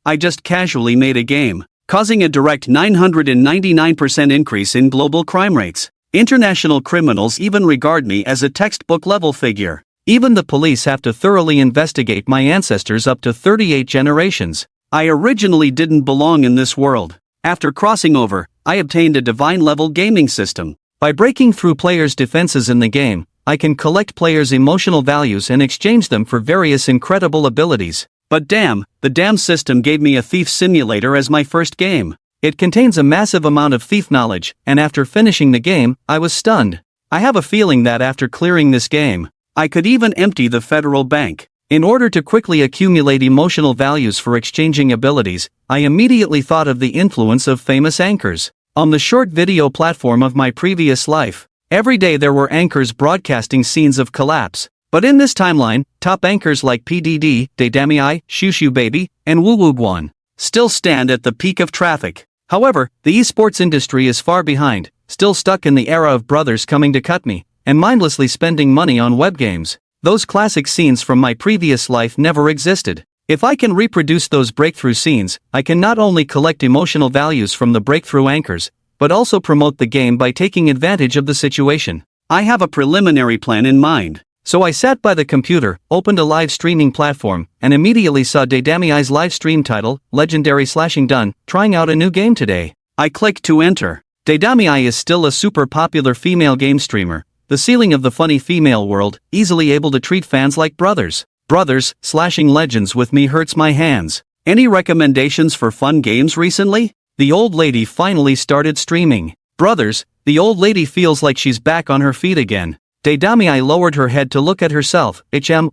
I just casually made a game, causing a direct 999% increase in global crime rates. International criminals even regard me as a textbook-level figure. Even the police have to thoroughly investigate my ancestors up to 38 generations. I originally didn't belong in this world. After crossing over, I obtained a divine-level gaming system. By breaking through players' defenses in the game, I can collect players' emotional values and exchange them for various incredible abilities. But damn, the damn system gave me a thief simulator as my first game. It contains a massive amount of thief knowledge, and after finishing the game, I was stunned. I have a feeling that after clearing this game, I could even empty the federal bank. In order to quickly accumulate emotional values for exchanging abilities, I immediately thought of the influence of famous anchors. On the short video platform of my previous life, every day there were anchors broadcasting scenes of collapse. But in this timeline, top anchors like PDD, Daydami, Shushu Baby, and Woogwan still stand at the peak of traffic. However, the esports industry is far behind, still stuck in the era of brothers coming to cut me, and mindlessly spending money on web games. Those classic scenes from my previous life never existed. If I can reproduce those breakthrough scenes, I can not only collect emotional values from the breakthrough anchors, but also promote the game by taking advantage of the situation. I have a preliminary plan in mind. So I sat by the computer, opened a live streaming platform, and immediately saw Daydami's live stream title, Legendary Slashing Done, trying out a new game today. I clicked to enter. Daydami is still a super popular female game streamer, the ceiling of the funny female world, easily able to treat fans like brothers. Brothers, slashing legends with me hurts my hands. Any recommendations for fun games recently? The old lady finally started streaming. Brothers, the old lady feels like she's back on her feet again. Daydami lowered her head to look at herself,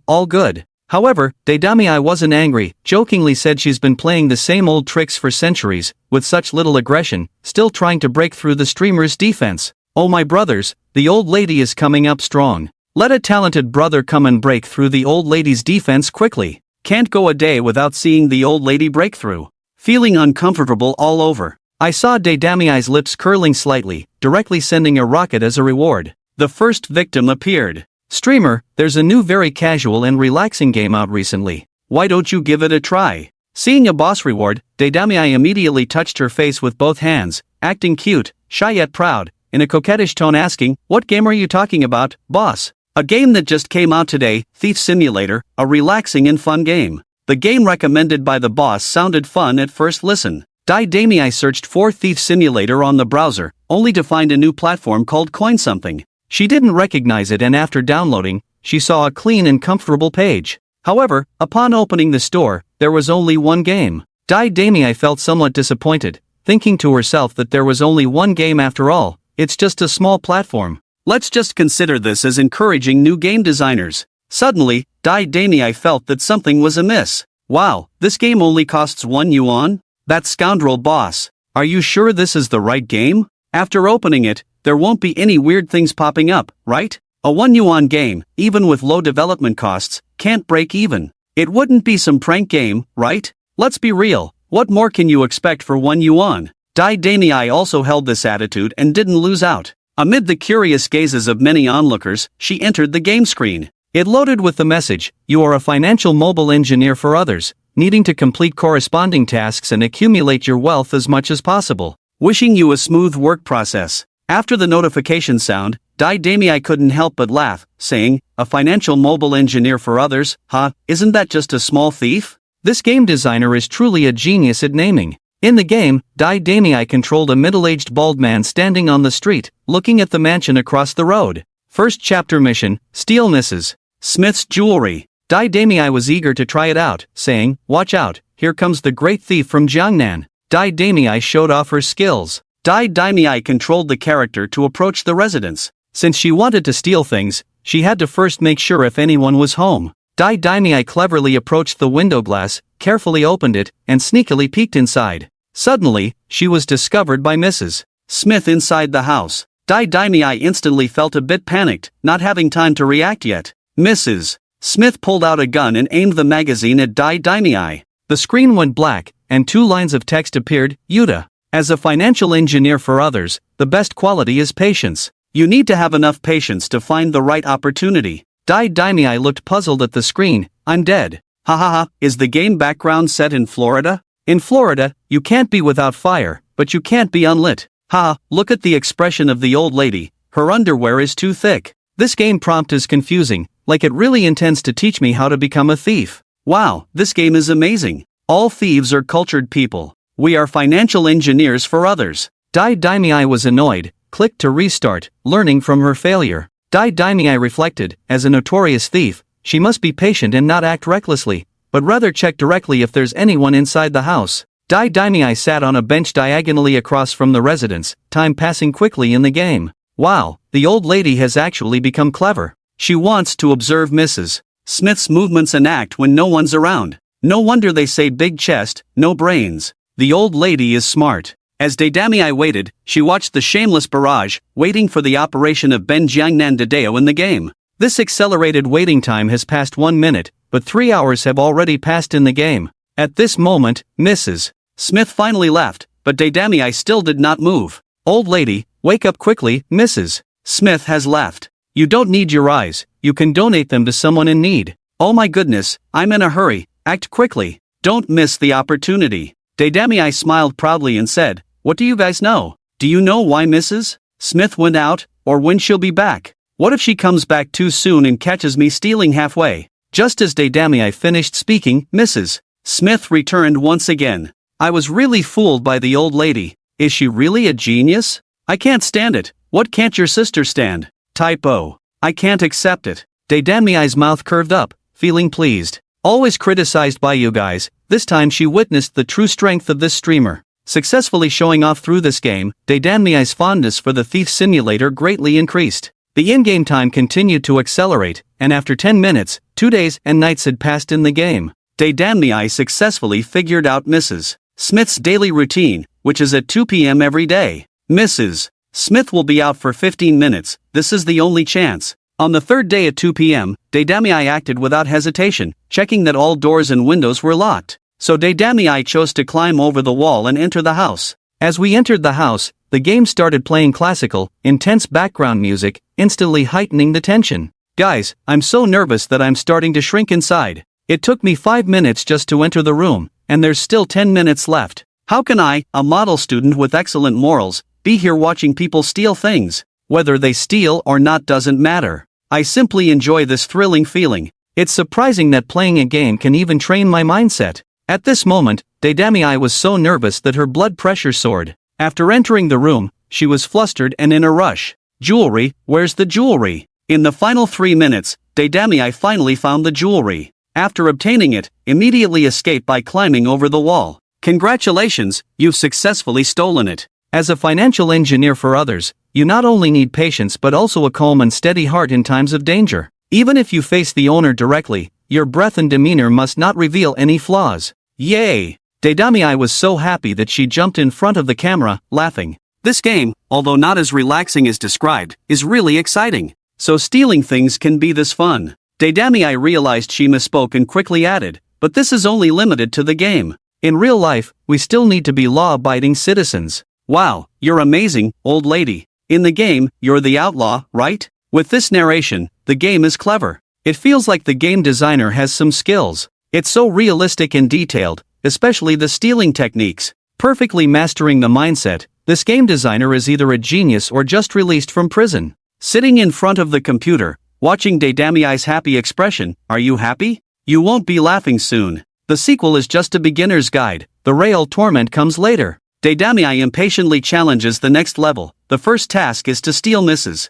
all good. However, Daydami wasn't angry, jokingly said she's been playing the same old tricks for centuries, with such little aggression, still trying to break through the streamer's defense. Oh my brothers, the old lady is coming up strong. Let a talented brother come and break through the old lady's defense quickly. Can't go a day without seeing the old lady break through. Feeling uncomfortable all over. I saw Daydami's lips curling slightly, directly sending a rocket as a reward. The first victim appeared. Streamer, there's a new very casual and relaxing game out recently. Why don't you give it a try? Seeing a boss reward, Daydami immediately touched her face with both hands, acting cute, shy yet proud, in a coquettish tone asking, "What game are you talking about, boss?" A game that just came out today, Thief Simulator, a relaxing and fun game. The game recommended by the boss sounded fun at first listen. Daydami searched for Thief Simulator on the browser, only to find a new platform called Coin Something. She didn't recognize it, and after downloading, she saw a clean and comfortable page. However, upon opening the store, there was only one game. Daydami felt somewhat disappointed, thinking to herself that there was only one game after all. It's just a small platform. Let's just consider this as encouraging new game designers. Suddenly, Daydami felt that something was amiss. Wow, this game only costs 1 yuan? That scoundrel boss. Are you sure this is the right game? After opening it, there won't be any weird things popping up, right? A 1 yuan game, even with low development costs, can't break even. It wouldn't be some prank game, right? Let's be real, what more can you expect for 1 yuan? Daydami also held this attitude and didn't lose out. Amid the curious gazes of many onlookers, she entered the game screen. It loaded with the message, "You are a financial mobile engineer for others, needing to complete corresponding tasks and accumulate your wealth as much as possible. Wishing you a smooth work process." After the notification sound, Daydami couldn't help but laugh, saying, "A financial mobile engineer for others, huh? Isn't that just a small thief?" This game designer is truly a genius at naming. In the game, Daydami controlled a middle-aged bald man standing on the street, looking at the mansion across the road. First chapter mission, Steal Mrs. Smith's jewelry. Daydami was eager to try it out, saying, "Watch out, here comes the great thief from Jiangnan." Daydami showed off her skills. Daydami controlled the character to approach the residence. Since she wanted to steal things, she had to first make sure if anyone was home. Daydami cleverly approached the window glass, carefully opened it, and sneakily peeked inside. Suddenly, she was discovered by Mrs. Smith inside the house. Daydami instantly felt a bit panicked, not having time to react yet. Mrs. Smith pulled out a gun and aimed the magazine at Daydami. The screen went black, and 2 lines of text appeared, Yuta. As a financial engineer for others, the best quality is patience. You need to have enough patience to find the right opportunity. Daydami looked puzzled at the screen. "I'm dead. Ha ha ha, is the game background set in Florida?" In Florida, you can't be without fire, but you can't be unlit. Ha, look at the expression of the old lady, her underwear is too thick. This game prompt is confusing, like it really intends to teach me how to become a thief. Wow, this game is amazing. All thieves are cultured people. We are financial engineers for others. Dai Daimei was annoyed, clicked to restart, learning from her failure. Dai Daimei reflected, as a notorious thief, she must be patient and not act recklessly, but rather check directly if there's anyone inside the house. Dai Daimei sat on a bench diagonally across from the residence, time passing quickly in the game. Wow, the old lady has actually become clever. She wants to observe Mrs. Smith's movements and act when no one's around. No wonder they say big chest, no brains. The old lady is smart. As Daidamii waited, she watched the shameless barrage, waiting for the operation of Ben Jiangnan Dadeo in the game. This accelerated waiting time has passed 1 minute, but 3 hours have already passed in the game. At this moment, Mrs. Smith finally left, but Daidamii still did not move. Old lady, wake up quickly, Mrs. Smith has left. You don't need your eyes, you can donate them to someone in need. Oh my goodness, I'm in a hurry, act quickly. Don't miss the opportunity. Daidamii smiled proudly and said, what do you guys know? Do you know why Mrs. Smith went out, or when she'll be back? What if she comes back too soon and catches me stealing halfway? Just as Daidamii finished speaking, Mrs. Smith returned once again. I was really fooled by the old lady. Is she really a genius? I can't stand it. What can't your sister stand? Typo. I can't accept it. Daidamii's mouth curved up, feeling pleased. Always criticized by you guys, this time she witnessed the true strength of this streamer. Successfully showing off through this game, Daidamii's fondness for the Thief Simulator greatly increased. The in-game time continued to accelerate, and after 10 minutes, 2 days and nights had passed in the game. Daidamii successfully figured out Mrs. Smith's daily routine, which is at 2 p.m. every day. Mrs. Smith will be out for 15 minutes, this is the only chance. On the third day at 2 p.m., Daidamii acted without hesitation, checking that all doors and windows were locked. So Daidamii chose to climb over the wall and enter the house. As we entered the house, the game started playing classical, intense background music, instantly heightening the tension. Guys, I'm so nervous that I'm starting to shrink inside. It took me 5 minutes just to enter the room, and there's still 10 minutes left. How can I, a model student with excellent morals, be here watching people steal things? Whether they steal or not doesn't matter. I simply enjoy this thrilling feeling. It's surprising that playing a game can even train my mindset. At this moment, Daidamii was so nervous that her blood pressure soared. After entering the room, she was flustered and in a rush. Jewelry, where's the jewelry? In the final 3 minutes, Daidamii finally found the jewelry. After obtaining it, immediately escaped by climbing over the wall. Congratulations, you've successfully stolen it. As a financial engineer for others, you not only need patience but also a calm and steady heart in times of danger. Even if you face the owner directly, your breath and demeanor must not reveal any flaws. Yay! Daidamii was so happy that she jumped in front of the camera, laughing. This game, although not as relaxing as described, is really exciting. So stealing things can be this fun. Daidamii realized she misspoke and quickly added, but this is only limited to the game. In real life, we still need to be law-abiding citizens. Wow, you're amazing, old lady. In the game, you're the outlaw, right? With this narration, the game is clever. It feels like the game designer has some skills. It's so realistic and detailed, especially the stealing techniques. Perfectly mastering the mindset, this game designer is either a genius or just released from prison. Sitting in front of the computer, watching Daidamii's happy expression, are you happy? You won't be laughing soon. The sequel is just a beginner's guide, the real torment comes later. Daidamii impatiently challenges the next level. The first task is to steal Mrs.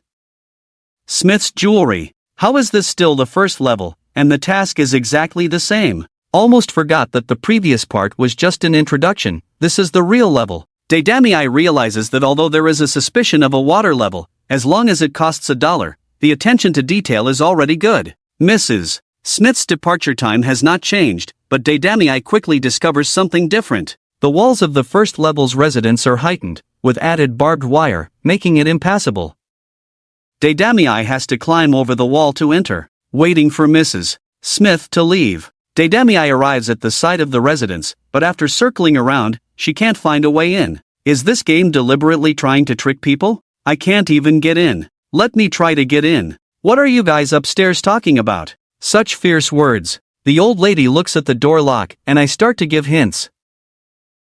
Smith's jewelry. How is this still the first level, and the task is exactly the same? Almost forgot that the previous part was just an introduction, this is the real level. Daidamii realizes that although there is a suspicion of a water level, as long as it costs $1, the attention to detail is already good. Mrs. Smith's departure time has not changed, but Daidamii quickly discovers something different. The walls of the first level's residence are heightened, with added barbed wire, making it impassable. Daidamii has to climb over the wall to enter, waiting for Mrs. Smith to leave. Daidamii arrives at the side of the residence, but after circling around, she can't find a way in. Is this game deliberately trying to trick people? I can't even get in. Let me try to get in. What are you guys upstairs talking about? Such fierce words. The old lady looks at the door lock, and I start to give hints.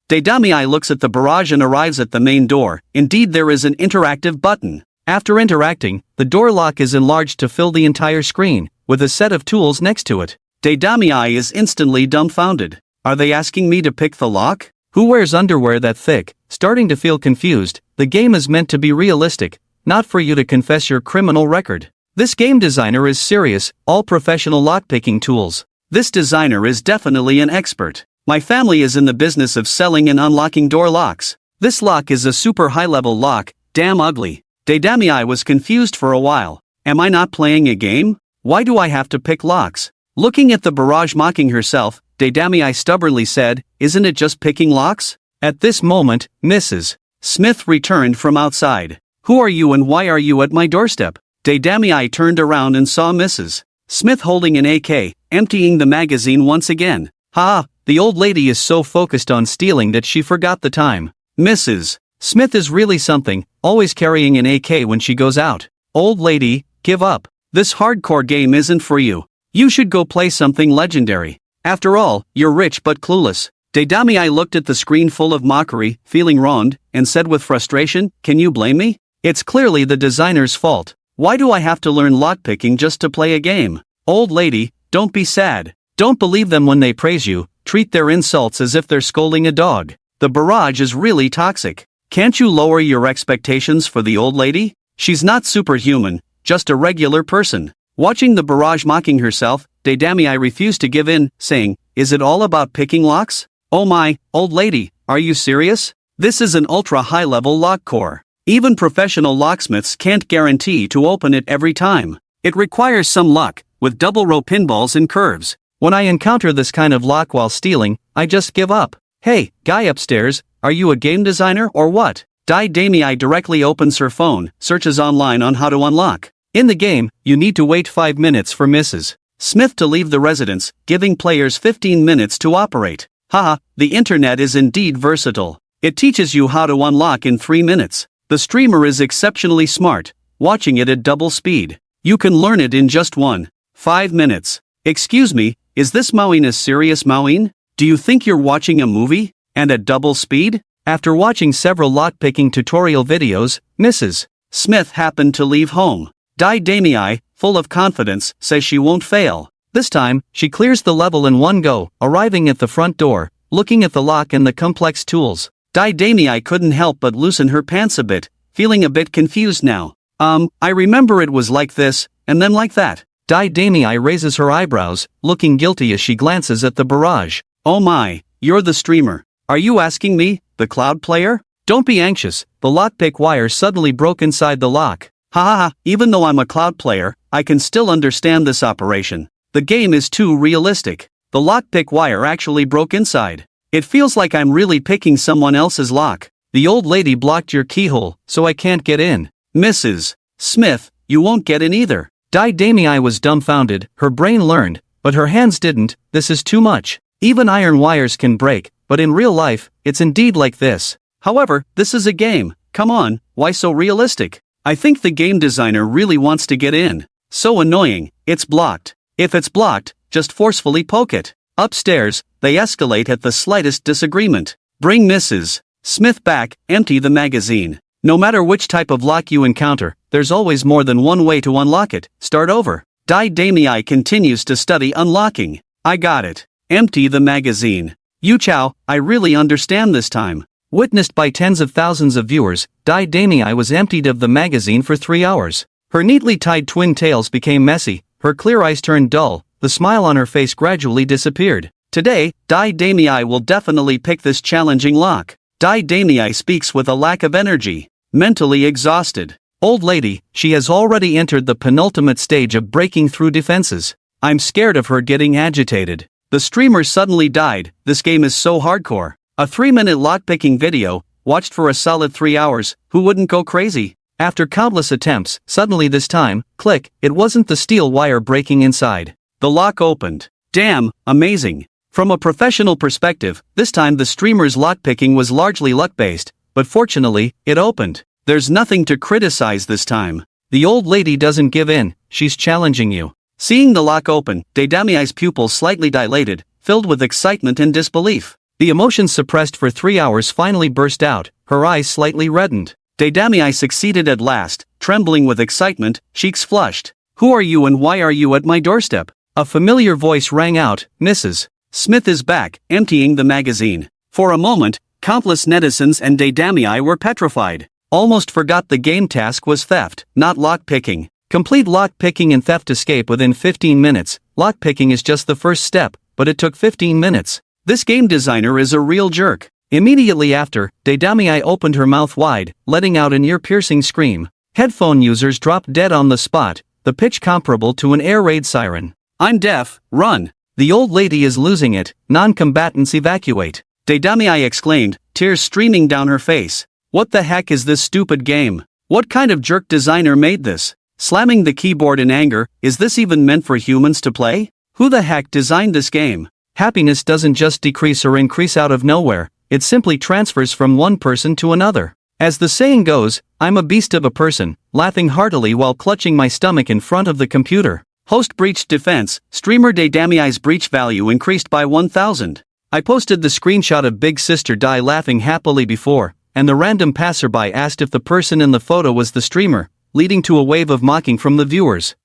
Daidamii looks at the barrage and arrives at the main door. Indeed, there is an interactive button. After interacting, the door lock is enlarged to fill the entire screen, with a set of tools next to it. Daidamii is instantly dumbfounded. Are they asking me to pick the lock? Who wears underwear that thick? Starting to feel confused. The game is meant to be realistic, not for you to confess your criminal record. This game designer is serious, all professional lockpicking tools. This designer is definitely an expert. My family is in the business of selling and unlocking door locks. This lock is a super high-level lock, damn ugly. Daidamii was confused for a while. Am I not playing a game? Why do I have to pick locks? Looking at the barrage mocking herself, Daidamii stubbornly said, isn't it just picking locks? At this moment, Mrs. Smith returned from outside. Who are you and why are you at my doorstep? Daidamii turned around and saw Mrs. Smith holding an AK, emptying the magazine once again. Ha! The old lady is so focused on stealing that she forgot the time. Mrs. Smith is really something, always carrying an AK when she goes out. Old lady, give up. This hardcore game isn't for you. You should go play something legendary. After all, you're rich but clueless. Daidamii looked at the screen full of mockery, feeling wronged, and said with frustration, can you blame me? It's clearly the designer's fault. Why do I have to learn lockpicking just to play a game? Old lady, don't be sad. Don't believe them when they praise you. Treat their insults as if they're scolding a dog. The barrage is really toxic. Can't you lower your expectations for the old lady? She's not superhuman, just a regular person. Watching the barrage mocking herself, Daidamii refused to give in, saying, is it all about picking locks? Oh my, old lady, are you serious? This is an ultra high-level lock core. Even professional locksmiths can't guarantee to open it every time. It requires some luck, with double row pinballs and curves. When I encounter this kind of lock while stealing, I just give up. Hey, guy upstairs, are you a game designer or what? Daidamii directly opens her phone, searches online on how to unlock. In the game, you need to wait 5 minutes for Mrs. Smith to leave the residence, giving players 15 minutes to operate. Haha, the internet is indeed versatile. It teaches you how to unlock in 3 minutes. The streamer is exceptionally smart, watching it at double speed. You can learn it in just 5 minutes. Excuse me, is this Maween a serious Maween? Do you think you're watching a movie? And at double speed? After watching several lockpicking tutorial videos, Mrs. Smith happened to leave home. Daidamii, full of confidence, says she won't fail. This time, she clears the level in one go, arriving at the front door, looking at the lock and the complex tools. Daidamii couldn't help but loosen her pants a bit, feeling a bit confused now. I remember it was like this, and then like that. Daidamii raises her eyebrows, looking guilty as she glances at the barrage. Oh my, you're the streamer. Are you asking me, the cloud player? Don't be anxious, the lockpick wire suddenly broke inside the lock. Ha ha ha, even though I'm a cloud player, I can still understand this operation. The game is too realistic. The lockpick wire actually broke inside. It feels like I'm really picking someone else's lock. The old lady blocked your keyhole, so I can't get in. Mrs. Smith, you won't get in either. Daidamii was dumbfounded, her brain learned, but her hands didn't. This is too much. Even iron wires can break, but in real life, it's indeed like this. However, this is a game. Come on, why so realistic? I think the game designer really wants to get in. So annoying, it's blocked. If it's blocked, just forcefully poke it. Upstairs, they escalate at the slightest disagreement. Bring Mrs. Smith back, empty the magazine. No matter which type of lock you encounter, there's always more than one way to unlock it. Start over. Daidamii continues to study unlocking. I got it. Empty the magazine. Yu Chow, I really understand this time. Witnessed by tens of thousands of viewers, Daidamii was emptied of the magazine for 3 hours. Her neatly tied twin tails became messy, her clear eyes turned dull, the smile on her face gradually disappeared. Today, Daidamii will definitely pick this challenging lock. Daidamii speaks with a lack of energy. Mentally exhausted. Old lady, she has already entered the penultimate stage of breaking through defenses. I'm scared of her getting agitated. The streamer suddenly died. This game is so hardcore. A 3-minute lockpicking video, watched for a solid 3 hours, who wouldn't go crazy? After countless attempts, suddenly this time, click, it wasn't the steel wire breaking inside. The lock opened. Damn, amazing. From a professional perspective, this time the streamer's lockpicking was largely luck-based, but fortunately, it opened. There's nothing to criticize this time. The old lady doesn't give in, she's challenging you. Seeing the lock open, Daidamii's pupils slightly dilated, filled with excitement and disbelief. The emotions suppressed for 3 hours finally burst out, her eyes slightly reddened. Daidami succeeded at last, trembling with excitement, cheeks flushed. "Who are you and why are you at my doorstep?" A familiar voice rang out, "Mrs. Smith is back," emptying the magazine. For a moment, countless netizens and Daidami were petrified. Almost forgot the game task was theft, not lockpicking. Complete lockpicking and theft escape within 15 minutes. Lockpicking is just the first step, but it took 15 minutes. This game designer is a real jerk. Immediately after, Daidami opened her mouth wide, letting out an ear-piercing scream. Headphone users dropped dead on the spot, the pitch comparable to an air raid siren. "I'm deaf, run! The old lady is losing it, non-combatants evacuate!" Daidami exclaimed, tears streaming down her face. "What the heck is this stupid game? What kind of jerk designer made this?" Slamming the keyboard in anger, "Is this even meant for humans to play? Who the heck designed this game?" Happiness doesn't just decrease or increase out of nowhere, it simply transfers from one person to another. As the saying goes, I'm a beast of a person, laughing heartily while clutching my stomach in front of the computer. Host breached defense, streamer Daidami's breach value increased by 1,000. I posted the screenshot of Big Sister Dai laughing happily before, and the random passerby asked if the person in the photo was the streamer, leading to a wave of mocking from the viewers.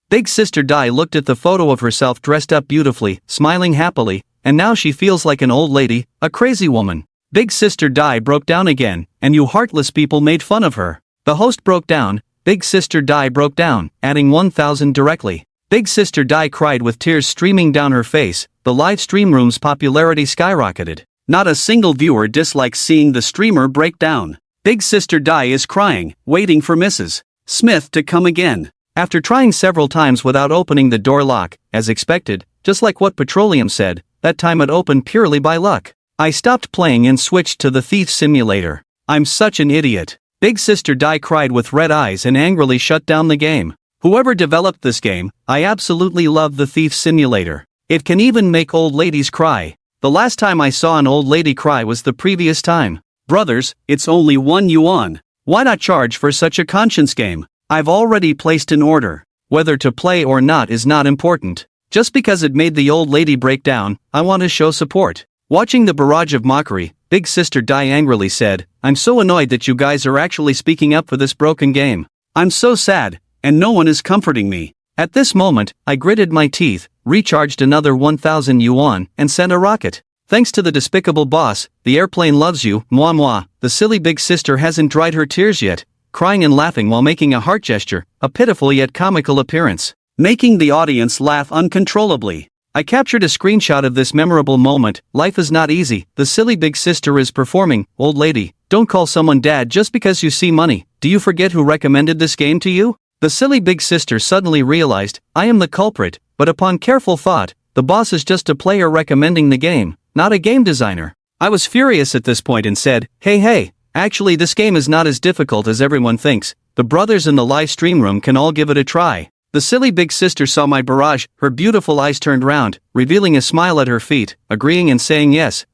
Big Sister Dai looked at the photo of herself dressed up beautifully, smiling happily, and now she feels like an old lady, a crazy woman. Big Sister Dai broke down again, and you heartless people made fun of her. The host broke down, Big Sister Dai broke down, adding 1,000 directly. Big Sister Dai cried with tears streaming down her face, the live stream room's popularity skyrocketed. Not a single viewer dislikes seeing the streamer break down. Big Sister Dai is crying, waiting for Mrs. Smith to come again. After trying several times without opening the door lock, as expected, just like what Petroleum said, that time it opened purely by luck. I stopped playing and switched to the Thief Simulator. I'm such an idiot. Big Sister Dai cried with red eyes and angrily shut down the game. Whoever developed this game, I absolutely love the Thief Simulator. It can even make old ladies cry. The last time I saw an old lady cry was the previous time. Brothers, it's only 1 yuan. Why not charge for such a conscience game? I've already placed an order. Whether to play or not is not important. Just because it made the old lady break down, I want to show support. Watching the barrage of mockery, Big Sister Dai angrily said, I'm so annoyed that you guys are actually speaking up for this broken game. I'm so sad, and no one is comforting me. At this moment, I gritted my teeth, recharged another 1,000 yuan, and sent a rocket. Thanks to the despicable boss, the airplane loves you, moi moi. The silly big sister hasn't dried her tears yet, crying and laughing while making a heart gesture, a pitiful yet comical appearance, making the audience laugh uncontrollably. I captured a screenshot of this memorable moment. Life is not easy, the silly big sister is performing. Old lady, don't call someone dad just because you see money. Do you forget who recommended this game to you? The silly big sister suddenly realized, I am the culprit, but upon careful thought, the boss is just a player recommending the game, not a game designer. I was furious at this point and said, hey, actually this game is not as difficult as everyone thinks. The brothers in the live stream room can all give it a try. The silly big sister saw my barrage, her beautiful eyes turned round, revealing a smile at her feet, agreeing and saying yes,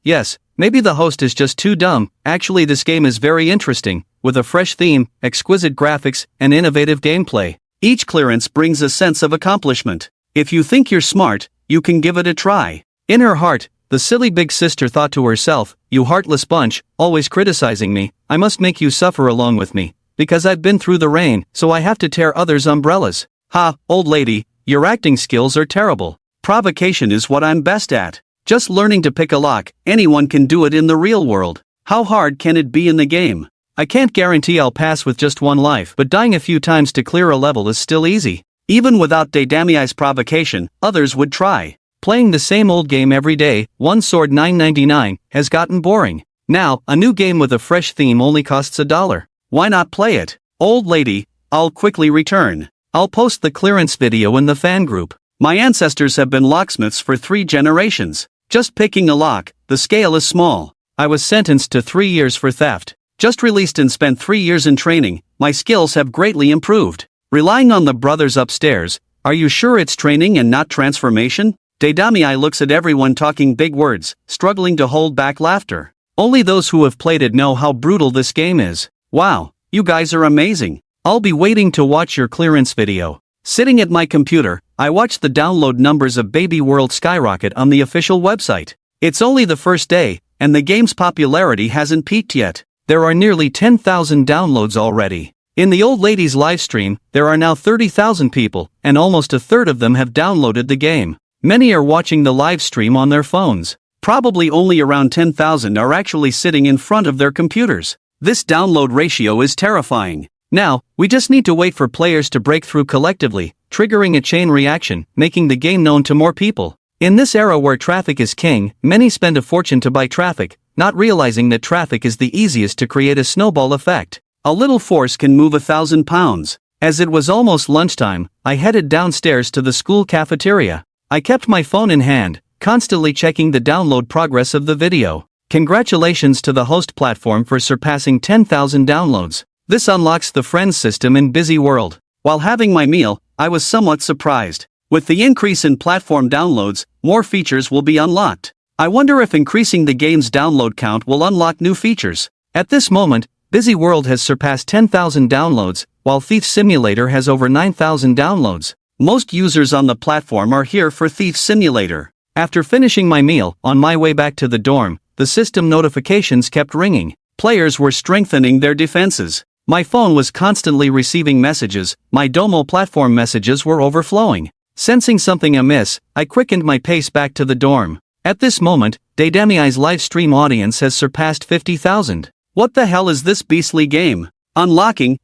maybe the host is just too dumb. Actually this game is very interesting, with a fresh theme, exquisite graphics, and innovative gameplay. Each clearance brings a sense of accomplishment. If you think you're smart, you can give it a try. In her heart, the silly big sister thought to herself, you heartless bunch, always criticizing me, I must make you suffer along with me. Because I've been through the rain, so I have to tear others' umbrellas. Ha, old lady, your acting skills are terrible. Provocation is what I'm best at. Just learning to pick a lock, anyone can do it in the real world. How hard can it be in the game? I can't guarantee I'll pass with just one life, but dying a few times to clear a level is still easy. Even without Daidami's provocation, others would try. Playing the same old game every day, one sword $9.99, has gotten boring. Now, a new game with a fresh theme only costs $1. Why not play it? Old lady, I'll quickly return. I'll post the clearance video in the fan group. My ancestors have been locksmiths for 3 generations. Just picking a lock, the scale is small. I was sentenced to 3 years for theft. Just released and spent 3 years in training, my skills have greatly improved. Relying on the brothers upstairs, are you sure it's training and not transformation? Daidami looks at everyone talking big words, struggling to hold back laughter. Only those who have played it know how brutal this game is. Wow, you guys are amazing. I'll be waiting to watch your clearance video. Sitting at my computer, I watched the download numbers of Baby World skyrocket on the official website. It's only the first day, and the game's popularity hasn't peaked yet. There are nearly 10,000 downloads already. In the old lady's livestream, there are now 30,000 people, and almost a third of them have downloaded the game. Many are watching the live stream on their phones. Probably only around 10,000 are actually sitting in front of their computers. This download ratio is terrifying. Now, we just need to wait for players to break through collectively, triggering a chain reaction, making the game known to more people. In this era where traffic is king, many spend a fortune to buy traffic, not realizing that traffic is the easiest to create a snowball effect. A little force can move 1,000 pounds. As it was almost lunchtime, I headed downstairs to the school cafeteria. I kept my phone in hand, constantly checking the download progress of the video. Congratulations to the host platform for surpassing 10,000 downloads. This unlocks the friends system in Busy World. While having my meal, I was somewhat surprised. With the increase in platform downloads, more features will be unlocked. I wonder if increasing the game's download count will unlock new features. At this moment, Busy World has surpassed 10,000 downloads, while Thief Simulator has over 9,000 downloads. Most users on the platform are here for Thief Simulator. After finishing my meal, on my way back to the dorm, the system notifications kept ringing. Players were strengthening their defenses. My phone was constantly receiving messages, my Domo platform messages were overflowing. Sensing something amiss, I quickened my pace back to the dorm. At this moment, Daydemi's live stream audience has surpassed 50,000. What the hell is this beastly game? Unlocking,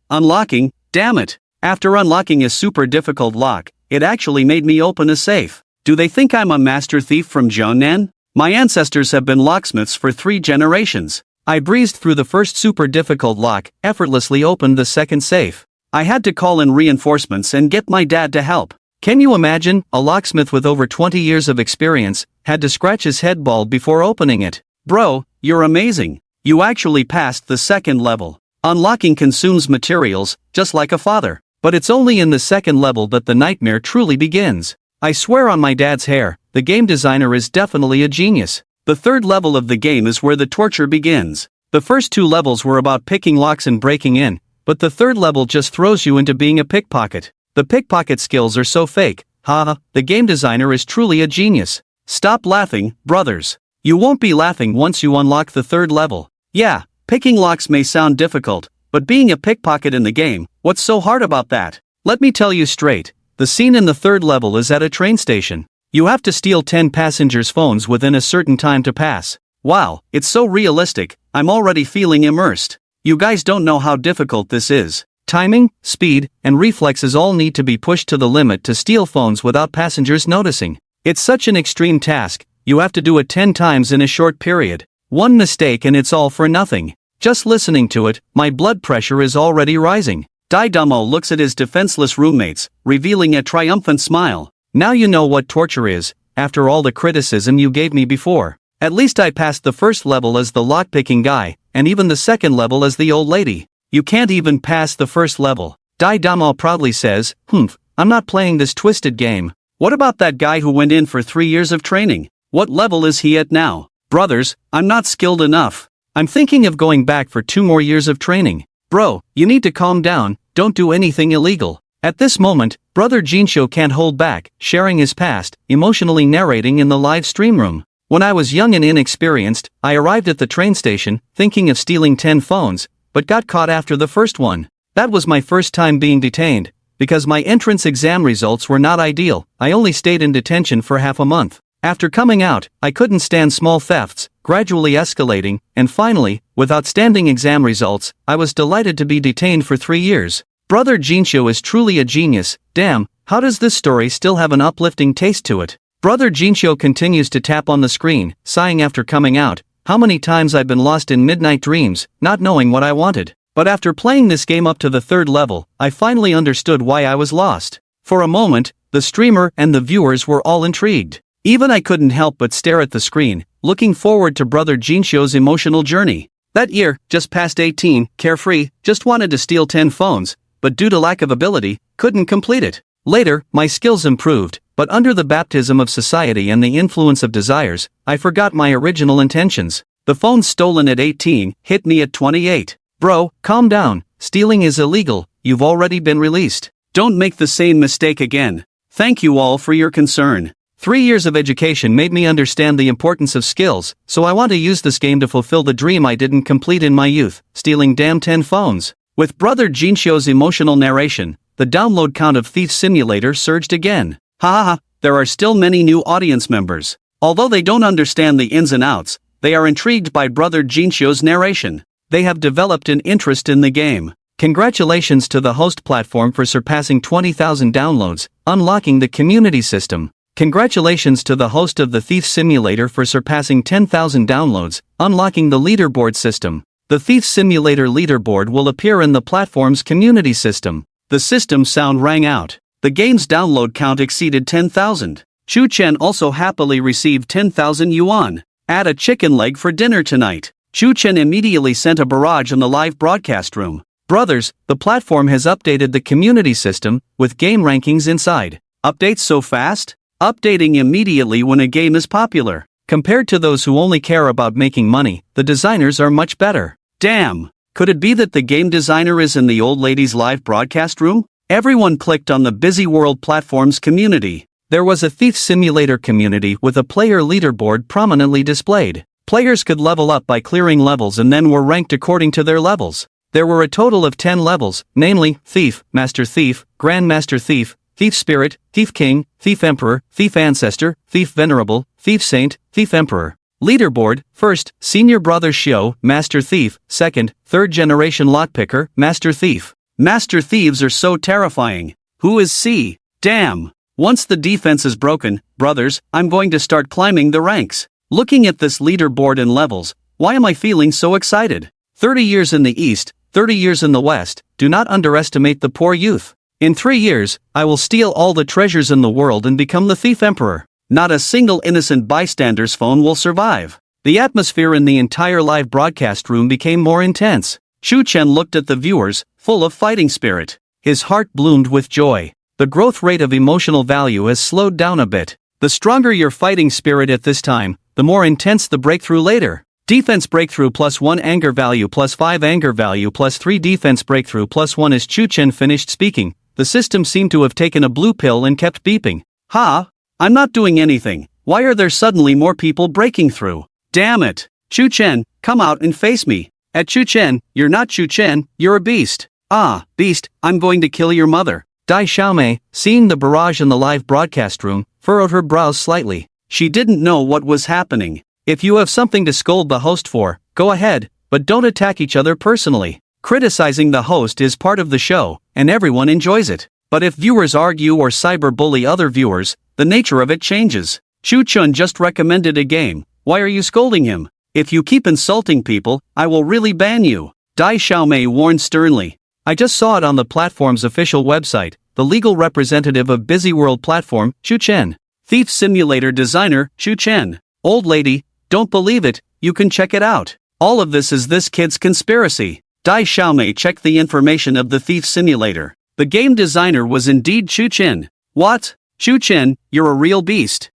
damn it. After unlocking a super difficult lock, it actually made me open a safe. Do they think I'm a master thief from Jeonnan? My ancestors have been locksmiths for 3 generations. I breezed through the first super difficult lock, effortlessly opened the second safe. I had to call in reinforcements and get my dad to help. Can you imagine, a locksmith with over 20 years of experience, had to scratch his head bald before opening it. Bro, you're amazing. You actually passed the second level. Unlocking consumes materials, just like a father. But it's only in the second level that the nightmare truly begins. I swear on my dad's hair, the game designer is definitely a genius. The third level of the game is where the torture begins. The first 2 levels were about picking locks and breaking in, but the third level just throws you into being a pickpocket. The pickpocket skills are so fake. Haha, the game designer is truly a genius. Stop laughing, brothers. You won't be laughing once you unlock the third level. Yeah, picking locks may sound difficult, but being a pickpocket in the game, what's so hard about that? Let me tell you straight, the scene in the third level is at a train station. You have to steal 10 passengers' phones within a certain time to pass. Wow, it's so realistic, I'm already feeling immersed. You guys don't know how difficult this is. Timing, speed, and reflexes all need to be pushed to the limit to steal phones without passengers noticing. It's such an extreme task, you have to do it 10 times in a short period. One mistake and it's all for nothing. Just listening to it, my blood pressure is already rising. Daidomo looks at his defenseless roommates, revealing a triumphant smile. Now you know what torture is, after all the criticism you gave me before. At least I passed the first level as the lockpicking guy, and even the second level as the old lady. You can't even pass the first level. Daidomo proudly says, I'm not playing this twisted game. What about that guy who went in for 3 years of training? What level is he at now? Brothers, I'm not skilled enough. I'm thinking of going back for 2 more years of training. Bro, you need to calm down, don't do anything illegal. At this moment, Brother Jinsho can't hold back, sharing his past, emotionally narrating in the live stream room. When I was young and inexperienced, I arrived at the train station, thinking of stealing 10 phones, but got caught after the first one. That was my first time being detained. Because my entrance exam results were not ideal, I only stayed in detention for half a month. After coming out, I couldn't stand small thefts, gradually escalating, and finally, with outstanding exam results, I was delighted to be detained for 3 years. Brother Jinsho is truly a genius. Damn, how does this story still have an uplifting taste to it? Brother Jinsho continues to tap on the screen, sighing after coming out. How many times I've been lost in midnight dreams, not knowing what I wanted. But after playing this game up to the third level, I finally understood why I was lost. For a moment, the streamer and the viewers were all intrigued. Even I couldn't help but stare at the screen, looking forward to Brother Jinsho's emotional journey. That year, just past 18, carefree, just wanted to steal 10 phones, but due to lack of ability, couldn't complete it. Later, my skills improved, but under the baptism of society and the influence of desires, I forgot my original intentions. The phone stolen at 18 hit me at 28. Bro, calm down, stealing is illegal, you've already been released. Don't make the same mistake again. Thank you all for your concern. 3 years of education made me understand the importance of skills, so I want to use this game to fulfill the dream I didn't complete in my youth, stealing damn 10 phones. With Brother Jinshio's emotional narration, the download count of Thief Simulator surged again. Ha, there are still many new audience members. Although they don't understand the ins and outs, they are intrigued by Brother Jinshio's narration. They have developed an interest in the game. Congratulations to the host platform for surpassing 20,000 downloads, unlocking the community system. Congratulations to the host of the Thief Simulator for surpassing 10,000 downloads, unlocking the leaderboard system. The Thief Simulator leaderboard will appear in the platform's community system. The system sound rang out. The game's download count exceeded 10,000. Chu Chen also happily received 10,000 yuan. Add a chicken leg for dinner tonight. Chu Chen immediately sent a barrage in the live broadcast room. Brothers, the platform has updated the community system, with game rankings inside. Updates so fast? Updating immediately when a game is popular. Compared to those who only care about making money, the designers are much better. Damn! Could it be that the game designer is in the old lady's live broadcast room? Everyone clicked on the Busy World platform's community. There was a Thief Simulator community with a player leaderboard prominently displayed. Players could level up by clearing levels and then were ranked according to their levels. There were a total of 10 levels, namely, Thief, Master Thief, Grandmaster Thief, Thief Spirit, Thief King, Thief Emperor, Thief Ancestor, Thief Venerable, Thief Saint, Thief Emperor. Leaderboard: 1st, Senior Brother Shio, Master Thief, 2nd, 3rd Generation Lockpicker, Master Thief. Master Thieves are so terrifying. Who is C? Damn! Once the defense is broken, brothers, I'm going to start climbing the ranks. Looking at this leaderboard and levels, why am I feeling so excited? 30 years in the East, 30 years in the West, do not underestimate the poor youth. In 3 years, I will steal all the treasures in the world and become the Thief Emperor. Not a single innocent bystander's phone will survive. The atmosphere in the entire live broadcast room became more intense. Chu Chen looked at the viewers, full of fighting spirit. His heart bloomed with joy. The growth rate of emotional value has slowed down a bit. The stronger your fighting spirit at this time, the more intense the breakthrough later. Defense breakthrough +1 anger value +5 anger value +3 defense breakthrough +1. As Chu Chen finished speaking, the system seemed to have taken a blue pill and kept beeping. Ha! I'm not doing anything. Why are there suddenly more people breaking through? Damn it! Chu Chen, come out and face me. At Chu Chen, you're not Chu Chen, you're a beast. Ah, beast, I'm going to kill your mother. Dai Xiaomei, seeing the barrage in the live broadcast room, furrowed her brows slightly. She didn't know what was happening. If you have something to scold the host for, go ahead, but don't attack each other personally. Criticizing the host is part of the show, and everyone enjoys it. But if viewers argue or cyberbully other viewers, the nature of it changes. Chu Chen just recommended a game. Why are you scolding him? If you keep insulting people, I will really ban you. Dai Xiaomei warned sternly. I just saw it on the platform's official website. The legal representative of Busy World platform, Chu Chen. Thief Simulator designer, Chu Chen. Old lady, don't believe it, you can check it out. All of this is this kid's conspiracy. Dai Xiaomei checked the information of the Thief Simulator. The game designer was indeed Chu Chen. What? Chu Chen, you're a real beast.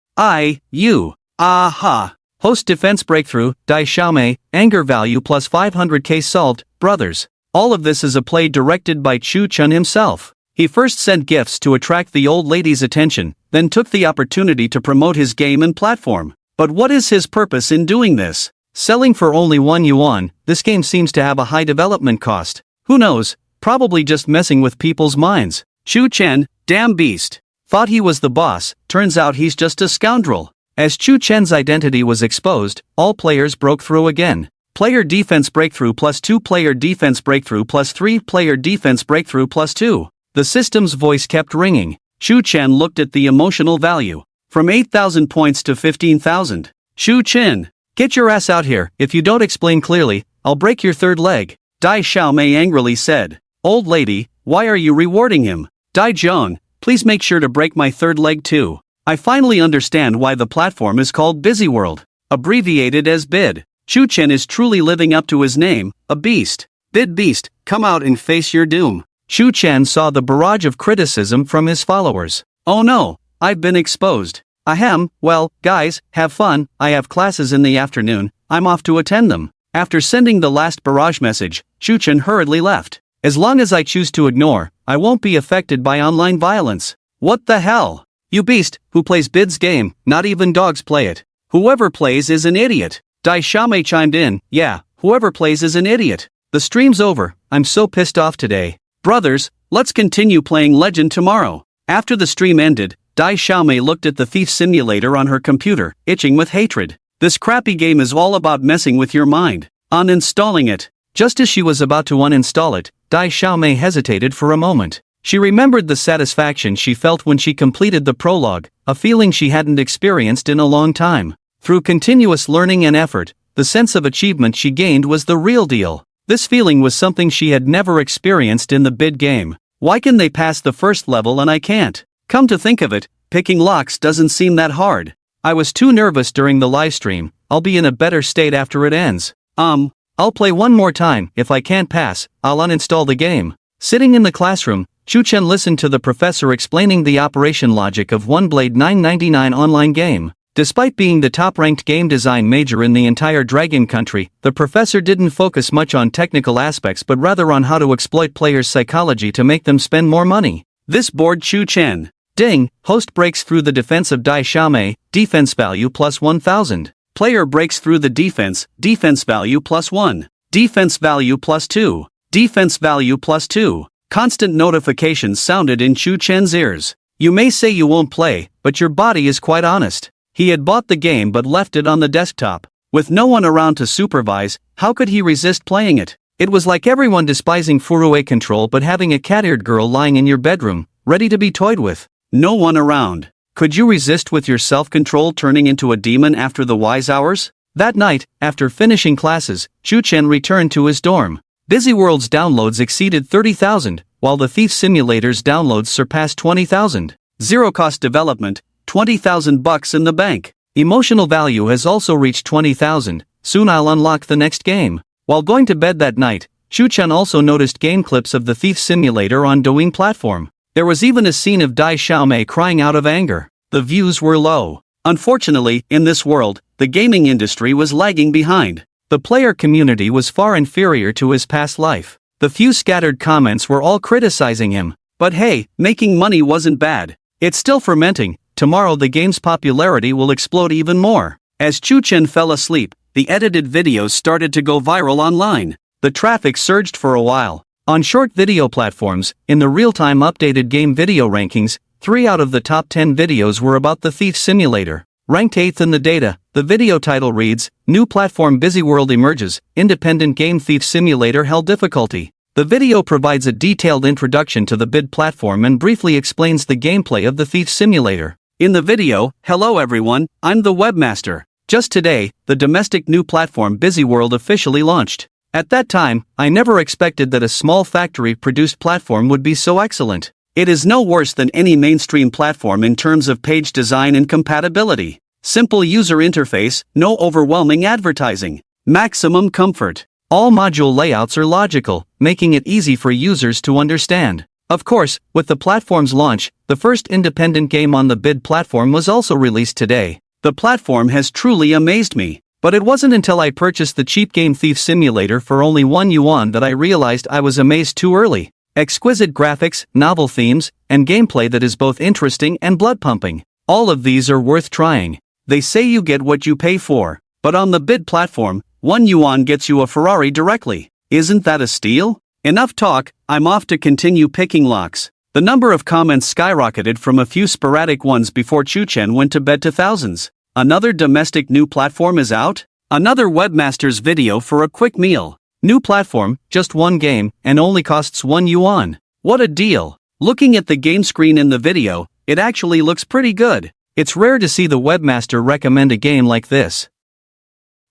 You. Aha. Host defense breakthrough, Dai Xiaomei, anger value +500 case solved, brothers. All of this is a play directed by Chu Chen himself. He first sent gifts to attract the old lady's attention, then took the opportunity to promote his game and platform. But what is his purpose in doing this? Selling for only 1 yuan, this game seems to have a high development cost. Who knows, probably just messing with people's minds. Chu Chen, damn beast. Thought he was the boss, turns out he's just a scoundrel. As Chu Chen's identity was exposed, all players broke through again. Player defense breakthrough +2 player defense breakthrough +3 player defense breakthrough +2. The system's voice kept ringing. Chu Chen looked at the emotional value. From 8,000 points to 15,000. Chu Chen, get your ass out here. If you don't explain clearly, I'll break your third leg. Dai Xiaomei angrily said. Old lady, why are you rewarding him? Dai Zhong, please make sure to break my third leg too. I finally understand why the platform is called Busy World, abbreviated as BID. Chu Chen is truly living up to his name, a beast. BID beast, come out and face your doom. Chu Chen saw the barrage of criticism from his followers. Oh no, I've been exposed. Ahem, well, guys, have fun, I have classes in the afternoon, I'm off to attend them. After sending the last barrage message, Chu Chen hurriedly left. As long as I choose to ignore, I won't be affected by online violence. What the hell? You beast, who plays Bid's game? Not even dogs play it. Whoever plays is an idiot. Dai Xiaomei chimed in, yeah, whoever plays is an idiot. The stream's over, I'm so pissed off today. Brothers, let's continue playing Legend tomorrow. After the stream ended, Dai Xiaomei looked at the Thief Simulator on her computer, itching with hatred. This crappy game is all about messing with your mind. Uninstalling it. Just as she was about to uninstall it, Dai Xiaomei hesitated for a moment. She remembered the satisfaction she felt when she completed the prologue, a feeling she hadn't experienced in a long time. Through continuous learning and effort, the sense of achievement she gained was the real deal. This feeling was something she had never experienced in the Bid game. Why can they pass the first level and I can't? Come to think of it, picking locks doesn't seem that hard. I was too nervous during the livestream. I'll be in a better state after it ends. I'll play one more time. If I can't pass, I'll uninstall the game. Sitting in the classroom, Chu Chen listened to the professor explaining the operation logic of One Blade 999 online game. Despite being the top-ranked game design major in the entire Dragon country, the professor didn't focus much on technical aspects but rather on how to exploit players' psychology to make them spend more money. This bored Chu Chen. Ding, host breaks through the defense of Dai Xiaomei, defense value plus 1000. Player breaks through the defense value plus 1. Defense value plus 2. Defense value plus 2. Constant notifications sounded in Chu Chen's ears. You may say you won't play, but your body is quite honest. He had bought the game but left it on the desktop. With no one around to supervise, how could he resist playing it? It was like everyone despising Furue control but having a cat-eared girl lying in your bedroom, ready to be toyed with. No one around. Could you resist with your self-control turning into a demon after the wise hours? That night, after finishing classes, Chu Chen returned to his dorm. Busy World's downloads exceeded 30,000, while the Thief Simulator's downloads surpassed 20,000. Zero-cost development, 20,000 bucks in the bank. Emotional value has also reached 20,000, soon I'll unlock the next game. While going to bed that night, Chu Chen also noticed game clips of the Thief Simulator on Douyin platform. There was even a scene of Dai Xiaomei crying out of anger. The views were low. Unfortunately, in this world, the gaming industry was lagging behind. The player community was far inferior to his past life. The few scattered comments were all criticizing him. But hey, making money wasn't bad. It's still fermenting. Tomorrow the game's popularity will explode even more. As Chu Chen fell asleep, the edited videos started to go viral online. The traffic surged for a while. On short video platforms, in the real-time updated game video rankings, 3 out of the top 10 videos were about the Thief Simulator. Ranked 8th in the data, the video title reads, New platform Busy World emerges, independent game Thief Simulator hell difficulty. The video provides a detailed introduction to the Bid platform and briefly explains the gameplay of the Thief Simulator. In the video, hello everyone, I'm the webmaster. Just today, the domestic new platform Busy World officially launched. At that time, I never expected that a small factory-produced platform would be so excellent. It is no worse than any mainstream platform in terms of page design and compatibility. Simple user interface, no overwhelming advertising. Maximum comfort. All module layouts are logical, making it easy for users to understand. Of course, with the platform's launch, the first independent game on the Bid platform was also released today. The platform has truly amazed me. But it wasn't until I purchased the cheap game Thief Simulator for only €1 that I realized I was amazed too early. Exquisite graphics, novel themes, and gameplay that is both interesting and blood-pumping. All of these are worth trying. They say you get what you pay for. But on the Bid platform, €1 gets you a Ferrari directly. Isn't that a steal? Enough talk, I'm off to continue picking locks. The number of comments skyrocketed from a few sporadic ones before Chu Chen went to bed to thousands. Another domestic new platform is out? Another webmaster's video for a quick meal. New platform, just one game, and only costs €1. What a deal. Looking at the game screen in the video, it actually looks pretty good. It's rare to see the webmaster recommend a game like this.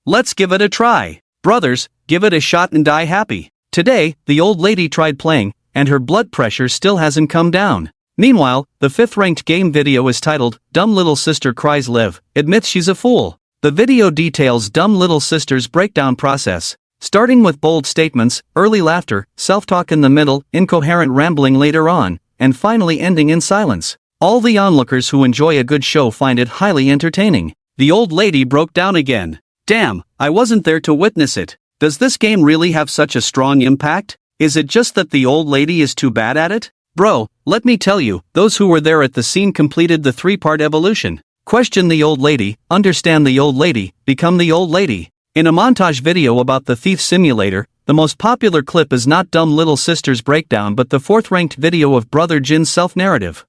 Let's give it a try. Brothers, give it a shot and die happy. Today, the old lady tried playing, and her blood pressure still hasn't come down. Meanwhile, the 5th-ranked game video is titled, Dumb Little Sister Cries Live, admits she's a fool. The video details dumb little sister's breakdown process. Starting with bold statements, early laughter, self-talk in the middle, incoherent rambling later on, and finally ending in silence. All the onlookers who enjoy a good show find it highly entertaining. The old lady broke down again. Damn, I wasn't there to witness it. Does this game really have such a strong impact? Is it just that the old lady is too bad at it? Bro, Let me tell you, those who were there at the scene completed the 3-part evolution. Question the old lady, understand the old lady, become the old lady. In a montage video about the Thief Simulator, the most popular clip is not Dumb Little Sister's breakdown but the 4th-ranked video of Brother Jin's self-narrative.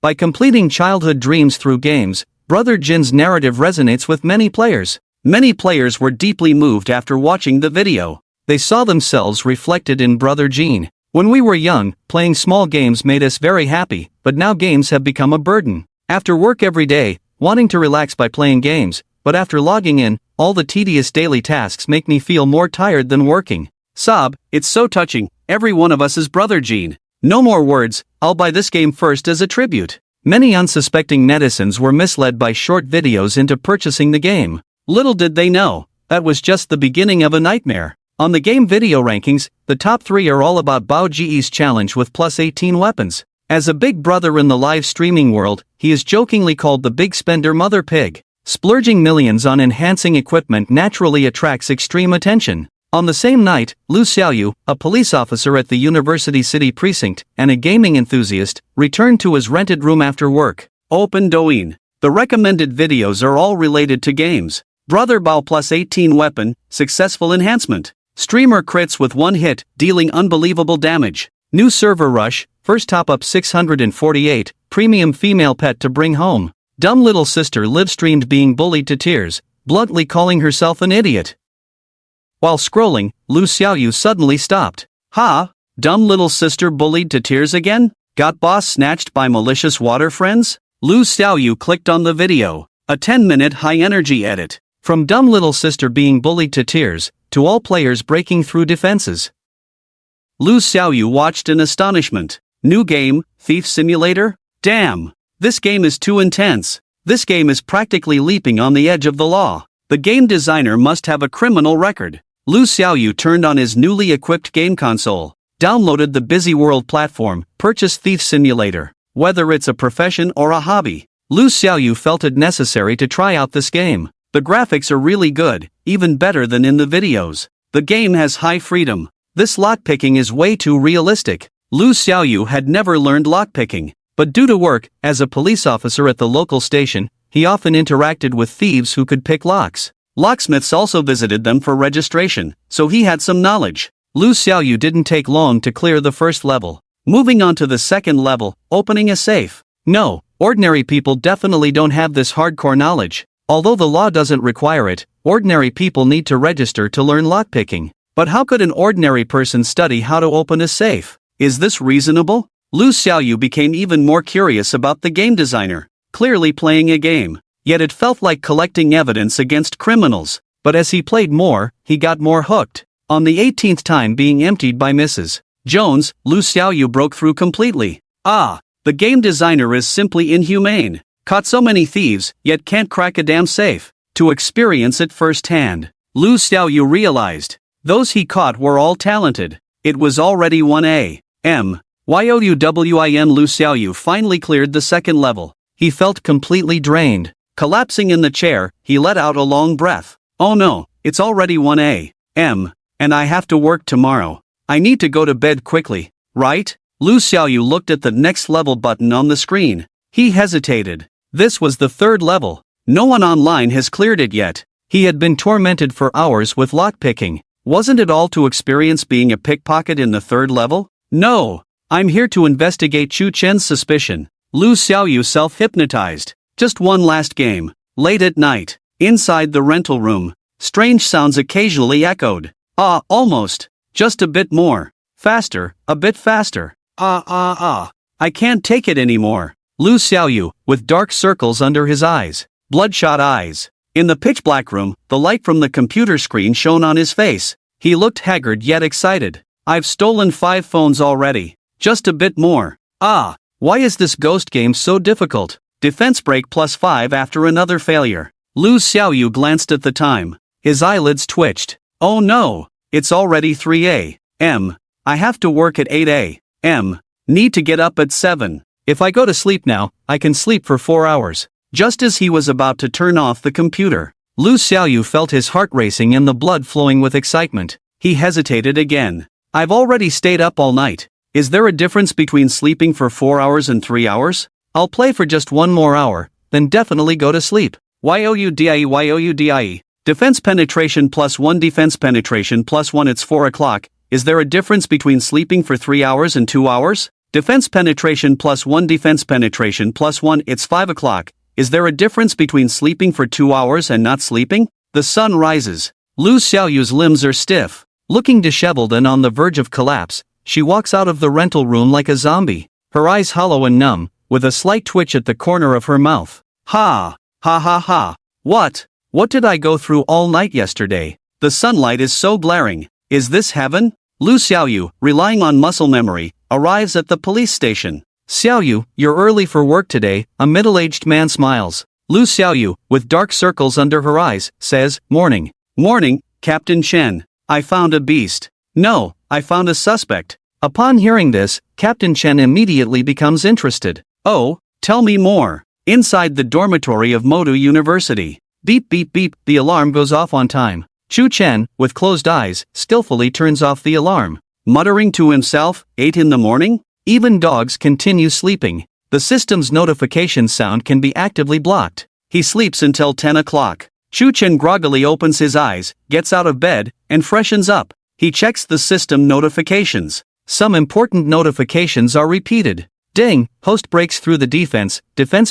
By completing childhood dreams through games, Brother Jin's narrative resonates with many players. Many players were deeply moved after watching the video. They saw themselves reflected in Brother Jin. When we were young, playing small games made us very happy, but now games have become a burden. After work every day, wanting to relax by playing games, but after logging in, all the tedious daily tasks make me feel more tired than working. Sob, it's so touching, every one of us is Brother Jin. No more words, I'll buy this game first as a tribute. Many unsuspecting netizens were misled by short videos into purchasing the game. Little did they know, that was just the beginning of a nightmare. On the game video rankings, the top 3 are all about Bao Ji's challenge with plus 18 weapons. As a big brother in the live streaming world, he is jokingly called the big spender mother pig. Splurging millions on enhancing equipment naturally attracts extreme attention. On the same night, Lu Xiaoyu, a police officer at the University City Precinct and a gaming enthusiast, returned to his rented room after work. Open Douyin. The recommended videos are all related to games. Brother Bao plus 18 weapon, successful enhancement. Streamer crits with 1 hit, dealing unbelievable damage. New server rush, first top up 648, premium female pet to bring home. Dumb little sister live-streamed being bullied to tears, bluntly calling herself an idiot. While scrolling, Lu Xiaoyu suddenly stopped. Ha! Dumb little sister bullied to tears again? Got boss snatched by malicious water friends? Lu Xiaoyu clicked on the video. A 10-minute high-energy edit. From dumb little sister being bullied to tears, to all players breaking through defenses. Lu Xiaoyu watched in astonishment. New game, Thief Simulator? Damn! This game is too intense. This game is practically leaping on the edge of the law. The game designer must have a criminal record. Lu Xiaoyu turned on his newly equipped game console, downloaded the Busy World platform, purchased Thief Simulator. Whether it's a profession or a hobby, Lu Xiaoyu felt it necessary to try out this game. The graphics are really good, even better than in the videos. The game has high freedom. This lockpicking is way too realistic. Lu Xiaoyu had never learned lockpicking, but due to work, as a police officer at the local station, he often interacted with thieves who could pick locks. Locksmiths also visited them for registration, so he had some knowledge. Lu Xiaoyu didn't take long to clear the first level. Moving on to the second level, opening a safe. No, ordinary people definitely don't have this hardcore knowledge. Although the law doesn't require it, ordinary people need to register to learn lockpicking. But how could an ordinary person study how to open a safe? Is this reasonable? Lu Xiaoyu became even more curious about the game designer. Clearly playing a game. Yet it felt like collecting evidence against criminals. But as he played more, he got more hooked. On the 18th time being emptied by Mrs. Jones, Lu Xiaoyu broke through completely. Ah, the game designer is simply inhumane. Caught so many thieves, yet can't crack a damn safe. To experience it firsthand, Lu Xiaoyu realized, those he caught were all talented. It was already 1A. Myouwin Lu Xiaoyu finally cleared the second level. He felt completely drained. Collapsing in the chair, he let out a long breath. Oh no, it's already 1 a.m. and I have to work tomorrow. I need to go to bed quickly, right? Lu Xiaoyu looked at the next level button on the screen. He hesitated. This was the third level. No one online has cleared it yet. He had been tormented for hours with lockpicking. Wasn't it all to experience being a pickpocket in the third level? No. I'm here to investigate Chu Chen's suspicion. Lu Xiaoyu self-hypnotized. Just one last game. Late at night. Inside the rental room. Strange sounds occasionally echoed. Ah, almost. Just a bit more. Faster, a bit faster. I can't take it anymore. Lu Xiaoyu, with dark circles under his eyes. Bloodshot eyes. In the pitch-black room, the light from the computer screen shone on his face. He looked haggard yet excited. I've stolen 5 phones already. Just a bit more. Ah, why is this ghost game so difficult? Defense break +5 after another failure. Lu Xiaoyu glanced at the time. His eyelids twitched. Oh no, it's already 3 a.m. I have to work at 8 a.m. Need to get up at 7. If I go to sleep now, I can sleep for 4 hours. Just as he was about to turn off the computer, Lu Xiaoyu felt his heart racing and the blood flowing with excitement. He hesitated again. I've already stayed up all night. Is there a difference between sleeping for 4 hours and 3 hours? I'll play for just 1 more hour, then definitely go to sleep. Youdie. Defense penetration +1 defense penetration +1 it's 4 o'clock. Is there a difference between sleeping for 3 hours and 2 hours? Defense penetration +1 defense penetration +1 it's 5 o'clock. Is there a difference between sleeping for 2 hours and not sleeping? The sun rises. Lu Xiaoyu's limbs are stiff. Looking disheveled and on the verge of collapse, she walks out of the rental room like a zombie, her eyes hollow and numb, with a slight twitch at the corner of her mouth. Ha! Ha ha ha! What? What did I go through all night yesterday? The sunlight is so glaring. Is this heaven? Lu Xiaoyu, relying on muscle memory, arrives at the police station. Xiaoyu, you're early for work today, a middle-aged man smiles. Lu Xiaoyu, with dark circles under her eyes, says, Morning. Morning, Captain Chen. I found a beast. No, I found a suspect. Upon hearing this, Captain Chen immediately becomes interested. Oh, tell me more. Inside the dormitory of Modu University. Beep beep beep, the alarm goes off on time. Chu Chen, with closed eyes, skillfully turns off the alarm. Muttering to himself, 8 in the morning? Even dogs continue sleeping. The system's notification sound can be actively blocked. He sleeps until 10 o'clock. Chu Chen groggily opens his eyes, gets out of bed, and freshens up. He checks the system notifications. Some important notifications are repeated. Ding, host breaks through the defense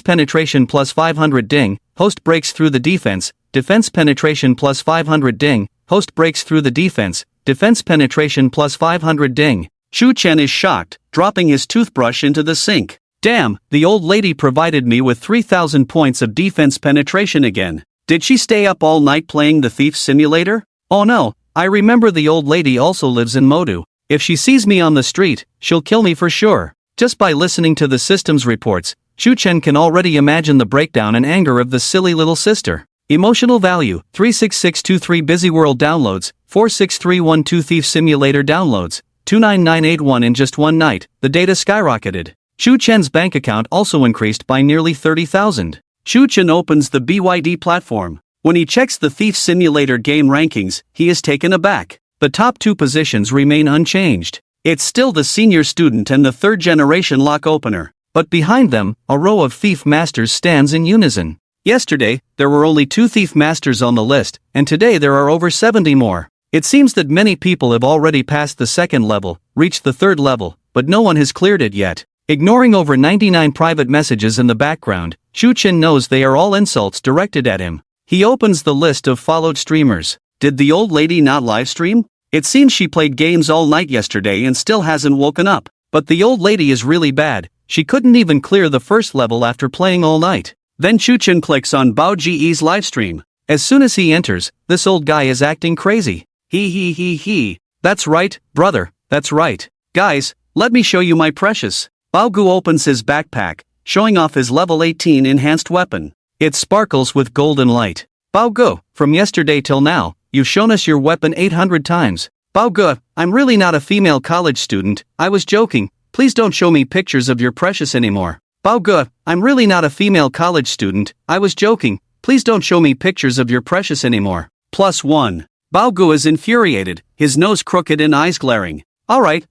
penetration +500 ding, host breaks through the defense penetration +500 ding, host breaks through the defense penetration +500 ding. Chu Chen is shocked, dropping his toothbrush into the sink. Damn, the old lady provided me with 3,000 points of defense penetration again. Did she stay up all night playing the Thief Simulator? Oh no, I remember the old lady also lives in Modu. If she sees me on the street, she'll kill me for sure. Just by listening to the system's reports, Chu Chen can already imagine the breakdown and anger of the silly little sister. Emotional value, 36623 Busy World downloads, 46312 Thief Simulator downloads, 29981 in just one night, the data skyrocketed. Chu Chen's bank account also increased by nearly 30,000. Chu Chen opens the BYD platform. When he checks the Thief Simulator game rankings, he is taken aback. The top 2 positions remain unchanged. It's still the senior student and the 3rd-generation lock opener. But behind them, a row of Thief Masters stands in unison. Yesterday, there were only 2 Thief Masters on the list, and today there are over 70 more. It seems that many people have already passed the 2nd level, reached the 3rd level, but no one has cleared it yet. Ignoring over 99 private messages in the background, Chu Chen knows they are all insults directed at him. He opens the list of followed streamers. Did the old lady not livestream? It seems she played games all night yesterday and still hasn't woken up. But the old lady is really bad. She couldn't even clear the 1st level after playing all night. Then Chu Chen clicks on Bao Ji's livestream. As soon as he enters, this old guy is acting crazy. He. That's right, brother, that's right. Guys, let me show you my precious. Bao Gu opens his backpack, showing off his level 18 enhanced weapon. It sparkles with golden light. Bao Gu, from yesterday till now, you've shown us your weapon 800 times. Bao Gu, I'm really not a female college student, I was joking, please don't show me pictures of your precious anymore. Bao Gu, I'm really not a female college student, I was joking, please don't show me pictures of your precious anymore. +1. Bao Gu is infuriated, his nose crooked and eyes glaring. Alright,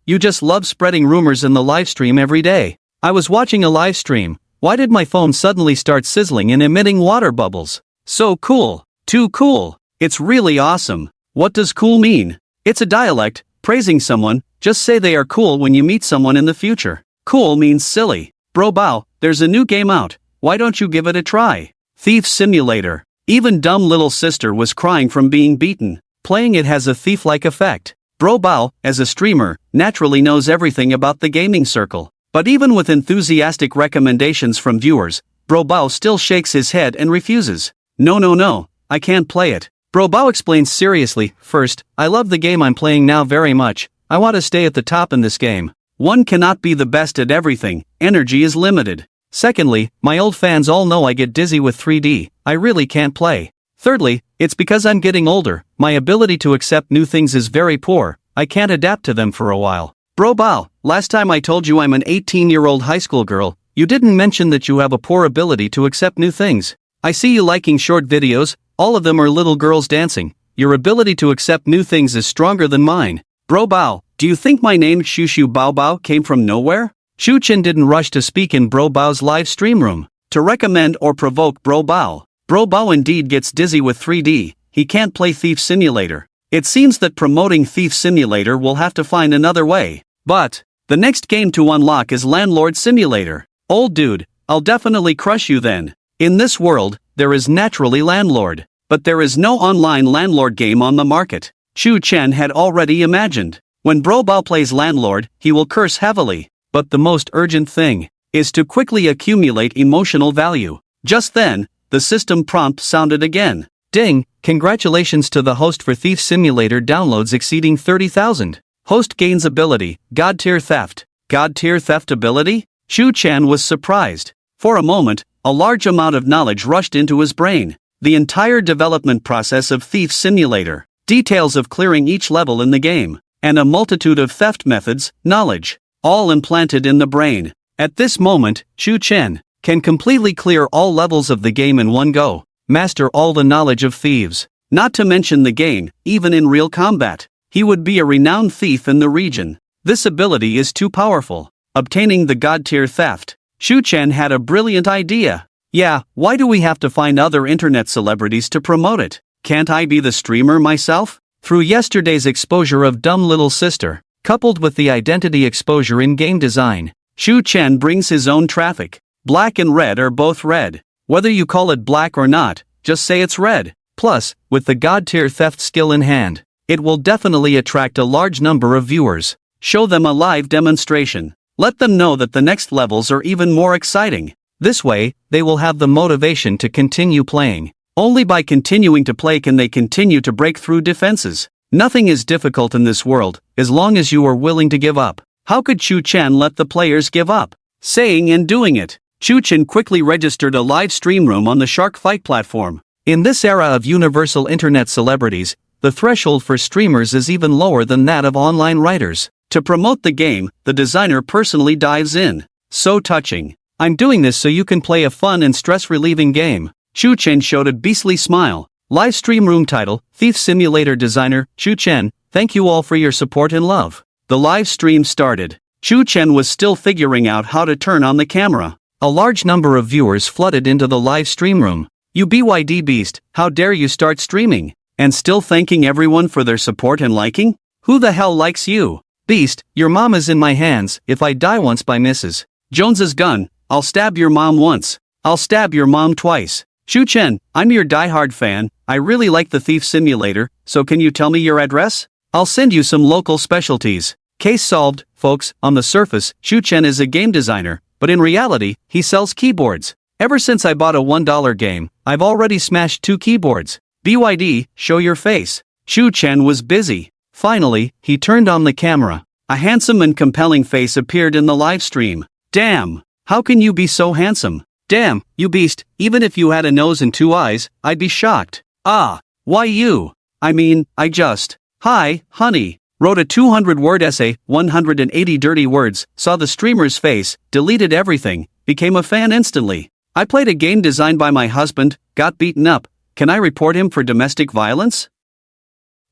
you just love spreading rumors in the livestream every day. I was watching a livestream, why did my phone suddenly start sizzling and emitting water bubbles? So cool, too cool. It's really awesome. What does cool mean? It's a dialect, praising someone, just say they are cool when you meet someone in the future. Cool means silly. Bro Bao, there's a new game out, why don't you give it a try? Thief Simulator. Even dumb little sister was crying from being beaten. Playing it has a thief-like effect. Bro Bao, as a streamer, naturally knows everything about the gaming circle. But even with enthusiastic recommendations from viewers, Bro Bao still shakes his head and refuses. No, I can't play it. Bro Bao explains seriously, first, I love the game I'm playing now very much, I want to stay at the top in this game. One cannot be the best at everything, energy is limited. Secondly, my old fans all know I get dizzy with 3D, I really can't play. Thirdly, it's because I'm getting older, my ability to accept new things is very poor, I can't adapt to them for a while. Bro Bao, last time I told you I'm an 18-year-old high school girl, you didn't mention that you have a poor ability to accept new things. I see you liking short videos, all of them are little girls dancing. Your ability to accept new things is stronger than mine. Bro Bao, do you think my name Shushu Bao Bao came from nowhere? Shu Chen didn't rush to speak in Bro Bao's live stream room to recommend or provoke Bro Bao. Bro Bao indeed gets dizzy with 3D, he can't play Thief Simulator. It seems that promoting Thief Simulator will have to find another way. But the next game to unlock is Landlord Simulator. Old dude, I'll definitely crush you then. In this world, there is naturally Landlord, but there is no online Landlord game on the market. Shu Chen had already imagined. When Bro Bao plays Landlord, he will curse heavily. But the most urgent thing is to quickly accumulate emotional value. Just then, the system prompt sounded again. Ding, congratulations to the host for Thief Simulator downloads exceeding 30,000. Host gains ability, God tier theft. God tier theft ability? Shu Chen was surprised. For a moment, a large amount of knowledge rushed into his brain. The entire development process of Thief Simulator, details of clearing each level in the game, and a multitude of theft methods, knowledge, all implanted in the brain. At this moment, Shu Chen can completely clear all levels of the game in one go, master all the knowledge of thieves. Not to mention the game, even in real combat, he would be a renowned thief in the region. This ability is too powerful. Obtaining the God tier theft. Shu Chen had a brilliant idea. Yeah, why do we have to find other internet celebrities to promote it? Can't I be the streamer myself? Through yesterday's exposure of Dumb Little Sister, coupled with the identity exposure in game design, Shu Chen brings his own traffic. Black and red are both red. Whether you call it black or not, just say it's red. Plus, with the God tier theft skill in hand, it will definitely attract a large number of viewers. Show them a live demonstration. Let them know that the next levels are even more exciting. This way, they will have the motivation to continue playing. Only by continuing to play can they continue to break through defenses. Nothing is difficult in this world, as long as you are willing to give up. How could Shu Chen let the players give up? Saying and doing it. Shu Chen quickly registered a live stream room on the Shark Fight platform. In this era of universal internet celebrities, the threshold for streamers is even lower than that of online writers. To promote the game, the designer personally dives in. So touching. I'm doing this so you can play a fun and stress-relieving game. Shu Chen showed a beastly smile. Live stream room title, Thief Simulator designer, Shu Chen, thank you all for your support and love. The live stream started. Shu Chen was still figuring out how to turn on the camera. A large number of viewers flooded into the live stream room. You BYD beast, how dare you start streaming? And still thanking everyone for their support and liking? Who the hell likes you? Beast, your mom is in my hands, if I die once by Mrs. Jones's gun, I'll stab your mom once. I'll stab your mom twice. Shu Chen, I'm your diehard fan, I really like the Thief Simulator, so can you tell me your address? I'll send you some local specialties. Case solved, folks. On the surface, Shu Chen is a game designer, but in reality, he sells keyboards. Ever since I bought a $1 game, I've already smashed 2 keyboards. BYD, show your face. Shu Chen was busy. Finally, he turned on the camera. A handsome and compelling face appeared in the live stream. Damn! How can you be so handsome? Damn, you beast, even if you had a nose and 2 eyes, I'd be shocked. Ah, why you? I mean, I just. Hi, honey. Wrote a 200-word essay, 180 dirty words, saw the streamer's face, deleted everything, became a fan instantly. I played a game designed by my husband, got beaten up. Can I report him for domestic violence?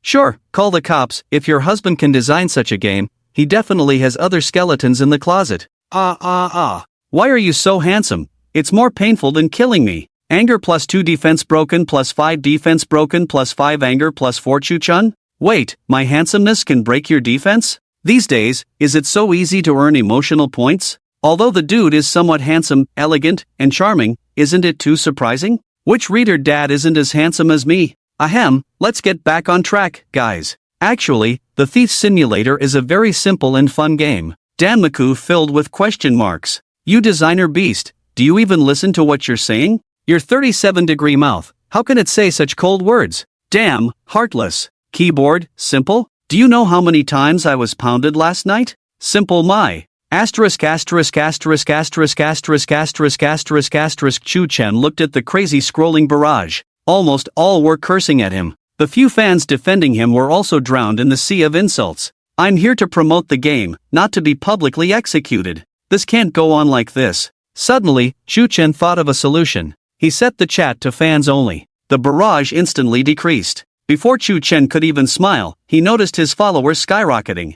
Sure, call the cops. If your husband can design such a game, he definitely has other skeletons in the closet. Why are you so handsome? It's more painful than killing me. Anger plus 2 defense broken plus 5 defense broken plus 5 anger plus 4 Chu-chun? Wait, my handsomeness can break your defense? These days, is it so easy to earn emotional points? Although the dude is somewhat handsome, elegant, and charming, isn't it too surprising? Which reader dad isn't as handsome as me? Ahem, let's get back on track, guys. Actually, the Thief Simulator is a very simple and fun game. Danmaku filled with question marks. You designer beast, do you even listen to what you're saying? Your 37-degree mouth, how can it say such cold words? Damn, heartless. Keyboard, simple? Do you know how many times I was pounded last night? Simple my. Asterisk asterisk asterisk asterisk asterisk asterisk asterisk asterisk. Chu Chen looked at the crazy scrolling barrage. Almost all were cursing at him. The few fans defending him were also drowned in the sea of insults. I'm here to promote the game, not to be publicly executed. This can't go on like this. Suddenly, Chu Chen thought of a solution. He set the chat to fans only. The barrage instantly decreased. Before Chu Chen could even smile, he noticed his followers skyrocketing.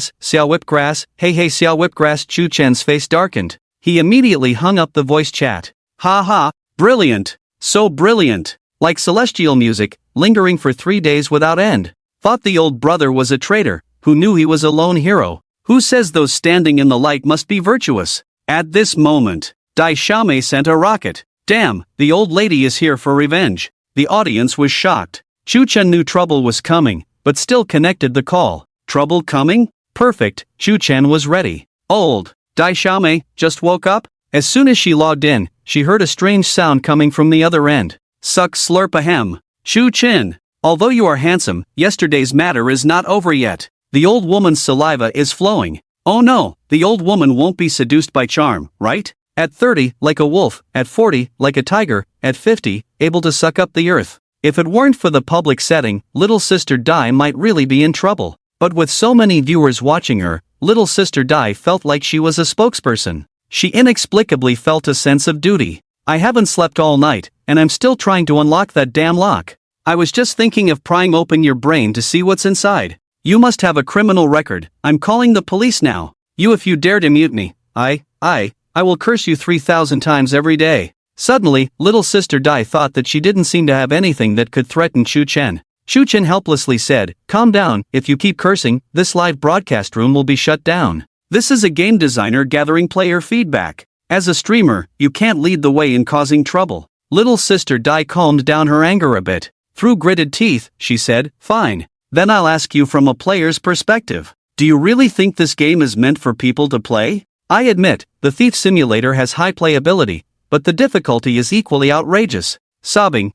Whipgrass, hey Xiao Whipgrass. Chu Chen's face darkened. He immediately hung up the voice chat. Ha ha, brilliant. So brilliant. Like celestial music, lingering for 3 days without end. Thought the old brother was a traitor, who knew he was a lone hero. Who says those standing in the light must be virtuous? At this moment, Dai Xiaomei sent a rocket. Damn, the old lady is here for revenge. The audience was shocked. Chu Chen knew trouble was coming, but still connected the call. Trouble coming? Perfect, Chu Chen was ready. Old Dai Xiaomei just woke up? As soon as she logged in, she heard a strange sound coming from the other end. Suck slurp ahem. Chu Chen, although you are handsome, yesterday's matter is not over yet. The old woman's saliva is flowing. Oh no, the old woman won't be seduced by charm, right? At 30, like a wolf, at 40, like a tiger, at 50, able to suck up the earth. If it weren't for the public setting, Little Sister Dai might really be in trouble. But with so many viewers watching her, Little Sister Dai felt like she was a spokesperson. She inexplicably felt a sense of duty. I haven't slept all night, and I'm still trying to unlock that damn lock. I was just thinking of prying open your brain to see what's inside. You must have a criminal record. I'm calling the police now. If you dare to mute me, I will curse you 3,000 times every day. Suddenly, Little Sister Dai thought that she didn't seem to have anything that could threaten Chu Chen. Chu Chen helplessly said, "Calm down, if you keep cursing, this live broadcast room will be shut down. This is a game designer gathering player feedback. As a streamer, you can't lead the way in causing trouble." Little Sister Dai calmed down her anger a bit. Through gritted teeth, she said, "Fine. Then I'll ask you from a player's perspective. Do you really think this game is meant for people to play? I admit, the Thief Simulator has high playability, but the difficulty is equally outrageous." Sobbing,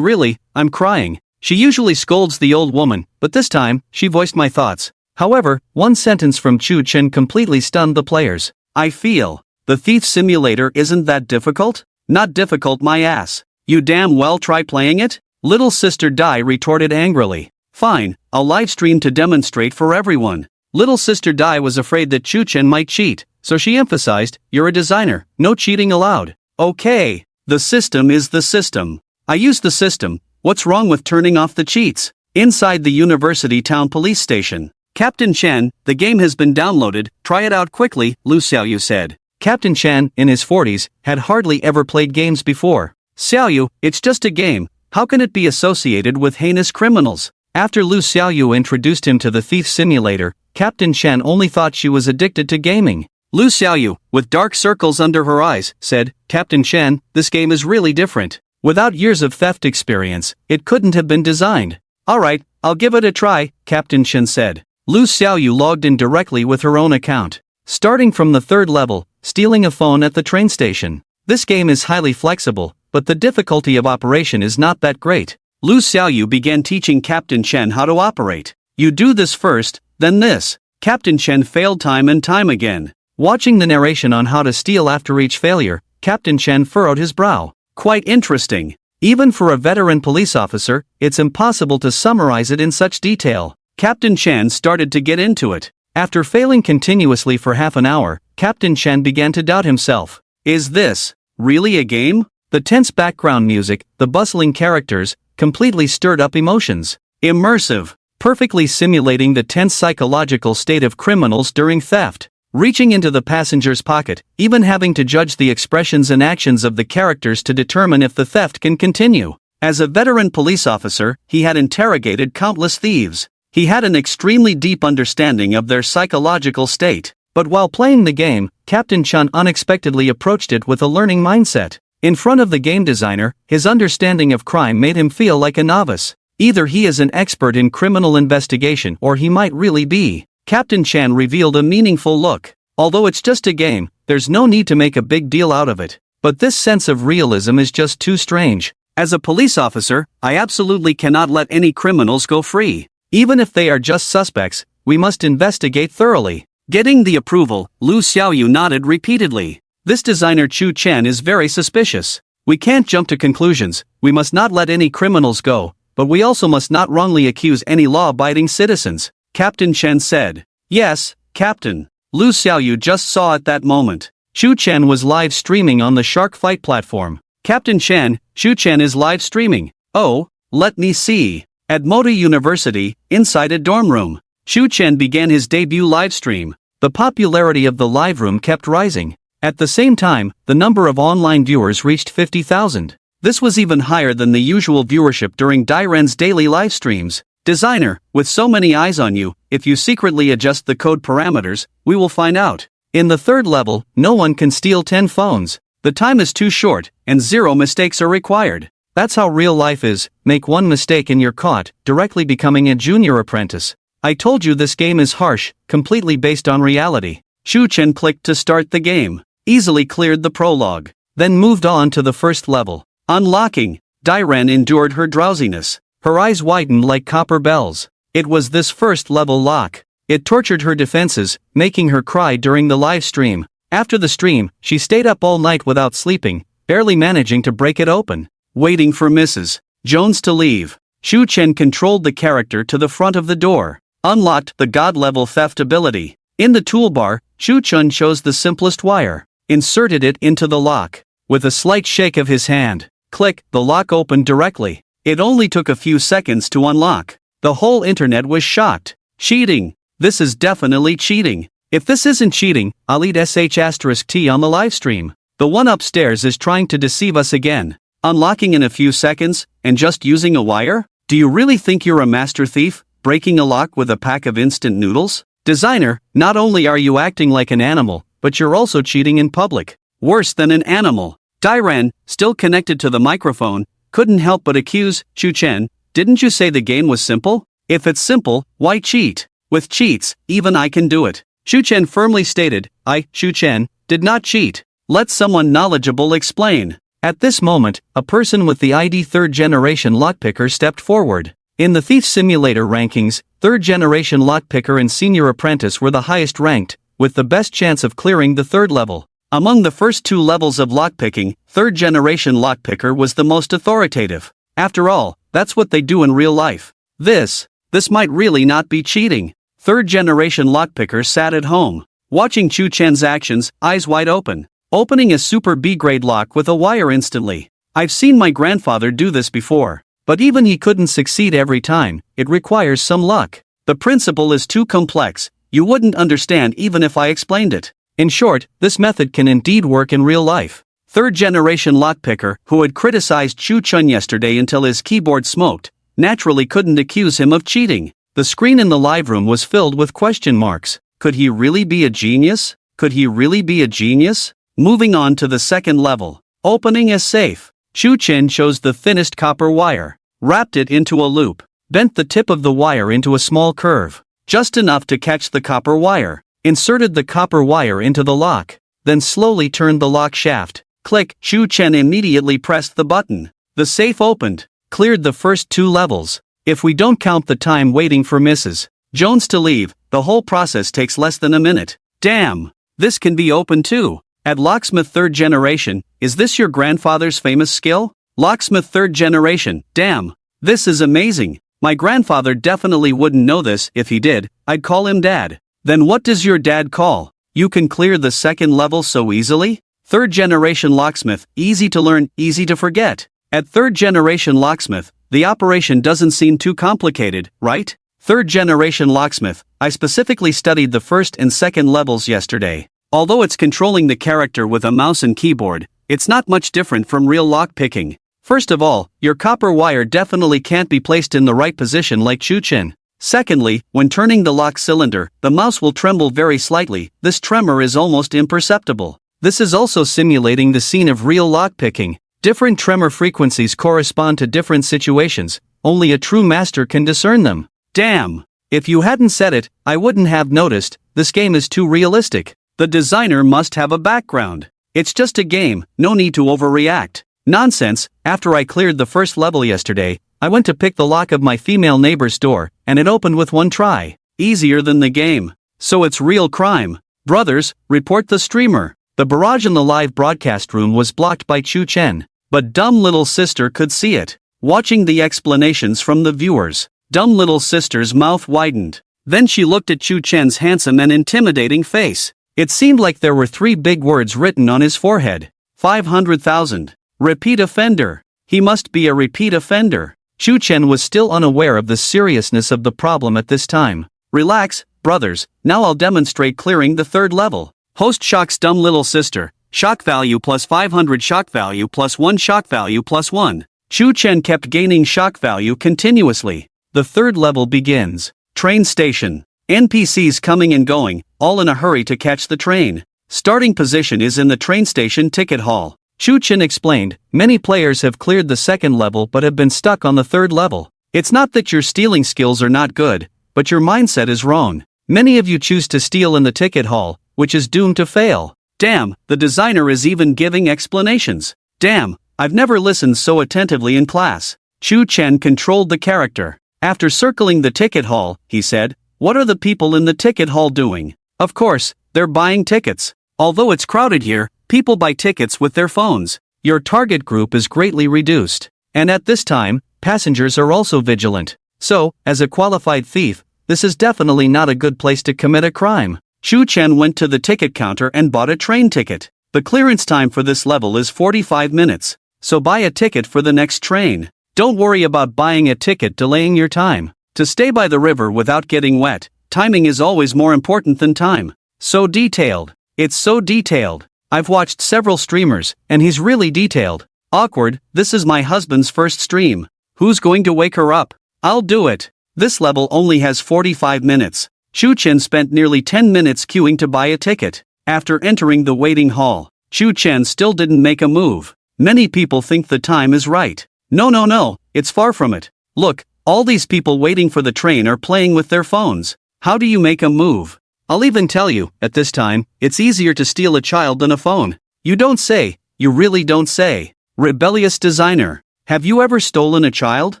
I'm crying. She usually scolds the old woman, but this time, she voiced my thoughts. However, one sentence from Chu Chen completely stunned the players. "I feel. The Thief Simulator isn't that difficult?" "Not difficult, my ass. You damn well try playing it?" Little Sister Dai retorted angrily. "Fine, I'll livestream to demonstrate for everyone." Little Sister Dai was afraid that Chu Chen might cheat, so she emphasized, "You're a designer, no cheating allowed." "Okay, the system is the system. I use the system. What's wrong with turning off the cheats?" Inside the University Town Police Station. "Captain Chen, the game has been downloaded, try it out quickly," Lu Xiaoyu said. Captain Chen, in his 40s, had hardly ever played games before. "Xiaoyu, it's just a game. How can it be associated with heinous criminals?" After Lu Xiaoyu introduced him to the Thief Simulator, Captain Chen only thought she was addicted to gaming. Lu Xiaoyu, with dark circles under her eyes, said, "Captain Chen, this game is really different. Without years of theft experience, it couldn't have been designed." "Alright, I'll give it a try," Captain Chen said. Lu Xiaoyu logged in directly with her own account. Starting from the 3rd level, stealing a phone at the train station. This game is highly flexible, but the difficulty of operation is not that great. Lu Xiaoyu began teaching Captain Chen how to operate. "You do this first, then this." Captain Chen failed time and time again. Watching the narration on how to steal after each failure, Captain Chen furrowed his brow. Quite interesting. Even for a veteran police officer, it's impossible to summarize it in such detail. Captain Chen started to get into it. After failing continuously for half an hour, Captain Chen began to doubt himself. Is this really a game? The tense background music, the bustling characters, completely stirred up emotions. Immersive. Perfectly simulating the tense psychological state of criminals during theft. Reaching into the passenger's pocket, even having to judge the expressions and actions of the characters to determine if the theft can continue. As a veteran police officer, he had interrogated countless thieves. He had an extremely deep understanding of their psychological state. But while playing the game, Captain Chen unexpectedly approached it with a learning mindset. In front of the game designer, his understanding of crime made him feel like a novice. Either he is an expert in criminal investigation or he might really be. Captain Chen revealed a meaningful look. Although it's just a game, there's no need to make a big deal out of it. But this sense of realism is just too strange. As a police officer, I absolutely cannot let any criminals go free. Even if they are just suspects, we must investigate thoroughly. Getting the approval, Lu Xiaoyu nodded repeatedly. This designer Chu Chen is very suspicious. We can't jump to conclusions. We must not let any criminals go, but we also must not wrongly accuse any law-abiding citizens. Captain Chen said. Yes, Captain. Lu Xiaoyu just saw at that moment. Chu Chen was live streaming on the Shark Fight platform. Captain Chen, Chu Chen is live streaming. Oh, let me see. At Mota University, inside a dorm room, Chu Chen began his debut live stream. The popularity of the live room kept rising. At the same time, the number of online viewers reached 50,000. This was even higher than the usual viewership during Dairen's daily live streams. Designer, with so many eyes on you, if you secretly adjust the code parameters, we will find out. In the third level, no one can steal 10 phones. The time is too short, and 0 mistakes are required. That's how real life is. Make one mistake and you're caught, directly becoming a junior apprentice. I told you this game is harsh, completely based on reality. Chu Chen clicked to start the game. Easily cleared the prologue. Then moved on to the first level. Unlocking. Dairen endured her drowsiness. Her eyes widened like copper bells. It was this first level lock. It tortured her defenses, making her cry during the live stream. After the stream, she stayed up all night without sleeping, barely managing to break it open. Waiting for Mrs. Jones to leave, Shu Chen controlled the character to the front of the door, unlocked the God-level theft ability. In the toolbar, Shu Chen chose the simplest wire, inserted it into the lock. With a slight shake of his hand, click, the lock opened directly. It only took a few seconds to unlock. The whole internet was shocked. Cheating. This is definitely cheating. If this isn't cheating, I'll eat sh*t on the livestream. The one upstairs is trying to deceive us again. Unlocking in a few seconds, and just using a wire? Do you really think you're a master thief, breaking a lock with a pack of instant noodles? Designer, not only are you acting like an animal, but you're also cheating in public. Worse than an animal. Dairan, still connected to the microphone, couldn't help but accuse Shu Chen. Didn't you say the game was simple? If it's simple, why cheat? With cheats, even I can do it. Shu Chen firmly stated, I, Shu Chen, did not cheat. Let someone knowledgeable explain. At this moment, a person with the ID 3rd generation lockpicker stepped forward. In the Thief Simulator rankings, 3rd generation lockpicker and senior apprentice were the highest ranked, with the best chance of clearing the 3rd level. Among the first 2 levels of lockpicking, 3rd generation lockpicker was the most authoritative. After all, that's what they do in real life. This might really not be cheating. 3rd generation lockpicker sat at home, watching Shu Chen's actions, eyes wide open, opening a super B-grade lock with a wire instantly. I've seen my grandfather do this before, but even he couldn't succeed every time. It requires some luck. The principle is too complex, you wouldn't understand even if I explained it. In short, this method can indeed work in real life. 3rd generation lockpicker, who had criticized Shu Chen yesterday until his keyboard smoked, naturally couldn't accuse him of cheating. The screen in the live room was filled with question marks. Could he really be a genius? Could he really be a genius? Moving on to the 2nd level. Opening a safe. Shu Chen chose the thinnest copper wire, wrapped it into a loop, bent the tip of the wire into a small curve, just enough to catch the copper wire, inserted the copper wire into the lock, then slowly turned the lock shaft. Click. Shu Chen immediately pressed the button. The safe opened, cleared the first 2 levels. If we don't count the time waiting for Mrs. Jones to leave, the whole process takes less than a minute. Damn! This can be open too. At Locksmith 3rd generation, is this your grandfather's famous skill? Locksmith 3rd generation, damn! This is amazing. My grandfather definitely wouldn't know this. If he did, I'd call him Dad. Then what does your dad call? You can clear the 2nd level so easily? 3rd generation locksmith, easy to learn, easy to forget. At 3rd generation locksmith, the operation doesn't seem too complicated, right? 3rd generation locksmith, I specifically studied the 1st and 2nd levels yesterday. Although it's controlling the character with a mouse and keyboard, it's not much different from real lockpicking. First of all, your copper wire definitely can't be placed in the right position like Shu Chen. Secondly, when turning the lock cylinder, the mouse will tremble very slightly. This tremor is almost imperceptible. This is also simulating the scene of real lockpicking. Different tremor frequencies correspond to different situations. Only a true master can discern them. Damn! If you hadn't said it, I wouldn't have noticed. This game is too realistic. The designer must have a background. It's just a game, no need to overreact. Nonsense. After I cleared the first level yesterday, I went to pick the lock of my female neighbor's door, and it opened with one try. Easier than the game. So it's real crime. Brothers, report the streamer. The barrage in the live broadcast room was blocked by Shu Chen, but dumb little sister could see it. Watching the explanations from the viewers, dumb little sister's mouth widened. Then she looked at Shu Chen's handsome and intimidating face. It seemed like there were 3 big words written on his forehead. 500,000. Repeat offender. He must be a repeat offender. Shu Chen was still unaware of the seriousness of the problem at this time. Relax, brothers, now I'll demonstrate clearing the 3rd level. Host shocks dumb little sister. Shock value plus 500, shock value plus 1, shock value plus 1. Shu Chen kept gaining shock value continuously. The 3rd level begins. Train station. NPCs coming and going, all in a hurry to catch the train. Starting position is in the train station ticket hall. Shu Chen explained, many players have cleared the 2nd level but have been stuck on the 3rd level. It's not that your stealing skills are not good, but your mindset is wrong. Many of you choose to steal in the ticket hall, which is doomed to fail. Damn, the designer is even giving explanations. Damn, I've never listened so attentively in class. Shu Chen controlled the character. After circling the ticket hall, he said, what are the people in the ticket hall doing? Of course, they're buying tickets. Although it's crowded here, people buy tickets with their phones. Your target group is greatly reduced. And at this time, passengers are also vigilant. So, as a qualified thief, this is definitely not a good place to commit a crime. Shu Chen went to the ticket counter and bought a train ticket. The clearance time for this level is 45 minutes. So buy a ticket for the next train. Don't worry about buying a ticket delaying your time. To stay by the river without getting wet, timing is always more important than time. So detailed. It's so detailed. I've watched several streamers, and he's really detailed. Awkward, this is my husband's first stream. Who's going to wake her up? I'll do it. This level only has 45 minutes. Shu Chen spent nearly 10 minutes queuing to buy a ticket. After entering the waiting hall, Shu Chen still didn't make a move. Many people think the time is right. No, it's far from it. Look, all these people waiting for the train are playing with their phones. How do you make a move? I'll even tell you, at this time, it's easier to steal a child than a phone. You don't say, you really don't say. Rebellious designer. Have you ever stolen a child?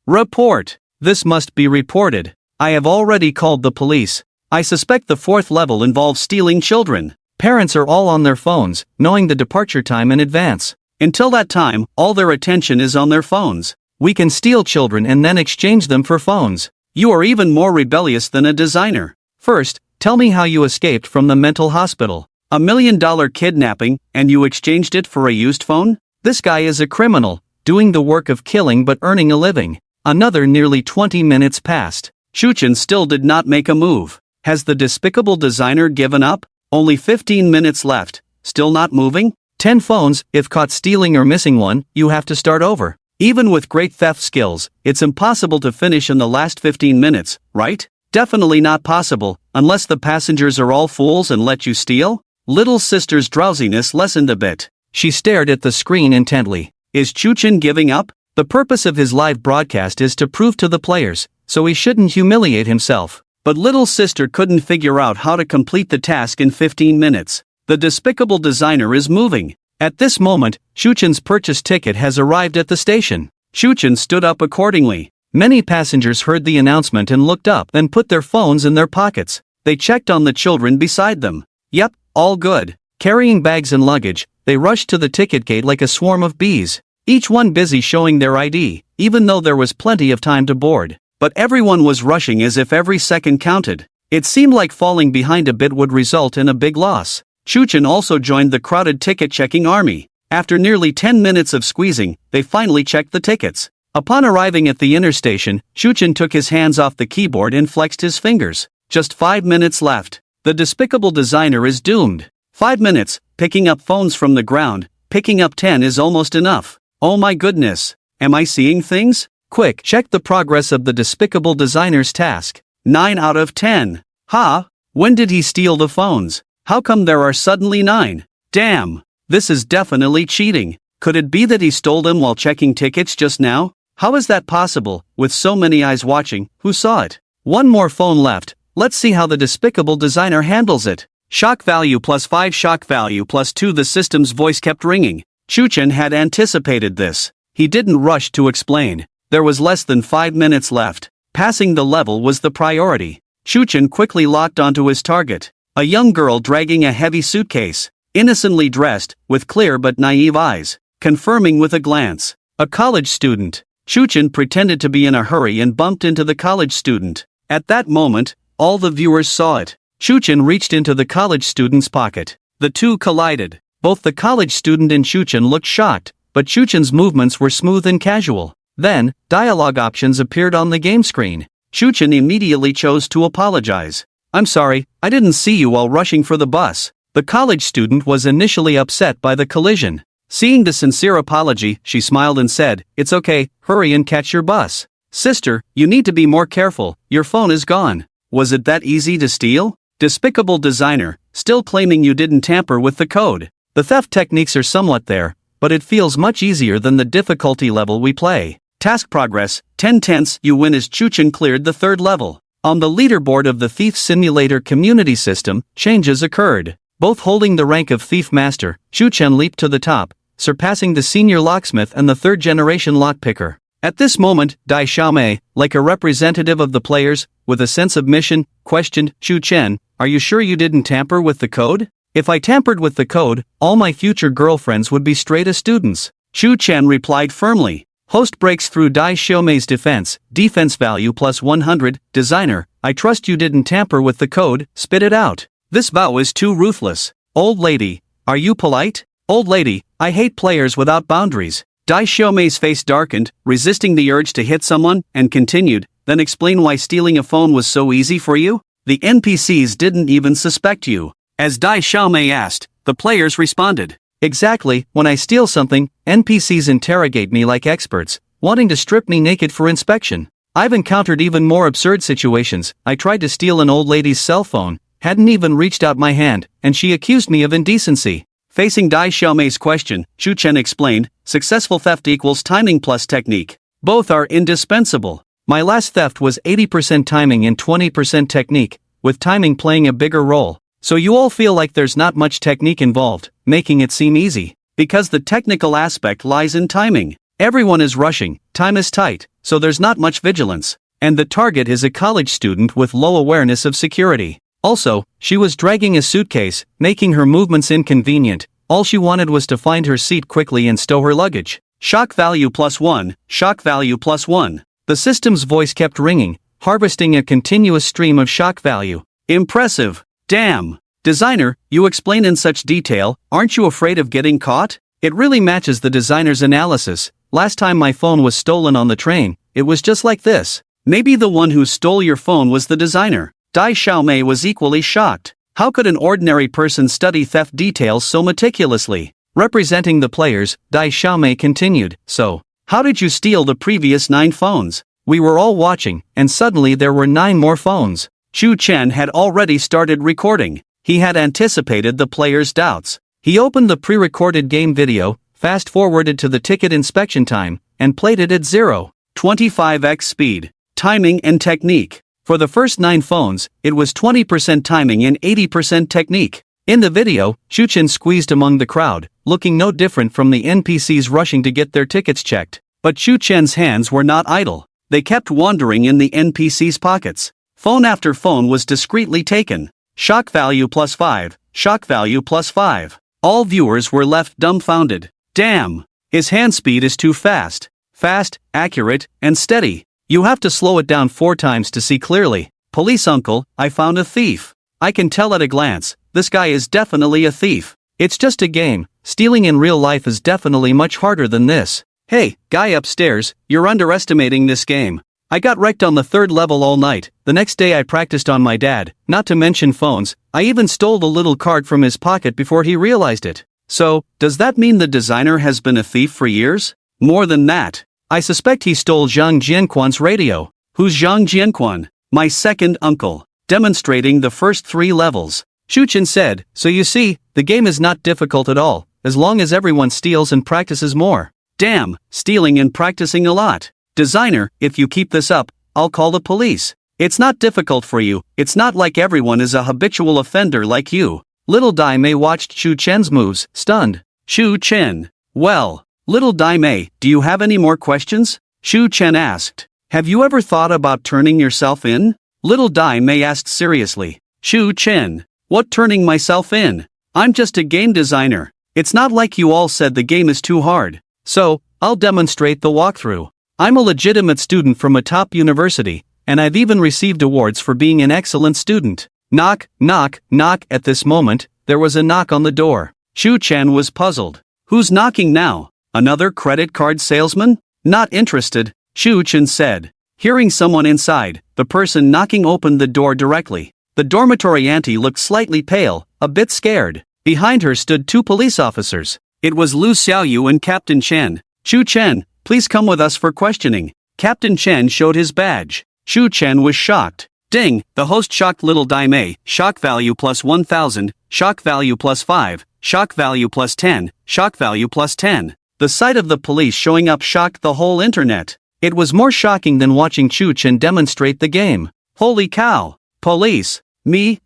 Report. This must be reported. I have already called the police. I suspect the fourth level involves stealing children. Parents are all on their phones, knowing the departure time in advance. Until that time, all their attention is on their phones. We can steal children and then exchange them for phones. You are even more rebellious than a designer. First, tell me how you escaped from the mental hospital. $1 million kidnapping, and you exchanged it for a used phone? This guy is a criminal, doing the work of killing but earning a living. Another nearly 20 minutes passed. Shu Chen still did not make a move. Has the despicable designer given up? Only 15 minutes left. Still not moving? 10 phones, if caught stealing or missing one, you have to start over. Even with great theft skills, it's impossible to finish in the last 15 minutes, right? Definitely not possible, unless the passengers are all fools and let you steal? Little sister's drowsiness lessened a bit. She stared at the screen intently. Is Shu Chen giving up? The purpose of his live broadcast is to prove to the players, so he shouldn't humiliate himself. But little sister couldn't figure out how to complete the task in 15 minutes. The despicable designer is moving. At this moment, Shu Chen's purchase ticket has arrived at the station. Shu Chen stood up accordingly. Many passengers heard the announcement and looked up, then put their phones in their pockets. They checked on the children beside them. Yep, all good. Carrying bags and luggage, they rushed to the ticket gate like a swarm of bees. Each one busy showing their ID, even though there was plenty of time to board. But everyone was rushing as if every second counted. It seemed like falling behind a bit would result in a big loss. Shu Chen also joined the crowded ticket-checking army. After nearly 10 minutes of squeezing, they finally checked the tickets. Upon arriving at the interstation, Shu Chen took his hands off the keyboard and flexed his fingers. Just 5 minutes left. The despicable designer is doomed. 5 minutes, picking up phones from the ground, picking up 10 is almost enough. Oh my goodness. Am I seeing things? Quick, check the progress of the despicable designer's task. 9 out of 10. Ha! When did he steal the phones? How come there are suddenly 9? Damn! This is definitely cheating. Could it be that he stole them while checking tickets just now? How is that possible, with so many eyes watching? Who saw it? One more phone left. Let's see how the despicable designer handles it. Shock value +5, shock value +2. The system's voice kept ringing. Shu Chen had anticipated this. He didn't rush to explain. There was less than 5 minutes left. Passing the level was the priority. Shu Chen quickly locked onto his target. A young girl dragging a heavy suitcase. Innocently dressed, with clear but naive eyes. Confirming with a glance. A college student. Shu Chen pretended to be in a hurry and bumped into the college student. At that moment, all the viewers saw it. Shu Chen reached into the college student's pocket. The two collided. Both the college student and Shu Chen looked shocked, but Shu Chen's movements were smooth and casual. Then, dialogue options appeared on the game screen. Shu Chen immediately chose to apologize. I'm sorry, I didn't see you while rushing for the bus. The college student was initially upset by the collision. Seeing the sincere apology, she smiled and said, "It's okay, hurry and catch your bus." Sister, you need to be more careful, your phone is gone. Was it that easy to steal? Despicable designer, still claiming you didn't tamper with the code. The theft techniques are somewhat there, but it feels much easier than the difficulty level we play. Task progress, 10/10, you win as Shu Chen cleared the 3rd level. On the leaderboard of the Thief Simulator community system, changes occurred. Both holding the rank of Thief Master, Shu Chen leaped to the top, surpassing the senior locksmith and the 3rd-generation lockpicker. At this moment, Dai Xiaomei, like a representative of the players, with a sense of mission, questioned, "Shu Chen, are you sure you didn't tamper with the code?" If I tampered with the code, all my future girlfriends would be straight-A students. Chu Chen replied firmly. Host breaks through Dai Xiaomei's defense value plus 100, designer, I trust you didn't tamper with the code, spit it out. This vow is too ruthless. Old lady, are you polite? Old lady, I hate players without boundaries. Dai Xiaomei's face darkened, resisting the urge to hit someone, and continued, then explain why stealing a phone was so easy for you? The NPCs didn't even suspect you. As Dai Xiaomei asked, the players responded. Exactly, when I steal something, NPCs interrogate me like experts, wanting to strip me naked for inspection. I've encountered even more absurd situations. I tried to steal an old lady's cell phone, hadn't even reached out my hand, and she accused me of indecency. Facing Dai Xiaomei's question, Chu Chen explained, successful theft equals timing plus technique. Both are indispensable. My last theft was 80% timing and 20% technique, with timing playing a bigger role. So you all feel like there's not much technique involved, making it seem easy. Because the technical aspect lies in timing. Everyone is rushing, time is tight, so there's not much vigilance. And the target is a college student with low awareness of security. Also, she was dragging a suitcase, making her movements inconvenient. All she wanted was to find her seat quickly and stow her luggage. Shock value plus 1, shock value plus 1. The system's voice kept ringing, harvesting a continuous stream of shock value. Impressive. Damn. Designer, you explain in such detail, aren't you afraid of getting caught? It really matches the designer's analysis. Last time my phone was stolen on the train, it was just like this. Maybe the one who stole your phone was the designer. Dai Xiaomei was equally shocked. How could an ordinary person study theft details so meticulously? Representing the players, Dai Xiaomei continued, so, how did you steal the previous 9 phones? We were all watching, and suddenly there were 9 more phones. Chu Chen had already started recording. He had anticipated the players' doubts. He opened the pre-recorded game video, fast-forwarded to the ticket inspection time, and played it at 0.25x speed. Timing and technique. For the first 9 phones, it was 20% timing and 80% technique. In the video, Chu Chen squeezed among the crowd, looking no different from the NPCs rushing to get their tickets checked. But Chu Chen's hands were not idle. They kept wandering in the NPCs' pockets. Phone after phone was discreetly taken. Shock value plus 5, shock value plus 5. All viewers were left dumbfounded. Damn! His hand speed is too fast. Fast, accurate, and steady. You have to slow it down 4 times to see clearly. Police uncle, I found a thief. I can tell at a glance, this guy is definitely a thief. It's just a game. Stealing in real life is definitely much harder than this. Hey, guy upstairs, you're underestimating this game. I got wrecked on the 3rd level all night. The next day I practiced on my dad, not to mention phones. I even stole the little card from his pocket before he realized it. So, does that mean the designer has been a thief for years? More than that. I suspect he stole Zhang Jianquan's radio. Who's Zhang Jianquan? My second uncle. Demonstrating the first 3 levels. Chu Chen said, so you see, the game is not difficult at all, as long as everyone steals and practices more. Damn, stealing and practicing a lot. Designer, if you keep this up, I'll call the police. It's not difficult for you, it's not like everyone is a habitual offender like you. Little Dai Mei watched Chu Chen's moves, stunned. Chu Chen. Well, little Dai Mei, do you have any more questions? Chu Chen asked. Have you ever thought about turning yourself in? Little Dai Mei asked seriously. Chu Chen. What turning myself in? I'm just a game designer. It's not like you all said the game is too hard. So, I'll demonstrate the walkthrough. I'm a legitimate student from a top university, and I've even received awards for being an excellent student. Knock, knock, knock. At this moment, there was a knock on the door. Chu Chen was puzzled. Who's knocking now? Another credit card salesman? Not interested, Chu Chen said. Hearing someone inside, the person knocking opened the door directly. The dormitory auntie looked slightly pale, a bit scared. Behind her stood 2 police officers. It was Lu Xiaoyu and Captain Chen. Chu Chen, please come with us for questioning. Captain Chen showed his badge. Chu Chen was shocked. Ding, the host shocked little Dai Mei. Shock value plus 1000, shock value plus 5, shock value plus 10, shock value plus 10. The sight of the police showing up shocked the whole internet. It was more shocking than watching Chu Chen demonstrate the game. Holy cow. Police. Me,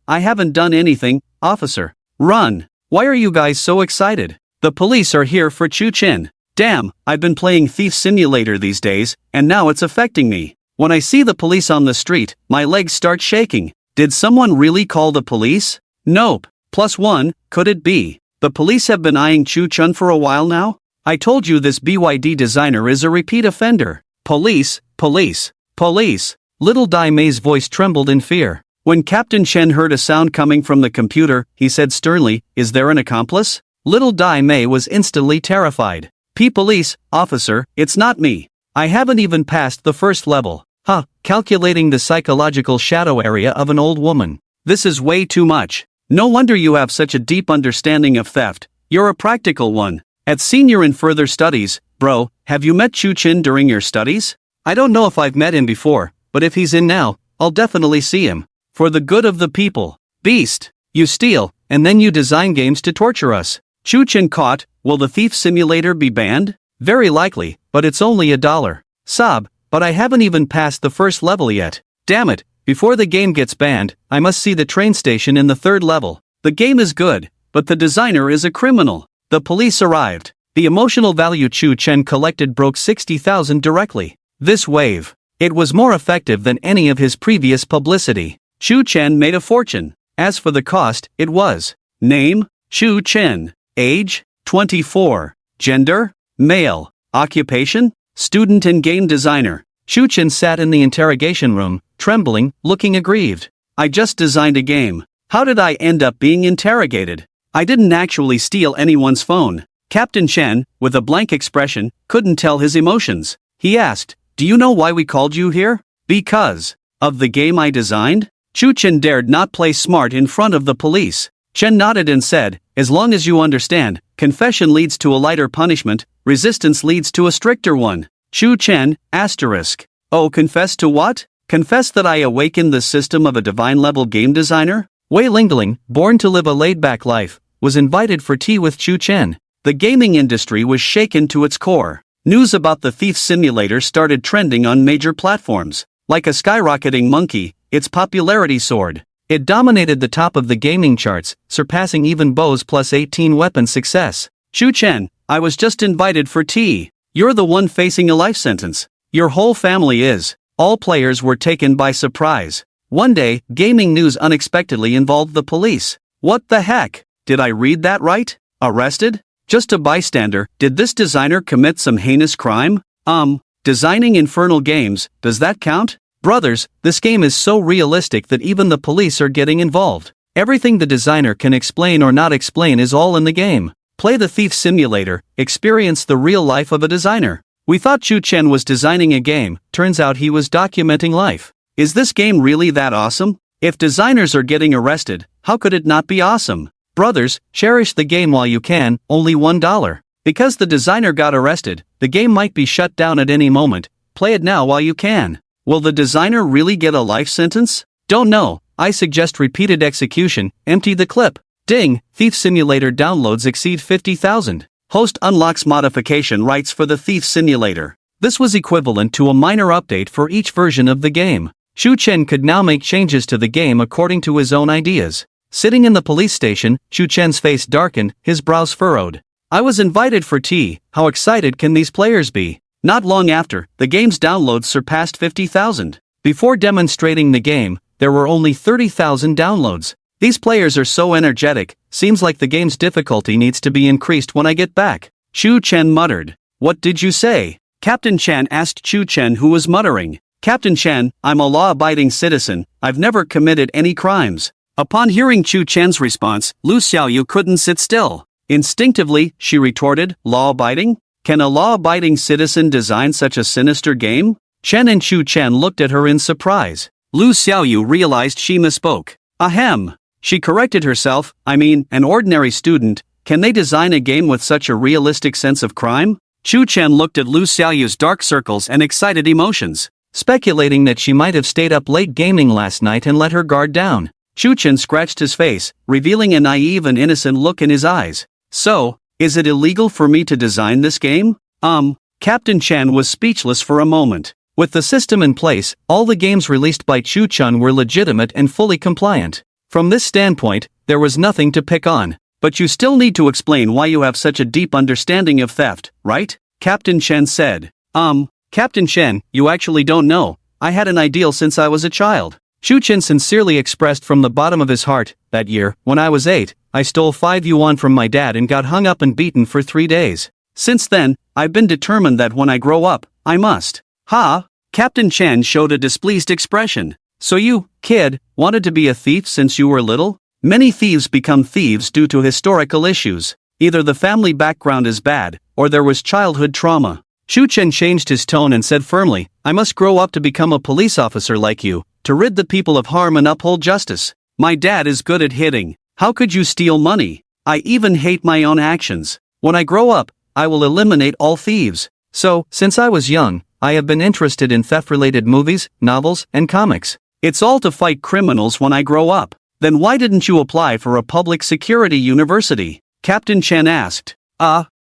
I haven't done anything, officer. Run. Why are you guys so excited? The police are here for Chu Chen. Damn, I've been playing Thief Simulator these days, and now it's affecting me. When I see the police on the street, my legs start shaking. Did someone really call the police? Nope. +1, could it be? The police have been eyeing Chu-chun for a while now? I told you this BYD designer is a repeat offender. Police, police, police. Little Dai Mei's voice trembled in fear. When Captain Chen heard a sound coming from the computer, he said sternly, "Is there an accomplice?" Little Dai Mei was instantly terrified. Police, officer, it's not me. I haven't even passed the first level. Calculating the psychological shadow area of an old woman. This is way too much. No wonder you have such a deep understanding of theft. You're a practical one. At senior in further studies, bro, have you met Chu-chin during your studies? I don't know if I've met him before, but if he's in now, I'll definitely see him. For the good of the people. Beast. You steal, and then you design games to torture us. Chu-chin caught. Will the thief simulator be banned? Very likely, but it's only $1. Sob, but I haven't even passed the first level yet. Damn it, before the game gets banned, I must see the train station in the third level. The game is good, but the designer is a criminal. The police arrived. The emotional value Chu-chen collected broke 60,000 directly. This wave. It was more effective than any of his previous publicity. Chu-chen made a fortune. As for the cost, it was. Name, Chu-chen. Age, 24. Gender, male. Occupation, student and game designer. Chu-chen sat in the interrogation room, trembling, looking aggrieved. I just designed a game. How did I end up being interrogated? I didn't actually steal anyone's phone. Captain Chen, with a blank expression, couldn't tell his emotions. He asked, "Do you know why we called you here?" "Because of the game I designed?" Chu-chen dared not play smart in front of the police. Chen nodded and said, "As long as you understand, confession leads to a lighter punishment, resistance leads to a stricter one." Chu-chen, asterisk. Oh, confess to what? Confess that I awakened the system of a divine-level game designer? Wei Lingling, born to live a laid-back life, was invited for tea with Chu-chen. The gaming industry was shaken to its core. News about the thief simulator started trending on major platforms. Like a skyrocketing monkey, its popularity soared. It dominated the top of the gaming charts, surpassing even Bo's +18 weapon success. Chu-chen, I was just invited for tea. You're the one facing a life sentence. Your whole family is. All players were taken by surprise. One day, gaming news unexpectedly involved the police. What the heck? Did I read that right? Arrested? Just a bystander. Did this designer commit some heinous crime? Designing infernal games, does that count? Brothers, this game is so realistic that even the police are getting involved. Everything the designer can explain or not explain is all in the game. Play the thief simulator, experience the real life of a designer. We thought Chu-chen was designing a game, turns out he was documenting life. Is this game really that awesome? If designers are getting arrested, how could it not be awesome? Brothers, cherish the game while you can, only $1. Because the designer got arrested, the game might be shut down at any moment. Play it now while you can. Will the designer really get a life sentence? Don't know. I suggest repeated execution. Empty the clip. Ding, Thief Simulator downloads exceed 50,000. Host unlocks modification rights for the Thief Simulator. This was equivalent to a minor update for each version of the game. Chu-chen could now make changes to the game according to his own ideas. Sitting in the police station, Chu-chen's face darkened, his brows furrowed. I was invited for tea. How excited can these players be? Not long after, the game's downloads surpassed 50,000. Before demonstrating the game, there were only 30,000 downloads. These players are so energetic, seems like the game's difficulty needs to be increased when I get back. Chu-chen muttered. What did you say? Captain Chen asked Chu-chen, who was muttering. Captain Chen, I'm a law-abiding citizen, I've never committed any crimes. Upon hearing Chu-chen's response, Lu Xiaoyu couldn't sit still. Instinctively, she retorted, law-abiding? Can a law-abiding citizen design such a sinister game? Chen and Chu-chen looked at her in surprise. Lu Xiaoyu realized she misspoke. Ahem. She corrected herself, I mean, an ordinary student, can they design a game with such a realistic sense of crime? Chu-chen looked at Lu Xiaoyu's dark circles and excited emotions, speculating that she might have stayed up late gaming last night and let her guard down. Chu-chen scratched his face, revealing a naive and innocent look in his eyes. So, is it illegal for me to design this game? Captain Chen was speechless for a moment. With the system in place, all the games released by Chu-chen were legitimate and fully compliant. From this standpoint, there was nothing to pick on. But you still need to explain why you have such a deep understanding of theft, right? Captain Chen said. Captain Chen, you actually don't know. I had an ideal since I was a child. Chu-chen sincerely expressed from the bottom of his heart, that year, when I was 8, I stole 5 yuan from my dad and got hung up and beaten for 3 days. Since then, I've been determined that when I grow up, I must. Ha! Captain Chen showed a displeased expression. So you, kid, wanted to be a thief since you were little? Many thieves become thieves due to historical issues. Either the family background is bad, or there was childhood trauma. Shu Chen changed his tone and said firmly, I must grow up to become a police officer like you, to rid the people of harm and uphold justice. My dad is good at hitting. How could you steal money? I even hate my own actions. When I grow up, I will eliminate all thieves. So, since I was young, I have been interested in theft-related movies, novels, and comics. It's all to fight criminals when I grow up. Then why didn't you apply for a public security university? Captain Chen asked.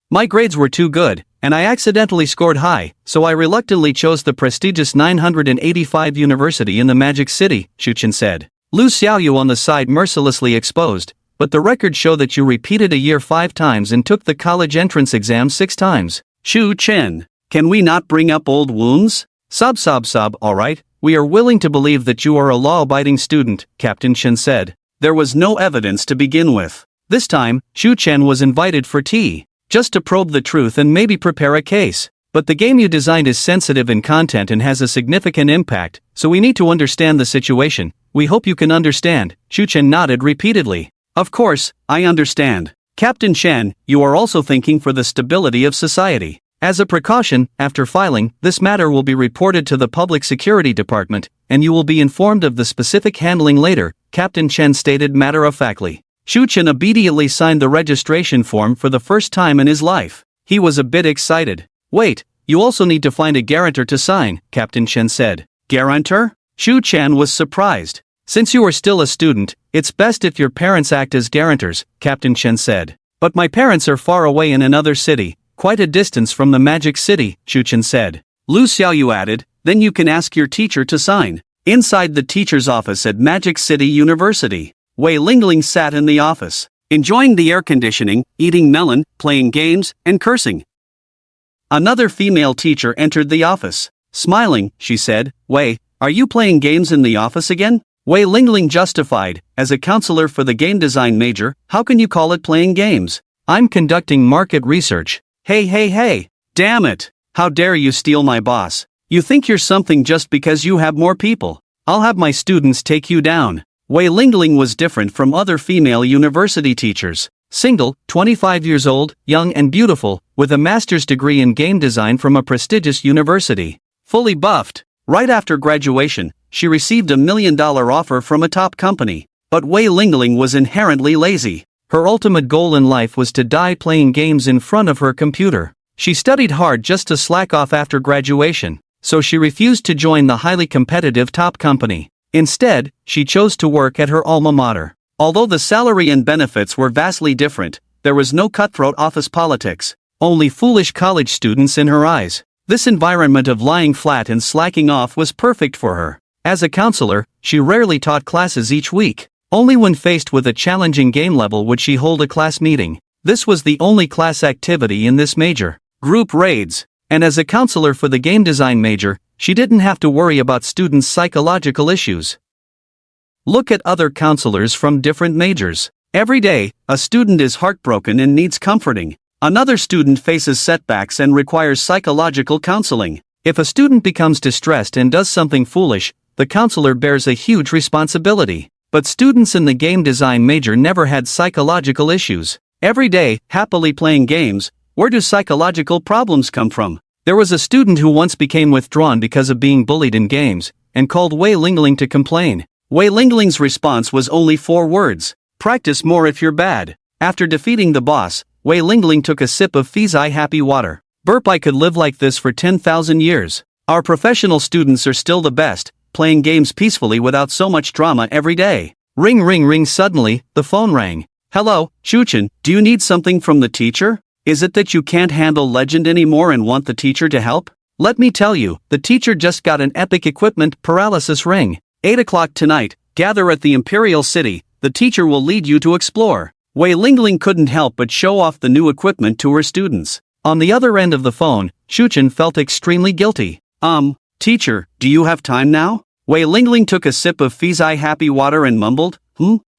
My grades were too good, and I accidentally scored high, so I reluctantly chose the prestigious 985 university in the Magic City, Shu Chen said. Lu Xiaoyu on the side mercilessly exposed, but the records show that you repeated a year 5 times and took the college entrance exam 6 times. Shu Chen, can we not bring up old wounds? Sob, alright, we are willing to believe that you are a law-abiding student, Captain Chen said. There was no evidence to begin with. This time, Shu Chen was invited for tea, just to probe the truth and maybe prepare a case. But the game you designed is sensitive in content and has a significant impact, so we need to understand the situation. We hope you can understand. Shu Chen nodded repeatedly. Of course, I understand. Captain Chen, you are also thinking for the stability of society. As a precaution, after filing, this matter will be reported to the Public Security Department, and you will be informed of the specific handling later, Captain Chen stated matter-of-factly. Shu Chen immediately signed the registration form for the first time in his life. He was a bit excited. Wait, you also need to find a guarantor to sign, Captain Chen said. Guarantor? Shu Chen was surprised. Since you are still a student, it's best if your parents act as guarantors, Captain Chen said. But my parents are far away in another city, quite a distance from the Magic City, Shu Chen said. Lu Xiaoyu added, then you can ask your teacher to sign. Inside the teacher's office at Magic City University, Wei Lingling sat in the office, enjoying the air conditioning, eating melon, playing games, and cursing. Another female teacher entered the office. Smiling, she said, Wei, are you playing games in the office again? Wei Lingling justified, as a counselor for the game design major, how can you call it playing games? I'm conducting market research. Hey, damn it. How dare you steal my boss? You think you're something just because you have more people. I'll have my students take you down. Wei Lingling was different from other female university teachers. Single, 25 years old, young and beautiful, with a master's degree in game design from a prestigious university. Fully buffed. Right after graduation, she received $1 million offer from a top company. But Wei Lingling was inherently lazy. Her ultimate goal in life was to die playing games in front of her computer. She studied hard just to slack off after graduation, so she refused to join the highly competitive top company. Instead, she chose to work at her alma mater. Although the salary and benefits were vastly different, there was no cutthroat office politics, only foolish college students in her eyes. This environment of lying flat and slacking off was perfect for her. As a counselor, she rarely taught classes each week. Only when faced with a challenging game level would she hold a class meeting. This was the only class activity in this major. Group raids. And as a counselor for the game design major, she didn't have to worry about students' psychological issues. Look at other counselors from different majors. Every day, a student is heartbroken and needs comforting. Another student faces setbacks and requires psychological counseling. If a student becomes distressed and does something foolish, the counselor bears a huge responsibility. But students in the game design major never had psychological issues. Every day, happily playing games. Where do psychological problems come from? There was a student who once became withdrawn because of being bullied in games, and called Wei Lingling to complain. Wei Lingling's response was only 4 words. Practice more if you're bad. After defeating the boss, Wei Lingling took a sip of Fizai happy water. Burp, I could live like this for 10,000 years. Our professional students are still the best, playing games peacefully without so much drama every day. Ring. Suddenly, the phone rang. Hello, Shu Chen, do you need something from the teacher? Is it that you can't handle Legend anymore and want the teacher to help? Let me tell you, the teacher just got an epic equipment paralysis ring. 8 o'clock tonight, gather at the Imperial City, the teacher will lead you to explore. Wei Lingling couldn't help but show off the new equipment to her students. On the other end of the phone, Shu Chen felt extremely guilty. Teacher, do you have time now? Wei Lingling took a sip of Fizai happy water and mumbled,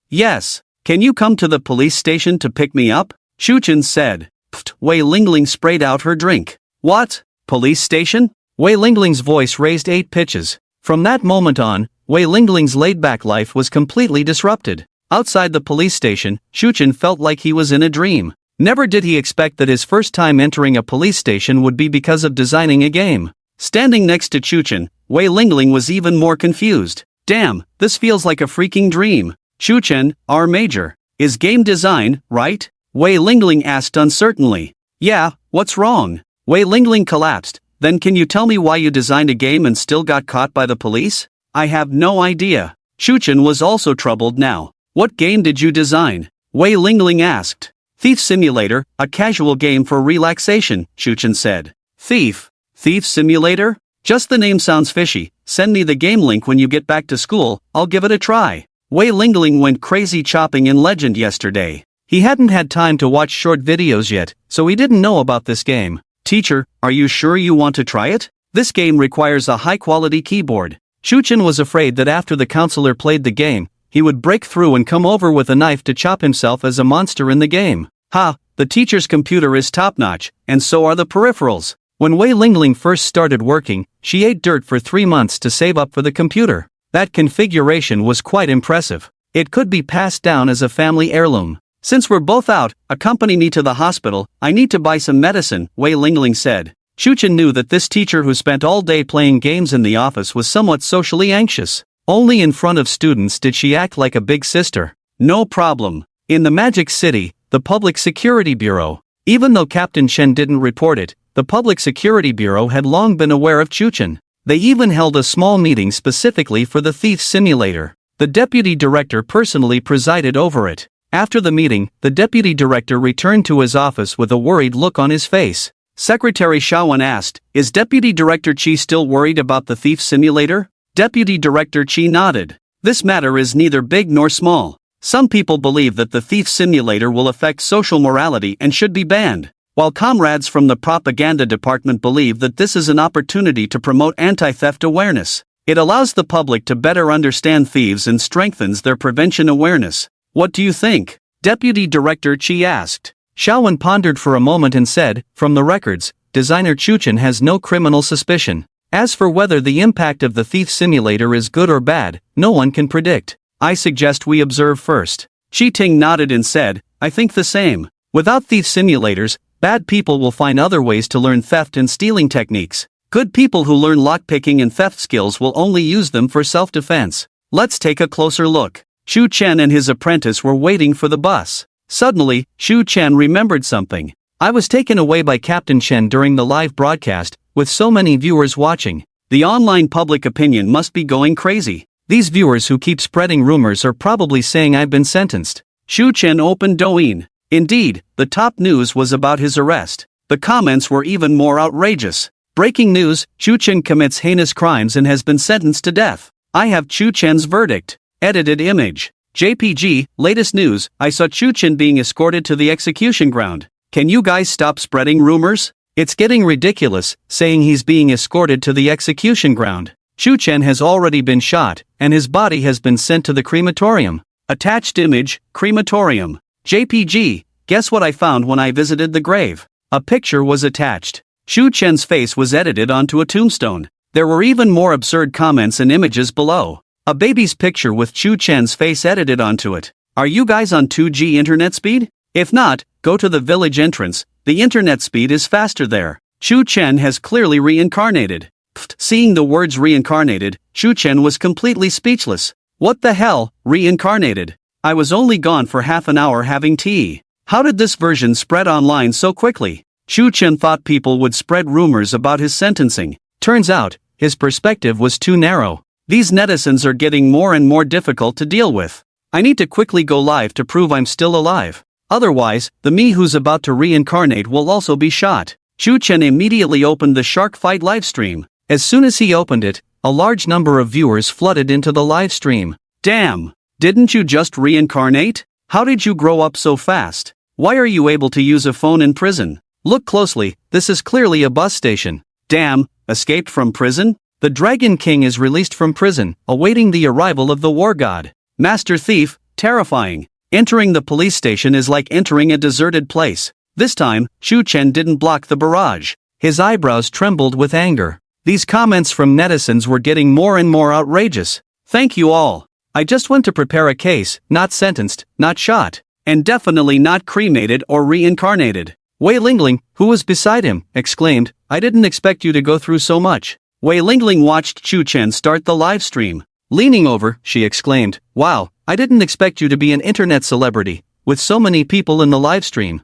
Yes. Can you come to the police station to pick me up? Shuchen said. Pfft, Wei Lingling sprayed out her drink. What? Police station? Wei Lingling's voice raised 8 pitches. From that moment on, Wei Lingling's laid-back life was completely disrupted. Outside the police station, Shuchen felt like he was in a dream. Never did he expect that his first time entering a police station would be because of designing a game. Standing next to Shuchen, Wei Lingling was even more confused. Damn, this feels like a freaking dream. Shuchen, our major, is game design, right? Wei Lingling asked uncertainly. Yeah, what's wrong? Wei Lingling collapsed. Then can you tell me why you designed a game and still got caught by the police? I have no idea. Shuchen was also troubled now. What game did you design? Wei Lingling asked. Thief Simulator, a casual game for relaxation, Shuchen said. Thief Simulator? Just the name sounds fishy. Send me the game link when you get back to school, I'll give it a try. Wei Lingling went crazy chopping in Legend yesterday. He hadn't had time to watch short videos yet, so he didn't know about this game. Teacher, are you sure you want to try it? This game requires a high-quality keyboard. Shuchen was afraid that after the counselor played the game, he would break through and come over with a knife to chop himself as a monster in the game. Ha, the teacher's computer is top-notch, and so are the peripherals. When Wei Lingling first started working, she ate dirt for 3 months to save up for the computer. That configuration was quite impressive. It could be passed down as a family heirloom. Since we're both out, accompany me to the hospital, I need to buy some medicine, Wei Lingling said. Shuchen knew that this teacher who spent all day playing games in the office was somewhat socially anxious. Only in front of students did she act like a big sister. No problem. In the Magic City, the Public Security Bureau. Even though Captain Chen didn't report it, the Public Security Bureau had long been aware of Shuchen. They even held a small meeting specifically for the Thief Simulator. The deputy director personally presided over it. After the meeting, the deputy director returned to his office with a worried look on his face. Secretary Shawan asked, "Is Deputy Director Chi still worried about the Thief Simulator?" Deputy Director Chi nodded. This matter is neither big nor small. Some people believe that the Thief Simulator will affect social morality and should be banned, while comrades from the propaganda department believe that this is an opportunity to promote anti-theft awareness. It allows the public to better understand thieves and strengthens their prevention awareness. What do you think? Deputy Director Chi asked. Shawan pondered for a moment and said, "From the records, designer Shuchen has no criminal suspicion. As for whether the impact of the Thief Simulator is good or bad, no one can predict. I suggest we observe first." Chi Ting nodded and said, "I think the same. Without thief simulators, bad people will find other ways to learn theft and stealing techniques. Good people who learn lockpicking and theft skills will only use them for self-defense. Let's take a closer look." Shu Chen and his apprentice were waiting for the bus. Suddenly, Shu Chen remembered something. "I was taken away by Captain Chen during the live broadcast, with so many viewers watching. The online public opinion must be going crazy. These viewers who keep spreading rumors are probably saying I've been sentenced." Shu Chen opened Douyin. Indeed, the top news was about his arrest. The comments were even more outrageous. Breaking news, Shu Chen commits heinous crimes and has been sentenced to death. I have Shu Chen's verdict. Edited image. JPG, latest news, I saw Shu Chen being escorted to the execution ground. Can you guys stop spreading rumors? It's getting ridiculous, saying he's being escorted to the execution ground. Shu Chen has already been shot, and his body has been sent to the crematorium. Attached image, crematorium. JPG, guess what I found when I visited the grave? A picture was attached. Shu Chen's face was edited onto a tombstone. There were even more absurd comments and images below. A baby's picture with Shu Chen's face edited onto it. Are you guys on 2G internet speed? If not, go to the village entrance, the internet speed is faster there. Shu Chen has clearly reincarnated. Pfft, seeing the words reincarnated, Shu Chen was completely speechless. What the hell, reincarnated? I was only gone for half an hour having tea. How did this version spread online so quickly? Shu Chen thought people would spread rumors about his sentencing. Turns out, his perspective was too narrow. These netizens are getting more and more difficult to deal with. I need to quickly go live to prove I'm still alive. Otherwise, the me who's about to reincarnate will also be shot. Shu Chen immediately opened the shark fight livestream. As soon as he opened it, a large number of viewers flooded into the livestream. Damn! Didn't you just reincarnate? How did you grow up so fast? Why are you able to use a phone in prison? Look closely, this is clearly a bus station. Damn, escaped from prison? The Dragon King is released from prison, awaiting the arrival of the war god. Master Thief, terrifying. Entering the police station is like entering a deserted place. This time, Chu Chen didn't block the barrage. His eyebrows trembled with anger. These comments from netizens were getting more and more outrageous. Thank you all. I just went to prepare a case, not sentenced, not shot, and definitely not cremated or reincarnated. Wei Lingling, who was beside him, exclaimed, I didn't expect you to go through so much. Wei Lingling watched Chu Chen start the live stream. Leaning over, she exclaimed, wow, I didn't expect you to be an internet celebrity, with so many people in the live stream.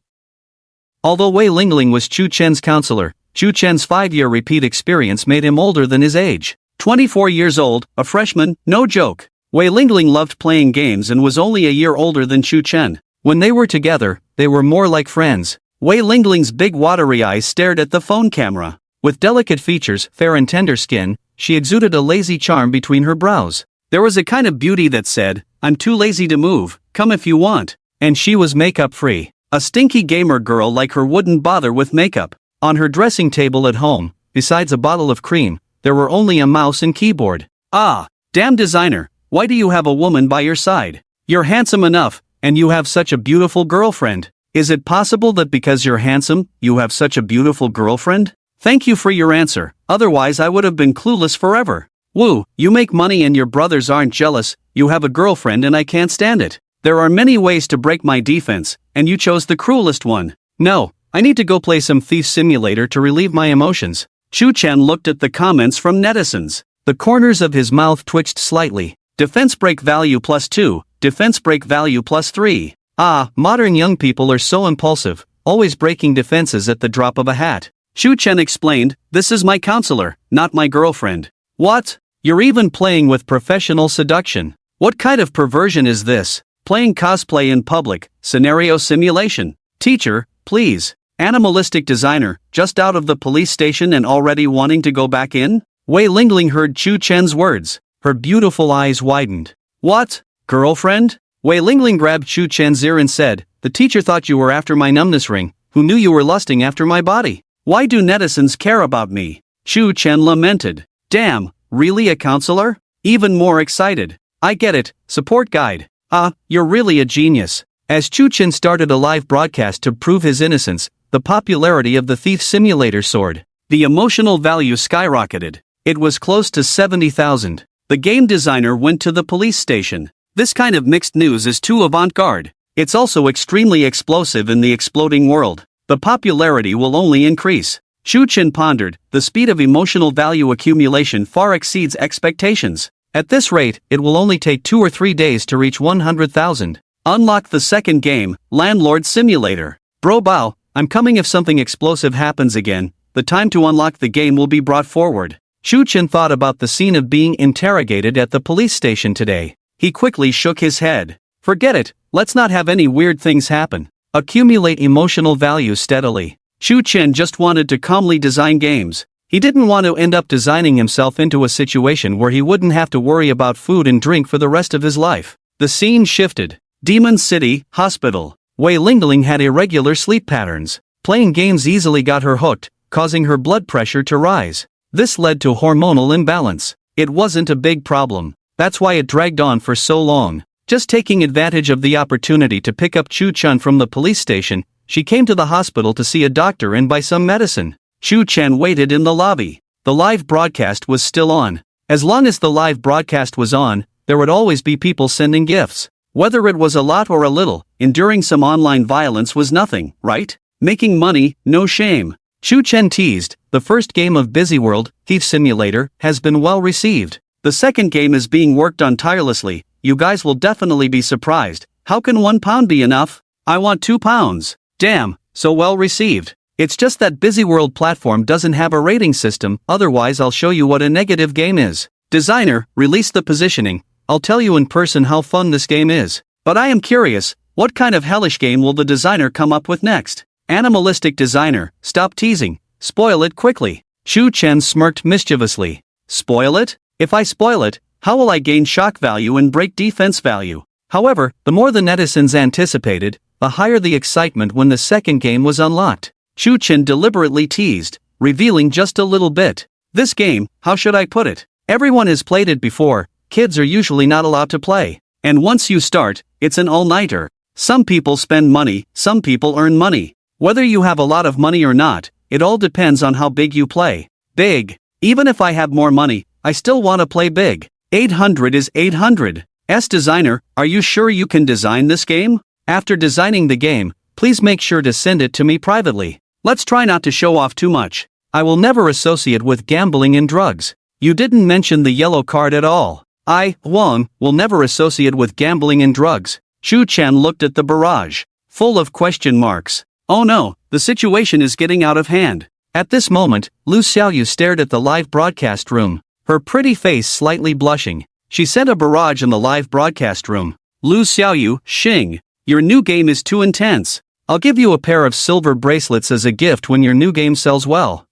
Although Wei Lingling was Chu Chen's counselor, Chu Chen's 5-year repeat experience made him older than his age. 24 years old, a freshman, no joke. Wei Lingling loved playing games and was only a year older than Chu Chen. When they were together, they were more like friends. Wei Lingling's big watery eyes stared at the phone camera. With delicate features, fair and tender skin, she exuded a lazy charm between her brows. There was a kind of beauty that said, I'm too lazy to move, come if you want. And she was makeup free. A stinky gamer girl like her wouldn't bother with makeup. On her dressing table at home, besides a bottle of cream, there were only a mouse and keyboard. Ah, damn designer, why do you have a woman by your side? You're handsome enough, and you have such a beautiful girlfriend. Is it possible that because you're handsome, you have such a beautiful girlfriend? Thank you for your answer, otherwise I would have been clueless forever. Woo, you make money and your brothers aren't jealous, you have a girlfriend and I can't stand it. There are many ways to break my defense, and you chose the cruelest one. No, I need to go play some Thief Simulator to relieve my emotions. Chu Chen looked at the comments from netizens. The corners of his mouth twitched slightly. Defense break value +2, defense break value +3. Ah, modern young people are so impulsive, always breaking defenses at the drop of a hat. Chu Chen explained, this is my counselor, not my girlfriend. What? You're even playing with professional seduction. What kind of perversion is this? Playing cosplay in public, scenario simulation. Teacher, please. Animalistic designer, just out of the police station and already wanting to go back in? Wei Lingling heard Chu Chen's words. Her beautiful eyes widened. What? Girlfriend? Wei Lingling grabbed Chu Chen's ear and said, the teacher thought you were after my numbness ring, who knew you were lusting after my body. Why do netizens care about me? Chu Chen lamented. Damn, really a counselor? Even more excited. I get it, support guide. Ah, you're really a genius. As Chu Chen started a live broadcast to prove his innocence, the popularity of the Thief Simulator soared. The emotional value skyrocketed. It was close to 70,000. The game designer went to the police station. This kind of mixed news is too avant-garde. It's also extremely explosive in the exploding world. The popularity will only increase. Chu Chen pondered, the speed of emotional value accumulation far exceeds expectations. At this rate, it will only take 2 or 3 days to reach 100,000. Unlock the second game, Landlord Simulator. Bro Bao, I'm coming if something explosive happens again. The time to unlock the game will be brought forward. Chu Chen thought about the scene of being interrogated at the police station today. He quickly shook his head. Forget it, let's not have any weird things happen. Accumulate emotional value steadily. Chu Chen just wanted to calmly design games. He didn't want to end up designing himself into a situation where he wouldn't have to worry about food and drink for the rest of his life. The scene shifted. Demon City, Hospital. Wei Lingling had irregular sleep patterns. Playing games easily got her hooked, causing her blood pressure to rise. This led to hormonal imbalance. It wasn't a big problem. That's why it dragged on for so long. Just taking advantage of the opportunity to pick up Chu Chen from the police station, she came to the hospital to see a doctor and buy some medicine. Chu Chen waited in the lobby. The live broadcast was still on. As long as the live broadcast was on, there would always be people sending gifts. Whether it was a lot or a little, enduring some online violence was nothing, right? Making money, no shame. Chu Chen teased, the first game of Busy World, Thief Simulator, has been well received. The second game is being worked on tirelessly. You guys will definitely be surprised. How can £1 be enough? I want £2. Damn, so well received. It's just that Busy World platform doesn't have a rating system, otherwise I'll show you what a negative game is. Designer, release the positioning. I'll tell you in person how fun this game is. But I am curious, what kind of hellish game will the designer come up with next? Animalistic designer, stop teasing. Spoil it quickly. Chu Chen smirked mischievously. Spoil it? If I spoil it, how will I gain shock value and break defense value? However, the more the netizens anticipated, the higher the excitement when the second game was unlocked. Chu Chen deliberately teased, revealing just a little bit. This game, how should I put it? Everyone has played it before, kids are usually not allowed to play. And once you start, it's an all-nighter. Some people spend money, some people earn money. Whether you have a lot of money or not, it all depends on how big you play. Big. Even if I have more money, I still want to play big. 800 is 800. Designer, are you sure you can design this game? After designing the game, please make sure to send it to me privately. Let's try not to show off too much. I will never associate with gambling and drugs. You didn't mention the yellow card at all. I, Wong, will never associate with gambling and drugs. Chu Chen looked at the barrage, full of question marks. Oh no, the situation is getting out of hand. At this moment, Lu Xiaoyu stared at the live broadcast room, her pretty face slightly blushing. She sent a barrage in the live broadcast room. Lu Xiaoyu, Xing, your new game is too intense. I'll give you a pair of silver bracelets as a gift when your new game sells well.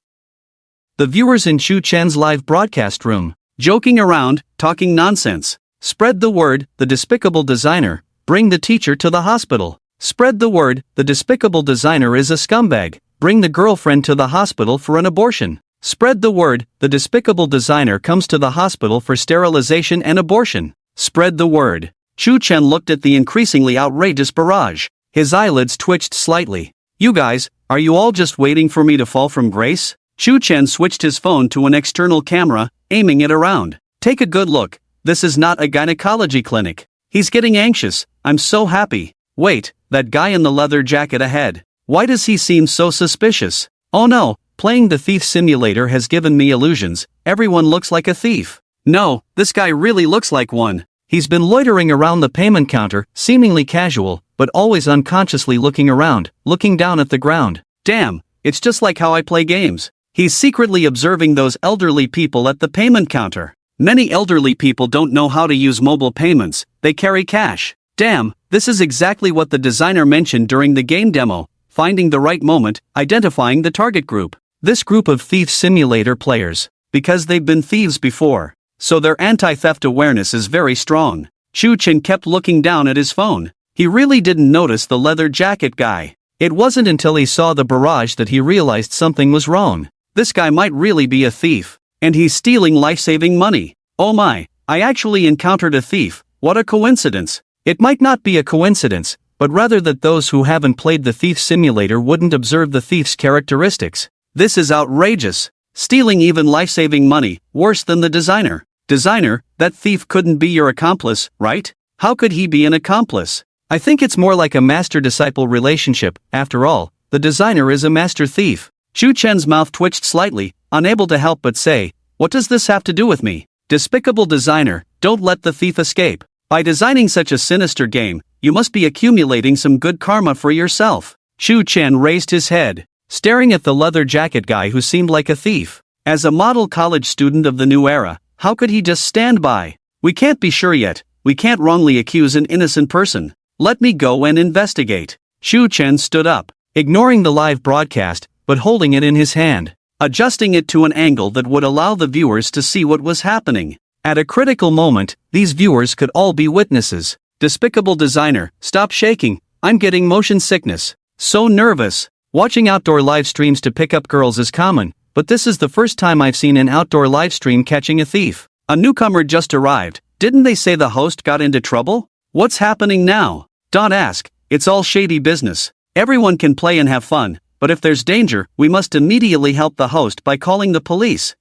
The viewers in Chu Chen's live broadcast room, joking around, talking nonsense. Spread the word, the despicable designer, bring the teacher to the hospital. Spread the word, the despicable designer is a scumbag, bring the girlfriend to the hospital for an abortion. Spread the word, the despicable designer comes to the hospital for sterilization and abortion. Spread the word. Chu Chen looked at the increasingly outrageous barrage. His eyelids twitched slightly. You guys, are you all just waiting for me to fall from grace? Chu Chen switched his phone to an external camera, aiming it around. Take a good look. This is not a gynecology clinic. He's getting anxious. I'm so happy. Wait, that guy in the leather jacket ahead. Why does he seem so suspicious? Oh no, playing the thief simulator has given me illusions. Everyone looks like a thief. No, this guy really looks like one. He's been loitering around the payment counter, seemingly casual, but always unconsciously looking around, looking down at the ground. Damn, it's just like how I play games. He's secretly observing those elderly people at the payment counter. Many elderly people don't know how to use mobile payments, they carry cash. Damn, this is exactly what the designer mentioned during the game demo, finding the right moment, identifying the target group. This group of thief simulator players, because they've been thieves before, so their anti-theft awareness is very strong. Chu Chen kept looking down at his phone. He really didn't notice the leather jacket guy. It wasn't until he saw the barrage that he realized something was wrong. This guy might really be a thief, and he's stealing life-saving money. Oh my, I actually encountered a thief. What a coincidence. It might not be a coincidence, but rather that those who haven't played the thief simulator wouldn't observe the thief's characteristics. This is outrageous. Stealing even life-saving money, worse than the designer. Designer, that thief couldn't be your accomplice, right? How could he be an accomplice? I think it's more like a master-disciple relationship. After all, the designer is a master thief. Chu Chen's mouth twitched slightly, unable to help but say, what does this have to do with me? Despicable designer, don't let the thief escape. By designing such a sinister game, you must be accumulating some good karma for yourself. Chu Chen raised his head, staring at the leather jacket guy who seemed like a thief. As a model college student of the new era, how could he just stand by? We can't be sure yet. We can't wrongly accuse an innocent person. Let me go and investigate. Chu Chen stood up, ignoring the live broadcast, but holding it in his hand, adjusting it to an angle that would allow the viewers to see what was happening. At a critical moment, these viewers could all be witnesses. Despicable designer, stop shaking. I'm getting motion sickness. So nervous. Watching outdoor live streams to pick up girls is common, but this is the first time I've seen an outdoor live stream catching a thief. A newcomer just arrived. Didn't they say the host got into trouble? What's happening now? Don't ask. It's all shady business. Everyone can play and have fun, but if there's danger, we must immediately help the host by calling the police.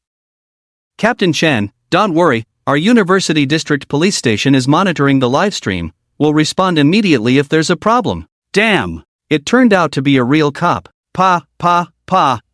Captain Chen, don't worry, our University District Police Station is monitoring the live stream. We'll respond immediately if there's a problem. Damn! It turned out to be a real cop.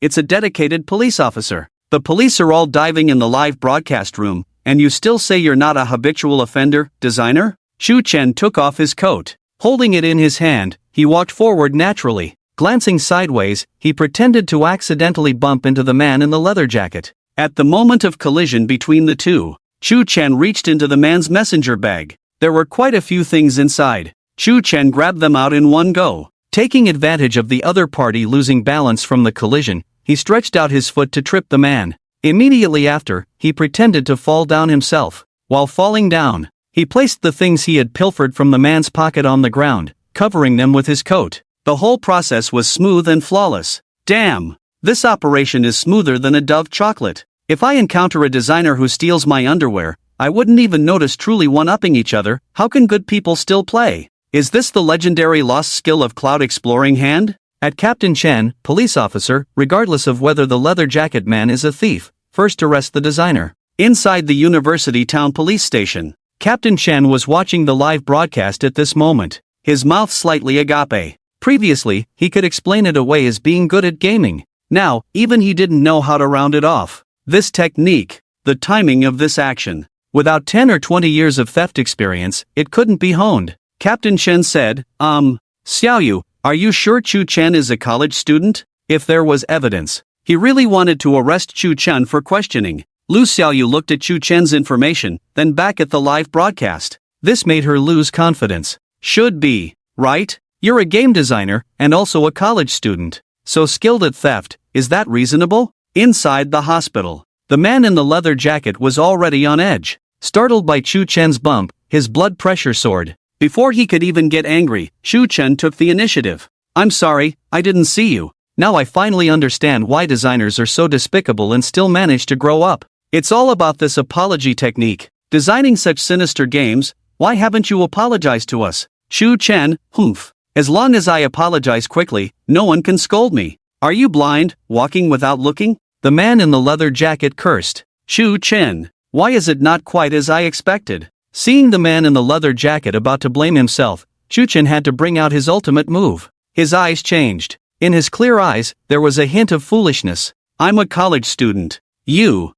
It's a dedicated police officer. The police are all diving in the live broadcast room, and you still say you're not a habitual offender, designer? Chu Chen took off his coat. Holding it in his hand, he walked forward naturally. Glancing sideways, he pretended to accidentally bump into the man in the leather jacket. At the moment of collision between the two, Chu Chen reached into the man's messenger bag. There were quite a few things inside. Chu Chen grabbed them out in one go. Taking advantage of the other party losing balance from the collision, he stretched out his foot to trip the man. Immediately after, he pretended to fall down himself. While falling down, he placed the things he had pilfered from the man's pocket on the ground, covering them with his coat. The whole process was smooth and flawless. Damn! This operation is smoother than a Dove chocolate. If I encounter a designer who steals my underwear, I wouldn't even notice. Truly one-upping each other. How can good people still play? Is this the legendary lost skill of cloud exploring hand? At Captain Chen, police officer, regardless of whether the leather jacket man is a thief, first arrest the designer. Inside the University Town Police Station, Captain Chen was watching the live broadcast at this moment, his mouth slightly agape. Previously, he could explain it away as being good at gaming. Now, even he didn't know how to round it off. This technique, the timing of this action. Without 10 or 20 years of theft experience, it couldn't be honed. Captain Chen said, Xiaoyu, are you sure Chu Chen is a college student? If there was evidence. He really wanted to arrest Chu Chen for questioning. Lu Xiaoyu looked at Chu Chen's information, then back at the live broadcast. This made her lose confidence. Should be, right? You're a game designer, and also a college student. So skilled at theft, is that reasonable? Inside the hospital, the man in the leather jacket was already on edge. Startled by Chu Chen's bump, his blood pressure soared. Before he could even get angry, Chu Chen took the initiative. I'm sorry, I didn't see you. Now I finally understand why designers are so despicable and still manage to grow up. It's all about this apology technique. Designing such sinister games, why haven't you apologized to us? Chu Chen, humph. As long as I apologize quickly, no one can scold me. Are you blind, walking without looking? The man in the leather jacket cursed. Chu Chen, why is it not quite as I expected? Seeing the man in the leather jacket about to blame himself, Chu Chen had to bring out his ultimate move. His eyes changed. In his clear eyes, there was a hint of foolishness. I'm a college student. You,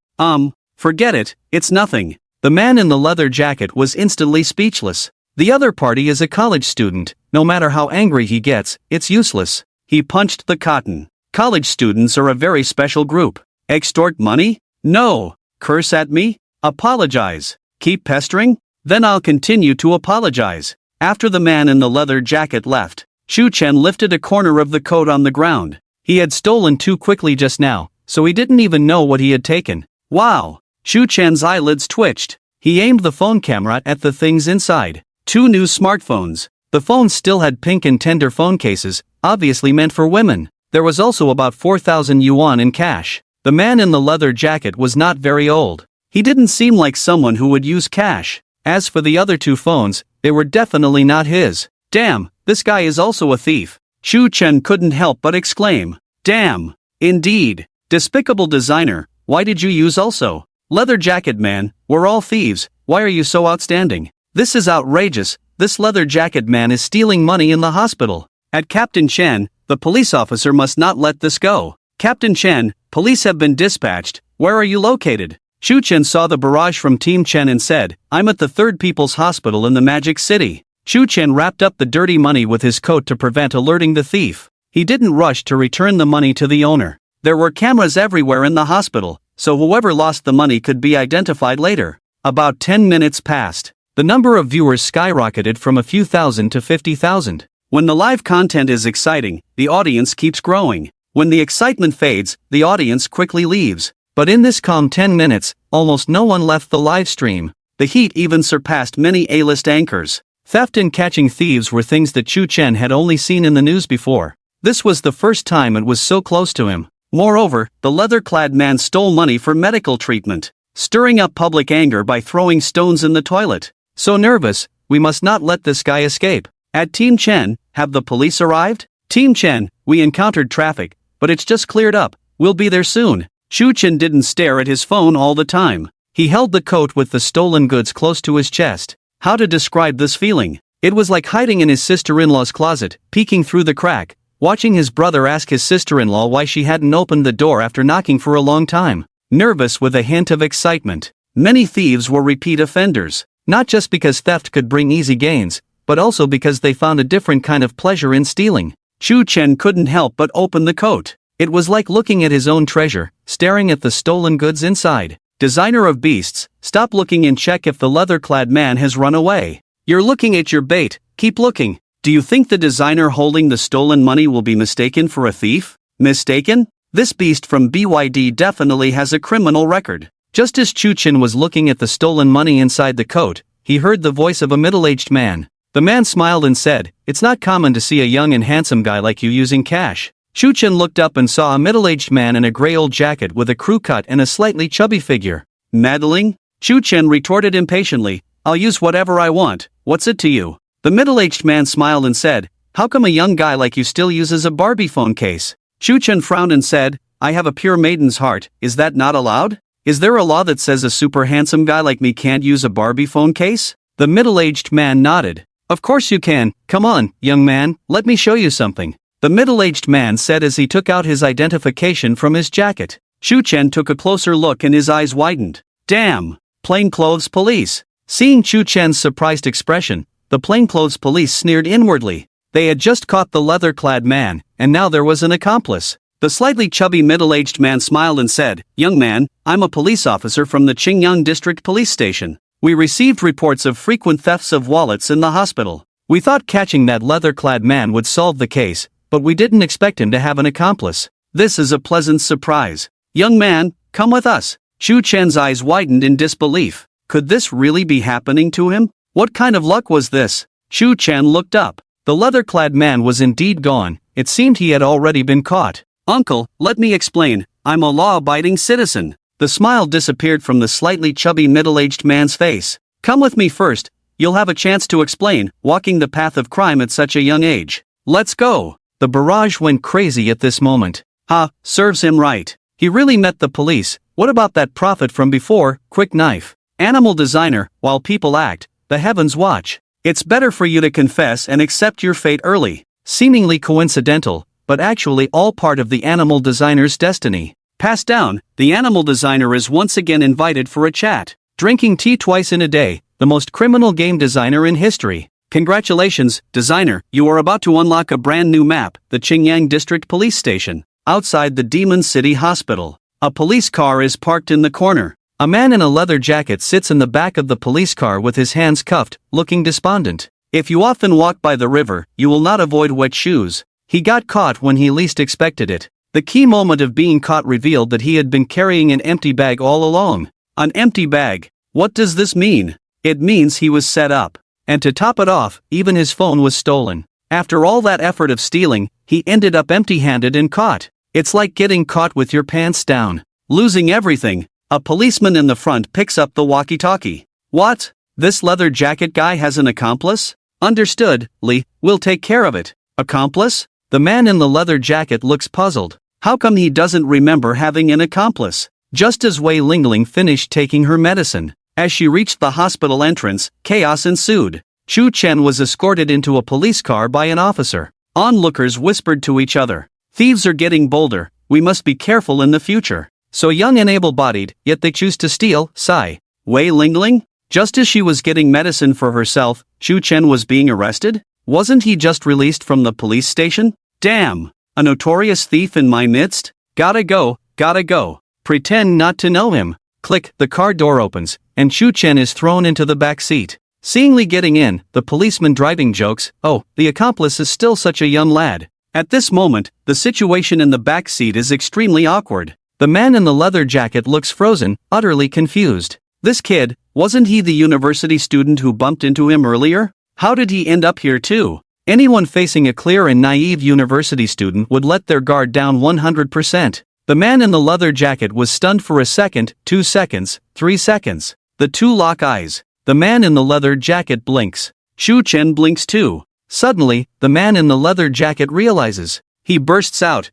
forget it, it's nothing. The man in the leather jacket was instantly speechless. The other party is a college student. No matter how angry he gets, it's useless. He punched the cotton. College students are a very special group. Extort money? No. Curse at me? Apologize. Keep pestering? Then I'll continue to apologize. After the man in the leather jacket left, Chu Chen lifted a corner of the coat on the ground. He had stolen too quickly just now, so he didn't even know what he had taken. Wow! Chu Chen's eyelids twitched. He aimed the phone camera at the things inside. 2 new smartphones. The phones still had pink and tender phone cases, obviously meant for women. There was also about 4,000 yuan in cash. The man in the leather jacket was not very old. He didn't seem like someone who would use cash. As for the other 2 phones, they were definitely not his. Damn, this guy is also a thief. Chu Chen couldn't help but exclaim. Damn. Indeed. Despicable designer, why did you use also? Leather jacket man, we're all thieves, why are you so outstanding? This is outrageous, this leather jacket man is stealing money in the hospital. At Captain Chen, the police officer must not let this go. Captain Chen, police have been dispatched, where are you located? Chu Chen saw the barrage from Team Chen and said, I'm at the 3rd People's Hospital in the Magic City. Chu Chen wrapped up the dirty money with his coat to prevent alerting the thief. He didn't rush to return the money to the owner. There were cameras everywhere in the hospital, so whoever lost the money could be identified later. About 10 minutes passed. The number of viewers skyrocketed from a few thousand to 50,000. When the live content is exciting, the audience keeps growing. When the excitement fades, the audience quickly leaves. But in this calm 10 minutes, almost no one left the live stream. The heat even surpassed many A-list anchors. Theft and catching thieves were things that Chu Chen had only seen in the news before. This was the first time it was so close to him. Moreover, the leather-clad man stole money for medical treatment, stirring up public anger by throwing stones in the toilet. So nervous, we must not let this guy escape. At Team Chen, have the police arrived? Team Chen, we encountered traffic, but it's just cleared up, we'll be there soon. Chu Chen didn't stare at his phone all the time. He held the coat with the stolen goods close to his chest. How to describe this feeling? It was like hiding in his sister-in-law's closet, peeking through the crack, watching his brother ask his sister-in-law why she hadn't opened the door after knocking for a long time. Nervous with a hint of excitement. Many thieves were repeat offenders. Not just because theft could bring easy gains, but also because they found a different kind of pleasure in stealing. Chu Chen couldn't help but open the coat. It was like looking at his own treasure, staring at the stolen goods inside. Designer of beasts, stop looking and check if the leather-clad man has run away. You're looking at your bait, keep looking. Do you think the designer holding the stolen money will be mistaken for a thief? Mistaken? This beast from BYD definitely has a criminal record. Just as Chu Chen was looking at the stolen money inside the coat, he heard the voice of a middle-aged man. The man smiled and said, "It's not common to see a young and handsome guy like you using cash." Chu Chen looked up and saw a middle-aged man in a gray old jacket with a crew cut and a slightly chubby figure. Meddling? Chu Chen retorted impatiently, "I'll use whatever I want, what's it to you?" The middle-aged man smiled and said, "How come a young guy like you still uses a Barbie phone case?" Shu Chen frowned and said, "I have a pure maiden's heart, is that not allowed? Is there a law that says a super handsome guy like me can't use a Barbie phone case?" The middle-aged man nodded. "Of course you can, come on, young man, let me show you something," the middle-aged man said as he took out his identification from his jacket. Shu Chen took a closer look and his eyes widened. "Damn! Plainclothes police!" Seeing Shu Chen's surprised expression, the plainclothes police sneered inwardly. They had just caught the leather-clad man, and now there was an accomplice. The slightly chubby middle-aged man smiled and said, "Young man, I'm a police officer from the Qingyang District Police Station. We received reports of frequent thefts of wallets in the hospital. We thought catching that leather-clad man would solve the case, but we didn't expect him to have an accomplice. This is a pleasant surprise. Young man, come with us." Shu Chen's eyes widened in disbelief. Could this really be happening to him? What kind of luck was this? Shu Chen looked up. The leather-clad man was indeed gone. It seemed he had already been caught. "Uncle, let me explain. I'm a law-abiding citizen." The smile disappeared from the slightly chubby middle-aged man's face. "Come with me first. You'll have a chance to explain, walking the path of crime at such a young age. Let's go." The barrage went crazy at this moment. Ha, serves him right. He really met the police. What about that prophet from before, quick knife? Animal designer, while people act, the heavens watch. It's better for you to confess and accept your fate early. Seemingly coincidental, but actually all part of the animal designer's destiny. Passed down, the animal designer is once again invited for a chat. Drinking tea twice in a day, the most criminal game designer in history. Congratulations, designer, you are about to unlock a brand new map, the Qingyang District Police Station. Outside the Demon City Hospital, a police car is parked in the corner. A man in a leather jacket sits in the back of the police car with his hands cuffed, looking despondent. If you often walk by the river, you will not avoid wet shoes. He got caught when he least expected it. The key moment of being caught revealed that he had been carrying an empty bag all along. An empty bag. What does this mean? It means he was set up. And to top it off, even his phone was stolen. After all that effort of stealing, he ended up empty-handed and caught. It's like getting caught with your pants down. Losing everything. A policeman in the front picks up the walkie-talkie. "What? This leather jacket guy has an accomplice?" "Understood, Lee, we'll take care of it." "Accomplice?" The man in the leather jacket looks puzzled. How come he doesn't remember having an accomplice? Just as Wei Lingling finished taking her medicine. As she reached the hospital entrance, chaos ensued. Shu Chen was escorted into a police car by an officer. Onlookers whispered to each other. "Thieves are getting bolder, we must be careful in the future. So young and able-bodied, yet they choose to steal, sigh." Wei Lingling? Just as she was getting medicine for herself, Shu Chen was being arrested? Wasn't he just released from the police station? Damn! A notorious thief in my midst? Gotta go, gotta go. Pretend not to know him. Click, the car door opens, and Shu Chen is thrown into the back seat. Seeing Lee getting in, the policeman driving jokes, "Oh, the accomplice is still such a young lad." At this moment, the situation in the back seat is extremely awkward. The man in the leather jacket looks frozen, utterly confused. This kid, wasn't he the university student who bumped into him earlier? How did he end up here too? Anyone facing a clear and naive university student would let their guard down 100%. The man in the leather jacket was stunned for a second, 2 seconds, 3 seconds. The two lock eyes. The man in the leather jacket blinks. Shu Chen blinks too. Suddenly, the man in the leather jacket realizes. He bursts out,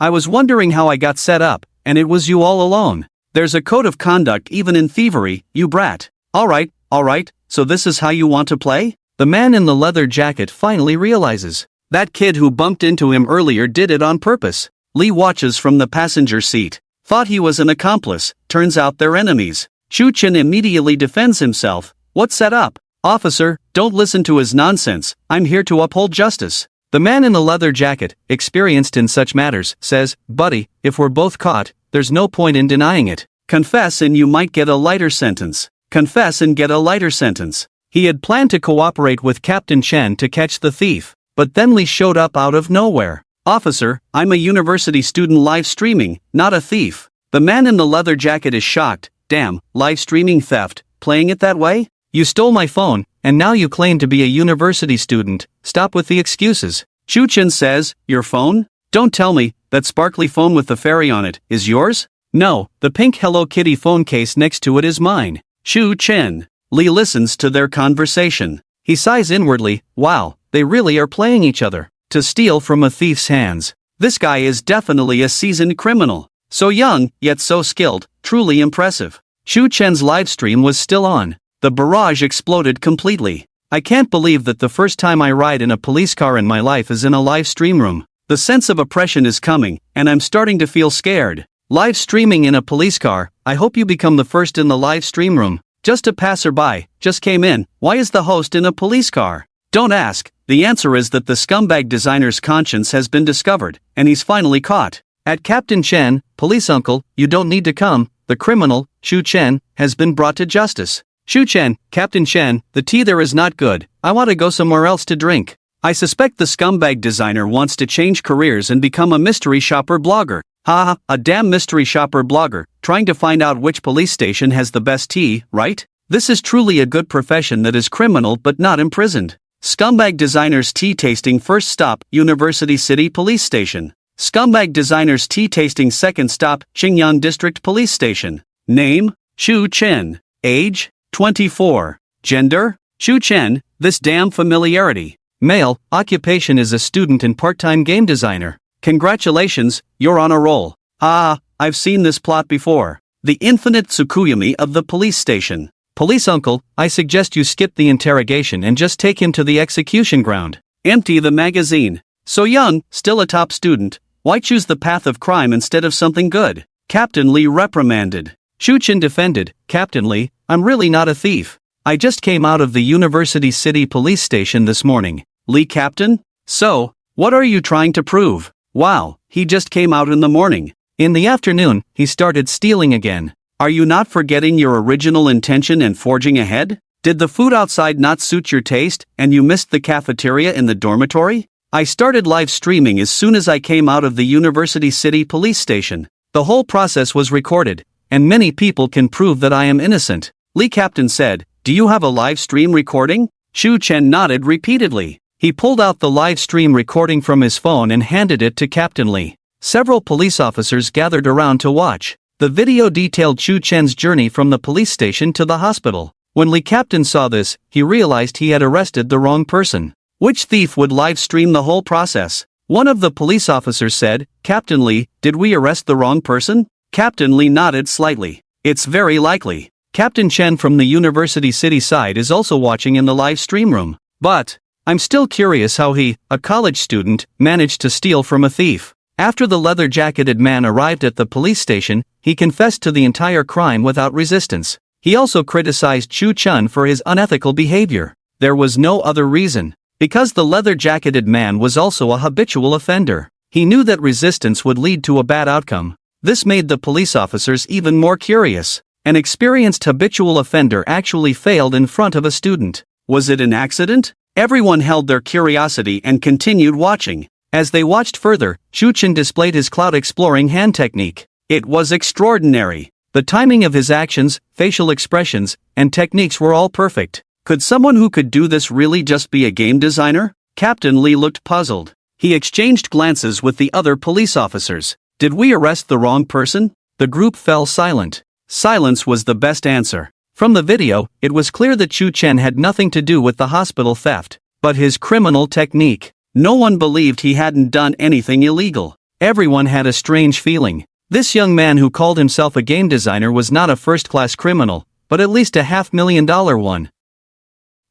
I was wondering how I got set up, and it was you all along. There's a code of conduct even in thievery, you brat. Alright, so this is how you want to play?" The man in the leather jacket finally realizes. That kid who bumped into him earlier did it on purpose. Lee watches from the passenger seat. Thought he was an accomplice, turns out they're enemies. Shu Chen immediately defends himself. "What's set up? Officer, don't listen to his nonsense, I'm here to uphold justice." The man in the leather jacket, experienced in such matters, says, "Buddy, if we're both caught, there's no point in denying it. Confess and you might get a lighter sentence. Confess and get a lighter sentence." He had planned to cooperate with Captain Chen to catch the thief, but then Lee showed up out of nowhere. "Officer, I'm a university student live streaming, not a thief." The man in the leather jacket is shocked. "Damn, live streaming theft, playing it that way? You stole my phone, and now you claim to be a university student, stop with the excuses." Shu Chen says, "Your phone? Don't tell me, that sparkly phone with the fairy on it, is yours?" "No, the pink Hello Kitty phone case next to it is mine." Shu Chen. Lee listens to their conversation. He sighs inwardly, wow, they really are playing each other. To steal from a thief's hands. This guy is definitely a seasoned criminal. So young, yet so skilled, truly impressive. Shu Chen's livestream was still on. The barrage exploded completely. I can't believe that the first time I ride in a police car in my life is in a live stream room. The sense of oppression is coming, and I'm starting to feel scared. Live streaming in a police car, I hope you become the first in the live stream room. Just a passerby, just came in, why is the host in a police car? Don't ask, the answer is that the scumbag designer's conscience has been discovered, and he's finally caught. At Captain Chen, police uncle, you don't need to come, the criminal, Shu Chen, has been brought to justice. Shu Chen, Captain Chen, the tea there is not good, I want to go somewhere else to drink. I suspect the scumbag designer wants to change careers and become a mystery shopper blogger. Haha, a damn mystery shopper blogger, trying to find out which police station has the best tea, right? This is truly a good profession that is criminal but not imprisoned. Scumbag designer's tea tasting first stop, University City Police Station. Scumbag designer's tea tasting second stop, Qingyang District Police Station. Name, Shu Chen. Age, 24. Gender, Shu Chen, this damn familiarity. Male, occupation is a student and part-time game designer. Congratulations, you're on a roll. I've seen this plot before. The infinite Tsukuyomi of the police station. Police uncle, I suggest you skip the interrogation and just take him to the execution ground. Empty the magazine. So young, still a top student, why choose the path of crime instead of something good? Captain Lee reprimanded. Shu Chen defended, Captain Lee, I'm really not a thief. I just came out of the University City Police Station this morning. Lee Captain? So, what are you trying to prove? Wow, he just came out in the morning. In the afternoon, he started stealing again. Are you not forgetting your original intention and forging ahead? Did the food outside not suit your taste, and you missed the cafeteria in the dormitory? I started live streaming as soon as I came out of the University City Police Station. The whole process was recorded, and many people can prove that I am innocent. Lee Captain said, do you have a live stream recording? Shu Chen nodded repeatedly. He pulled out the live stream recording from his phone and handed it to Captain Lee. Several police officers gathered around to watch. The video detailed Shu Chen's journey from the police station to the hospital. When Lee Captain saw this, he realized he had arrested the wrong person. Which thief would live stream the whole process? One of the police officers said, Captain Lee, did we arrest the wrong person? Captain Lee nodded slightly. It's very likely. Captain Chen from the University City side is also watching in the live stream room. But I'm still curious how he, a college student, managed to steal from a thief. After the leather-jacketed man arrived at the police station, he confessed to the entire crime without resistance. He also criticized Shu Chen for his unethical behavior. There was no other reason. Because the leather-jacketed man was also a habitual offender. He knew that resistance would lead to a bad outcome. This made the police officers even more curious. An experienced habitual offender actually failed in front of a student. Was it an accident? Everyone held their curiosity and continued watching. As they watched further, Shu Chen displayed his cloud-exploring hand technique. It was extraordinary. The timing of his actions, facial expressions, and techniques were all perfect. Could someone who could do this really just be a game designer? Captain Lee looked puzzled. He exchanged glances with the other police officers. Did we arrest the wrong person? The group fell silent. Silence was the best answer. From the video, it was clear that Shu Chen had nothing to do with the hospital theft, but his criminal technique. No one believed he hadn't done anything illegal. Everyone had a strange feeling. This young man who called himself a game designer was not a first-class criminal, but at least a $500,000 one.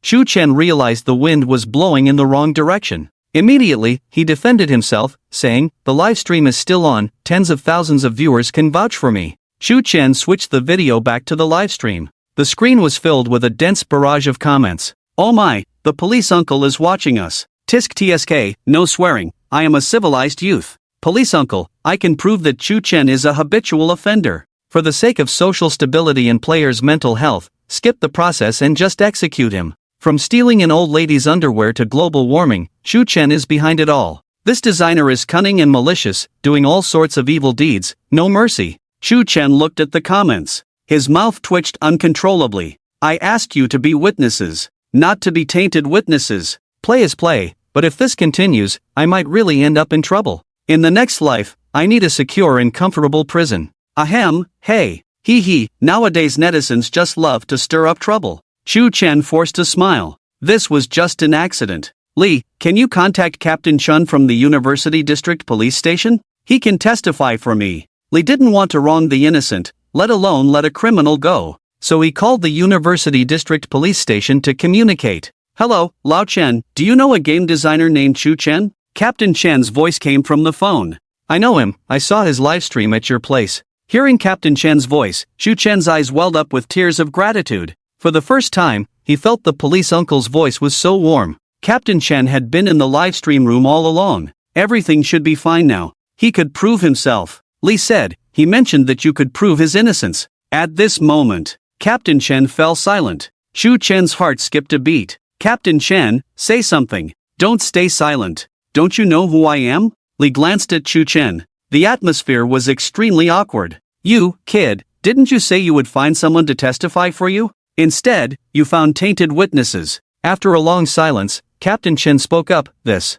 Shu Chen realized the wind was blowing in the wrong direction. Immediately, he defended himself, saying, the live stream is still on, tens of thousands of viewers can vouch for me. Shu Chen switched the video back to the live stream. The screen was filled with a dense barrage of comments. Oh my, the police uncle is watching us. Tisk tsk, no swearing, I am a civilized youth. Police uncle, I can prove that Shu Chen is a habitual offender. For the sake of social stability and players' mental health, skip the process and just execute him. From stealing an old lady's underwear to global warming, Shu Chen is behind it all. This designer is cunning and malicious, doing all sorts of evil deeds, no mercy. Shu Chen looked at the comments. His mouth twitched uncontrollably. I asked you to be witnesses, not to be tainted witnesses. Play is play, but if this continues, I might really end up in trouble. In the next life, I need a secure and comfortable prison. Ahem, hey, hee hee, nowadays netizens just love to stir up trouble. Shu Chen forced a smile. This was just an accident. Lee, can you contact Captain Chun from the University District Police Station? He can testify for me. Lee didn't want to wrong the innocent, let alone let a criminal go. So he called the University District Police Station to communicate. Hello, Lao Chen, do you know a game designer named Chu Chen? Captain Chen's voice came from the phone. I know him, I saw his livestream at your place. Hearing Captain Chen's voice, Chu Chen's eyes welled up with tears of gratitude. For the first time, he felt the police uncle's voice was so warm. Captain Chen had been in the livestream room all along. Everything should be fine now. He could prove himself. Lee said, he mentioned that you could prove his innocence. At this moment, Captain Chen fell silent. Chu Chen's heart skipped a beat. Captain Chen, say something. Don't stay silent. Don't you know who I am? Lee glanced at Chu Chen. The atmosphere was extremely awkward. You, kid, didn't you say you would find someone to testify for you? Instead, you found tainted witnesses. After a long silence, Captain Chen spoke up. This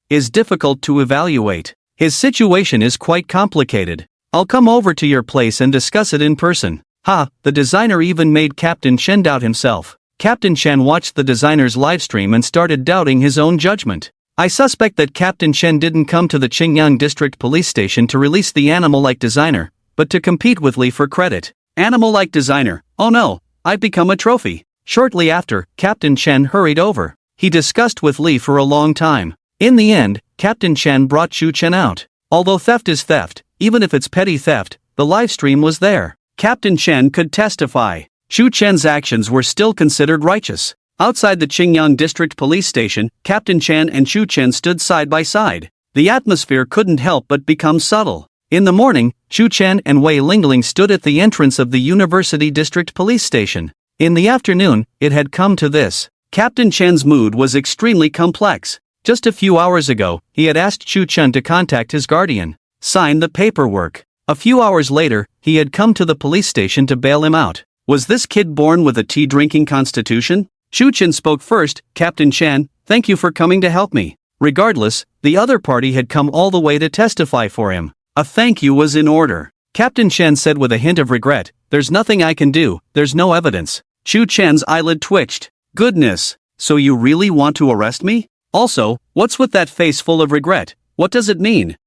is difficult to evaluate. His situation is quite complicated. I'll come over to your place and discuss it in person. The designer even made Captain Chen doubt himself. Captain Chen watched the designer's livestream and started doubting his own judgment. I suspect that Captain Chen didn't come to the Qingyang District Police Station to release the animal-like designer, but to compete with Lee for credit. Animal-like designer, oh no, I've become a trophy. Shortly after, Captain Chen hurried over. He discussed with Lee for a long time. In the end, Captain Chen brought Chu Chen out. Although theft is theft, even if it's petty theft, the livestream was there. Captain Chen could testify. Chu Chen's actions were still considered righteous. Outside the Qingyang District Police Station, Captain Chen and Chu Chen stood side by side. The atmosphere couldn't help but become subtle. In the morning, Chu Chen and Wei Lingling stood at the entrance of the University District Police Station. In the afternoon, it had come to this. Captain Chen's mood was extremely complex. Just a few hours ago, he had asked Chu Chen to contact his guardian, sign the paperwork. A few hours later, he had come to the police station to bail him out. Was this kid born with a tea-drinking constitution? Chu Chen spoke first. Captain Chen, thank you for coming to help me. Regardless, the other party had come all the way to testify for him. A thank you was in order. Captain Chen said with a hint of regret, there's nothing I can do, there's no evidence. Chu Chen's eyelid twitched. Goodness, so you really want to arrest me? Also, what's with that face full of regret? What does it mean?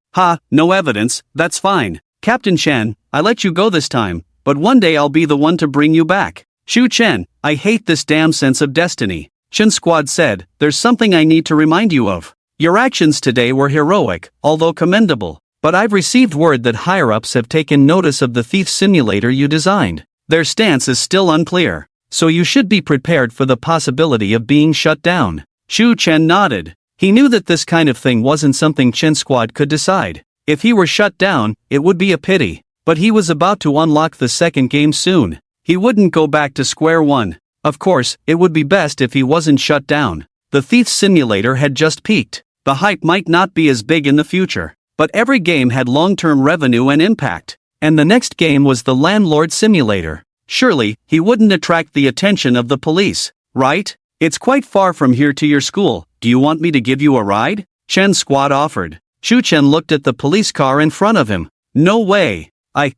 No evidence, that's fine. Captain Chen, I let you go this time, but one day I'll be the one to bring you back. Chu Chen, I hate this damn sense of destiny. Chen Squad said, there's something I need to remind you of. Your actions today were heroic, although commendable. But I've received word that higher-ups have taken notice of the thief simulator you designed. Their stance is still unclear, so you should be prepared for the possibility of being shut down. Chu Chen nodded. He knew that this kind of thing wasn't something Chen Squad could decide. If he were shut down, it would be a pity. But he was about to unlock the second game soon. He wouldn't go back to square one. Of course, it would be best if he wasn't shut down. The thief simulator had just peaked. The hype might not be as big in the future, but every game had long-term revenue and impact. And the next game was the landlord simulator. Surely, he wouldn't attract the attention of the police, right? It's quite far from here to your school. Do you want me to give you a ride? Chen Squad offered. Chu Chen looked at the police car in front of him. No way.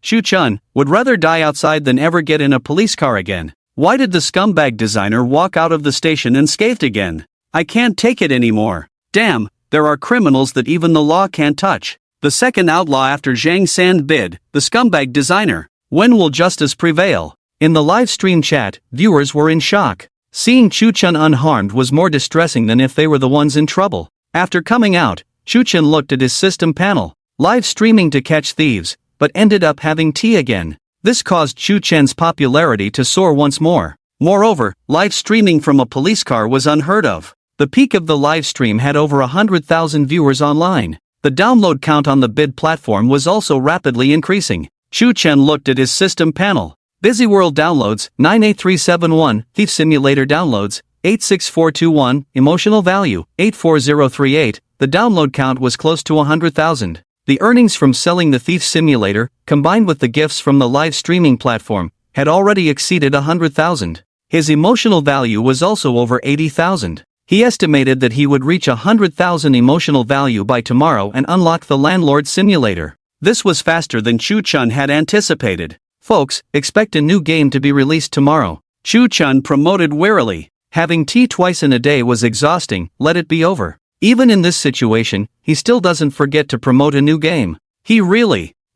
Chu Chen, would rather die outside than ever get in a police car again. Why did the scumbag designer walk out of the station unscathed again? I can't take it anymore. Damn, there are criminals that even the law can't touch. The second outlaw after Zhang Sanbid, the scumbag designer. When will justice prevail? In the live stream chat, viewers were in shock. Seeing Chu Chen unharmed was more distressing than if they were the ones in trouble. After coming out, Chu Chen looked at his system panel, live streaming to catch thieves, but ended up having tea again. This caused Chu Chen's popularity to soar once more. Moreover, live streaming from a police car was unheard of. The peak of the live stream had over 100,000 viewers online. The download count on the bid platform was also rapidly increasing. Chu Chen looked at his system panel. Busy World downloads, 98371, Thief Simulator downloads, 86421, Emotional Value, 84038, the download count was close to 100,000. The earnings from selling the Thief Simulator, combined with the gifts from the live streaming platform, had already exceeded 100,000. His emotional value was also over 80,000. He estimated that he would reach 100,000 emotional value by tomorrow and unlock the Landlord Simulator. This was faster than Chu Chen had anticipated. Folks, expect a new game to be released tomorrow. Chu Chen promoted wearily. Having tea twice in a day was exhausting, let it be over. Even in this situation, he still doesn't forget to promote a new game.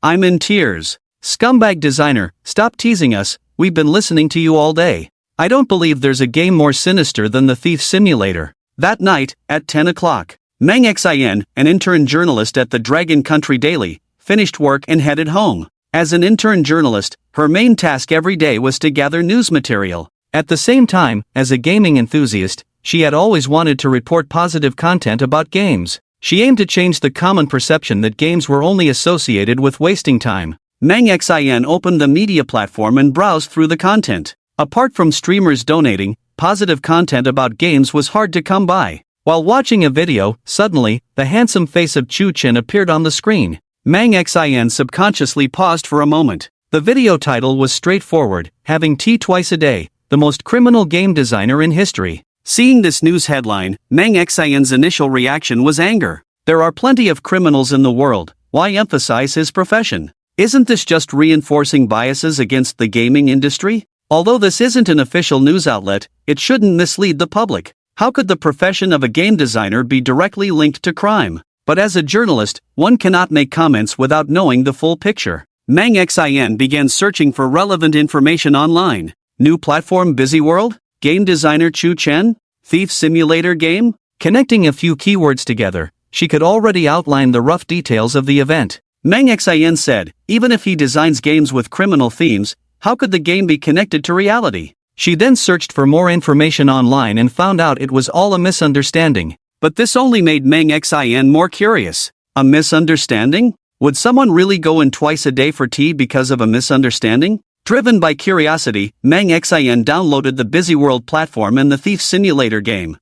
I'm in tears. Scumbag designer, stop teasing us, we've been listening to you all day. I don't believe there's a game more sinister than the Thief Simulator. That night, at 10 o'clock, Mang Xin, an intern journalist at the Dragon Country Daily, finished work and headed home. As an intern journalist, her main task every day was to gather news material. At the same time, as a gaming enthusiast, she had always wanted to report positive content about games. She aimed to change the common perception that games were only associated with wasting time. Mang Xin opened the media platform and browsed through the content. Apart from streamers donating, positive content about games was hard to come by. While watching a video, suddenly, the handsome face of Chu Chen appeared on the screen. Mang Xin subconsciously paused for a moment. The video title was straightforward, Having Tea Twice a Day, the most criminal game designer in history. Seeing this news headline, Mang Xin's initial reaction was anger. There are plenty of criminals in the world, why emphasize his profession? Isn't this just reinforcing biases against the gaming industry? Although this isn't an official news outlet, it shouldn't mislead the public. How could the profession of a game designer be directly linked to crime? But as a journalist, one cannot make comments without knowing the full picture. Mang Xin began searching for relevant information online. New platform Busy World? Game designer Chu Chen? Thief Simulator game? Connecting a few keywords together, she could already outline the rough details of the event. Mang Xin said, even if he designs games with criminal themes, how could the game be connected to reality? She then searched for more information online and found out it was all a misunderstanding. But this only made Mang Xin more curious. A misunderstanding? Would someone really go in twice a day for tea because of a misunderstanding? Driven by curiosity, Mang Xin downloaded the Busy World platform and the Thief Simulator game.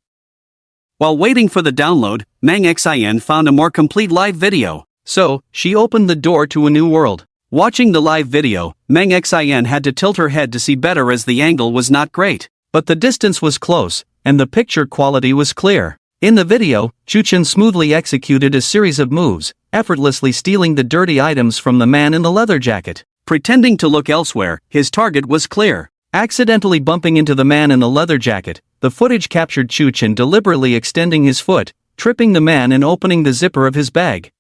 While waiting for the download, Mang Xin found a more complete live video. So, she opened the door to a new world. Watching the live video, Mang Xin had to tilt her head to see better as the angle was not great. But the distance was close, and the picture quality was clear. In the video, Chu Chen smoothly executed a series of moves, effortlessly stealing the dirty items from the man in the leather jacket. Pretending to look elsewhere, his target was clear. Accidentally bumping into the man in the leather jacket, the footage captured Chu Chen deliberately extending his foot, tripping the man and opening the zipper of his bag.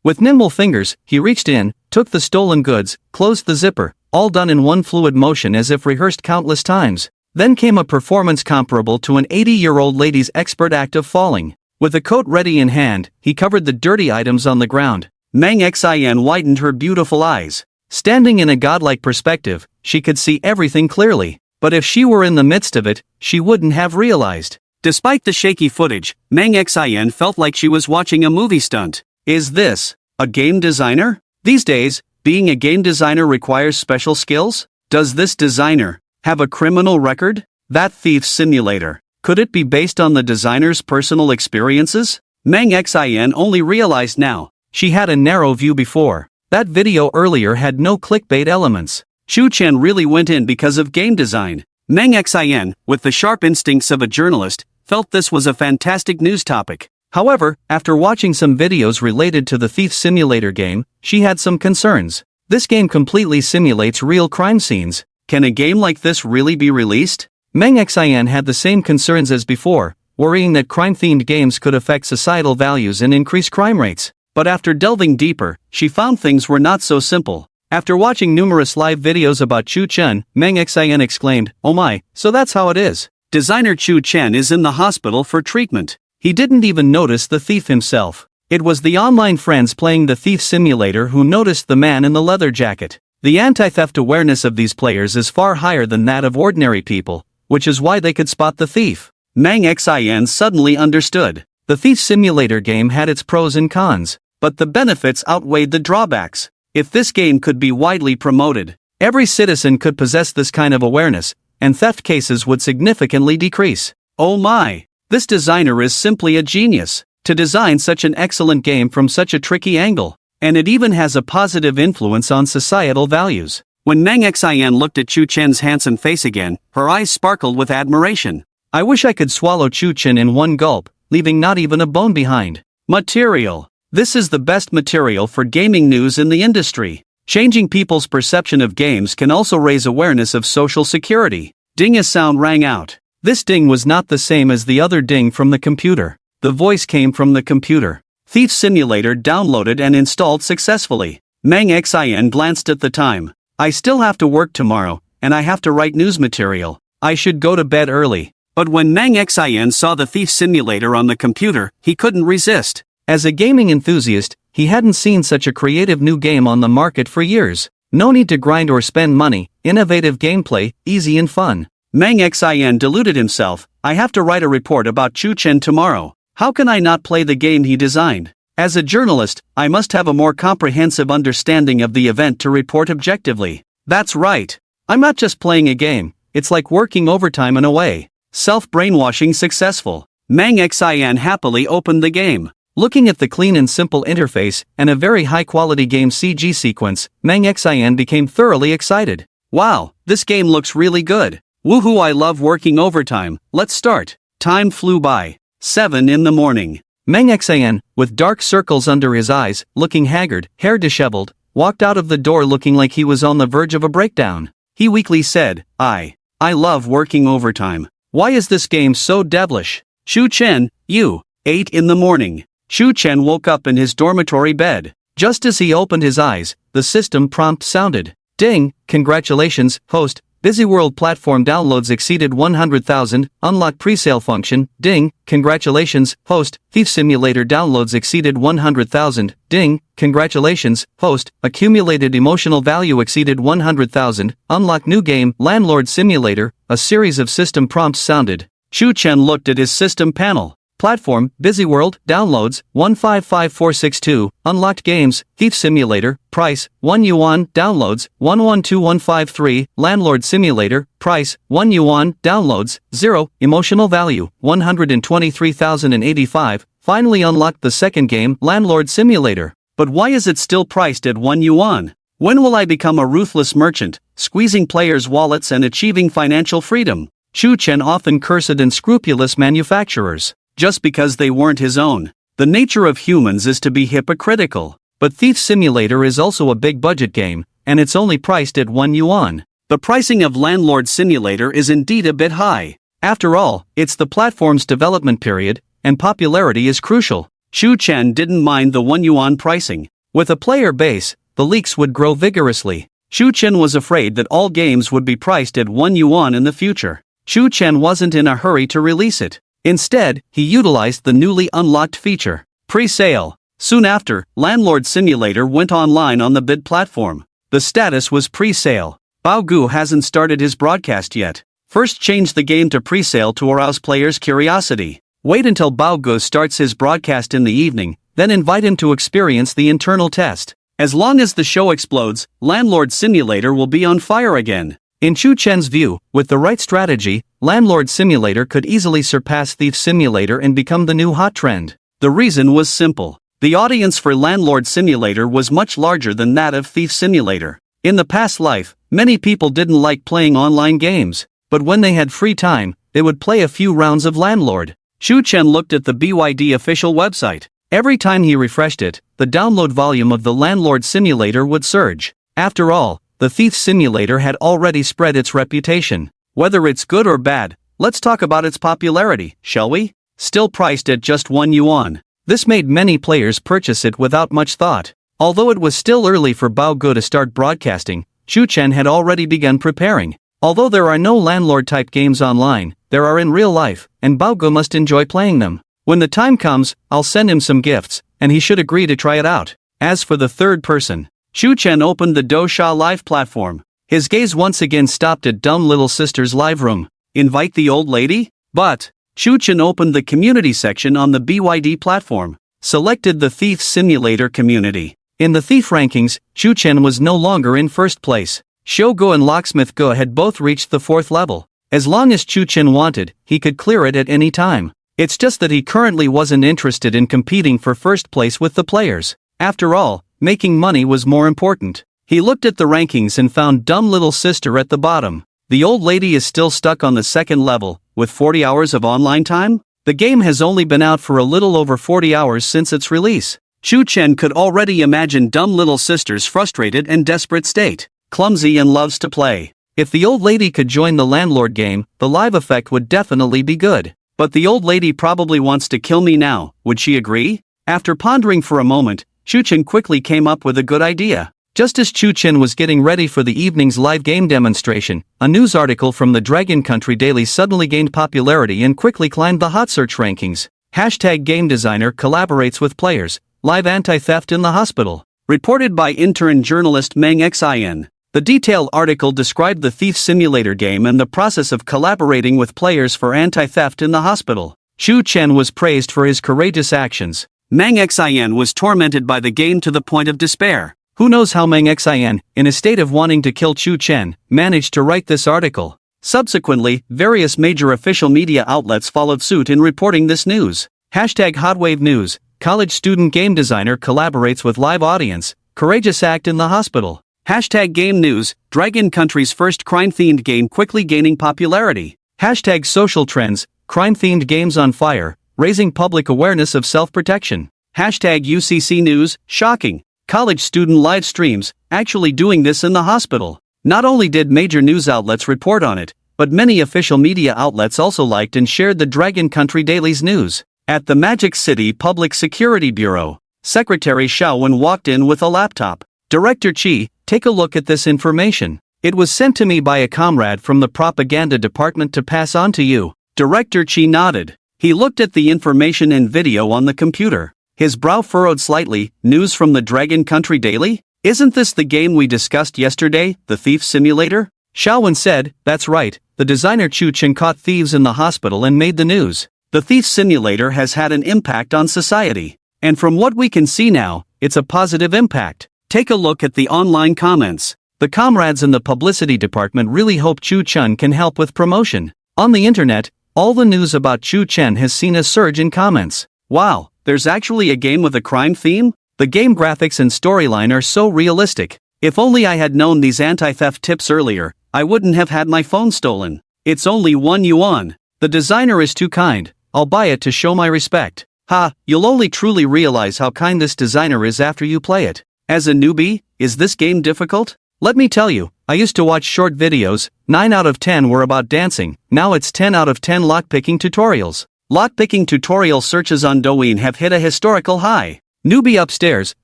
With nimble fingers, he reached in, took the stolen goods, closed the zipper, all done in one fluid motion as if rehearsed countless times. Then came a performance comparable to an 80-year-old lady's expert act of falling. With a coat ready in hand, he covered the dirty items on the ground. Mang Xin widened her beautiful eyes. Standing in a godlike perspective, she could see everything clearly. But if she were in the midst of it, she wouldn't have realized. Despite the shaky footage, Mang Xin felt like she was watching a movie stunt. Is this a game designer? These days, being a game designer requires special skills? Does this designer have a criminal record? That Thief Simulator, could it be based on the designer's personal experiences? Mang Xin only realized now. She had a narrow view before. That video earlier had no clickbait elements. Chu Chen really went in because of game design. Mang Xin, with the sharp instincts of a journalist, felt this was a fantastic news topic. However, after watching some videos related to the Thief Simulator game, she had some concerns. This game completely simulates real crime scenes. Can a game like this really be released? Mang Xin had the same concerns as before, worrying that crime-themed games could affect societal values and increase crime rates. But after delving deeper, she found things were not so simple. After watching numerous live videos about Chu Chen, Mang Xin exclaimed, "Oh my, so that's how it is. Designer Chu Chen is in the hospital for treatment." He didn't even notice the thief himself. It was the online friends playing the Thief Simulator who noticed the man in the leather jacket. The anti-theft awareness of these players is far higher than that of ordinary people, which is why they could spot the thief. Mang Xin suddenly understood. The Thief Simulator game had its pros and cons, but the benefits outweighed the drawbacks. If this game could be widely promoted, every citizen could possess this kind of awareness, and theft cases would significantly decrease. Oh my! This designer is simply a genius, to design such an excellent game from such a tricky angle, and it even has a positive influence on societal values. When Mang Xin looked at Chu Chen's handsome face again, her eyes sparkled with admiration. I wish I could swallow Chu Chen in one gulp, leaving not even a bone behind. Material. This is the best material for gaming news in the industry. Changing people's perception of games can also raise awareness of social security. Ding, a sound rang out. This ding was not the same as the other ding from the computer. The voice came from the computer. Thief Simulator downloaded and installed successfully. Manga glanced at the time. I still have to work tomorrow, and I have to write news material. I should go to bed early. But when Manga saw the Thief Simulator on the computer, he couldn't resist. As a gaming enthusiast, he hadn't seen such a creative new game on the market for years. No need to grind or spend money, innovative gameplay, easy and fun. Manga deluded himself. I have to write a report about Chu Chen tomorrow. How can I not play the game he designed? As a journalist, I must have a more comprehensive understanding of the event to report objectively. That's right. I'm not just playing a game, it's like working overtime in a way. Self-brainwashing successful. Manga happily opened the game. Looking at the clean and simple interface and a very high-quality game CG sequence, Manga became thoroughly excited. Wow, this game looks really good. Woohoo, I love working overtime. Let's start. Time flew by. 7 in the morning. Manga, with dark circles under his eyes, looking haggard, hair disheveled, walked out of the door looking like he was on the verge of a breakdown. He weakly said, I love working overtime. Why is this game so devilish? Chu Chen, you. 8 in the morning. Chu Chen woke up in his dormitory bed. Just as he opened his eyes, the system prompt sounded. Ding, congratulations, host, Busy World platform downloads exceeded 100,000, unlock presale function, ding, congratulations, host, Thief Simulator downloads exceeded 100,000, ding, congratulations, host, accumulated emotional value exceeded 100,000, unlock new game, Landlord Simulator, a series of system prompts sounded. Chu Chen looked at his system panel. Platform, Busy World, downloads, 155462, unlocked games, Thief Simulator, price, 1 yuan, downloads, 112153, Landlord Simulator, price, 1 yuan, downloads, 0, emotional value, 123,085, finally unlocked the second game, Landlord Simulator. But why is it still priced at 1 yuan? When will I become a ruthless merchant, squeezing players' wallets and achieving financial freedom? Chu Chen often cursed unscrupulous manufacturers. Just because they weren't his own. The nature of humans is to be hypocritical. But Thief Simulator is also a big budget game, and it's only priced at 1 yuan. The pricing of Landlord Simulator is indeed a bit high. After all, it's the platform's development period, and popularity is crucial. Chu Chen didn't mind the 1 yuan pricing. With a player base, the leaks would grow vigorously. Chu Chen was afraid that all games would be priced at 1 yuan in the future. Chu Chen wasn't in a hurry to release it. Instead, he utilized the newly unlocked feature, pre-sale. Soon after, Landlord Simulator went online on the bid platform. The status was pre-sale. Bao Gu hasn't started his broadcast yet. First change the game to pre-sale to arouse players' curiosity. Wait until Bao Gu starts his broadcast in the evening, then invite him to experience the internal test. As long as the show explodes, Landlord Simulator will be on fire again. In Chu Chen's view, with the right strategy, Landlord Simulator could easily surpass Thief Simulator and become the new hot trend. The reason was simple. The audience for Landlord Simulator was much larger than that of Thief Simulator. In the past life, many people didn't like playing online games, but when they had free time, they would play a few rounds of Landlord. Chu Chen looked at the BYD official website. Every time he refreshed it, the download volume of the Landlord Simulator would surge. After all, the Thief Simulator had already spread its reputation. Whether it's good or bad, let's talk about its popularity, shall we? Still priced at just 1 yuan. This made many players purchase it without much thought. Although it was still early for Bao Gu to start broadcasting, Chu Chen had already begun preparing. Although there are no landlord-type games online, there are in real life, and Bao Gu must enjoy playing them. When the time comes, I'll send him some gifts, and he should agree to try it out. As for the third person, Chu Chen opened the Dosha Live platform. His gaze once again stopped at Dumb Little Sister's live room. Invite the old lady? But Chu Chen opened the community section on the BYD platform. Selected the Thief Simulator community. In the Thief rankings, Chu Chen was no longer in first place. Shogo and Locksmith Go had both reached the 4th level. As long as Chu Chen wanted, he could clear it at any time. It's just that he currently wasn't interested in competing for first place with the players. After all, making money was more important. He looked at the rankings and found Dumb Little Sister at the bottom. The old lady is still stuck on the 2nd level, with 40 hours of online time? The game has only been out for a little over 40 hours since its release. Chu Chen could already imagine Dumb Little Sister's frustrated and desperate state. Clumsy and loves to play. If the old lady could join the landlord game, the live effect would definitely be good. But the old lady probably wants to kill me now, would she agree? After pondering for a moment, Chuchen quickly came up with a good idea. Just as Chuchen was getting ready for the evening's live game demonstration, a news article from the Dragon Country Daily suddenly gained popularity and quickly climbed the hot search rankings. Hashtag game designer collaborates with players, live anti-theft in the hospital. Reported by intern journalist Meng The detailed article described the Thief Simulator game and the process of collaborating with players for anti-theft in the hospital. Chu Chen was praised for his courageous actions. Meng Xian was tormented by the game to the point of despair. Who knows how Meng Xian, in a state of wanting to kill Chu Chen, managed to write this article. Subsequently, various major official media outlets followed suit in reporting this news. Hashtag Hotwave News, college student game designer collaborates with live audience, courageous act in the hospital. Hashtag Game News, Dragon Country's first crime-themed game quickly gaining popularity. Hashtag Social Trends, crime-themed games on fire, raising public awareness of self-protection. Hashtag UCC News, shocking. College student live streams, actually doing this in the hospital. Not only did major news outlets report on it, but many official media outlets also liked and shared the Dragon Country Daily's news. At the Magic City Public Security Bureau, Secretary Xiaowen walked in with a laptop. Director Chi, take a look at this information. It was sent to me by a comrade from the propaganda department to pass on to you. Director Chi nodded. He looked at the information and video on the computer. His brow furrowed slightly. News from the Dragon Country Daily? Isn't this the game we discussed yesterday, the Thief Simulator? Xiaowen said, that's right, the designer Chu Chen caught thieves in the hospital and made the news. The Thief Simulator has had an impact on society. And from what we can see now, it's a positive impact. Take a look at the online comments. The comrades in the publicity department really hope Chu Chen can help with promotion. On the internet, all the news about Chu Chen has seen a surge in comments. Wow, there's actually a game with a crime theme? The game graphics and storyline are so realistic. If only I had known these anti-theft tips earlier, I wouldn't have had my phone stolen. It's only 1 yuan. The designer is too kind, I'll buy it to show my respect. Ha, you'll only truly realize how kind this designer is after you play it. As a newbie, is this game difficult? Let me tell you, I used to watch short videos, 9 out of 10 were about dancing, now it's 10 out of 10 lockpicking tutorials. Lockpicking tutorial searches on Douyin have hit a historical high. Newbie upstairs,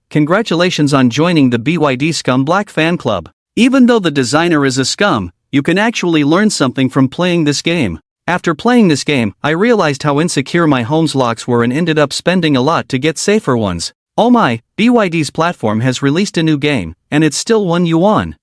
congratulations on joining the BYD Scum Black fan club. Even though the designer is a scum, you can actually learn something from playing this game. After playing this game, I realized how insecure my home's locks were and ended up spending a lot to get safer ones. Oh my, BYD's platform has released a new game, and it's still 1 yuan.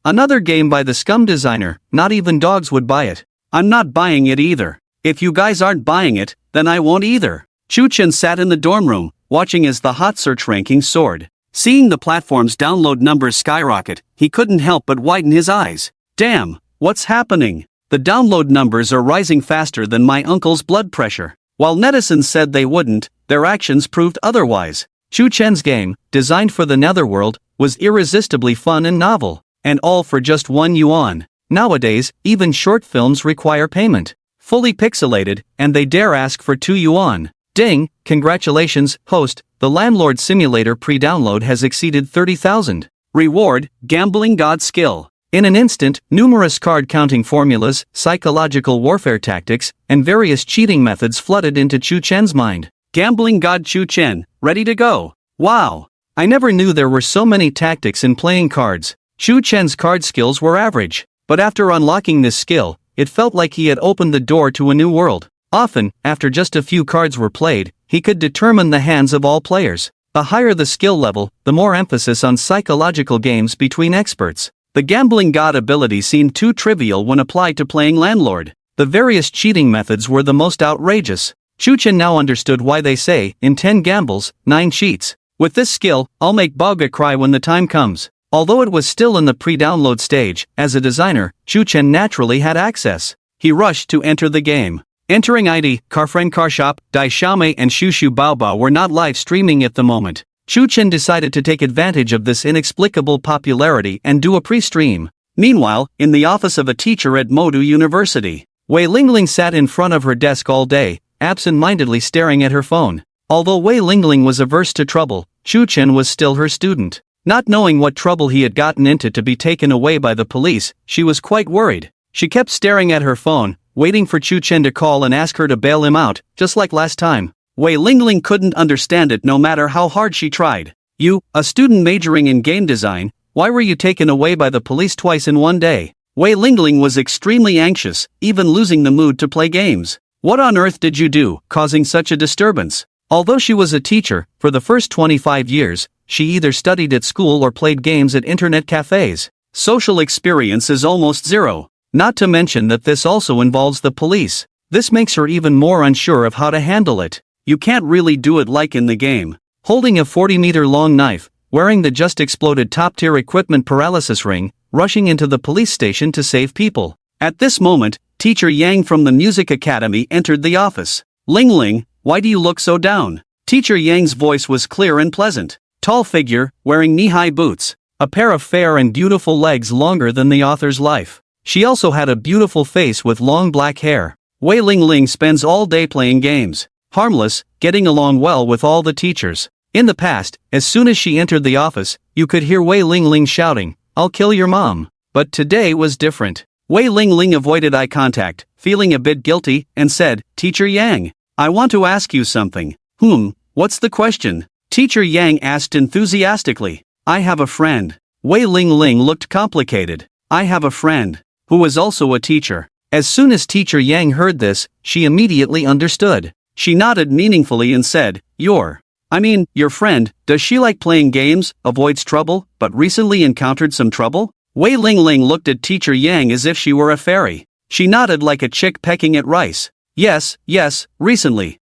Another game by the Scum designer, not even dogs would buy it. I'm not buying it either. If you guys aren't buying it, then I won't either. Chu Chen sat in the dorm room, watching as the hot search rankings soared. Seeing the platform's download numbers skyrocket, he couldn't help but widen his eyes. Damn, what's happening? The download numbers are rising faster than my uncle's blood pressure. While netizens said they wouldn't, their actions proved otherwise. Chu Chen's game, designed for the netherworld, was irresistibly fun and novel, and all for just 1 yuan. Nowadays, even short films require payment. Fully pixelated, and they dare ask for 2 yuan. Ding, congratulations, host, the Landlord Simulator pre-download has exceeded 30,000. Reward, Gambling God Skill. In an instant, numerous card-counting formulas, psychological warfare tactics, and various cheating methods flooded into Chu Chen's mind. Gambling God Chu Chen, ready to go. Wow. I never knew there were so many tactics in playing cards. Chu Chen's card skills were average, but after unlocking this skill, it felt like he had opened the door to a new world. Often, after just a few cards were played, he could determine the hands of all players. The higher the skill level, the more emphasis on psychological games between experts. The Gambling God ability seemed too trivial when applied to playing Landlord. The various cheating methods were the most outrageous. Chu Chen now understood why they say, in 10 gambles, 9 cheats. With this skill, I'll make Bauga cry when the time comes. Although it was still in the pre-download stage, as a designer, Chu Chen naturally had access. He rushed to enter the game. Entering ID, Carfriend Carshop, Dai Xiaomei and Shu Shu Baobao were not live streaming at the moment. Chu Chen decided to take advantage of this inexplicable popularity and do a pre-stream. Meanwhile, in the office of a teacher at Modu University, Wei Lingling sat in front of her desk all day, absent-mindedly staring at her phone. Although Wei Lingling was averse to trouble, Chu Chen was still her student. Not knowing what trouble he had gotten into to be taken away by the police, she was quite worried. She kept staring at her phone, waiting for Chu Chen to call and ask her to bail him out, just like last time. Wei Lingling couldn't understand it no matter how hard she tried. You, a student majoring in game design, why were you taken away by the police twice in one day? Wei Lingling was extremely anxious, even losing the mood to play games. What on earth did you do, causing such a disturbance? Although she was a teacher, for the first 25 years, she either studied at school or played games at internet cafes. Social experience is almost zero. Not to mention that this also involves the police. This makes her even more unsure of how to handle it. You can't really do it like in the game. Holding a 40-meter-long knife, wearing the just exploded top-tier equipment paralysis ring, rushing into the police station to save people. At this moment, Teacher Yang from the Music Academy entered the office. Ling Ling, why do you look so down? Teacher Yang's voice was clear and pleasant. Tall figure, wearing knee-high boots. A pair of fair and beautiful legs longer than the author's life. She also had a beautiful face with long black hair. Wei Lingling spends all day playing games. Harmless, getting along well with all the teachers. In the past, as soon as she entered the office, you could hear Wei Lingling shouting, "I'll kill your mom." But today was different. Wei Lingling avoided eye contact, feeling a bit guilty, and said, "Teacher Yang, I want to ask you something." What's the question? Teacher Yang asked enthusiastically. I have a friend. Wei Lingling looked complicated. I have a friend who is also a teacher. As soon as Teacher Yang heard this, she immediately understood. She nodded meaningfully and said, your friend, does she like playing games, avoids trouble, but recently encountered some trouble? Wei Lingling looked at Teacher Yang as if she were a fairy. She nodded like a chick pecking at rice. Yes, recently.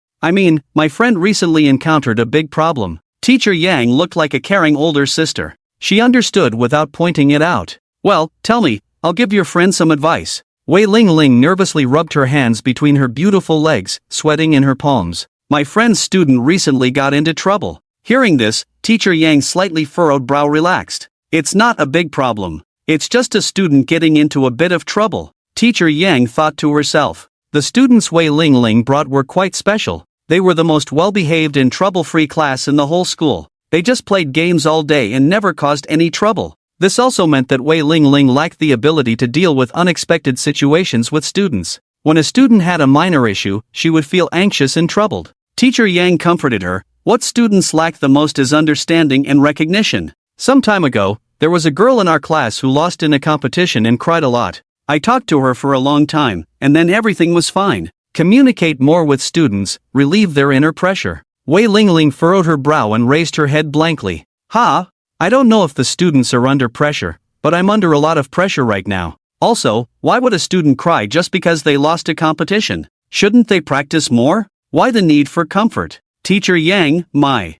My friend recently encountered a big problem. Teacher Yang looked like a caring older sister. She understood without pointing it out. Well, tell me, I'll give your friend some advice. Wei Lingling nervously rubbed her hands between her beautiful legs, sweating in her palms. My friend's student recently got into trouble. Hearing this, Teacher Yang's slightly furrowed brow relaxed. It's not a big problem. It's just a student getting into a bit of trouble. Teacher Yang thought to herself. The students Wei Lingling brought were quite special. They were the most well-behaved and trouble-free class in the whole school. They just played games all day and never caused any trouble. This also meant that Wei Lingling lacked the ability to deal with unexpected situations with students. When a student had a minor issue, she would feel anxious and troubled. Teacher Yang comforted her. What students lack the most is understanding and recognition. Some time ago, there was a girl in our class who lost in a competition and cried a lot. I talked to her for a long time, and then everything was fine. Communicate more with students, relieve their inner pressure. Wei Lingling furrowed her brow and raised her head blankly. I don't know if the students are under pressure, but I'm under a lot of pressure right now. Also, why would a student cry just because they lost a competition? Shouldn't they practice more? Why the need for comfort? Teacher Yang, my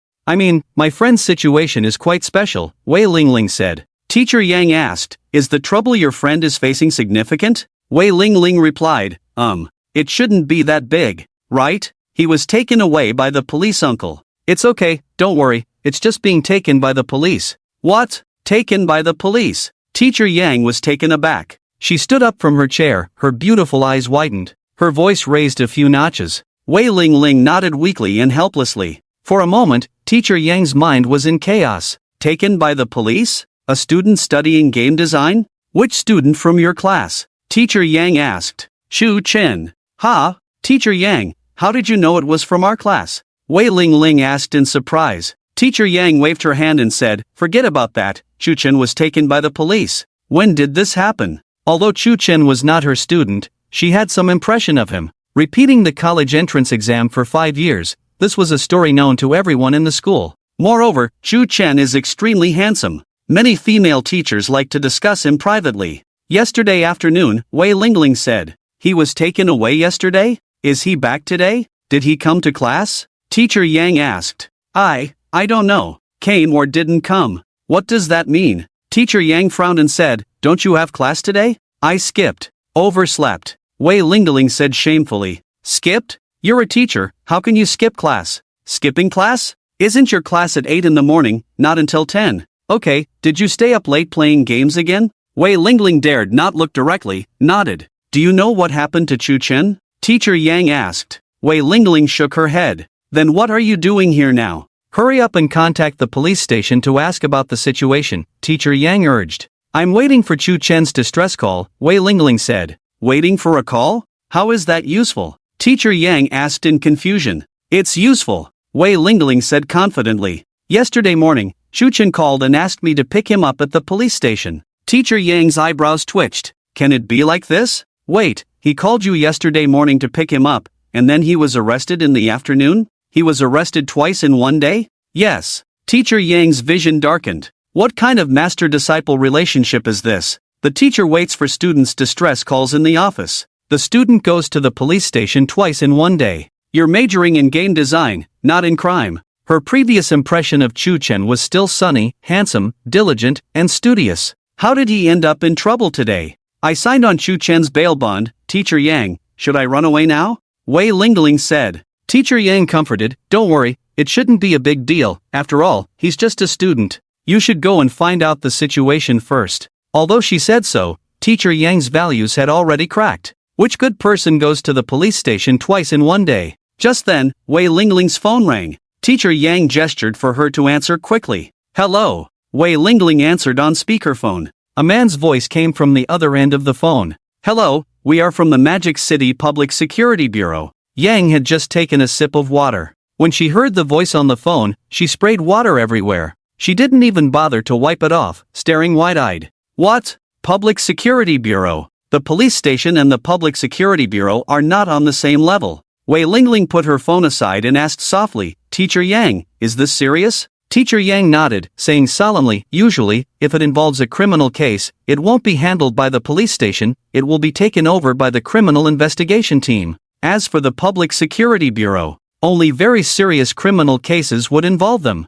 friend's situation is quite special, Wei Lingling said. Teacher Yang asked, is the trouble your friend is facing significant? Wei Lingling replied, it shouldn't be that big, right? He was taken away by the police uncle. It's okay, don't worry, it's just being taken by the police. What? Taken by the police? Teacher Yang was taken aback. She stood up from her chair, her beautiful eyes widened. Her voice raised a few notches. Wei Lingling nodded weakly and helplessly. For a moment, Teacher Yang's mind was in chaos. Taken by the police? A student studying game design? Which student from your class? Teacher Yang asked. Chu Chen. Teacher Yang, how did you know it was from our class? Wei Lingling asked in surprise. Teacher Yang waved her hand and said, forget about that, Chu Chen was taken by the police. When did this happen? Although Chu Chen was not her student, she had some impression of him. Repeating the college entrance exam for 5 years, this was a story known to everyone in the school. Moreover, Chu Chen is extremely handsome. Many female teachers like to discuss him privately. Yesterday afternoon, Wei Lingling said. He was taken away yesterday? Is he back today? Did he come to class? Teacher Yang asked. I don't know. Came or didn't come. What does that mean? Teacher Yang frowned and said, don't you have class today? I skipped. Overslept. Wei Lingling said shamefully. Skipped? You're a teacher, how can you skip class? Skipping class? Isn't your class at 8 in the morning, not until 10? Okay, did you stay up late playing games again? Wei Lingling dared not look directly, nodded. Do you know what happened to Chu Chen? Teacher Yang asked. Wei Lingling shook her head. Then what are you doing here now? Hurry up and contact the police station to ask about the situation, Teacher Yang urged. I'm waiting for Chu Chen's distress call, Wei Lingling said. Waiting for a call? How is that useful? Teacher Yang asked in confusion. It's useful, Wei Lingling said confidently. Yesterday morning, Chu Chen called and asked me to pick him up at the police station. Teacher Yang's eyebrows twitched. Can it be like this? Wait, he called you yesterday morning to pick him up, and then he was arrested in the afternoon? He was arrested twice in one day? Yes. Teacher Yang's vision darkened. What kind of master-disciple relationship is this? The teacher waits for students' distress calls in the office. The student goes to the police station twice in one day. You're majoring in game design, not in crime. Her previous impression of Chu Chen was still sunny, handsome, diligent, and studious. How did he end up in trouble today? I signed on Chu Chen's bail bond, Teacher Yang. Should I run away now? Wei Lingling said. Teacher Yang comforted, don't worry, it shouldn't be a big deal. After all, he's just a student. You should go and find out the situation first. Although she said so, Teacher Yang's values had already cracked. Which good person goes to the police station twice in one day? Just then, Wei Lingling's phone rang. Teacher Yang gestured for her to answer quickly. Hello. Wei Lingling answered on speakerphone. A man's voice came from the other end of the phone. Hello, we are from the Magic City Public Security Bureau. Yang had just taken a sip of water. When she heard the voice on the phone, she sprayed water everywhere. She didn't even bother to wipe it off, staring wide-eyed. What? Public Security Bureau. The police station and the Public Security Bureau are not on the same level. Wei Lingling put her phone aside and asked softly, Teacher Yang, is this serious? Teacher Yang nodded, saying solemnly, usually, if it involves a criminal case, it won't be handled by the police station, it will be taken over by the criminal investigation team. As for the Public Security Bureau, only very serious criminal cases would involve them.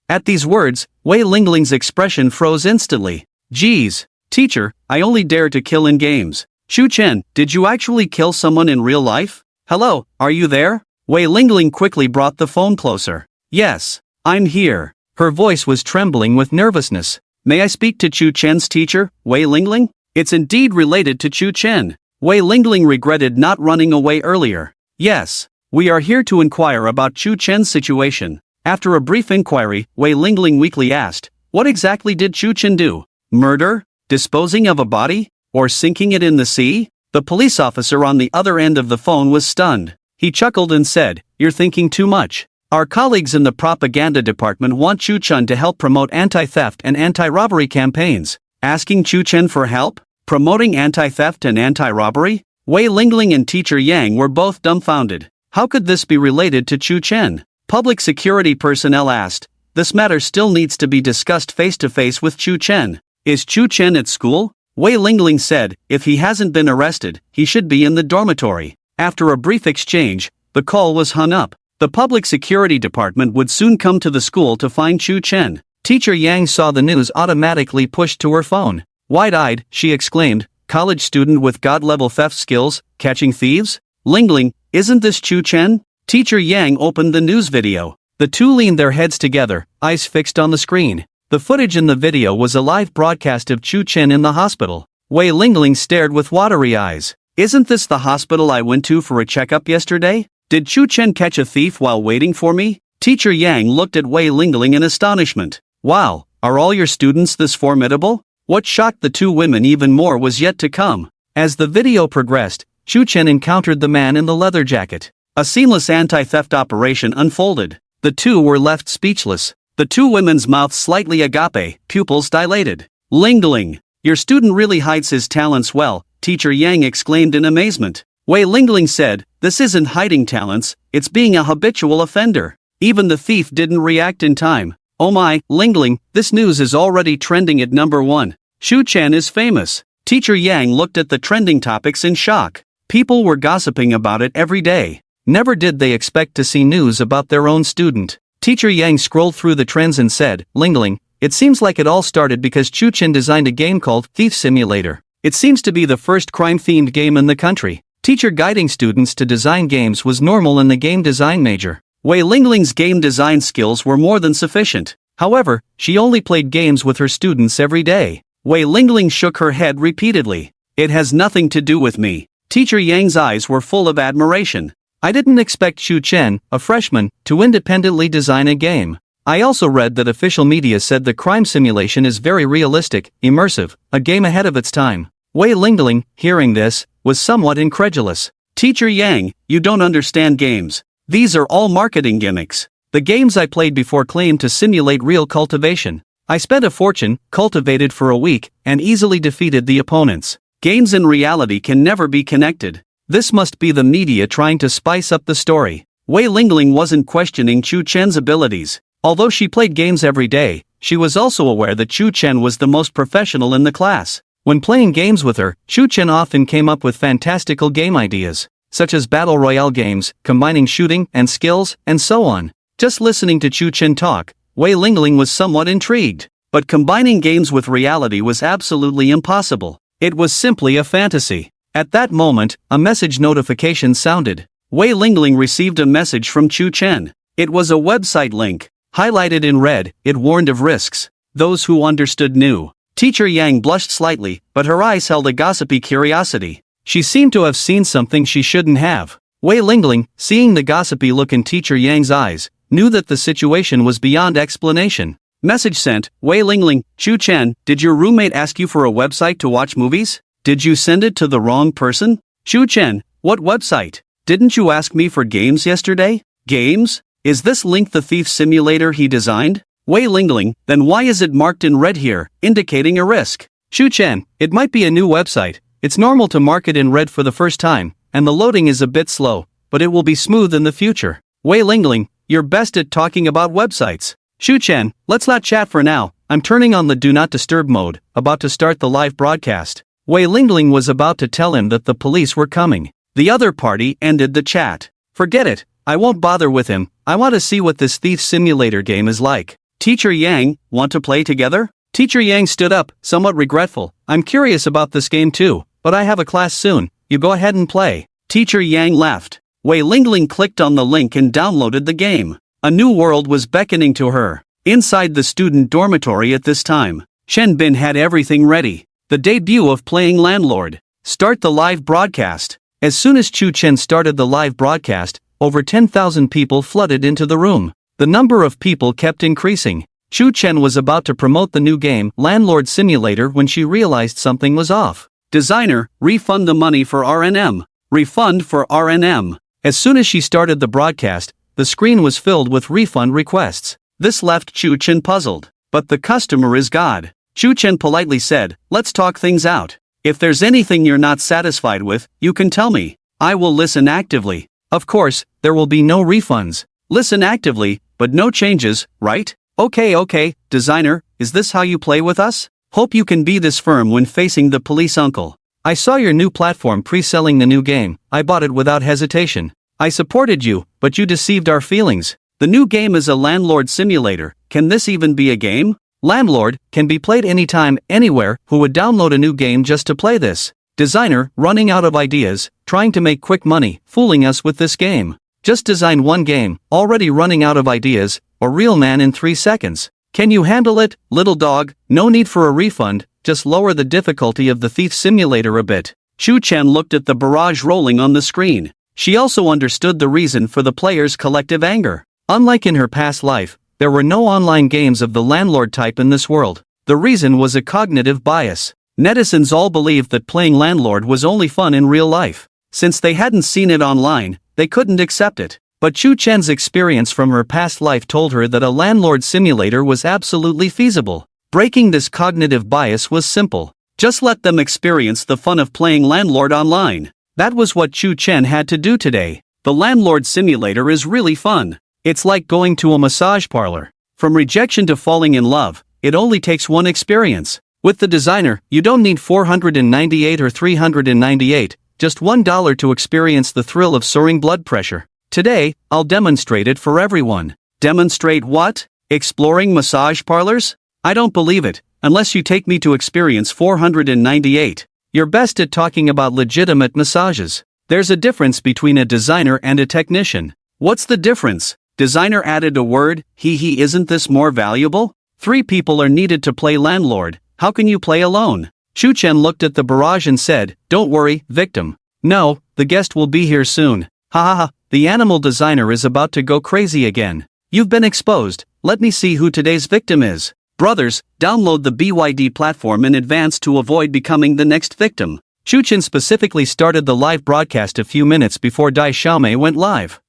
At these words, Wei Lingling's expression froze instantly. Geez, teacher, I only dare to kill in games. Chu Chen, did you actually kill someone in real life? Hello, are you there? Wei Lingling quickly brought the phone closer. Yes, I'm here. Her voice was trembling with nervousness. May I speak to Chu Chen's teacher, Wei Lingling? It's indeed related to Chu Chen. Wei Lingling regretted not running away earlier. Yes, we are here to inquire about Chu Chen's situation. After a brief inquiry, Wei Lingling weakly asked, what exactly did Chu Chen do? Murder? Disposing of a body? Or sinking it in the sea? The police officer on the other end of the phone was stunned. He chuckled and said, you're thinking too much. Our colleagues in the propaganda department want Chu Chen to help promote anti-theft and anti-robbery campaigns. Asking Chu Chen for help? Promoting anti-theft and anti-robbery? Wei Lingling and Teacher Yang were both dumbfounded. How could this be related to Chu Chen? Public security personnel asked. This matter still needs to be discussed face-to-face with Chu Chen. Is Chu Chen at school? Wei Lingling said, if he hasn't been arrested, he should be in the dormitory. After a brief exchange, the call was hung up. The public security department would soon come to the school to find Chu Chen. Teacher Yang saw the news automatically pushed to her phone. Wide-eyed, she exclaimed, college student with god-level theft skills, catching thieves? Lingling, isn't this Chu Chen? Teacher Yang opened the news video. The two leaned their heads together, eyes fixed on the screen. The footage in the video was a live broadcast of Chu Chen in the hospital. Wei Lingling stared with watery eyes. Isn't this the hospital I went to for a checkup yesterday? Did Chu Chen catch a thief while waiting for me? Teacher Yang looked at Wei Lingling in astonishment. Wow, are all your students this formidable? What shocked the two women even more was yet to come. As the video progressed, Chu Chen encountered the man in the leather jacket. A seamless anti-theft operation unfolded. The two were left speechless. The two women's mouths slightly agape, pupils dilated. Lingling, your student really hides his talents well, Teacher Yang exclaimed in amazement. Wei Lingling said, this isn't hiding talents, it's being a habitual offender. Even the thief didn't react in time. Oh my, Lingling, this news is already trending at number 1. Chu Chen is famous. Teacher Yang looked at the trending topics in shock. People were gossiping about it every day. Never did they expect to see news about their own student. Teacher Yang scrolled through the trends and said, Lingling, it seems like it all started because Chu Chen designed a game called Thief Simulator. It seems to be the first crime-themed game in the country. Teacher guiding students to design games was normal in the game design major. Wei Lingling's game design skills were more than sufficient. However, she only played games with her students every day. Wei Lingling shook her head repeatedly. It has nothing to do with me. Teacher Yang's eyes were full of admiration. I didn't expect Shu Chen, a freshman, to independently design a game. I also read that official media said the crime simulation is very realistic, immersive, a game ahead of its time. Wei Lingling, hearing this, was somewhat incredulous. Teacher Yang, you don't understand games. These are all marketing gimmicks. The games I played before claimed to simulate real cultivation. I spent a fortune, cultivated for a week, and easily defeated the opponents. Games and reality can never be connected. This must be the media trying to spice up the story. Wei Lingling wasn't questioning Chu Chen's abilities. Although she played games every day, she was also aware that Chu Chen was the most professional in the class. When playing games with her, Chu Chen often came up with fantastical game ideas, such as battle royale games, combining shooting and skills, and so on. Just listening to Chu Chen talk, Wei Lingling was somewhat intrigued. But combining games with reality was absolutely impossible. It was simply a fantasy. At that moment, a message notification sounded. Wei Lingling received a message from Chu Chen. It was a website link. Highlighted in red, it warned of risks. Those who understood knew. Teacher Yang blushed slightly, but her eyes held a gossipy curiosity. She seemed to have seen something she shouldn't have. Wei Lingling, seeing the gossipy look in Teacher Yang's eyes, knew that the situation was beyond explanation. Message sent, Wei Lingling, Chu Chen, did your roommate ask you for a website to watch movies? Did you send it to the wrong person? Chu Chen, what website? Didn't you ask me for games yesterday? Games? Is this link the thief simulator he designed? Wei Lingling, then why is it marked in red here, indicating a risk? Chu Chen, it might be a new website. It's normal to mark it in red for the first time, and the loading is a bit slow, but it will be smooth in the future. Wei Lingling, you're best at talking about websites. Chu Chen, let's not chat for now. I'm turning on the Do Not Disturb mode, about to start the live broadcast. Wei Lingling was about to tell him that the police were coming. The other party ended the chat. Forget it, I won't bother with him. I want to see what this thief simulator game is like. Teacher Yang, want to play together? Teacher Yang stood up, somewhat regretful. I'm curious about this game too, but I have a class soon. You go ahead and play. Teacher Yang left. Wei Lingling clicked on the link and downloaded the game. A new world was beckoning to her. Inside the student dormitory at this time, Shen Bin had everything ready. The debut of Playing Landlord. Start the live broadcast. As soon as Chu Chen started the live broadcast, over 10,000 people flooded into the room. The number of people kept increasing. Chu Chen was about to promote the new game, Landlord Simulator, when she realized something was off. Designer, refund the money for RNM. Refund for RNM. As soon as she started the broadcast, the screen was filled with refund requests. This left Chu Chen puzzled. But the customer is God. Chu Chen politely said, let's talk things out. If there's anything you're not satisfied with, you can tell me. I will listen actively. Of course, there will be no refunds. Listen actively, but no changes, right? Okay, designer, is this how you play with us? Hope you can be this firm when facing the police uncle. I saw your new platform pre-selling the new game. I bought it without hesitation. I supported you, but you deceived our feelings. The new game is a landlord simulator. Can this even be a game? Landlord can be played anytime, anywhere. Who would download a new game just to play this? Designer, running out of ideas, trying to make quick money, fooling us with this game. Just designed one game, already running out of ideas, or real man in 3 seconds. Can you handle it, little dog? No need for a refund, just lower the difficulty of the thief simulator a bit. Chu Chen looked at the barrage rolling on the screen. She also understood the reason for the players' collective anger. Unlike in her past life, there were no online games of the landlord type in this world. The reason was a cognitive bias. Netizens all believed that playing landlord was only fun in real life. Since they hadn't seen it online, they couldn't accept it. But Chu Chen's experience from her past life told her that a landlord simulator was absolutely feasible. Breaking this cognitive bias was simple. Just let them experience the fun of playing landlord online. That was what Chu Chen had to do today. The landlord simulator is really fun. It's like going to a massage parlor. From rejection to falling in love, it only takes one experience. With the designer, you don't need 498 or 398, just $1 to experience the thrill of soaring blood pressure. Today, I'll demonstrate it for everyone. Demonstrate what? Exploring massage parlors? I don't believe it, unless you take me to experience 498. You're best at talking about legitimate massages. There's a difference between a designer and a technician. What's the difference? Designer added a word, isn't this more valuable? 3 people are needed to play landlord. How can you play alone? Chu Chen looked at the barrage and said, don't worry, victim. No, the guest will be here soon. Ha ha ha, the animal designer is about to go crazy again. You've been exposed, let me see who today's victim is. Brothers, download the BYD platform in advance to avoid becoming the next victim. Shuchen specifically started the live broadcast a few minutes before Dai Xiaomei went live.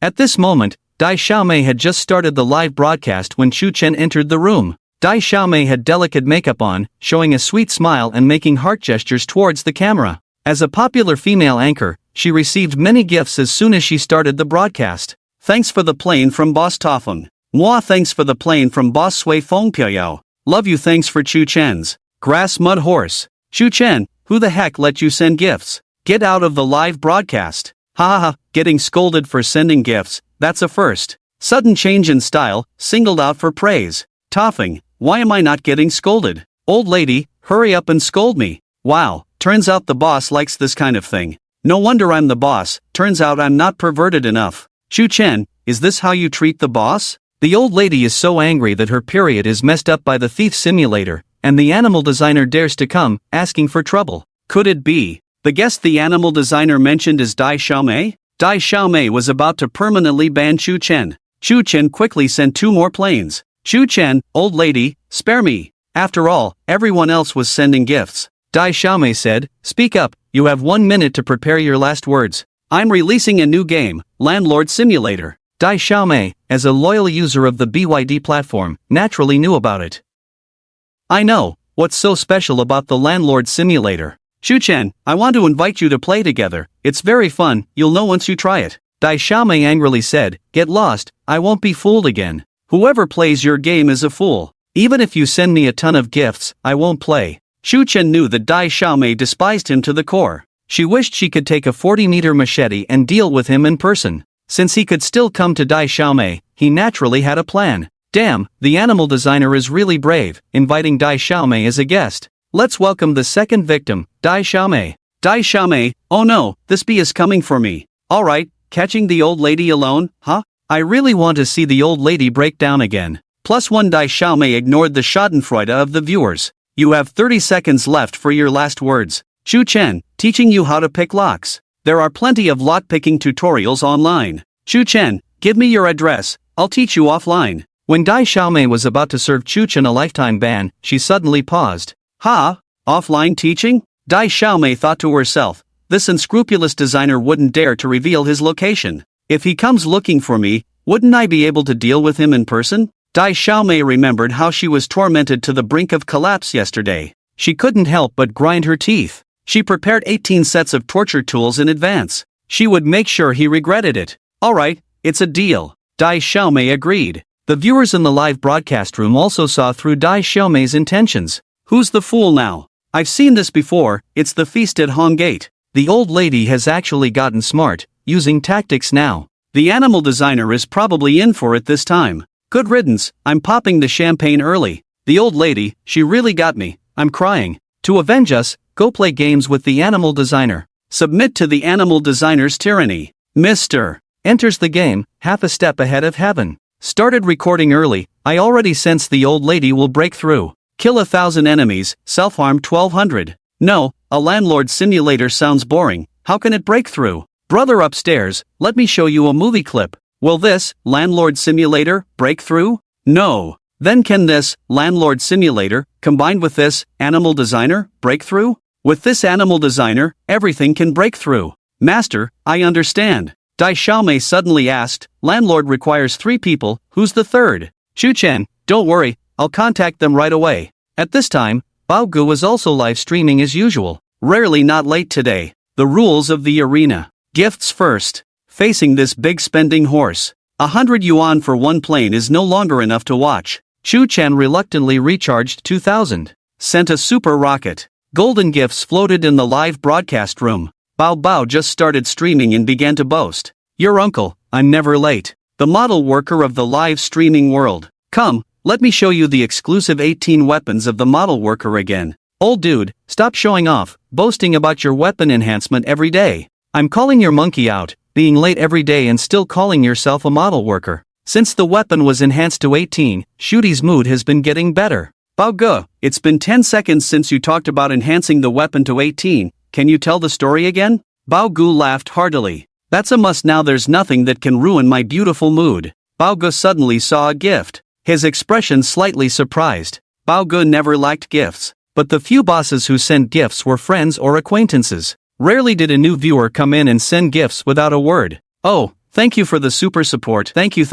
At this moment, Dai Xiaomei had just started the live broadcast when Shuchen entered the room. Dai Xiaomei had delicate makeup on, showing a sweet smile and making heart gestures towards the camera. As a popular female anchor, she received many gifts as soon as she started the broadcast. Thanks for the plane from Boss Tofeng. Moi thanks for the plane from Boss Sui Feng Piao. Love you thanks for Chu Chen's grass mud horse. Chu Chen, who the heck let you send gifts? Get out of the live broadcast. Ha ha ha, getting scolded for sending gifts, that's a first. Sudden change in style, singled out for praise. Tofeng, why am I not getting scolded? Old lady, hurry up and scold me. Wow, turns out the boss likes this kind of thing. No wonder I'm the boss, turns out I'm not perverted enough. Chu Chen, is this how you treat the boss? The old lady is so angry that her period is messed up by the thief simulator, and the animal designer dares to come, asking for trouble. Could it be the guest the animal designer mentioned is Dai Xiaomei? Dai Xiaomei was about to permanently ban Chu Chen. Chu Chen quickly sent 2 more planes. Chu Chen, old lady, spare me. After all, everyone else was sending gifts. Dai Xiaomei said, speak up, you have 1 minute to prepare your last words. I'm releasing a new game, Landlord Simulator. Dai Xiaomei, as a loyal user of the BYD platform, naturally knew about it. I know, what's so special about the Landlord Simulator? Chu Chen, I want to invite you to play together, it's very fun, you'll know once you try it. Dai Xiaomei angrily said, get lost, I won't be fooled again. Whoever plays your game is a fool. Even if you send me a ton of gifts, I won't play. Chu Chen knew that Dai Xiaomei despised him to the core. She wished she could take a 40-meter machete and deal with him in person. Since he could still come to Dai Xiaomei, he naturally had a plan. Damn, the animal designer is really brave, inviting Dai Xiaomei as a guest. Let's welcome the second victim, Dai Xiaomei. Dai Xiaomei, oh no, this bee is coming for me. Alright, catching the old lady alone, huh? I really want to see the old lady break down again. +1 Dai Xiaomei ignored the schadenfreude of the viewers. You have 30 seconds left for your last words. Chu Chen, teaching you how to pick locks. There are plenty of lock-picking tutorials online. Chu Chen, give me your address, I'll teach you offline. When Dai Xiaomei was about to serve Chu Chen a lifetime ban, she suddenly paused. Ha? Offline teaching? Dai Xiaomei thought to herself, this unscrupulous designer wouldn't dare to reveal his location. If he comes looking for me, wouldn't I be able to deal with him in person? Dai Xiaomei remembered how she was tormented to the brink of collapse yesterday. She couldn't help but grind her teeth. She prepared 18 sets of torture tools in advance. She would make sure he regretted it. Alright, it's a deal. Dai Xiaomei agreed. The viewers in the live broadcast room also saw through Dai Xiaomei's intentions. Who's the fool now? I've seen this before, it's the feast at Hong Gate. The old lady has actually gotten smart, using tactics now. The animal designer is probably in for it this time. Good riddance, I'm popping the champagne early. The old lady, she really got me, I'm crying. To avenge us, go play games with the animal designer. Submit to the animal designer's tyranny. Mr. Enters the game, half a step ahead of heaven. Started recording early, I already sense the old lady will break through. Kill 1,000 enemies, self-harm 1,200. No, a landlord simulator sounds boring, how can it break through? Brother upstairs, let me show you a movie clip. Will this, landlord simulator, break through? No. Then can this, landlord simulator, combined with this, animal designer, break through? With this animal designer, everything can break through. Master, I understand. Dai Xiaomei suddenly asked, landlord requires 3 people, who's the third? Chu Chen, don't worry, I'll contact them right away. At this time, Bao Gu was also live streaming as usual. Rarely not late today. The rules of the arena. Gifts first. Facing this big spending horse. 100 yuan for 1 plane is no longer enough to watch. Chu Chen reluctantly recharged 2,000. Sent a super rocket. Golden gifts floated in the live broadcast room. Bao Bao just started streaming and began to boast. Your uncle, I'm never late. The model worker of the live streaming world. Come, let me show you the exclusive 18 weapons of the model worker again. Old dude, stop showing off, boasting about your weapon enhancement every day. I'm calling your monkey out, being late every day and still calling yourself a model worker. Since the weapon was enhanced to 18, Shooty's mood has been getting better. Bao Ge, it's been 10 seconds since you talked about enhancing the weapon to 18, can you tell the story again? Bao Gu laughed heartily. That's a must now, there's nothing that can ruin my beautiful mood. Baoge suddenly saw a gift. His expression slightly surprised. Baoge never liked gifts, but the few bosses who sent gifts were friends or acquaintances. Rarely did a new viewer come in and send gifts without a word. Oh, thank you for the super support. Thank you.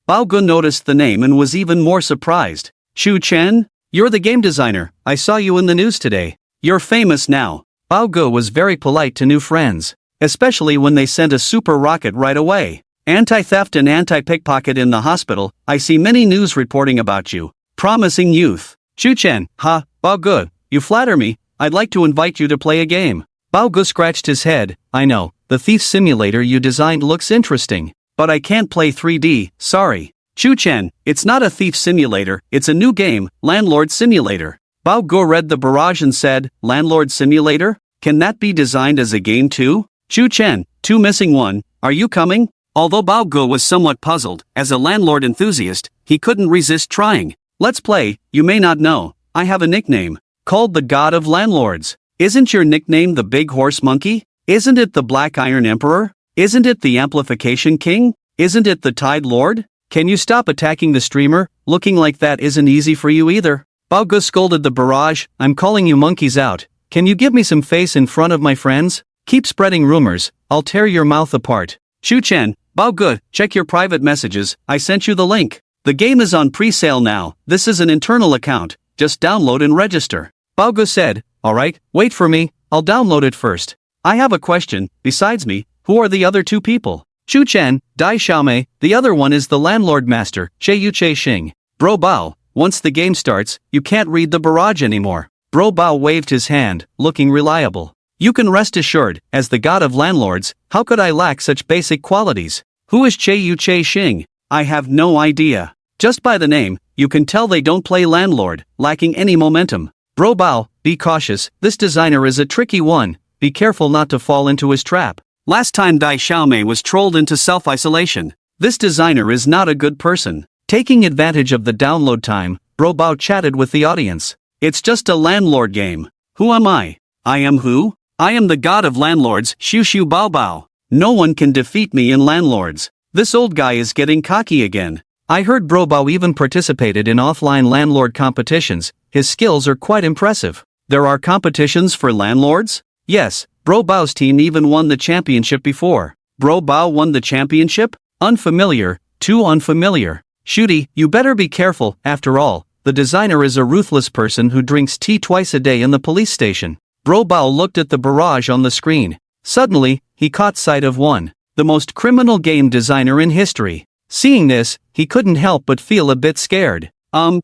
Baoge noticed the name and was even more surprised. Shu Chen? You're the game designer, I saw you in the news today. You're famous now. Baoge was very polite to new friends, especially when they sent a super rocket right away. Anti-theft and anti-pickpocket in the hospital, I see many news reporting about you. Promising youth. Shu Chen, ha, Baoge, you flatter me, I'd like to invite you to play a game. Baoge scratched his head. I know, the thief simulator you designed looks interesting, but I can't play 3D, sorry. Shu Chen, it's not a thief simulator, it's a new game, Landlord Simulator. Baoge read the barrage and said, Landlord Simulator? Can that be designed as a game too? Shu Chen, 2 missing 1, are you coming? Although Baoge was somewhat puzzled, as a landlord enthusiast, he couldn't resist trying. Let's play. You may not know, I have a nickname, called the God of Landlords. Isn't your nickname the Big Horse Monkey? Isn't it the Black Iron Emperor? Isn't it the Amplification King? Isn't it the Tide Lord? Can you stop attacking the streamer? Looking like that isn't easy for you either. Baoge scolded the barrage. I'm calling you monkeys out. Can you give me some face in front of my friends? Keep spreading rumors, I'll tear your mouth apart. Shu Chen, Baoge, check your private messages, I sent you the link. The game is on pre-sale now, this is an internal account, just download and register. Baoge said, alright, wait for me, I'll download it first. I have a question, besides me, who are the other 2 people? Shu Chen, Dai Xiaomei, the other one is the landlord master, Che Xing. Bro Bao, once the game starts, you can't read the barrage anymore. Bro Bao waved his hand, looking reliable. You can rest assured, as the god of landlords, how could I lack such basic qualities? Who is Che Xing? I have no idea. Just by the name, you can tell they don't play landlord, lacking any momentum. Bro Bao, be cautious, this designer is a tricky one, be careful not to fall into his trap. Last time Dai Xiaomei was trolled into self-isolation. This designer is not a good person. Taking advantage of the download time, Bro Bao chatted with the audience. It's just a landlord game. Who am I? I am who? I am the god of landlords, Shu Bao Bao. No one can defeat me in landlords. This old guy is getting cocky again. I heard Bro Bao even participated in offline landlord competitions, his skills are quite impressive. There are competitions for landlords? Yes, Bro Bao's team even won the championship before. Bro Bao won the championship? Unfamiliar, too unfamiliar. Shooty, you better be careful, after all, the designer is a ruthless person who drinks tea twice a day in the police station. Bro Bao looked at the barrage on the screen. Suddenly, he caught sight of one. The most criminal game designer in history. Seeing this, he couldn't help but feel a bit scared.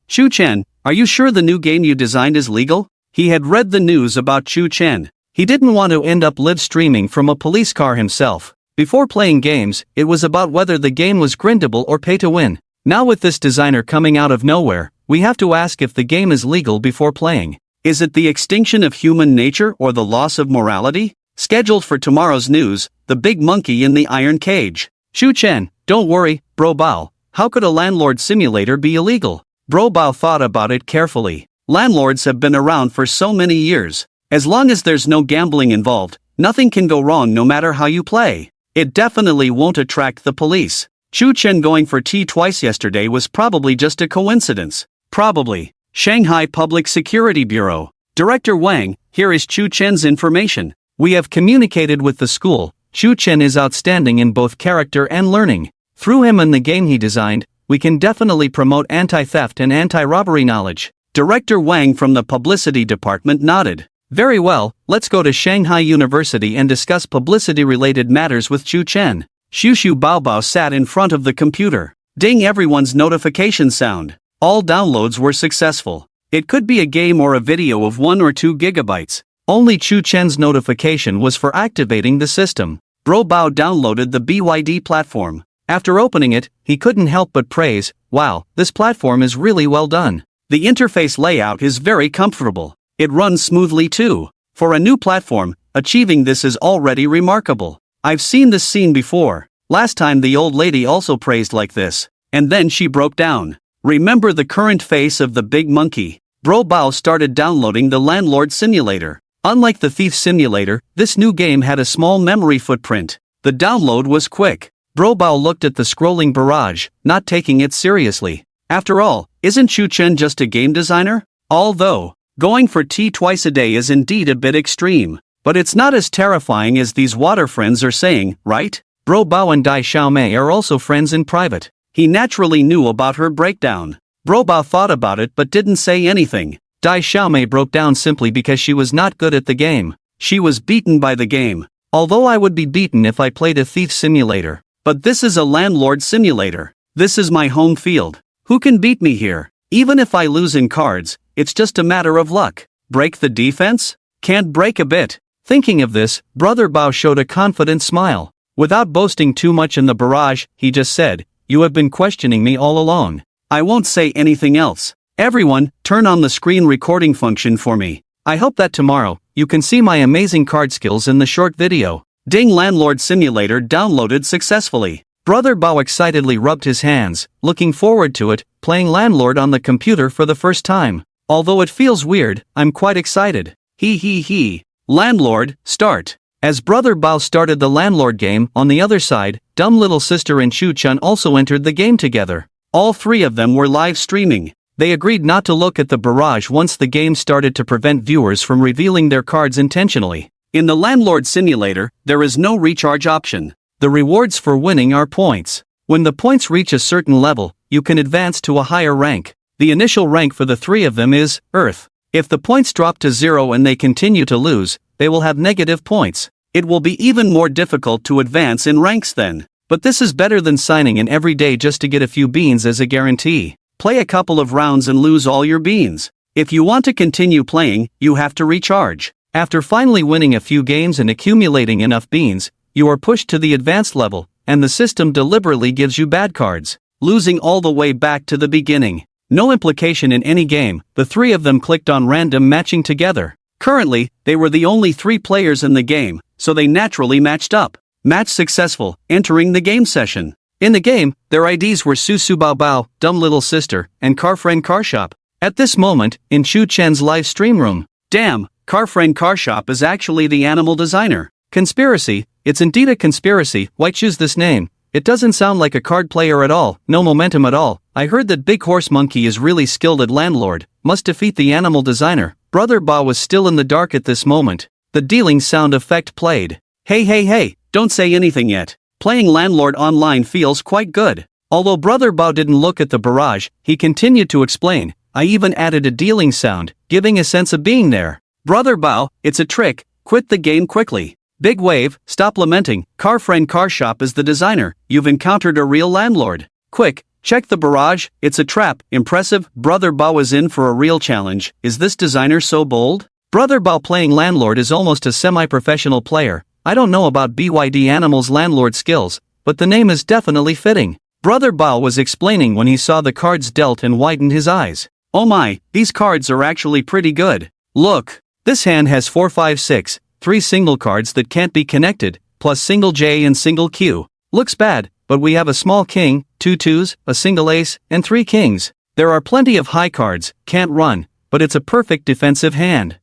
Shu Chen, are you sure the new game you designed is legal? He had read the news about Shu Chen. He didn't want to end up live streaming from a police car himself. Before playing games, it was about whether the game was grindable or pay to win. Now with this designer coming out of nowhere, we have to ask if the game is legal before playing. Is it the extinction of human nature or the loss of morality? Scheduled for tomorrow's news, the big monkey in the iron cage. Shu Chen, don't worry, Bro Bao, how could a landlord simulator be illegal? Bro Bao thought about it carefully. Landlords have been around for so many years. As long as there's no gambling involved, nothing can go wrong no matter how you play. It definitely won't attract the police. Shu Chen going for tea twice yesterday was probably just a coincidence. Probably. Shanghai Public Security Bureau. Director Wang, here is Shu Chen's information. We have communicated with the school. Shu Chen is outstanding in both character and learning. Through him and the game he designed, we can definitely promote anti-theft and anti-robbery knowledge. Director Wang from the publicity department nodded. Very well, let's go to Shanghai University and discuss publicity-related matters with Shu Chen. Shu Bao Bao sat in front of the computer. Ding, everyone's notification sound. All downloads were successful. It could be a game or a video of 1 or 2 gigabytes. Only Shu Chen's notification was for activating the system. Bro Bao downloaded the BYD platform. After opening it, he couldn't help but praise, wow, this platform is really well done. The interface layout is very comfortable. It runs smoothly too. For a new platform, achieving this is already remarkable. I've seen this scene before. Last time the old lady also praised like this. And then she broke down. Remember the current face of the big monkey. Bro Bao started downloading the landlord simulator. Unlike the thief simulator, this new game had a small memory footprint. The download was quick. Bro Bao looked at the scrolling barrage, not taking it seriously. After all, isn't Shu Chen just a game designer? Although, going for tea twice a day is indeed a bit extreme. But it's not as terrifying as these water friends are saying, right? Bro Bao and Dai Xiaomei are also friends in private. He naturally knew about her breakdown. Bro Bao thought about it but didn't say anything. Dai Xiaomei broke down simply because she was not good at the game. She was beaten by the game. Although I would be beaten if I played a thief simulator. But this is a landlord simulator. This is my home field. Who can beat me here? Even if I lose in cards, it's just a matter of luck. Break the defense? Can't break a bit. Thinking of this, Brother Bao showed a confident smile. Without boasting too much in the barrage, he just said, "You have been questioning me all along. I won't say anything else. Everyone, turn on the screen recording function for me. I hope that tomorrow, you can see my amazing card skills in the short video." Ding Landlord Simulator downloaded successfully. Brother Bao excitedly rubbed his hands, looking forward to it, playing Landlord on the computer for the first time. Although it feels weird, I'm quite excited. He. Landlord, start. As Brother Bao started the Landlord game, on the other side, Dumb Little Sister and Shu Chun also entered the game together. All three of them were live streaming. They agreed not to look at the barrage once the game started to prevent viewers from revealing their cards intentionally. In the Landlord Simulator, there is no recharge option. The rewards for winning are points. When the points reach a certain level, you can advance to a higher rank. The initial rank for the three of them is Earth. If the points drop to 0 and they continue to lose, they will have negative points. It will be even more difficult to advance in ranks then. But this is better than signing in every day just to get a few beans as a guarantee. Play a couple of rounds and lose all your beans. If you want to continue playing, you have to recharge. After finally winning a few games and accumulating enough beans, you are pushed to the advanced level, and the system deliberately gives you bad cards, losing all the way back to the beginning. No implication in any game, the three of them clicked on random matching together. Currently, they were the only 3 players in the game, so they naturally matched up. Match successful, entering the game session. In the game, their IDs were Su Su Bao Bao, Dumb Little Sister, and Car Friend Car Shop. At this moment, in Shu Chen's live stream room. Damn, Car Friend Car Shop is actually the animal designer. Conspiracy, it's indeed a conspiracy. Why choose this name? It doesn't sound like a card player at all, no momentum at all. I heard that Big Horse Monkey is really skilled at Landlord, must defeat the animal designer. Brother Ba was still in the dark at this moment. The dealing sound effect played. Hey, don't say anything yet. Playing Landlord online feels quite good. Although Brother Bao didn't look at the barrage, he continued to explain. I even added a dealing sound, giving a sense of being there. Brother Bao, it's a trick, quit the game quickly. Big Wave, stop lamenting, Car Friend Car Shop is the designer, you've encountered a real landlord. Quick, check the barrage, it's a trap, impressive, Brother Bao is in for a real challenge, is this designer so bold? Brother Bao playing Landlord is almost a semi-professional player. I don't know about BYD Animal's Landlord skills, but the name is definitely fitting. Brother Bao was explaining when he saw the cards dealt and widened his eyes. Oh my, these cards are actually pretty good. Look, this hand has 4 5 6, 3 single cards that can't be connected, plus single J and single Q. Looks bad, but we have a small king, 2 2s, a single ace, and 3 kings. There are plenty of high cards, can't run, but it's a perfect defensive hand.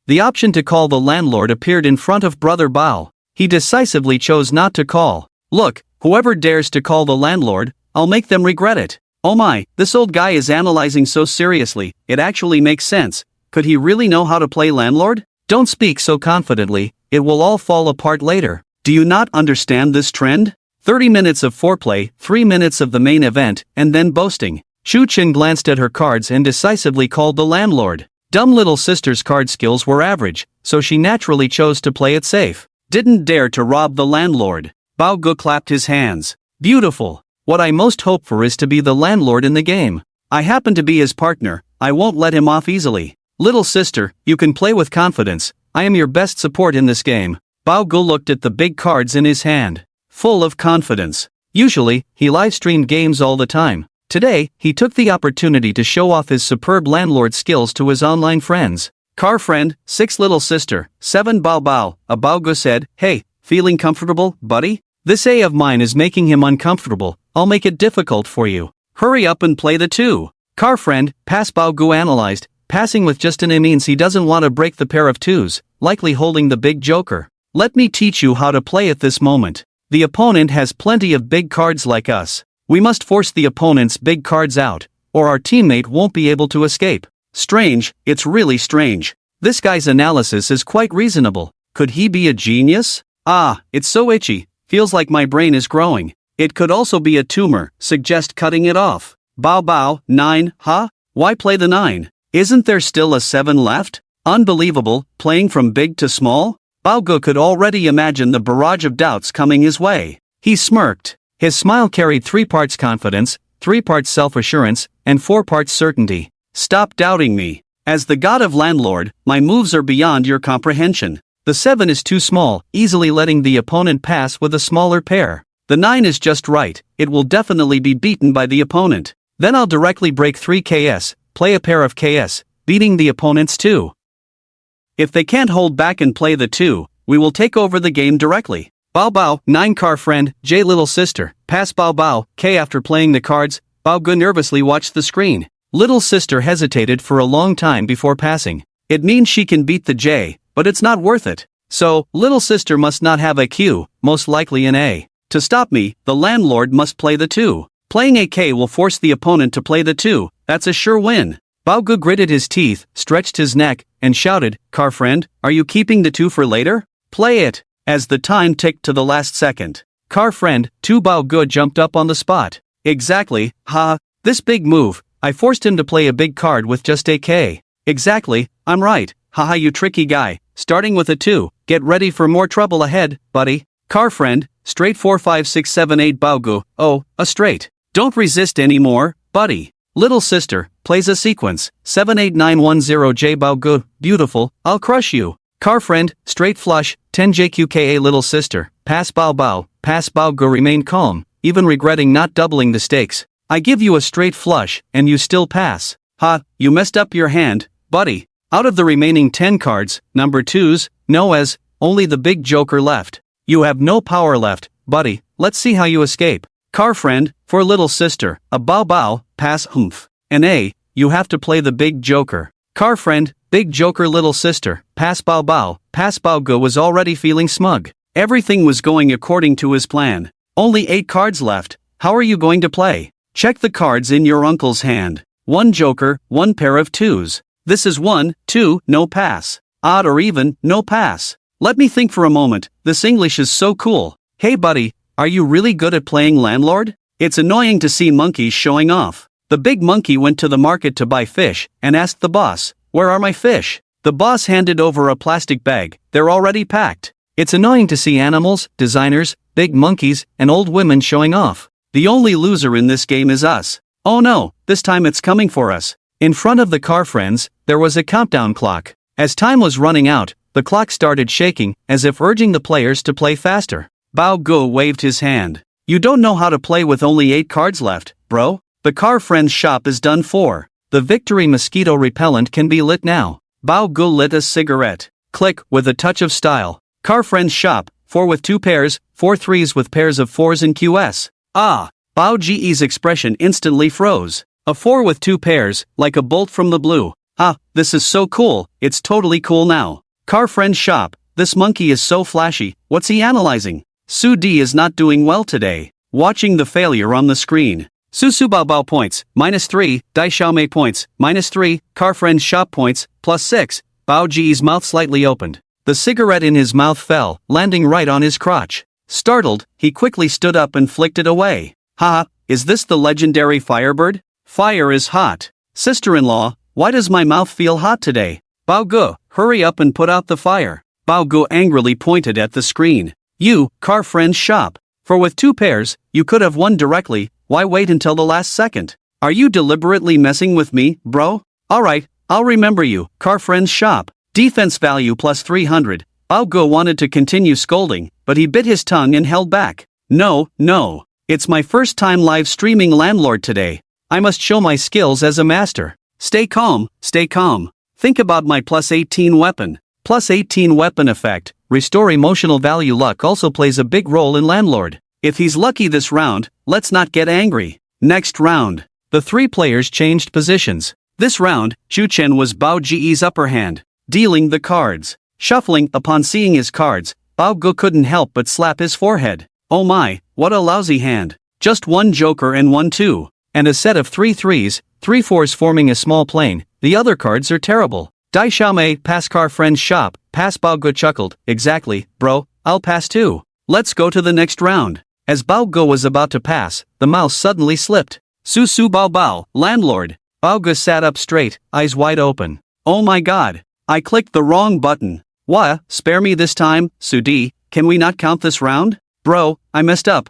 The option to call the landlord appeared in front of Brother Bao. He decisively chose not to call. Look, whoever dares to call the landlord, I'll make them regret it. Oh my, this old guy is analyzing so seriously, it actually makes sense. Could he really know how to play landlord? Don't speak so confidently, it will all fall apart later. Do you not understand this trend? 30 minutes of foreplay, 3 minutes of the main event, and then boasting. Shu Qin glanced at her cards and decisively called the landlord. Dumb Little Sister's card skills were average, so she naturally chose to play it safe. Didn't dare to rob the landlord. Bao Gu clapped his hands. Beautiful. What I most hope for is to be the landlord in the game. I happen to be his partner, I won't let him off easily. Little sister, you can play with confidence, I am your best support in this game. Bao Gu looked at the big cards in his hand. Full of confidence. Usually, he live-streamed games all the time. Today, he took the opportunity to show off his superb landlord skills to his online friends. Car Friend, 6 Little Sister, 7 Bao Bao, a Bao Gu said, hey, feeling comfortable, buddy? This A of mine is making him uncomfortable, I'll make it difficult for you. Hurry up and play the 2. Car Friend, pass Bao Gu analyzed, passing with just an A means he doesn't want to break the pair of 2s, likely holding the big joker. Let me teach you how to play at this moment. The opponent has plenty of big cards like us. We must force the opponent's big cards out, or our teammate won't be able to escape. Strange, it's really strange. This guy's analysis is quite reasonable. Could he be a genius? Ah, it's so itchy, feels like my brain is growing. It could also be a tumor, suggest cutting it off. Bao bao, 9, huh? Why play the 9? Isn't there still a 7 left? Unbelievable, playing from big to small? Bao Gu could already imagine the barrage of doubts coming his way. He smirked. His smile carried 3 parts confidence, 3 parts self-assurance, and 4 parts certainty. Stop doubting me. As the god of landlord, my moves are beyond your comprehension. The 7 is too small, easily letting the opponent pass with a smaller pair. The 9 is just right, it will definitely be beaten by the opponent. Then I'll directly break 3 KS, play a pair of KS, beating the opponent's 2. If they can't hold back and play the 2, we will take over the game directly. Bao Bao, 9 car friend, J little sister, pass Bao Bao, K. After playing the cards, Bao Gu nervously watched the screen. Little sister hesitated for a long time before passing. It means she can beat the J, but it's not worth it. So, little sister must not have a Q, most likely an A. To stop me, the landlord must play the 2. Playing a K will force the opponent to play the 2, that's a sure win. Bao Gu gritted his teeth, stretched his neck, and shouted, car friend, are you keeping the 2 for later? Play it! As the time ticked to the last second. Car friend, 2. Bao Gu jumped up on the spot. Exactly, ha, this big move, I forced him to play a big card with just a K. Exactly, I'm right, haha you tricky guy, starting with a 2, get ready for more trouble ahead, buddy. Car friend, straight 4 5 6 7 8 Bao Gu, oh, a straight. Don't resist anymore, buddy. Little sister, plays a sequence, 7 8 9 1 0 J Bao Gu, beautiful, I'll crush you. Car friend, straight flush, 10 JQKA little sister, pass Bao Bao, pass Bao Gu remained calm, even regretting not doubling the stakes. I give you a straight flush, and you still pass. Ha, you messed up your hand, buddy. Out of the remaining 10 cards, number 2s, no as, only the big joker left. You have no power left, buddy, let's see how you escape. Car friend, for little sister, a Bao Bao, pass humph. An A, you have to play the big joker. Car friend, big joker little sister, pass Bao Bao, pass Bao Gu was already feeling smug. Everything was going according to his plan. Only 8 cards left, how are you going to play? Check the cards in your uncle's hand. 1 joker, 1 pair of 2s. This is 1, 2, no pass. Odd or even, no pass. Let me think for a moment, this English is so cool. Hey buddy, are you really good at playing landlord? It's annoying to see monkeys showing off. The big monkey went to the market to buy fish, and asked the boss, where are my fish? The boss handed over a plastic bag, they're already packed. It's annoying to see animals, designers, big monkeys, and old women showing off. The only loser in this game is us. Oh no, this time it's coming for us. In front of the car friends, there was a countdown clock. As time was running out, the clock started shaking, as if urging the players to play faster. Bao Gu waved his hand. You don't know how to play with only 8 cards left, bro? The car friend's shop is done for. The victory mosquito repellent can be lit now. Bao Gu lit a cigarette. Click, with a touch of style. Car friend's shop, 4 with 2 pairs, 4 3s with pairs of 4s in QS. Ah! Bao Ge's expression instantly froze. A 4 with 2 pairs, like a bolt from the blue. Ah, this is so cool, it's totally cool now. Car friend's shop, this monkey is so flashy, what's he analyzing? Su D is not doing well today. Watching the failure on the screen. Su Bao Bao points, -3, Dai Xiaomei points, -3, car friend's shop points, +6. Bao Ge's mouth slightly opened. The cigarette in his mouth fell, landing right on his crotch. Startled, he quickly stood up and flicked it away. Haha, is this the legendary Firebird? Fire is hot. Sister-in-law, why does my mouth feel hot today? Bao Gu, hurry up and put out the fire. Bao Gu angrily pointed at the screen. You, car friend's shop. For with 2 pairs, you could have won directly, why wait until the last second? Are you deliberately messing with me, bro? Alright, I'll remember you, car friend's shop. Defense value +300. Bao Gu wanted to continue scolding, but he bit his tongue and held back. No, no. It's my first time live streaming landlord today. I must show my skills as a master. Stay calm, stay calm. Think about my +18 weapon. +18 weapon effect, restore emotional value. Luck also plays a big role in landlord. If he's lucky this round, let's not get angry. Next round. The 3 players changed positions. This round, Chu Chen was Bao Ge's upper hand, dealing the cards. Shuffling, upon seeing his cards, Bao Ge couldn't help but slap his forehead. Oh my, what a lousy hand. Just one joker and one two. And a set of 3 threes, 3 fours forming a small plane. The other cards are terrible. Dai Xiaomei, pass car friend's shop, pass. Bao Ge chuckled. Exactly, bro, I'll pass too. Let's go to the next round. As Bao Ge was about to pass, the mouse suddenly slipped. Su Su Bao Bao, landlord. Bao Ge sat up straight, eyes wide open. Oh my god. I clicked the wrong button. Wha, spare me this time, Su Di, can we not count this round? Bro, I messed up.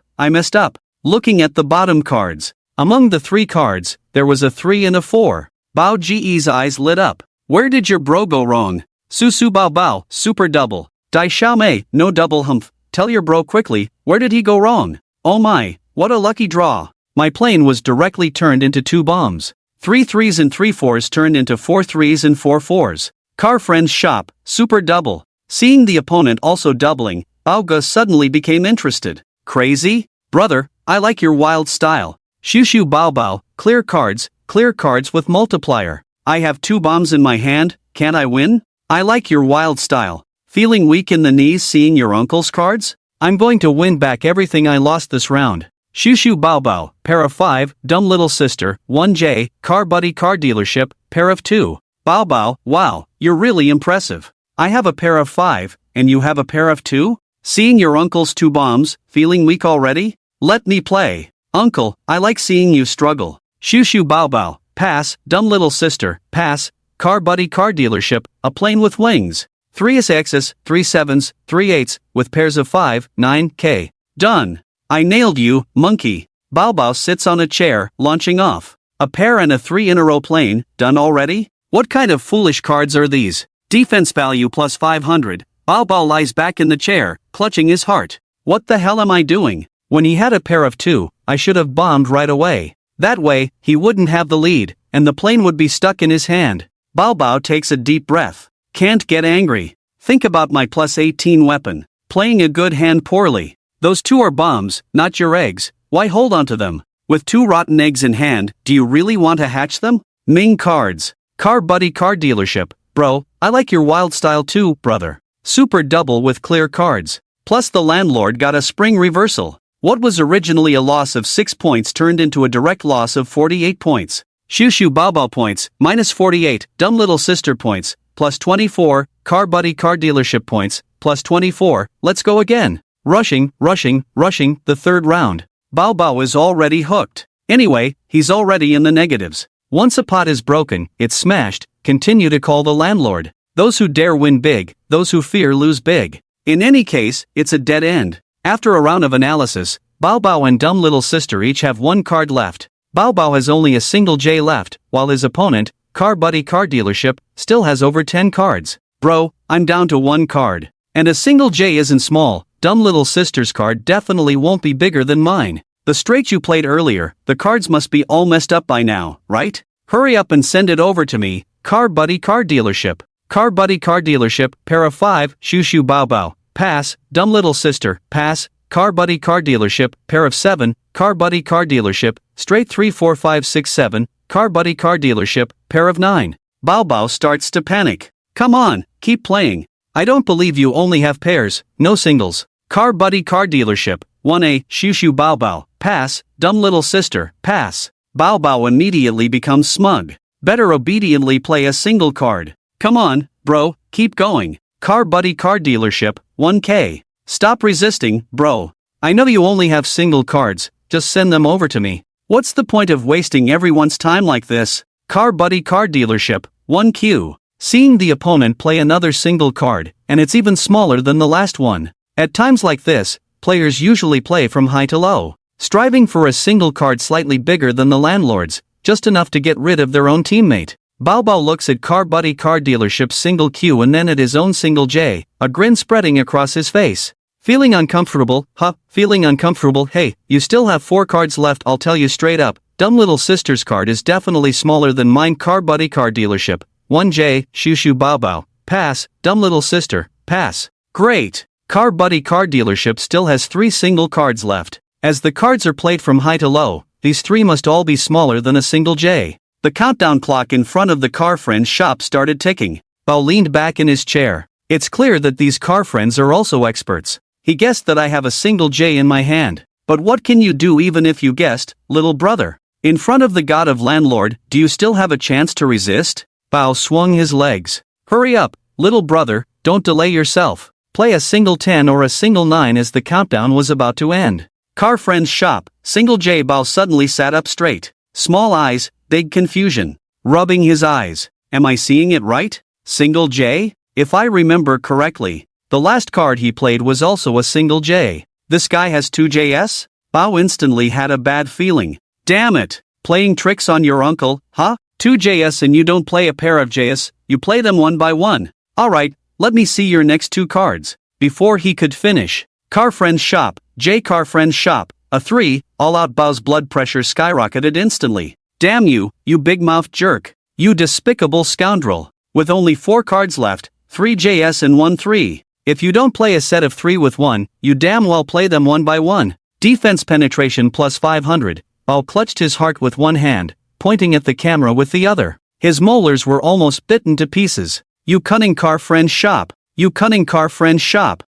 Looking at the bottom cards. Among the 3 cards, there was a 3 and a 4. Bao Ge's eyes lit up. Where did your bro go wrong? Su Su Bao Bao, super double. Dai Xiaomei, no double humph. Tell your bro quickly, where did he go wrong? Oh my, what a lucky draw. My plane was directly turned into 2 bombs. 3 threes and 3 fours turned into 4 threes and 4 fours. Car friend's shop, super double. Seeing the opponent also doubling, Bao Ge suddenly became interested. Crazy? Brother, I like your wild style. Shu Shu Bao Bao, clear cards with multiplier. I have 2 bombs in my hand, can't I win? I like your wild style. Feeling weak in the knees seeing your uncle's cards? I'm going to win back everything I lost this round. Shu Shu Bao Bao, pair of 5, dumb little sister, 1J, car buddy car dealership, pair of 2. Bao Bao, wow, you're really impressive. I have a pair of 5, and you have a pair of 2? Seeing your uncle's 2 bombs, feeling weak already? Let me play. Uncle, I like seeing you struggle. Shu Shu Bao Bao, pass, dumb little sister, pass, car buddy car dealership, a plane with wings. 3 sixes, 3 sevens, 3 eights, with pairs of 5, 9, K. Done. I nailed you, monkey. Bao Bao sits on a chair, launching off. A pair and a 3 in a row plane, done already? What kind of foolish cards are these? Defense value plus 500. Bao Bao lies back in the chair, clutching his heart. What the hell am I doing? When he had a pair of 2, I should have bombed right away. That way, he wouldn't have the lead, and the plane would be stuck in his hand. Bao Bao takes a deep breath. Can't get angry. Think about my plus 18 weapon. Playing a good hand poorly. Those 2 are bombs, not your eggs. Why hold on to them? With 2 rotten eggs in hand, do you really want to hatch them? Ming cards. Car buddy car dealership. Bro, I like your wild style too, brother. Super double with clear cards. Plus the landlord got a spring reversal. What was originally a loss of 6 points turned into a direct loss of 48 points. Shu Shu Bao Bao points, minus 48, dumb little sister points, plus 24, car buddy car dealership points, plus 24, let's go again. Rushing, the 3rd round. Bao Bao is already hooked. Anyway, he's already in the negatives. Once a pot is broken, it's smashed, continue to call the landlord. Those who dare win big, those who fear lose big. In any case, it's a dead end. After a round of analysis, Bao Bao and dumb little sister each have 1 card left. Bao Bao has only a single J left, while his opponent, car buddy car dealership, still has over 10 cards. Bro, I'm down to 1 card. And a single J isn't small, dumb little sister's card definitely won't be bigger than mine. The straight you played earlier, the cards must be all messed up by now, right? Hurry up and send it over to me. Car buddy car dealership. Car buddy car dealership, pair of 5, Shu Shu Bao Bao, pass, dumb little sister, pass, car buddy car dealership, pair of 7, car buddy car dealership, straight 3 4 5 6 7, car buddy car dealership, pair of 9. Bao Bao starts to panic. Come on, keep playing. I don't believe you only have pairs, no singles. Car buddy car dealership, 1A, Shu Shu Bao Bao, pass, dumb little sister, pass. Bao Bao immediately becomes smug. Better obediently play a single card. Come on, bro, keep going. Car buddy car dealership, 1K. Stop resisting, bro. I know you only have single cards, just send them over to me. What's the point of wasting everyone's time like this? Car buddy car dealership, 1Q. Seeing the opponent play another single card, and it's even smaller than the last one. At times like this, players usually play from high to low, striving for a single card slightly bigger than the landlord's, just enough to get rid of their own teammate. Bao Bao looks at car buddy car dealership's single Q and then at his own single J, a grin spreading across his face. Feeling uncomfortable, feeling uncomfortable, hey, you still have 4 cards left, I'll tell you straight up, dumb little sister's card is definitely smaller than mine. Car buddy car dealership, 1J, Shu Shu Bao Bao, pass, dumb little sister, pass. Great. Car buddy car dealership still has 3 single cards left. As the cards are played from high to low, these 3 must all be smaller than a single J. The countdown clock in front of the car friend's shop started ticking. Bao leaned back in his chair. It's clear that these car friends are also experts. He guessed that I have a single J in my hand. But what can you do even if you guessed, little brother? In front of the god of landlord, do you still have a chance to resist? Bao swung his legs. Hurry up, little brother, don't delay yourself. Play a single 10 or a single 9 as the countdown was about to end. Car friend's shop, single J. Bao suddenly sat up straight. Small eyes, big confusion. Rubbing his eyes. Am I seeing it right? Single J? If I remember correctly, the last card he played was also a single J. This guy has 2 JS? Bao instantly had a bad feeling. Damn it! Playing tricks on your uncle, huh? 2 JS and you don't play a pair of JS, you play them one by one. Alright, let me see your next 2 cards. Before he could finish, car friend's shop, J car friend's shop, a 3, all out. Bao's blood pressure skyrocketed instantly. Damn you, you big-mouthed jerk. You despicable scoundrel. With only 4 cards left, 3 JS and 1 3. If you don't play a set of 3 with 1, you damn well play them one by one. Defense penetration plus 500. Bao clutched his heart with one hand, pointing at the camera with the other. His molars were almost bitten to pieces. You cunning car friend's shop. You cunning car friend's shop.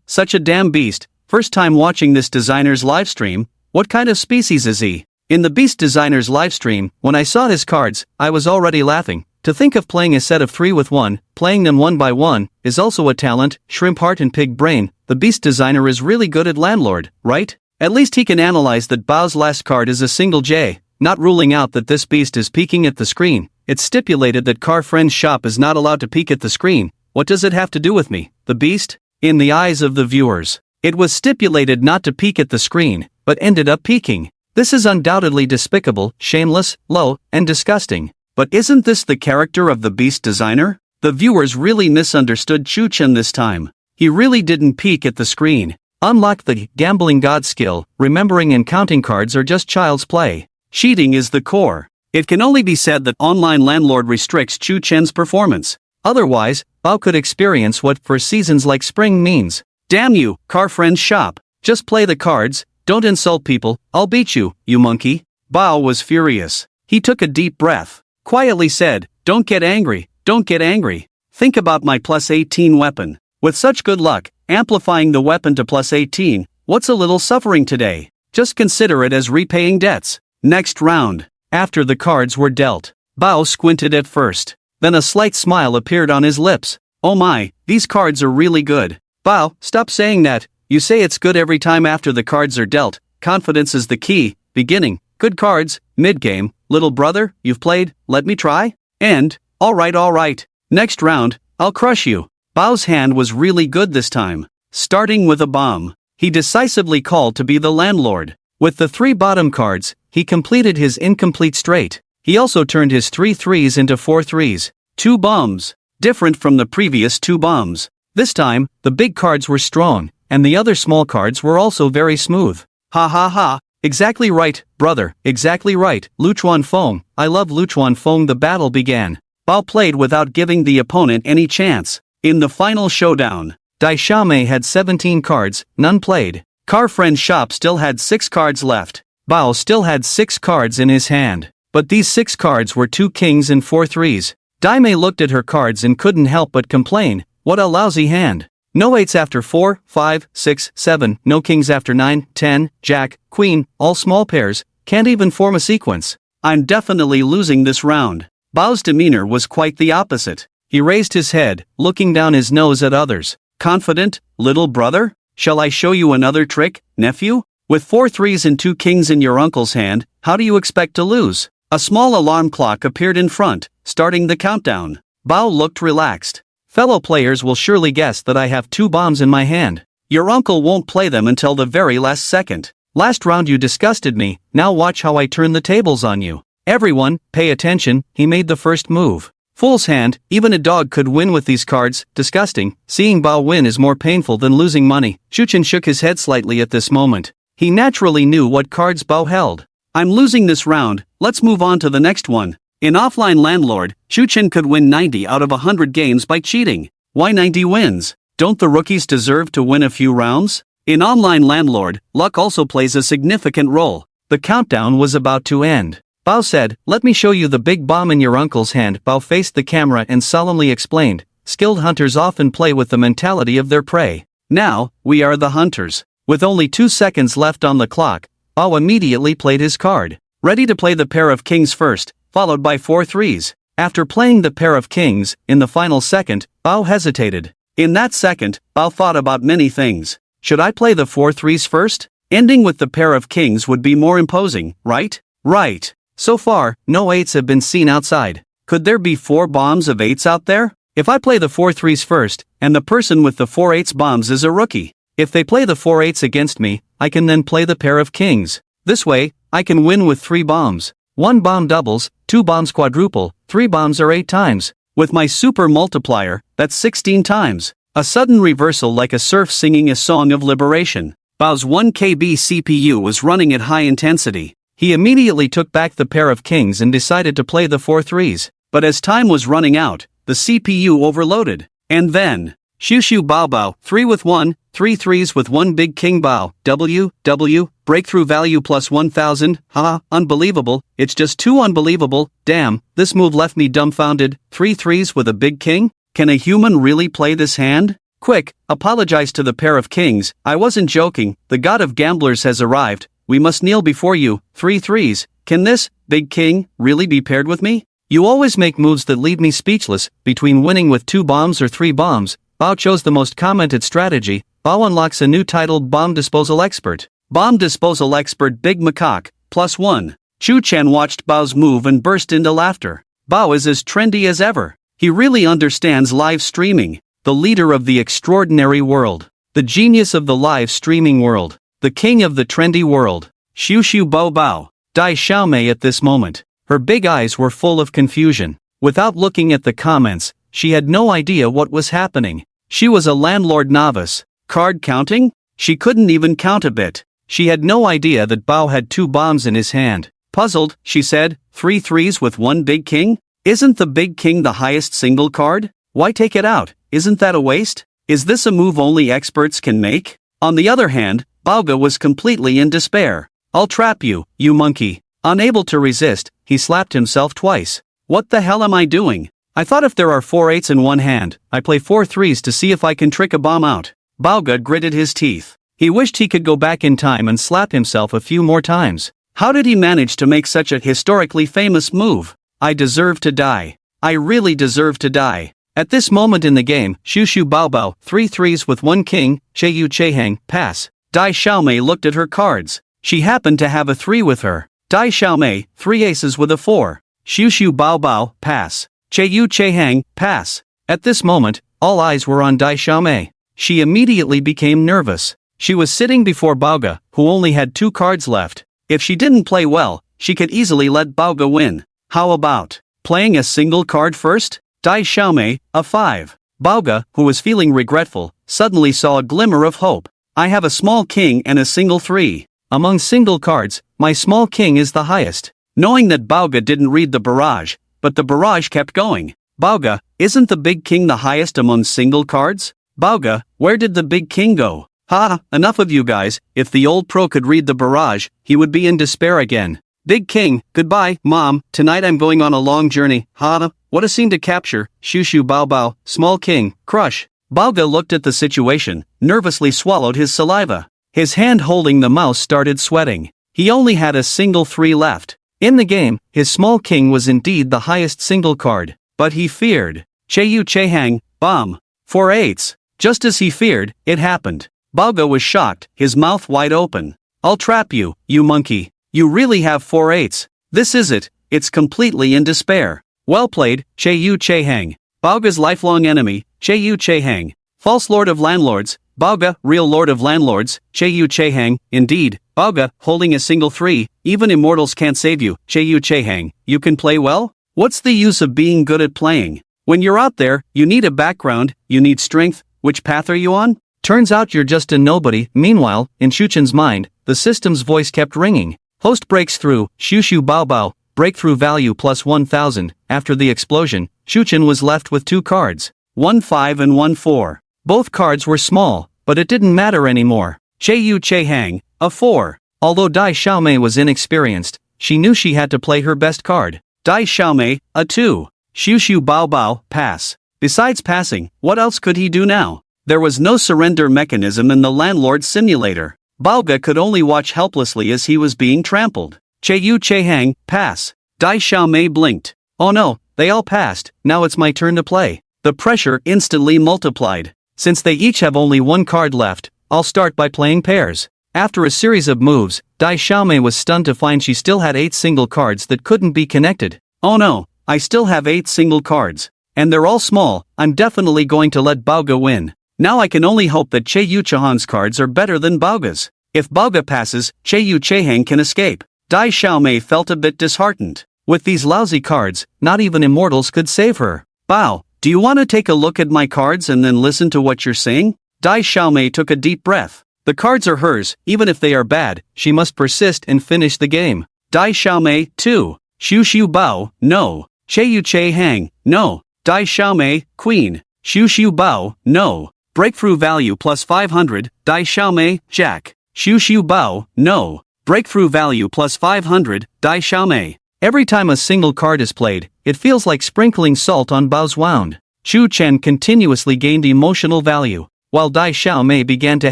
Such a damn beast. First time watching this designer's livestream. What kind of species is he? In the beast designer's livestream, when I saw his cards, I was already laughing. To think of playing a set of 3 with 1, playing them one by one, is also a talent. Shrimp heart and pig brain. The beast designer is really good at landlord, right? At least he can analyze that Bao's last card is a single J, not ruling out that this beast is peeking at the screen. It's stipulated that car friend's shop is not allowed to peek at the screen. What does it have to do with me, the beast? In the eyes of the viewers, it was stipulated not to peek at the screen, but ended up peeking. This is undoubtedly despicable, shameless, low, and disgusting. But isn't this the character of the beast designer? The viewers really misunderstood Chu-Chen this time. He really didn't peek at the screen. Unlock the gambling god skill. Remembering and counting cards are just child's play. Cheating is the core. It can only be said that online landlord restricts Chu-Chen's performance. Otherwise, Bao could experience what for seasons like spring means. Damn you, car friend's shop. Just play the cards, don't insult people, I'll beat you, you monkey. Bao was furious. He took a deep breath. Quietly said, don't get angry, don't get angry. Think about my plus 18 weapon. With such good luck, amplifying the weapon to plus 18, what's a little suffering today? Just consider it as repaying debts. Next round. After the cards were dealt, Bao squinted at first. Then a slight smile appeared on his lips. Oh my, these cards are really good. Bao, stop saying that. You say it's good every time after the cards are dealt. Confidence is the key. Beginning, good cards. Mid-game, little brother, you've played, let me try? End, alright. Next round, I'll crush you. Bao's hand was really good this time. Starting with a bomb, he decisively called to be the landlord. With the 3 bottom cards, he completed his incomplete straight. He also turned his 3 threes into 4 threes. 2 bombs. Different from the previous 2 bombs. This time, the big cards were strong, and the other small cards were also very smooth. Ha. Exactly right, brother, exactly right. Luchuan Feng, I love Luchuan Feng. The battle began. Bao played without giving the opponent any chance. In the final showdown, Dai Xiaomei had 17 cards, none played. Car friend's shop still had 6 cards left. Bao still had 6 cards in his hand. But these 6 cards were 2 kings and 4 threes. Dai Mei looked at her cards and couldn't help but complain, what a lousy hand. No 8s after 4, 5, 6, 7, no kings after 9, 10, jack, queen, all small pairs, can't even form a sequence. I'm definitely losing this round. Bao's demeanor was quite the opposite. He raised his head, looking down his nose at others. Confident, little brother? Shall I show you another trick, nephew? With 4 threes and 2 kings in your uncle's hand, how do you expect to lose? A small alarm clock appeared in front, starting the countdown. Bao looked relaxed. Fellow players will surely guess that I have 2 bombs in my hand. Your uncle won't play them until the very last second. Last round you disgusted me, now watch how I turn the tables on you. Everyone, pay attention, he made the first move. Fool's hand, even a dog could win with these cards, disgusting. Seeing Bao win is more painful than losing money. Chu-Chen shook his head slightly at this moment. He naturally knew what cards Bao held. I'm losing this round, let's move on to the next one. In offline landlord, Chu-Chen could win 90 out of 100 games by cheating. Why 90 wins? Don't the rookies deserve to win a few rounds? In online landlord, luck also plays a significant role. The countdown was about to end. Bao said, let me show you the big bomb in your uncle's hand. Bao faced the camera and solemnly explained, skilled hunters often play with the mentality of their prey. Now, we are the hunters. With only 2 seconds left on the clock, Bao immediately played his card. Ready to play the pair of kings first, followed by 4 threes. After playing the pair of kings, in the final second, Bao hesitated. In that second, Bao thought about many things. Should I play the 4 threes first? Ending with the pair of kings would be more imposing, right? Right. So far, no 8s have been seen outside. Could there be 4 bombs of 8s out there? If I play the 4 threes first, and the person with the 4 8s bombs is a rookie. If they play the 4 8s against me, I can then play the pair of kings. This way, I can win with 3 bombs. 1 bomb doubles, 2 bombs quadruple, 3 bombs are 8 times. With my super multiplier, that's 16 times. A sudden reversal like a surf singing a song of liberation. Bao's 1 KB CPU was running at high intensity. He immediately took back the pair of kings and decided to play the 4 threes. But as time was running out, the CPU overloaded. And then, Shushu Bao Bao, 3 with 1, 3 threes with 1 big king Bao, W, breakthrough value plus 1000, haha, unbelievable, it's just too unbelievable, damn, this move left me dumbfounded, 3 threes with a big king? Can a human really play this hand? Quick, apologize to the pair of kings, I wasn't joking, the god of gamblers has arrived, we must kneel before you, 3 threes, can this, big king, really be paired with me? You always make moves that leave me speechless, between winning with 2 bombs or 3 bombs. Bao chose the most commented strategy. Bao unlocks a new title, Bomb Disposal Expert. Bomb Disposal Expert Big Macaque, +1. Chu Chen watched Bao's move and burst into laughter. Bao is as trendy as ever. He really understands live streaming. The leader of the extraordinary world. The genius of the live streaming world. The king of the trendy world. Shushu Bao Bao. Dai Xiaomei at this moment. Her big eyes were full of confusion. Without looking at the comments, she had no idea what was happening. She was a landlord novice. Card counting? She couldn't even count a bit. She had no idea that Bao had 2 bombs in his hand. Puzzled, she said, 3 threes with 1 big king? Isn't the big king the highest single card? Why take it out? Isn't that a waste? Is this a move only experts can make? On the other hand, Baoga was completely in despair. I'll trap you, you monkey. Unable to resist, he slapped himself twice. What the hell am I doing? I thought if there are 4 8s in one hand, I play 4 threes to see if I can trick a bomb out. Baoga gritted his teeth. He wished he could go back in time and slap himself a few more times. How did he manage to make such a historically famous move? I deserve to die. I really deserve to die. At this moment in the game, Shushu Bao Bao, 3 threes with 1 king, Cheiyu Cheihang, pass. Dai Xiaomei looked at her cards. She happened to have a 3 with her. Dai Xiaomei, 3 aces with a 4. Shushu Bao Bao, pass. Cheiyu Cheihang, pass. At this moment, all eyes were on Dai Xiaomei. She immediately became nervous. She was sitting before Baoga, who only had 2 cards left. If she didn't play well, she could easily let Baoga win. How about playing a single card first? Dai Xiaomei, a 5. Baoga, who was feeling regretful, suddenly saw a glimmer of hope. I have a small king and a single 3. Among single cards, my small king is the highest. Knowing that Baoga didn't read the barrage, but the barrage kept going. Baoga, isn't the big king the highest among single cards? Baoga, where did the big king go? Ha, enough of you guys, if the old pro could read the barrage, he would be in despair again. Big king, goodbye, mom, tonight I'm going on a long journey, ha, what a scene to capture, Shushu Bao Bao, small king, crush. Baoga looked at the situation, nervously swallowed his saliva. His hand holding the mouse started sweating. He only had a single 3 left. In the game, his small king was indeed the highest single card, but he feared. Cheiyu Cheihang, bomb. 4 8s. Just as he feared, it happened. Baoga was shocked, his mouth wide open. I'll trap you, you monkey. You really have 4 8s. This is it, it's completely in despair. Well played, Cheiyu Cheihang. Baoga's lifelong enemy, Cheiyu Cheihang. False lord of landlords, Baoga, real lord of landlords, Cheiyu Cheihang, indeed, Baoga, holding a single 3, even immortals can't save you, Cheiyu Cheihang, you can play well? What's the use of being good at playing? When you're out there, you need a background, you need strength, which path are you on? Turns out you're just a nobody. Meanwhile, in Shuchen's mind, the system's voice kept ringing. Host breaks through, Shushu Bao Bao, breakthrough value plus 1000, after the explosion, Shuchen was left with 2 cards. 1 5 and 1 4. Both cards were small, but it didn't matter anymore. Cheiyu Cheihang, a 4. Although Dai Xiaomei was inexperienced, she knew she had to play her best card. Dai Xiaomei, a 2. Shushu Bao Bao, pass. Besides passing, what else could he do now? There was no surrender mechanism in the landlord simulator. Baoga could only watch helplessly as he was being trampled. Che-Yu-Che-Hang, pass. Dai Xiaomei blinked. Oh no, they all passed, now it's my turn to play. The pressure instantly multiplied. Since they each have only one card left, I'll start by playing pairs. After a series of moves, Dai Xiaomei was stunned to find she still had 8 single cards that couldn't be connected. Oh no, I still have 8 single cards. And they're all small, I'm definitely going to let Baoga win. Now I can only hope that Che-Yu-Che-Hang's cards are better than Baoga's. If Baoga passes, Che-Yu-Che-Hang can escape. Dai Xiaomei felt a bit disheartened. With these lousy cards, not even immortals could save her. Bao, do you want to take a look at my cards and then listen to what you're saying? Dai Xiaomei took a deep breath. The cards are hers, even if they are bad, she must persist and finish the game. Dai Xiaomei, 2. Xiu Xiu Bao, no. Che-Yu-Che-Hang, no. Dai Xiaomei, Queen. Xiu Xiu Bao, no. Breakthrough value plus 500, Dai Xiaomei, Jack. Xiu Xiu Bao, no. Breakthrough value plus 500, Dai Xiaomei. Every time a single card is played, it feels like sprinkling salt on Bao's wound. Xu Chen continuously gained emotional value, while Dai Xiaomei began to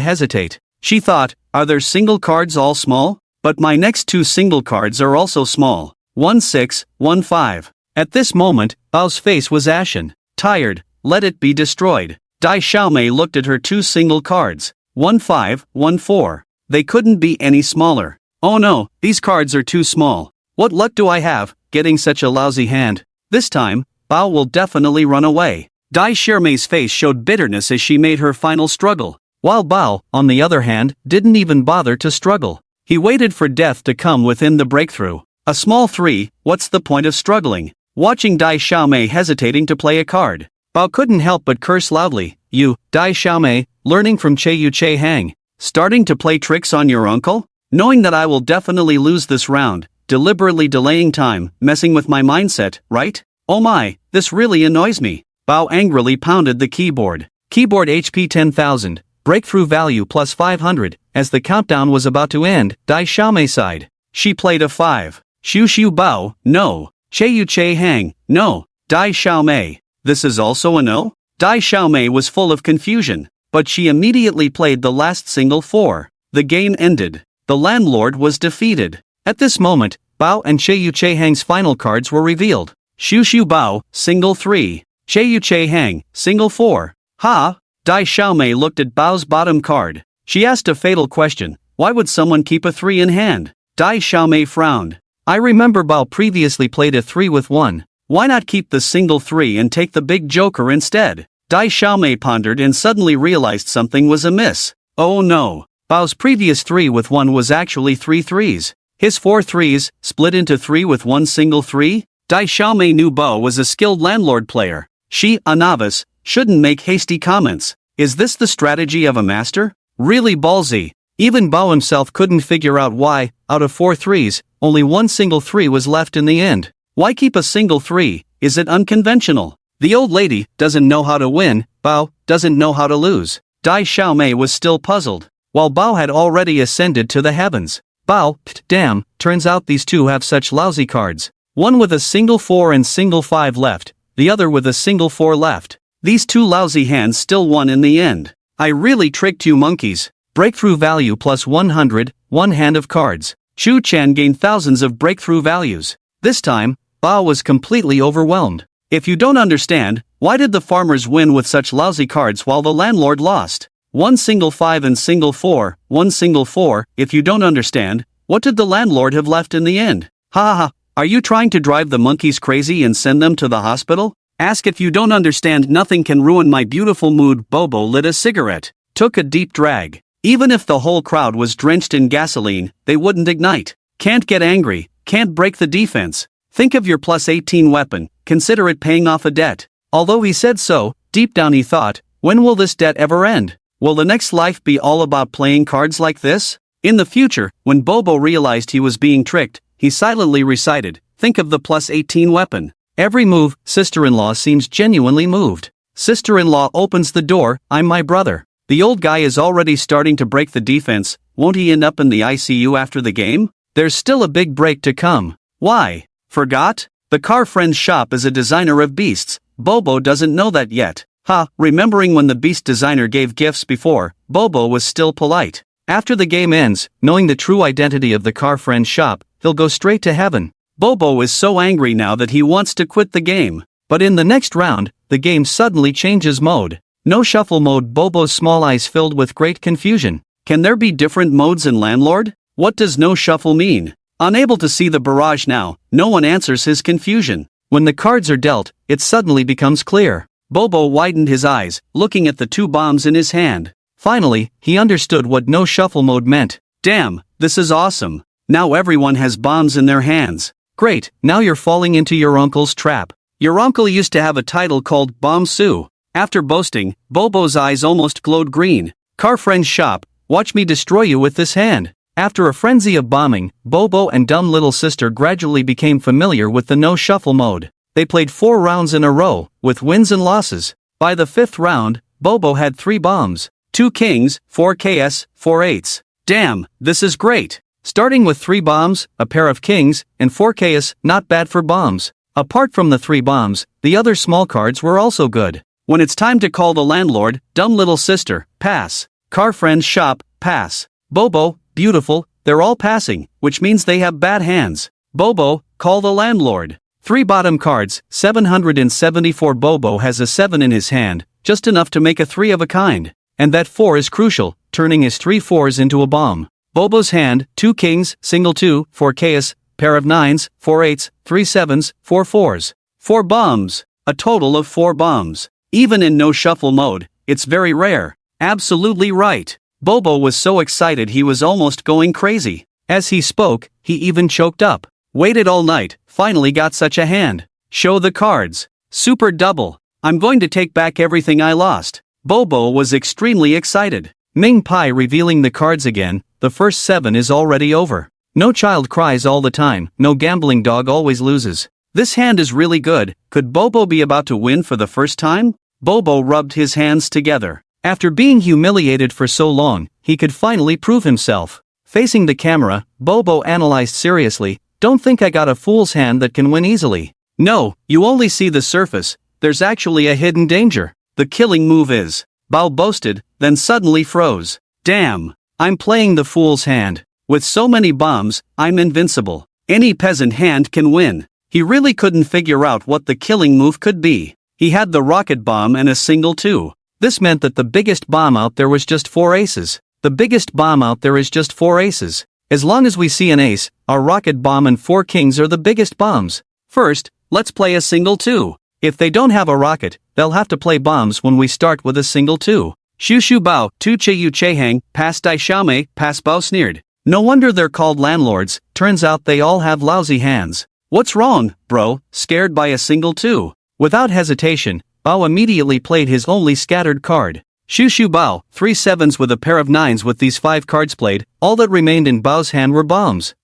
hesitate. She thought, are their single cards all small? But my next 2 single cards are also small. 1-6, 1-5. At this moment, Bao's face was ashen. Tired, let it be destroyed. Dai Xiaomei looked at her 2 single cards. 1-5, 1-4. They couldn't be any smaller. Oh no, these cards are too small. What luck do I have, getting such a lousy hand? This time, Bao will definitely run away. Dai Xiaomei's face showed bitterness as she made her final struggle. While Bao, on the other hand, didn't even bother to struggle. He waited for death to come within the breakthrough. A small 3, what's the point of struggling? Watching Dai Xiaomei hesitating to play a card, Bao couldn't help but curse loudly. You, Dai Xiaomei, learning from Che-Yu-Che-Hang. Starting to play tricks on your uncle? Knowing that I will definitely lose this round, deliberately delaying time, messing with my mindset, right? Oh my, this really annoys me. Bao angrily pounded the keyboard. Keyboard HP 10,000. Breakthrough value plus 500, as the countdown was about to end, Dai Xiaomei sighed. She played a 5. Xiu Xiu Bao, no. Che-Yu-Che-Hang, no. Dai Xiaomei, this is also a no? Dai Xiaomei was full of confusion, but she immediately played the last single 4. The game ended. The landlord was defeated. At this moment, Bao and Che-Yu-Che-Hang's final cards were revealed. Xiu Xiu Bao, single 3. Che-Yu-Che-Hang, single 4. Ha! Dai Xiaomei looked at Bao's bottom card. She asked a fatal question, why would someone keep a 3 in hand? Dai Xiaomei frowned. I remember Bao previously played a 3 with 1. Why not keep the single 3 and take the big joker instead? Dai Xiaomei pondered and suddenly realized something was amiss. Oh no. Bao's previous 3 with 1 was actually 3 threes. His 4 threes, split into 3 with 1 single 3? Dai Xiaomei knew Bao was a skilled landlord player. She, a novice, shouldn't make hasty comments. Is this the strategy of a master? Really ballsy. Even Bao himself couldn't figure out why, out of 4 threes, only 1 single 3 was left in the end. Why keep a single 3? Is it unconventional? The old lady doesn't know how to win, Bao doesn't know how to lose. Dai Xiaomei was still puzzled, while Bao had already ascended to the heavens. Bao, damn, turns out these two have such lousy cards. One with a single 4 and single 5 left, the other with a single 4 left. These 2 lousy hands still won in the end. I really tricked you monkeys. Breakthrough value plus 100, 1 hand of cards. Xu Chen gained thousands of breakthrough values. This time, Bao was completely overwhelmed. If you don't understand, why did the farmers win with such lousy cards while the landlord lost? 1 single 5 and single 4, 1 single 4, if you don't understand, what did the landlord have left in the end? Ha ha ha, are you trying to drive the monkeys crazy and send them to the hospital? Ask if you don't understand, nothing can ruin my beautiful mood. Bobo lit a cigarette, took a deep drag. Even if the whole crowd was drenched in gasoline, they wouldn't ignite. Can't get angry, can't break the defense. Think of your plus 18 weapon, consider it paying off a debt. Although he said so, deep down he thought, when will this debt ever end? Will the next life be all about playing cards like this? In the future, when Bobo realized he was being tricked, he silently recited, think of the plus 18 weapon. Every move, sister-in-law seems genuinely moved. Sister-in-law opens the door, I'm my brother. The old guy is already starting to break the defense, won't he end up in the ICU after the game? There's still a big break to come. Why? Forgot? The car friend's shop is a designer of beasts, Bobo doesn't know that yet. Ha, remembering when the beast designer gave gifts before, Bobo was still polite. After the game ends, knowing the true identity of the car friend's shop, he'll go straight to heaven. Bobo is so angry now that he wants to quit the game. But in the next round, the game suddenly changes mode. No shuffle mode. Bobo's small eyes filled with great confusion. Can there be different modes in Landlord? What does no shuffle mean? Unable to see the barrage now, no one answers his confusion. When the cards are dealt, it suddenly becomes clear. Bobo widened his eyes, looking at the 2 bombs in his hand. Finally, he understood what no shuffle mode meant. Damn, this is awesome. Now everyone has bombs in their hands. Great, now you're falling into your uncle's trap. Your uncle used to have a title called Bomb Sue. After boasting, Bobo's eyes almost glowed green. Car friend's shop, watch me destroy you with this hand. After a frenzy of bombing, Bobo and dumb little sister gradually became familiar with the no shuffle mode. They played 4 rounds in a row, with wins and losses. By the 5th round, Bobo had 3 bombs, 2 kings, 4 ks, 4 eights. Damn, this is great. Starting with 3 bombs, a pair of kings, and 4 ks, not bad for bombs. Apart from the 3 bombs, the other small cards were also good. When it's time to call the landlord, dumb little sister, pass. Car friend's shop, pass. Bobo, beautiful, they're all passing, which means they have bad hands. Bobo, call the landlord. 3 bottom cards, 774. Bobo has a 7 in his hand, just enough to make a 3 of a kind. And that 4 is crucial, turning his 3 4s into a bomb. Bobo's hand, 2 kings, single 2, 4 ks, pair of 9s, 4 8s, 3 7s, 4 4s. 4 bombs, a total of 4 bombs. Even in no shuffle mode, it's very rare. Absolutely right. Bobo was so excited he was almost going crazy. As he spoke, he even choked up. Waited all night, finally got such a hand. Show the cards. Super double. I'm going to take back everything I lost. Bobo was extremely excited. Ming Pai revealing the cards again, the first 7 is already over. No child cries all the time, no gambling dog always loses. This hand is really good. Could Bobo be about to win for the first time? Bobo rubbed his hands together. After being humiliated for so long, he could finally prove himself. Facing the camera, Bobo analyzed seriously, "Don't think I got a fool's hand that can win easily." No, you only see the surface. There's actually a hidden danger. The killing move is. Bao boasted, then suddenly froze. Damn, I'm playing the fool's hand. With so many bombs, I'm invincible. Any peasant hand can win. He really couldn't figure out what the killing move could be. He had the rocket bomb and a single 2. This meant that the biggest bomb out there was just 4 aces. The biggest bomb out there is just 4 aces. As long as we see an ace, our rocket bomb and 4 kings are the biggest bombs. First, let's play a single 2. If they don't have a rocket, they'll have to play bombs when we start with a single 2. Shu Shu Bao, Tu Che Yu Che Hang, Pass Dai Xiaomei, Pass Bao sneered. No wonder they're called landlords, turns out they all have lousy hands. What's wrong, bro? Scared by a single 2? Without hesitation, Bao immediately played his only scattered card. Shu Shu Bao, 3 7s with a pair of 9s. With these 5 cards played, all that remained in Bao's hand were bombs.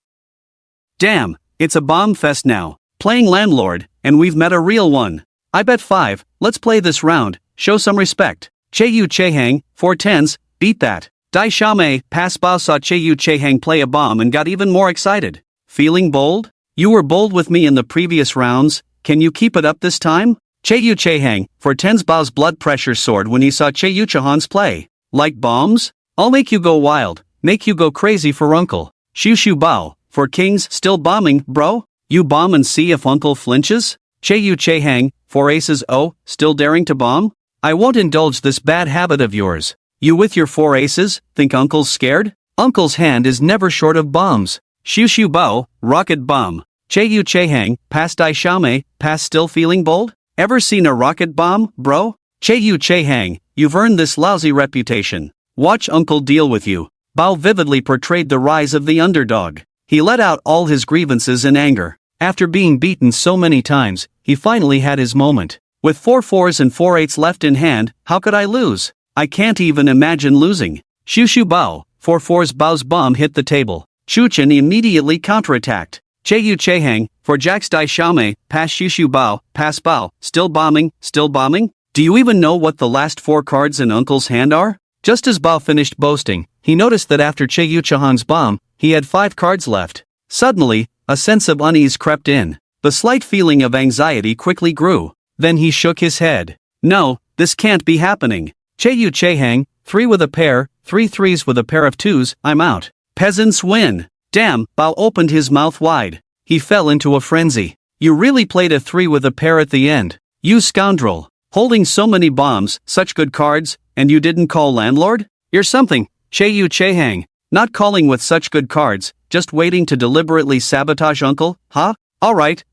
Damn, it's a bomb fest now. Playing landlord, and we've met a real one. I bet 5, let's play this round, show some respect. Che Yu Che Hang, 4 10s, beat that. Dai Xiaomei, Pass Bao saw Che Yu Che Hang play a bomb and got even more excited. Feeling bold? You were bold with me in the previous rounds, can you keep it up this time? Che Yu Che Hang, for 10s. Bao's blood pressure soared when he saw Che Yu Chehan's play. Like bombs? I'll make you go wild, make you go crazy for uncle. Shu Shu Bao, for kings. Still bombing, bro? You bomb and see if uncle flinches? Che Yu Che Hang, 4 aces. Oh, still daring to bomb? I won't indulge this bad habit of yours. You with your 4 aces, think uncle's scared? Uncle's hand is never short of bombs. Shu Shu Bao, rocket bomb. Che Yu Che Hang, Pass Dai Xiaomei, Pass. Still feeling bold? Ever seen a rocket bomb, bro? Che Yu Che Hang, you've earned this lousy reputation. Watch uncle deal with you. Bao vividly portrayed the rise of the underdog. He let out all his grievances in anger. After being beaten so many times, he finally had his moment. With 4 4s and 4 8s left in hand, how could I lose? I can't even imagine losing. Shu Shu Bao, 4 4s. Bao's bomb hit the table. Chu Chen immediately counterattacked. Che Yu Che Hang, for jacks. Dai Xiaomei, Pass. Shu Shu Bao, Pass Bao, still bombing, still bombing? Do you even know what the last 4 cards in uncle's hand are? Just as Bao finished boasting, he noticed that after Che Yu Chehan's bomb, he had 5 cards left. Suddenly, a sense of unease crept in. The slight feeling of anxiety quickly grew. Then he shook his head. No, this can't be happening. Che-yu Che-hang, 3 with a pair, 3 threes with a pair of 2s, I'm out. Peasants win. Damn, Bao opened his mouth wide. He fell into a frenzy. You really played a 3 with a pair at the end. You scoundrel. Holding so many bombs, such good cards, and you didn't call landlord? You're something, Che-yu Che-hang. Not calling with such good cards, just waiting to deliberately sabotage uncle, huh? Alright.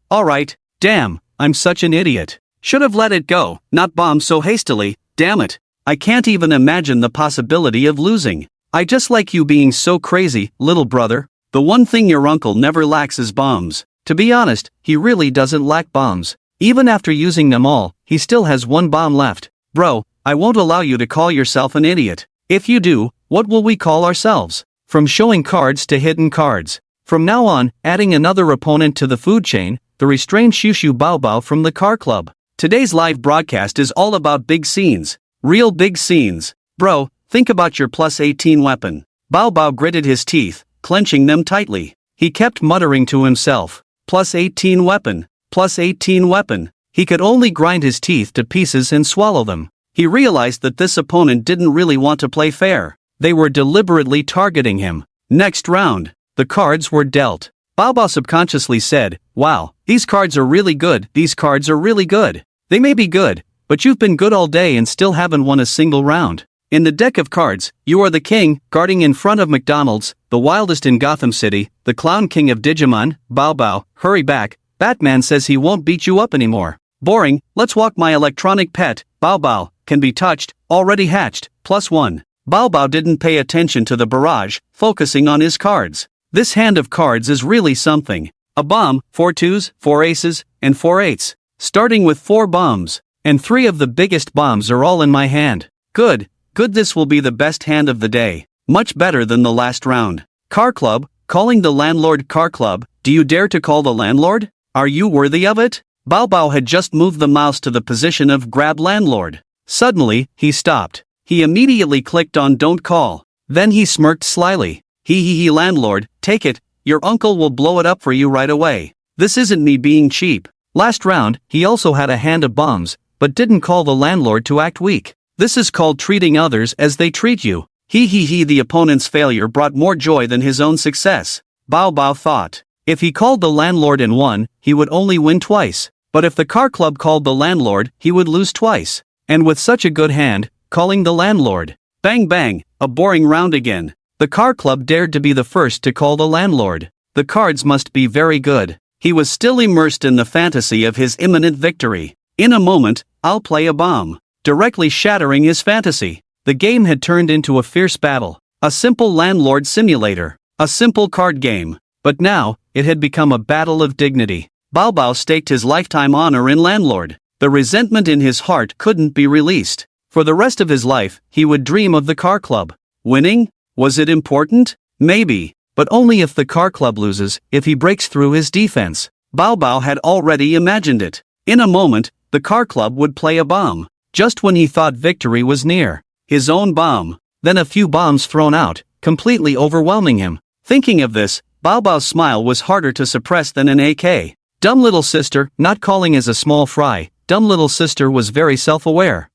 Damn, I'm such an idiot. Should have let it go, not bomb so hastily, damn it. I can't even imagine the possibility of losing. I just like you being so crazy, little brother. The one thing your uncle never lacks is bombs. To be honest, he really doesn't lack bombs. Even after using them all, he still has 1 bomb left. Bro, I won't allow you to call yourself an idiot. If you do, what will we call ourselves? From showing cards to hidden cards. From now on, adding another opponent to the food chain, the restrained Shushu Bao Bao from the car club. Today's live broadcast is all about big scenes. Real big scenes. Bro, think about your plus 18 weapon. Bao Bao gritted his teeth, clenching them tightly. He kept muttering to himself. Plus 18 weapon. Plus 18 weapon. He could only grind his teeth to pieces and swallow them. He realized that this opponent didn't really want to play fair. They were deliberately targeting him. Next round. The cards were dealt. Bao Bao subconsciously said, wow, these cards are really good, these cards are really good. They may be good, but you've been good all day and still haven't won a single round. In the deck of cards, you are the king, guarding in front of McDonald's, the wildest in Gotham City, the clown king of Digimon, Bao Bao, hurry back, Batman says he won't beat you up anymore. Boring, let's walk my electronic pet, Bao Bao, can be touched, already hatched, +1. Bao Bao didn't pay attention to the barrage, focusing on his cards. This hand of cards is really something. A bomb, 4 2s, 4 aces, and 4 8s. Starting with 4 bombs. And 3 of the biggest bombs are all in my hand. Good, this will be the best hand of the day. Much better than the last round. Car club, calling the landlord car club, do you dare to call the landlord? Are you worthy of it? Bao Bao had just moved the mouse to the position of grab landlord. Suddenly, he stopped. He immediately clicked on don't call. Then he smirked slyly. He landlord, take it, your uncle will blow it up for you right away. This isn't me being cheap. Last round, he also had a hand of bombs, but didn't call the landlord to act weak. This is called treating others as they treat you. The opponent's failure brought more joy than his own success. Bao Bao thought. If he called the landlord and won, he would only win twice. But if the car club called the landlord, he would lose twice. And with such a good hand, calling the landlord. Bang bang, a boring round again. The car club dared to be the first to call the landlord. The cards must be very good. He was still immersed in the fantasy of his imminent victory. In a moment, I'll play a bomb. Directly shattering his fantasy. The game had turned into a fierce battle. A simple landlord simulator. A simple card game. But now, it had become a battle of dignity. Bao Bao staked his lifetime honor in landlord. The resentment in his heart couldn't be released. For the rest of his life, he would dream of the car club. Winning? Was it important? Maybe. But only if the car club loses, if he breaks through his defense. Bao Bao had already imagined it. In a moment, the car club would play a bomb. Just when he thought victory was near. His own bomb. Then a few bombs thrown out, completely overwhelming him. Thinking of this, Bao Bao's smile was harder to suppress than an AK. Dumb little sister, not calling as a small fry, dumb little sister was very self-aware.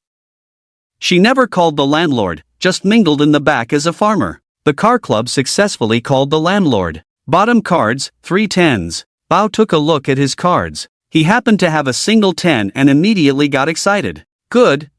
She never called the landlord, just mingled in the back as a farmer. The car club successfully called the landlord. Bottom cards, 3 10s. Bao took a look at his cards. He happened to have a single 10 and immediately got excited. Good.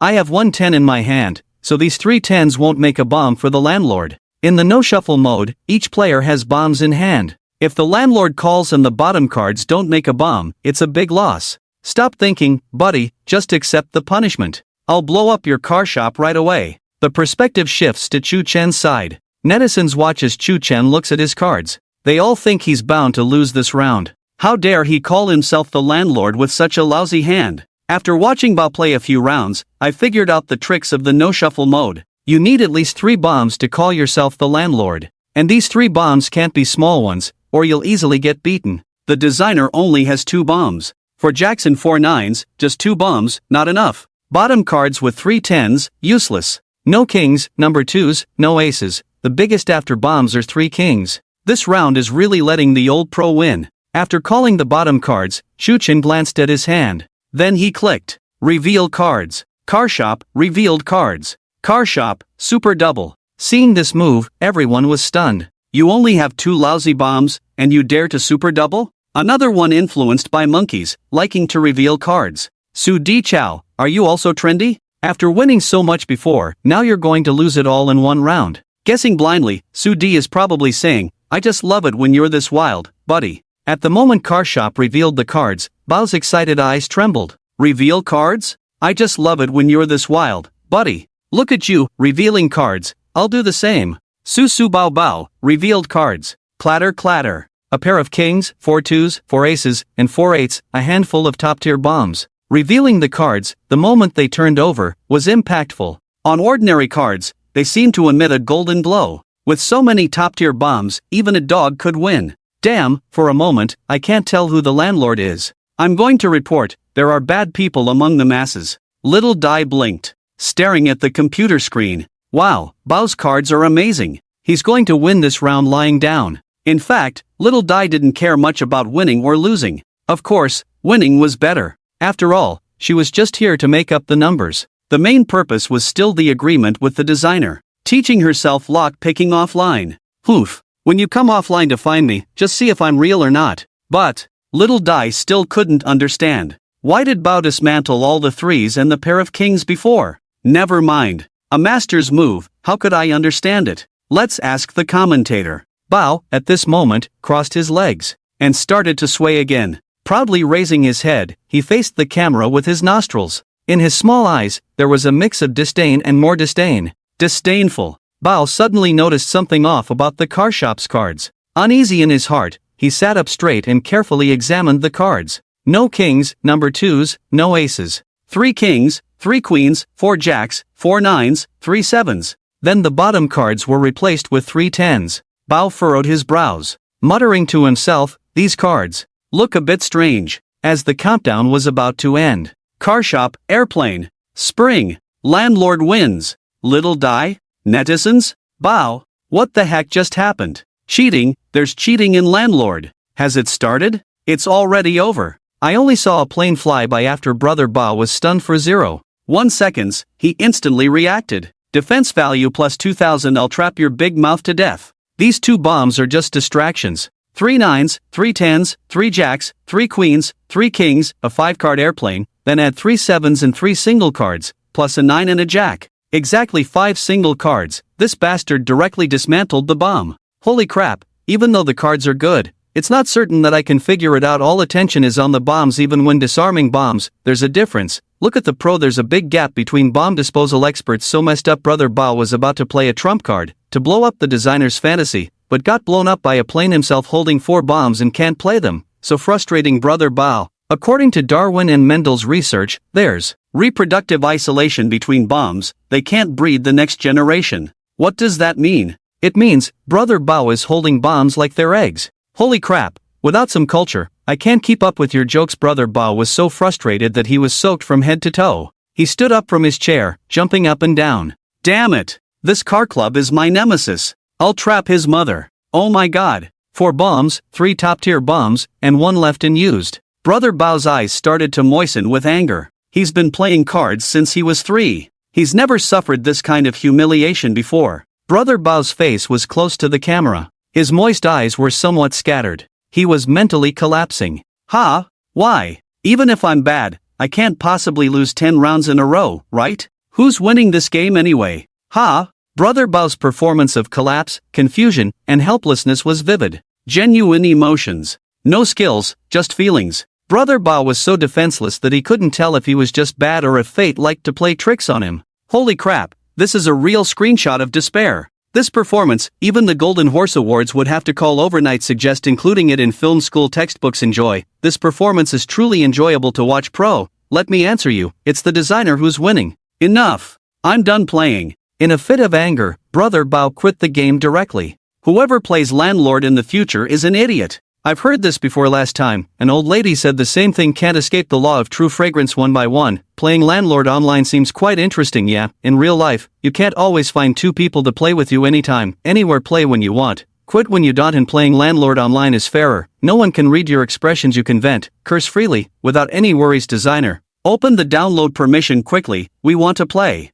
I have 1 10 in my hand, so these 3 10s won't make a bomb for the landlord. In the no-shuffle mode, each player has bombs in hand. If the landlord calls and the bottom cards don't make a bomb, it's a big loss. Stop thinking, buddy, just accept the punishment. I'll blow up your car shop right away. The perspective shifts to Chu Chen's side. Netizens watch as Chu Chen looks at his cards. They all think he's bound to lose this round. How dare he call himself the landlord with such a lousy hand? After watching Bao play a few rounds, I figured out the tricks of the no-shuffle mode. You need at least 3 bombs to call yourself the landlord. And these 3 bombs can't be small ones, or you'll easily get beaten. The designer only has 2 bombs. For Jackson 4 9s, just 2 bombs, not enough. Bottom cards with 3 10s, useless. No kings, number 2s, no aces. The biggest after bombs are 3 kings. This round is really letting the old pro win. After calling the bottom cards, Shuchen glanced at his hand. Then he clicked. Reveal cards. Car shop, revealed cards. Car shop, super double. Seeing this move, everyone was stunned. You only have 2 lousy bombs, and you dare to super double? Another one influenced by monkeys, liking to reveal cards. Su Di Chow, are you also trendy? After winning so much before, now you're going to lose it all in one round. Guessing blindly, Su Di is probably saying, I just love it when you're this wild, buddy. At the moment Car Shop revealed the cards, Bao's excited eyes trembled. Reveal cards? I just love it when you're this wild, buddy. Look at you, revealing cards. I'll do the same. Su Su Bao Bao, revealed cards. Clatter clatter. A pair of kings, 4 twos, 4 aces, and 4 eights, a handful of top-tier bombs. Revealing the cards, the moment they turned over, was impactful. On ordinary cards, they seemed to emit a golden glow. With so many top-tier bombs, even a dog could win. Damn, for a moment, I can't tell who the landlord is. I'm going to report, there are bad people among the masses. Little Dai blinked, staring at the computer screen. Wow, Bao's cards are amazing. He's going to win this round lying down. In fact, Little Dai didn't care much about winning or losing. Of course, winning was better. After all, she was just here to make up the numbers. The main purpose was still the agreement with the designer. Teaching herself lock-picking offline. Oof, when you come offline to find me, just see if I'm real or not. But, Little Dai still couldn't understand. Why did Bao dismantle all the 3s and the pair of kings before? Never mind. A master's move, how could I understand it? Let's ask the commentator. Bao, at this moment, crossed his legs and started to sway again. Proudly raising his head, he faced the camera with his nostrils. In his small eyes, there was a mix of disdain and more disdain. Disdainful. Bao suddenly noticed something off about the car shop's cards. Uneasy in his heart, he sat up straight and carefully examined the cards. No kings, number 2s, no aces. 3 kings, 3 queens, 4 jacks, 4 9s, 3 7s. Then the bottom cards were replaced with 3 10s. Bao furrowed his brows, muttering to himself, these cards look a bit strange. As the countdown was about to end. Car shop, airplane, spring, landlord wins. Little Dai, netizens, Bao, what the heck just happened? Cheating, there's cheating in landlord. Has it started? It's already over. I only saw a plane fly by after Brother Bao was stunned for 0.1 seconds, he instantly reacted. Defense value plus 2000, I'll trap your big mouth to death. These 2 bombs are just distractions. 3 9s, 3 10s, 3 jacks, 3 queens, 3 kings, a 5-card airplane, then add 3 7s and 3 single cards, plus a 9 and a jack. Exactly 5 single cards. This bastard directly dismantled the bomb. Holy crap, even though the cards are good, it's not certain that I can figure it out. All attention is on the bombs even when disarming bombs. There's a difference. Look at the pro, there's a big gap between bomb disposal experts. So messed up. Brother Bao was about to play a trump card, to blow up the designer's fantasy, but got blown up by a plane himself holding 4 bombs and can't play them. So frustrating. Brother Bao. According to Darwin and Mendel's research, there's reproductive isolation between bombs, they can't breed the next generation. What does that mean? It means, Brother Bao is holding bombs like they're eggs. Holy crap, without some culture, I can't keep up with your jokes. Brother Bao was so frustrated that he was soaked from head to toe. He stood up from his chair, jumping up and down. Damn it, this car club is my nemesis. I'll trap his mother. Oh my god. 4 bombs, 3 top-tier bombs, and 1 left unused. Brother Bao's eyes started to moisten with anger. He's been playing cards since he was 3. He's never suffered this kind of humiliation before. Brother Bao's face was close to the camera. His moist eyes were somewhat scattered. He was mentally collapsing. Ha? Why? Even if I'm bad, I can't possibly lose 10 rounds in a row, right? Who's winning this game anyway? Ha? Brother Bao's performance of collapse, confusion, and helplessness was vivid. Genuine emotions. No skills, just feelings. Brother Bao was so defenseless that he couldn't tell if he was just bad or if fate liked to play tricks on him. Holy crap, this is a real screenshot of despair. This performance, even the Golden Horse Awards would have to call overnight. Suggest including it in film school textbooks. Enjoy. This performance is truly enjoyable to watch. Pro, let me answer you, it's the designer who's winning. Enough. I'm done playing. In a fit of anger, Brother Bao quit the game directly. Whoever plays landlord in the future is an idiot. I've heard this before. Last time, an old lady said the same thing. Can't escape the law of true fragrance. 1 by 1, playing landlord online seems quite interesting. Yeah, in real life, you can't always find 2 people to play with you anytime, anywhere. Play when you want, quit when you don't, and playing landlord online is fairer. No one can read your expressions. You can vent, curse freely, without any worries. Designer, Open the download permission quickly, we want to play.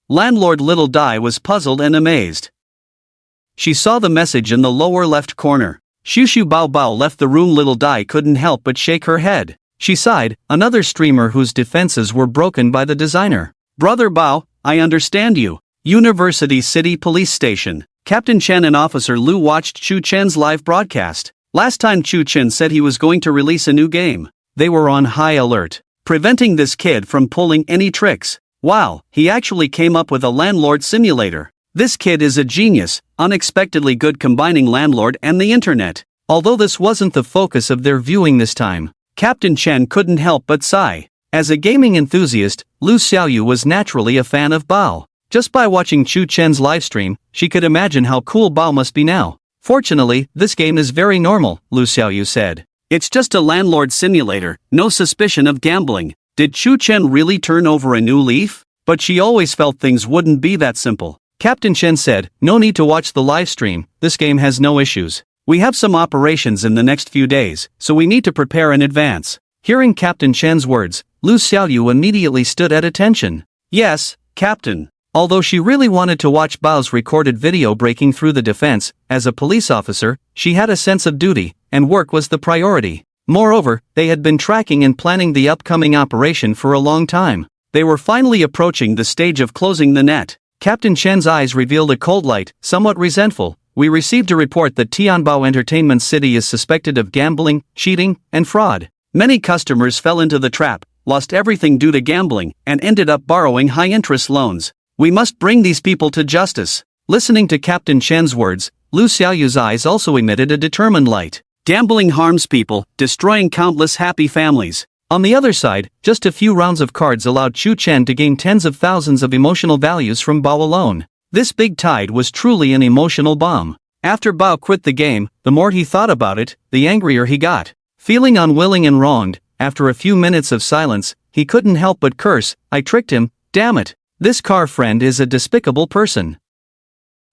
Landlord Little Dai was puzzled and amazed. She saw the message in the lower left corner. Shoo Shoo Bao Bao left the room. Little Dai couldn't help but shake her head. She sighed, another streamer whose defenses were broken by the designer. Brother Bao, I understand you. University City Police Station. Captain Chen and Officer Lu watched Chu Chen's live broadcast. Last time Chu Chen said he was going to release a new game. They were on high alert, preventing this kid from pulling any tricks. Wow, he actually came up with a landlord simulator. This kid is a genius, unexpectedly good combining landlord and the internet. Although this wasn't the focus of their viewing this time, Captain Chen couldn't help but sigh. As a gaming enthusiast, Lu Xiaoyu was naturally a fan of Bao. Just by watching Chu Chen's livestream, she could imagine how cool Bao must be now. Fortunately, this game is very normal, Lu Xiaoyu said. It's just a landlord simulator, no suspicion of gambling. Did Chu Chen really turn over a new leaf? But she always felt things wouldn't be that simple. Captain Chen said, no need to watch the live stream, this game has no issues. We have some operations in the next few days, so we need to prepare in advance. Hearing Captain Chen's words, Lu Xiaoyu immediately stood at attention. Yes, Captain. Although she really wanted to watch Bao's recorded video breaking through the defense, as a police officer, she had a sense of duty, and work was the priority. Moreover, they had been tracking and planning the upcoming operation for a long time. They were finally approaching the stage of closing the net. Captain Chen's eyes revealed a cold light, somewhat resentful. We received a report that Tianbao Entertainment City is suspected of gambling, cheating, and fraud. Many customers fell into the trap, lost everything due to gambling, and ended up borrowing high-interest loans. We must bring these people to justice. Listening to Captain Chen's words, Lu Xiaoyu's eyes also emitted a determined light. Gambling harms people, destroying countless happy families. On the other side, just a few rounds of cards allowed Chu Chen to gain tens of thousands of emotional values from Bao alone. This big tide was truly an emotional bomb. After Bao quit the game, the more he thought about it, the angrier he got. Feeling unwilling and wronged, after a few minutes of silence, he couldn't help but curse, I tricked him, damn it. This car friend is a despicable person.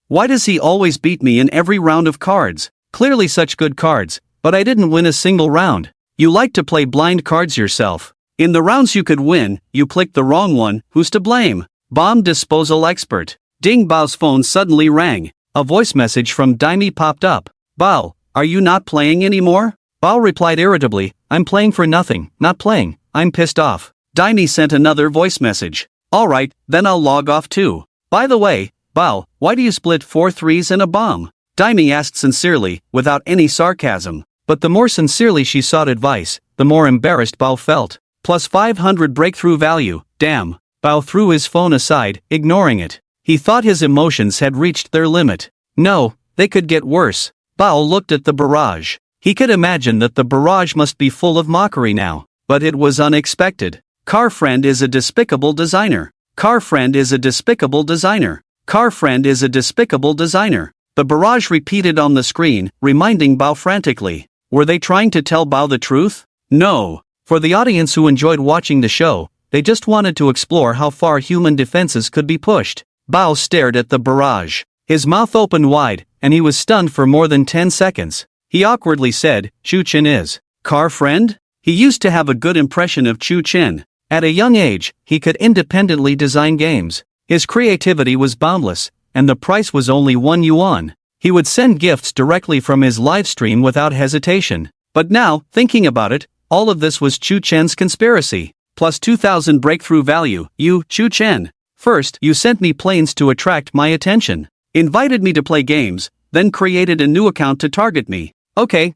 Why does he always beat me in every round of cards? Clearly such good cards, but I didn't win a single round. You like to play blind cards yourself. In the rounds you could win, you clicked the wrong one, who's to blame? Bomb disposal expert. Ding. Bao's phone suddenly rang. A voice message from Daimi popped up. Bao, are you not playing anymore? Bao replied irritably, I'm playing for nothing, not playing, I'm pissed off. Daimi sent another voice message. Alright, then I'll log off too. By the way, Bao, why do you split 4 threes and a bomb? Daimi asked sincerely, without any sarcasm. But the more sincerely she sought advice, the more embarrassed Bao felt. Plus 500 breakthrough value, damn. Bao threw his phone aside, ignoring it. He thought his emotions had reached their limit. No, they could get worse. Bao looked at the barrage. He could imagine that the barrage must be full of mockery now. But it was unexpected. Car friend is a despicable designer. Car friend is a despicable designer. Car friend is a despicable designer. The barrage repeated on the screen, reminding Bao frantically. Were they trying to tell Bao the truth? No. For the audience who enjoyed watching the show, they just wanted to explore how far human defenses could be pushed. Bao stared at the barrage. His mouth opened wide, and he was stunned for more than 10 seconds. He awkwardly said, Chu Chen is car friend? He used to have a good impression of Chu Chen. At a young age, he could independently design games. His creativity was boundless, and the price was only 1 yuan. He would send gifts directly from his live stream without hesitation. But now, thinking about it, all of this was Chu Chen's conspiracy. Plus 2,000 breakthrough value, you, Chu Chen. First, you sent me planes to attract my attention. Invited me to play games, then created a new account to target me. Okay,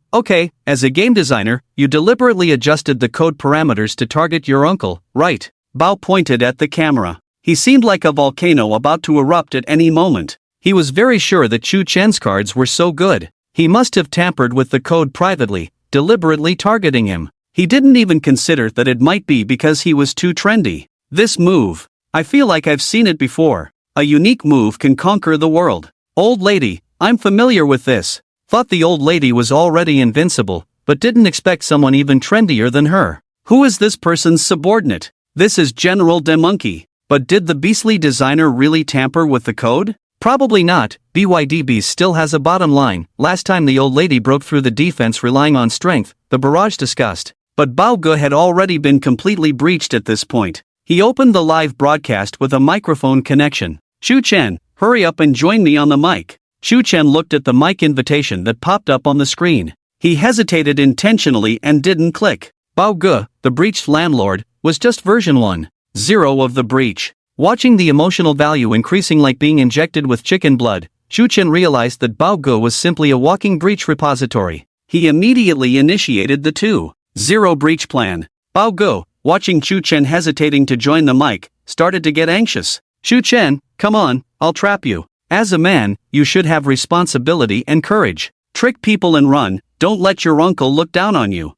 as a game designer, you deliberately adjusted the code parameters to target your uncle, right? Bao pointed at the camera. He seemed like a volcano about to erupt at any moment. He was very sure that Chu Chen's cards were so good. He must have tampered with the code privately, deliberately targeting him. He didn't even consider that it might be because he was too trendy. This move. I feel like I've seen it before. A unique move can conquer the world. Old lady, I'm familiar with this. Thought the old lady was already invincible, but didn't expect someone even trendier than her. Who is this person's subordinate? This is General DeMonkey. But did the beastly designer really tamper with the code? Probably not. BYDB still has a bottom line. Last time the old lady broke through the defense relying on strength, the barrage discussed. But Bao Ge had already been completely breached at this point. He opened the live broadcast with a microphone connection. Shu Chen, hurry up and join me on the mic. Shu Chen looked at the mic invitation that popped up on the screen. He hesitated intentionally and didn't click. Bao Ge, the breached landlord, was just version 1.0 of the breach. Watching the emotional value increasing like being injected with chicken blood, Shu Chen realized that Bao Ge was simply a walking breach repository. He immediately initiated the 2.0 breach plan. Bao Ge, watching Shu Chen hesitating to join the mic, started to get anxious. Shu Chen, come on, I'll trap you. As a man, you should have responsibility and courage. Trick people and run, don't let your uncle look down on you.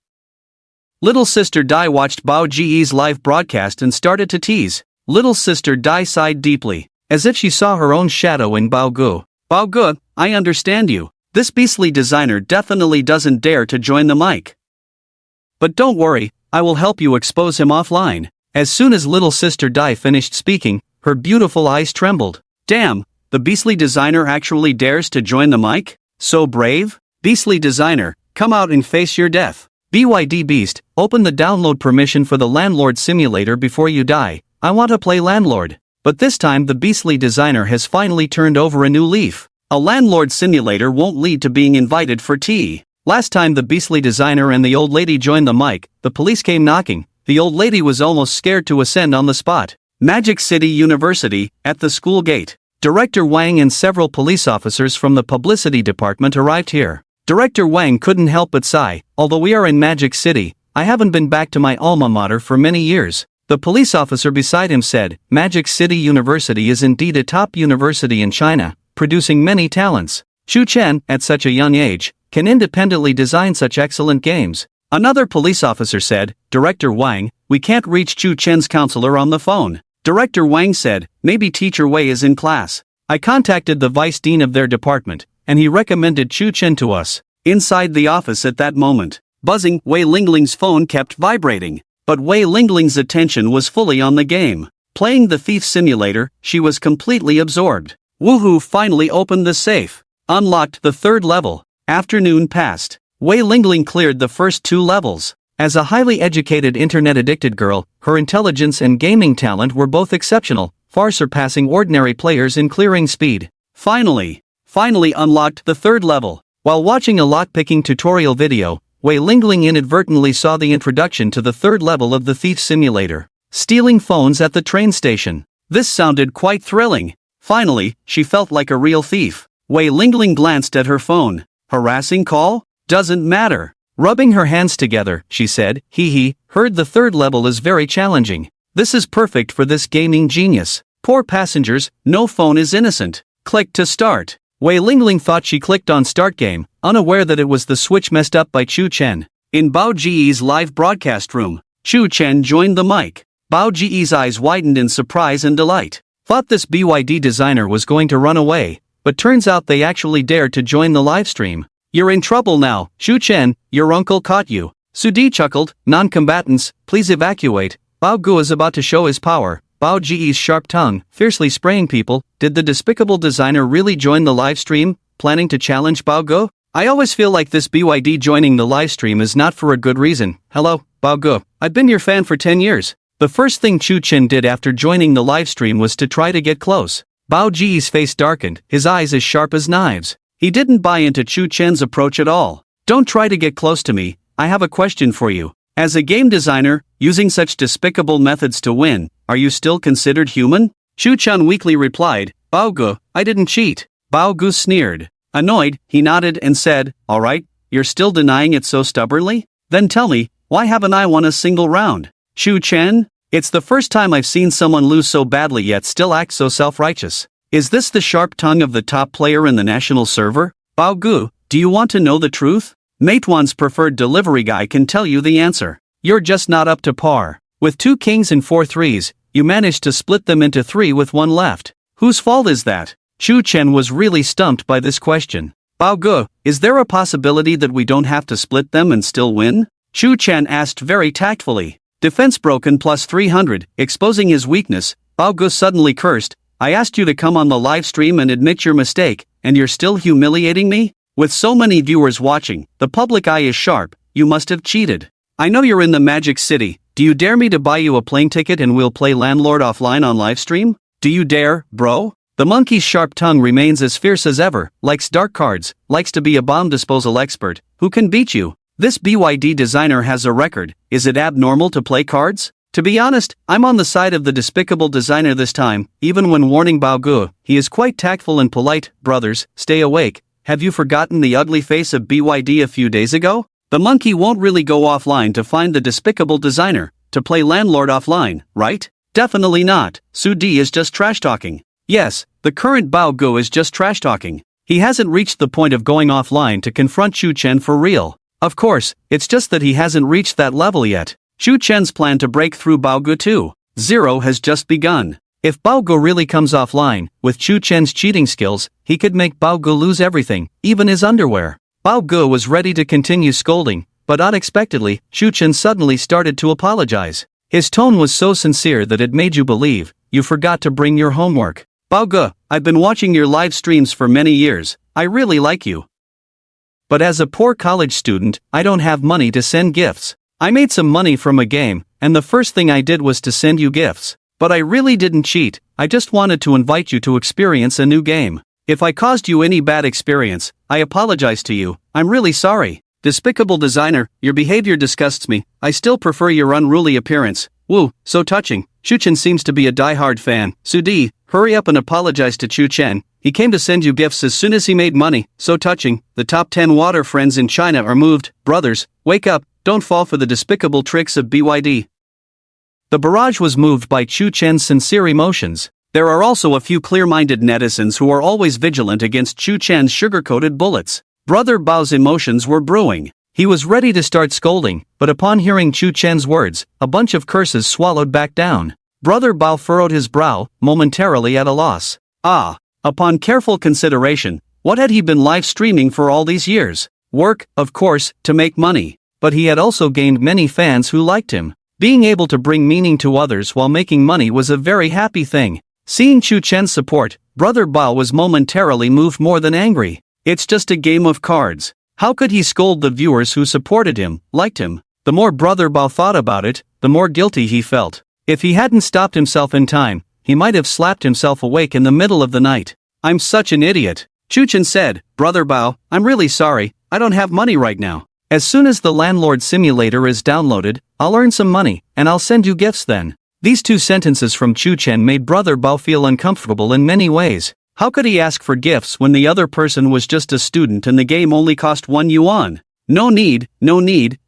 Little sister Dai watched Bao Ge's live broadcast and started to tease. Little sister Dai sighed deeply, as if she saw her own shadow in Bao Ge. Bao Ge, I understand you. This beastly designer definitely doesn't dare to join the mic. But don't worry, I will help you expose him offline. As soon as little sister Dai finished speaking, her beautiful eyes trembled. Damn, the beastly designer actually dares to join the mic? So brave? Beastly designer, come out and face your death. BYD Beast, open the download permission for the landlord simulator before you die. I want to play landlord. But this time the beastly designer has finally turned over a new leaf. A landlord simulator won't lead to being invited for tea. Last time the beastly designer and the old lady joined the mic, the police came knocking. The old lady was almost scared to ascend on the spot. Magic City University, at the school gate. Director Wang and several police officers from the publicity department arrived here. Director Wang couldn't help but sigh, although we are in Magic City, I haven't been back to my alma mater for many years. The police officer beside him said, Magic City University is indeed a top university in China, producing many talents. Shu Chen, at such a young age, can independently design such excellent games. Another police officer said, Director Wang, we can't reach Shu Chen's counselor on the phone. Director Wang said, maybe Teacher Wei is in class. I contacted the vice dean of their department, and he recommended Shu Chen to us. Inside the office at that moment, buzzing, Wei Lingling's phone kept vibrating. But Wei Lingling's attention was fully on the game. Playing the thief simulator, she was completely absorbed. Woohoo finally opened the safe. Unlocked the 3rd level. Afternoon passed. Wei Lingling cleared the first 2 levels. As a highly educated internet-addicted girl, her intelligence and gaming talent were both exceptional, far surpassing ordinary players in clearing speed. Finally unlocked the 3rd level. While watching a lock-picking tutorial video, Wei Lingling inadvertently saw the introduction to the 3rd level of the thief simulator. Stealing phones at the train station. This sounded quite thrilling. Finally, she felt like a real thief. Wei Lingling glanced at her phone. Harassing call? Doesn't matter. Rubbing her hands together, she said, heard the 3rd level is very challenging. This is perfect for this gaming genius. Poor passengers, no phone is innocent. Click to start. Wei Lingling thought she clicked on start game, unaware that it was the switch messed up by Shu Chen. In Bao Ge's live broadcast room, Shu Chen joined the mic. Bao Ge's eyes widened in surprise and delight. Thought this BYD designer was going to run away, but turns out they actually dared to join the live stream. You're in trouble now, Shu Chen, your uncle caught you. Sudi chuckled, non-combatants, please evacuate. Bao Ge is about to show his power. Bao Ge's sharp tongue, fiercely spraying people. Did the despicable designer really join the live stream, planning to challenge Bao Ge? I always feel like this BYD joining the live stream is not for a good reason. Hello, Bao Ge, I've been your fan for 10 years. The first thing Shu Chen did after joining the live stream was to try to get close. Bao Ge's face darkened, his eyes as sharp as knives. He didn't buy into Shu Chen's approach at all. Don't try to get close to me, I have a question for you. As a game designer, using such despicable methods to win, are you still considered human? Shu Chen weakly replied, Bao Ge, I didn't cheat. Bao Ge sneered. Annoyed, he nodded and said, alright, you're still denying it so stubbornly? Then tell me, why haven't I won a single round? Shu Chen? It's the first time I've seen someone lose so badly yet still act so self-righteous. Is this the sharp tongue of the top player in the national server? Bao Ge, do you want to know the truth? Meituan's preferred delivery guy can tell you the answer. You're just not up to par. With 2 kings and 4 threes, you managed to split them into 3 with 1 left. Whose fault is that? Shu Chen was really stumped by this question. Bao Ge, is there a possibility that we don't have to split them and still win? Shu Chen asked very tactfully. Defense broken plus 300, exposing his weakness. Bao Ge suddenly cursed, I asked you to come on the live stream and admit your mistake, and you're still humiliating me? With so many viewers watching, the public eye is sharp, you must have cheated. I know you're in the Magic City. Do you dare me to buy you a plane ticket and we'll play landlord offline on livestream? Do you dare, bro? The monkey's sharp tongue remains as fierce as ever, likes dark cards, likes to be a bomb disposal expert. Who can beat you? This BYD designer has a record. Is it abnormal to play cards? To be honest, I'm on the side of the despicable designer this time, even when warning Bao Gu. He is quite tactful and polite. Brothers, stay awake. Have you forgotten the ugly face of BYD a few days ago? The monkey won't really go offline to find the despicable designer, to play landlord offline, right? Definitely not. Su Di is just trash-talking. Yes, the current Bao Gu is just trash-talking. He hasn't reached the point of going offline to confront Chu Chen for real. Of course, it's just that he hasn't reached that level yet. Chu Chen's plan to break through Bao Gu 2.0 has just begun. If Bao Gu really comes offline, with Chu Chen's cheating skills, he could make Bao Gu lose everything, even his underwear. Bao Gu was ready to continue scolding, but unexpectedly, Chu Chen suddenly started to apologize. His tone was so sincere that it made you believe, you forgot to bring your homework. Bao Gu, I've been watching your live streams for many years. I really like you. But as a poor college student, I don't have money to send gifts. I made some money from a game, and the first thing I did was to send you gifts. But I really didn't cheat, I just wanted to invite you to experience a new game. If I caused you any bad experience, I apologize to you. I'm really sorry. Despicable designer, your behavior disgusts me. I still prefer your unruly appearance. Woo, so touching. Chu Chen seems to be a die-hard fan. Su Di, hurry up and apologize to Chu Chen. He came to send you gifts as soon as he made money. So touching. The top 10 water friends in China are moved. Brothers, wake up. Don't fall for the despicable tricks of BYD. The barrage was moved by Chu Chen's sincere emotions. There are also a few clear-minded netizens who are always vigilant against Chu Chen's sugar-coated bullets. Brother Bao's emotions were brewing. He was ready to start scolding, but upon hearing Chu Chen's words, a bunch of curses swallowed back down. Brother Bao furrowed his brow, momentarily at a loss. Upon careful consideration, what had he been live streaming for all these years? Work, of course, to make money. But he had also gained many fans who liked him. Being able to bring meaning to others while making money was a very happy thing. Seeing Chu Chen's support, Brother Bao was momentarily moved more than angry. It's just a game of cards. How could he scold the viewers who supported him, liked him? The more Brother Bao thought about it, the more guilty he felt. If he hadn't stopped himself in time, he might have slapped himself awake in the middle of the night. I'm such an idiot. Chu Chen said, Brother Bao, I'm really sorry, I don't have money right now. As soon as the landlord simulator is downloaded, I'll earn some money, and I'll send you gifts then. These two sentences from Chu Chen made Brother Bao feel uncomfortable in many ways. How could he ask for gifts when the other person was just a student and the game only cost 1 yuan? No need,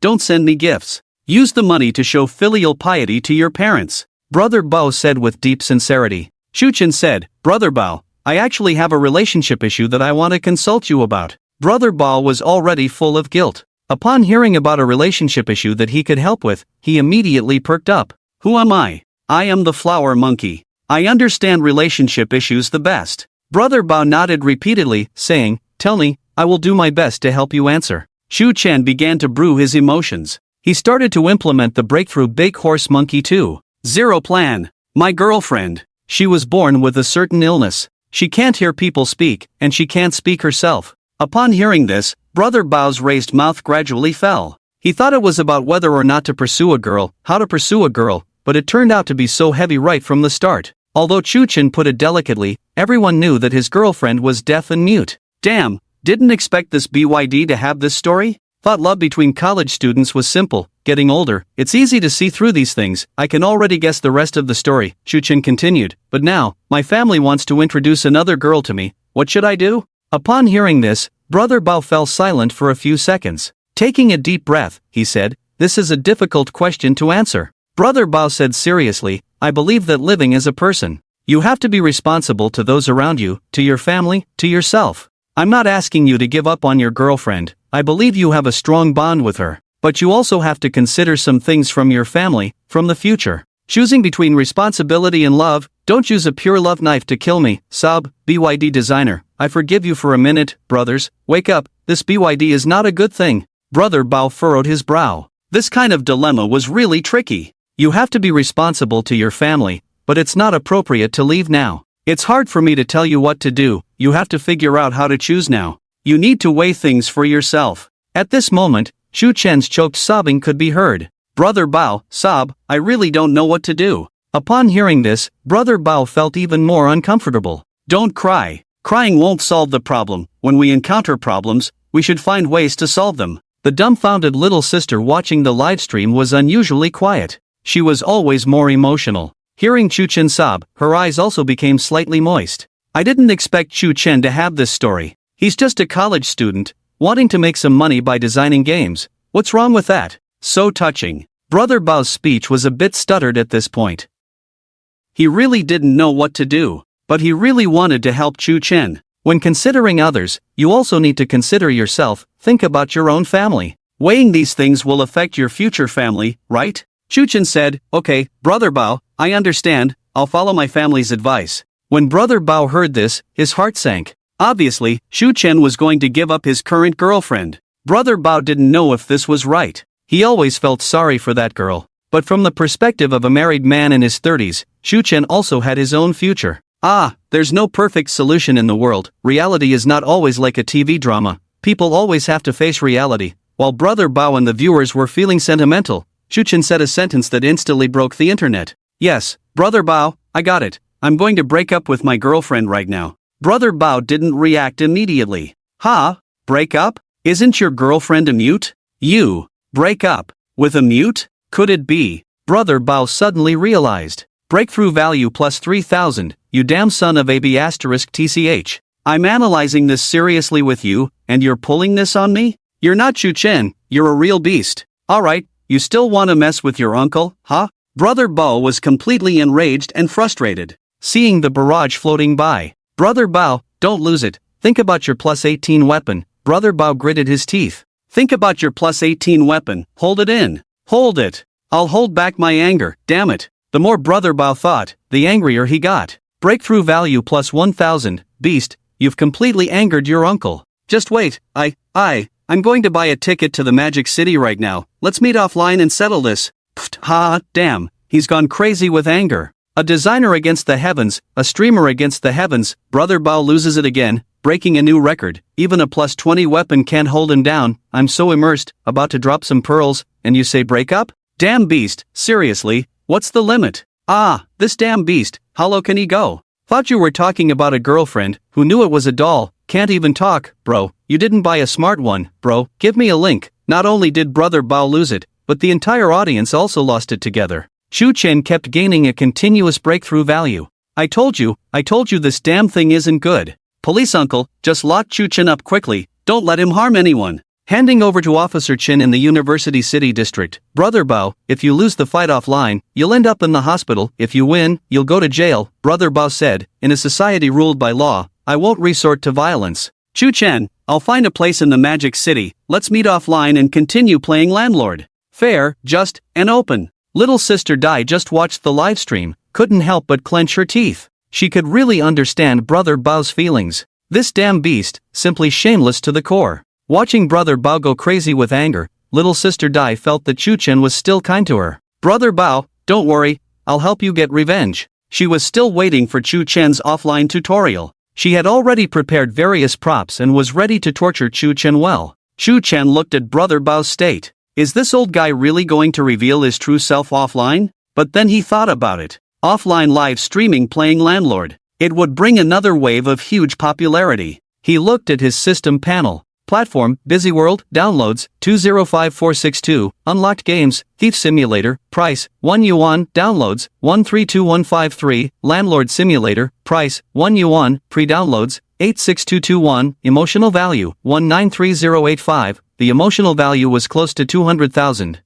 don't send me gifts. Use the money to show filial piety to your parents. Brother Bao said with deep sincerity. Chu Chen said, Brother Bao, I actually have a relationship issue that I want to consult you about. Brother Bao was already full of guilt. Upon hearing about a relationship issue that he could help with, he immediately perked up. Who am I? I am the flower monkey. I understand relationship issues the best. Brother Bao nodded repeatedly, saying, Tell me, I will do my best to help you answer. Chu Chen began to brew his emotions. He started to implement the breakthrough Big Horse Monkey 2.0 plan. My girlfriend. She was born with a certain illness. She can't hear people speak, and she can't speak herself. Upon hearing this, Brother Bao's raised mouth gradually fell. He thought it was about whether or not to pursue a girl, how to pursue a girl, but it turned out to be so heavy right from the start. Although Chu Chen put it delicately, everyone knew that his girlfriend was deaf and mute. Damn, didn't expect this BYD to have this story? Thought love between college students was simple. Getting older, it's easy to see through these things. I can already guess the rest of the story, Chu Chen continued. But now, my family wants to introduce another girl to me. What should I do? Upon hearing this, Brother Bao fell silent for a few seconds. Taking a deep breath, he said, This is a difficult question to answer. Brother Bao said seriously, I believe that living as a person, you have to be responsible to those around you, to your family, to yourself. I'm not asking you to give up on your girlfriend. I believe you have a strong bond with her. But you also have to consider some things from your family, from the future. Choosing between responsibility and love, don't use a pure love knife to kill me. Sub, BYD designer, I forgive you for a minute. Brothers, wake up, this BYD is not a good thing. Brother Bao furrowed his brow. This kind of dilemma was really tricky. You have to be responsible to your family, but it's not appropriate to leave now. It's hard for me to tell you what to do, you have to figure out how to choose now. You need to weigh things for yourself. At this moment, Shu Chen's choked sobbing could be heard. Brother Bao, sob, I really don't know what to do. Upon hearing this, Brother Bao felt even more uncomfortable. Don't cry. Crying won't solve the problem. When we encounter problems, we should find ways to solve them. The dumbfounded little sister watching the livestream was unusually quiet. She was always more emotional. Hearing Shu Chen sob, her eyes also became slightly moist. I didn't expect Shu Chen to have this story. He's just a college student, wanting to make some money by designing games. What's wrong with that? So touching. Brother Bao's speech was a bit stuttered at this point. He really didn't know what to do, but he really wanted to help Shu Chen. When considering others, you also need to consider yourself. Think about your own family. Weighing these things will affect your future family, right? Shu Chen said, okay, Brother Bao, I understand, I'll follow my family's advice. When Brother Bao heard this, his heart sank. Obviously, Shu Chen was going to give up his current girlfriend. Brother Bao didn't know if this was right. He always felt sorry for that girl. But from the perspective of a married man in his 30s, Shu Chen also had his own future. There's no perfect solution in the world. Reality is not always like a TV drama. People always have to face reality. While Brother Bao and the viewers were feeling sentimental, Shu Chen said a sentence that instantly broke the internet. Yes, Brother Bao, I got it. I'm going to break up with my girlfriend right now. Brother Bao didn't react immediately. Break up? Isn't your girlfriend a mute? You break up with a mute? Could it be? Brother Bao suddenly realized. Breakthrough value plus 3,000, you damn son of a b*****. I'm analyzing this seriously with you, and you're pulling this on me? You're not Shu Chen, you're a real beast. Alright, you still wanna mess with your uncle, huh? Brother Bao was completely enraged and frustrated. Seeing the barrage floating by. Brother Bao, don't lose it. Think about your plus 18 weapon. Brother Bao gritted his teeth. Think about your plus 18 weapon, hold it in. Hold it. I'll hold back my anger, damn it. The more Brother Bao thought, the angrier he got. Breakthrough value plus 1,000, beast, you've completely angered your uncle. Just wait, I'm going to buy a ticket to the Magic City right now. Let's meet offline and settle this. Damn, he's gone crazy with anger. A designer against the heavens, a streamer against the heavens. Brother Bao loses it again, breaking a new record. Even a plus 20 weapon can't hold him down. I'm so immersed, about to drop some pearls, and you say break up? Damn beast, seriously, what's the limit? This damn beast, how low can he go? Thought you were talking about a girlfriend, who knew it was a doll, can't even talk, bro. You didn't buy a smart one, bro. Give me a link. Not only did Brother Bao lose it, but the entire audience also lost it together. Shu Chen kept gaining a continuous breakthrough value. I told you this damn thing isn't good. Police uncle, just lock Shu Chen up quickly, don't let him harm anyone. Handing over to Officer Chen in the University City District. Brother Bao, if you lose the fight offline, you'll end up in the hospital. If you win, you'll go to jail. Brother Bao said, in a society ruled by law, I won't resort to violence. Shu Chen, I'll find a place in the Magic City. Let's meet offline and continue playing landlord. Fair, just, and open. Little sister Dai just watched the live stream, couldn't help but clench her teeth. She could really understand Brother Bao's feelings. This damn beast, simply shameless to the core. Watching Brother Bao go crazy with anger, little sister Dai felt that Shu Chen was still kind to her. Brother Bao, don't worry, I'll help you get revenge. She was still waiting for Shu Chen's offline tutorial. She had already prepared various props and was ready to torture Shu Chen well. Shu Chen looked at Brother Bao's state. Is this old guy really going to reveal his true self offline? But then he thought about it. Offline live streaming playing landlord. It would bring another wave of huge popularity. He looked at his system panel. Platform, Busy World, downloads, 205462, unlocked games, Thief Simulator, price, 1 yuan, downloads, 132153, Landlord Simulator, price, 1 yuan, pre-downloads, 86221, emotional value, 193085, the emotional value was close to 200,000.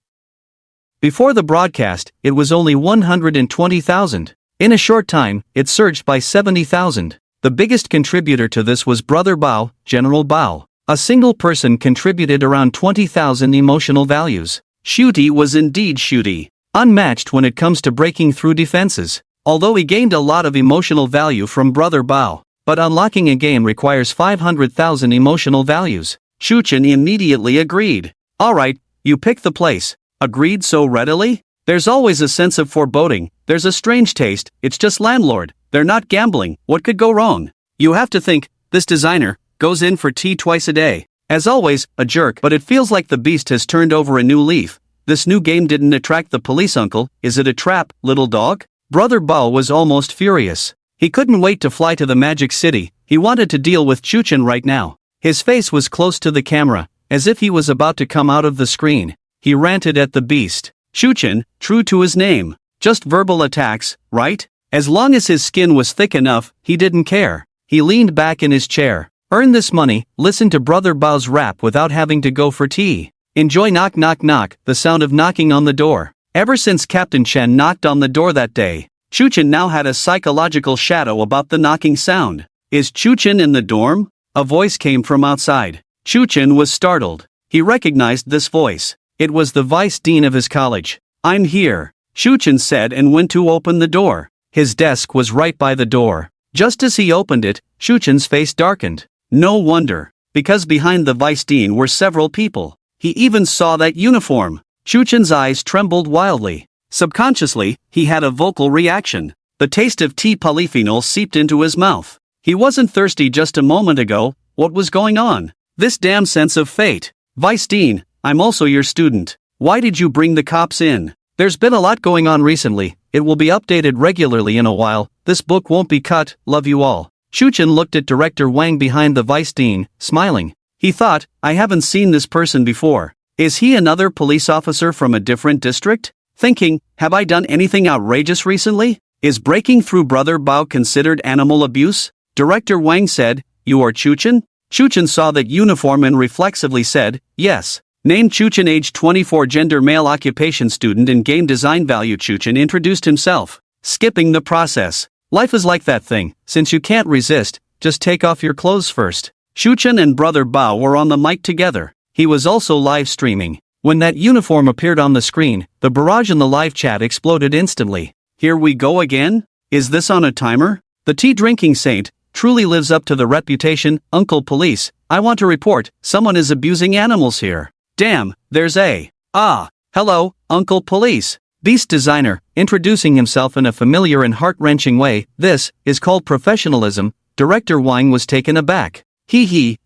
Before the broadcast, it was only 120,000. In a short time, it surged by 70,000. The biggest contributor to this was Brother Bao, General Bao. A single person contributed around 20,000 emotional values. Shooty was indeed shooty. Unmatched when it comes to breaking through defenses. Although he gained a lot of emotional value from Brother Bao. But unlocking a game requires 500,000 emotional values. Shu Chen immediately agreed. Alright, you pick the place. Agreed so readily? There's always a sense of foreboding. There's a strange taste. It's just landlord. They're not gambling. What could go wrong? You have to think, this designer goes in for tea twice a day. As always, a jerk, but it feels like the beast has turned over a new leaf. This new game didn't attract the police, uncle. Is it a trap, little dog? Brother Bao was almost furious. He couldn't wait to fly to the Magic City. He wanted to deal with Chuchen right now. His face was close to the camera, as if he was about to come out of the screen. He ranted at the beast. Chuchen, true to his name. Just verbal attacks, right? As long as his skin was thick enough, he didn't care. He leaned back in his chair. Earn this money, listen to Brother Bao's rap without having to go for tea. Enjoy knock knock knock, the sound of knocking on the door. Ever since Captain Chen knocked on the door that day, Chuchen now had a psychological shadow about the knocking sound. Is Chuchen in the dorm? A voice came from outside. Chuchen was startled. He recognized this voice. It was the vice dean of his college. I'm here, Chuchen said and went to open the door. His desk was right by the door. Just as he opened it, Chuchen's face darkened. No wonder, because behind the vice dean were several people. He even saw that uniform. Chuchen's eyes trembled wildly. Subconsciously, he had a vocal reaction. The taste of tea polyphenol seeped into his mouth. He wasn't thirsty just a moment ago. What was going on? This damn sense of fate. Vice Dean, I'm also your student. Why did you bring the cops in? There's been a lot going on recently. It will be updated regularly in a while. This book won't be cut. Love you all. Chuchen looked at Director Wang behind the vice dean, smiling. He thought, I haven't seen this person before. Is he another police officer from a different district? Thinking, have I done anything outrageous recently? Is breaking through Brother Bao considered animal abuse? Director Wang said, you are Chuchen? Chuchen saw that uniform and reflexively said, yes. Name Chuchen, age 24, gender male, occupation student in game design. Value. Chuchen introduced himself, skipping the process. Life is like that thing, since you can't resist, just take off your clothes first. Chuchen and Brother Bao were on the mic together. He was also live streaming. When that uniform appeared on the screen, the barrage in the live chat exploded instantly. Here we go again? Is this on a timer? The tea-drinking saint truly lives up to the reputation. Uncle Police, I want to report, someone is abusing animals here. Damn, there's a... hello, Uncle Police. Beast Designer, introducing himself in a familiar and heart-wrenching way. This is called professionalism. Director Wang was taken aback.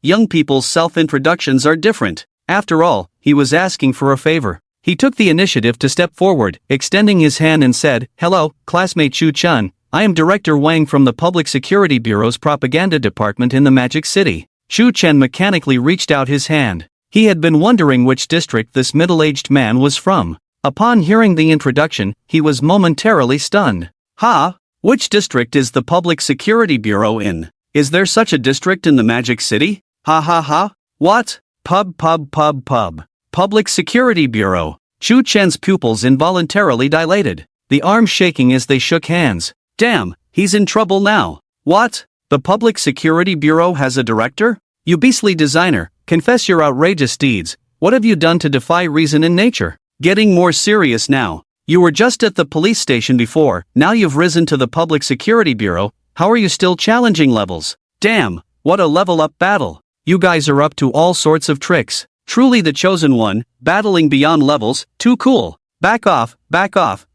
Young people's self-introductions are different. After all, he was asking for a favor. He took the initiative to step forward, extending his hand and said, hello, classmate Chu Chun. I am Director Wang from the Public Security Bureau's Propaganda Department in the Magic City. Chu Chen mechanically reached out his hand. He had been wondering which district this middle-aged man was from. Upon hearing the introduction, he was momentarily stunned. Which district is the Public Security Bureau in? Is there such a district in the Magic City? What? Pub. Public Security Bureau. Chu Chen's pupils involuntarily dilated, the arms shaking as they shook hands. Damn, he's in trouble now. What? The Public Security Bureau has a director? You beastly designer, confess your outrageous deeds. What have you done to defy reason and nature? Getting more serious now. You were just at the police station before, now you've risen to the Public Security Bureau. How are you still challenging levels? Damn, what a level-up battle. You guys are up to all sorts of tricks. Truly the chosen one, battling beyond levels, too cool. Back off,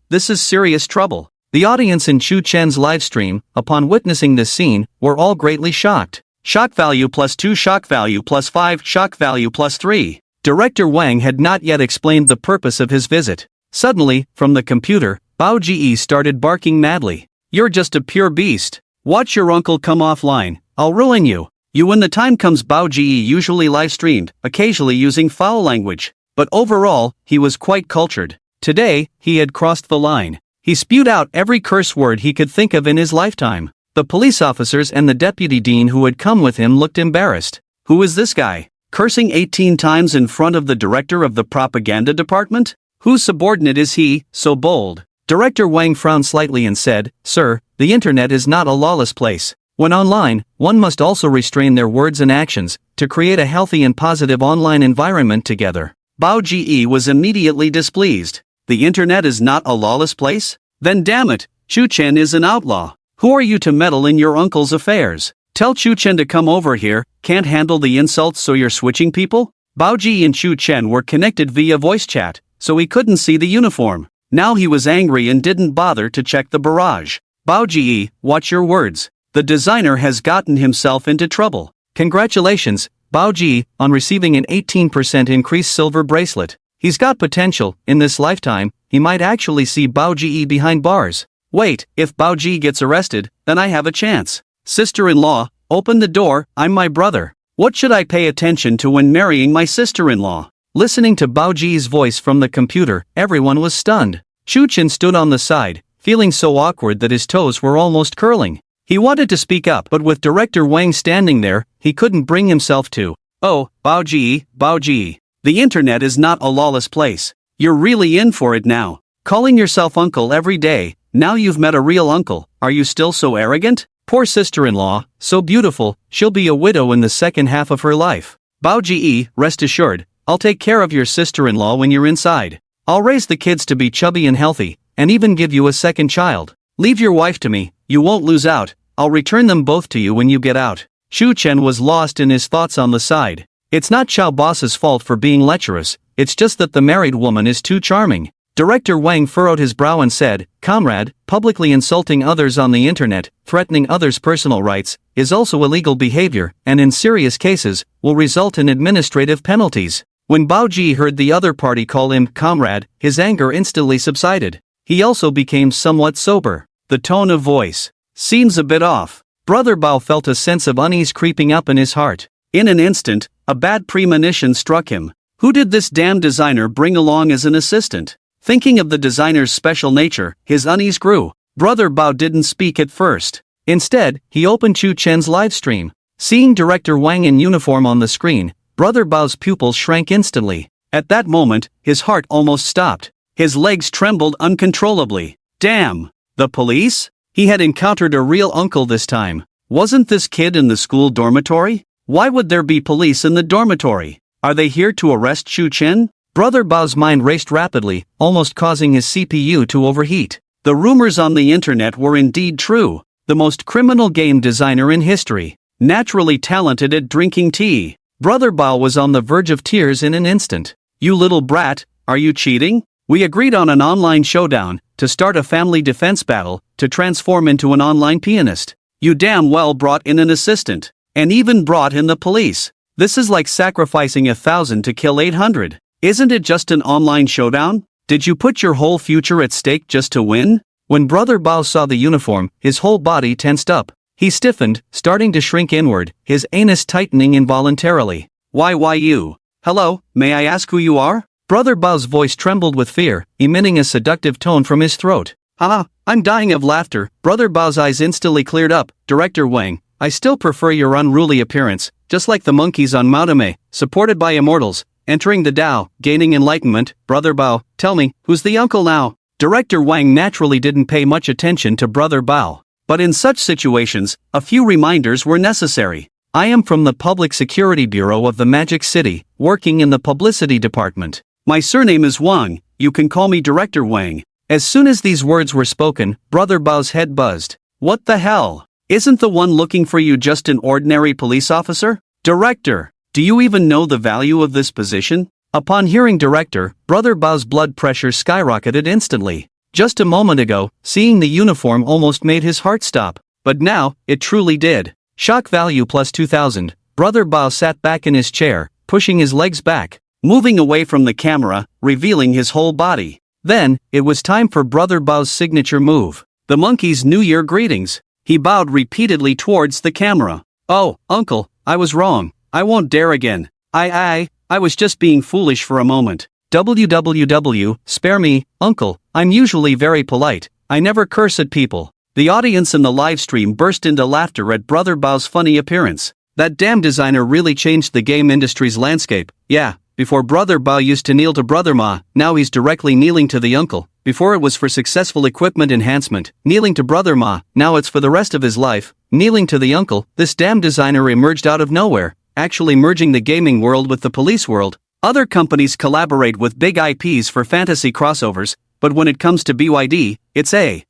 this is serious trouble. The audience in Chu Chen's livestream, upon witnessing this scene, were all greatly shocked. Shock value +2, shock value +5, shock value +3. Director Wang had not yet explained the purpose of his visit. Suddenly, from the computer, Bao Ji started barking madly. You're just a pure beast. Watch your uncle come offline. I'll ruin you. When the time comes. Bao Ji usually live streamed, occasionally using foul language. But overall, he was quite cultured. Today, he had crossed the line. He spewed out every curse word he could think of in his lifetime. The police officers and the deputy dean who had come with him looked embarrassed. Who is this guy? Cursing 18 times in front of the director of the propaganda department? Whose subordinate is he, so bold? Director Wang frowned slightly and said, Sir, the internet is not a lawless place. When online, one must also restrain their words and actions, to create a healthy and positive online environment together. Bao Ji was immediately displeased. The internet is not a lawless place? Then damn it, Chu Chen is an outlaw. Who are you to meddle in your uncle's affairs? Tell Chu Chen to come over here. Can't handle the insults, so you're switching people? Bao Ji and Chu Chen were connected via voice chat, so he couldn't see the uniform. Now he was angry and didn't bother to check the barrage. Bao Ji, watch your words. The designer has gotten himself into trouble. Congratulations, Bao Ji, on receiving an 18% increased silver bracelet. He's got potential. In this lifetime, he might actually see Bao Ji behind bars. Wait, if Bao Ji gets arrested, then I have a chance. Sister-in-law, open the door, I'm my brother. What should I pay attention to when marrying my sister-in-law? Listening to Bao Ji's voice from the computer, everyone was stunned. Shu Chen stood on the side, feeling so awkward that his toes were almost curling. He wanted to speak up, but with Director Wang standing there, he couldn't bring himself to. Oh, Bao Ji. The internet is not a lawless place. You're really in for it now. Calling yourself uncle every day, now you've met a real uncle, are you still so arrogant? Poor sister-in-law, so beautiful, she'll be a widow in the second half of her life. Bao Ji, rest assured, I'll take care of your sister-in-law when you're inside. I'll raise the kids to be chubby and healthy, and even give you a second child. Leave your wife to me, you won't lose out, I'll return them both to you when you get out. Shu Chen was lost in his thoughts on the side. It's not Chao Boss's fault for being lecherous, it's just that the married woman is too charming. Director Wang furrowed his brow and said, Comrade, publicly insulting others on the internet, threatening others' personal rights, is also illegal behavior, and in serious cases, will result in administrative penalties. When Bao Ji heard the other party call him comrade, his anger instantly subsided. He also became somewhat sober. The tone of voice seems a bit off. Brother Bao felt a sense of unease creeping up in his heart. In an instant, a bad premonition struck him. Who did this damn designer bring along as an assistant? Thinking of the designer's special nature, his unease grew. Brother Bao didn't speak at first. Instead, he opened Shu Chen's livestream. Seeing Director Wang in uniform on the screen, Brother Bao's pupils shrank instantly. At that moment, his heart almost stopped. His legs trembled uncontrollably. Damn! The police? He had encountered a real uncle this time. Wasn't this kid in the school dormitory? Why would there be police in the dormitory? Are they here to arrest Shu Chen? Brother Bao's mind raced rapidly, almost causing his CPU to overheat. The rumors on the internet were indeed true. The most criminal game designer in history. Naturally talented at drinking tea. Brother Bao was on the verge of tears in an instant. You little brat, are you cheating? We agreed on an online showdown, to start a family defense battle, to transform into an online pianist. You damn well brought in an assistant. And even brought in the police. This is like sacrificing 1,000 to kill 800. Isn't it just an online showdown? Did you put your whole future at stake just to win? When Brother Bao saw the uniform, his whole body tensed up. He stiffened, starting to shrink inward, his anus tightening involuntarily. Why you? Hello, may I ask who you are? Brother Bao's voice trembled with fear, emitting a seductive tone from his throat. Haha, I'm dying of laughter. Brother Bao's eyes instantly cleared up. Director Wang, I still prefer your unruly appearance, just like the monkeys on Maotame, supported by immortals, entering the Tao, gaining enlightenment. Brother Bao, tell me, who's the uncle now? Director Wang naturally didn't pay much attention to Brother Bao. But in such situations, a few reminders were necessary. I am from the Public Security Bureau of the Magic City, working in the publicity department. My surname is Wang, you can call me Director Wang. As soon as these words were spoken, Brother Bao's head buzzed. What the hell? Isn't the one looking for you just an ordinary police officer? Director, do you even know the value of this position? Upon hearing Director, Brother Bao's blood pressure skyrocketed instantly. Just a moment ago, seeing the uniform almost made his heart stop. But now, it truly did. Shock value plus 2,000. Brother Bao sat back in his chair, pushing his legs back, moving away from the camera, revealing his whole body. Then, it was time for Brother Bao's signature move. The monkey's New Year greetings. He bowed repeatedly towards the camera. Oh, uncle, I was wrong. I won't dare again. I was just being foolish for a moment. Spare me, uncle, I'm usually very polite, I never curse at people. The audience in the livestream burst into laughter at Brother Bao's funny appearance. That damn designer really changed the game industry's landscape. Yeah, before Brother Bao used to kneel to Brother Ma, now he's directly kneeling to the uncle. Before it was for successful equipment enhancement, kneeling to Brother Ma, now it's for the rest of his life, kneeling to the uncle. This damn designer emerged out of nowhere, actually merging the gaming world with the police world. Other companies collaborate with big IPs for fantasy crossovers, but when it comes to BYD, it's a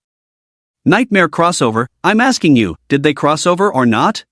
nightmare crossover. I'm asking you, did they crossover or not?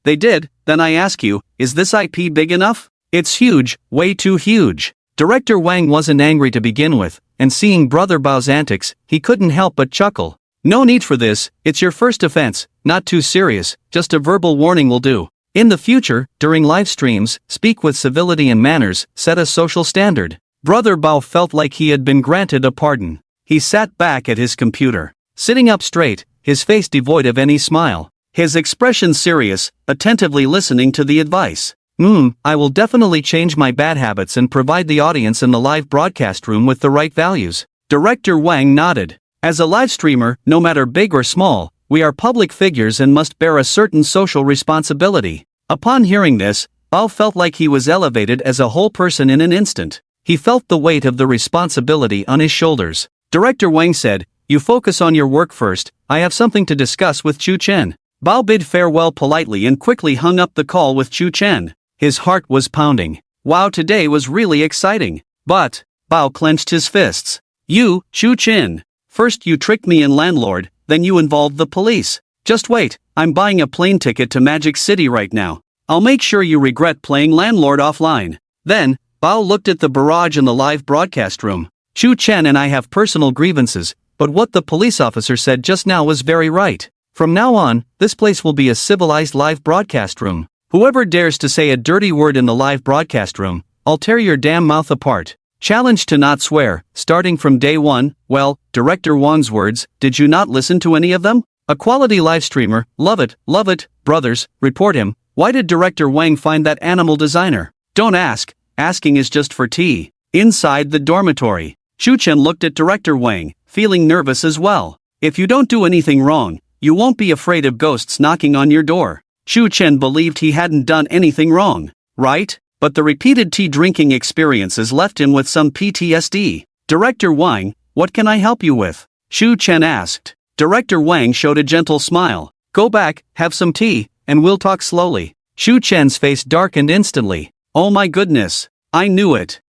They did. Then I ask you, is this IP big enough? It's huge, way too huge. Director Wang wasn't angry to begin with, and seeing Brother Bao's antics, he couldn't help but chuckle. No need for this, it's your first offense, not too serious, just a verbal warning will do. In the future, during live streams, speak with civility and manners, set a social standard. Brother Bao felt like he had been granted a pardon. He sat back at his computer, sitting up straight, his face devoid of any smile. His expression serious, attentively listening to the advice. I will definitely change my bad habits and provide the audience in the live broadcast room with the right values. Director Wang nodded. As a live streamer, no matter big or small, we are public figures and must bear a certain social responsibility. Upon hearing this, Bao felt like he was elevated as a whole person in an instant. He felt the weight of the responsibility on his shoulders. Director Wang said, "You focus on your work first, I have something to discuss with Chu Chen." Bao bid farewell politely and quickly hung up the call with Chu Chen. His heart was pounding. Wow, today was really exciting. But, Bao clenched his fists. You, Chu Chen. First you tricked me and landlord, then you involved the police. Just wait, I'm buying a plane ticket to Magic City right now. I'll make sure you regret playing landlord offline. Then, Bao looked at the barrage in the live broadcast room. Chu Chen and I have personal grievances, but what the police officer said just now was very right. From now on, this place will be a civilized live broadcast room. Whoever dares to say a dirty word in the live broadcast room, I'll tear your damn mouth apart. Challenge to not swear, starting from day one. Well, Director Wang's words, did you not listen to any of them? A quality live streamer, love it, brothers, report him. Why did Director Wang find that animal designer? Don't ask, asking is just for tea. Inside the dormitory, Chu Chen looked at Director Wang, feeling nervous as well. If you don't do anything wrong, you won't be afraid of ghosts knocking on your door. Chu Chen believed he hadn't done anything wrong, right? But the repeated tea drinking experiences left him with some PTSD. Director Wang, what can I help you with? Chu Chen asked. Director Wang showed a gentle smile. Go back, have some tea, and we'll talk slowly. Chu Chen's face darkened instantly. Oh my goodness. I knew it.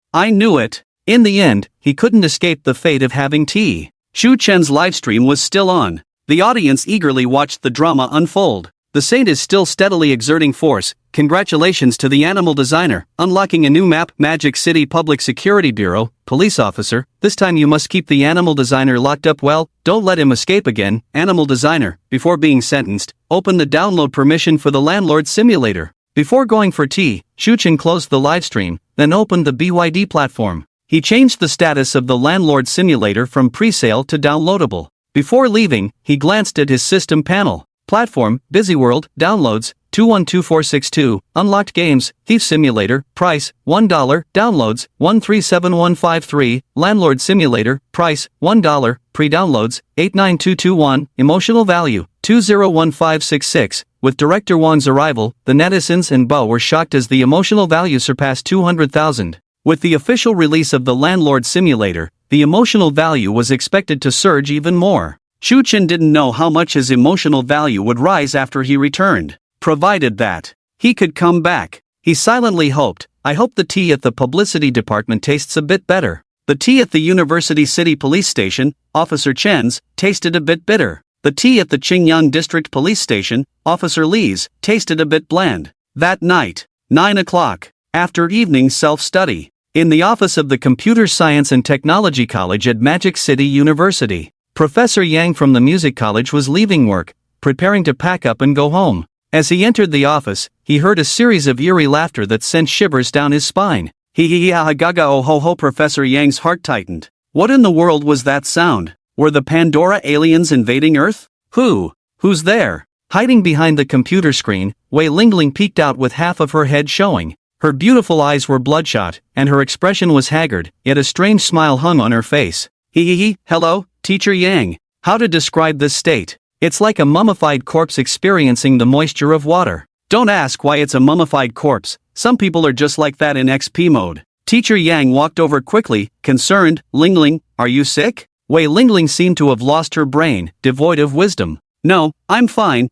In the end, he couldn't escape the fate of having tea. Chu Chen's livestream was still on. The audience eagerly watched the drama unfold. The saint is still steadily exerting force. Congratulations to the animal designer, unlocking a new map. Magic City Public Security Bureau, police officer, this time you must keep the animal designer locked up well, don't let him escape again. Animal designer, before being sentenced, open the download permission for the landlord simulator. Before going for tea, Chu Chen closed the livestream, then opened the BYD platform. He changed the status of the landlord simulator from pre-sale to downloadable. Before leaving, he glanced at his system panel. Platform, Busy World, downloads, 212462, unlocked games, Thief Simulator, price, $1, downloads, 137153, Landlord Simulator, price, $1, pre-downloads, 89221, emotional value, 201566. With Director Wang's arrival, the netizens and Bao were shocked as the emotional value surpassed 200,000. With the official release of the Landlord Simulator, the emotional value was expected to surge even more. Chu Chen didn't know how much his emotional value would rise after he returned, provided that he could come back. He silently hoped, I hope the tea at the publicity department tastes a bit better. The tea at the University City Police Station, Officer Chen's, tasted a bit bitter. The tea at the Qingyang District Police Station, Officer Li's, tasted a bit bland. That night, 9 o'clock, after evening self-study, in the office of the Computer Science and Technology College at Magic City University, Professor Yang from the Music College was leaving work, preparing to pack up and go home. As he entered the office, he heard a series of eerie laughter that sent shivers down his spine. Ha gaga oh ho ho. Professor Yang's heart tightened. What in the world was that sound? Were the Pandora aliens invading Earth? Who's there? Hiding behind the computer screen, Wei Lingling peeked out with half of her head showing. Her beautiful eyes were bloodshot, and her expression was haggard, yet a strange smile hung on her face. Hello, Teacher Yang. How to describe this state? It's like a mummified corpse experiencing the moisture of water. Don't ask why it's a mummified corpse, some people are just like that in XP mode. Teacher Yang walked over quickly, concerned. Lingling, are you sick? Wei Lingling seemed to have lost her brain, devoid of wisdom. No, I'm fine,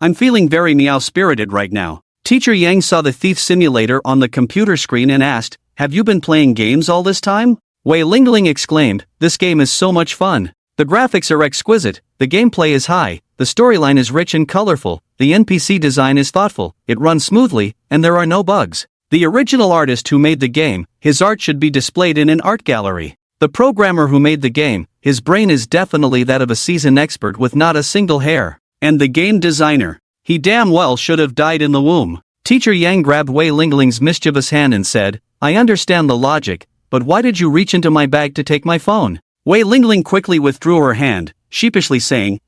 I'm feeling very meow-spirited right now. Teacher Yang saw the thief simulator on the computer screen and asked, have you been playing games all this time? Wei Lingling exclaimed, this game is so much fun. The graphics are exquisite, the gameplay is high, the storyline is rich and colorful, the NPC design is thoughtful, it runs smoothly, and there are no bugs. The original artist who made the game, his art should be displayed in an art gallery. The programmer who made the game, his brain is definitely that of a seasoned expert with not a single hair. And the game designer, He damn well should have died in the womb. Teacher Yang grabbed Wei Lingling's mischievous hand and said, I understand the logic, but why did you reach into my bag to take my phone? Wei Lingling quickly withdrew her hand, sheepishly saying,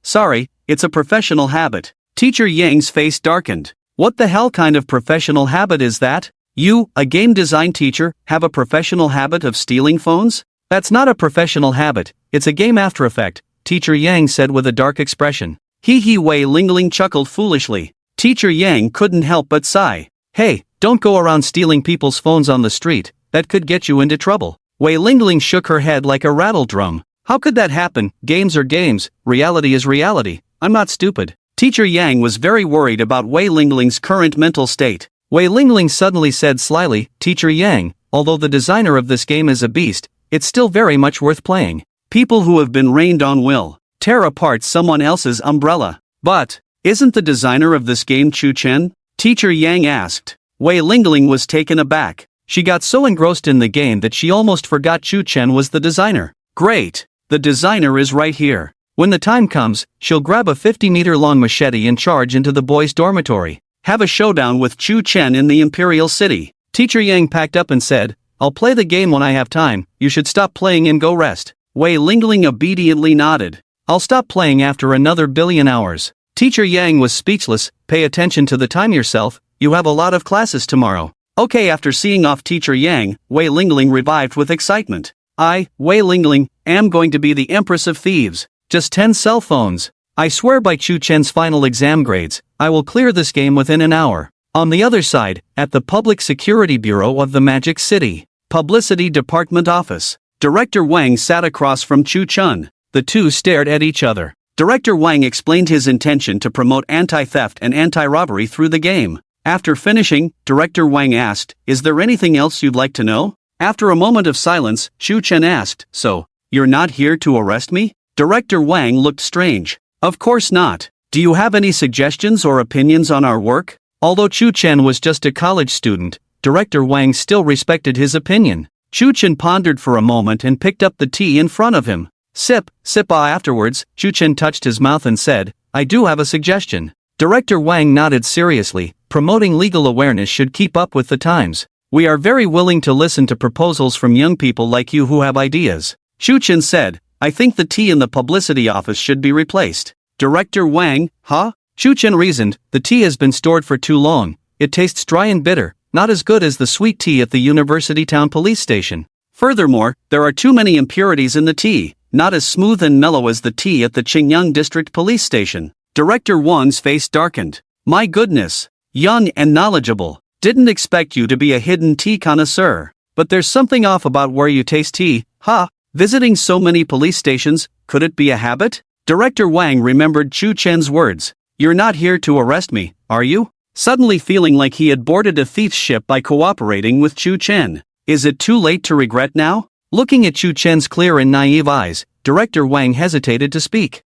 sorry, it's a professional habit. Teacher Yang's face darkened. What the hell kind of professional habit is that? You, a game design teacher, have a professional habit of stealing phones? That's not a professional habit, it's a game after effect, Teacher Yang said with a dark expression. Wei Lingling chuckled foolishly. Teacher Yang couldn't help but sigh. Hey, don't go around stealing people's phones on the street, that could get you into trouble. Wei Lingling shook her head like a rattle drum. How could that happen? Games are games, reality is reality. I'm not stupid. Teacher Yang was very worried about Wei Lingling's current mental state. Wei Lingling suddenly said slyly, Teacher Yang, although the designer of this game is a beast, it's still very much worth playing. People who have been rained on will tear apart someone else's umbrella. But, isn't the designer of this game Chu Chen? Teacher Yang asked. Wei Lingling was taken aback. She got so engrossed in the game that she almost forgot Chu Chen was the designer. Great! The designer is right here. When the time comes, she'll grab a 50-meter-long machete and charge into the boys' dormitory. Have a showdown with Chu Chen in the Imperial City. Teacher Yang packed up and said, I'll play the game when I have time, you should stop playing and go rest. Wei Lingling obediently nodded. I'll stop playing after another billion hours. Teacher Yang was speechless. Pay attention to the time yourself, you have a lot of classes tomorrow. Okay, after seeing off Teacher Yang, Wei Lingling revived with excitement. I, Wei Lingling, am going to be the Empress of Thieves. Just 10 cell phones. I swear by Chu Chen's final exam grades, I will clear this game within an hour. On the other side, at the Public Security Bureau of the Magic City Publicity Department Office, Director Wang sat across from Chu Chen. The two stared at each other. Director Wang explained his intention to promote anti-theft and anti-robbery through the game. After finishing, Director Wang asked, Is there anything else you'd like to know? After a moment of silence, Chu Chen asked, So, you're not here to arrest me? Director Wang looked strange. Of course not. Do you have any suggestions or opinions on our work? Although Chu Chen was just a college student, Director Wang still respected his opinion. Chu Chen pondered for a moment and picked up the tea in front of him. Sip. Afterwards, Chu Chen touched his mouth and said, I do have a suggestion. Director Wang nodded seriously. Promoting legal awareness should keep up with the times. We are very willing to listen to proposals from young people like you who have ideas. Chu Chen said, I think the tea in the publicity office should be replaced. Director Wang, huh? Chu Chen reasoned, the tea has been stored for too long. It tastes dry and bitter, not as good as the sweet tea at the University Town Police Station. Furthermore, there are too many impurities in the tea, not as smooth and mellow as the tea at the Qingyang District Police Station. Director Wang's face darkened. My goodness. Young and knowledgeable. Didn't expect you to be a hidden tea connoisseur. But there's something off about where you taste tea, huh? Visiting so many police stations, could it be a habit? Director Wang remembered Chu Chen's words. You're not here to arrest me, are you? Suddenly feeling like he had boarded a thief's ship by cooperating with Chu Chen. Is it too late to regret now? Looking at Chu Chen's clear and naive eyes, Director Wang hesitated to speak.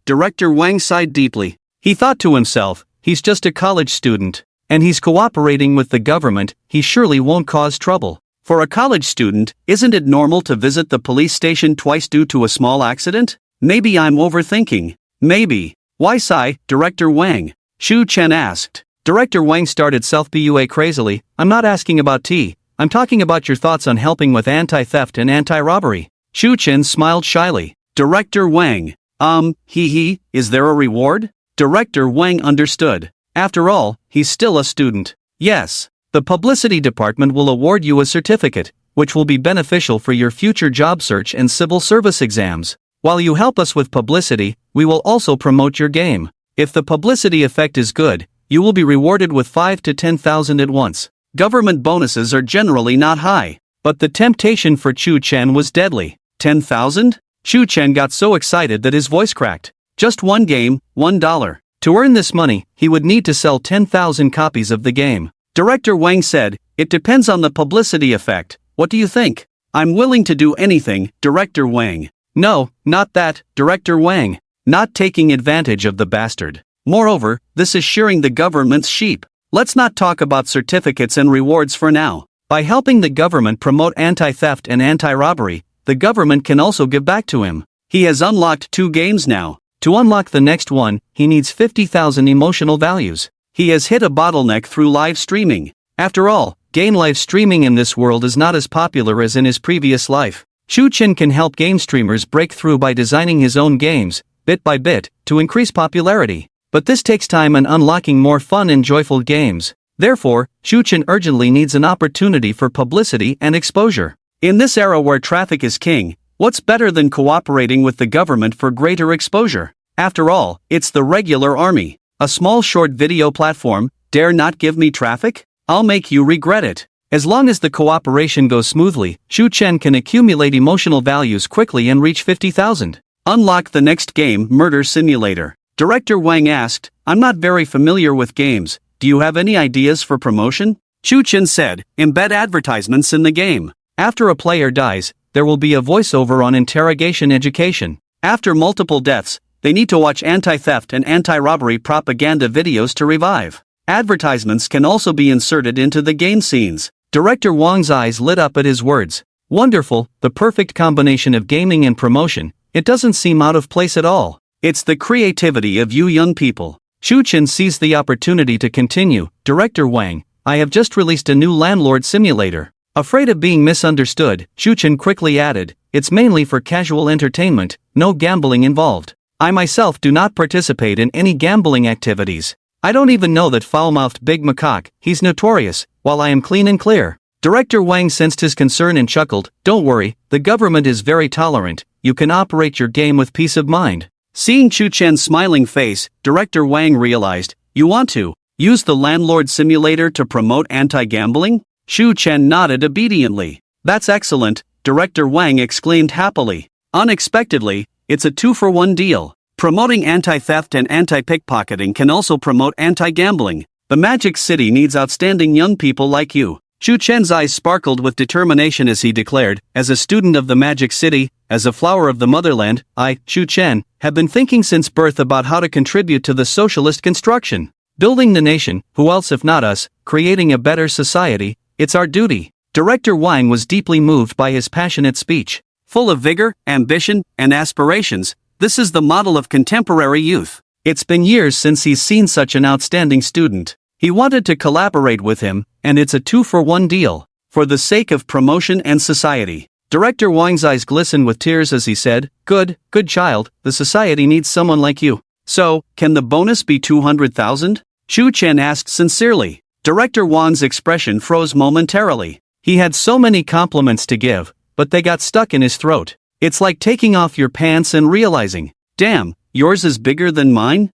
Director Wang sighed deeply. He thought to himself, he's just a college student, and he's cooperating with the government, he surely won't cause trouble. For a college student, isn't it normal to visit the police station twice due to a small accident? Maybe I'm overthinking. Maybe. Why sigh, Director Wang? Chu Chen asked. Director Wang started self-bua crazily, I'm not asking about tea, I'm talking about your thoughts on helping with anti-theft and anti-robbery. Chu Chen smiled shyly. Director Wang. Is there a reward? Director Wang understood. After all, he's still a student. Yes. The publicity department will award you a certificate, which will be beneficial for your future job search and civil service exams. While you help us with publicity, we will also promote your game. If the publicity effect is good, you will be rewarded with 5 to 10,000 at once. Government bonuses are generally not high, but the temptation for Chu Chen was deadly. 10,000? Chu Chen got so excited that his voice cracked. Just one game, $1. To earn this money, he would need to sell 10,000 copies of the game. Director Wang said, It depends on the publicity effect. What do you think? I'm willing to do anything, Director Wang. No, not that, Director Wang. Not taking advantage of the bastard. Moreover, this is shearing the government's sheep. Let's not talk about certificates and rewards for now. By helping the government promote anti-theft and anti-robbery, the government can also give back to him. He has unlocked 2 games now. To unlock the next one, he needs 50,000 emotional values. He has hit a bottleneck through live streaming. After all, game live streaming in this world is not as popular as in his previous life. Shu-Chen can help game streamers break through by designing his own games, bit by bit, to increase popularity. But this takes time and unlocking more fun and joyful games. Therefore, Shu-Chen urgently needs an opportunity for publicity and exposure. In this era where traffic is king, what's better than cooperating with the government for greater exposure? After all, it's the regular army. A small short video platform, dare not give me traffic? I'll make you regret it. As long as the cooperation goes smoothly, Shu-Chen can accumulate emotional values quickly and reach 50,000. Unlock the next game, Murder Simulator. Director Wang asked, I'm not very familiar with games. Do you have any ideas for promotion? Shu-Chen said, embed advertisements in the game. After a player dies, there will be a voiceover on interrogation education. After multiple deaths, they need to watch anti-theft and anti-robbery propaganda videos to revive. Advertisements can also be inserted into the game scenes. Director Wang's eyes lit up at his words. Wonderful, the perfect combination of gaming and promotion. It doesn't seem out of place at all. It's the creativity of you young people. Shu-Chen seized the opportunity to continue. Director Wang, I have just released a new landlord simulator. Afraid of being misunderstood, Shu-Chen quickly added, it's mainly for casual entertainment, no gambling involved. I myself do not participate in any gambling activities. I don't even know that foul-mouthed Big Macaque, he's notorious, while I am clean and clear. Director Wang sensed his concern and chuckled, don't worry, the government is very tolerant, you can operate your game with peace of mind. Seeing Shu-Chen's smiling face, Director Wang realized, you want to use the landlord simulator to promote anti-gambling? Shu-Chen nodded obediently. That's excellent, Director Wang exclaimed happily. Unexpectedly, it's a 2-for-1 deal. Promoting anti-theft and anti-pickpocketing can also promote anti-gambling. The Magic City needs outstanding young people like you. Shu-Chen's eyes sparkled with determination as he declared, as a student of the Magic City, as a flower of the motherland, I, Shu-Chen, have been thinking since birth about how to contribute to the socialist construction. Building the nation, who else if not us, creating a better society, it's our duty. Director Wang was deeply moved by his passionate speech. Full of vigor, ambition, and aspirations, this is the model of contemporary youth. It's been years since he's seen such an outstanding student. He wanted to collaborate with him, and it's a 2-for-1 deal. For the sake of promotion and society. Director Wang's eyes glistened with tears as he said, good child, the society needs someone like you. So, can the bonus be 200,000? Shu-Chen asked sincerely. Director Wang's expression froze momentarily. He had so many compliments to give, but they got stuck in his throat. It's like taking off your pants and realizing, damn, yours is bigger than mine?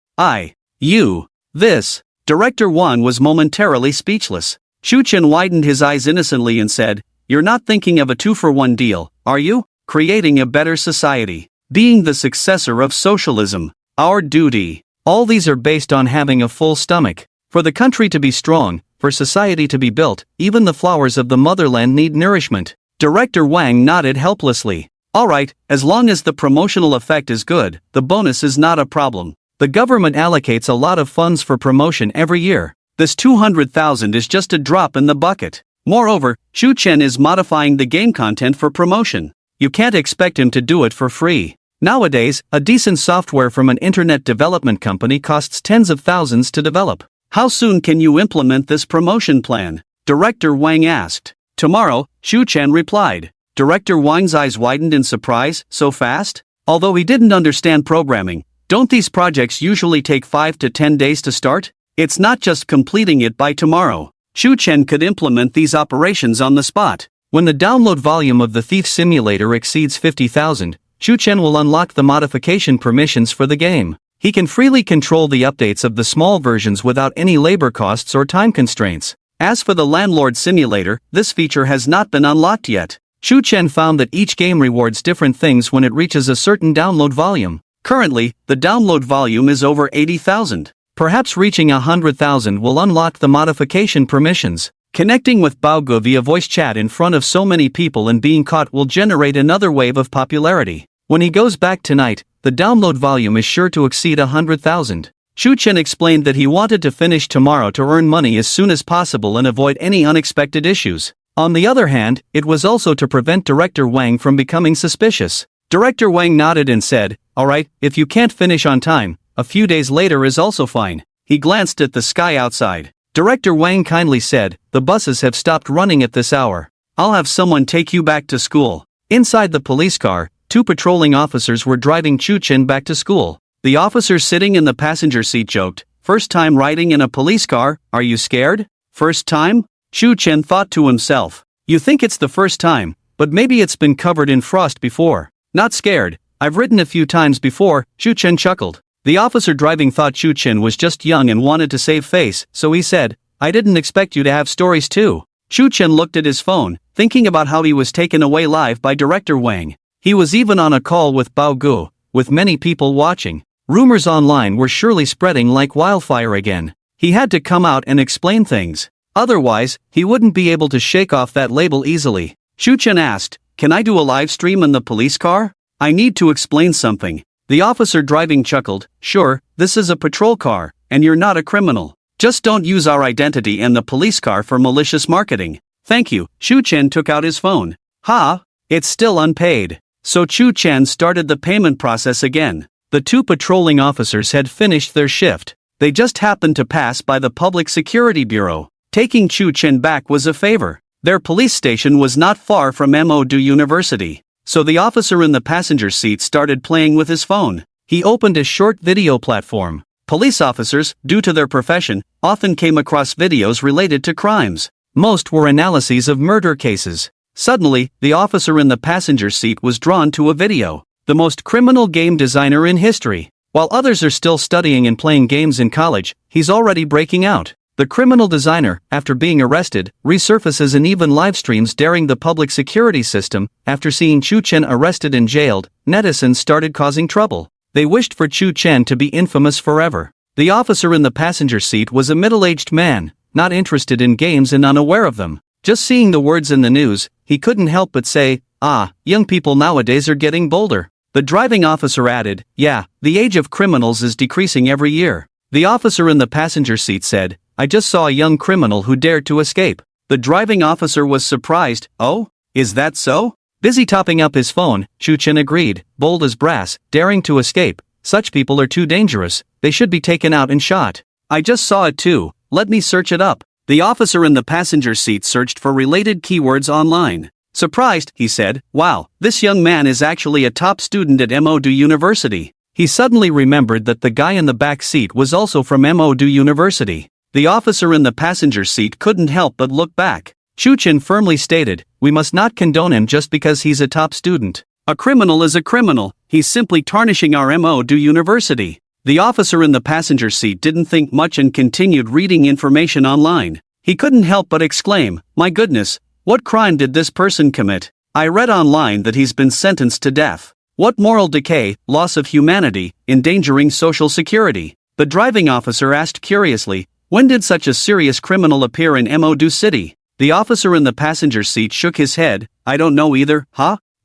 This. Director Wang was momentarily speechless. Shu-Chen widened his eyes innocently and said, you're not thinking of a 2-for-1 deal, are you? Creating a better society. Being the successor of socialism. Our duty. All these are based on having a full stomach. For the country to be strong, for society to be built, even the flowers of the motherland need nourishment. Director Wang nodded helplessly. Alright, as long as the promotional effect is good, the bonus is not a problem. The government allocates a lot of funds for promotion every year. This 200,000 is just a drop in the bucket. Moreover, Shu-Chen is modifying the game content for promotion. You can't expect him to do it for free. Nowadays, a decent software from an internet development company costs tens of thousands to develop. How soon can you implement this promotion plan? Director Wang asked. Tomorrow, Shu-Chen replied. Director Wang's eyes widened in surprise, so fast? Although he didn't understand programming, don't these projects usually take 5 to 10 days to start? It's not just completing it by tomorrow. Shu-Chen could implement these operations on the spot. When the download volume of the Thief Simulator exceeds 50,000, Shu-Chen will unlock the modification permissions for the game. He can freely control the updates of the small versions without any labor costs or time constraints. As for the Landlord Simulator, this feature has not been unlocked yet. Shu-Chen found that each game rewards different things when it reaches a certain download volume. Currently, the download volume is over 80,000. Perhaps reaching 100,000 will unlock the modification permissions. Connecting with Baogu via voice chat in front of so many people and being caught will generate another wave of popularity. When he goes back tonight, the download volume is sure to exceed 100,000. Shu-Chen explained that he wanted to finish tomorrow to earn money as soon as possible and avoid any unexpected issues. On the other hand, it was also to prevent Director Wang from becoming suspicious. Director Wang nodded and said, Alright, if you can't finish on time, a few days later is also fine. He glanced at the sky outside. Director Wang kindly said, the buses have stopped running at this hour. I'll have someone take you back to school. Inside the police car, 2 patrolling officers were driving Chu Chen back to school. The officer sitting in the passenger seat joked, first time riding in a police car, are you scared? First time? Chu Chen thought to himself. You think it's the first time, but maybe it's been covered in frost before. Not scared, I've ridden a few times before, Chu Chen chuckled. The officer driving thought Chu Chen was just young and wanted to save face, so he said, I didn't expect you to have stories too. Chu Chen looked at his phone, thinking about how he was taken away live by Director Wang. He was even on a call with Bao Gu, with many people watching. Rumors online were surely spreading like wildfire again. He had to come out and explain things. Otherwise, he wouldn't be able to shake off that label easily. Chu Chen asked, can I do a live stream in the police car? I need to explain something. The officer driving chuckled, sure, this is a patrol car, and you're not a criminal. Just don't use our identity and the police car for malicious marketing. Thank you. Chu Chen took out his phone. It's still unpaid. So Chu Chen started the payment process again. The 2 patrolling officers had finished their shift. They just happened to pass by the Public Security Bureau. Taking Chu Chen back was a favor. Their police station was not far from Mo-Do University. So the officer in the passenger seat started playing with his phone. He opened a short video platform. Police officers, due to their profession, often came across videos related to crimes. Most were analyses of murder cases. Suddenly, the officer in the passenger seat was drawn to a video. The most criminal game designer in history. While others are still studying and playing games in college, he's already breaking out. The criminal designer, after being arrested, resurfaces and even live streams daring the public security system. After seeing Chu Chen arrested and jailed, netizens started causing trouble. They wished for Chu Chen to be infamous forever. The officer in the passenger seat was a middle-aged man, not interested in games and unaware of them. Just seeing the words in the news, he couldn't help but say, young people nowadays are getting bolder. The driving officer added, yeah, the age of criminals is decreasing every year. The officer in the passenger seat said, I just saw a young criminal who dared to escape. The driving officer was surprised, oh, is that so? Busy topping up his phone, Chu Chen agreed, bold as brass, daring to escape. Such people are too dangerous, they should be taken out and shot. I just saw it too, let me search it up. The officer in the passenger seat searched for related keywords online. Surprised, he said, wow, this young man is actually a top student at Mo-Do University. He suddenly remembered that the guy in the back seat was also from Mo-Do University. The officer in the passenger seat couldn't help but look back. Chu Chen firmly stated, we must not condone him just because he's a top student. A criminal is a criminal, he's simply tarnishing our Mo-Do University. The officer in the passenger seat didn't think much and continued reading information online. He couldn't help but exclaim, my goodness, what crime did this person commit? I read online that he's been sentenced to death. What moral decay, loss of humanity, endangering social security? The driving officer asked curiously, when did such a serious criminal appear in Mo-Do City? The officer in the passenger seat shook his head, I don't know either,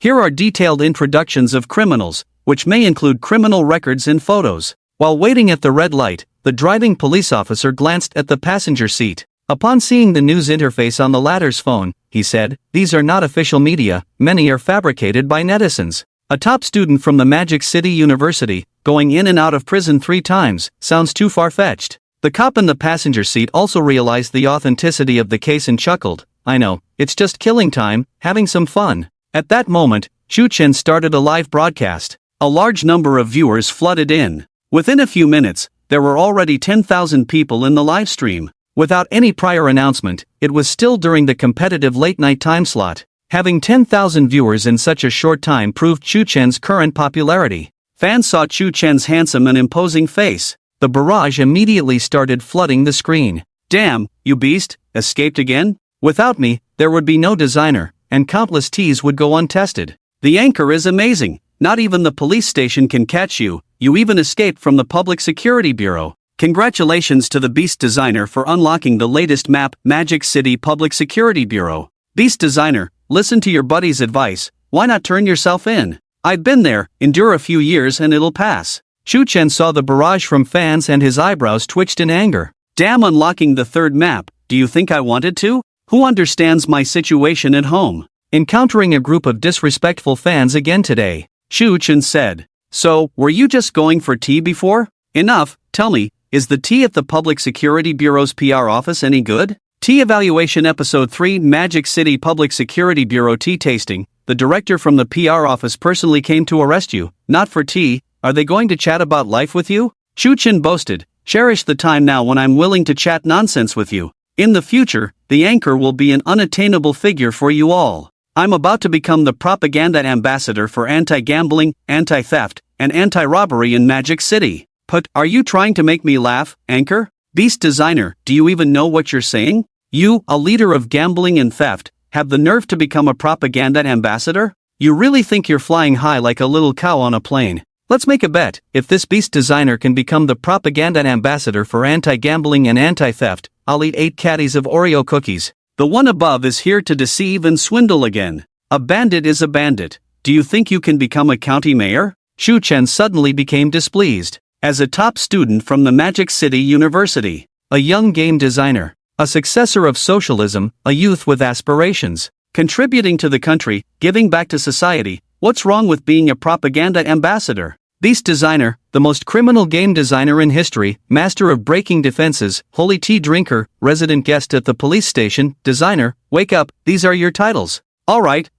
Here are detailed introductions of criminals, which may include criminal records and photos. While waiting at the red light, the driving police officer glanced at the passenger seat. Upon seeing the news interface on the latter's phone, he said, these are not official media, many are fabricated by netizens. A top student from the Magic City University, going in and out of prison 3 times, sounds too far-fetched. The cop in the passenger seat also realized the authenticity of the case and chuckled, I know, it's just killing time, having some fun. At that moment, Chu Chen started a live broadcast. A large number of viewers flooded in. Within a few minutes, there were already 10,000 people in the live stream. Without any prior announcement, it was still during the competitive late-night time slot. Having 10,000 viewers in such a short time proved Chu Chen's current popularity. Fans saw Chu Chen's handsome and imposing face. The barrage immediately started flooding the screen. Damn, you beast, escaped again? Without me, there would be no designer, and countless teas would go untested. The anchor is amazing, not even the police station can catch you, you even escaped from the Public Security Bureau. Congratulations to the Beast Designer for unlocking the latest map, Magic City Public Security Bureau. Beast Designer, listen to your buddy's advice, why not turn yourself in? I've been there, endure a few years and it'll pass. Chu Chen saw the barrage from fans and his eyebrows twitched in anger. Damn, unlocking the third map, do you think I wanted to? Who understands my situation at home? Encountering a group of disrespectful fans again today, Chu Chen said. So, were you just going for tea before? Enough, tell me, is the tea at the Public Security Bureau's PR office any good? Tea Evaluation Episode 3 Magic City Public Security Bureau Tea Tasting. The director from the PR office personally came to arrest you, not for tea. Are they going to chat about life with you? Shu-chin boasted, cherish the time now when I'm willing to chat nonsense with you. In the future, the anchor will be an unattainable figure for you all. I'm about to become the propaganda ambassador for anti-gambling, anti-theft, and anti-robbery in Magic City. But, are you trying to make me laugh, anchor? Beast designer, do you even know what you're saying? You, a leader of gambling and theft, have the nerve to become a propaganda ambassador? You really think you're flying high like a little cow on a plane? Let's make a bet. If this beast designer can become the propaganda ambassador for anti-gambling and anti-theft, I'll eat 8 caddies of Oreo cookies. The one above is here to deceive and swindle again. A bandit is a bandit. Do you think you can become a county mayor? Shu-chen suddenly became displeased. As a top student from the Magic City University, a young game designer, a successor of socialism, a youth with aspirations, contributing to the country, giving back to society, what's wrong with being a propaganda ambassador? Beast designer, the most criminal game designer in history, master of breaking defenses, holy tea drinker, resident guest at the police station, designer, wake up, these are your titles. Alright,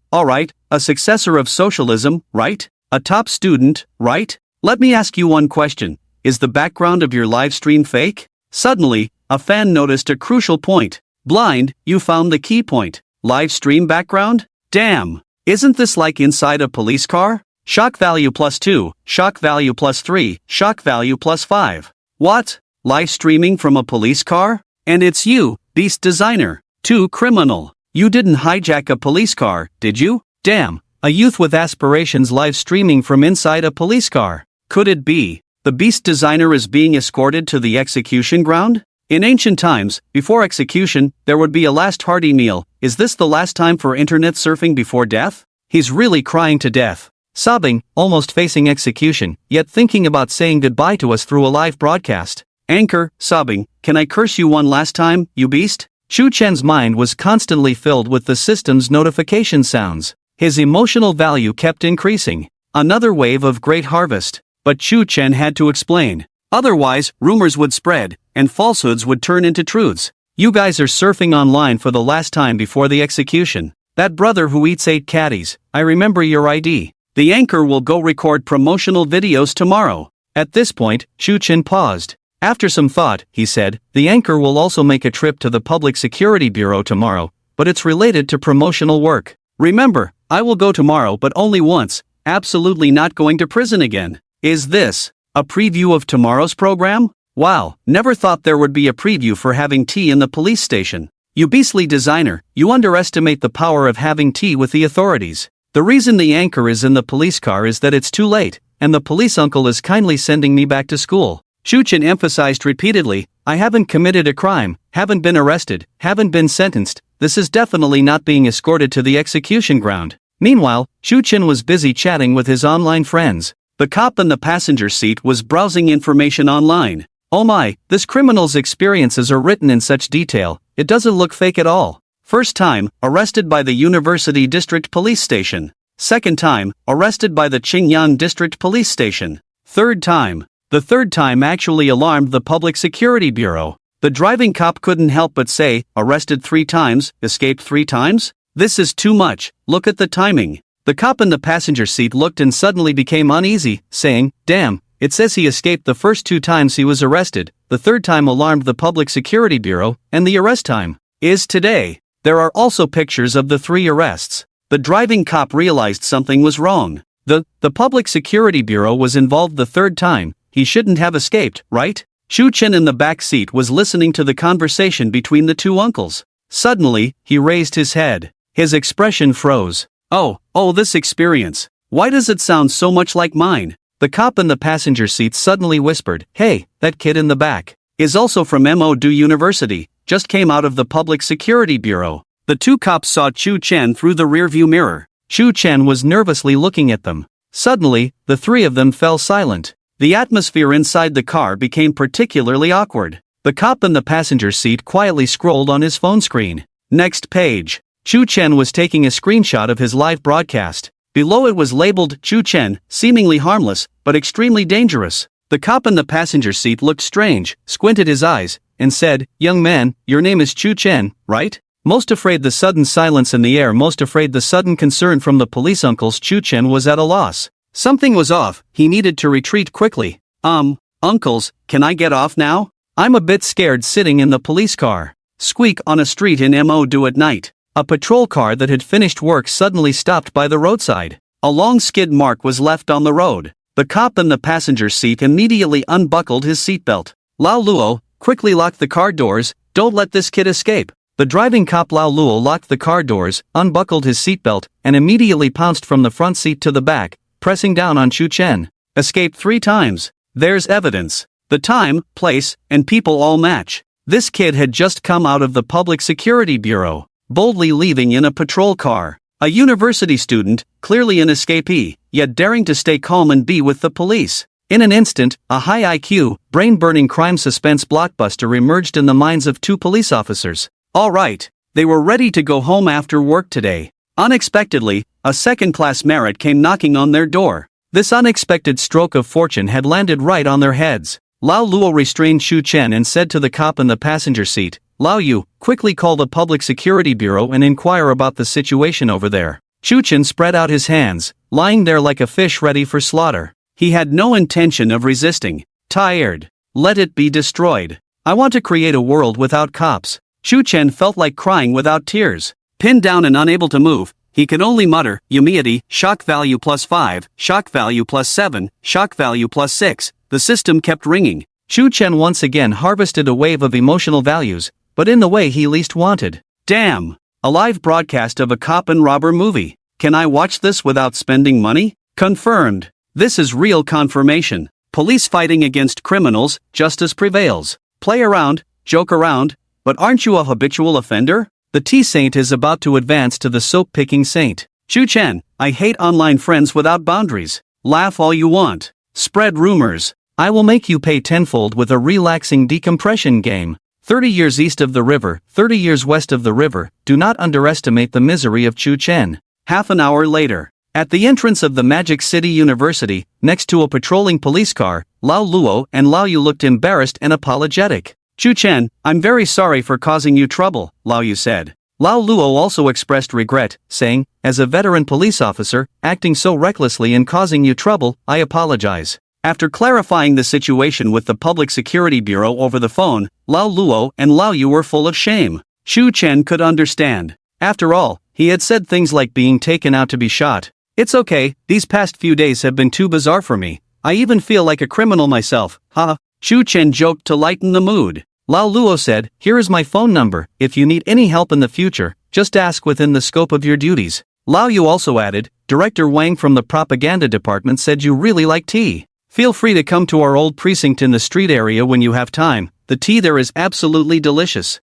a successor of socialism, right? A top student, right? Let me ask you one question. Is the background of your live stream fake? Suddenly, a fan noticed a crucial point. Blind, you found the key point. Live stream background? Damn! Isn't this like inside a police car? Shock value +2, shock value +3, shock value +5. What? Live streaming from a police car? And it's you, beast designer. Too criminal. You didn't hijack a police car, did you? Damn, a youth with aspirations live streaming from inside a police car. Could it be the beast designer is being escorted to the execution ground? In ancient times, before execution, there would be a last hearty meal. Is this the last time for internet surfing before death? He's really crying to death. Sobbing, almost facing execution, yet thinking about saying goodbye to us through a live broadcast. Anchor, sobbing, can I curse you one last time, you beast? Shu-chen's mind was constantly filled with the system's notification sounds. His emotional value kept increasing. Another wave of great harvest. But Shu-chen had to explain. Otherwise, rumors would spread, and falsehoods would turn into truths. You guys are surfing online for the last time before the execution. That brother who eats 8 caddies, I remember your ID. The anchor will go record promotional videos tomorrow. At this point, Shu-chen paused. After some thought, he said, the anchor will also make a trip to the Public Security Bureau tomorrow, but it's related to promotional work. Remember, I will go tomorrow but only once, absolutely not going to prison again. Is this a preview of tomorrow's program? Wow, never thought there would be a preview for having tea in the police station. You beastly designer, you underestimate the power of having tea with the authorities. The reason the anchor is in the police car is that it's too late, and the police uncle is kindly sending me back to school. Shu-chen emphasized repeatedly, I haven't committed a crime, haven't been arrested, haven't been sentenced, this is definitely not being escorted to the execution ground. Meanwhile, Shu-chen was busy chatting with his online friends. The cop in the passenger seat was browsing information online. Oh my, this criminal's experiences are written in such detail, it doesn't look fake at all. First time, arrested by the University District Police Station. Second time, arrested by the Qingyan District Police Station. Third time. The third time actually alarmed the Public Security Bureau. The driving cop couldn't help but say, arrested 3 times, escaped 3 times? This is too much, look at the timing. The cop in the passenger seat looked and suddenly became uneasy, saying, damn, it says he escaped the first 2 times he was arrested, the third time alarmed the Public Security Bureau, and the arrest time is today. There are also pictures of the 3 arrests. The driving cop realized something was wrong. The Public Security Bureau was involved the 3rd time, he shouldn't have escaped, right? Shu-chen in the back seat was listening to the conversation between the 2 uncles. Suddenly, he raised his head. His expression froze. Oh, this experience. Why does it sound so much like mine? The cop in the passenger seat suddenly whispered, hey, that kid in the back is also from Mo-do University, just came out of the Public Security Bureau. The 2 cops saw Shu-chen through the rearview mirror. Shu-chen was nervously looking at them. Suddenly, the 3 of them fell silent. The atmosphere inside the car became particularly awkward. The cop in the passenger seat quietly scrolled on his phone screen. Next page. Shu-chen was taking a screenshot of his live broadcast. Below it was labeled Chu Chen, seemingly harmless, but extremely dangerous. The cop in the passenger seat looked strange, squinted his eyes, and said, "Young man, your name is Chu Chen, right?" Most afraid the sudden silence in the air, most afraid the sudden concern from the police uncles, Chu Chen was at a loss. Something was off, he needed to retreat quickly. Uncles, can I get off now? I'm a bit scared sitting in the police car. Squeak on a street in Mo at night. A patrol car that had finished work suddenly stopped by the roadside. A long skid mark was left on the road. The cop in the passenger seat immediately unbuckled his seatbelt. Lao Luo, quickly lock the car doors, don't let this kid escape. The driving cop Lao Luo locked the car doors, unbuckled his seatbelt, and immediately pounced from the front seat to the back, pressing down on Chu Chen. Escaped 3 times. There's evidence. The time, place, and people all match. This kid had just come out of the Public Security Bureau, boldly leaving in a patrol car. A university student, clearly an escapee, yet daring to stay calm and be with the police. In an instant, a high IQ, brain-burning crime suspense blockbuster emerged in the minds of 2 police officers. All right, they were ready to go home after work today. Unexpectedly, a second-class merit came knocking on their door. This unexpected stroke of fortune had landed right on their heads. Lao Luo restrained Chu Chen and said to the cop in the passenger seat, "Lao Yu, quickly call the Public Security Bureau and inquire about the situation over there." Chu Chen spread out his hands, lying there like a fish ready for slaughter. He had no intention of resisting. Tired. Let it be destroyed. I want to create a world without cops. Chu Chen felt like crying without tears. Pinned down and unable to move, he could only mutter, "Abilitie, shock value +5, shock value +7, shock value +6. The system kept ringing. Chu Chen once again harvested a wave of emotional values, but in the way he least wanted. Damn! A live broadcast of a cop and robber movie. Can I watch this without spending money? Confirmed. This is real confirmation. Police fighting against criminals, justice prevails. Play around, joke around, but aren't you a habitual offender? The tea saint is about to advance to the soap-picking saint. Chu Chen, I hate online friends without boundaries. Laugh all you want. Spread rumors. I will make you pay tenfold with a relaxing decompression game. 30 years east of the river, 30 years west of the river, do not underestimate the misery of Chu Chen. Half an hour later. At the entrance of the Magic City University, next to a patrolling police car, Lao Luo and Lao Yu looked embarrassed and apologetic. Chu Chen, I'm very sorry for causing you trouble, Lao Yu said. Lao Luo also expressed regret, saying, as a veteran police officer, acting so recklessly and causing you trouble, I apologize. After clarifying the situation with the Public Security Bureau over the phone, Lao Luo and Lao Yu were full of shame. Chu Chen could understand. After all, he had said things like being taken out to be shot. It's okay, these past few days have been too bizarre for me. I even feel like a criminal myself, haha. Chu Chen joked to lighten the mood. Lao Luo said, here is my phone number, if you need any help in the future, just ask within the scope of your duties. Lao Yu also added, Director Wang from the propaganda department said you really like tea. Feel free to come to our old precinct in the street area when you have time, the tea there is absolutely delicious.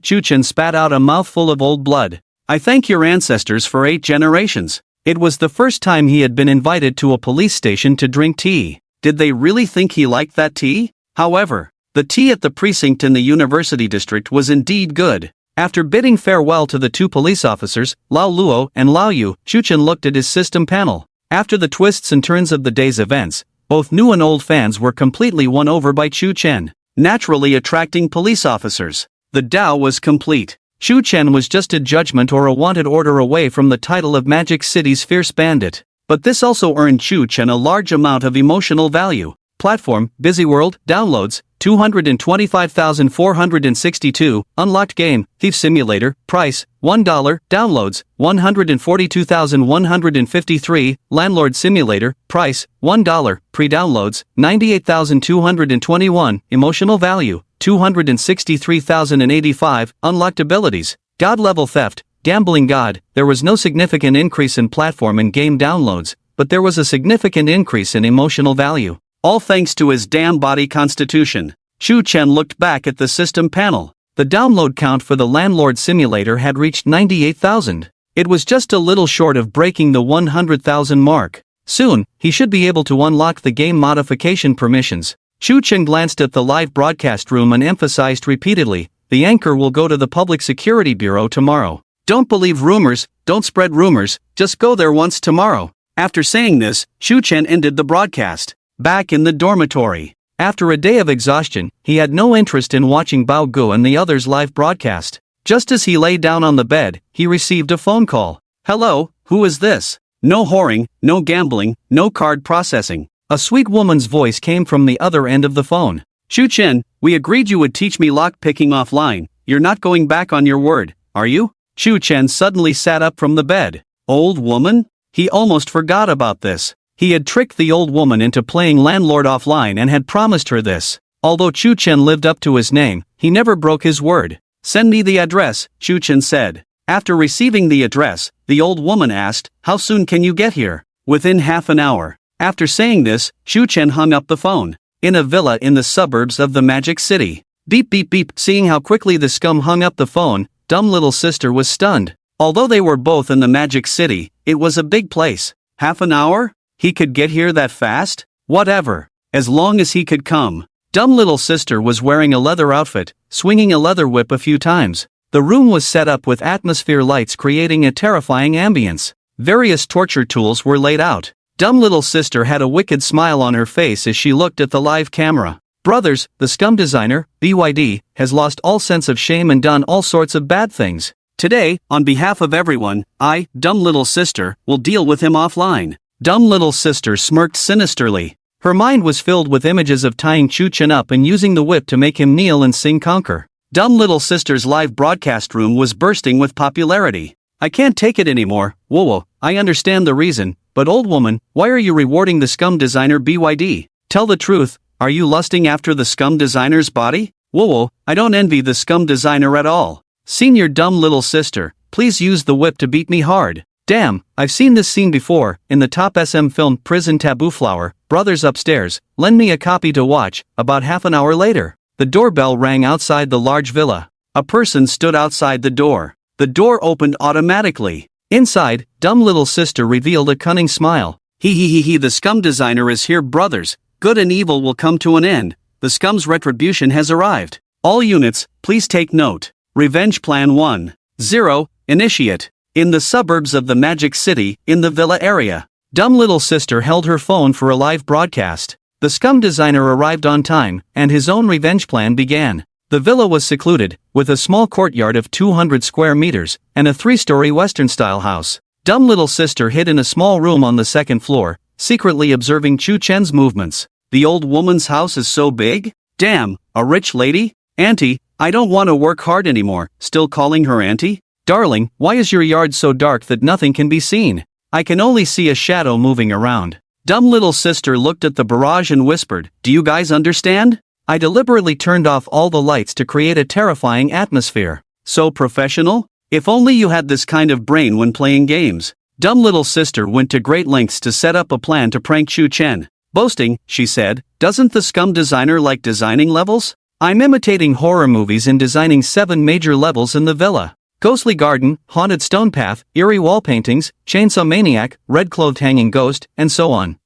Chu Chen spat out a mouthful of old blood. I thank your ancestors for 8 generations. It was the first time he had been invited to a police station to drink tea. Did they really think he liked that tea? However, the tea at the precinct in the university district was indeed good. After bidding farewell to the 2 police officers, Lao Luo and Lao Yu, Chu Chen looked at his system panel. After the twists and turns of the day's events, both new and old fans were completely won over by Chu Chen, naturally attracting police officers. The Dao was complete. Chu Chen was just a judgment or a wanted order away from the title of Magic City's fierce bandit. But this also earned Chu Chen a large amount of emotional value. Platform, Busy World, downloads, 225,462, unlocked game, Thief Simulator, price, $1, downloads, 142,153, Landlord Simulator, price, $1, pre-downloads, 98,221, emotional value, 263,085, unlocked abilities, God level theft, Gambling God. There was no significant increase in platform and game downloads, but there was a significant increase in emotional value. All thanks to his damn body constitution. Chu Chen looked back at the system panel. The download count for the Landlord Simulator had reached 98,000. It was just a little short of breaking the 100,000 mark. Soon, he should be able to unlock the game modification permissions. Chu Chen glanced at the live broadcast room and emphasized repeatedly, the anchor will go to the Public Security Bureau tomorrow. Don't believe rumors, don't spread rumors, just go there once tomorrow. After saying this, Shu Chen ended the broadcast. Back in the dormitory. After a day of exhaustion, he had no interest in watching Bao Gu and the others' live broadcast. Just as he lay down on the bed, he received a phone call. Hello, who is this? No whoring, no gambling, no card processing. A sweet woman's voice came from the other end of the phone. Shu Chen, we agreed you would teach me lock picking offline. You're not going back on your word, are you? Shu Chen suddenly sat up from the bed. Old woman? He almost forgot about this. He had tricked the old woman into playing landlord offline and had promised her this. Although Shu Chen lived up to his name, he never broke his word. Send me the address, Shu Chen said. After receiving the address, the old woman asked, how soon can you get here? Within half an hour. After saying this, Shu Chen hung up the phone. In a villa in the suburbs of the Magic City. Beep beep beep. Seeing how quickly the scum hung up the phone, dumb little sister was stunned. Although they were both in the Magic City, it was a big place. Half an hour? He could get here that fast? Whatever. As long as he could come. Dumb little sister was wearing a leather outfit, swinging a leather whip a few times. The room was set up with atmosphere lights creating a terrifying ambience. Various torture tools were laid out. Dumb little sister had a wicked smile on her face as she looked at the live camera. Brothers, the scum designer, BYD, has lost all sense of shame and done all sorts of bad things. Today, on behalf of everyone, I, dumb little sister, will deal with him offline. Dumb little sister smirked sinisterly. Her mind was filled with images of tying Shu Chen up and using the whip to make him kneel and sing conquer. Dumb little sister's live broadcast room was bursting with popularity. I can't take it anymore. Whoa, I understand the reason, but old woman, why are you rewarding the scum designer BYD? Tell the truth, are you lusting after the scum designer's body? Whoa, I don't envy the scum designer at all. Senior dumb little sister, please use the whip to beat me hard. Damn, I've seen this scene before, in the top SM film Prison Taboo Flower, Brothers upstairs, lend me a copy to watch. About half an hour later, the doorbell rang outside the large villa. A person stood outside the door. The door opened automatically. Inside, dumb little sister revealed a cunning smile. He, the scum designer is here, brothers. Good and evil will come to an end. The scum's retribution has arrived. All units, please take note. Revenge Plan 1-0, initiate. In the suburbs of the Magic City, in the villa area. Dumb little sister held her phone for a live broadcast. The scum designer arrived on time, and his own revenge plan began. The villa was secluded, with a small courtyard of 200 square meters, and a 3-story Western-style house. Dumb little sister hid in a small room on the second floor, secretly observing Shu Chen's movements. The old woman's house is so big? Damn, a rich lady? Auntie, I don't want to work hard anymore. Still calling her auntie? Darling, why is your yard so dark that nothing can be seen? I can only see a shadow moving around. Dumb little sister looked at the barrage and whispered, do you guys understand? I deliberately turned off all the lights to create a terrifying atmosphere. So professional? If only you had this kind of brain when playing games. Dumb little sister went to great lengths to set up a plan to prank Shu Chen. Boasting, she said, doesn't the scum designer like designing levels? I'm imitating horror movies and designing 7 major levels in the villa. Ghostly garden, haunted stone path, eerie wall paintings, chainsaw maniac, red-clothed hanging ghost, and so on.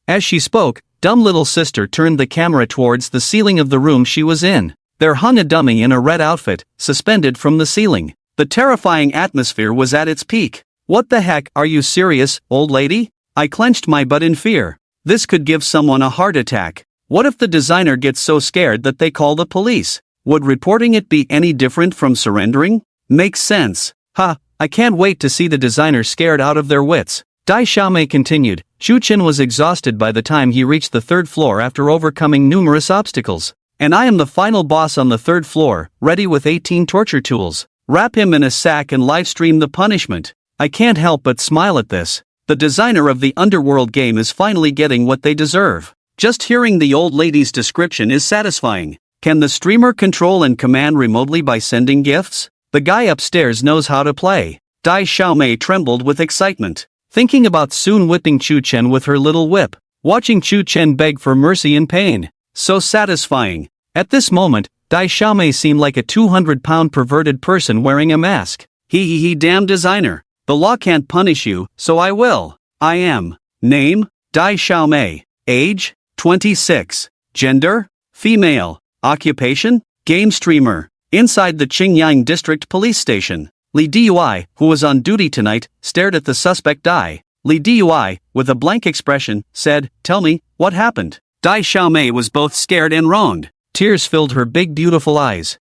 As she spoke, dumb little sister turned the camera towards the ceiling of the room she was in. There hung a dummy in a red outfit, suspended from the ceiling. The terrifying atmosphere was at its peak. What the heck, are you serious, old lady? I clenched my butt in fear. This could give someone a heart attack. What if the designer gets so scared that they call the police? Would reporting it be any different from surrendering? Makes sense. I can't wait to see the designers scared out of their wits. Dai Xiaomei continued. Shu Chen was exhausted by the time he reached the 3rd floor after overcoming numerous obstacles. And I am the final boss on the 3rd floor, ready with 18 torture tools. Wrap him in a sack and livestream the punishment. I can't help but smile at this. The designer of the underworld game is finally getting what they deserve. Just hearing the old lady's description is satisfying. Can the streamer control and command remotely by sending gifts? The guy upstairs knows how to play. Dai Xiaomei trembled with excitement. Thinking about soon whipping Shu Chen with her little whip. Watching Shu Chen beg for mercy in pain. So satisfying. At this moment, Dai Xiaomei seemed like a 200-pound perverted person wearing a mask. He damn designer. The law can't punish you, so I will. I am. Name? Dai Xiaomei. Age? 26. Gender? Female. Occupation? Game streamer. Inside the Qingyang District Police Station, Li Dui, who was on duty tonight, stared at the suspect Dai. Li Dui, with a blank expression, said, "Tell me, what happened?" Dai Xiaomei was both scared and wronged. Tears filled her big beautiful eyes.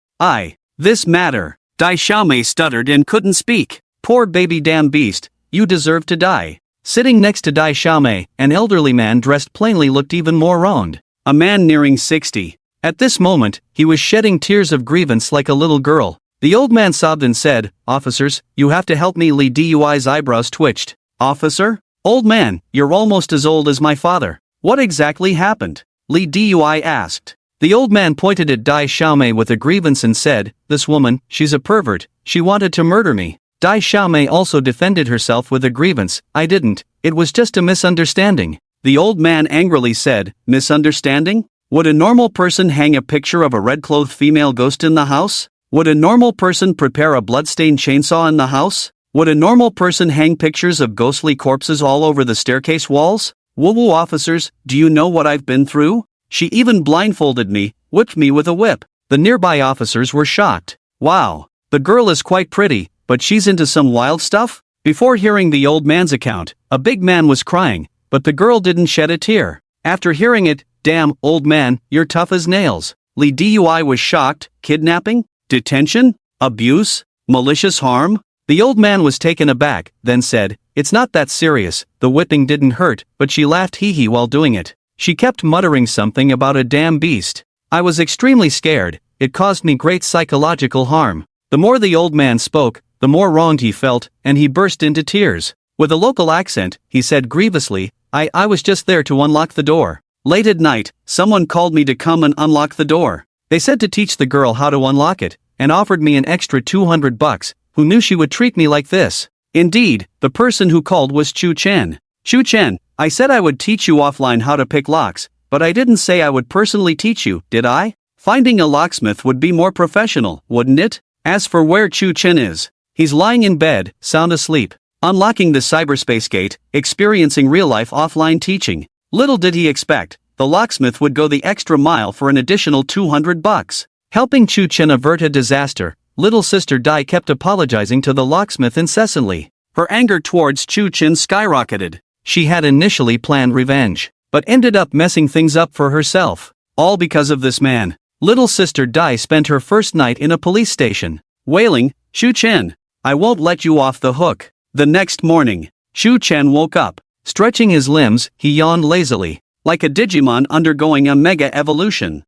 This matter. Dai Xiaomei stuttered and couldn't speak. Poor baby damn beast, you deserve to die. Sitting next to Dai Xiaomei, an elderly man dressed plainly looked even more wronged. A man nearing 60. At this moment, he was shedding tears of grievance like a little girl. The old man sobbed and said, "Officers, you have to help me." Li Dui's eyebrows twitched. "Officer? Old man, you're almost as old as my father. What exactly happened?" Li Dui asked. The old man pointed at Dai Xiaomei with a grievance and said, "This woman, she's a pervert, she wanted to murder me." Dai Xiaomei also defended herself with a grievance, "I didn't, it was just a misunderstanding." The old man angrily said, "Misunderstanding? Would a normal person hang a picture of a red-clothed female ghost in the house? Would a normal person prepare a bloodstained chainsaw in the house? Would a normal person hang pictures of ghostly corpses all over the staircase walls? Woo-woo, officers, do you know what I've been through? She even blindfolded me, whipped me with a whip." The nearby officers were shocked. "Wow, the girl is quite pretty, but she's into some wild stuff?" Before hearing the old man's account, a big man was crying, but the girl didn't shed a tear. After hearing it, "Damn, old man, you're tough as nails." Li Dui was shocked. Kidnapping? Detention? Abuse? Malicious harm? The old man was taken aback, then said, "It's not that serious, the whipping didn't hurt, but she laughed hee-hee while doing it. She kept muttering something about a damn beast. I was extremely scared, it caused me great psychological harm." The more the old man spoke, the more wronged he felt, and he burst into tears. With a local accent, he said grievously, I was just there to unlock the door. Late at night, someone called me to come and unlock the door. They said to teach the girl how to unlock it, and offered me an extra $200. Who knew she would treat me like this?" Indeed, the person who called was Chu Chen. "Chu Chen, I said I would teach you offline how to pick locks, but I didn't say I would personally teach you, did I? Finding a locksmith would be more professional, wouldn't it?" As for where Chu Chen is, he's lying in bed, sound asleep, unlocking the cyberspace gate, experiencing real-life offline teaching. Little did he expect, the locksmith would go the extra mile for an additional $200. Helping Chu Chen avert a disaster, little sister Dai kept apologizing to the locksmith incessantly. Her anger towards Chu Chen skyrocketed. She had initially planned revenge, but ended up messing things up for herself. All because of this man. Little sister Dai spent her first night in a police station, wailing, "Chu Chen, I won't let you off the hook." The next morning, Chu Chen woke up. Stretching his limbs, he yawned lazily. Like a Digimon undergoing a mega evolution.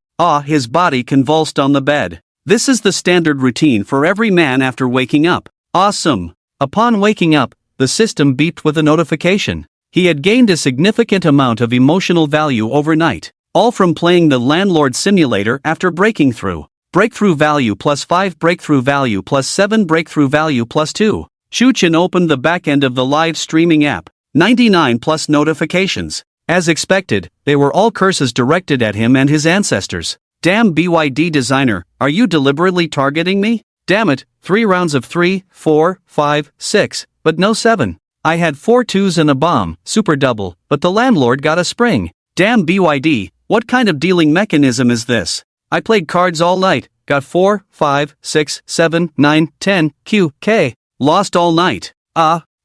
His body convulsed on the bed. This is the standard routine for every man after waking up. Awesome. Upon waking up, the system beeped with a notification. He had gained a significant amount of emotional value overnight, all from playing the landlord simulator after breaking through. Breakthrough value plus 5, breakthrough value plus 7, breakthrough value plus 2. Chu Chen opened the back end of the live streaming app. 99 plus notifications. As expected, they were all curses directed at him and his ancestors. "Damn BYD designer, are you deliberately targeting me? Damn it, 3 rounds of 3, 4, 5, 6, but no 7. I had 4 twos and a bomb, super double, but the landlord got a spring. Damn BYD, what kind of dealing mechanism is this? I played cards all night, got 4, 5, 6, 7, 9, 10, Q, K. Lost all night.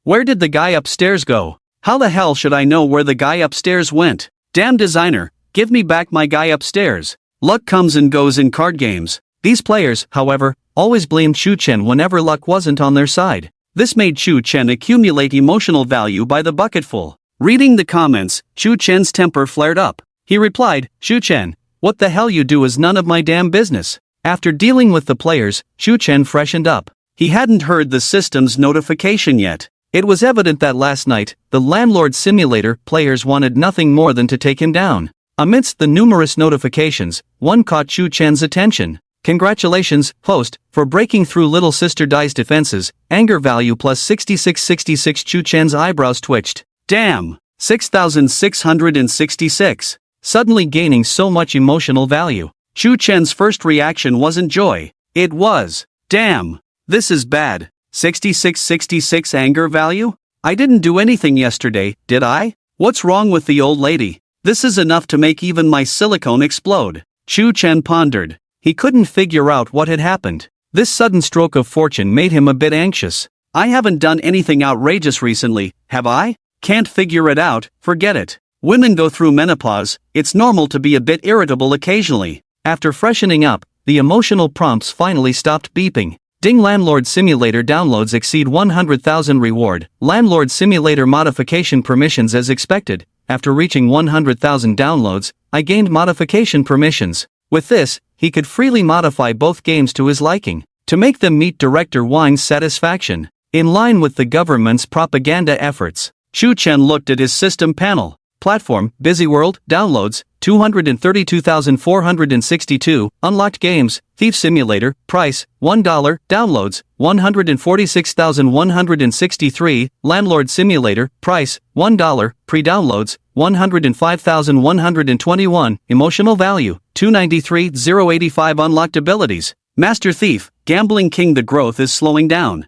Where did the guy upstairs go? How the hell should I know where the guy upstairs went? Damn designer, give me back my guy upstairs." Luck comes and goes in card games. These players, however, always blamed Chu Chen whenever luck wasn't on their side. This made Chu Chen accumulate emotional value by the bucketful. Reading the comments, Chu Chen's temper flared up. He replied, "Chu Chen, what the hell you do is none of my damn business." After dealing with the players, Chu Chen freshened up. He hadn't heard the system's notification yet. It was evident that last night, the landlord simulator players wanted nothing more than to take him down. Amidst the numerous notifications, one caught Chu Chen's attention. "Congratulations, host, for breaking through little sister Dai's defenses, anger value plus 6666." Chu Chen's eyebrows twitched. Damn, 6,666. Suddenly gaining so much emotional value. Chu Chen's first reaction wasn't joy. It was, damn, this is bad. 6666 anger value? I didn't do anything yesterday, did I? What's wrong with the old lady? This is enough to make even my silicone explode. Chu Chen pondered. He couldn't figure out what had happened. This sudden stroke of fortune made him a bit anxious. I haven't done anything outrageous recently, have I? Can't figure it out, forget it. Women go through menopause, it's normal to be a bit irritable occasionally. After freshening up, the emotional prompts finally stopped beeping. Ding, Landlord Simulator downloads exceed 100,000 reward. Landlord Simulator modification permissions as expected. After reaching 100,000 downloads, I gained modification permissions. With this, he could freely modify both games to his liking, to make them meet Director Wang's satisfaction. In line with the government's propaganda efforts, Xu Chen looked at his system panel. Platform, Busy World, downloads, 232,462, unlocked games, Thief Simulator, price, $1, downloads, 146,163, Landlord Simulator, price, $1, pre-downloads, 105,121, emotional value, 293,085 unlocked abilities, Master Thief, Gambling King. The growth is slowing down.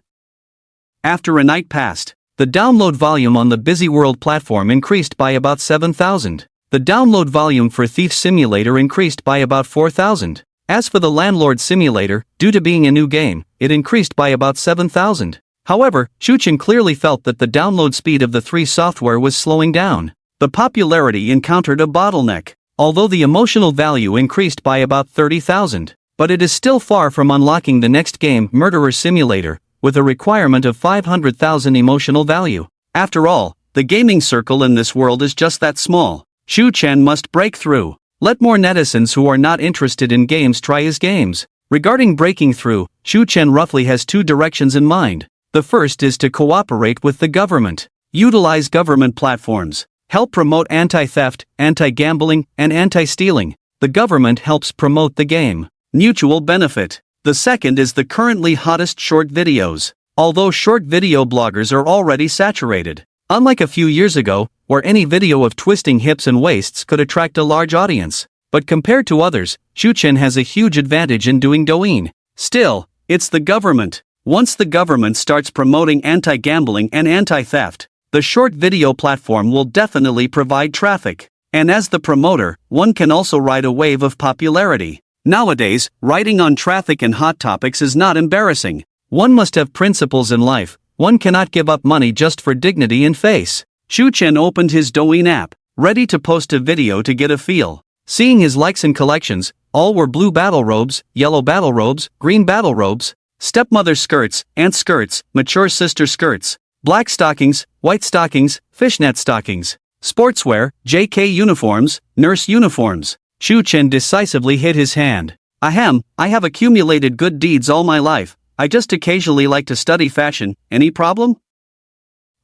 After a night passed, the download volume on the Busy World platform increased by about 7,000. The download volume for Thief Simulator increased by about 4,000. As for the Landlord Simulator, due to being a new game, it increased by about 7,000. However, Xu Chen clearly felt that the download speed of the three software was slowing down. The popularity encountered a bottleneck. Although the emotional value increased by about 30,000, but it is still far from unlocking the next game, Murderer Simulator, with a requirement of 500,000 emotional value. After all, the gaming circle in this world is just that small. Xu Chen must break through. Let more netizens who are not interested in games try his games. Regarding breaking through, Xu Chen roughly has two directions in mind. The first is to cooperate with the government. Utilize government platforms. Help promote anti-theft, anti-gambling, and anti-stealing. The government helps promote the game. Mutual benefit. The second is the currently hottest short videos. Although short video bloggers are already saturated, unlike a few years ago, where any video of twisting hips and waists could attract a large audience. But compared to others, Xu Chen has a huge advantage in doing Douyin. Still, it's the government. Once the government starts promoting anti-gambling and anti-theft, the short video platform will definitely provide traffic. And as the promoter, one can also ride a wave of popularity. Nowadays, writing on traffic and hot topics is not embarrassing. One must have principles in life. One cannot give up money just for dignity in face. Xu Chen opened his Douyin app, ready to post a video to get a feel. Seeing his likes and collections, all were blue battle robes, yellow battle robes, green battle robes, stepmother skirts, aunt skirts, mature sister skirts, black stockings, white stockings, fishnet stockings, sportswear, JK uniforms, nurse uniforms. Xu Chen decisively hit his hand. Ahem, I have accumulated good deeds all my life. I just occasionally like to study fashion. Any problem?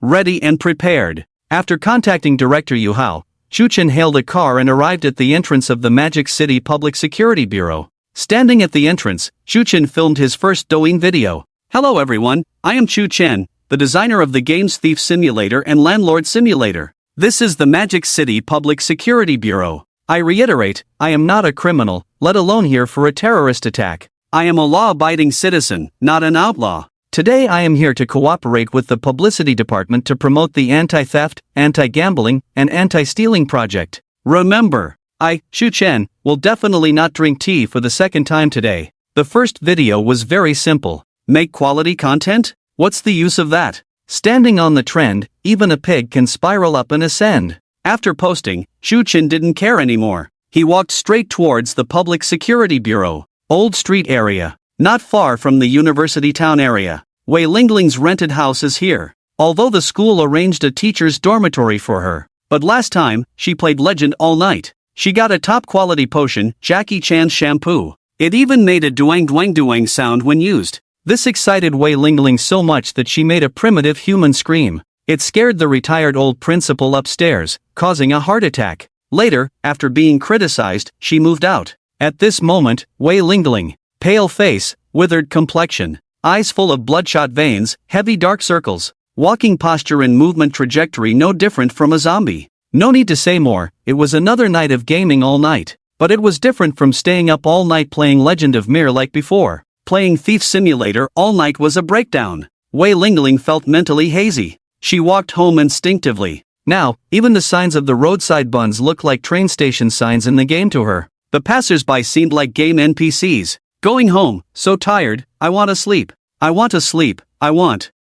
Ready and prepared. After contacting Director Yu Hao, Xu Chen hailed a car and arrived at the entrance of the Magic City Public Security Bureau. Standing at the entrance, Xu Chen filmed his first Douyin video. Hello everyone, I am Xu Chen, the designer of the games Thief Simulator and Landlord Simulator. This is the Magic City Public Security Bureau. I reiterate, I am not a criminal, let alone here for a terrorist attack. I am a law-abiding citizen, not an outlaw. Today I am here to cooperate with the publicity department to promote the anti-theft, anti-gambling, and anti-stealing project. Remember, I, Xu Chen, will definitely not drink tea for the second time today. The first video was very simple. Make quality content? What's the use of that? Standing on the trend, even a pig can spiral up and ascend. After posting, Xu Chen didn't care anymore. He walked straight towards the Public Security Bureau, Old Street area, not far from the University Town area. Wei Lingling's rented house is here. Although the school arranged a teacher's dormitory for her, but last time, she played Legend all night. She got a top-quality potion, Jackie Chan's shampoo. It even made a duang sound when used. This excited Wei Lingling so much that she made a primitive human scream. It scared the retired old principal upstairs, causing a heart attack. Later, after being criticized, she moved out. At this moment, Wei Lingling, pale face, withered complexion, eyes full of bloodshot veins, heavy dark circles, walking posture and movement trajectory no different from a zombie. No need to say more, it was another night of gaming all night. But it was different from staying up all night playing Legend of Mir like before. Playing Thief Simulator all night was a breakdown. Wei Lingling felt mentally hazy. She walked home instinctively. Now, even the signs of the roadside buns looked like train station signs in the game to her. The passers-by seemed like game NPCs. Going home, so tired, I want to sleep. I want to sleep, I want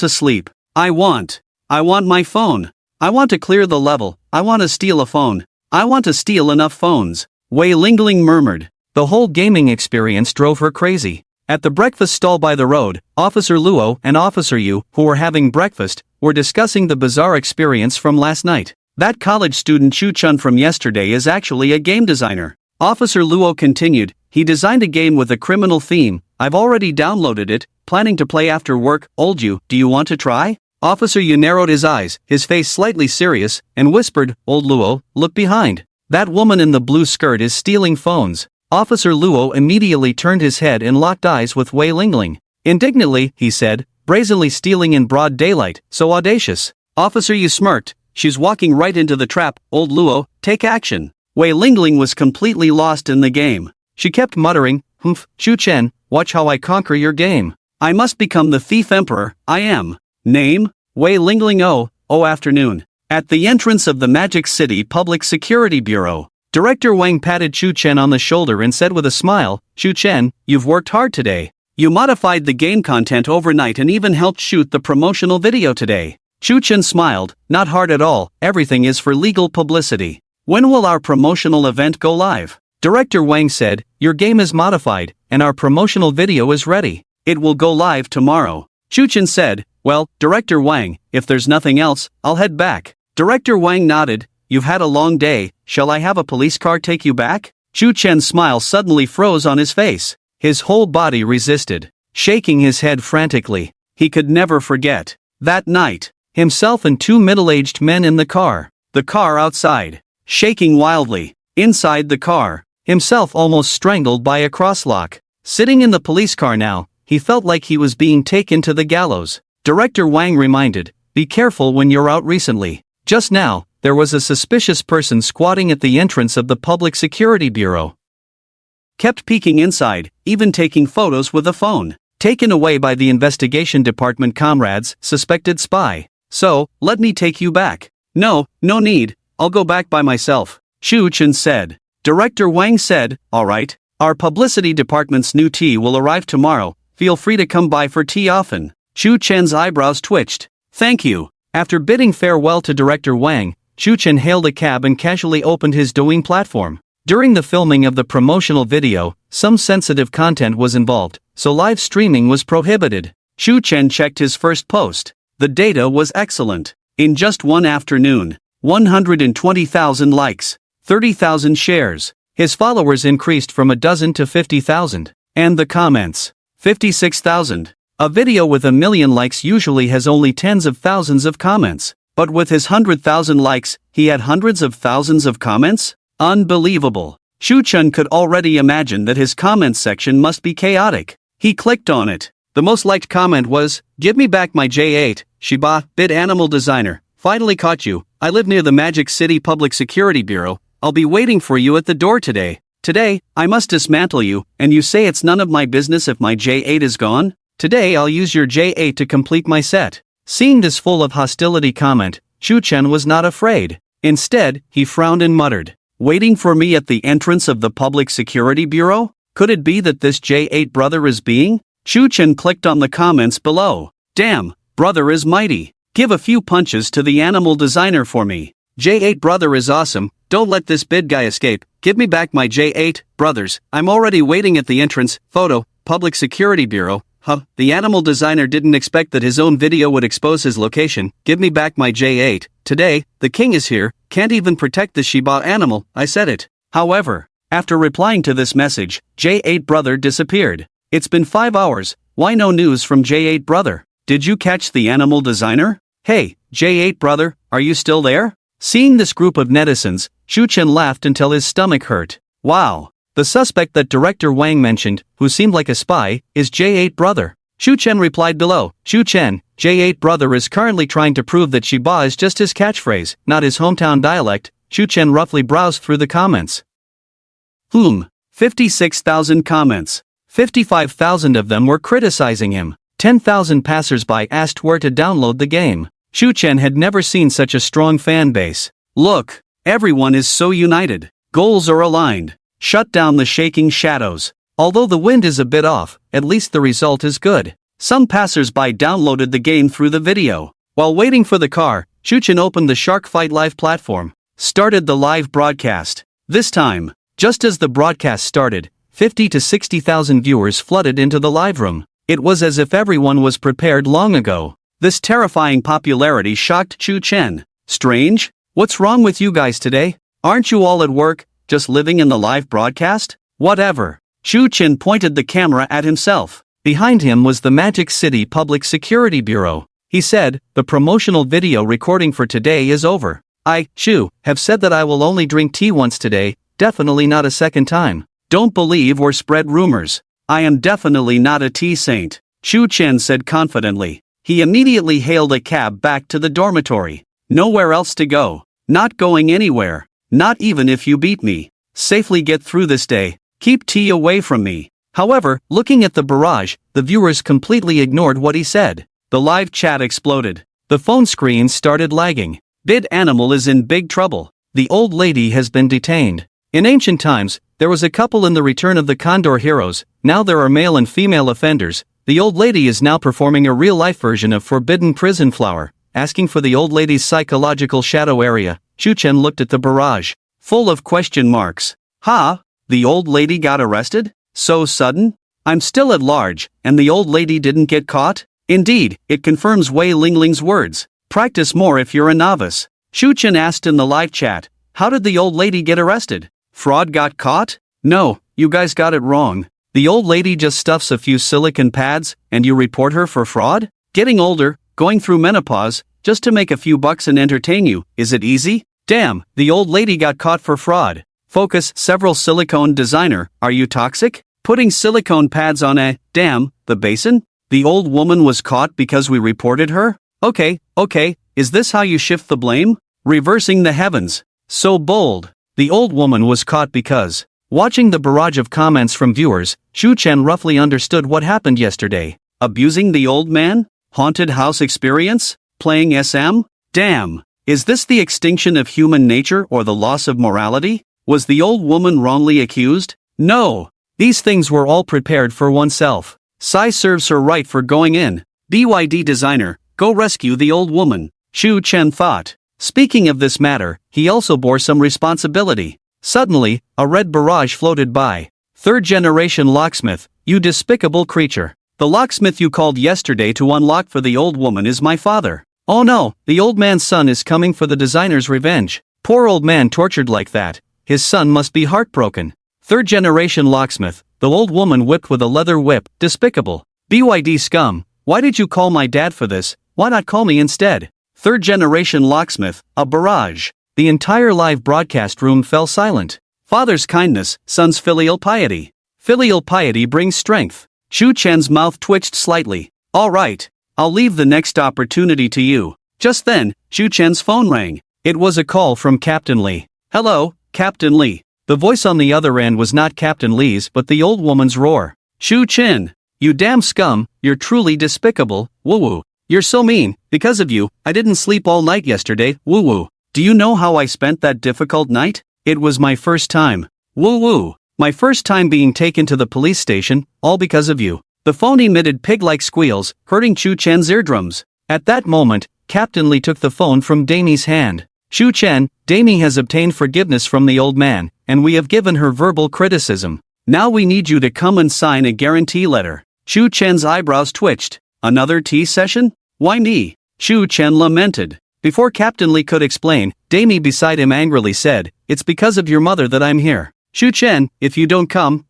to sleep. I want my phone. I want to clear the level, I want to steal a phone. I want to steal enough phones. Wei Lingling murmured. The whole gaming experience drove her crazy. At the breakfast stall by the road, Officer Luo and Officer Yu, who were having breakfast, were discussing the bizarre experience from last night. That college student Chu Chun from yesterday is actually a game designer. Officer Luo continued, he designed a game with a criminal theme. I've already downloaded it, planning to play after work. Old Yu, do you want to try? Officer Yu narrowed his eyes, his face slightly serious, and whispered, Old Luo, look behind. That woman in the blue skirt is stealing phones. Officer Luo immediately turned his head and locked eyes with Wei Lingling. Indignantly, he said, brazenly stealing in broad daylight, so audacious. Officer Yu smirked, she's walking right into the trap. Old Luo, take action. Wei Lingling was completely lost in the game. She kept muttering, humph, Chu Chen, watch how I conquer your game. I must become the thief emperor, I am. Name? Wei Lingling. Oh afternoon. At the entrance of the Magic City Public Security Bureau, Director Wang patted Chu Chen on the shoulder and said with a smile, Chu Chen, you've worked hard today. You modified the game content overnight and even helped shoot the promotional video today. Chu Chen smiled, not hard at all, everything is for legal publicity. When will our promotional event go live? Director Wang said, your game is modified, and our promotional video is ready. It will go live tomorrow. Chu Chen said, well, Director Wang, if there's nothing else, I'll head back. Director Wang nodded, you've had a long day, shall I have a police car take you back? Chu Chen's smile suddenly froze on his face. His whole body resisted, shaking his head frantically. He could never forget. That night, himself and two middle-aged men in the car outside, shaking wildly. Inside the car, himself almost strangled by a crosslock. Sitting in the police car now, he felt like he was being taken to the gallows. Director Wang reminded, be careful when you're out recently. Just now, there was a suspicious person squatting at the entrance of the Public Security Bureau. Kept peeking inside, even taking photos with a phone. Taken away by the investigation department comrades, suspected spy. So, let me take you back. No need, I'll go back by myself. Chu Chen said. Director Wang said, alright, our publicity department's new tea will arrive tomorrow, feel free to come by for tea often. Chu Chen's eyebrows twitched. Thank you. After bidding farewell to Director Wang, Chu Chen hailed a cab and casually opened his Douyin platform. During the filming of the promotional video, some sensitive content was involved, so live streaming was prohibited. Chu Chen checked his first post. The data was excellent. In just one afternoon, 120,000 likes, 30,000 shares. His followers increased from a dozen to 50,000. And the comments, 56,000. A video with 1 million likes usually has only tens of thousands of comments. But with his 100,000 likes, he had hundreds of thousands of comments? Unbelievable. Chu Chen could already imagine that his comments section must be chaotic. He clicked on it. The most liked comment was, give me back my J8, Shiba, bid animal designer. Finally caught you. I live near the Magic City Public Security Bureau. I'll be waiting for you at the door today. Today, I must dismantle you, and you say it's none of my business if my J8 is gone? Today I'll use your J8 to complete my set. Seeing this full of hostility comment, Chu Chen was not afraid. Instead, he frowned and muttered, waiting for me at the entrance of the Public Security Bureau? Could it be that this J8 brother is being? Chu Chen clicked on the comments below. Damn, brother is mighty. Give a few punches to the animal designer for me. J8 brother is awesome. Don't let this bid guy escape. Give me back my J8, brothers. I'm already waiting at the entrance. Photo, Public Security Bureau. The animal designer didn't expect that his own video would expose his location. Give me back my J8. Today, the king is here. Can't even protect the Shiba animal. I said it. However, after replying to this message, J8 brother disappeared. It's been 5 hours. Why no news from J8 brother? Did you catch the animal designer? Hey, J8 brother, are you still there? Seeing this group of netizens, Chu Chen laughed until his stomach hurt. Wow. The suspect that Director Wang mentioned, who seemed like a spy, is J8 brother. Chu Chen replied below. Chu Chen, J8 brother is currently trying to prove that Shiba is just his catchphrase, not his hometown dialect. Chu Chen roughly browsed through the comments. 56,000 comments. 55,000 of them were criticizing him. 10,000 passersby asked where to download the game. Chu Chen had never seen such a strong fan base. Look, everyone is so united. Goals are aligned. Shut down the shaking shadows. Although the wind is a bit off, at least the result is good. Some passersby downloaded the game through the video. While waiting for the car, Shu Chen opened the Shark Fight Live platform, started the live broadcast. This time, just as the broadcast started, 50 to 60,000 viewers flooded into the live room. It was as if everyone was prepared long ago. This terrifying popularity shocked Shu Chen. Strange? What's wrong with you guys today? Aren't you all at work, just living in the live broadcast? Whatever. Shu Chen pointed the camera at himself. Behind him was the Magic City Public Security Bureau. He said, the promotional video recording for today is over. I, Shu, have said that I will only drink tea once today, definitely not a second time. Don't believe or spread rumors. I am definitely not a tea saint, Shu Chen said confidently. He immediately hailed a cab back to the dormitory. Nowhere else to go. Not going anywhere. Not even if you beat me. Safely get through this day. Keep tea away from me. However, looking at the barrage, the viewers completely ignored what he said. The live chat exploded. The phone screen started lagging. Bid Animal is in big trouble. The old lady has been detained. In ancient times, there was a couple in the Return of the Condor Heroes. Now there are male and female offenders. The old lady is now performing a real-life version of Forbidden Prison Flower, asking for the old lady's psychological shadow area. Shu Chen looked at the barrage, full of question marks. Ha? The old lady got arrested? So sudden? I'm still at large, and the old lady didn't get caught? Indeed, it confirms Wei Lingling's words. Practice more if you're a novice. Shu Chen asked in the live chat, how did the old lady get arrested? Fraud got caught? No, you guys got it wrong. The old lady just stuffs a few silicone pads, and you report her for fraud? Getting older, going through menopause, just to make a few bucks and entertain you, is it easy? Damn, the old lady got caught for fraud. Focus, several silicone designer, are you toxic? Putting silicone pads on the basin? The old woman was caught because we reported her? Okay, is this how you shift the blame? Reversing the heavens. So bold. The old woman was caught because. Watching the barrage of comments from viewers, Shu Chen roughly understood what happened yesterday. Abusing the old man? Haunted house experience? Playing SM? Damn. Is this the extinction of human nature or the loss of morality? Was the old woman wrongly accused? No. These things were all prepared for oneself. Sai serves her right for going in. BYD designer, go rescue the old woman, Shu Chen thought. Speaking of this matter, he also bore some responsibility. Suddenly, a red barrage floated by. Third-generation locksmith, you despicable creature. The locksmith you called yesterday to unlock for the old woman is my father. Oh no, the old man's son is coming for the designer's revenge. Poor old man tortured like that. His son must be heartbroken. Third-generation locksmith, the old woman whipped with a leather whip, despicable. BYD scum, why did you call my dad for this? Why not call me instead? Third-generation locksmith, a barrage. The entire live broadcast room fell silent. Father's kindness, son's filial piety. Filial piety brings strength. Shu Chen's mouth twitched slightly. All right, I'll leave the next opportunity to you. Just then, Shu Chen's phone rang. It was a call from Captain Lee. Hello, Captain Lee. The voice on the other end was not Captain Lee's but the old woman's roar. Shu Chen, you damn scum, you're truly despicable, woo-woo. You're so mean, because of you, I didn't sleep all night yesterday, woo-woo. Do you know how I spent that difficult night? It was my first time. Woo-woo. My first time being taken to the police station, all because of you. The phone emitted pig-like squeals, hurting Shu Chen's eardrums. At that moment, Captain Lee took the phone from Damie's hand. Shu Chen, Damie has obtained forgiveness from the old man, and we have given her verbal criticism. Now we need you to come and sign a guarantee letter. Shu Chen's eyebrows twitched. Another tea session? Why me? Shu Chen lamented. Before Captain Lee could explain, Damie beside him angrily said, it's because of your mother that I'm here. Shu Chen, if you don't come,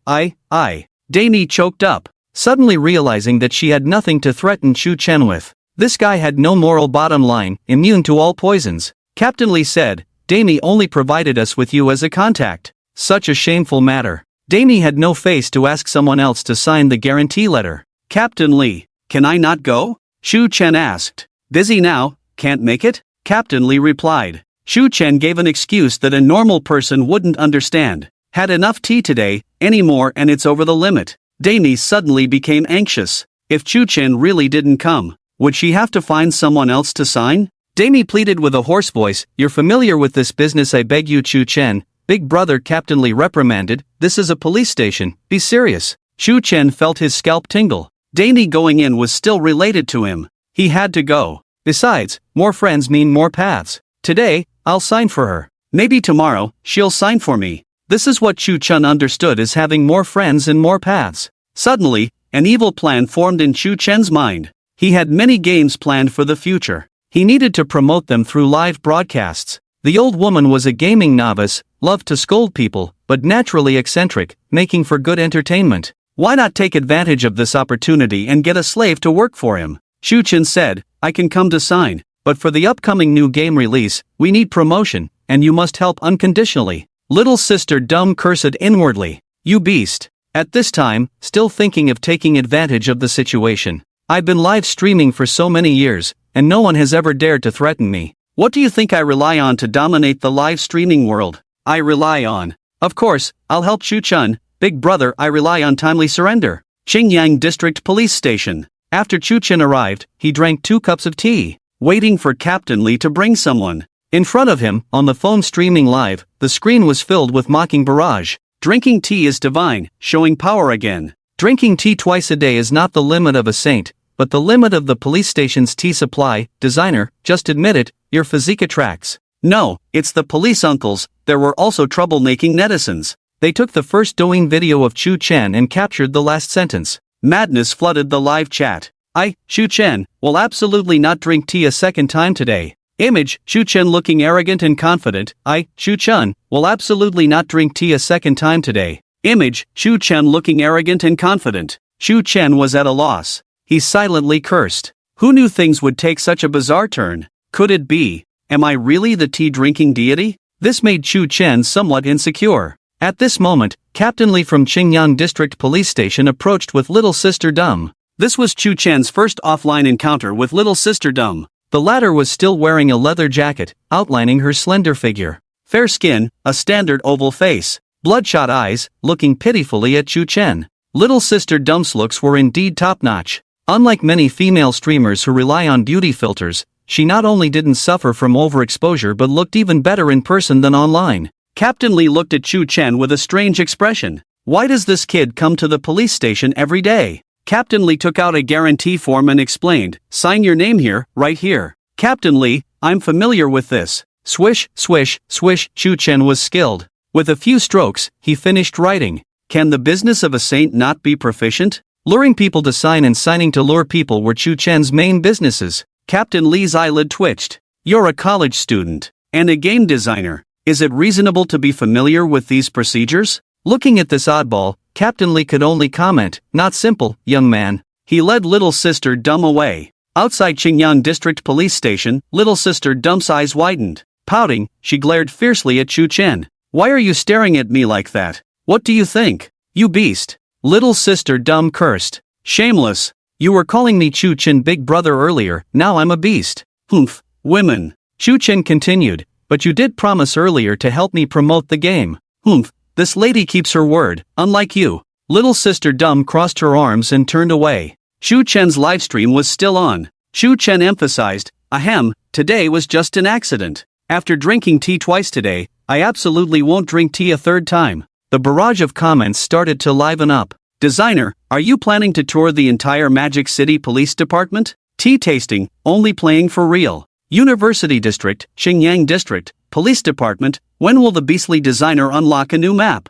Damie choked up, suddenly realizing that she had nothing to threaten Shu Chen with. This guy had no moral bottom line, immune to all poisons. Captain Lee said, Damie only provided us with you as a contact. Such a shameful matter. Damie had no face to ask someone else to sign the guarantee letter. Captain Lee, can I not go? Shu Chen asked. Busy now, can't make it? Captain Lee replied. Shu Chen gave an excuse that a normal person wouldn't understand. Had enough tea today, any more and it's over the limit. Damie suddenly became anxious. If Shu Chen really didn't come, would she have to find someone else to sign? Damie pleaded with a hoarse voice, you're familiar with this business, I beg you. Shu Chen, big brother. Captain Lee reprimanded, this is a police station, be serious. Shu Chen felt his scalp tingle. Damie going in was still related to him. He had to go. Besides, more friends mean more paths. Today, I'll sign for her. Maybe tomorrow, she'll sign for me. This is what Chu Chun understood as having more friends and more paths. Suddenly, an evil plan formed in Chu Chen's mind. He had many games planned for the future. He needed to promote them through live broadcasts. The old woman was a gaming novice, loved to scold people, but naturally eccentric, making for good entertainment. Why not take advantage of this opportunity and get a slave to work for him? Chu Chen said, I can come to sign, but for the upcoming new game release, we need promotion, and you must help unconditionally. Little sister Dumb cursed inwardly. You beast. At this time, still thinking of taking advantage of the situation. I've been live streaming for so many years, and no one has ever dared to threaten me. What do you think I rely on to dominate the live streaming world? I rely on. Of course, I'll help Chu Chun. Big brother, I rely on timely surrender. Qingyang District Police Station. After Chu Chun arrived, he drank 2 cups of tea, waiting for Captain Lee to bring someone. In front of him, on the phone streaming live, the screen was filled with mocking barrage. Drinking tea is divine, showing power again. Drinking tea twice a day is not the limit of a saint, but the limit of the police station's tea supply. Designer, just admit it, your physique attracts. No, it's the police uncles. There were also troublemaking netizens. They took the first Douyin video of Chu Chen and captured the last sentence. Madness flooded the live chat. I, Chu Chen, will absolutely not drink tea a second time today. Image, Chu Chen looking arrogant and confident. I, Chu Chen, will absolutely not drink tea a second time today. Image, Chu Chen looking arrogant and confident. Chu Chen was at a loss. He silently cursed. Who knew things would take such a bizarre turn? Could it be? Am I really the tea-drinking deity? This made Chu Chen somewhat insecure. At this moment, Captain Lee from Qingyang District Police Station approached with Little Sister Dumb. This was Chu Chen's first offline encounter with Little Sister Dumb. The latter was still wearing a leather jacket, outlining her slender figure. Fair skin, a standard oval face. Bloodshot eyes, looking pitifully at Chu Chen. Little Sister Dumb's looks were indeed top-notch. Unlike many female streamers who rely on beauty filters, she not only didn't suffer from overexposure but looked even better in person than online. Captain Lee looked at Chu Chen with a strange expression. Why does this kid come to the police station every day? Captain Lee took out a guarantee form and explained, sign your name here, right here. Captain Lee, I'm familiar with this. Swish, swish, swish. Chu Chen was skilled. With a few strokes, he finished writing. Can the business of a saint not be proficient? Luring people to sign and signing to lure people were Chu Chen's main businesses. Captain Lee's eyelid twitched. You're a college student and a game designer. Is it reasonable to be familiar with these procedures? Looking at this oddball, Captain Lee could only comment, not simple, young man. He led Little Sister Dumb away. Outside Qingyang District Police Station, Little Sister Dumb's eyes widened. Pouting, she glared fiercely at Chu Chen. Why are you staring at me like that? What do you think? You beast. Little Sister Dumb cursed. Shameless. You were calling me Chu Chen big brother earlier, now I'm a beast. Humph, women. Chu Chen continued, but you did promise earlier to help me promote the game. Humph, this lady keeps her word, unlike you. Little Sister Dumb crossed her arms and turned away. Chu Chen's livestream was still on. Chu Chen emphasized, ahem, today was just an accident. After drinking tea twice today, I absolutely won't drink tea a third time. The barrage of comments started to liven up. Designer, are you planning to tour the entire Magic City Police Department? Tea tasting, only playing for real. University District, Xingyang District, Police Department, when will the beastly designer unlock a new map?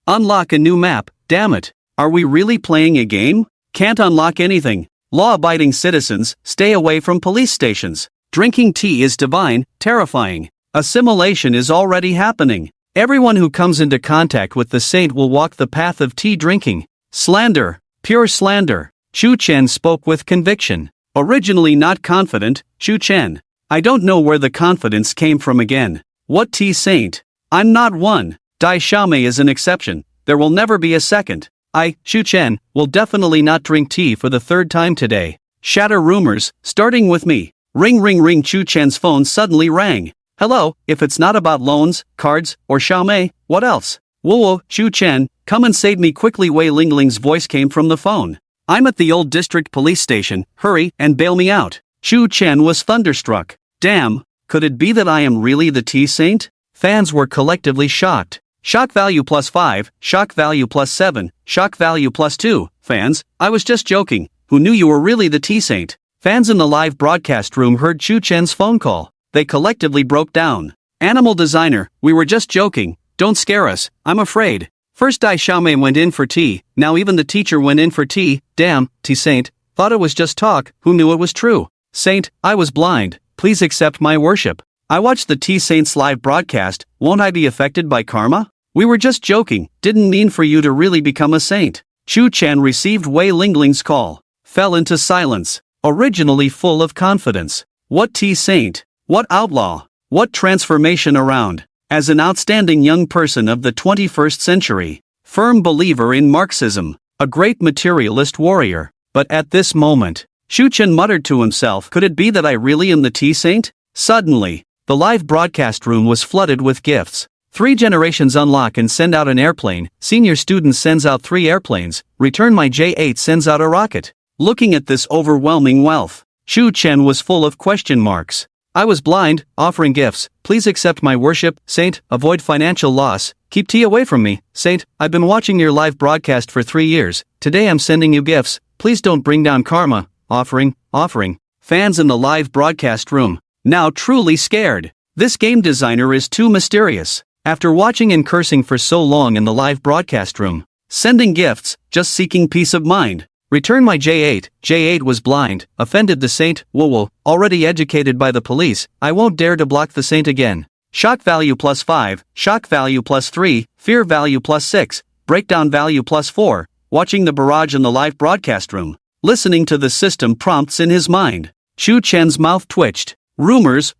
Unlock a new map, damn it. Are we really playing a game? Can't unlock anything. Law-abiding citizens, stay away from police stations. Drinking tea is divine, terrifying. Assimilation is already happening. Everyone who comes into contact with the saint will walk the path of tea drinking. Slander, pure slander. Chu Chen spoke with conviction. Originally not confident, Chu Chen. I don't know where the confidence came from again. What tea saint? I'm not one. Dai Xiaomei is an exception. There will never be a second. I, Chu Chen, will definitely not drink tea for the third time today. Shatter rumors, starting with me. Ring ring ring. Chu Chen's phone suddenly rang. Hello, if it's not about loans, cards, or Xiaomei, what else? Whoa, Chu Chen, come and save me quickly. Wei Lingling's voice came from the phone. I'm at the old district police station, hurry and bail me out. Chu Chen was thunderstruck. Damn, could it be that I am really the tea saint? Fans were collectively shocked. Shock value +5, shock value +7, shock value +2. Fans, I was just joking. Who knew you were really the tea saint? Fans in the live broadcast room heard Chu Chen's phone call. They collectively broke down. Animal designer, we were just joking. Don't scare us, I'm afraid. First Dai Xiaomei went in for tea, now even the teacher went in for tea. Damn, T Saint. Thought it was just talk, who knew it was true? Saint, I was blind, please accept my worship. I watched the T Saint's live broadcast, won't I be affected by karma? We were just joking, didn't mean for you to really become a saint. Chu Chen received Wei Lingling's call. Fell into silence. Originally full of confidence. What T Saint? What outlaw? What transformation around? As an outstanding young person of the 21st century. Firm believer in Marxism. A great materialist warrior. But at this moment, Chu Chen muttered to himself, could it be that I really am the T Saint? Suddenly, the live broadcast room was flooded with gifts. 3 generations unlock and send out an airplane. Senior student sends out 3 airplanes. Return my J8 sends out a rocket. Looking at this overwhelming wealth, Chu Chen was full of question marks. I was blind, offering gifts. Please accept my worship, Saint. Avoid financial loss. Keep tea away from me, Saint. I've been watching your live broadcast for 3 years. Today I'm sending you gifts. Please don't bring down karma. Offering. Fans in the live broadcast room, now truly scared. This game designer is too mysterious. After watching and cursing for so long in the live broadcast room, sending gifts, just seeking peace of mind. Return my J8. J8 was blind, offended the saint. Whoa, already educated by the police, I won't dare to block the saint again. Shock value +5, shock value +3, fear value +6, breakdown value +4, watching the barrage in the live broadcast room, listening to the system prompts in his mind. Chu Chen's mouth twitched. Rumors.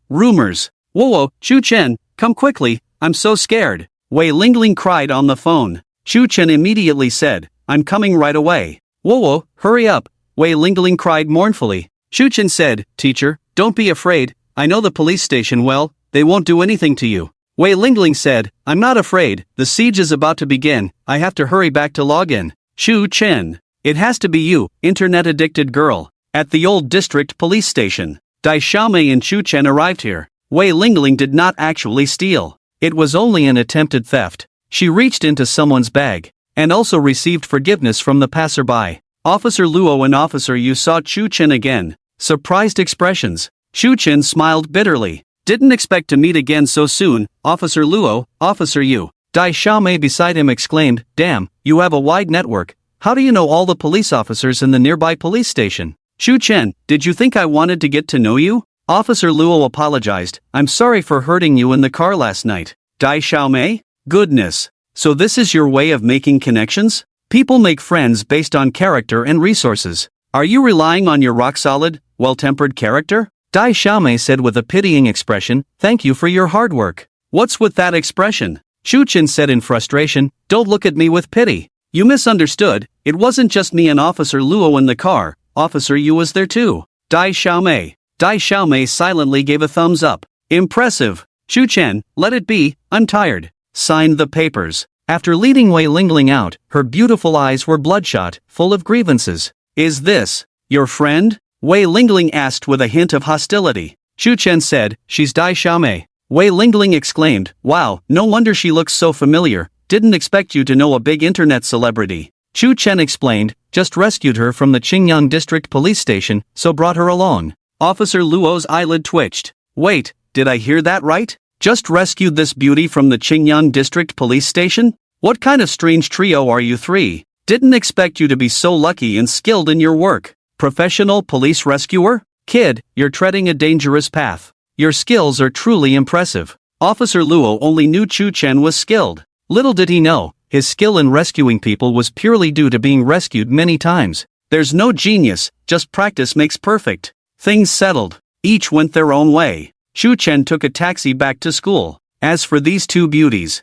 Whoa, Chu Chen, come quickly, I'm so scared. Wei Lingling cried on the phone. Chu Chen immediately said, I'm coming right away. Whoa, hurry up, Wei Lingling cried mournfully. Chu Chen said, teacher, don't be afraid, I know the police station well, they won't do anything to you. Wei Lingling said, I'm not afraid, the siege is about to begin, I have to hurry back to log in. Chu Chen, it has to be you, internet-addicted girl. At the old district police station, Dai Xiaomei and Chu Chen arrived here. Wei Lingling did not actually steal. It was only an attempted theft. She reached into someone's bag, and also received forgiveness from the passerby. Officer Luo and Officer Yu saw Chu Chen again. Surprised expressions. Chu Chen smiled bitterly. Didn't expect to meet again so soon, Officer Luo, Officer Yu. Dai Xiaomei beside him exclaimed, damn, you have a wide network. How do you know all the police officers in the nearby police station? Chu Chen, did you think I wanted to get to know you? Officer Luo apologized, I'm sorry for hurting you in the car last night. Dai Xiaomei? Goodness. So this is your way of making connections? People make friends based on character and resources. Are you relying on your rock-solid, well-tempered character? Dai Xiaomei said with a pitying expression, thank you for your hard work. What's with that expression? Chu Chen said in frustration, don't look at me with pity. You misunderstood, it wasn't just me and Officer Luo in the car, Officer Yu was there too. Dai Xiaomei silently gave a thumbs up. Impressive. Chu Chen, let it be, I'm tired. Signed the papers. After leading Wei Lingling out, her beautiful eyes were bloodshot, full of grievances. Is this your friend? Wei Lingling asked with a hint of hostility. Chu Chen said, she's Dai Xiaomei. Wei Lingling exclaimed, wow, no wonder she looks so familiar, didn't expect you to know a big internet celebrity. Chu Chen explained, just rescued her from the Qingyang District Police Station, so brought her along. Officer Luo's eyelid twitched. Wait, did I hear that right? Just rescued this beauty from the Qingyang District Police Station? What kind of strange trio are you three? Didn't expect you to be so lucky and skilled in your work. Professional police rescuer? Kid, you're treading a dangerous path. Your skills are truly impressive. Officer Luo only knew Chu Chen was skilled. Little did he know, his skill in rescuing people was purely due to being rescued many times. There's no genius, just practice makes perfect. Things settled. Each went their own way. Chu Chen took a taxi back to school. As for these two beauties,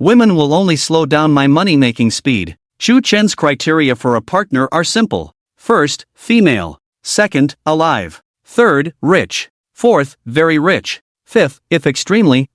women will only slow down my money-making speed. Chu Chen's criteria for a partner are simple. First, female. Second, alive. Third, rich. Fourth, very rich. Fifth, if extremely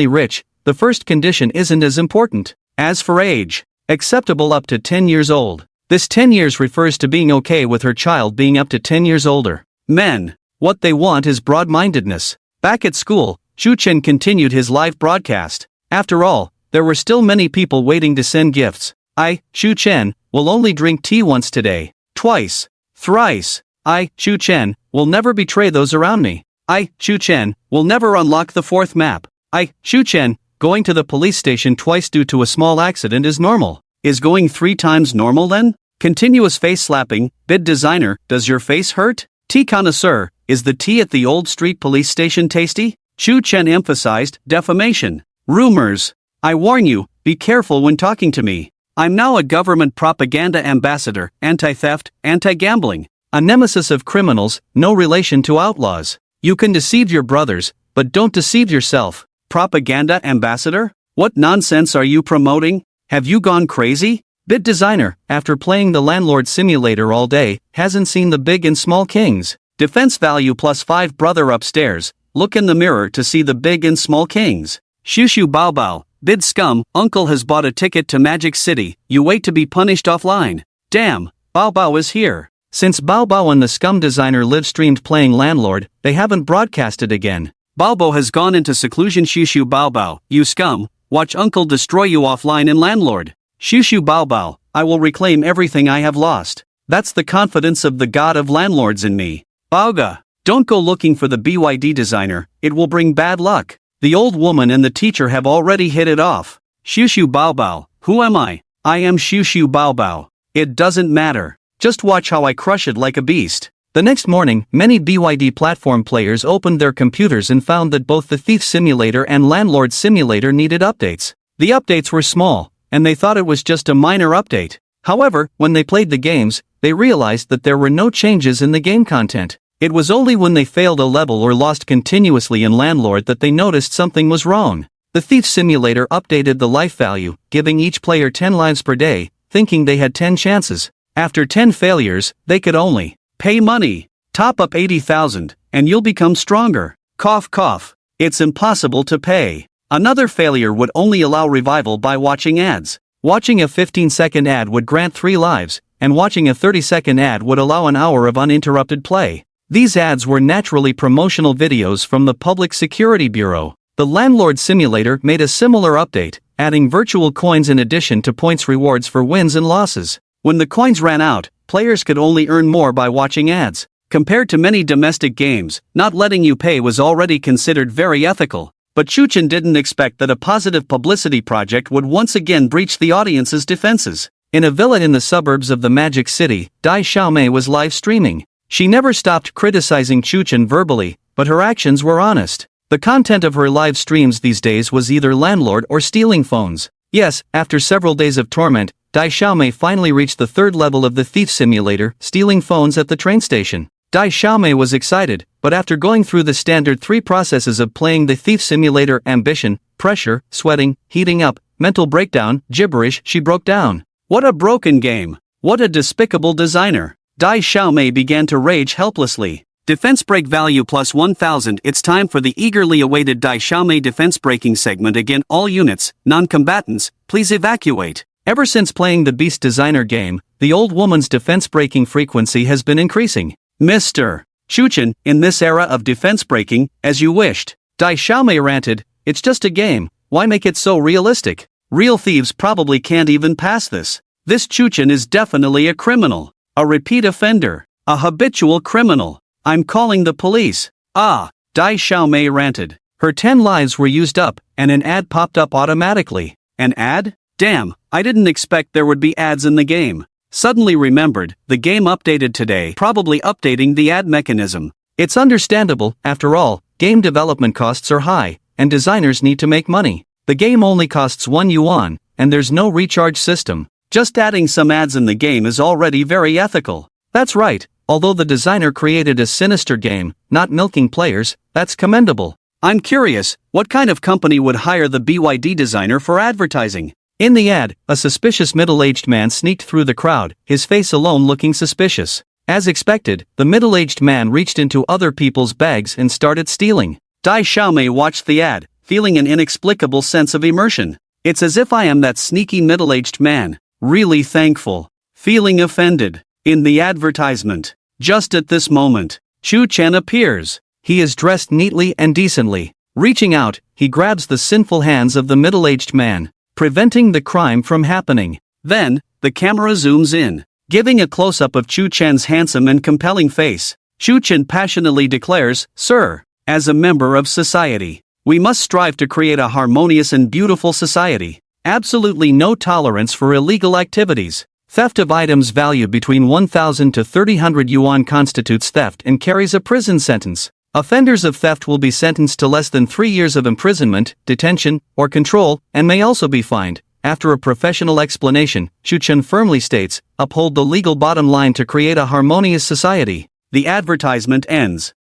rich, the first condition isn't as important. As for age, acceptable up to 10 years old. This 10 years refers to being okay with her child being up to 10 years older. Men, what they want is broad-mindedness. Back at school, Chu Chen continued his live broadcast. After all, there were still many people waiting to send gifts. I, Chu Chen, will only drink tea once today. Twice. Thrice. I, Chu Chen, will never betray those around me. I, Chu Chen, will never unlock the fourth map. I, Chu Chen, going to the police station twice due to a small accident is normal. Is going 3 times normal then? Continuous face slapping. Bid designer, does your face hurt? Tea connoisseur, is the tea at the old street police station tasty? Chu Chen emphasized, defamation. Rumors. I warn you, be careful when talking to me. I'm now a government propaganda ambassador, anti-theft, anti-gambling. A nemesis of criminals, no relation to outlaws. You can deceive your brothers, but don't deceive yourself. Propaganda ambassador? What nonsense are you promoting? Have you gone crazy? Bid designer, after playing the landlord simulator all day, hasn't seen the big and small kings. Defense value +5 brother upstairs, look in the mirror to see the big and small kings. Shushu bao bao, bid scum, uncle has bought a ticket to Magic City, you wait to be punished offline. Damn, Bao Bao is here. Since Bao Bao and the scum designer live-streamed playing landlord, they haven't broadcasted again. Bao Bao has gone into seclusion. Shushu bao bao, you scum, watch uncle destroy you offline in landlord. Shushu bao bao, I will reclaim everything I have lost. That's the confidence of the god of landlords in me. Baoga, don't go looking for the BYD designer, it will bring bad luck. The old woman and the teacher have already hit it off. Shushu bao bao, who am I? I am Shushu bao bao. It doesn't matter. Just watch how I crush it like a beast. The next morning, many BYD platform players opened their computers and found that both the Thief Simulator and Landlord Simulator needed updates. The updates were small, and they thought it was just a minor update. However, when they played the games, they realized that there were no changes in the game content. It was only when they failed a level or lost continuously in Landlord that they noticed something was wrong. The Thief Simulator updated the life value, giving each player 10 lives per day, thinking they had 10 chances. After 10 failures, they could only pay money. Top up 80,000, and you'll become stronger. Cough cough. It's impossible to pay. Another failure would only allow revival by watching ads. Watching a 15-second ad would grant 3 lives, and watching a 30-second ad would allow an hour of uninterrupted play. These ads were naturally promotional videos from the Public Security Bureau. The Landlord Simulator made a similar update, adding virtual coins in addition to points rewards for wins and losses. When the coins ran out, players could only earn more by watching ads. Compared to many domestic games, not letting you pay was already considered very ethical. But Chuchen didn't expect that a positive publicity project would once again breach the audience's defenses. In a villa in the suburbs of the Magic City, Dai Xiaomei was live streaming. She never stopped criticizing Chuchen verbally, but her actions were honest. The content of her live streams these days was either landlord or stealing phones. Yes, after several days of torment, Dai Xiaomei finally reached the 3rd level of the Thief Simulator, stealing phones at the train station. Dai Xiaomei was excited, but after going through the standard 3 processes of playing the Thief Simulator, ambition, pressure, sweating, heating up, mental breakdown, gibberish, she broke down. What a broken game. What a despicable designer. Dai Xiaomei began to rage helplessly. Defense break value +1000. It's time for the eagerly awaited Dai Xiaomei defense breaking segment again. All units, non-combatants, please evacuate. Ever since playing the Beast Designer game, the old woman's defense breaking frequency has been increasing. Mr. Chuchen, in this era of defense breaking, as you wished. Dai Xiaomei ranted, it's just a game, why make it so realistic? Real thieves probably can't even pass this. This Chuchen is definitely a criminal. A repeat offender. A habitual criminal. I'm calling the police. Ah, Dai Xiaomei ranted. Her 10 lives were used up, and an ad popped up automatically. An ad? Damn, I didn't expect there would be ads in the game. Suddenly remembered, the game updated today, probably updating the ad mechanism. It's understandable, after all, game development costs are high, and designers need to make money. The game only costs 1 yuan, and there's no recharge system. Just adding some ads in the game is already very ethical. That's right, although the designer created a sinister game, not milking players, that's commendable. I'm curious, what kind of company would hire the BYD designer for advertising? In the ad, a suspicious middle-aged man sneaked through the crowd, his face alone looking suspicious. As expected, the middle-aged man reached into other people's bags and started stealing. Dai Xiaomei watched the ad, feeling an inexplicable sense of immersion. It's as if I am that sneaky middle-aged man. Really thankful. Feeling offended. In the advertisement. Just at this moment, Chu Chen appears. He is dressed neatly and decently. Reaching out, he grabs the sinful hands of the middle-aged man, preventing the crime from happening. Then, the camera zooms in. Giving a close-up of Chu Chen's handsome and compelling face, Chu Chen passionately declares, "Sir, as a member of society, we must strive to create a harmonious and beautiful society. Absolutely no tolerance for illegal activities. Theft of items valued between 1,000 to 300 yuan constitutes theft and carries a prison sentence. Offenders of theft will be sentenced to less than 3 years of imprisonment, detention, or control, and may also be fined." After a professional explanation, Chu Chen firmly states, "Uphold the legal bottom line to create a harmonious society." The advertisement ends.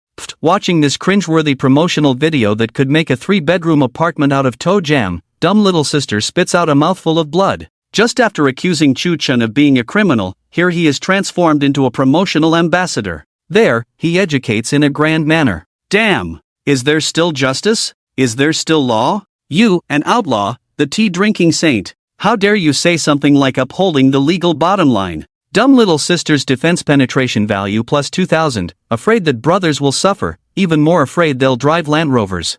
Watching this cringeworthy promotional video that could make a 3-bedroom apartment out of toe jam, dumb little sister spits out a mouthful of blood. Just after accusing Chu Chen of being a criminal, here he is transformed into a promotional ambassador. There, he educates in a grand manner. Damn! Is there still justice? Is there still law? You, an outlaw, the tea-drinking saint, how dare you say something like upholding the legal bottom line? Dumb little sister's defense penetration value plus 2,000, afraid that brothers will suffer, even more afraid they'll drive Land Rovers.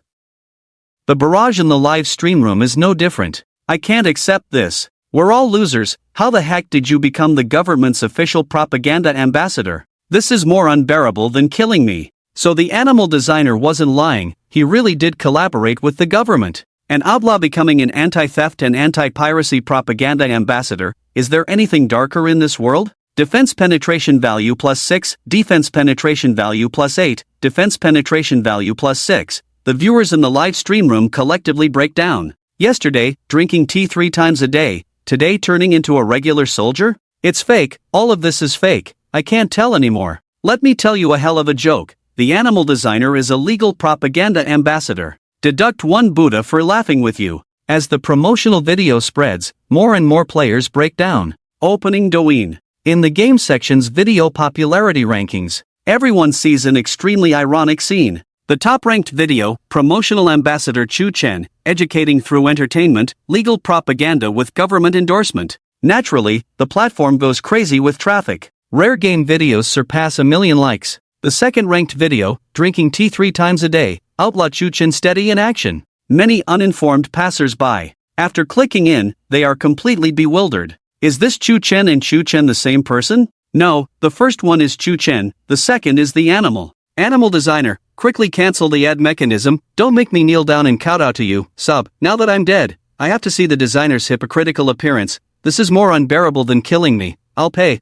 The barrage in the live stream room is no different. I can't accept this. We're all losers. How the heck did you become the government's official propaganda ambassador? This is more unbearable than killing me. So the animal designer wasn't lying, he really did collaborate with the government. An outlaw becoming an anti-theft and anti-piracy propaganda ambassador. Is there anything darker in this world? Defense penetration value plus 6, defense penetration value plus 8, defense penetration value plus 6. The viewers in the live stream room collectively break down. Yesterday, drinking tea 3 times a day, today turning into a regular soldier? It's fake, all of this is fake, I can't tell anymore. Let me tell you a hell of a joke. The animal designer is a legal propaganda ambassador. Deduct 1 Buddha for laughing with you. As the promotional video spreads, more and more players break down. Opening Douyin. In the game section's video popularity rankings, everyone sees an extremely ironic scene. The top-ranked video, promotional ambassador Chu Chen, educating through entertainment, legal propaganda with government endorsement. Naturally, the platform goes crazy with traffic. Rare game videos surpass 1 million likes. The second-ranked video, drinking tea 3 times a day, outlaw Chu Chen steady in action. Many uninformed passers-by, after clicking in, they are completely bewildered. Is this Chu Chen and Chu Chen the same person? No, the first one is Chu Chen, the second is the animal. Animal designer, quickly cancel the ad mechanism, don't make me kneel down and kowtow to you, sub. Now that I'm dead, I have to see the designer's hypocritical appearance. This is more unbearable than killing me. I'll pay,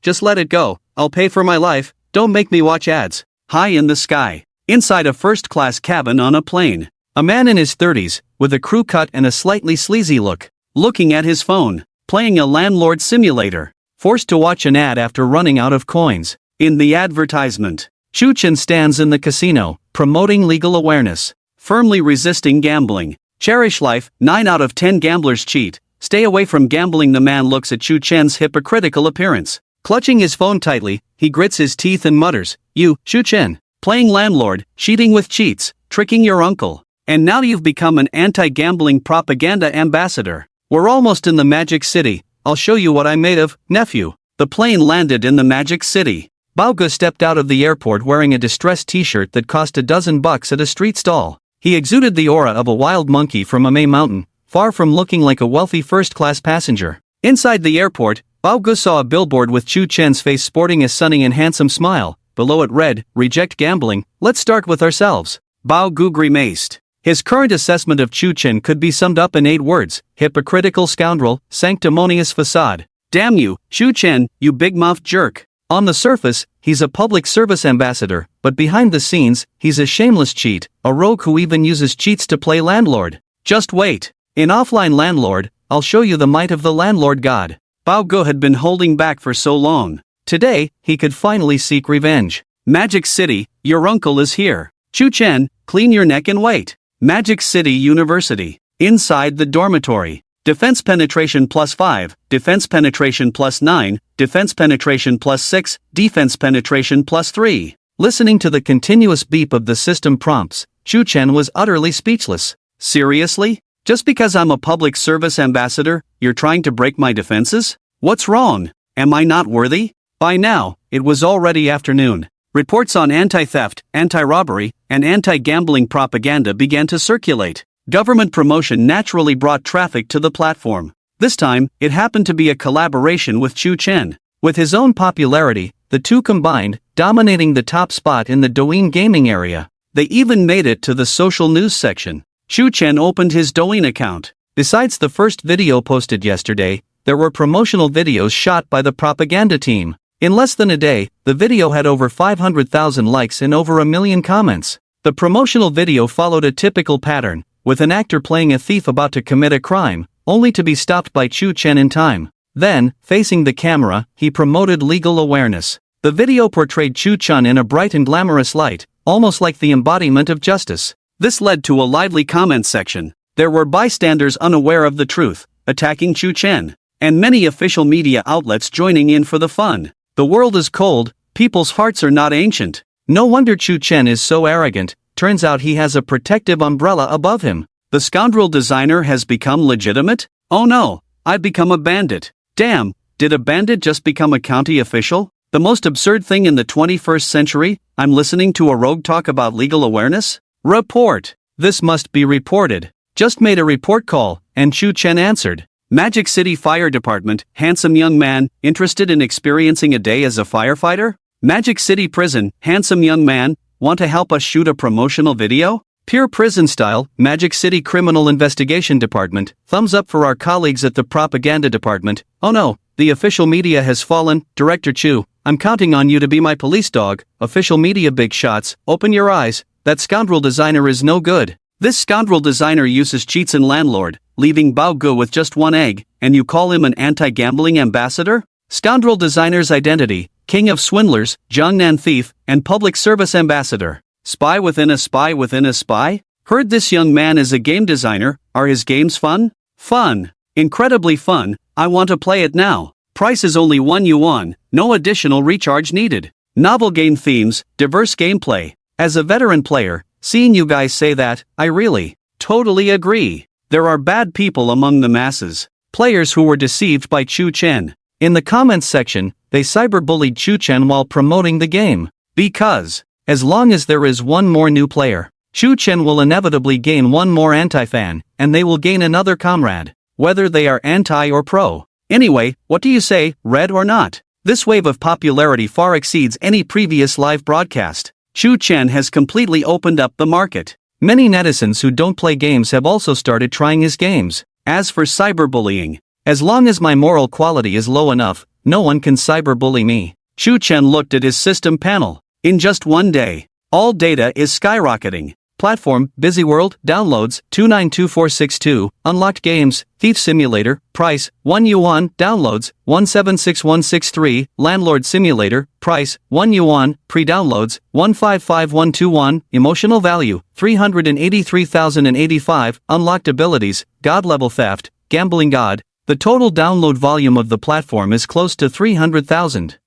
just let it go. I'll pay for my life, don't make me watch ads. High in the sky. Inside a first-class cabin on a plane. A man in his 30s, with a crew cut and a slightly sleazy look, looking at his phone, playing a landlord simulator, forced to watch an ad after running out of coins. In the advertisement, Chu Chen stands in the casino, promoting legal awareness, firmly resisting gambling. Cherish life, 9 out of 10 gamblers cheat. Stay away from gambling. The man looks at Chu Chen's hypocritical appearance. Clutching his phone tightly, he grits his teeth and mutters, "You, Chu Chen, playing landlord, cheating with cheats, tricking your uncle. And now you've become an anti-gambling propaganda ambassador. We're almost in the Magic City, I'll show you what I'm made of, nephew." The plane landed in the Magic City. Bao Ge stepped out of the airport wearing a distressed t-shirt that cost $12 at a street stall. He exuded the aura of a wild monkey from a May mountain, far from looking like a wealthy first-class passenger. Inside the airport, Bao Ge saw a billboard with Chu Chen's face sporting a sunny and handsome smile. Below it read, "Reject gambling, let's start with ourselves." Bao Ge grimaced. His current assessment of Chu Chen could be summed up in 8 words: hypocritical scoundrel, sanctimonious facade. Damn you, Chu Chen, you big-mouthed jerk. On the surface, he's a public service ambassador, but behind the scenes, he's a shameless cheat, a rogue who even uses cheats to play landlord. Just wait. In offline landlord, I'll show you the might of the landlord god. Bao Ge had been holding back for so long. Today, he could finally seek revenge. Magic City, your uncle is here. Chu Chen, clean your neck and wait. Magic City University. Inside the dormitory. Defense penetration plus 5, defense penetration plus 9, defense penetration plus 6, defense penetration plus 3. Listening to the continuous beep of the system prompts, Chu Chen was utterly speechless. Seriously? Just because I'm a public service ambassador, you're trying to break my defenses? What's wrong? Am I not worthy? By now, it was already afternoon. Reports on anti-theft, anti-robbery, and anti-gambling propaganda began to circulate. Government promotion naturally brought traffic to the platform. This time, it happened to be a collaboration with Chu Chen. With his own popularity, the two combined, dominating the top spot in the Douyin gaming area. They even made it to the social news section. Shu Chen opened his Douyin account. Besides the first video posted yesterday, there were promotional videos shot by the propaganda team. In less than a day, the video had over 500,000 likes and over 1 million comments. The promotional video followed a typical pattern, with an actor playing a thief about to commit a crime, only to be stopped by Shu Chen in time. Then, facing the camera, he promoted legal awareness. The video portrayed Shu Chen in a bright and glamorous light, almost like the embodiment of justice. This led to a lively comment section. There were bystanders unaware of the truth, attacking Shu Chen, and many official media outlets joining in for the fun. The world is cold, people's hearts are not ancient. No wonder Shu Chen is so arrogant, turns out he has a protective umbrella above him. The scoundrel designer has become legitimate? Oh no, I've become a bandit. Damn, did a bandit just become a county official? The most absurd thing in the 21st century? I'm listening to a rogue talk about legal awareness? Report. This must be reported. Just made a report call, and Shu Chen answered. Magic City Fire Department, handsome young man, interested in experiencing a day as a firefighter? Magic City Prison, handsome young man, want to help us shoot a promotional video? Pure prison style, Magic City Criminal Investigation Department, thumbs up for our colleagues at the Propaganda Department. Oh no, the official media has fallen. Director Chu, I'm counting on you to be my police dog. Official media big shots, open your eyes, that scoundrel designer is no good. This scoundrel designer uses cheats in landlord, leaving Bao Gu with just one egg, and you call him an anti-gambling ambassador? Scoundrel designer's identity, king of swindlers, Jiangnan thief, and public service ambassador. Spy within a spy within a spy? Heard this young man is a game designer. Are his games fun? Fun. Incredibly fun. I want to play it now. Price is only 1 yuan, no additional recharge needed. Novel game themes, diverse gameplay. As a veteran player, seeing you guys say that, I really, totally agree. There are bad people among the masses. Players who were deceived by Shu Chen. In the comments section, they cyberbullied Shu Chen while promoting the game. Because, as long as there is one more new player, Shu Chen will inevitably gain one more anti-fan, and they will gain another comrade, whether they are anti or pro. Anyway, what do you say, red or not? This wave of popularity far exceeds any previous live broadcast. Shu Chen has completely opened up the market. Many netizens who don't play games have also started trying his games. As for cyberbullying, as long as my moral quality is low enough, no one can cyberbully me. Shu Chen looked at his system panel. In just one day, all data is skyrocketing. Platform, Busy World, downloads, 292462, unlocked games, Thief Simulator, price, 1 yuan, downloads, 176163, Landlord Simulator, price, 1 yuan, pre-downloads, 155121, emotional value, 383,085, unlocked abilities, God level theft, gambling god. The total download volume of the platform is close to 300,000.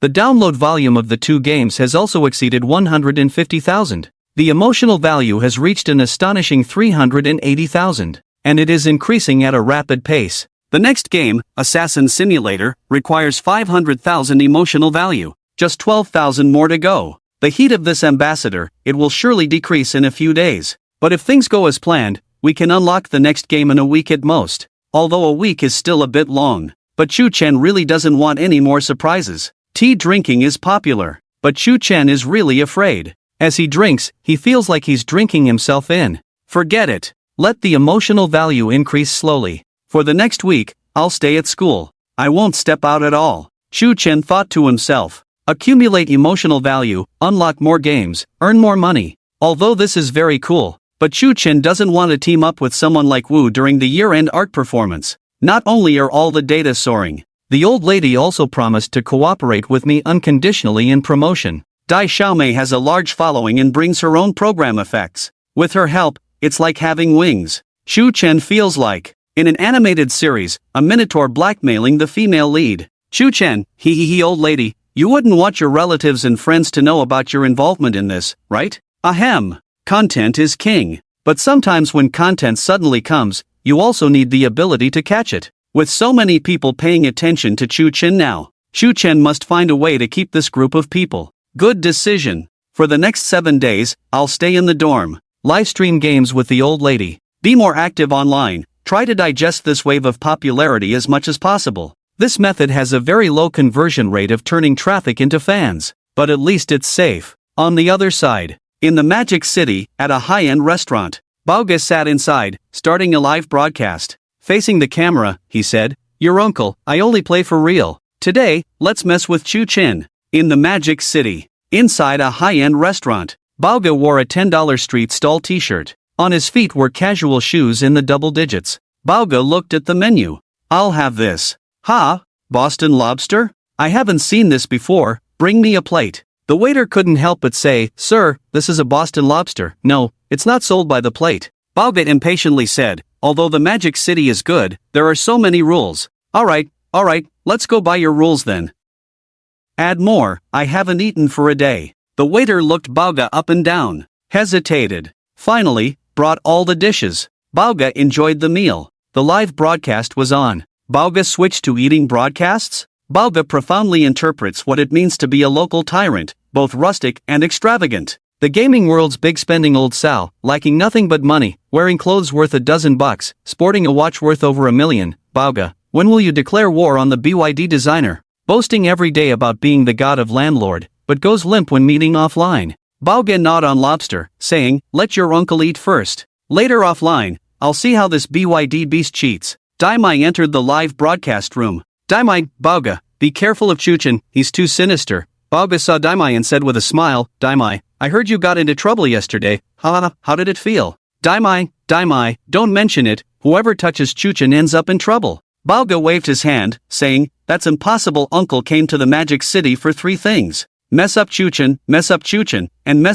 The download volume of the two games has also exceeded 150,000. The emotional value has reached an astonishing 380,000, and it is increasing at a rapid pace. The next game, Assassin Simulator, requires 500,000 emotional value, just 12,000 more to go. The heat of this ambassador, it will surely decrease in a few days. But if things go as planned, we can unlock the next game in a week at most. Although a week is still a bit long. But Shu Chen really doesn't want any more surprises. Tea drinking is popular, but Shu Chen is really afraid. As he drinks, he feels like he's drinking himself in. Forget it. Let the emotional value increase slowly. For the next week, I'll stay at school. I won't step out at all. Shu Chen thought to himself. Accumulate emotional value, unlock more games, earn more money. Although this is very cool, but Shu Chen doesn't want to team up with someone like Wu during the year-end art performance. Not only are all the data soaring, the old lady also promised to cooperate with me unconditionally in promotion. Dai Xiaomei has a large following and brings her own program effects. With her help, it's like having wings. Shu Chen feels like, in an animated series, a minotaur blackmailing the female lead. Shu Chen, hee old lady, you wouldn't want your relatives and friends to know about your involvement in this, right? Ahem. Content is king. But sometimes when content suddenly comes, you also need the ability to catch it. With so many people paying attention to Shu Chen now, Shu Chen must find a way to keep this group of people. Good decision. For the next 7 days, I'll stay in the dorm. Livestream games with the old lady. Be more active online. Try to digest this wave of popularity as much as possible. This method has a very low conversion rate of turning traffic into fans, but at least it's safe. On the other side, in the Magic City, at a high-end restaurant, Bauga sat inside, starting a live broadcast. Facing the camera, he said, "Your uncle, I only play for real. Today, let's mess with Chu-Chin." In the Magic City, inside a high-end restaurant, Bauga wore a $10 street stall t-shirt. On his feet were casual shoes in the double digits. Bauga looked at the menu. "I'll have this." "Ha? Boston lobster? I haven't seen this before, bring me a plate." The waiter couldn't help but say, "Sir, this is a Boston lobster. No, it's not sold by the plate." Bauga impatiently said, "Although the Magic City is good, there are so many rules." All right, let's go by your rules then." "Add more, I haven't eaten for a day." The waiter looked Bauga up and down, hesitated, finally, brought all the dishes. Bauga enjoyed the meal. The live broadcast was on. Bauga switched to eating broadcasts? Bauga profoundly interprets what it means to be a local tyrant, both rustic and extravagant. The gaming world's big spending old Sal, lacking nothing but money, wearing clothes worth $12, sporting a watch worth over $1 million. Bauga, when will you declare war on the BYD designer? Boasting every day about being the god of landlord, but goes limp when meeting offline. Bauga gnawed on lobster, saying, "Let your uncle eat first. Later offline, I'll see how this BYD beast cheats." Daimai entered the live broadcast room. "Daimai, Bauga, be careful of Chu-Chin, he's too sinister." Bauga saw Daimai and said with a smile, "Daimai, I heard you got into trouble yesterday. How did it feel?" Daimai, don't mention it, whoever touches Chu-Chin ends up in trouble." Bauga waved his hand, saying, "That's impossible. Uncle came to the Magic City for 3 things. Mess up Chu-Chin, and mess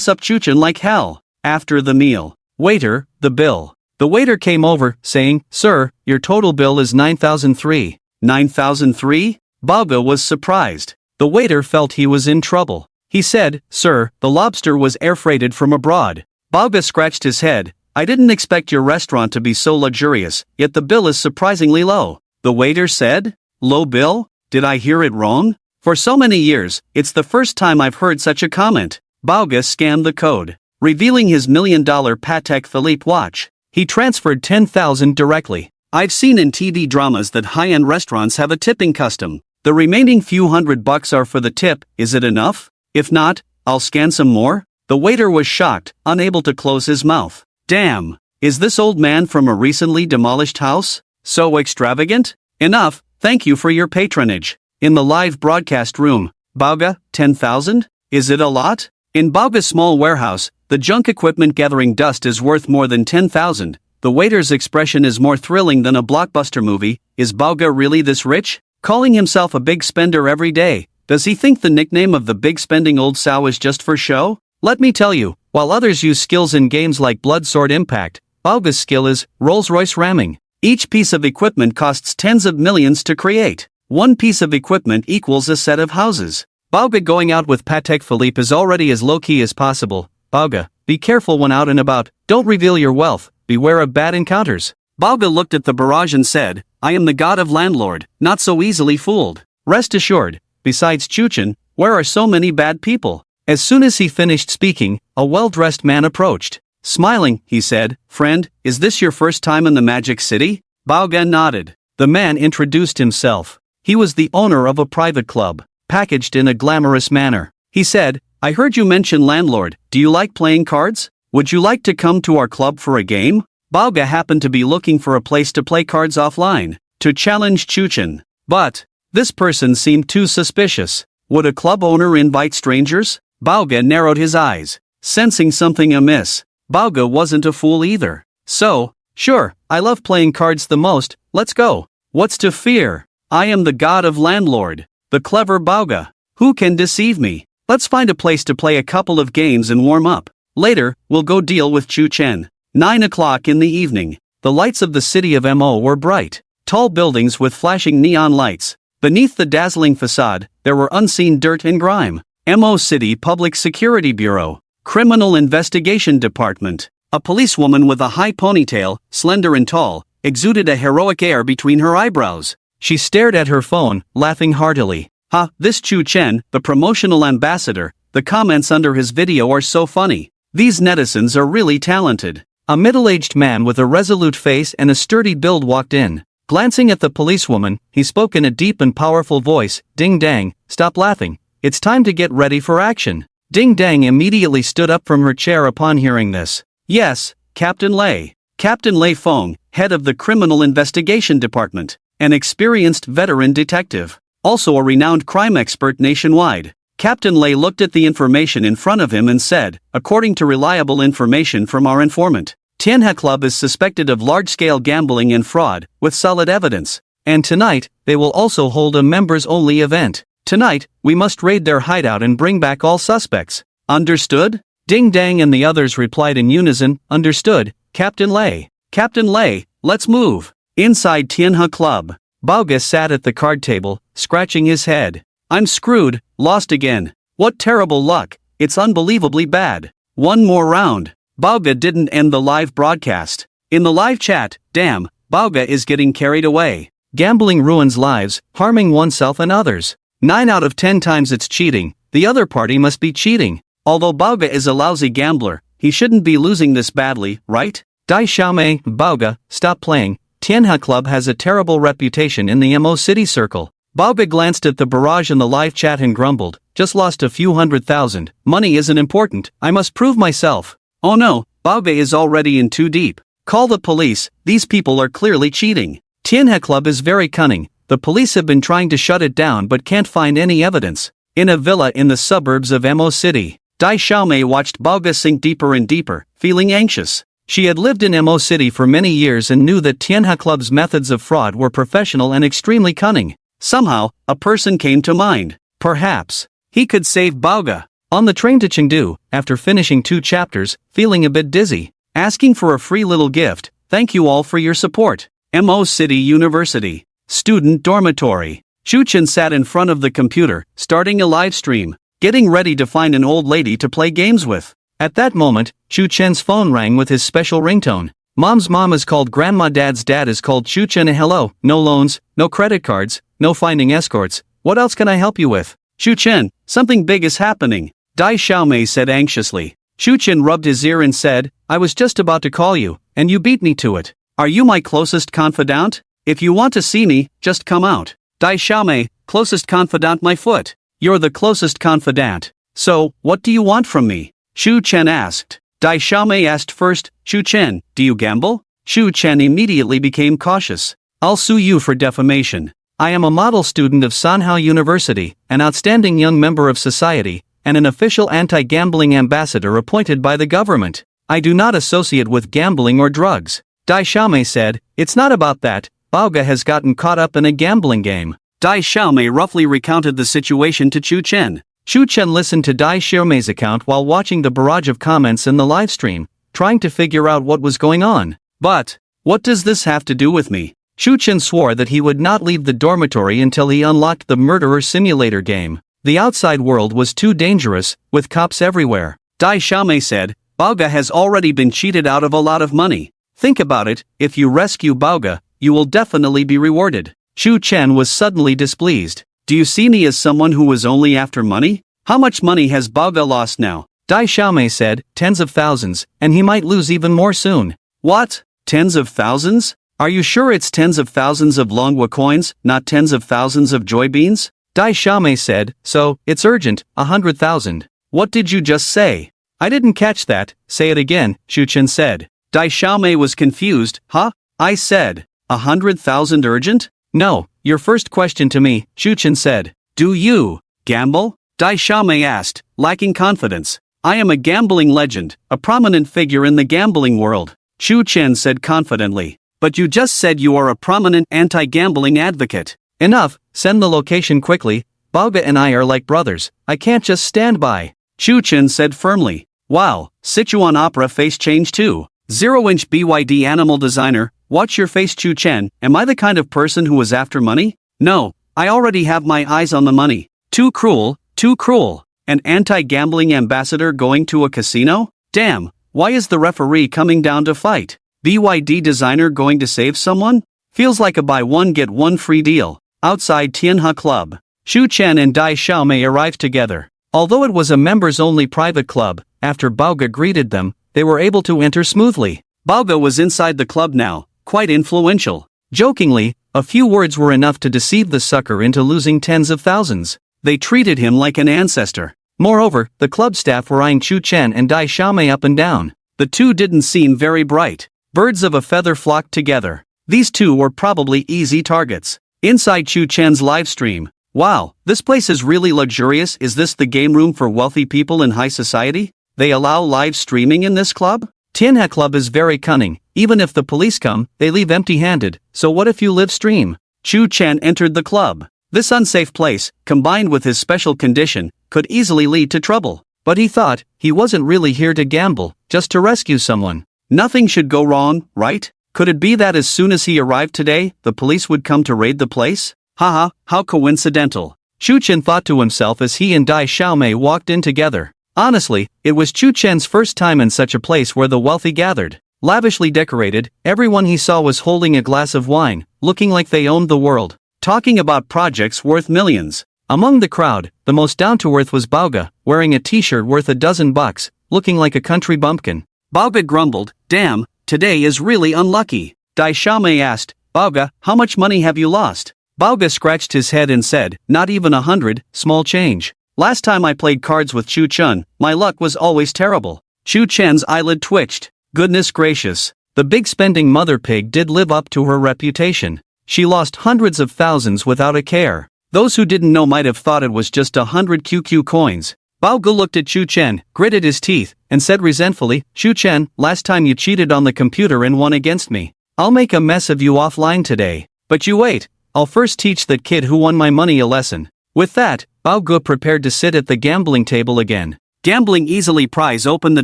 up Chu-Chin like hell." After the meal, "Waiter, the bill." The waiter came over, saying, "Sir, your total bill is 9,003. 9,003? Bauga was surprised. The waiter felt he was in trouble. He said, "Sir, the lobster was air freighted from abroad." Bauga scratched his head. "I didn't expect your restaurant to be so luxurious, yet the bill is surprisingly low." The waiter said, "Low bill? Did I hear it wrong? For so many years, it's the first time I've heard such a comment." Bauga scanned the code, revealing his $1 million Patek Philippe watch. He transferred 10,000 directly. "I've seen in TV dramas that high-end restaurants have a tipping custom. The remaining few $100 are for the tip. Is it enough? If not, I'll scan some more." The waiter was shocked, unable to close his mouth. "Damn, is this old man from a recently demolished house? So extravagant? Enough, thank you for your patronage." In the live broadcast room, "Bauga, 10,000? Is it a lot?" In Bauga's small warehouse, the junk equipment gathering dust is worth more than 10,000. The waiter's expression is more thrilling than a blockbuster movie. Is Bauga really this rich? Calling himself a big spender every day, does he think the nickname of the big spending old sow is just for show? Let me tell you, while others use skills in games like Blood Sword Impact, Bauga's skill is Rolls-Royce ramming. Each piece of equipment costs tens of millions to create. One piece of equipment equals a set of houses. Bauga going out with Patek Philippe is already as low-key as possible. Bauga, be careful when out and about, don't reveal your wealth, beware of bad encounters. Bauga looked at the barrage and said, "I am the god of landlord, not so easily fooled. Rest assured, besides Chu-Chin, where are so many bad people?" As soon as he finished speaking, a well-dressed man approached. Smiling, he said, "Friend, is this your first time in the Magic City?" Bauga nodded. The man introduced himself. He was the owner of a private club, packaged in a glamorous manner. He said, "I heard you mention landlord. Do you like playing cards? Would you like to come to our club for a game?" Bauga happened to be looking for a place to play cards offline, to challenge Chu-Chin. But this person seemed too suspicious. Would a club owner invite strangers? Bauga narrowed his eyes, sensing something amiss. Bauga wasn't a fool either. "So, sure, I love playing cards the most, let's go. What's to fear? I am the god of landlord, the clever Bauga. Who can deceive me? Let's find a place to play a couple of games and warm up. Later, we'll go deal with Chu-Chin." 9 o'clock in the evening. The lights of the city of Mo were bright. Tall buildings with flashing neon lights. Beneath the dazzling facade, there were unseen dirt and grime. Mo City Public Security Bureau. Criminal Investigation Department. A policewoman with a high ponytail, slender and tall, exuded a heroic air between her eyebrows. She stared at her phone, laughing heartily. "Ha, this Chu-Chin, the promotional ambassador, the comments under his video are so funny. These netizens are really talented." A middle-aged man with a resolute face and a sturdy build walked in. Glancing at the policewoman, he spoke in a deep and powerful voice, "Ding Dang, stop laughing. It's time to get ready for action." Ding Dang immediately stood up from her chair upon hearing this. Yes, Captain Lei. Captain Lei Feng, head of the Criminal Investigation Department, an experienced veteran detective, also a renowned crime expert nationwide. Captain Lei looked at the information in front of him and said, according to reliable information from our informant, Tianhe Club is suspected of large-scale gambling and fraud, with solid evidence. And tonight, they will also hold a members-only event. Tonight, we must raid their hideout and bring back all suspects. Understood? Ding Dang and the others replied in unison, understood, Captain Lei. Captain Lei, let's move. Inside Tianhe Club, Baoge sat at the card table, scratching his head. I'm screwed, lost again. What terrible luck, it's unbelievably bad. One more round. Baoge didn't end the live broadcast. In the live chat, damn, Baoge is getting carried away. Gambling ruins lives, harming oneself and others. 9 out of 10 times it's cheating, the other party must be cheating. Although Baoge is a lousy gambler, he shouldn't be losing this badly, right? Dai Xiaomei, Baoge, stop playing. Tianhe Club has a terrible reputation in the Mo City circle. Baoge glanced at the barrage in the live chat and grumbled, just lost a few $100,000, money isn't important, I must prove myself. Oh no, Baoge is already in too deep. Call the police, these people are clearly cheating. Tianhe Club is very cunning, the police have been trying to shut it down but can't find any evidence. In a villa in the suburbs of Mo City, Dai Xiaomei watched Baoge sink deeper and deeper, feeling anxious. She had lived in Mo City for many years and knew that Tianhe Club's methods of fraud were professional and extremely cunning. Somehow, a person came to mind. Perhaps he could save Baoge. On the train to Chengdu, after finishing 2 chapters, feeling a bit dizzy, asking for a free little gift, thank you all for your support. Mo City University. Student dormitory. Xu Chen sat in front of the computer, starting a live stream, getting ready to find an old lady to play games with. At that moment, Xu Chen's phone rang with his special ringtone. Mom's mom is called Grandma, Dad's dad is called Xu Chen. Hello, no loans, no credit cards, no finding escorts, what else can I help you with? Xu Chen, something big is happening, Dai Xiaomei said anxiously. Xu Chen rubbed his ear and said, I was just about to call you, and you beat me to it. Are you my closest confidant? If you want to see me, just come out. Dai Xiaomei, closest confidant my foot. You're the closest confidant. So, what do you want from me? Xu Chen asked. Dai Xiaomei asked first, Xu Chen, do you gamble? Xu Chen immediately became cautious. I'll sue you for defamation. I am a model student of Sanhao University, an outstanding young member of society, and an official anti-gambling ambassador appointed by the government. I do not associate with gambling or drugs. Dai Xiaomei said, it's not about that, Baoge has gotten caught up in a gambling game. Dai Xiaomei roughly recounted the situation to Xu Chen. Xu Chen listened to Dai Xiaomei's account while watching the barrage of comments in the live stream, trying to figure out what was going on. But, what does this have to do with me? Xu Chen swore that he would not leave the dormitory until he unlocked the murderer simulator game. The outside world was too dangerous, with cops everywhere. Dai Xiaomei said, Baoge has already been cheated out of a lot of money. Think about it, if you rescue Baoge, you will definitely be rewarded. Xu Chen was suddenly displeased. Do you see me as someone who was only after money? How much money has Baoge lost now? Dai Xiaomei said, tens of thousands, and he might lose even more soon. What? Tens of thousands? Are you sure it's tens of thousands of Longhua coins, not tens of thousands of joy beans? Dai Xiaomei said, so, it's urgent, 100,000. What did you just say? I didn't catch that, say it again, Xu Chen said. Dai Xiaomei was confused, huh? I said, 100,000 urgent? No, your first question to me, Xu Chen said. Do you gamble? Dai Xiaomei asked, lacking confidence. I am a gambling legend, a prominent figure in the gambling world, Xu Chen said confidently. But you just said you are a prominent anti-gambling advocate. Enough, send the location quickly, Baoge and I are like brothers, I can't just stand by. Xu Chen said firmly. Wow, Sichuan opera face change too. 0-inch BYD animal designer, watch your face Xu Chen, am I the kind of person who is after money? No, I already have my eyes on the money. Too cruel, too cruel. An anti-gambling ambassador going to a casino? Damn, why is the referee coming down to fight? BYD designer going to save someone? Feels like a buy one get one free deal. Outside Tianhe Club, Xu Chen and Dai Xiaomei arrived together. Although it was a members-only private club, after Baoge greeted them, they were able to enter smoothly. Baoge was inside the club now, quite influential. Jokingly, a few words were enough to deceive the sucker into losing tens of thousands. They treated him like an ancestor. Moreover, the club staff were eyeing Chu Chen and Dai Xiaomei up and down. The two didn't seem very bright. Birds of a feather flocked together. These two were probably easy targets. Inside Chu Chen's live stream. Wow, this place is really luxurious. Is this the game room for wealthy people in high society? They allow live streaming in this club? Tianhe Club is very cunning. Even if the police come, they leave empty-handed. So what if you live stream? Chu Chen entered the club. This unsafe place, combined with his special condition, could easily lead to trouble. But he thought, he wasn't really here to gamble, just to rescue someone. Nothing should go wrong, right? Could it be that as soon as he arrived today, the police would come to raid the place? Haha, how coincidental. Chu Chen thought to himself as he and Dai Xiaomei walked in together. Honestly, it was Chu Chen's first time in such a place where the wealthy gathered. Lavishly decorated, everyone he saw was holding a glass of wine, looking like they owned the world, talking about projects worth millions. Among the crowd, the most down-to-earth was Baoge, wearing a t-shirt worth $12, looking like a country bumpkin. Baoge grumbled, damn, today is really unlucky. Dai Xiaomei asked, Baoge, how much money have you lost? Baoge scratched his head and said, not even 100, small change. Last time I played cards with Chu Chen, my luck was always terrible. Chu Chen's eyelid twitched. Goodness gracious. The big spending mother pig did live up to her reputation. She lost hundreds of thousands without a care. Those who didn't know might have thought it was just 100 QQ coins. Baoge looked at Chu Chen, gritted his teeth, and said resentfully, Chu Chen, last time you cheated on the computer and won against me. I'll make a mess of you offline today. But you wait, I'll first teach that kid who won my money a lesson. With that, Baoge prepared to sit at the gambling table again. Gambling easily pries open the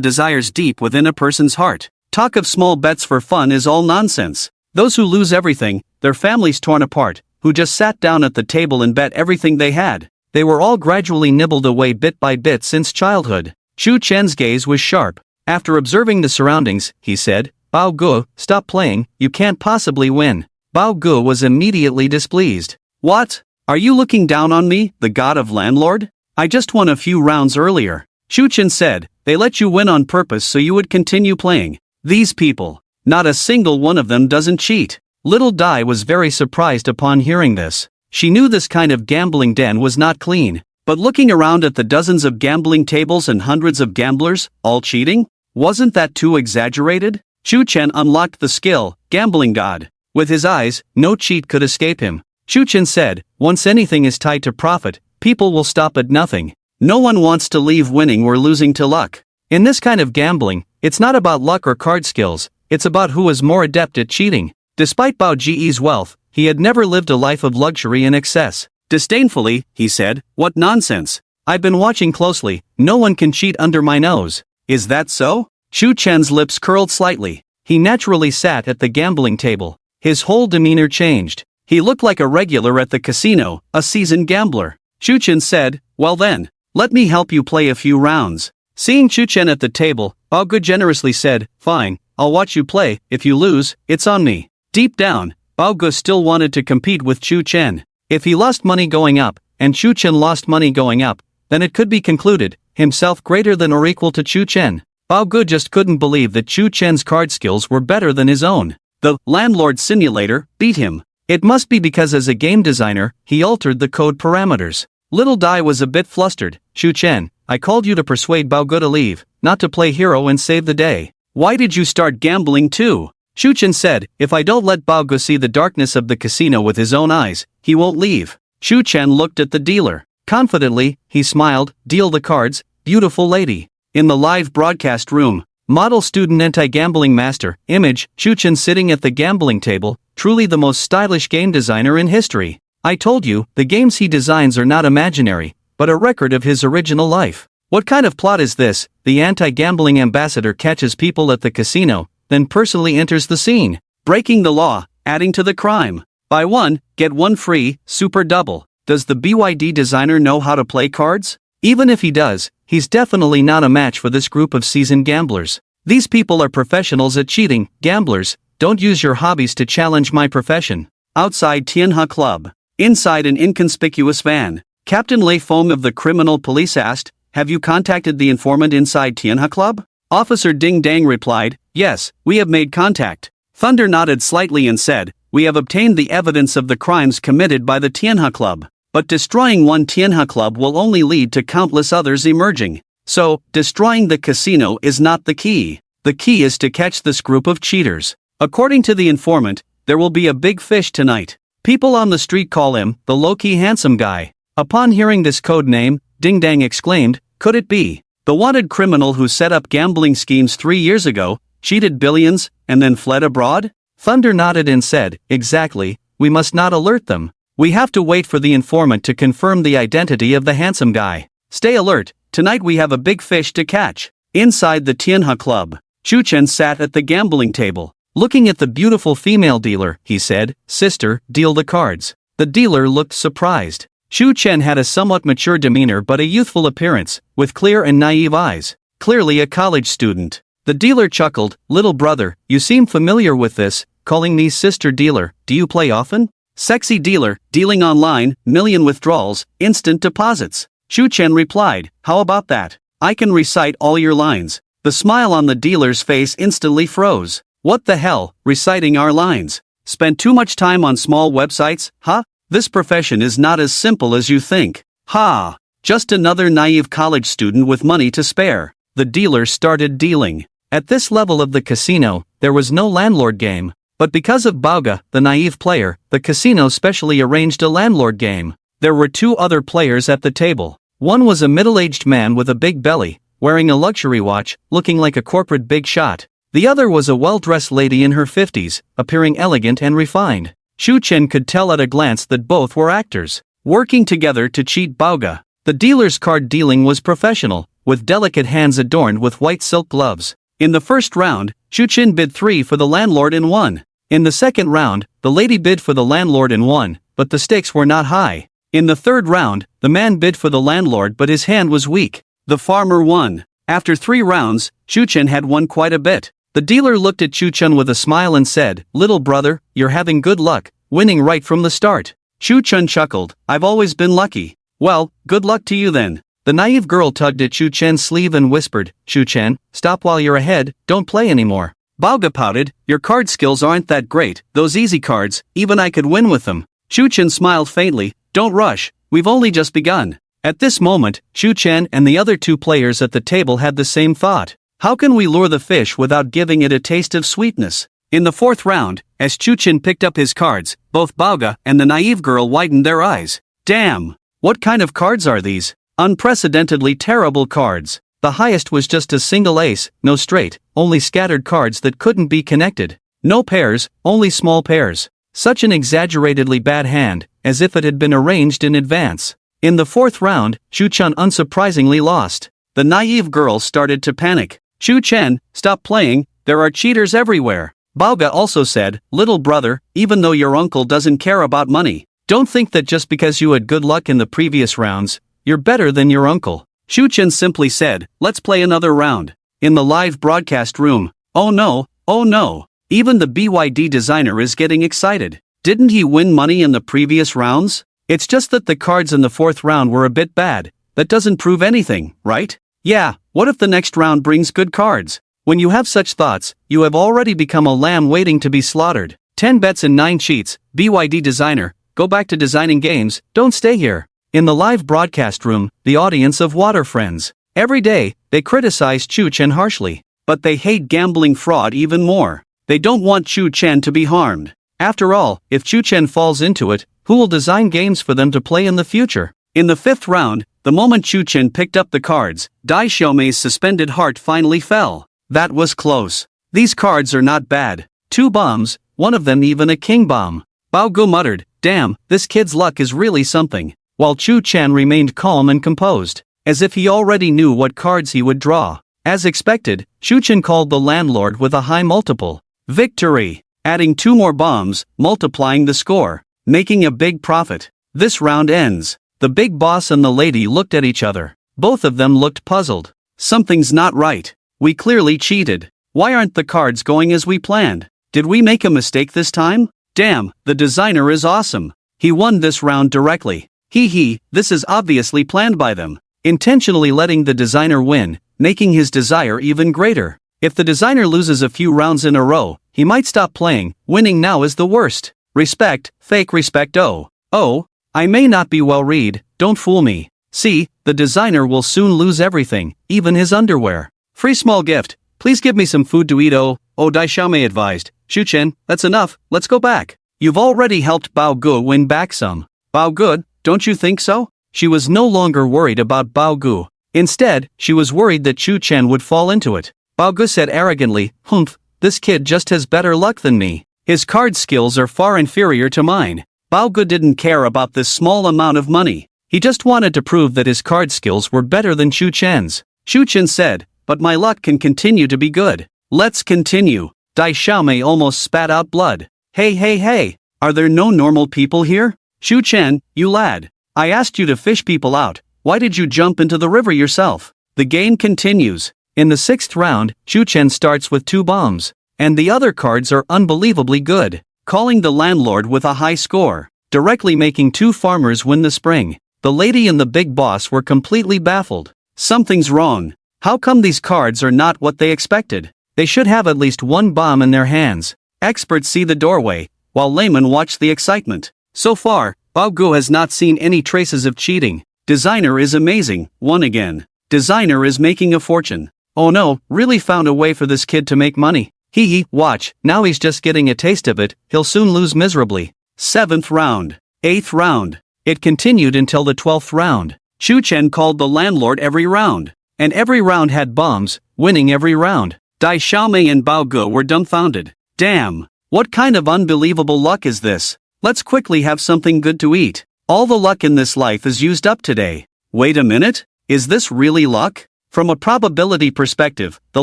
desires deep within a person's heart. Talk of small bets for fun is all nonsense. Those who lose everything, their families torn apart, who just sat down at the table and bet everything they had. They were all gradually nibbled away bit by bit since childhood. Chu Chen's gaze was sharp. After observing the surroundings, he said, Baoge, stop playing, you can't possibly win. Baoge was immediately displeased. What? Are you looking down on me, the god of landlord? I just won a few rounds earlier. Chu Chen said, they let you win on purpose so you would continue playing. These people, not a single one of them doesn't cheat. Little Dai was very surprised upon hearing this. She knew this kind of gambling den was not clean, but looking around at the dozens of gambling tables and hundreds of gamblers, all cheating? Wasn't that too exaggerated? Chu Chen unlocked the skill, Gambling God. With his eyes, no cheat could escape him. Chu Chen said, once anything is tied to profit, people will stop at nothing. No one wants to leave winning or losing to luck. In this kind of gambling, it's not about luck or card skills, it's about who is more adept at cheating. Despite Bao Ji's wealth, he had never lived a life of luxury and excess. Disdainfully, he said, what nonsense. I've been watching closely, no one can cheat under my nose. Is that so? Chu Chen's lips curled slightly. He naturally sat at the gambling table. His whole demeanor changed. He looked like a regular at the casino, a seasoned gambler. Chu Chen said, well then, let me help you play a few rounds. Seeing Chu Chen at the table, Baoge generously said, fine, I'll watch you play, if you lose, it's on me. Deep down, Baoge still wanted to compete with Chu Chen. If he lost money going up, and Chu Chen lost money going up, then it could be concluded, himself greater than or equal to Chu Chen. Baoge just couldn't believe that Chu Chen's card skills were better than his own. The landlord simulator beat him. It must be because as a game designer, he altered the code parameters. Little Dai was a bit flustered. Chu Chen, I called you to persuade Baoge to leave, not to play hero and save the day. Why did you start gambling too? Chu Chen said, if I don't let Baoge see the darkness of the casino with his own eyes, he won't leave. Chu Chen looked at the dealer. Confidently, he smiled, deal the cards, beautiful lady. In the live broadcast room, model student anti-gambling master, image, Chu Chen sitting at the gambling table, truly the most stylish game designer in history. I told you, the games he designs are not imaginary, but a record of his original life. What kind of plot is this? The anti-gambling ambassador catches people at the casino, then personally enters the scene, breaking the law, adding to the crime. Buy one, get one free, super double. Does the BYD designer know how to play cards? Even if he does, he's definitely not a match for this group of seasoned gamblers. These people are professionals at cheating. Gamblers, don't use your hobbies to challenge my profession. Outside Tianhe Club. Inside an inconspicuous van, Captain Lei Feng of the criminal police asked, have you contacted the informant inside Tianhe Club? Officer Ding Dang replied, yes, we have made contact. Thunder nodded slightly and said, we have obtained the evidence of the crimes committed by the Tianhe Club. But destroying one Tianhe Club will only lead to countless others emerging. So, destroying the casino is not the key. The key is to catch this group of cheaters. According to the informant, there will be a big fish tonight. People on the street call him the low-key handsome guy. Upon hearing this code name, Ding Dang exclaimed, could it be the wanted criminal who set up gambling schemes 3 years ago, cheated billions, and then fled abroad? Thunder nodded and said, exactly, we must not alert them. We have to wait for the informant to confirm the identity of the handsome guy. Stay alert, tonight we have a big fish to catch. Inside the Tianhe Club, Chu Chen sat at the gambling table. Looking at the beautiful female dealer, he said, sister, deal the cards. The dealer looked surprised. Chu Chen had a somewhat mature demeanor but a youthful appearance, with clear and naive eyes. Clearly a college student. The dealer chuckled, little brother, you seem familiar with this, calling me sister dealer, do you play often? Sexy dealer, dealing online, million withdrawals, instant deposits. Chu Chen replied, how about that? I can recite all your lines. The smile on the dealer's face instantly froze. What the hell, reciting our lines? Spent too much time on small websites, huh? This profession is not as simple as you think. Ha! Just another naive college student with money to spare. The dealer started dealing. At this level of the casino, there was no landlord game. But because of Bauga, the naive player, the casino specially arranged a landlord game. There were 2 other players at the table. One was a middle-aged man with a big belly, wearing a luxury watch, looking like a corporate big shot. The other was a well-dressed lady in her 50s, appearing elegant and refined. Chu Chen could tell at a glance that both were actors, working together to cheat Bauga. The dealer's card dealing was professional, with delicate hands adorned with white silk gloves. In the first round, Chu Chen bid 3 for the landlord and won. In the second round, the lady bid for the landlord and won, but the stakes were not high. In the third round, the man bid for the landlord but his hand was weak. The farmer won. After 3 rounds, Chu Chen had won quite a bit. The dealer looked at Chu Chen with a smile and said, little brother, you're having good luck, winning right from the start. Chu Chen chuckled, I've always been lucky. Well, good luck to you then. The naive girl tugged at Chu Chen's sleeve and whispered, Chu Chen, stop while you're ahead, don't play anymore. Bauga pouted, your card skills aren't that great, those easy cards, even I could win with them. Chu Chen smiled faintly, don't rush, we've only just begun. At this moment, Chu Chen and the other 2 players at the table had the same thought. How can we lure the fish without giving it a taste of sweetness? In the 4th round, as Chu Chen picked up his cards, both Bauga and the naive girl widened their eyes. Damn! What kind of cards are these? Unprecedentedly terrible cards. The highest was just a single ace, no straight, only scattered cards that couldn't be connected. No pairs, only small pairs. Such an exaggeratedly bad hand, as if it had been arranged in advance. In the 4th round, Chu Chen unsurprisingly lost. The naive girl started to panic. Chu Chen, stop playing, there are cheaters everywhere. Bauga also said, little brother, even though your uncle doesn't care about money, don't think that just because you had good luck in the previous rounds, you're better than your uncle. Chu Chen simply said, let's play another round. In the live broadcast room, oh no, even the BYD designer is getting excited. Didn't he win money in the previous rounds? It's just that the cards in the 4th round were a bit bad. That doesn't prove anything, right? Yeah, what if the next round brings good cards? When you have such thoughts, you have already become a lamb waiting to be slaughtered. 10 bets and 9 cheats, BYD designer, go back to designing games, don't stay here. In the live broadcast room, the audience of Water Friends. Every day, they criticize Chu Chen harshly. But they hate gambling fraud even more. They don't want Chu Chen to be harmed. After all, if Chu Chen falls into it, who will design games for them to play in the future? In the 5th round, the moment Chu Chen picked up the cards, Dai Xiaomei's suspended heart finally fell. That was close. These cards are not bad. 2 bombs, one of them even a king bomb. Bao Gu muttered, damn, this kid's luck is really something. While Chu Chen remained calm and composed, as if he already knew what cards he would draw. As expected, Chu Chen called the landlord with a high multiple. Victory! Adding 2 more bombs, multiplying the score, making a big profit. This round ends. The big boss and the lady looked at each other. Both of them looked puzzled. Something's not right. We clearly cheated. Why aren't the cards going as we planned? Did we make a mistake this time? Damn, the designer is awesome. He won this round directly. This is obviously planned by them. Intentionally letting the designer win, making his desire even greater. If the designer loses a few rounds in a row, he might stop playing. Winning now is the worst. Respect, fake respect. Oh, I may not be well read, don't fool me. See, the designer will soon lose everything, even his underwear. Free small gift, please give me some food to eat. Oh, Dai Xiaomei advised. Shu-chen, that's enough, let's go back. You've already helped Bao Gu win back some. Bao Gu, don't you think so? She was no longer worried about Bao Gu. Instead, she was worried that Shu-chen would fall into it. Bao Gu said arrogantly, "Humph, this kid just has better luck than me. His card skills are far inferior to mine." Bao Gu didn't care about this small amount of money. He just wanted to prove that his card skills were better than Shu-chen's. Shu-chen said, "But my luck can continue to be good. Let's continue." Dai Xiaomei almost spat out blood. Hey, are there no normal people here? Shu-chen, you lad. I asked you to fish people out, why did you jump into the river yourself? The game continues. In the 6th round, Shu-chen starts with 2 bombs, and the other cards are unbelievably good, calling the landlord with a high score, directly making 2 farmers win the spring. The lady and the big boss were completely baffled. Something's wrong. How come these cards are not what they expected? They should have at least 1 bomb in their hands. Experts see the doorway, while laymen watch the excitement. So far, Bao Gu has not seen any traces of cheating. Designer is amazing, won again. Designer is making a fortune. Oh no, really found a way for this kid to make money. Hee, watch, now he's just getting a taste of it, he'll soon lose miserably. 7th round. 8th round. It continued until the 12th round. Shu-chen called the landlord every round. And every round had bombs, winning every round. Dai Xiaomei and Bao Gu were dumbfounded. Damn, what kind of unbelievable luck is this? Let's quickly have something good to eat. All the luck in this life is used up today. Wait a minute, is this really luck? From a probability perspective, the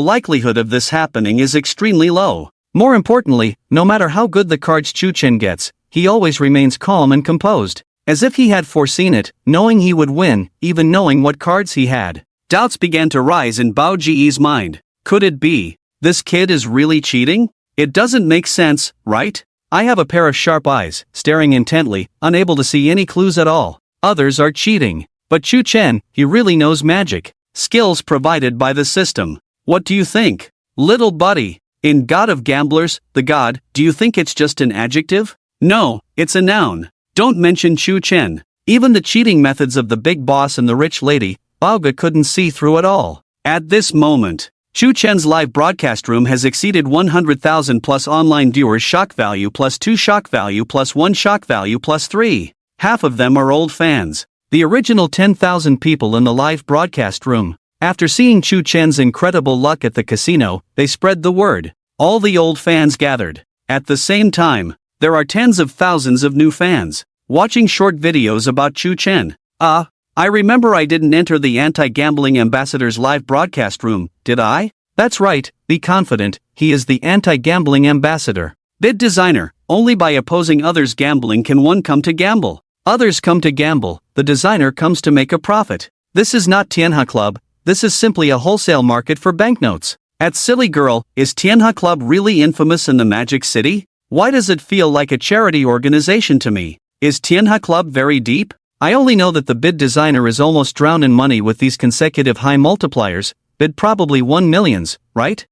likelihood of this happening is extremely low. More importantly, no matter how good the cards Shu-chen gets, he always remains calm and composed, as if he had foreseen it, knowing he would win, even knowing what cards he had. Doubts began to rise in Bao Ji's mind. Could it be? This kid is really cheating? It doesn't make sense, right? I have a pair of sharp eyes, staring intently, unable to see any clues at all. Others are cheating. But Shu-chen, he really knows magic. Skills provided by the system. What do you think? Little buddy, in God of Gamblers, the god, do you think it's just an adjective? No, it's a noun. Don't mention Shu-chen. Even the cheating methods of the big boss and the rich lady, Bao Gu couldn't see through it all. At this moment, Shu-chen's live broadcast room has exceeded 100,000 plus online viewers. Shock value plus 2 shock value plus 1 shock value plus 3. Half of them are old fans. The original 10,000 people in the live broadcast room. After seeing Shu-chen's incredible luck at the casino, they spread the word. All the old fans gathered. At the same time, there are tens of thousands of new fans, watching short videos about Shu-chen. I remember I didn't enter the anti-gambling ambassador's live broadcast room, did I? That's right, be confident, he is the anti-gambling ambassador. Bid designer, only by opposing others' gambling can one come to gamble. Others come to gamble, the designer comes to make a profit. This is not Tianhe Club, this is simply a wholesale market for banknotes. At Silly Girl, is Tianhe Club really infamous in the Magic City? Why does it feel like a charity organization to me? Is Tianhe Club very deep? I only know that the bid designer is almost drowned in money with these consecutive high multipliers, bid probably 1 millions, right?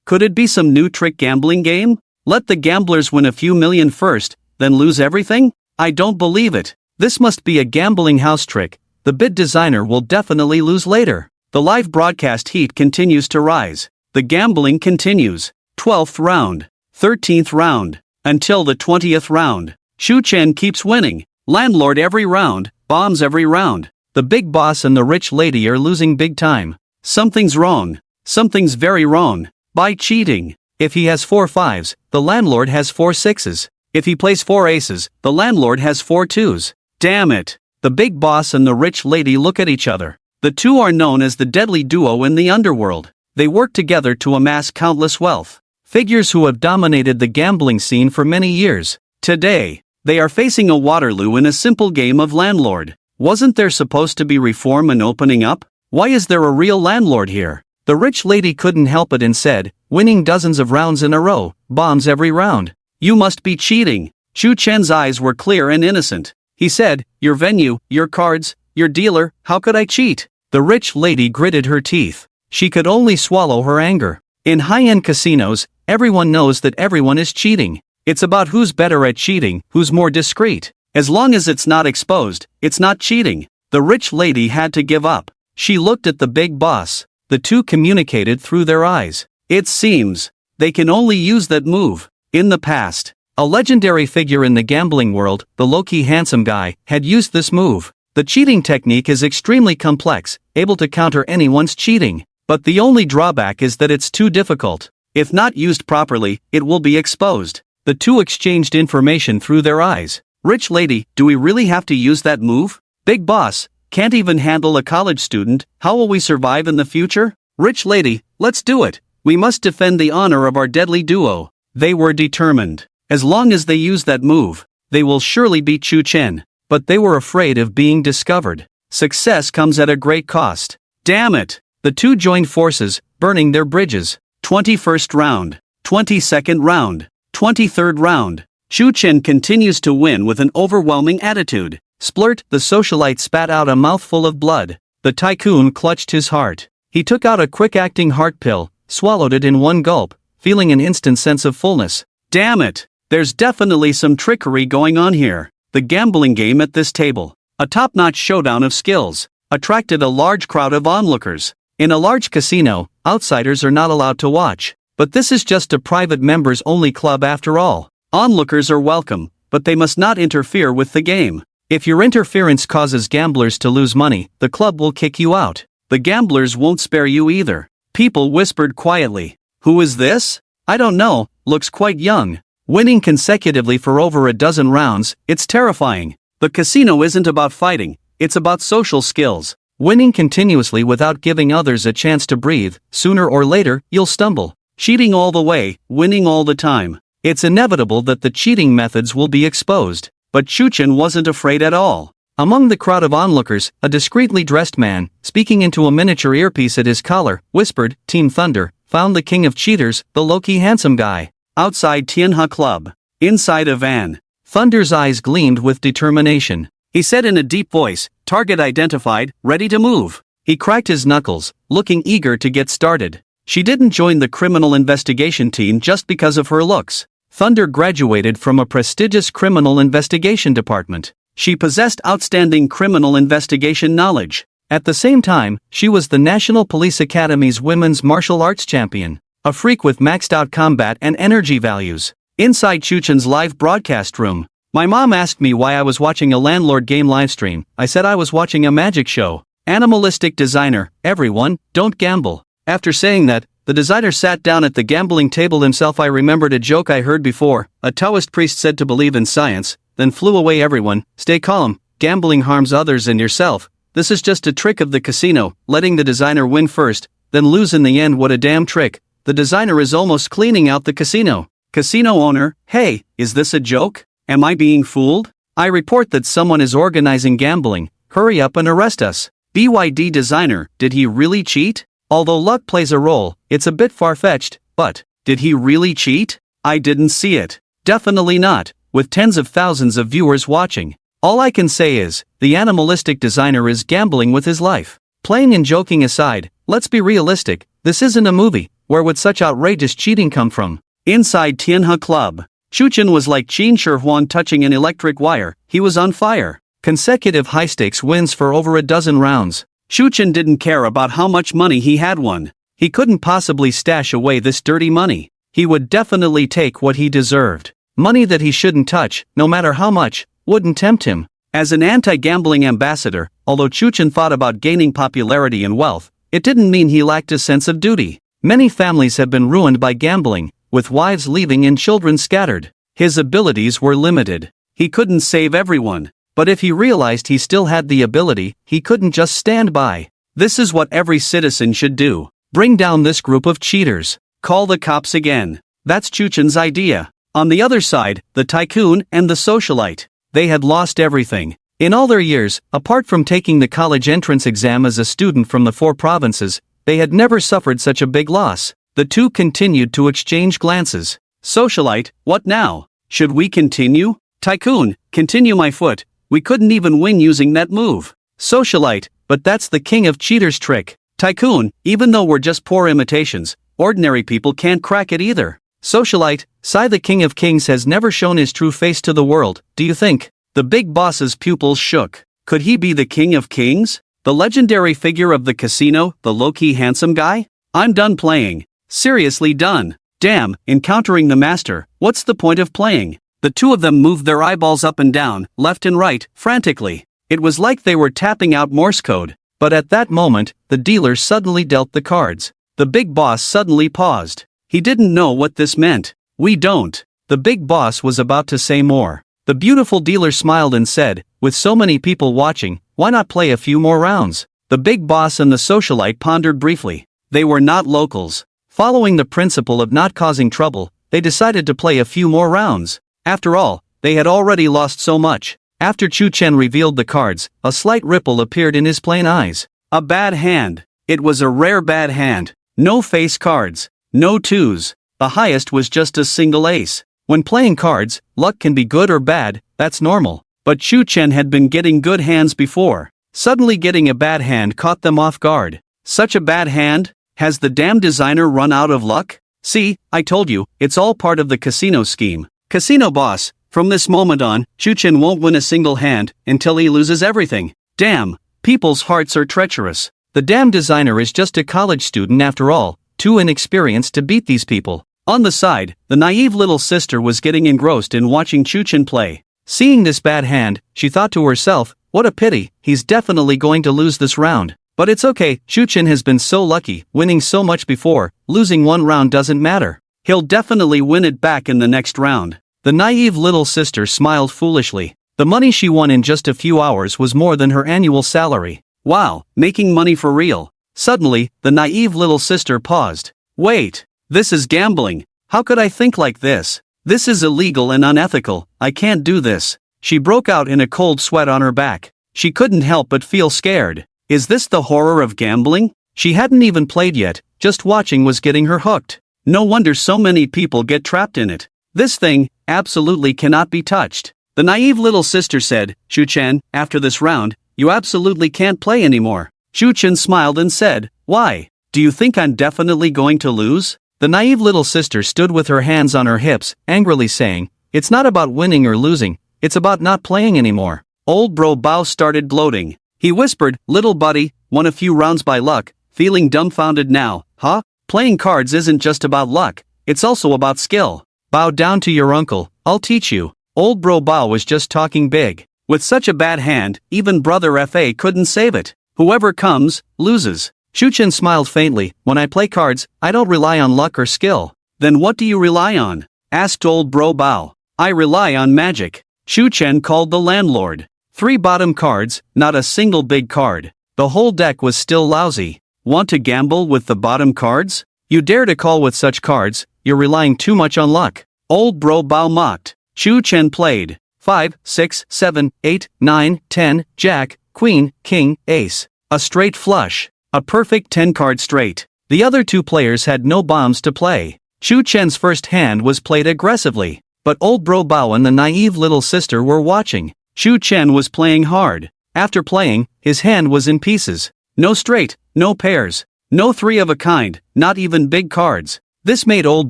Could it be some new trick gambling game? Let the gamblers win a few million first, then lose everything? I don't believe it. This must be a gambling house trick. The bid designer will definitely lose later. The live broadcast heat continues to rise. The gambling continues. 12th round. 13th round. Until the 20th round. Shu-chen keeps winning. Landlord every round, bombs every round. The big boss and the rich lady are losing big time. Something's wrong. Something's very wrong. By cheating. If he has 4 5s, the landlord has 4 6s. If he plays 4 aces, the landlord has 4 2s. Damn it. The big boss and the rich lady look at each other. The two are known as the deadly duo in the underworld. They work together to amass countless wealth. Figures who have dominated the gambling scene for many years. Today, they are facing a Waterloo in a simple game of landlord. Wasn't there supposed to be reform and opening up? Why is there a real landlord here? The rich lady couldn't help it and said, winning dozens of rounds in a row, bombs every round. You must be cheating. Shu-chen's eyes were clear and innocent. He said, your venue, your cards, your dealer, how could I cheat? The rich lady gritted her teeth. She could only swallow her anger. In high-end casinos, everyone knows that everyone is cheating. It's about who's better at cheating, who's more discreet. As long as it's not exposed, it's not cheating. The rich lady had to give up. She looked at the big boss. The two communicated through their eyes. It seems they can only use that move. In the past, a legendary figure in the gambling world, the low-key handsome guy, had used this move. The cheating technique is extremely complex, able to counter anyone's cheating. But the only drawback is that it's too difficult. If not used properly, it will be exposed. The two exchanged information through their eyes. Rich lady, do we really have to use that move? Big boss, can't even handle a college student, how will we survive in the future? Rich lady, let's do it. We must defend the honor of our deadly duo. They were determined. As long as they use that move, they will surely beat Chu Chen. But they were afraid of being discovered. Success comes at a great cost. Damn it! The two joined forces, burning their bridges. 21st round. 22nd round. 23rd round. Chu Chen continues to win with an overwhelming attitude. Splurt, the socialite spat out a mouthful of blood. The tycoon clutched his heart. He took out a quick-acting heart pill, swallowed it in one gulp, feeling an instant sense of fullness. Damn it! There's definitely some trickery going on here. The gambling game at this table, a top-notch showdown of skills, attracted a large crowd of onlookers. In a large casino, outsiders are not allowed to watch. But this is just a private members-only club after all. Onlookers are welcome, but they must not interfere with the game. If your interference causes gamblers to lose money, the club will kick you out. The gamblers won't spare you either. People whispered quietly. Who is this? I don't know, looks quite young. Winning consecutively for over a dozen rounds, it's terrifying. The casino isn't about fighting, it's about social skills. Winning continuously without giving others a chance to breathe, sooner or later, you'll stumble. Cheating all the way, winning all the time. It's inevitable that the cheating methods will be exposed. But Chu Chen wasn't afraid at all. Among the crowd of onlookers, a discreetly dressed man, speaking into a miniature earpiece at his collar, whispered, Team Thunder, found the king of cheaters, the low-key handsome guy. Outside Tianhe Club. Inside a van. Thunder's eyes gleamed with determination. He said in a deep voice, target identified, ready to move. He cracked his knuckles, looking eager to get started. She didn't join the criminal investigation team just because of her looks. Thunder graduated from a prestigious criminal investigation department. She possessed outstanding criminal investigation knowledge. At the same time, she was the National Police Academy's women's martial arts champion. A freak with maxed-out combat and energy values. Inside Chu Chen's live broadcast room. My mom asked me why I was watching a landlord game livestream. I said I was watching a magic show. Animalistic designer, everyone, don't gamble. After saying that, the designer sat down at the gambling table himself. I remembered a joke I heard before. A Taoist priest said to believe in science, then flew away. Everyone, stay calm. Gambling harms others and yourself. This is just a trick of the casino, letting the designer win first, then lose in the end. What a damn trick. The designer is almost cleaning out the casino. Casino owner, hey, is this a joke? Am I being fooled? I report that someone is organizing gambling. Hurry up and arrest us. BYD designer, did he really cheat? Although luck plays a role, it's a bit far-fetched, but, did he really cheat? I didn't see it. Definitely not, with tens of thousands of viewers watching. All I can say is, the animalistic designer is gambling with his life. Playing and joking aside, let's be realistic, this isn't a movie. Where would such outrageous cheating come from? Inside Tianhe Club. Chu Chen was like Qin Shi Huan touching an electric wire. He was on fire. Consecutive high-stakes wins for over a dozen rounds. Chu Chen didn't care about how much money he had won. He couldn't possibly stash away this dirty money. He would definitely take what he deserved. Money that he shouldn't touch, no matter how much, wouldn't tempt him. As an anti-gambling ambassador, although Chu Chen thought about gaining popularity and wealth, it didn't mean he lacked a sense of duty. Many families have been ruined by gambling, with wives leaving and children scattered. His abilities were limited. He couldn't save everyone. But if he realized he still had the ability, he couldn't just stand by. This is what every citizen should do. Bring down this group of cheaters. Call the cops again. That's Chu Chen's idea. On the other side, the tycoon and the socialite. They had lost everything. In all their years, apart from taking the college entrance exam as a student from the 4 provinces, they had never suffered such a big loss. The two continued to exchange glances. Socialite, what now? Should we continue? Tycoon, continue my foot. We couldn't even win using that move. Socialite, but that's the king of cheaters trick. Tycoon, even though we're just poor imitations, ordinary people can't crack it either. Socialite, Sai the King of Kings has never shown his true face to the world, do you think? The big boss's pupils shook. Could he be the King of Kings? The legendary figure of the casino, the low-key handsome guy? I'm done playing. Seriously done. Damn, encountering the master, what's the point of playing? The two of them moved their eyeballs up and down, left and right, frantically. It was like they were tapping out Morse code. But at that moment, the dealer suddenly dealt the cards. The big boss suddenly paused. He didn't know what this meant. We don't. The big boss was about to say more. The beautiful dealer smiled and said, with so many people watching, why not play a few more rounds? The big boss and the socialite pondered briefly. They were not locals. Following the principle of not causing trouble, they decided to play a few more rounds. After all, they had already lost so much. After Chu Chen revealed the cards, a slight ripple appeared in his plain eyes. A bad hand. It was a rare bad hand. No face cards. No twos. The highest was just a single ace. When playing cards, luck can be good or bad, that's normal. But Chu Chen had been getting good hands before. Suddenly getting a bad hand caught them off guard. Such a bad hand? Has the damn designer run out of luck? See, I told you, it's all part of the casino scheme. Casino boss, from this moment on, Chu Chen won't win a single hand until he loses everything. Damn, people's hearts are treacherous. The damn designer is just a college student after all. Too inexperienced to beat these people. On the side, the naive little sister was getting engrossed in watching Chu Chen play. Seeing this bad hand, she thought to herself, what a pity, he's definitely going to lose this round. But it's okay, Chu Chen has been so lucky, winning so much before, losing one round doesn't matter. He'll definitely win it back in the next round. The naive little sister smiled foolishly. The money she won in just a few hours was more than her annual salary. Wow, making money for real. Suddenly, the naive little sister paused. Wait, this is gambling. How could I think like this? This is illegal and unethical, I can't do this. She broke out in a cold sweat on her back. She couldn't help but feel scared. Is this the horror of gambling? She hadn't even played yet, just watching was getting her hooked. No wonder so many people get trapped in it. This thing, absolutely cannot be touched. The naive little sister said, Chu Chen, after this round, you absolutely can't play anymore. Chu Chen smiled and said, why? Do you think I'm definitely going to lose? The naive little sister stood with her hands on her hips, angrily saying, it's not about winning or losing, it's about not playing anymore. Old bro Bao started gloating. He whispered, little buddy, won a few rounds by luck, feeling dumbfounded now, huh? Playing cards isn't just about luck, it's also about skill. Bow down to your uncle, I'll teach you. Old bro Bao was just talking big. With such a bad hand, even brother Fa couldn't save it. Whoever comes, loses. Chu Chen smiled faintly, when I play cards, I don't rely on luck or skill. Then what do you rely on? Asked old bro Bao. I rely on magic. Chu Chen called the landlord. 3 bottom cards, not a single big card. The whole deck was still lousy. Want to gamble with the bottom cards? You dare to call with such cards, you're relying too much on luck. Old bro Bao mocked. Chu Chen played. 5, 6, 7, 8, 9, 10, Jack, Queen, King, Ace. A straight flush. A perfect 10-card straight. The other two players had no bombs to play. Chu Chen's first hand was played aggressively. But old bro Bao and the naive little sister were watching. Chu Chen was playing hard. After playing, his hand was in pieces. No straight, no pairs. No 3 of a kind, not even big cards. This made old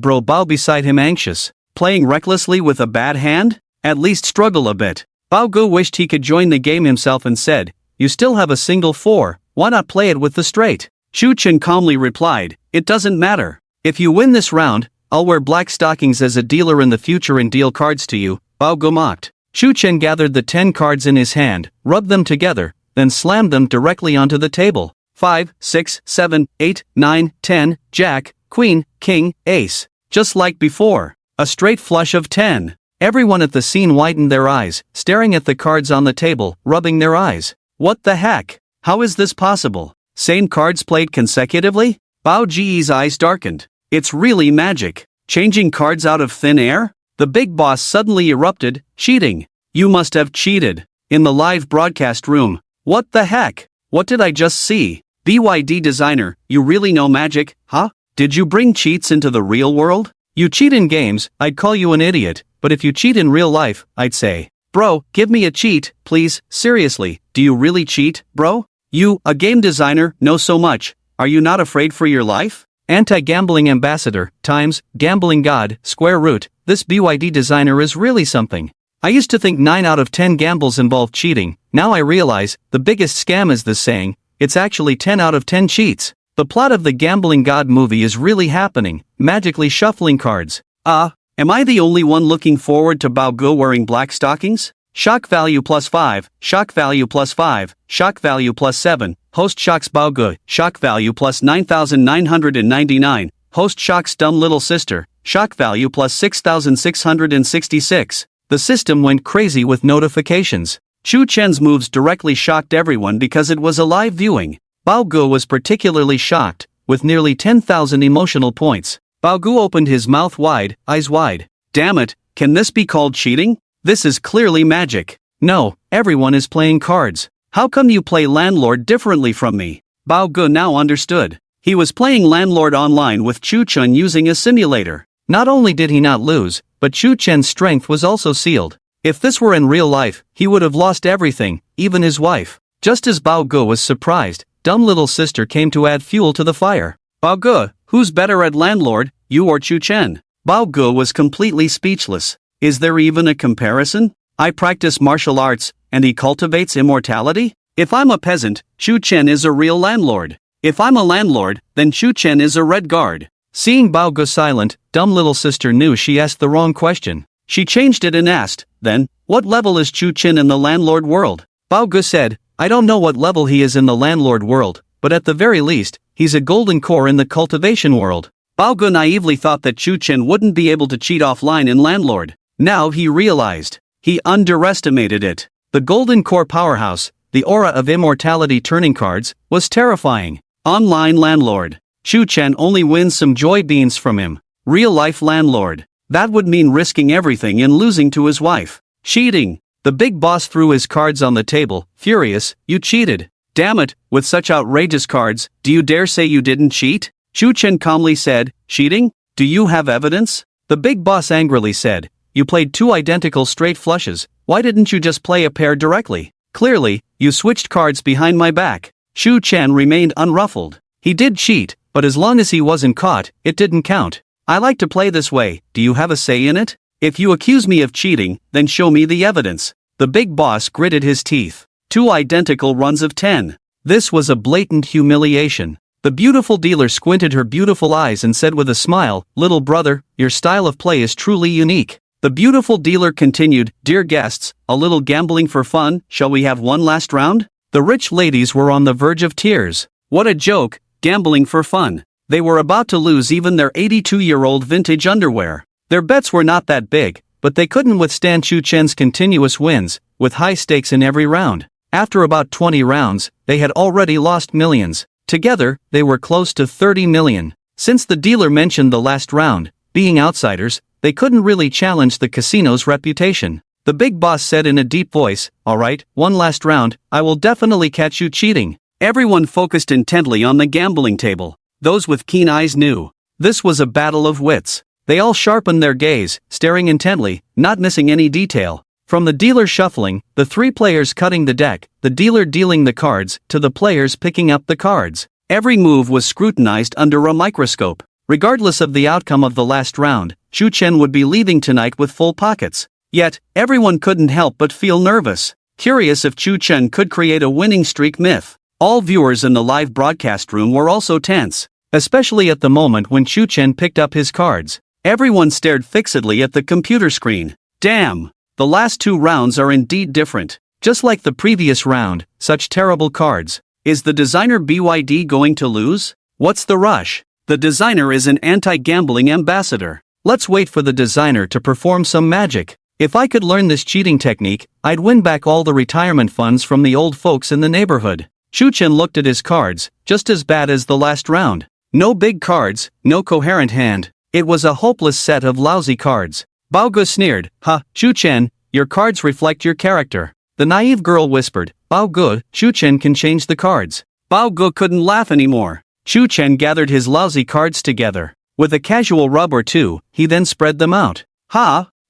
bro Bao beside him anxious. Playing recklessly with a bad hand? At least struggle a bit. Bao Gu wished he could join the game himself and said, you still have a single 4, why not play it with the straight? Chu Chen calmly replied, it doesn't matter. If you win this round, I'll wear black stockings as a dealer in the future and deal cards to you, Bao Gu mocked. Chu Chen gathered the 10 cards in his hand, rubbed them together, then slammed them directly onto the table. 5, 6, 7, 8, 9, 10, Jack, Queen, King, Ace. Just like before. A straight flush of 10. Everyone at the scene widened their eyes, staring at the cards on the table, rubbing their eyes. What the heck? How is this possible? Same cards played consecutively? Bao Ji's eyes darkened. It's really magic. Changing cards out of thin air? The big boss suddenly erupted, cheating. You must have cheated. In the live broadcast room. What the heck? What did I just see? BYD designer, you really know magic, huh? Did you bring cheats into the real world? You cheat in games, I'd call you an idiot, but if you cheat in real life, I'd say, bro, give me a cheat, please, seriously, do you really cheat, bro? You, a game designer, know so much, are you not afraid for your life? Anti-gambling ambassador, times, gambling god, square root, this BYD designer is really something. I used to think 9 out of 10 gambles involve cheating, now I realize, the biggest scam is this saying, it's actually 10 out of 10 cheats. The plot of the Gambling God movie is really happening, magically shuffling cards. Am I the only one looking forward to Bao Ge wearing black stockings? Shock value +5, shock value +5, shock value +7, host shocks Bao Ge, shock value +9,999, host shocks dumb little sister, shock value +6,666. The system went crazy with notifications. Chu Chen's moves directly shocked everyone because it was a live viewing. Bao Ge was particularly shocked, with nearly 10,000 emotional points. Bao Ge opened his mouth wide, eyes wide. Damn it, can this be called cheating? This is clearly magic. No, everyone is playing cards. How come you play landlord differently from me? Bao Ge now understood. He was playing landlord online with Chu Chen using a simulator. Not only did he not lose, but Chu Chen's strength was also sealed. If this were in real life, he would have lost everything, even his wife. Just as Bao Ge was surprised, dumb little sister came to add fuel to the fire. Bao Ge, who's better at landlord, you or Chu Chen? Bao Ge was completely speechless. Is there even a comparison? I practice martial arts, and he cultivates immortality? If I'm a peasant, Chu Chen is a real landlord. If I'm a landlord, then Chu Chen is a red guard. Seeing Bao Ge silent, dumb little sister knew she asked the wrong question. She changed it and asked, then, what level is Chu Chen in the landlord world? Bao Ge said, I don't know what level he is in the landlord world, but at the very least, he's a golden core in the cultivation world. Bao Ge naively thought that Chu Chen wouldn't be able to cheat offline in landlord. Now he realized. He underestimated it. The golden core powerhouse, the aura of immortality turning cards, was terrifying. Online landlord. Chu Chen only wins some joy beans from him. Real-life landlord. That would mean risking everything and losing to his wife. Cheating. The big boss threw his cards on the table, furious, you cheated. Damn it, with such outrageous cards, do you dare say you didn't cheat? Chu Chen calmly said, cheating? Do you have evidence? The big boss angrily said, you played 2 identical straight flushes, why didn't you just play a pair directly? Clearly, you switched cards behind my back. Chu Chen remained unruffled. He did cheat, but as long as he wasn't caught, it didn't count. I like to play this way, do you have a say in it? If you accuse me of cheating, then show me the evidence. The big boss gritted his teeth. 2 identical runs of 10. This was a blatant humiliation. The beautiful dealer squinted her beautiful eyes and said with a smile, little brother, your style of play is truly unique. The beautiful dealer continued, dear guests, a little gambling for fun, shall we have one last round? The rich ladies were on the verge of tears. What a joke, gambling for fun. They were about to lose even their 82-year-old vintage underwear. Their bets were not that big, but they couldn't withstand Chu Chen's continuous wins, with high stakes in every round. After about 20 rounds, they had already lost millions. Together, they were close to 30 million. Since the dealer mentioned the last round, being outsiders, they couldn't really challenge the casino's reputation. The big boss said in a deep voice, all right, one last round, I will definitely catch you cheating. Everyone focused intently on the gambling table. Those with keen eyes knew. This was a battle of wits. They all sharpened their gaze, staring intently, not missing any detail. From the dealer shuffling, the 3 players cutting the deck, the dealer dealing the cards, to the players picking up the cards. Every move was scrutinized under a microscope. Regardless of the outcome of the last round, Chu Chen would be leaving tonight with full pockets. Yet, everyone couldn't help but feel nervous. Curious if Chu Chen could create a winning streak myth. All viewers in the live broadcast room were also tense. Especially at the moment when Chu Chen picked up his cards. Everyone stared fixedly at the computer screen. Damn! The last 2 rounds are indeed different. Just like the previous round, such terrible cards. Is the designer BYD going to lose? What's the rush? The designer is an anti-gambling ambassador. Let's wait for the designer to perform some magic. If I could learn this cheating technique, I'd win back all the retirement funds from the old folks in the neighborhood. Chu Chen looked at his cards, just as bad as the last round. No big cards, no coherent hand. It was a hopeless set of lousy cards. Bao Ge sneered, Chu Chen, your cards reflect your character. The naive girl whispered, Bao Ge, Chu Chen can change the cards. Bao Ge couldn't laugh anymore. Chu Chen gathered his lousy cards together. With a casual rub or two, he then spread them out.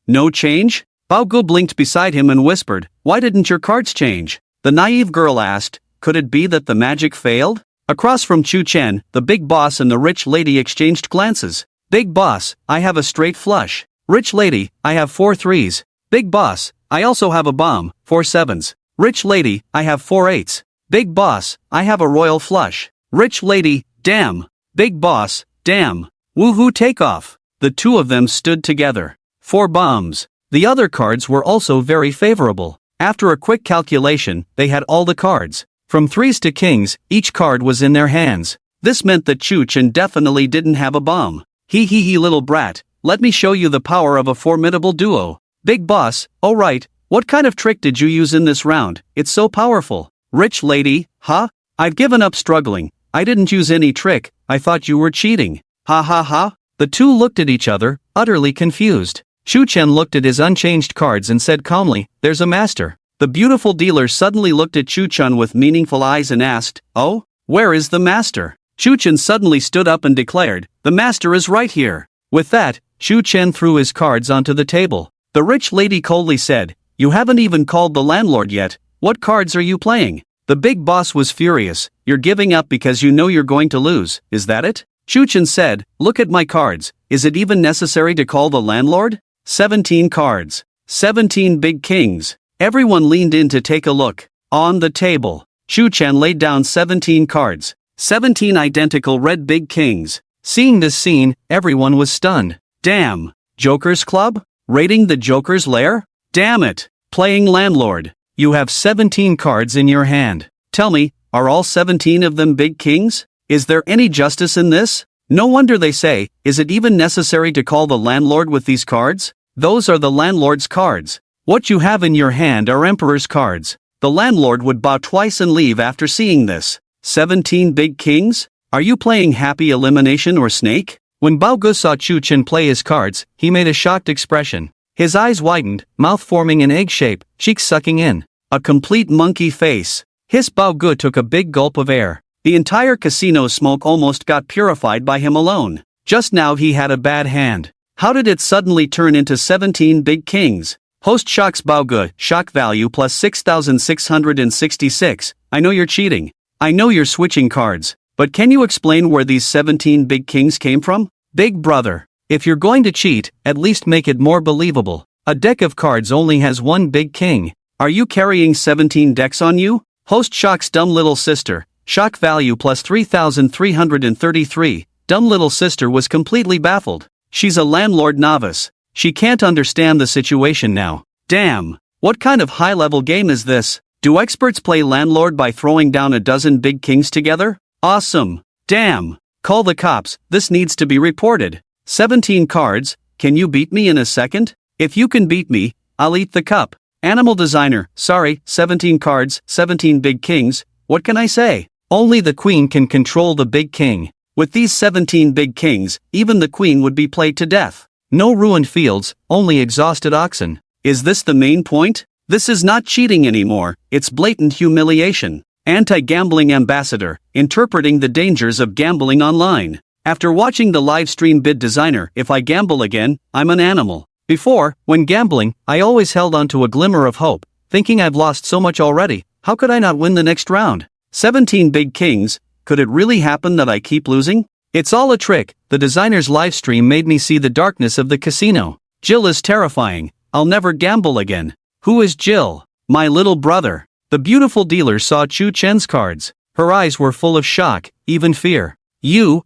No change? Bao Ge blinked beside him and whispered, why didn't your cards change? The naive girl asked, could it be that the magic failed? Across from Chu Chen, the big boss and the rich lady exchanged glances. Big boss, I have a straight flush. Rich lady, I have 4 threes. Big boss, I also have a bomb, 4 sevens. Rich lady, I have 4 eights. Big boss, I have a royal flush. Rich lady, damn. Big boss, damn. Woohoo takeoff. The two of them stood together. 4 bombs. The other cards were also very favorable. After a quick calculation, they had all the cards. From threes to kings, each card was in their hands. This meant that Chu Chen definitely didn't have a bomb. Hee little brat, let me show you the power of a formidable duo. Big boss, oh right, what kind of trick did you use in this round? It's so powerful. Rich lady, huh? I've given up struggling. I didn't use any trick, I thought you were cheating. Ha ha ha. The two looked at each other, utterly confused. Chu Chen looked at his unchanged cards and said calmly, there's a master. The beautiful dealer suddenly looked at Chu Chen with meaningful eyes and asked, oh, where is the master? Chu Chen suddenly stood up and declared, the master is right here. With that, Chu Chen threw his cards onto the table. The rich lady coldly said, you haven't even called the landlord yet, what cards are you playing? The big boss was furious, you're giving up because you know you're going to lose, is that it? Chu Chen said, look at my cards, is it even necessary to call the landlord? 17 cards. 17 big kings. Everyone leaned in to take a look. On the table, Chu Chen laid down 17 cards. 17 identical red big kings. Seeing this scene, everyone was stunned. Damn. Joker's Club? Raiding the Joker's lair? Damn it. Playing landlord. You have 17 cards in your hand. Tell me, are all 17 of them big kings? Is there any justice in this? No wonder they say, is it even necessary to call the landlord with these cards? Those are the landlord's cards. What you have in your hand are emperor's cards. The landlord would bow twice and leave after seeing this. 17 big kings? Are you playing happy elimination or snake? When Bao Gu saw Chu Chen play his cards, he made a shocked expression. His eyes widened, mouth forming an egg shape, cheeks sucking in. A complete monkey face. His Bao Gu took a big gulp of air. The entire casino smoke almost got purified by him alone. Just now he had a bad hand. How did it suddenly turn into 17 big kings? Host shocks Bao Gu, shock value plus 6,666. I know you're cheating. I know you're switching cards. But can you explain where these 17 big kings came from? Big brother. If you're going to cheat, at least make it more believable. A deck of cards only has one big king. Are you carrying 17 decks on you? Host shocks dumb little sister. Shock value plus 3,333. Dumb little sister was completely baffled. She's a landlord novice. She can't understand the situation now. Damn. What kind of high-level game is this? Do experts play landlord by throwing down a dozen big kings together? Awesome. Damn. Call the cops, this needs to be reported. 17 cards, can you beat me in a second? If you can beat me, I'll eat the cup. Animal designer, sorry, 17 cards, 17 big kings, what can I say? Only the queen can control the big king. With these 17 big kings, even the queen would be played to death. No ruined fields, only exhausted oxen. Is this the main point? This is not cheating anymore, it's blatant humiliation. Anti-gambling ambassador, interpreting the dangers of gambling online. After watching the live stream bid designer, if I gamble again, I'm an animal. Before, when gambling, I always held on to a glimmer of hope, thinking I've lost so much already, how could I not win the next round? 17 big kings, could it really happen that I keep losing? It's all a trick, the designer's livestream made me see the darkness of the casino. Jill is terrifying, I'll never gamble again. Who is Jill? My little brother. The beautiful dealer saw Chu Chen's cards. Her eyes were full of shock, even fear. You.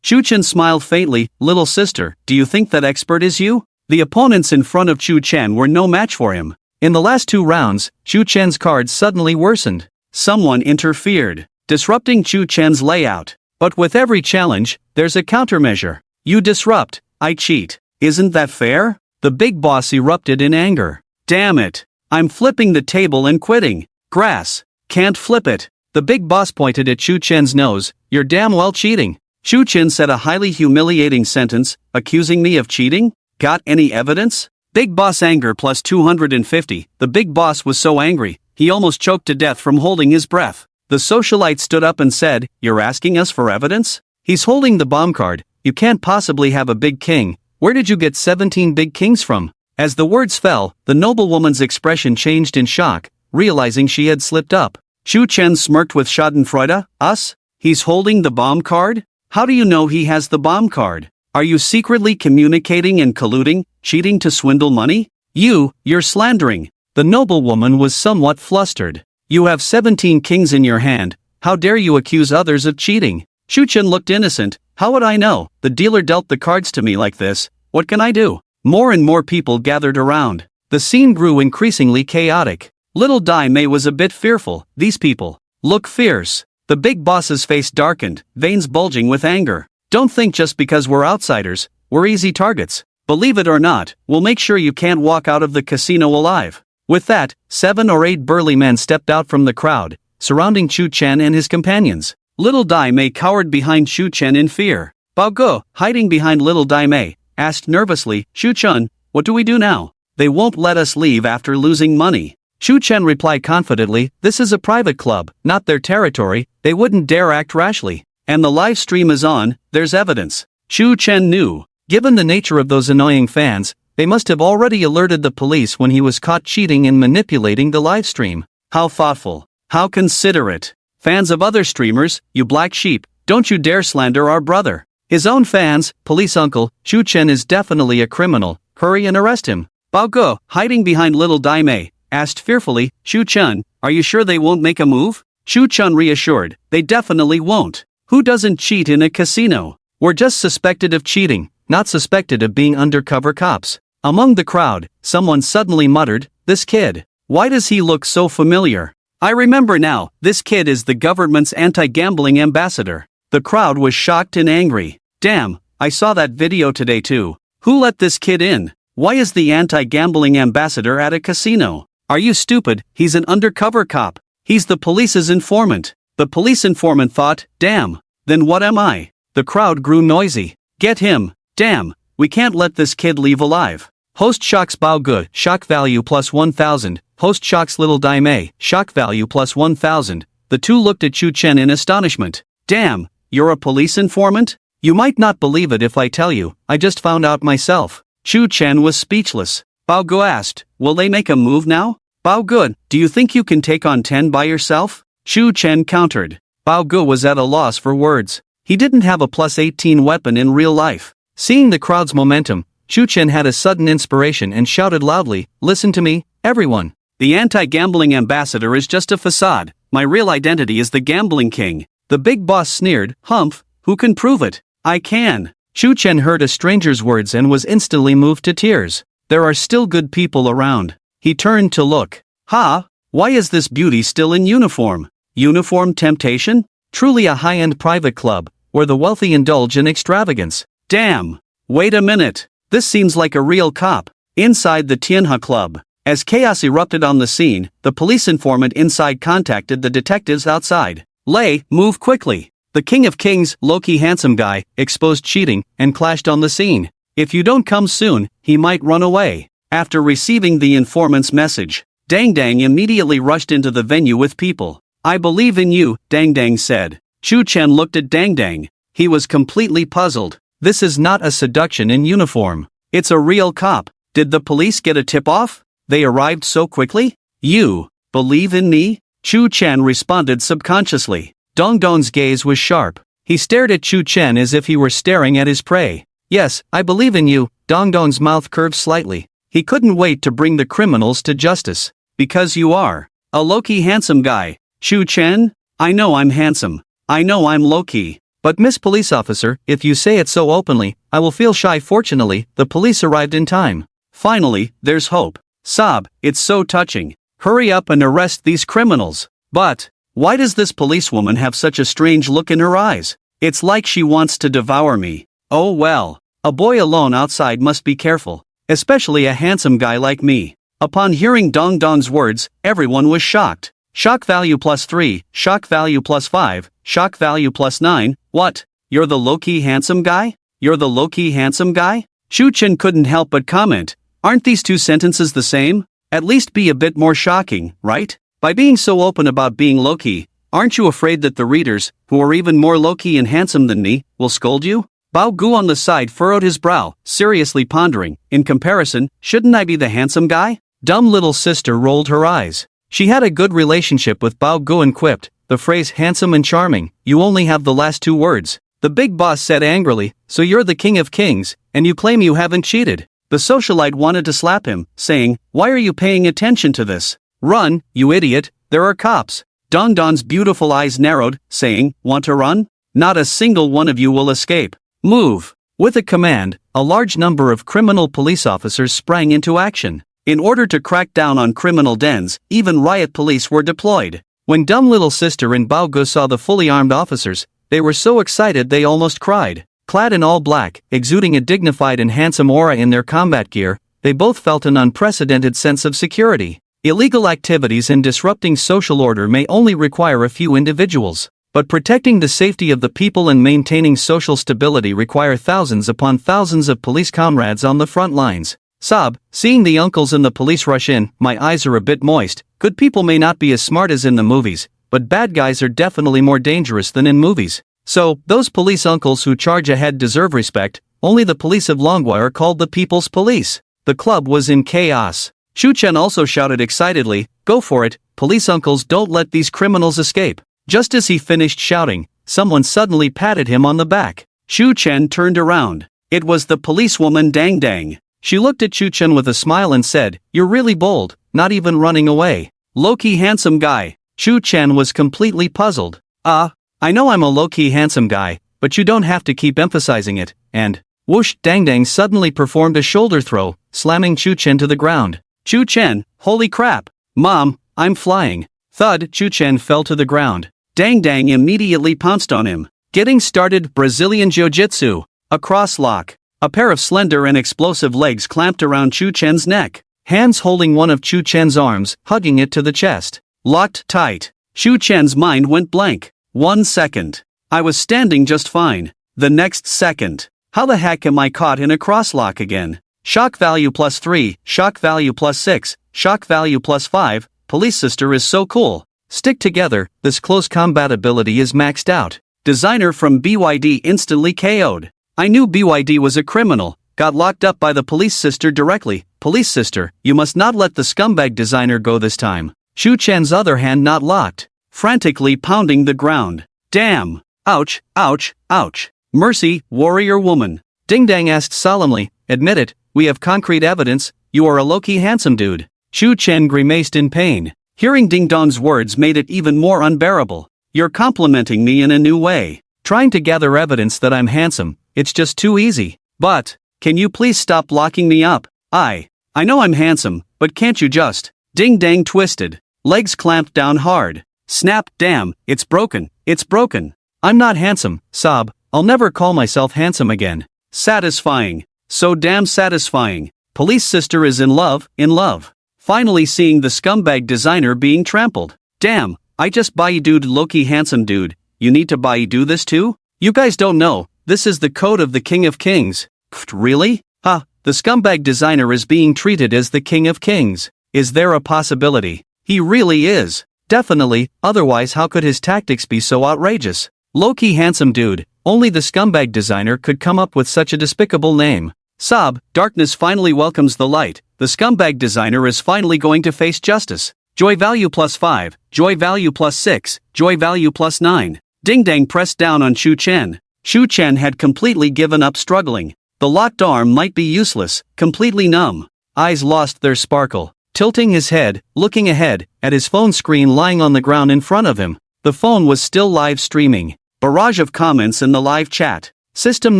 Chu Chen smiled faintly, little sister, do you think that expert is you? The opponents in front of Chu Chen were no match for him. In the last 2 rounds, Chu Chen's cards suddenly worsened. Someone interfered, disrupting Chu Chen's layout. But with every challenge, there's a countermeasure. You disrupt, I cheat. Isn't that fair? The big boss erupted in anger. Damn it. I'm flipping the table and quitting. Grass. Can't flip it. The big boss pointed at Chu Chen's nose. You're damn well cheating. Chu Chen said a highly humiliating sentence, accusing me of cheating? Got any evidence? Big boss anger plus 250. The big boss was so angry, he almost choked to death from holding his breath. The socialite stood up and said, you're asking us for evidence? He's holding the bomb card. You can't possibly have a big king. Where did you get 17 big kings from? As the words fell, the noblewoman's expression changed in shock, realizing she had slipped up. Chu Chen smirked with schadenfreude. Us? He's holding the bomb card? How do you know he has the bomb card? Are you secretly communicating and colluding, cheating to swindle money? You're slandering. The noblewoman was somewhat flustered. You have 17 kings in your hand, how dare you accuse others of cheating? Shuchen looked innocent. How would I know? The dealer dealt the cards to me like this. What can I do? More and more people gathered around. The scene grew increasingly chaotic. Little Dai Mei was a bit fearful. These people look fierce. The big boss's face darkened, veins bulging with anger. Don't think just because we're outsiders, we're easy targets. Believe it or not, we'll make sure you can't walk out of the casino alive. With that, 7 or 8 burly men stepped out from the crowd, surrounding Chu Chen and his companions. Little Dai Mei cowered behind Chu Chen in fear. Bao Ge, hiding behind Little Dai Mei, asked nervously, Shu Chen, what do we do now? They won't let us leave after losing money. Shu Chen replied confidently, this is a private club, not their territory, they wouldn't dare act rashly. And the live stream is on, there's evidence. Shu Chen knew. Given the nature of those annoying fans, they must have already alerted the police when he was caught cheating and manipulating the live stream. How thoughtful. How considerate. Fans of other streamers, you black sheep, don't you dare slander our brother. His own fans, police uncle, Shu Chen is definitely a criminal, hurry and arrest him. Bao Ge, hiding behind Little Dai Mei, asked fearfully, Shu Chen, are you sure they won't make a move? Shu Chen reassured, they definitely won't. Who doesn't cheat in a casino? We're just suspected of cheating, not suspected of being undercover cops. Among the crowd, someone suddenly muttered, this kid. Why does he look so familiar? I remember now, this kid is the government's anti-gambling ambassador. The crowd was shocked and angry. Damn, I saw that video today too. Who let this kid in? Why is the anti-gambling ambassador at a casino? Are you stupid? He's an undercover cop. He's the police's informant. The police informant thought, damn, then what am I? The crowd grew noisy. Get him. Damn, we can't let this kid leave alive. Host shocks Bao Ge, shock value plus 1000. Host shocks Little Dai Mei, shock value plus 1000. The two looked at Chu Chen in astonishment. Damn, you're a police informant? You might not believe it if I tell you, I just found out myself. Chu Chen was speechless. Bao Ge asked, will they make a move now? Bao Ge, do you think you can take on 10 by yourself? Chu Chen countered. Bao Ge was at a loss for words. He didn't have a plus 18 weapon in real life. Seeing the crowd's momentum, Chu Chen had a sudden inspiration and shouted loudly, listen to me, everyone. The anti-gambling ambassador is just a facade. My real identity is the gambling king. The big boss sneered, humph, who can prove it? I can. Chu Chen heard a stranger's words and was instantly moved to tears. There are still good people around. He turned to look. Ha! Why is this beauty still in uniform? Uniform temptation? Truly a high-end private club, where the wealthy indulge in extravagance. Damn! Wait a minute. This seems like a real cop. Inside the Tianhe Club. As chaos erupted on the scene, the police informant inside contacted the detectives outside. Lei, move quickly. The King of Kings, Loki handsome guy, exposed cheating, and clashed on the scene. If you don't come soon, he might run away. After receiving the informant's message, Dang Dang immediately rushed into the venue with people. I believe in you, Dang Dang said. Chu Chen looked at Dang Dang. He was completely puzzled. This is not a seduction in uniform. It's a real cop. Did the police get a tip-off? They arrived so quickly? You believe in me? Chu Chen responded subconsciously. Dong Dong's gaze was sharp. He stared at Chu Chen as if he were staring at his prey. Yes, I believe in you. Dong Dong's mouth curved slightly. He couldn't wait to bring the criminals to justice. Because you are a low-key handsome guy. Chu Chen? I know I'm handsome. I know I'm low-key. But Miss Police Officer, if you say it so openly, I will feel shy. Fortunately, the police arrived in time. Finally, there's hope. Sob, it's so touching. Hurry up and arrest these criminals. But, why does this policewoman have such a strange look in her eyes? It's like she wants to devour me. Oh well. A boy alone outside must be careful. Especially a handsome guy like me. Upon hearing Dong Dong's words, everyone was shocked. Shock value plus 3, shock value plus 5, shock value plus 9, what? You're the low-key handsome guy? You're the low-key handsome guy? Shu Chen couldn't help but comment, aren't these two sentences the same? At least be a bit more shocking, right? By being so open about being low-key, aren't you afraid that the readers, who are even more low-key and handsome than me, will scold you? Bao Ge on the side furrowed his brow, seriously pondering, in comparison, shouldn't I be the handsome guy? Dumb little sister rolled her eyes. She had a good relationship with Bao Ge and quipped, the phrase handsome and charming, you only have the last two words. The big boss said angrily, so you're the king of kings, and you claim you haven't cheated. The socialite wanted to slap him, saying, why are you paying attention to this? Run, you idiot, there are cops. Dong Don's beautiful eyes narrowed, saying, want to run? Not a single one of you will escape. Move. With a command, a large number of criminal police officers sprang into action. In order to crack down on criminal dens, even riot police were deployed. When dumb little sister and Bao Gu saw the fully armed officers, they were so excited they almost cried. Clad in all black, exuding a dignified and handsome aura in their combat gear, they both felt an unprecedented sense of security. Illegal activities and disrupting social order may only require a few individuals, but protecting the safety of the people and maintaining social stability require thousands upon thousands of police comrades on the front lines. Sob, seeing the uncles and the police rush in, my eyes are a bit moist. Good people may not be as smart as in the movies, but bad guys are definitely more dangerous than in movies. So, those police uncles who charge ahead deserve respect. Only the police of Longwa are called the People's Police. The club was in chaos. Shu Chen also shouted excitedly, go for it, police uncles, don't let these criminals escape. Just as he finished shouting, someone suddenly patted him on the back. Shu Chen turned around. It was the policewoman Dang Dang. She looked at Shu Chen with a smile and said, you're really bold, not even running away. Low-key handsome guy. Shu Chen was completely puzzled. I know I'm a low-key handsome guy, but you don't have to keep emphasizing it, and, whoosh, Dang Dang suddenly performed a shoulder throw, slamming Shu Chen to the ground. Shu Chen, holy crap! Mom, I'm flying. Thud, Shu Chen fell to the ground. Dang Dang immediately pounced on him. Getting started, Brazilian Jiu-Jitsu. A cross lock. A pair of slender and explosive legs clamped around Shu Chen's neck. Hands holding one of Shu Chen's arms, hugging it to the chest. Locked tight. Shu Chen's mind went blank. 1 second. I was standing just fine. The next second. How the heck am I caught in a crosslock again? Shock value +3, shock value +6, shock value +5, police sister is so cool. Stick together, this close combat ability is maxed out. Designer from BYD instantly KO'd. I knew BYD was a criminal, got locked up by the police sister directly. Police sister, you must not let the scumbag designer go this time. Shu Chen's other hand not locked, frantically pounding the ground. Damn! Ouch, ouch, ouch. Mercy, warrior woman. Ding Dang asked solemnly, admit it, we have concrete evidence, you are a low-key handsome dude. Shu Chen grimaced in pain. Hearing Ding Dong's words made it even more unbearable. You're complimenting me in a new way. Trying to gather evidence that I'm handsome, it's just too easy. But, can you please stop locking me up? I know I'm handsome, but can't you just? Ding Dang twisted. Legs clamped down hard. Snap, damn, it's broken, it's broken. I'm not handsome, sob, I'll never call myself handsome again. Satisfying. So damn satisfying. Police sister is in love, in love. Finally seeing the scumbag designer being trampled. Damn, I just buy dude low-key handsome dude, you need to buy do this too? You guys don't know, this is the code of the King of Kings. Pfft, really? The scumbag designer is being treated as the King of Kings. Is there a possibility? He really is. Definitely, otherwise how could his tactics be so outrageous? Low-key handsome dude, only the scumbag designer could come up with such a despicable name. Sob, darkness finally welcomes the light, the scumbag designer is finally going to face justice. Joy value +5, joy value +6, joy value +9. Ding Dang pressed down on Shu Chen. Shu Chen had completely given up struggling. The locked arm might be useless, completely numb. Eyes lost their sparkle. Tilting his head, looking ahead, at his phone screen lying on the ground in front of him. The phone was still live streaming. Barrage of comments in the live chat. System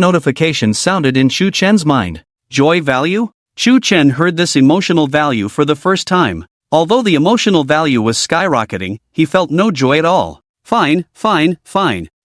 notifications sounded in Shu Chen's mind. Joy value? Shu Chen heard this emotional value for the first time. Although the emotional value was skyrocketing, he felt no joy at all. Fine.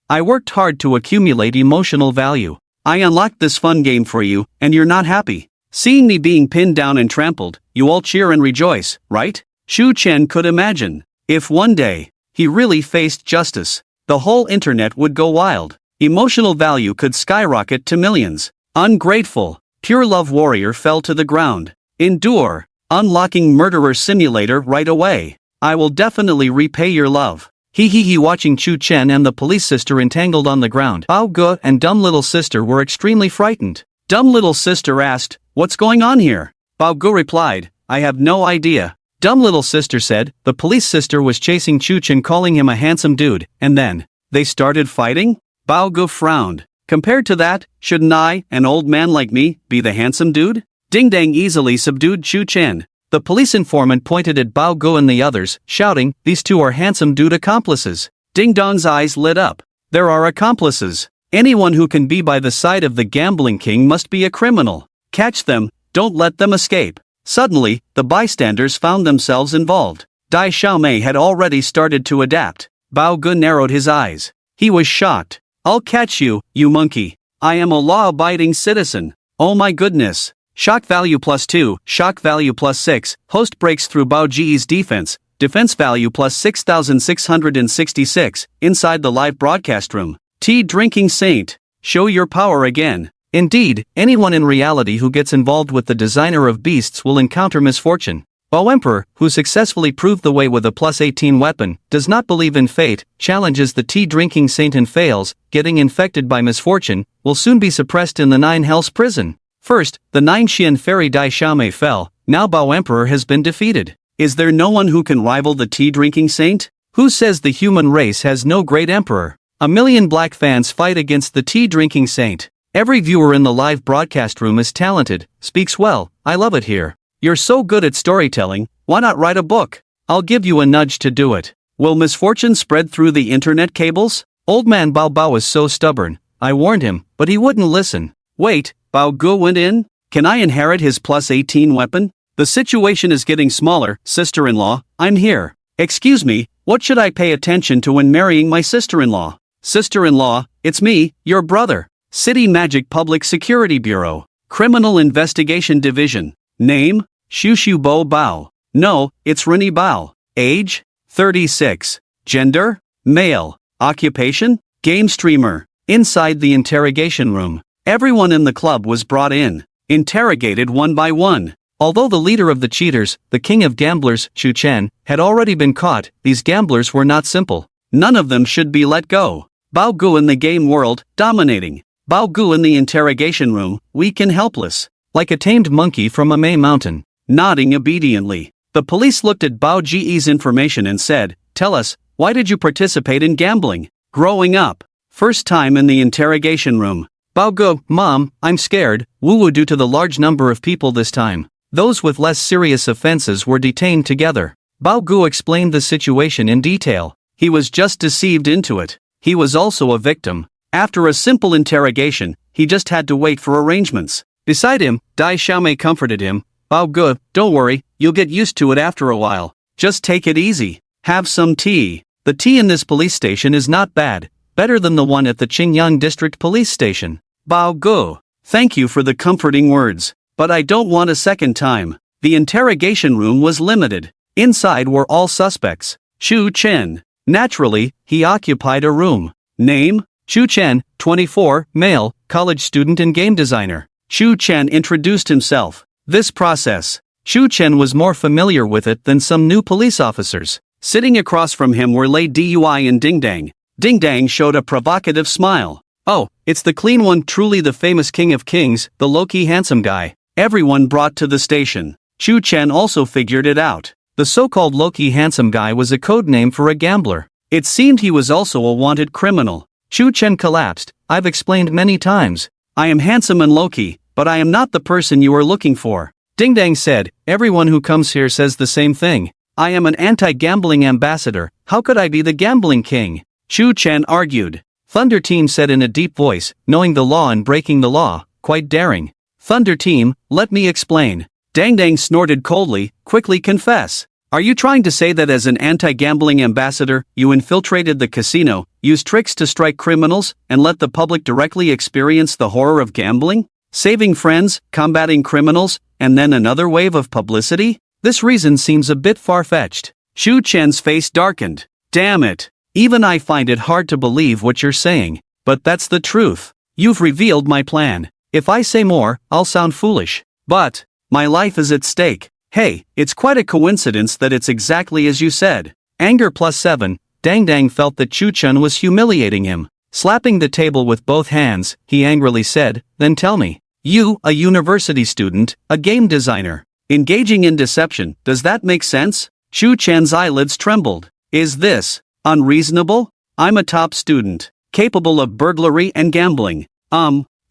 I worked hard to accumulate emotional value. I unlocked this fun game for you, and you're not happy. Seeing me being pinned down and trampled, you all cheer and rejoice, right? Shu Chen could imagine. If one day, he really faced justice, the whole internet would go wild. Emotional value could skyrocket to millions. Ungrateful, pure love warrior fell to the ground. Endure, unlocking murderer simulator right away. I will definitely repay your love. He watching Shu Chen and the police sister entangled on the ground. Bao Gu and dumb little sister were extremely frightened. Dumb little sister asked, what's going on here? Bao Gu replied, I have no idea. Dumb little sister said. The police sister was chasing Chuchen, calling him a handsome dude, and then they started fighting? Bao Gu frowned. Compared to that, shouldn't I, an old man like me, be the handsome dude? Ding Dang easily subdued Chuchen. The police informant pointed at Bao Gu and the others, shouting, "These two are handsome dude accomplices." Ding Dong's eyes lit up. There are accomplices. Anyone who can be by the side of the gambling king must be a criminal. Catch them, don't let them escape. Suddenly, the bystanders found themselves involved. Dai Xiaomei had already started to adapt. Bao Gu narrowed his eyes. He was shocked. I'll catch you, you monkey. I am a law-abiding citizen. Oh my goodness. Shock value +2, shock value +6, host breaks through Bao Ji's defense, defense value +6,666, inside the live broadcast room. Tea drinking saint. Show your power again. Indeed, anyone in reality who gets involved with the designer of beasts will encounter misfortune. Bao Emperor, who successfully proved the way with a +18 weapon, does not believe in fate, challenges the tea-drinking saint and fails, getting infected by misfortune, will soon be suppressed in the 9 Hells prison. First, the 9 Xian fairy Dai Xiaomei fell, now Bao Emperor has been defeated. Is there no one who can rival the tea-drinking saint? Who says the human race has no great emperor? A million black fans fight against the tea-drinking saint. Every viewer in the live broadcast room is talented, speaks well, I love it here. You're so good at storytelling, why not write a book? I'll give you a nudge to do it. Will misfortune spread through the internet cables? Old man Bao Bao is so stubborn. I warned him, but he wouldn't listen. Wait, Bao Gu went in? Can I inherit his +18 weapon? The situation is getting smaller, sister-in-law, I'm here. Excuse me, what should I pay attention to when marrying my sister-in-law? Sister-in-law, it's me, your brother. City Magic Public Security Bureau. Criminal Investigation Division. Name? Shushu Bo Bao. No, it's Rini Bao. Age? 36. Gender? Male. Occupation? Game streamer. Inside the interrogation room, everyone in the club was brought in, interrogated one by one. Although the leader of the cheaters, the king of gamblers, Chu Chen, had already been caught, these gamblers were not simple. None of them should be let go. Bao Gu in the game world, dominating. Bao Gu in the interrogation room, weak and helpless. Like a tamed monkey from a May mountain. Nodding obediently. The police looked at Bao Ji's information and said, "Tell us, why did you participate in gambling?" Growing up. First time in the interrogation room. Bao Gu, Mom, I'm scared, woo-woo due to the large number of people this time. Those with less serious offenses were detained together. Bao Gu explained the situation in detail. He was just deceived into it. He was also a victim. After a simple interrogation, he just had to wait for arrangements. Beside him, Dai Xiaomei comforted him. Bao Gu, don't worry, you'll get used to it after a while. Just take it easy. Have some tea. The tea in this police station is not bad. Better than the one at the Qingyang District Police Station. Bao Gu, thank you for the comforting words. But I don't want a second time. The interrogation room was limited. Inside were all suspects. Chu Chen. Naturally, he occupied a room. Name? Chu Chen, 24, male, college student and game designer. Chu Chen introduced himself. This process. Chu Chen was more familiar with it than some new police officers. Sitting across from him were Lei Dui and Ding Dang. Ding Dang showed a provocative smile. Oh, it's the clean one, truly the famous king of kings, the low-key handsome guy. Everyone brought to the station. Chu Chen also figured it out. The so-called low-key handsome guy was a code name for a gambler. It seemed he was also a wanted criminal. Chu Chen collapsed. I've explained many times. I am handsome and low-key, but I am not the person you are looking for. Ding Dang said, everyone who comes here says the same thing. I am an anti-gambling ambassador, how could I be the gambling king? Chu Chen argued. Thunder Team said in a deep voice, knowing the law and breaking the law, quite daring. Thunder Team, let me explain. Dang Dang snorted coldly, quickly confess. Are you trying to say that as an anti-gambling ambassador, you infiltrated the casino, used tricks to strike criminals, and let the public directly experience the horror of gambling? Saving friends, combating criminals, and then another wave of publicity? This reason seems a bit far-fetched. Chu Chen's face darkened. Damn it. Even I find it hard to believe what you're saying. But that's the truth. You've revealed my plan. If I say more, I'll sound foolish. But my life is at stake. Hey, it's quite a coincidence that it's exactly as you said. Anger +7, Dang Dang felt that Chu Chen was humiliating him. Slapping the table with both hands, he angrily said, then tell me. You, a university student, a game designer. Engaging in deception, does that make sense? Shu Chen's eyelids trembled. Is this unreasonable? I'm a top student, capable of burglary and gambling.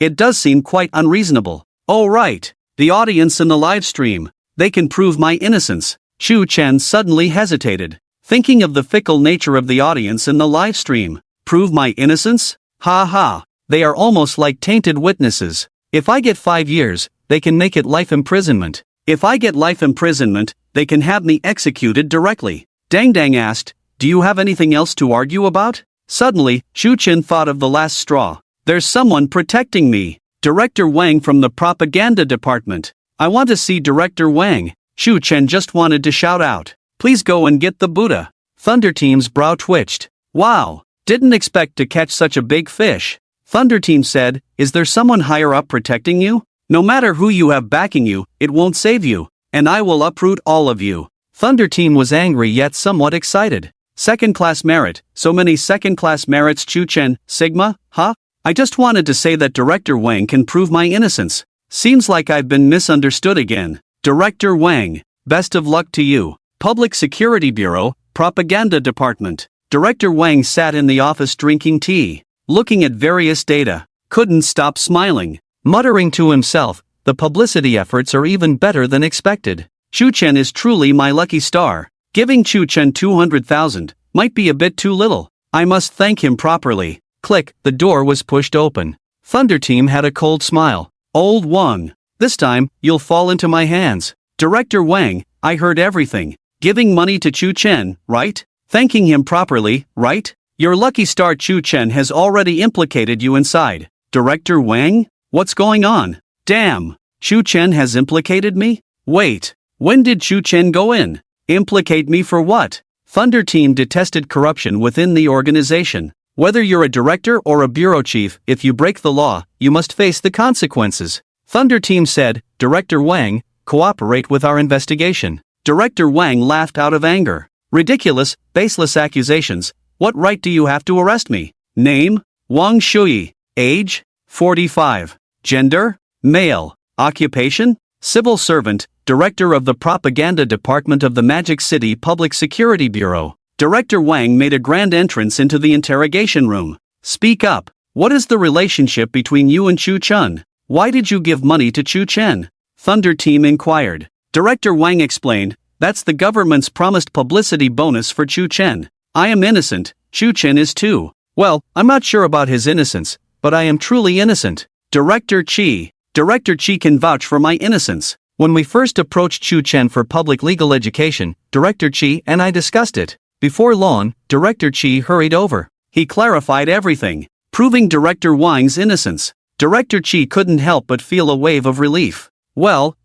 It does seem quite unreasonable. Oh right, the audience in the live stream. They can prove my innocence. Shu Chen suddenly hesitated, thinking of the fickle nature of the audience in the live stream. Prove my innocence? Ha ha, they are almost like tainted witnesses. If I get 5 years, they can make it life imprisonment. If I get life imprisonment, they can have me executed directly. Dang Dang asked, do you have anything else to argue about? Suddenly, Shu Chen thought of the last straw. There's someone protecting me. Director Wang from the propaganda department. I want to see Director Wang. Shu Chen just wanted to shout out. Please go and get the Buddha. Thunder Team's brow twitched. Wow, didn't expect to catch such a big fish. Thunder Team said, is there someone higher up protecting you? No matter who you have backing you, it won't save you. And I will uproot all of you. Thunder Team was angry yet somewhat excited. Second-class merit, so many second-class merits. Shu Chen, Sigma, huh? I just wanted to say that Director Wang can prove my innocence. Seems like I've been misunderstood again. Director Wang, best of luck to you. Public Security Bureau, Propaganda Department. Director Wang sat in the office drinking tea, looking at various data. Couldn't stop smiling, muttering to himself, the publicity efforts are even better than expected. Shu Chen is truly my lucky star. Giving Shu Chen 200,000 might be a bit too little. I must thank him properly. Click, the door was pushed open. Thunder Team had a cold smile. Old Wang, this time, you'll fall into my hands. Director Wang, I heard everything. Giving money to Shu Chen, right? Thanking him properly, right? Your lucky star Shu Chen has already implicated you inside. Director Wang? What's going on? Damn, Shu Chen has implicated me? Wait, when did Shu Chen go in? Implicate me for what? Thunder Team detested corruption within the organization. Whether you're a director or a bureau chief, if you break the law, you must face the consequences. Thunder Team said, Director Wang, cooperate with our investigation. Director Wang laughed out of anger. Ridiculous, baseless accusations. What right do you have to arrest me? Name? Wang Shuyi. Age? 45. Gender? Male. Occupation? Civil servant, Director of the Propaganda Department of the Magic City Public Security Bureau. Director Wang made a grand entrance into the interrogation room. Speak up. What is the relationship between you and Shu Chen? Why did you give money to Shu Chen? Thunder Team inquired. Director Wang explained, that's the government's promised publicity bonus for Shu Chen. I am innocent, Shu Chen is too. Well, I'm not sure about his innocence, but I am truly innocent. Director Chi can vouch for my innocence. When we first approached Shu Chen for public legal education, Director Chi and I discussed it. Before long, Director Chi hurried over. He clarified everything, proving Director Wang's innocence. Director Chi couldn't help but feel a wave of relief. Well,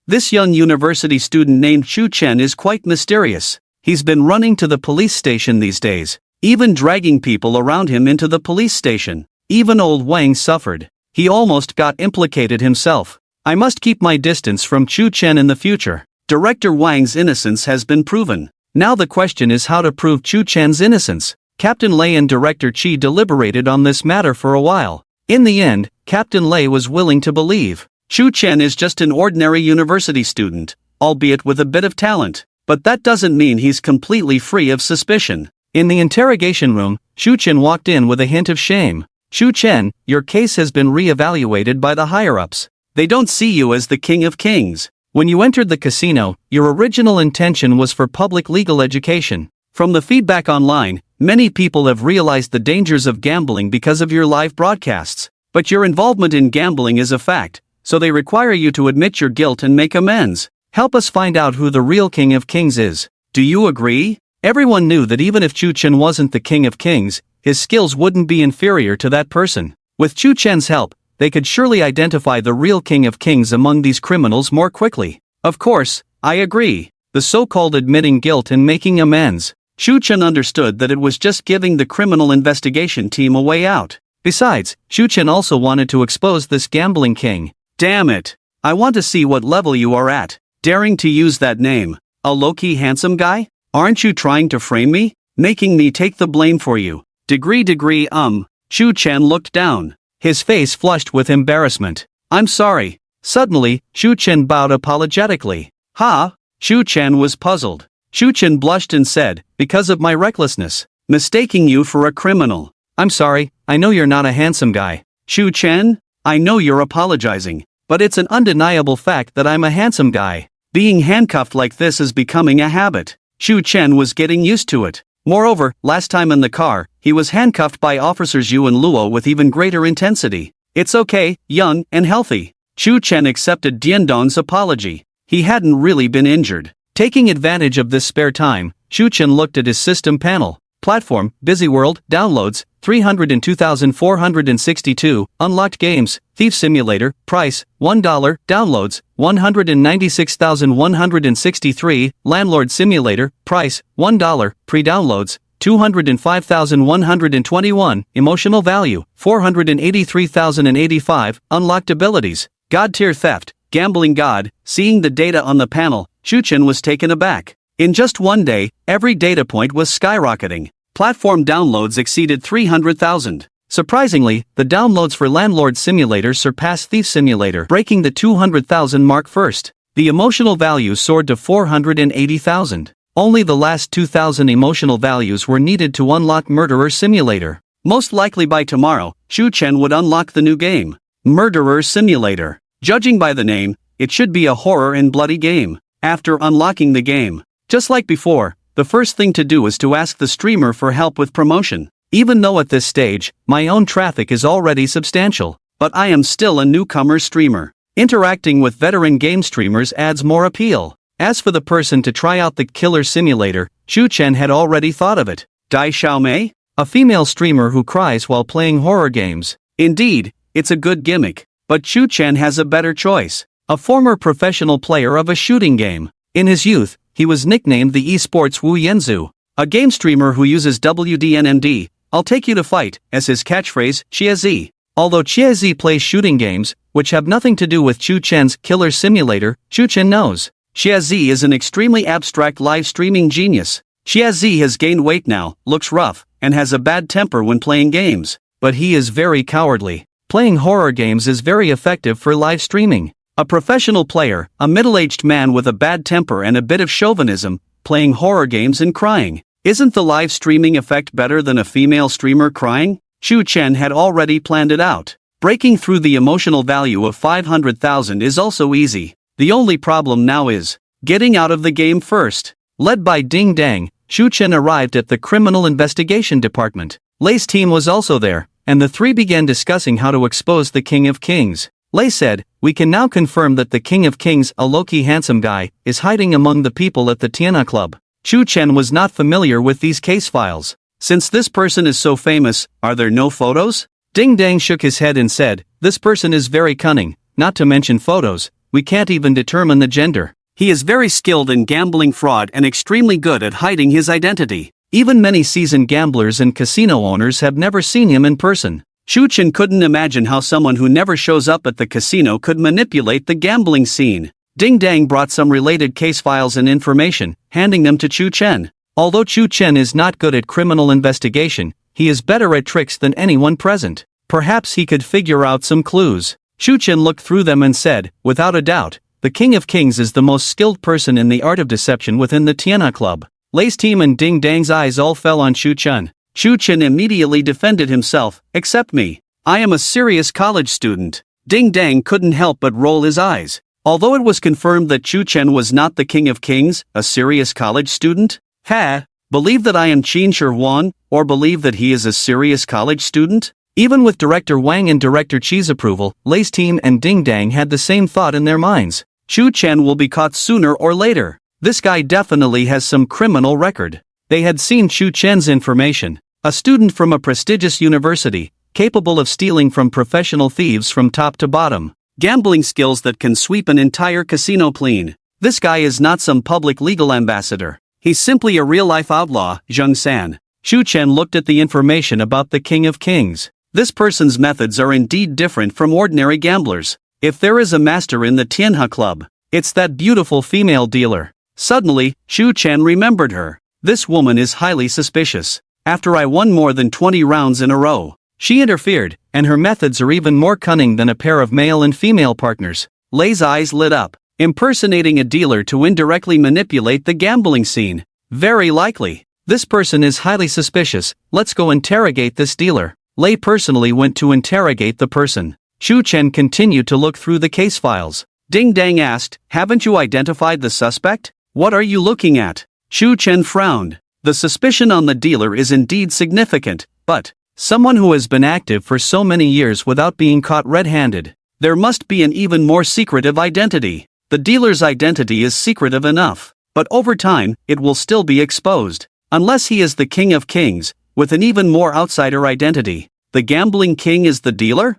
this young university student named Shu Chen is quite mysterious. He's been running to the police station these days, even dragging people around him into the police station. Even old Wang suffered. He almost got implicated himself. I must keep my distance from Shu Chen in the future. Director Wang's innocence has been proven. Now the question is how to prove Shu Chen's innocence. Captain Lei and Director Chi deliberated on this matter for a while. In the end, Captain Lei was willing to believe Shu Chen is just an ordinary university student, albeit with a bit of talent. But that doesn't mean he's completely free of suspicion. In the interrogation room, Shu Chen walked in with a hint of shame. Shu Chen, your case has been re-evaluated by the higher-ups. They don't see you as the King of Kings. When you entered the casino, your original intention was for public legal education. From the feedback online, many people have realized the dangers of gambling because of your live broadcasts. But your involvement in gambling is a fact, so they require you to admit your guilt and make amends. Help us find out who the real King of Kings is. Do you agree? Everyone knew that even if Shu Chen wasn't the King of Kings, his skills wouldn't be inferior to that person. With Shu Chen's help, they could surely identify the real King of Kings among these criminals more quickly. Of course, I agree. The so-called admitting guilt and making amends. Shu Chen understood that it was just giving the criminal investigation team a way out. Besides, Shu Chen also wanted to expose this gambling king. Damn it! I want to see what level you are at, daring to use that name. A low-key handsome guy? Aren't you trying to frame me? Making me take the blame for you. Shu Chen looked down. His face flushed with embarrassment. I'm sorry. Suddenly, Shu Chen bowed apologetically. Ha! Shu Chen was puzzled. Shu Chen blushed and said, because of my recklessness. Mistaking you for a criminal. I'm sorry, I know you're not a handsome guy. Shu Chen, I know you're apologizing, but it's an undeniable fact that I'm a handsome guy. Being handcuffed like this is becoming a habit. Shu Chen was getting used to it. Moreover, last time in the car, he was handcuffed by officers Yu and Luo with even greater intensity. It's okay, young and healthy. Shu Chen accepted Diandong's apology. He hadn't really been injured. Taking advantage of this spare time, Shu Chen looked at his system panel. Platform, Busy World, downloads, 302,462, unlocked games, Thief Simulator, price, $1, downloads, 196,163, Landlord Simulator, price, $1, pre-downloads, 205,121, emotional value, 483,085, unlocked abilities, God tier theft, gambling god. Seeing the data on the panel, Shu Chen was taken aback. In just one day, every data point was skyrocketing. Platform downloads exceeded 300,000. Surprisingly, the downloads for Landlord Simulator surpassed Thief Simulator, breaking the 200,000 mark first. The emotional value soared to 480,000. Only the last 2,000 emotional values were needed to unlock Murderer Simulator. Most likely by tomorrow, Shu Chen would unlock the new game, Murderer Simulator. Judging by the name, it should be a horror and bloody game. After unlocking the game, just like before, the first thing to do is to ask the streamer for help with promotion. Even though at this stage, my own traffic is already substantial, but I am still a newcomer streamer. Interacting with veteran game streamers adds more appeal. As for the person to try out the killer simulator, Shu Chen had already thought of it. Dai Xiaomei? A female streamer who cries while playing horror games. Indeed, it's a good gimmick, but Shu Chen has a better choice. A former professional player of a shooting game. In his youth, he was nicknamed the esports Wu Yanzu. A game streamer who uses WDNMD, I'll take you to fight, as his catchphrase, Chiazi. Although Chiazi plays shooting games, which have nothing to do with Shu Chen's killer simulator, Shu Chen knows. Chiazi is an extremely abstract live streaming genius. Chiazi has gained weight now, looks rough, and has a bad temper when playing games. But he is very cowardly. Playing horror games is very effective for live streaming. A professional player, a middle-aged man with a bad temper and a bit of chauvinism, playing horror games and crying. Isn't the live streaming effect better than a female streamer crying? Shu Chen had already planned it out. Breaking through the emotional value of 500,000 is also easy. The only problem now is getting out of the game first. Led by Ding Dang, Shu Chen arrived at the Criminal Investigation Department. Lei's team was also there, and the three began discussing how to expose the King of Kings. Lei said, we can now confirm that the King of Kings, a low-key handsome guy, is hiding among the people at the Tiana Club. Shu Chen was not familiar with these case files. Since this person is so famous, are there no photos? Ding Dang shook his head and said, this person is very cunning, not to mention photos, we can't even determine the gender. He is very skilled in gambling fraud and extremely good at hiding his identity. Even many seasoned gamblers and casino owners have never seen him in person. Shu Chen couldn't imagine how someone who never shows up at the casino could manipulate the gambling scene. Ding Dang brought some related case files and information, handing them to Shu Chen. Although Shu Chen is not good at criminal investigation, he is better at tricks than anyone present. Perhaps he could figure out some clues. Shu Chen looked through them and said, without a doubt, the King of Kings is the most skilled person in the art of deception within the Tiana Club. Lei's team and Ding Dang's eyes all fell on Shu Chen. Shu Chen immediately defended himself, except me. I am a serious college student. Ding Dang couldn't help but roll his eyes. Although it was confirmed that Shu Chen was not the King of Kings, a serious college student? Believe that I am Qin Shi Huang, or believe that he is a serious college student? Even with Director Wang and Director Chi's approval, Lei's team and Ding Dang had the same thought in their minds. Shu Chen will be caught sooner or later. This guy definitely has some criminal record. They had seen Shu Chen's information. A student from a prestigious university, capable of stealing from professional thieves from top to bottom. Gambling skills that can sweep an entire casino clean. This guy is not some public legal ambassador. He's simply a real-life outlaw, Zheng San. Shu Chen looked at the information about the King of Kings. This person's methods are indeed different from ordinary gamblers. If there is a master in the Tianhe Club, it's that beautiful female dealer. Suddenly, Shu Chen remembered her. This woman is highly suspicious. After I won more than 20 rounds in a row, she interfered, and her methods are even more cunning than a pair of male and female partners. Lei's eyes lit up. Impersonating a dealer to indirectly manipulate the gambling scene. Very likely. This person is highly suspicious, let's go interrogate this dealer. Lei personally went to interrogate the person. Shu Chen continued to look through the case files. Ding Dang asked, haven't you identified the suspect? What are you looking at? Shu Chen frowned. The suspicion on the dealer is indeed significant, but someone who has been active for so many years without being caught red-handed. There must be an even more secretive identity. The dealer's identity is secretive enough, but over time, it will still be exposed. Unless he is the King of Kings, with an even more outsider identity. The gambling king is the dealer?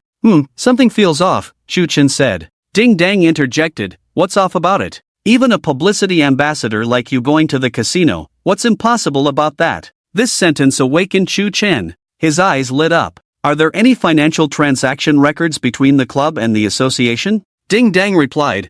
Something feels off, Shu Chen said. Ding Dang interjected, what's off about it? Even a publicity ambassador like you going to the casino, what's impossible about that? This sentence awakened Shu Chen. His eyes lit up. Are there any financial transaction records between the club and the association? Ding Dang replied,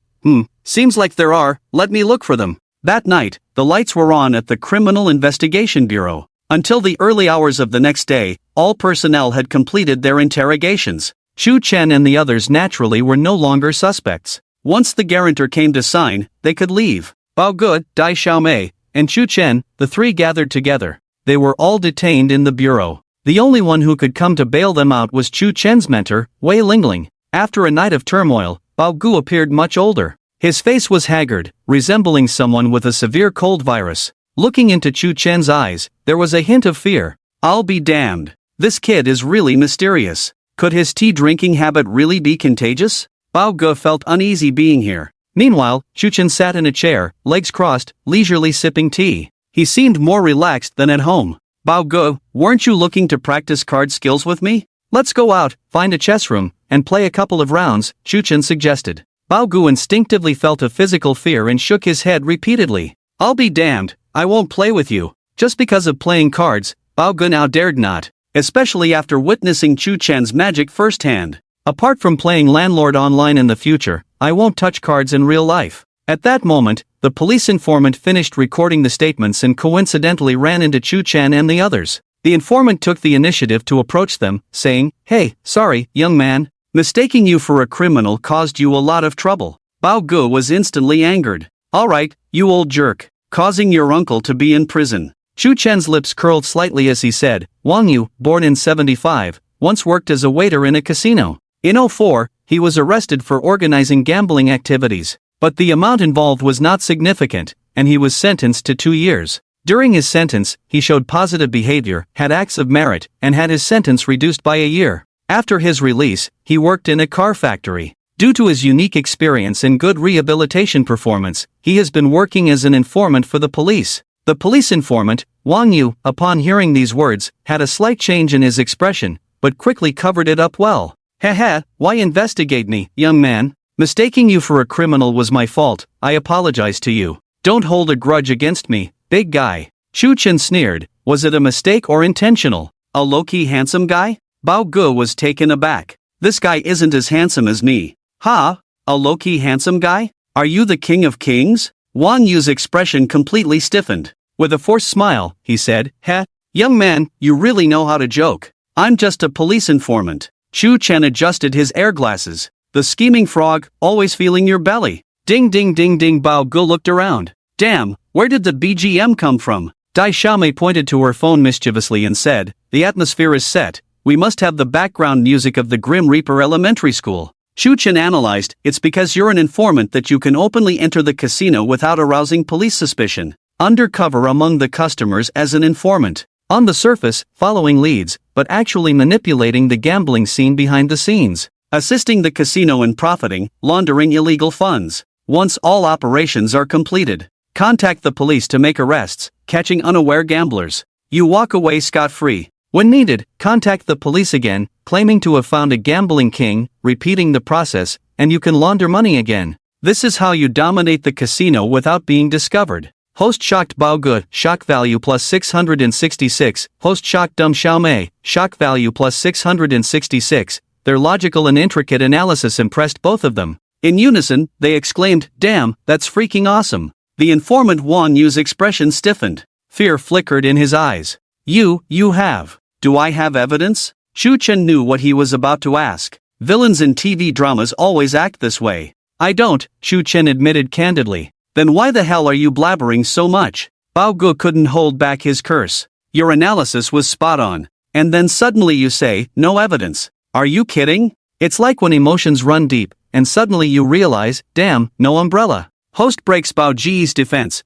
seems like there are, let me look for them. That night, the lights were on at the Criminal Investigation Bureau. Until the early hours of the next day, all personnel had completed their interrogations. Shu Chen and the others naturally were no longer suspects. Once the guarantor came to sign, they could leave. Bao Ge, Dai Xiaomei, and Shu Chen, the three gathered together. They were all detained in the bureau. The only one who could come to bail them out was Shu Chen's mentor, Wei Lingling. After a night of turmoil, Bao Ge appeared much older. His face was haggard, resembling someone with a severe cold virus. Looking into Shu Chen's eyes, there was a hint of fear. I'll be damned. This kid is really mysterious. Could his tea drinking habit really be contagious? Bao Ge felt uneasy being here. Meanwhile, Shu Chen sat in a chair, legs crossed, leisurely sipping tea. He seemed more relaxed than at home. Bao Ge, weren't you looking to practice card skills with me? Let's go out, find a chess room, and play a couple of rounds, Shu Chen suggested. Bao Ge instinctively felt a physical fear and shook his head repeatedly. I'll be damned, I won't play with you. Just because of playing cards, Bao Ge now dared not, especially after witnessing Shu Chen's magic firsthand. Apart from playing Landlord online in the future, I won't touch cards in real life. At that moment, the police informant finished recording the statements and coincidentally ran into Shu Chen and the others. The informant took the initiative to approach them, saying, "Hey, sorry, young man. Mistaking you for a criminal caused you a lot of trouble." Bao Ge was instantly angered. "Alright, you old jerk, causing your uncle to be in prison." Shu Chen's lips curled slightly as he said, Wang Yu, born in 75, once worked as a waiter in a casino. In 2004, he was arrested for organizing gambling activities, but the amount involved was not significant, and he was sentenced to 2 years. During his sentence, he showed positive behavior, had acts of merit, and had his sentence reduced by a year. After his release, he worked in a car factory. Due to his unique experience and good rehabilitation performance, he has been working as an informant for the police. The police informant, Wang Yu, upon hearing these words, had a slight change in his expression, but quickly covered it up well. Haha, why investigate me, young man? Mistaking you for a criminal was my fault, I apologize to you. Don't hold a grudge against me, big guy. Shu Chen sneered, was it a mistake or intentional? A low-key handsome guy? Bao Ge was taken aback. This guy isn't as handsome as me. Ha? A low-key handsome guy? Are you the King of Kings? Wang Yu's expression completely stiffened. With a forced smile, he said, "Heh, young man, you really know how to joke. I'm just a police informant." Shu Chen adjusted his air glasses. The scheming frog, always feeling your belly. Ding ding ding ding. Bao Ge looked around. Damn, where did the BGM come from? Dai Xiaomei pointed to her phone mischievously and said, the atmosphere is set. We must have the background music of the Grim Reaper Elementary School. Shu Chen analyzed, it's because you're an informant that you can openly enter the casino without arousing police suspicion. Undercover among the customers as an informant. On the surface, following leads, but actually manipulating the gambling scene behind the scenes. Assisting the casino in profiting, laundering illegal funds. Once all operations are completed, contact the police to make arrests, catching unaware gamblers. You walk away scot-free. When needed, contact the police again, claiming to have found a gambling king, repeating the process, and you can launder money again. This is how you dominate the casino without being discovered. Host shocked Bao Ge, shock value plus 666. Host shocked Dumb Xiaomei, shock value plus 666. Their logical and intricate analysis impressed both of them. In unison, they exclaimed, damn, that's freaking awesome. The informant Wang Yu's expression stiffened. Fear flickered in his eyes. You have. Do I have evidence? Shu Chen knew what he was about to ask. Villains in TV dramas always act this way. I don't, Chu Chen admitted candidly. Then why the hell are you blabbering so much? Bao Gu couldn't hold back his curse. Your analysis was spot on. And then suddenly you say, no evidence. Are you kidding? It's like when emotions run deep, and suddenly you realize, damn, no umbrella. Host breaks Bao Ji's defense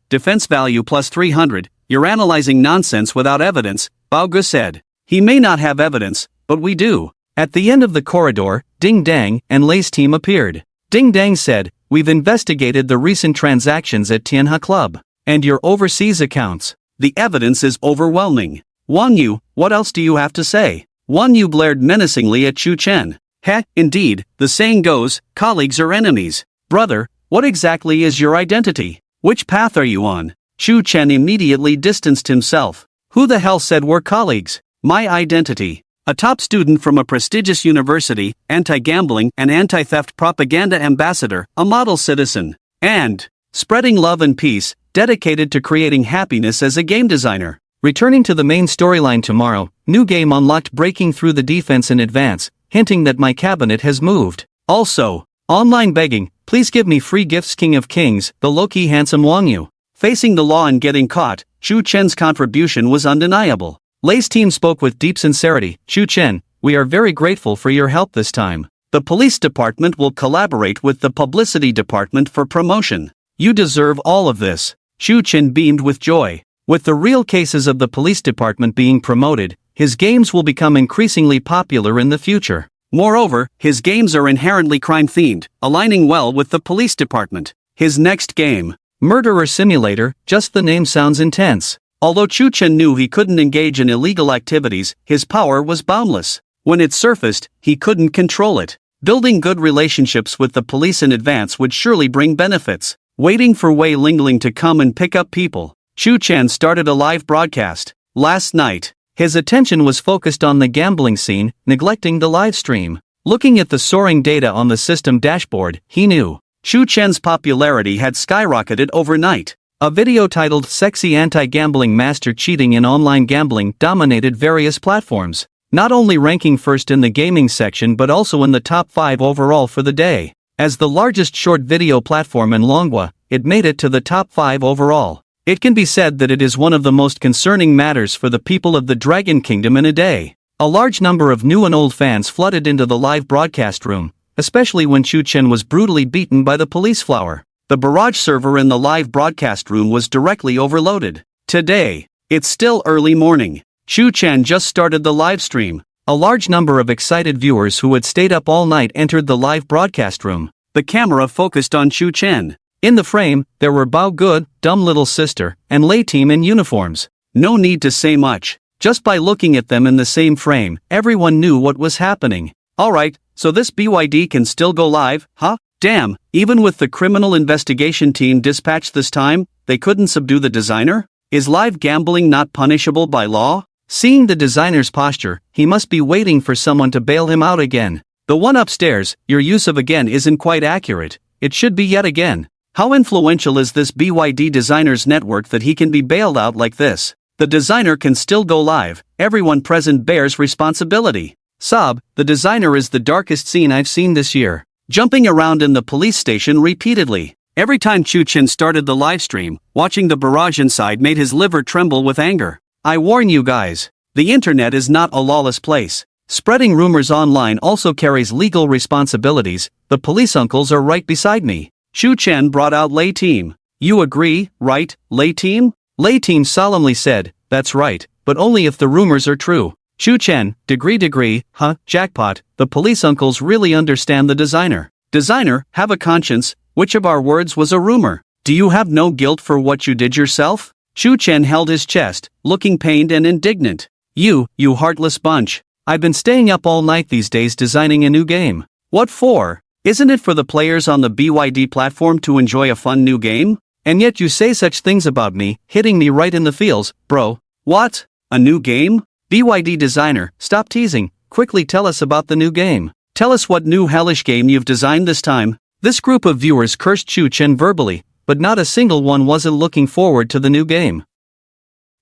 value plus 300, you're analyzing nonsense without evidence, Bao Gu said. He may not have evidence, but we do. At the end of the corridor, Ding Dang and Lei's team appeared. Ding Dang said, we've investigated the recent transactions at Tianhe Club. And your overseas accounts. The evidence is overwhelming. Wang Yu, what else do you have to say? Wang Yu glared menacingly at Chu Chen. Heh, indeed, the saying goes, colleagues are enemies. Brother, what exactly is your identity? Which path are you on? Chu Chen immediately distanced himself. Who the hell said we're colleagues? My identity. A top student from a prestigious university, anti-gambling and anti-theft propaganda ambassador, a model citizen, and spreading love and peace, dedicated to creating happiness as a game designer. Returning to the main storyline tomorrow, new game unlocked breaking through the defense in advance, hinting that my cabinet has moved. Also, online begging, please give me free gifts King of Kings, the low-key handsome Wang Yu. Facing the law and getting caught, Chu Chen's contribution was undeniable. Lei's team spoke with deep sincerity. Chu Chen, we are very grateful for your help this time. The police department will collaborate with the publicity department for promotion. You deserve all of this. Chu Chen beamed with joy. With the real cases of the police department being promoted, his games will become increasingly popular in the future. Moreover, his games are inherently crime-themed, aligning well with the police department. His next game, Murderer Simulator, just the name sounds intense. Although Chu Chen knew he couldn't engage in illegal activities, his power was boundless. When it surfaced, he couldn't control it. Building good relationships with the police in advance would surely bring benefits. Waiting for Wei Lingling to come and pick up people, Chu Chen started a live broadcast. Last night, his attention was focused on the gambling scene, neglecting the live stream. Looking at the soaring data on the system dashboard, he knew Chu Chen's popularity had skyrocketed overnight. A video titled Sexy Anti-Gambling Master Cheating in Online Gambling dominated various platforms, not only ranking first in the gaming section but also in the top 5 overall for the day. As the largest short video platform in Manhwa, it made it to the top 5 overall. It can be said that it is one of the most concerning matters for the people of the Dragon Kingdom in a day. A large number of new and old fans flooded into the live broadcast room, especially when Chu Chen was brutally beaten by the police flower. The barrage server in the live broadcast room was directly overloaded. Today, it's still early morning. Chu Chen just started the live stream. A large number of excited viewers who had stayed up all night entered the live broadcast room. The camera focused on Chu Chen. In the frame, there were Bao Gu, dumb little sister, and Lei team in uniforms. No need to say much. Just by looking at them in the same frame, everyone knew what was happening. Alright, so this BYD can still go live, huh? Damn, even with the criminal investigation team dispatched this time, they couldn't subdue the designer? Is live gambling not punishable by law? Seeing the designer's posture, he must be waiting for someone to bail him out again. The one upstairs, your use of again isn't quite accurate. It should be yet again. How influential is this BYD designer's network that he can be bailed out like this? The designer can still go live, everyone present bears responsibility. Sob, the designer is the darkest scene I've seen this year. Jumping around in the police station repeatedly. Every time Chu Chen started the livestream, watching the barrage inside made his liver tremble with anger. I warn you guys, the internet is not a lawless place. Spreading rumors online also carries legal responsibilities. The police uncles are right beside me. Chu Chen brought out Lei team. You agree, right, Lei team? Lei team solemnly said, that's right, but only if the rumors are true. Chu Chen, degree, huh, jackpot, the police uncles really understand the designer. Designer, have a conscience, which of our words was a rumor? Do you have no guilt for what you did yourself? Chu Chen held his chest, looking pained and indignant. You heartless bunch. I've been staying up all night these days designing a new game. What for? Isn't it for the players on the BYD platform to enjoy a fun new game? And yet you say such things about me, hitting me right in the feels, bro. What? A new game? BYD designer, stop teasing, quickly tell us about the new game. Tell us what new hellish game you've designed this time. This group of viewers cursed Chu Chen verbally, but not a single one wasn't looking forward to the new game.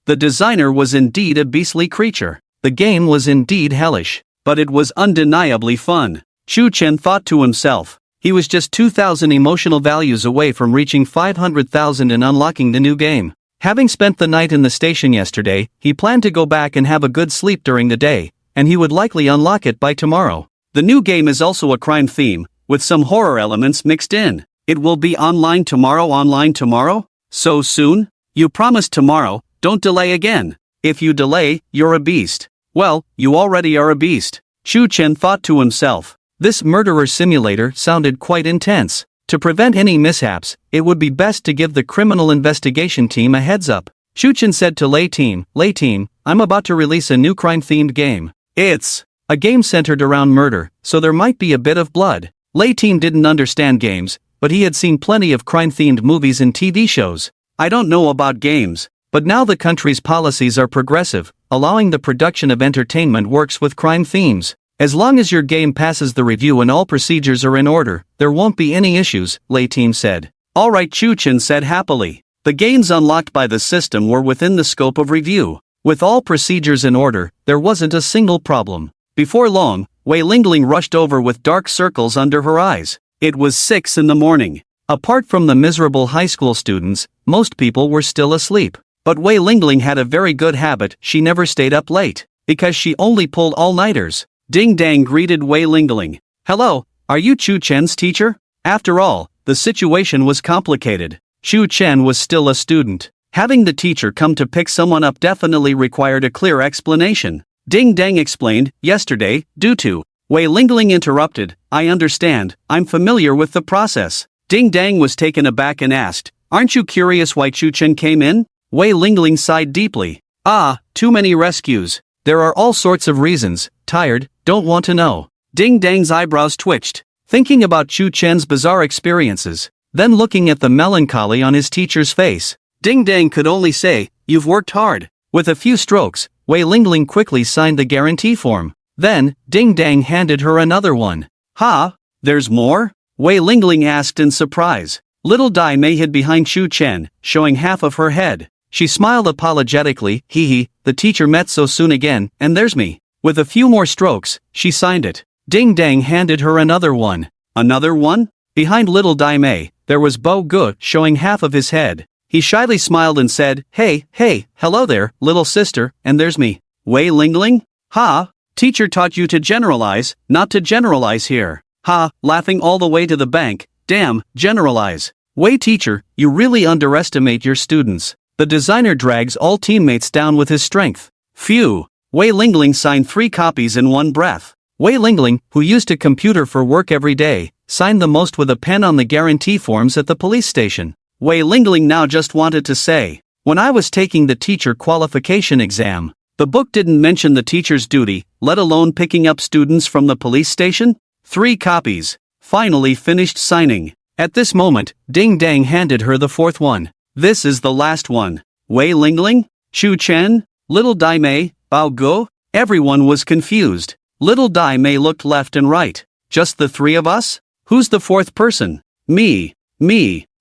The designer was indeed a beastly creature. The game was indeed hellish, but it was undeniably fun. Chu Chen thought to himself. He was just 2,000 emotional values away from reaching 500,000 and unlocking the new game. Having spent the night in the station yesterday, he planned to go back and have a good sleep during the day, and he would likely unlock it by tomorrow. The new game is also a crime theme, with some horror elements mixed in. It will be online tomorrow? So soon? You promised tomorrow, don't delay again. If you delay, you're a beast. Well, you already are a beast. Shu Chen thought to himself. This murderer simulator sounded quite intense. To prevent any mishaps, it would be best to give the criminal investigation team a heads up. Shu Chen said to Lei Team, I'm about to release a new crime-themed game. It's a game centered around murder, so there might be a bit of blood. Lei Team didn't understand games, but he had seen plenty of crime-themed movies and TV shows. I don't know about games, but now the country's policies are progressive, allowing the production of entertainment works with crime themes. As long as your game passes the review and all procedures are in order, there won't be any issues, Lei Team said. Alright, Shu Chen said happily. The games unlocked by the system were within the scope of review. With all procedures in order, there wasn't a single problem. Before long, Wei Lingling rushed over with dark circles under her eyes. It was 6 in the morning. Apart from the miserable high school students, most people were still asleep. But Wei Lingling had a very good habit, she never stayed up late. Because she only pulled all-nighters. Ding Dang greeted Wei Lingling. Hello, are you Shu Chen's teacher? After all, the situation was complicated. Shu Chen was still a student. Having the teacher come to pick someone up definitely required a clear explanation. Ding Dang explained, yesterday, due to. Wei Lingling interrupted, I understand, I'm familiar with the process. Ding Dang was taken aback and asked, aren't you curious why Shu Chen came in? Wei Lingling sighed deeply. Too many rescues. There are all sorts of reasons, tired, don't want to know. Ding Dang's eyebrows twitched, thinking about Shu Chen's bizarre experiences, then looking at the melancholy on his teacher's face. Ding Dang could only say, you've worked hard. With a few strokes, Wei Lingling quickly signed the guarantee form. Then, Ding Dang handed her another one. There's more? Wei Lingling asked in surprise. Little Dai Mei hid behind Shu Chen, showing half of her head. She smiled apologetically, the teacher met so soon again, and there's me. With a few more strokes, she signed it. Ding Dang handed her another one. Another one? Behind little Dai Mei, there was Bo Gu, showing half of his head. He shyly smiled and said, Hey, hello there, little sister, and there's me. Wei Lingling? Teacher taught you to generalize, not to generalize here. Laughing all the way to the bank, damn, generalize. Wei teacher, you really underestimate your students. The designer drags all teammates down with his strength. Phew. Wei Lingling signed 3 copies in one breath. Wei Lingling, who used a computer for work every day, signed the most with a pen on the guarantee forms at the police station. Wei Lingling now just wanted to say, when I was taking the teacher qualification exam, the book didn't mention the teacher's duty, let alone picking up students from the police station? 3 copies. Finally finished signing. At this moment, Ding Dang handed her the 4th one. This is the last one. Wei Lingling? Shu Chen? Little Dai Mei? Bao Gu? Everyone was confused. Little Dai Mei looked left and right. Just the 3 of us? Who's the 4th person? Me.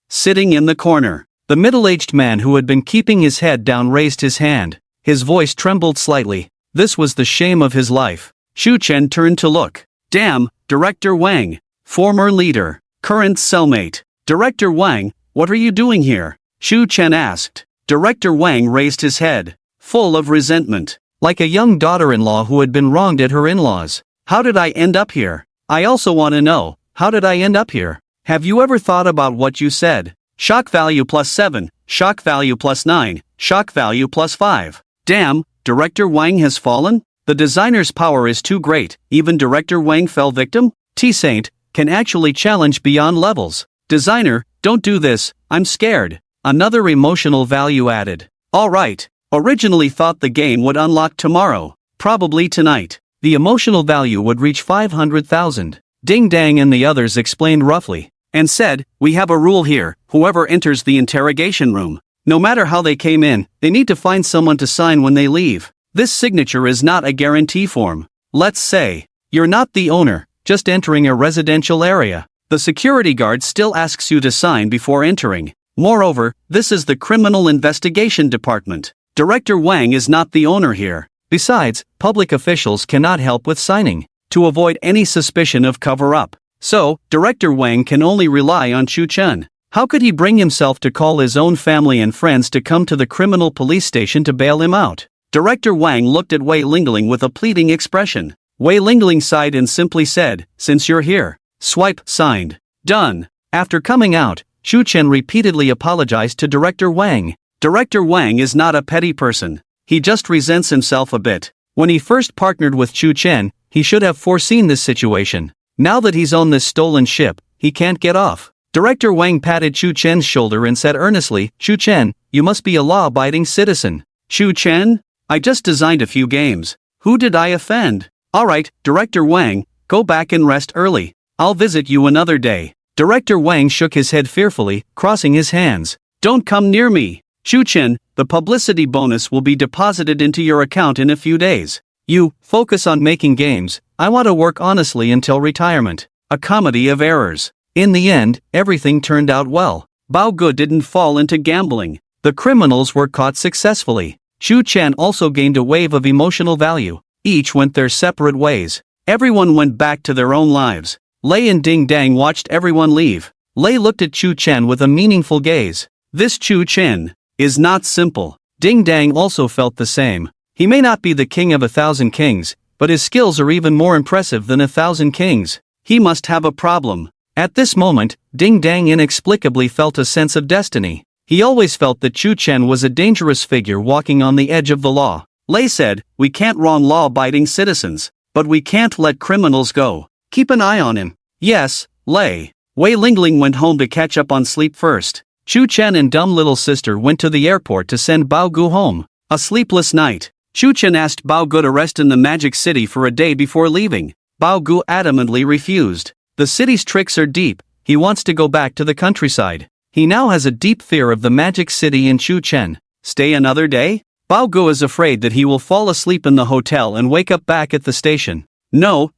Sitting in the corner. The middle-aged man who had been keeping his head down raised his hand. His voice trembled slightly. This was the shame of his life. Shu Chen turned to look. Damn, Director Wang. Former leader. Current cellmate. Director Wang, what are you doing here? Shu Chen asked. Director Wang raised his head, full of resentment. Like a young daughter-in-law who had been wronged at her in-laws. How did I end up here? I also want to know, how did I end up here? Have you ever thought about what you said? Shock value +7, shock value +9, shock value +5. Damn, Director Wang has fallen? The designer's power is too great, even Director Wang fell victim? T-Saint can actually challenge beyond levels. Designer, don't do this, I'm scared. Another emotional value added. Alright, originally thought the game would unlock tomorrow, probably tonight. The emotional value would reach 500,000. Ding Dang and the others explained roughly. And said, we have a rule here, whoever enters the interrogation room, no matter how they came in, they need to find someone to sign when they leave. This signature is not a guarantee form. Let's say, you're not the owner, just entering a residential area. The security guard still asks you to sign before entering. Moreover, this is the Criminal Investigation Department. Director Wang is not the owner here. Besides, public officials cannot help with signing. To avoid any suspicion of cover-up, So, Director Wang can only rely on Chu Chen. How could he bring himself to call his own family and friends to come to the criminal police station to bail him out? Director Wang looked at Wei Lingling with a pleading expression. Wei Lingling sighed and simply said, "Since you're here." Swipe, signed. Done. After coming out, Chu Chen repeatedly apologized to Director Wang. Director Wang is not a petty person. He just resents himself a bit. When he first partnered with Chu Chen, he should have foreseen this situation. Now that he's on this stolen ship, he can't get off. Director Wang patted Chu Chen's shoulder and said earnestly, "Chu Chen, you must be a law-abiding citizen." "Chu Chen? I just designed a few games. Who did I offend?" "Alright, Director Wang, go back and rest early. I'll visit you another day." Director Wang shook his head fearfully, crossing his hands. "Don't come near me. Chu Chen, the publicity bonus will be deposited into your account in a few days. You, focus on making games. I want to work honestly until retirement." A comedy of errors. In the end, everything turned out well. Bao Gu didn't fall into gambling. The criminals were caught successfully. Chu Chen also gained a wave of emotional value. Each went their separate ways. Everyone went back to their own lives. Lei and Ding Dang watched everyone leave. Lei looked at Chu Chen with a meaningful gaze. This Chu Chen is not simple. Ding Dang also felt the same. He may not be the king of 1,000 kings, but his skills are even more impressive than 1,000 kings. He must have a problem. At this moment, Ding Dang inexplicably felt a sense of destiny. He always felt that Chu Chen was a dangerous figure walking on the edge of the law. Lei said, "We can't wrong law-abiding citizens, but we can't let criminals go. Keep an eye on him." "Yes, Lei." Wei Lingling went home to catch up on sleep first. Chu Chen and dumb little sister went to the airport to send Bao Gu home. A sleepless night. Chu Chen asked Bao Gu to rest in the Magic City for a day before leaving. Bao Gu adamantly refused. The city's tricks are deep. He wants to go back to the countryside. He now has a deep fear of the Magic City in Chu Chen. Stay another day? Bao Gu is afraid that he will fall asleep in the hotel and wake up back at the station. No.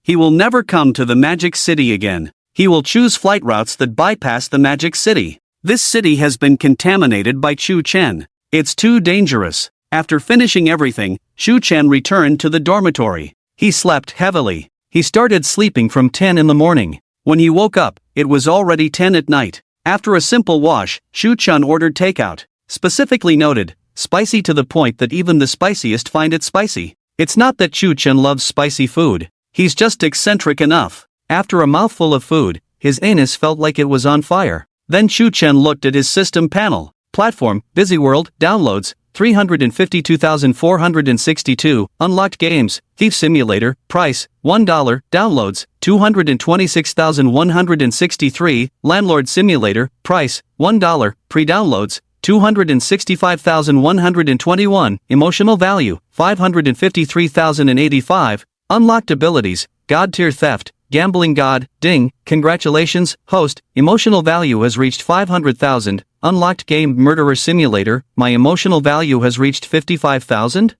He will never come to the Magic City again. He will choose flight routes that bypass the Magic City. This city has been contaminated by Chu Chen. It's too dangerous. After finishing everything, Chu Chen returned to the dormitory. He slept heavily. He started sleeping from 10 in the morning. When he woke up, it was already 10 at night. After a simple wash, Chu Chen ordered takeout. Specifically noted, spicy to the point that even the spiciest find it spicy. It's not that Chu Chen loves spicy food. He's just eccentric enough. After a mouthful of food, his anus felt like it was on fire. Then Chu Chen looked at his system panel. Platform, Busy World, downloads, 352,462, unlocked games, Thief Simulator, price, $1, downloads, 226,163, Landlord Simulator, price, $1, pre-downloads, 265,121, emotional value, 553,085, unlocked abilities, God Tier Theft, Gambling God, Ding, congratulations, host, emotional value has reached 500,000, unlocked game Murderer Simulator, my emotional value has reached 55,000?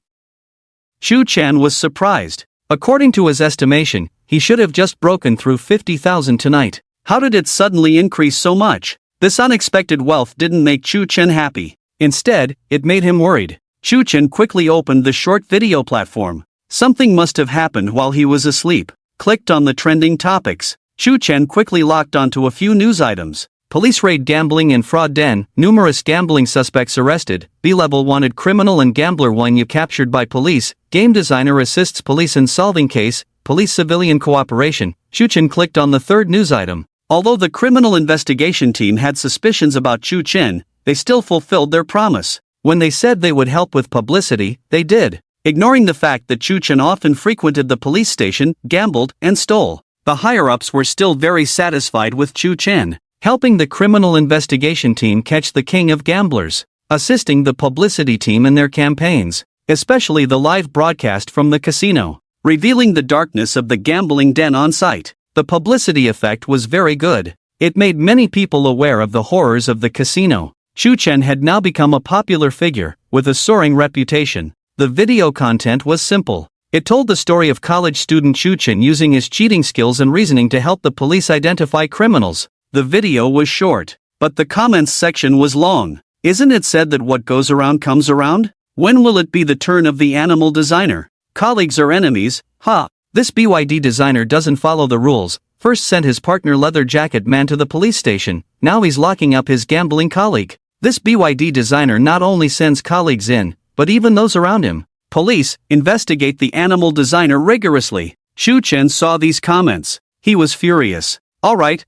Chu Chen was surprised. According to his estimation, he should have just broken through 50,000 tonight. How did it suddenly increase so much? This unexpected wealth didn't make Chu Chen happy. Instead, it made him worried. Chu Chen quickly opened the short video platform. Something must have happened while he was asleep. Clicked on the trending topics. Chu Chen quickly locked onto a few news items. Police raid gambling and fraud den, numerous gambling suspects arrested, B-level wanted criminal and gambler Wang Yu captured by police, game designer assists police in solving case, police-civilian cooperation. Chu Chen clicked on the third news item. Although the criminal investigation team had suspicions about Chu Chen, they still fulfilled their promise. When they said they would help with publicity, they did. Ignoring the fact that Chu Chen often frequented the police station, gambled, and stole, the higher-ups were still very satisfied with Chu Chen, helping the criminal investigation team catch the king of gamblers, assisting the publicity team in their campaigns, especially the live broadcast from the casino, revealing the darkness of the gambling den on site. The publicity effect was very good. It made many people aware of the horrors of the casino. Chu Chen had now become a popular figure, with a soaring reputation. The video content was simple. It told the story of college student Chu Chen using his cheating skills and reasoning to help the police identify criminals. The video was short, but the comments section was long. Isn't it said that what goes around comes around? When will it be the turn of the animal designer? Colleagues are enemies, ha! This BYD designer doesn't follow the rules, First sent his partner Leather Jacket Man to the police station, now he's locking up his gambling colleague. This BYD designer not only sends colleagues in, but even those around him. Police, investigate the animal designer rigorously. Shu Chen saw these comments. He was furious. Alright,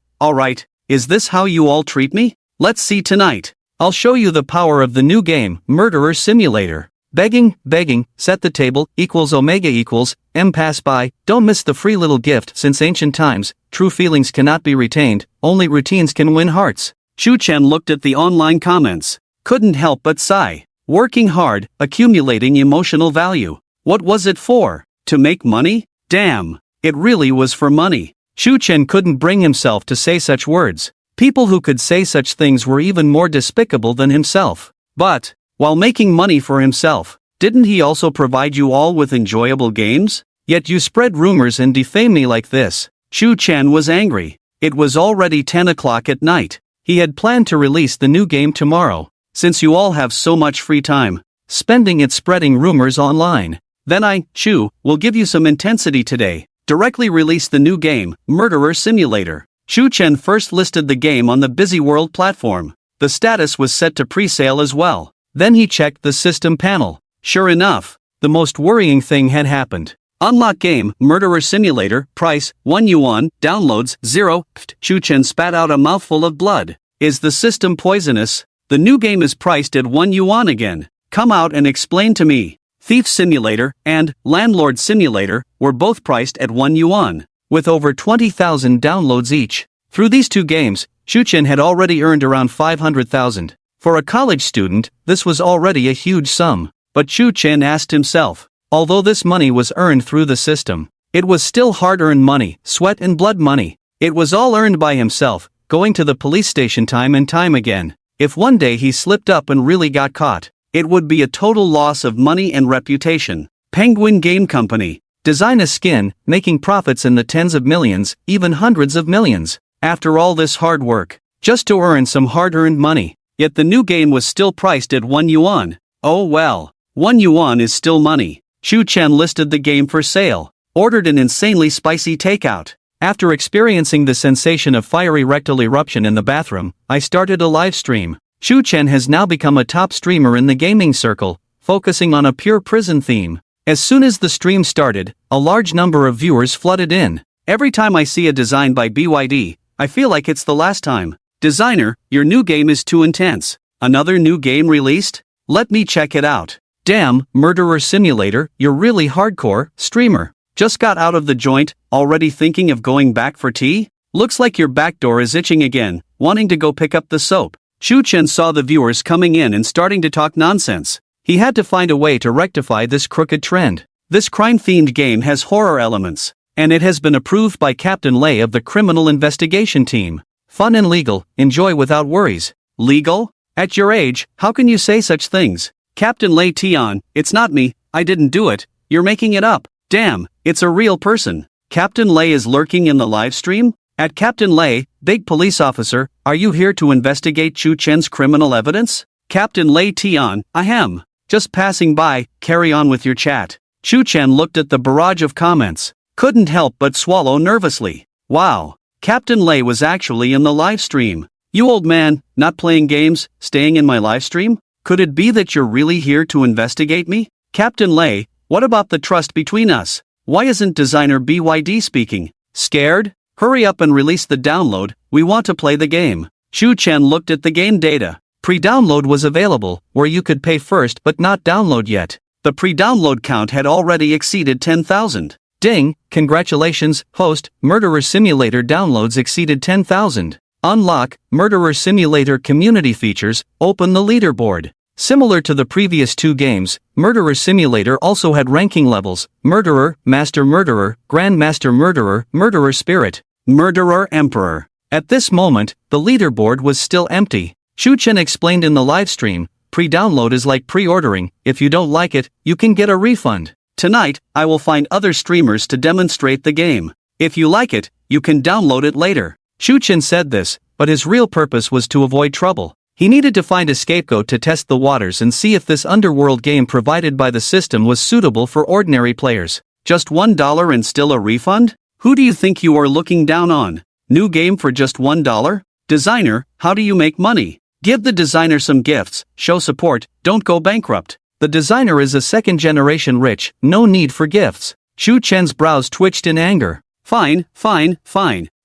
is this how you all treat me? Let's see tonight. I'll show you the power of the new game, Murderer Simulator. Begging, set the table, equals omega equals, pass by, don't miss the free little gift. Since ancient times, true feelings cannot be retained, only routines can win hearts. Shu Chen looked at the online comments. Couldn't help but sigh. Working hard, accumulating emotional value. What was it for? To make money? Damn, it really was for money. Shu Chen couldn't bring himself to say such words. People who could say such things were even more despicable than himself. But, while making money for himself, didn't he also provide you all with enjoyable games? Yet you spread rumors and defame me like this. Shu Chen was angry. It was already 10 o'clock at night. He had planned to release the new game tomorrow. Since you all have so much free time, spending it spreading rumors online, then I, Shu, will give you some intensity today. Directly release the new game, Murderer Simulator. Shu Chen first listed the game on the Busy World platform. The status was set to pre-sale as well. Then he checked the system panel. Sure enough, the most worrying thing had happened. Unlock game, Murderer Simulator, price, 1 yuan, downloads, 0. Shu Chen spat out a mouthful of blood. Is the system poisonous? The new game is priced at 1 yuan again. Come out and explain to me. Thief Simulator and Landlord Simulator were both priced at 1 yuan, with over 20,000 downloads each. Through these two games, Shu Chen had already earned around 500,000. For a college student, this was already a huge sum. But Shu Chen asked himself, although this money was earned through the system, it was still hard-earned money, sweat and blood money. It was all earned by himself, going to the police station time and time again. If one day he slipped up and really got caught, it would be a total loss of money and reputation. Penguin Game Company. Design a skin, making profits in the tens of millions, even hundreds of millions. After all this hard work, just to earn some hard-earned money. Yet the new game was still priced at 1 yuan. Oh well, 1 yuan is still money. Shu Chen listed the game for sale, ordered an insanely spicy takeout. After experiencing the sensation of fiery rectal eruption in the bathroom, I started a live stream. Shu Chen has now become a top streamer in the gaming circle, focusing on a pure prison theme. As soon as the stream started, a large number of viewers flooded in. Every time I see a design by BYD, I feel like it's the last time. Designer, your new game is too intense. Another new game released? Let me check it out. Damn, Murderer Simulator, you're really hardcore, streamer. Just got out of the joint, already thinking of going back for tea? Looks like your back door is itching again, wanting to go pick up the soap. Shu Chen saw the viewers coming in and starting to talk nonsense. He had to find a way to rectify this crooked trend. This crime-themed game has horror elements, and it has been approved by Captain Lei of the Criminal Investigation Team. Fun and legal, enjoy without worries. Legal? At your age, how can you say such things? Captain Lei Tian, it's not me, I didn't do it, you're making it up. Damn, it's a real person. Captain Lei is lurking in the live stream? At Captain Lei, big police officer, are you here to investigate Shu Chen's criminal evidence? Captain Lei Tian, I am. Just passing by, carry on with your chat. Shu Chen looked at the barrage of comments. Couldn't help but swallow nervously. Wow, Captain Lei was actually in the live stream. You old man, not playing games, staying in my live stream? Could it be that you're really here to investigate me? Captain Lei, what about the trust between us? Why isn't designer BYD speaking? Scared? Hurry up and release the download, we want to play the game. Shu Chen looked at the game data. Pre-download was available, where you could pay first but not download yet. The pre-download count had already exceeded 10,000. Ding, congratulations, host, Murderer Simulator downloads exceeded 10,000. Unlock, Murderer Simulator community features, open the leaderboard. Similar to the previous two games, Murderer Simulator also had ranking levels: Murderer, Master Murderer, Grandmaster Murderer, Murderer Spirit, Murderer Emperor. At this moment, the leaderboard was still empty. Shu Chen explained in the livestream, pre-download is like pre-ordering, if you don't like it, you can get a refund. Tonight, I will find other streamers to demonstrate the game. If you like it, you can download it later. Shu Chen said this, but his real purpose was to avoid trouble. He needed to find a scapegoat to test the waters and see if this underworld game provided by the system was suitable for ordinary players. Just $1 and still a refund? Who do you think you are looking down on? New game for just $1? Designer, how do you make money? Give the designer some gifts, show support, don't go bankrupt. The designer is a second-generation rich, no need for gifts. Shu Chen's brows twitched in anger. Fine.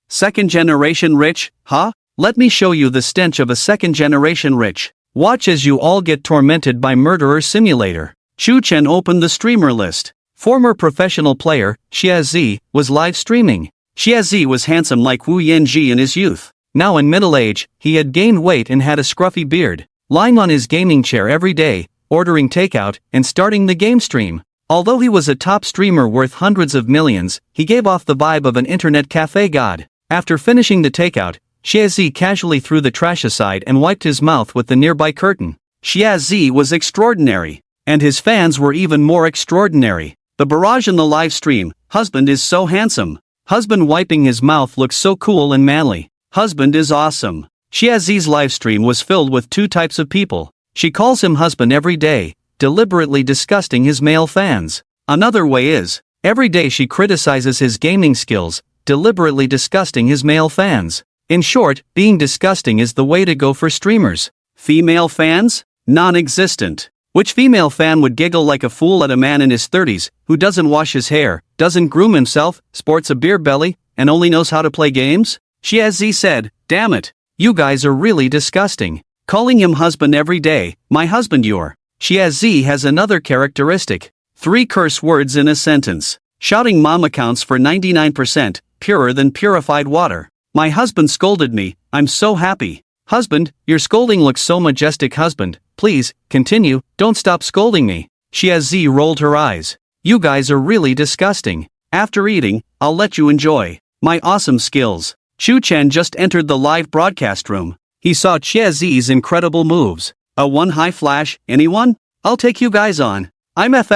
Second-generation rich, huh? Let me show you the stench of a second-generation rich. Watch as you all get tormented by Murderer Simulator. Shu Chen opened the streamer list. Former professional player, Xiazi, was live streaming. Xiazi was handsome like Wu Yanji in his youth. Now in middle age, he had gained weight and had a scruffy beard. Lying on his gaming chair every day, ordering takeout, and starting the game stream. Although he was a top streamer worth hundreds of millions, he gave off the vibe of an internet cafe god. After finishing the takeout, Xiazi casually threw the trash aside and wiped his mouth with the nearby curtain. Xiazi was extraordinary. And his fans were even more extraordinary. The barrage in the live stream, husband is so handsome. Husband wiping his mouth looks so cool and manly. Husband is awesome. Xiazi's live stream was filled with two types of people. She calls him husband every day, deliberately disgusting his male fans. Another way is, every day she criticizes his gaming skills, deliberately disgusting his male fans. In short, being disgusting is the way to go for streamers. Female fans? Non-existent. Which female fan would giggle like a fool at a man in his 30s, who doesn't wash his hair, doesn't groom himself, sports a beer belly, and only knows how to play games? Xiazi said, damn it. You guys are really disgusting. Calling him husband every day, my husband you're. Xiazi has another characteristic. 3 curse words in a sentence. Shouting mom accounts for 99%, purer than purified water. My husband scolded me, I'm so happy. Husband, your scolding looks so majestic. Husband, please, continue, don't stop scolding me. Xiazi rolled her eyes. You guys are really disgusting. After eating, I'll let you enjoy my awesome skills. Shu Chen just entered the live broadcast room. He saw Xiazi's incredible moves. A 1 high flash, anyone? I'll take you guys on. I'm F***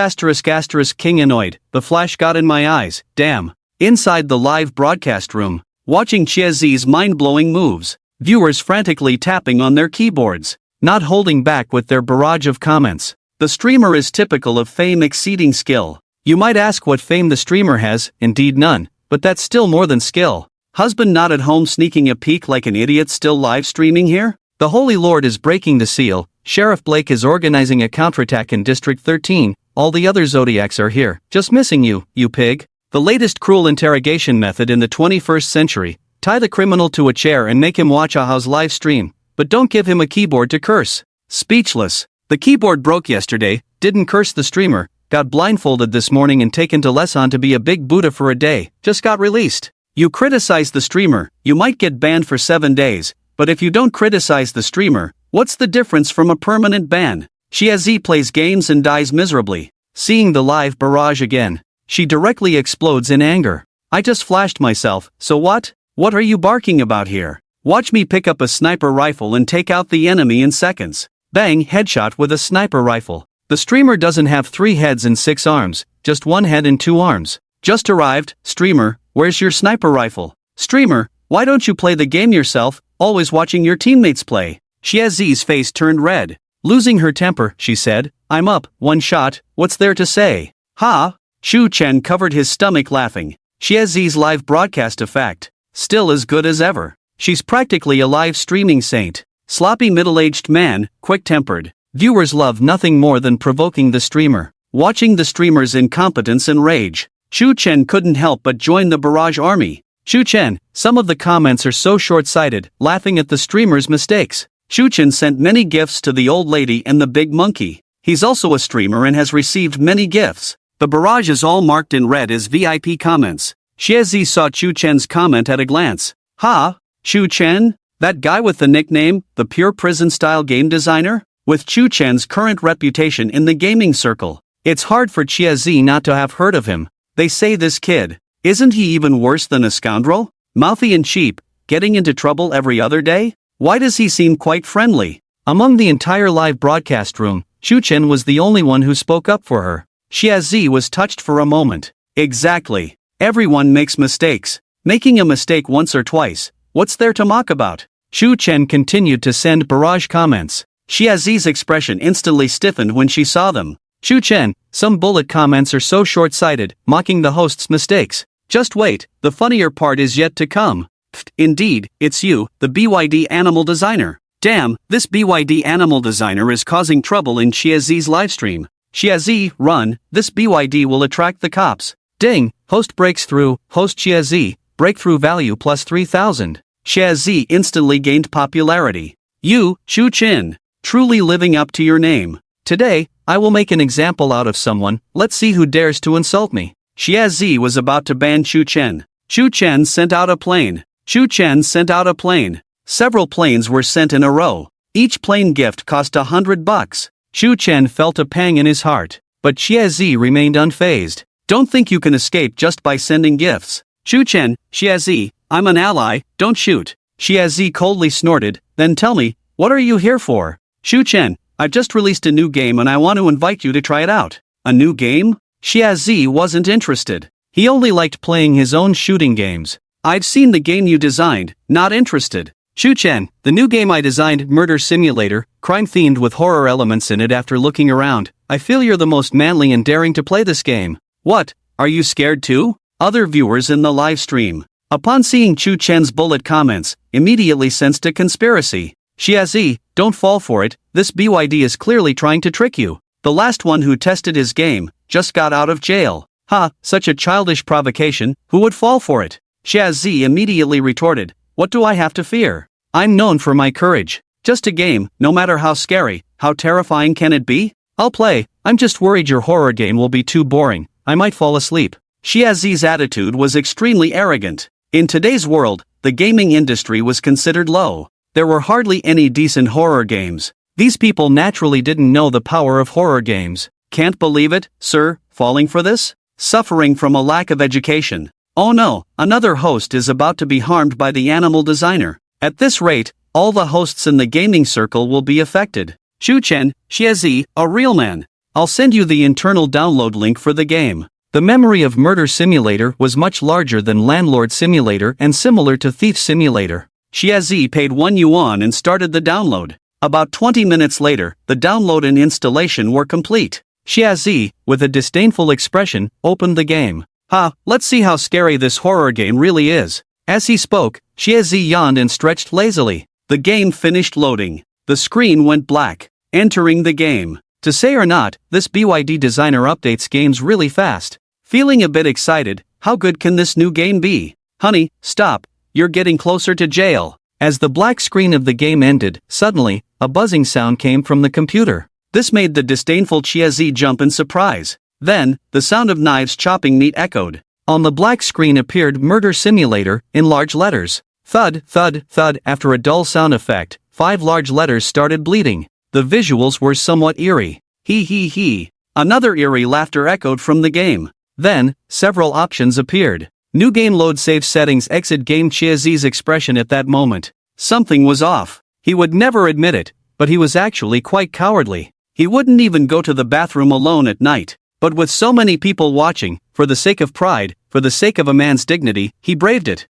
king annoyed, the flash got in my eyes, damn. Inside the live broadcast room, watching Xiazi's mind-blowing moves, viewers frantically tapping on their keyboards, not holding back with their barrage of comments. The streamer is typical of fame exceeding skill. You might ask what fame the streamer has, indeed none, but that's still more than skill. Husband not at home sneaking a peek like an idiot still live streaming here? The Holy Lord is breaking the seal, Sheriff Blake is organizing a counterattack in District 13, all the other Zodiacs are here, just missing you, you pig. The latest cruel interrogation method in the 21st century, tie the criminal to a chair and make him watch Aha's live stream, but don't give him a keyboard to curse. Speechless. The keyboard broke yesterday, didn't curse the streamer, got blindfolded this morning and taken to Lesan to be a big Buddha for a day, just got released. You criticize the streamer, you might get banned for 7 days, but if you don't criticize the streamer, what's the difference from a permanent ban? Xiazi plays games and dies miserably. Seeing the live barrage again, she directly explodes in anger. I just flashed myself, so what? What are you barking about here? Watch me pick up a sniper rifle and take out the enemy in seconds. Bang, headshot with a sniper rifle. The streamer doesn't have 3 heads and 6 arms, just 1 head and 2 arms. Just arrived, streamer, where's your sniper rifle? Streamer, why don't you play the game yourself, always watching your teammates play? Xiazi's face turned red. Losing her temper, she said, I'm up, 1 shot, what's there to say? Ha! Shu Chen covered his stomach laughing. Xiazi's live broadcast effect, still as good as ever. She's practically a live streaming saint. Sloppy middle-aged man, quick-tempered. Viewers love nothing more than provoking the streamer. Watching the streamer's incompetence and rage, Shu Chen couldn't help but join the barrage army. Shu Chen, some of the comments are so short-sighted, laughing at the streamer's mistakes. Shu Chen sent many gifts to the old lady and the big monkey. He's also a streamer and has received many gifts. The barrage is all marked in red as VIP comments. Xiazi saw Shu Chen's comment at a glance. Ha! Shu Chen? That guy with the nickname, the pure prison-style game designer? With Shu Chen's current reputation in the gaming circle, it's hard for Xiazi not to have heard of him. They say this kid, isn't he even worse than a scoundrel? Mouthy and cheap, getting into trouble every other day? Why does he seem quite friendly? Among the entire live broadcast room, Shu Chen was the only one who spoke up for her. Xiazi was touched for a moment. Exactly. Everyone makes mistakes. Making a mistake once or twice, what's there to mock about? Shu Chen continued to send barrage comments. Xiazi's expression instantly stiffened when she saw them. Shu Chen, some bullet comments are so short-sighted, mocking the host's mistakes. Just wait, the funnier part is yet to come. Pfft, indeed, it's you, the BYD animal designer. Damn, this BYD animal designer is causing trouble in Xiazi's livestream. Xiazi, run, this BYD will attract the cops. Ding, host breaks through, host Xiazi, breakthrough value plus 3,000. Xiazi instantly gained popularity. You, Chu Chin, truly living up to your name. Today, I will make an example out of someone, let's see who dares to insult me. Xiazi was about to ban Chu Chen. Chu Chen sent out a plane. Chu Chen sent out a plane. Several planes were sent in a row. Each plane gift cost $100. Chu Chen felt a pang in his heart. But Xiazi remained unfazed. Don't think you can escape just by sending gifts. Chu Chen, Xiazi, I'm an ally, don't shoot. Xiazi coldly snorted, then tell me, what are you here for? Chu Chen, I've just released a new game and I want to invite you to try it out. A new game? Xiazi wasn't interested. He only liked playing his own shooting games. I've seen the game you designed, not interested. Chu Chen, the new game I designed, murder simulator, crime-themed with horror elements in it. After looking around, I feel you're the most manly and daring to play this game. What, are you scared too? Other viewers in the live stream, upon seeing Chu Chen's bullet comments, immediately sensed a conspiracy. Xiazi, don't fall for it, this BYD is clearly trying to trick you. The last one who tested his game, just got out of jail. Ha, such a childish provocation, who would fall for it? Xiazi immediately retorted, what do I have to fear? I'm known for my courage. Just a game, no matter how scary, how terrifying can it be? I'll play, I'm just worried your horror game will be too boring, I might fall asleep. Xiazi's attitude was extremely arrogant. In today's world, the gaming industry was considered low. There were hardly any decent horror games. These people naturally didn't know the power of horror games. Can't believe it, sir, falling for this? Suffering from a lack of education. Oh no, another host is about to be harmed by the animal designer. At this rate, all the hosts in the gaming circle will be affected. Chu Chen, Xiazi, a real man. I'll send you the internal download link for the game. The memory of Murder Simulator was much larger than Landlord Simulator and similar to Thief Simulator. Xiazi paid 1 yuan and started the download. About 20 minutes later, the download and installation were complete. Xiazi, with a disdainful expression, opened the game. Ha, let's see how scary this horror game really is. As he spoke, Xiazi yawned and stretched lazily. The game finished loading. The screen went black. Entering the game. To say or not, this BYD designer updates games really fast. Feeling a bit excited, how good can this new game be? Honey, stop, you're getting closer to jail. As the black screen of the game ended, suddenly, a buzzing sound came from the computer. This made the disdainful Xiazi jump in surprise. Then, the sound of knives chopping meat echoed. On the black screen appeared Murder Simulator, in large letters. Thud, thud, thud. After a dull sound effect, 5 large letters started bleeding. The visuals were somewhat eerie. He. Another eerie laughter echoed from the game. Then, several options appeared. New game load save settings exit game. Xiazi's expression at that moment. Something was off. He would never admit it, but he was actually quite cowardly. He wouldn't even go to the bathroom alone at night. But with so many people watching, for the sake of pride, for the sake of a man's dignity, he braved it.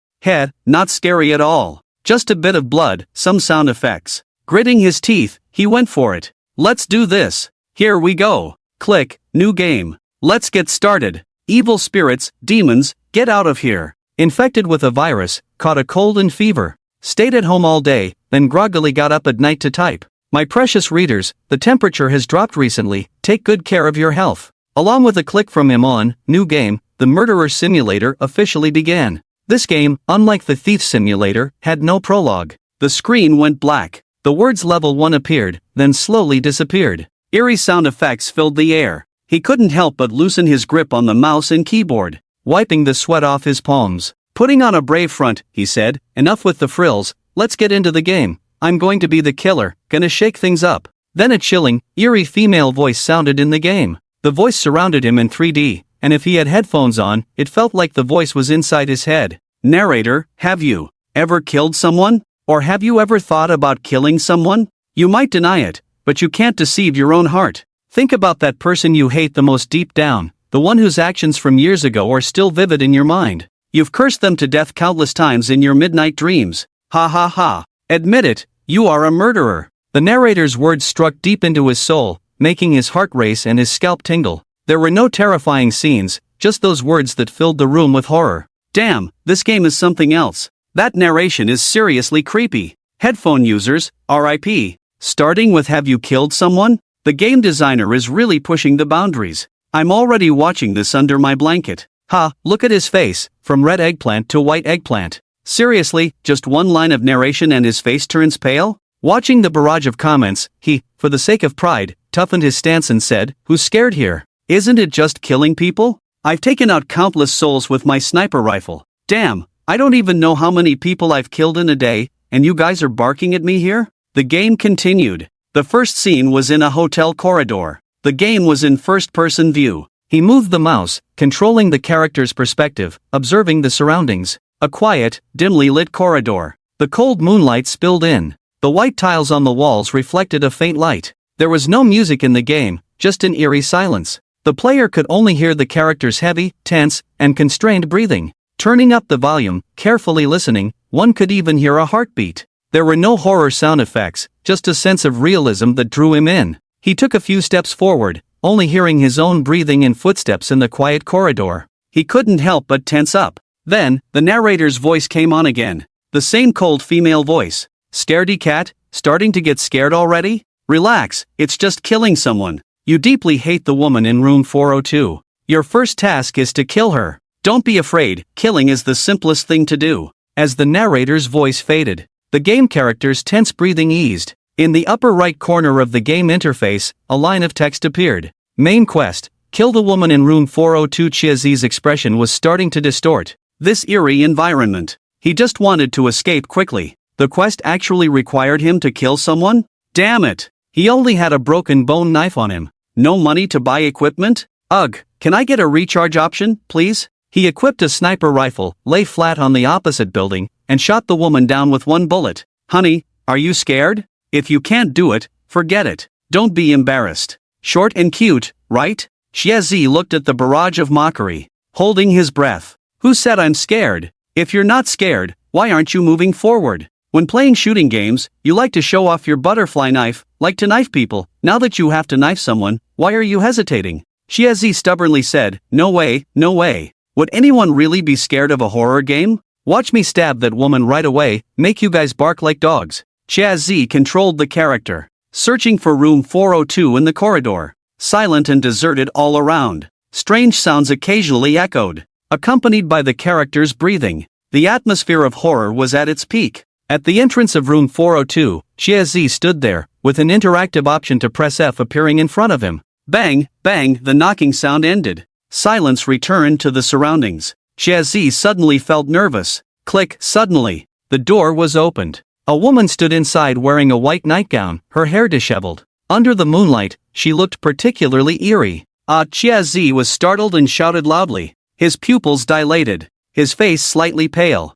Not scary at all. Just a bit of blood, some sound effects. Gritting his teeth, he went for it. Let's do this. Here we go. Click, new game. Let's get started. Evil spirits, demons, get out of here. Infected with a virus, caught a cold and fever. Stayed at home all day, then groggily got up at night to type. My precious readers, the temperature has dropped recently, take good care of your health. Along with a click from him on, new game, the Murderer Simulator officially began. This game, unlike the Thief Simulator, had no prologue. The screen went black. The words level 1 appeared, then slowly disappeared. Eerie sound effects filled the air. He couldn't help but loosen his grip on the mouse and keyboard, wiping the sweat off his palms. Putting on a brave front, he said, enough with the frills, let's get into the game. I'm going to be the killer, gonna shake things up. Then a chilling, eerie female voice sounded in the game. The voice surrounded him in 3D, and if he had headphones on, it felt like the voice was inside his head. Narrator, have you ever killed someone? Or have you ever thought about killing someone? You might deny it, but you can't deceive your own heart. Think about that person you hate the most deep down, the one whose actions from years ago are still vivid in your mind. You've cursed them to death countless times in your midnight dreams. Ha ha ha. Admit it, you are a murderer. The narrator's words struck deep into his soul, making his heart race and his scalp tingle. There were no terrifying scenes, just those words that filled the room with horror. Damn, this game is something else. That narration is seriously creepy. Headphone users, RIP. Starting with have you killed someone? The game designer is really pushing the boundaries. I'm already watching this under my blanket. Ha, look at his face, from red eggplant to white eggplant. Seriously, just one line of narration and his face turns pale? Watching the barrage of comments, he, for the sake of pride, toughened his stance and said, "Who's scared here? Isn't it just killing people? I've taken out countless souls with my sniper rifle. Damn, I don't even know how many people I've killed in a day, and you guys are barking at me here?" The game continued. The first scene was in a hotel corridor. The game was in first-person view. He moved the mouse, controlling the character's perspective, observing the surroundings. A quiet, dimly lit corridor. The cold moonlight spilled in. The white tiles on the walls reflected a faint light. There was no music in the game, just an eerie silence. The player could only hear the character's heavy, tense, and constrained breathing. Turning up the volume, carefully listening, one could even hear a heartbeat. There were no horror sound effects, just a sense of realism that drew him in. He took a few steps forward, only hearing his own breathing and footsteps in the quiet corridor. He couldn't help but tense up. Then, the narrator's voice came on again. The same cold female voice. "Scaredy cat, starting to get scared already? Relax, it's just killing someone. You deeply hate the woman in room 402. Your first task is to kill her. Don't be afraid, killing is the simplest thing to do." As the narrator's voice faded, the game character's tense breathing eased. In the upper right corner of the game interface, a line of text appeared. Main quest, kill the woman in room 402. Chiazi's expression was starting to distort. This eerie environment. He just wanted to escape quickly. The quest actually required him to kill someone? Damn it! He only had a broken bone knife on him. No money to buy equipment? Ugh, can I get a recharge option, please? He equipped a sniper rifle, lay flat on the opposite building, and shot the woman down with one bullet. "Honey, are you scared? If you can't do it, forget it. Don't be embarrassed. Short and cute, right?" Chiazi looked at the barrage of mockery, holding his breath. "Who said I'm scared? If you're not scared, why aren't you moving forward? When playing shooting games, you like to show off your butterfly knife, like to knife people. Now that you have to knife someone, why are you hesitating?" Chiazi stubbornly said, "No way, no way. Would anyone really be scared of a horror game? Watch me stab that woman right away, make you guys bark like dogs." Chiazi controlled the character, searching for room 402 in the corridor. Silent and deserted all around. Strange sounds occasionally echoed, accompanied by the character's breathing. The atmosphere of horror was at its peak. At the entrance of room 402, Chiazi stood there, with an interactive option to press F appearing in front of him. Bang, bang, the knocking sound ended. Silence returned to the surroundings. Chiazi suddenly felt nervous. Click, suddenly. The door was opened. A woman stood inside wearing a white nightgown, her hair disheveled. Under the moonlight, she looked particularly eerie. Chiazi was startled and shouted loudly. His pupils dilated. His face slightly pale.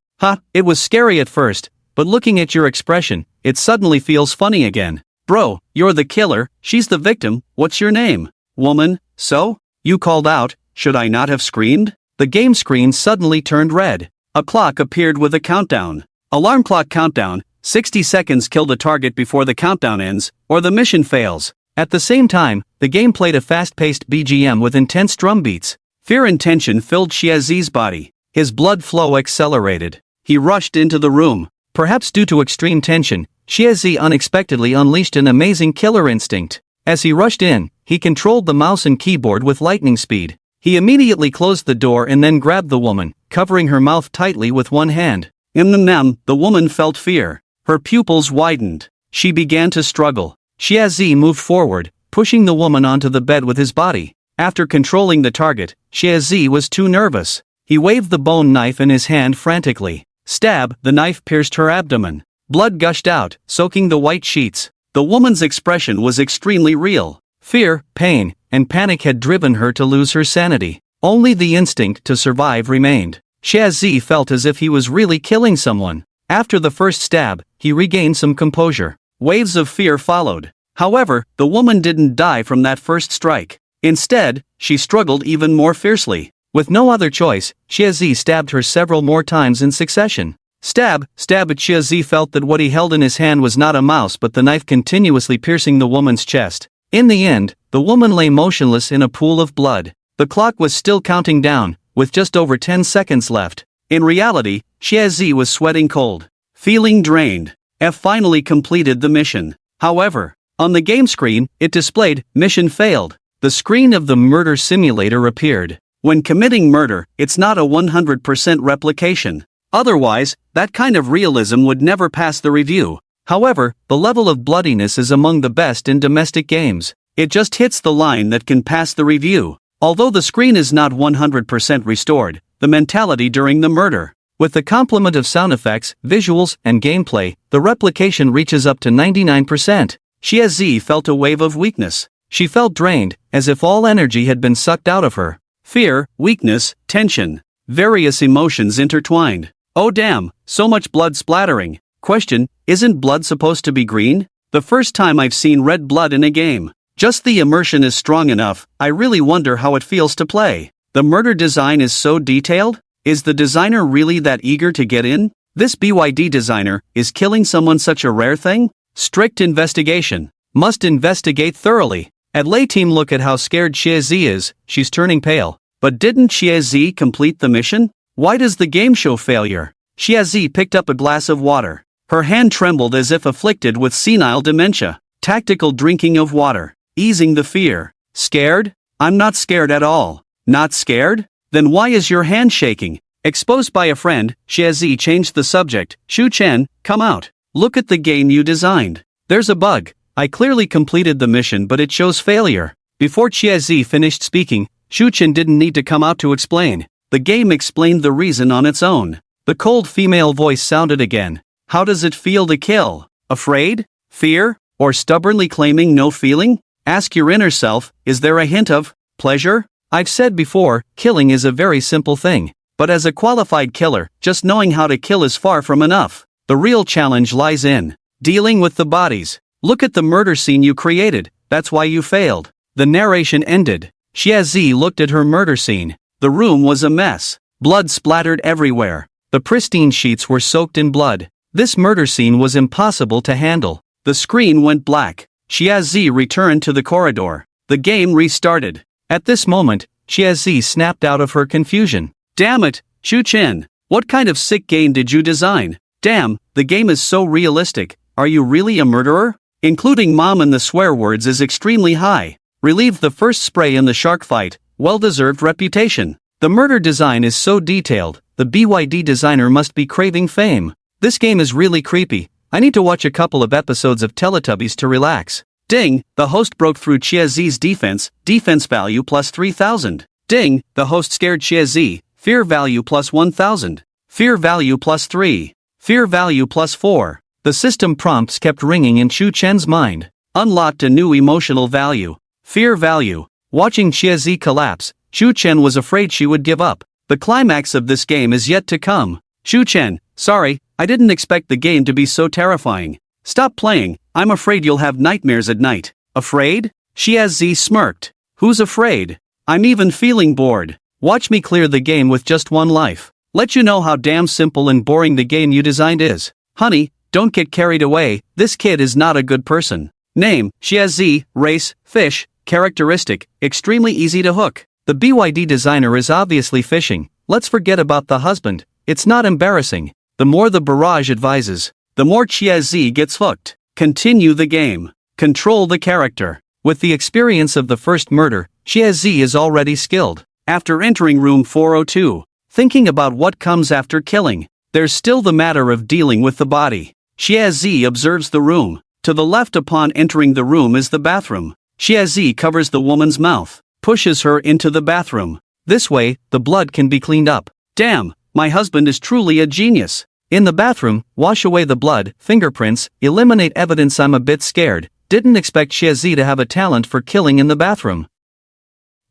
It was scary at first, but looking at your expression, it suddenly feels funny again. Bro, you're the killer, she's the victim, what's your name? Woman, so? You called out, should I not have screamed? The game screen suddenly turned red. A clock appeared with a countdown. Alarm clock countdown, 60 seconds kill the target before the countdown ends, or the mission fails. At the same time, the game played a fast-paced BGM with intense drum beats. Fear and tension filled Chiazi's body. His blood flow accelerated. He rushed into the room. Perhaps due to extreme tension, Chiazi unexpectedly unleashed an amazing killer instinct. As he rushed in, he controlled the mouse and keyboard with lightning speed. He immediately closed the door and then grabbed the woman, covering her mouth tightly with one hand. The woman felt fear. Her pupils widened. She began to struggle. Chiazi moved forward, pushing the woman onto the bed with his body. After controlling the target, Chiazi was too nervous. He waved the bone knife in his hand frantically. Stab, the knife pierced her abdomen. Blood gushed out, soaking the white sheets. The woman's expression was extremely real. Fear, pain, and panic had driven her to lose her sanity. Only the instinct to survive remained. Chiazi felt as if he was really killing someone. After the first stab, he regained some composure. Waves of fear followed. However, the woman didn't die from that first strike. Instead, she struggled even more fiercely. With no other choice, Chiazi stabbed her several more times in succession. Stab, but Chiazi felt that what he held in his hand was not a mouse but the knife continuously piercing the woman's chest. In the end, the woman lay motionless in a pool of blood. The clock was still counting down, with just over 10 seconds left. In reality, Xie was sweating cold. Feeling drained, F finally completed the mission. However, on the game screen, it displayed, "Mission failed." The screen of the murder simulator appeared. When committing murder, it's not a 100% replication. Otherwise, that kind of realism would never pass the review. However, the level of bloodiness is among the best in domestic games. It just hits the line that can pass the review. Although the screen is not 100% restored, the mentality during the murder, with the complement of sound effects, visuals, and gameplay, the replication reaches up to 99%. Xie felt a wave of weakness. She felt drained, as if all energy had been sucked out of her. Fear, weakness, tension. Various emotions intertwined. Oh damn, so much blood splattering. Question, isn't blood supposed to be green? The first time I've seen red blood in a game. Just the immersion is strong enough, I really wonder how it feels to play. The murder design is so detailed? Is the designer really that eager to get in? This BYD designer, is killing someone such a rare thing? Strict investigation. Must investigate thoroughly. At Lay Team, look at how scared Xie is, she's turning pale. But didn't Xie complete the mission? Why does the game show failure? Xie picked up a glass of water. Her hand trembled as if afflicted with senile dementia. Tactical drinking of water. Easing the fear. Scared? I'm not scared at all. Not scared? Then why is your hand shaking? Exposed by a friend, Xie changed the subject. Shu Chen, come out. Look at the game you designed. There's a bug. I clearly completed the mission, but it shows failure. Before Xie finished speaking, Shu Chen didn't need to come out to explain. The game explained the reason on its own. The cold female voice sounded again. How does it feel to kill? Afraid? Fear? Or stubbornly claiming no feeling? Ask your inner self, is there a hint of pleasure? I've said before, killing is a very simple thing. But as a qualified killer, just knowing how to kill is far from enough. The real challenge lies in dealing with the bodies. Look at the murder scene you created, that's why you failed. The narration ended. Xie looked at her murder scene. The room was a mess. Blood splattered everywhere. The pristine sheets were soaked in blood. This murder scene was impossible to handle. The screen went black. Xie returned to the corridor. The game restarted. At this moment, Xie snapped out of her confusion. Damn it, Shu Chen. What kind of sick game did you design? Damn, the game is so realistic. Are you really a murderer? Including mom and the swear words is extremely high. Relieved the first spray in the shark fight, well-deserved reputation. The murder design is so detailed, the BYD designer must be craving fame. This game is really creepy. I need to watch a couple of episodes of Teletubbies to relax. Ding, the host broke through Xie's defense value plus 3000. Ding, the host scared Xie, fear value plus 1000. Fear value plus 3. Fear value plus 4. The system prompts kept ringing in Shu Chen's mind. Unlocked a new emotional value. Fear value. Watching Xie collapse, Shu Chen was afraid she would give up. The climax of this game is yet to come. Shu Chen, sorry, I didn't expect the game to be so terrifying. Stop playing, I'm afraid you'll have nightmares at night. Afraid? Xie smirked. Who's afraid? I'm even feeling bored. Watch me clear the game with just one life. Let you know how damn simple and boring the game you designed is. Honey, don't get carried away, this kid is not a good person. Name, Xie, race, fish, characteristic, extremely easy to hook. The BYD designer is obviously fishing. Let's forget about the husband, it's not embarrassing. The more the barrage advises, the more Xie gets hooked. Continue the game. Control the character. With the experience of the first murder, Xie is already skilled. After entering room 402, thinking about what comes after killing, there's still the matter of dealing with the body. Xie observes the room. To the left upon entering the room is the bathroom. Xie covers the woman's mouth, pushes her into the bathroom. This way, the blood can be cleaned up. Damn, my husband is truly a genius. In the bathroom, wash away the blood, fingerprints, eliminate evidence. I'm a bit scared. Didn't expect Xie to have a talent for killing in the bathroom.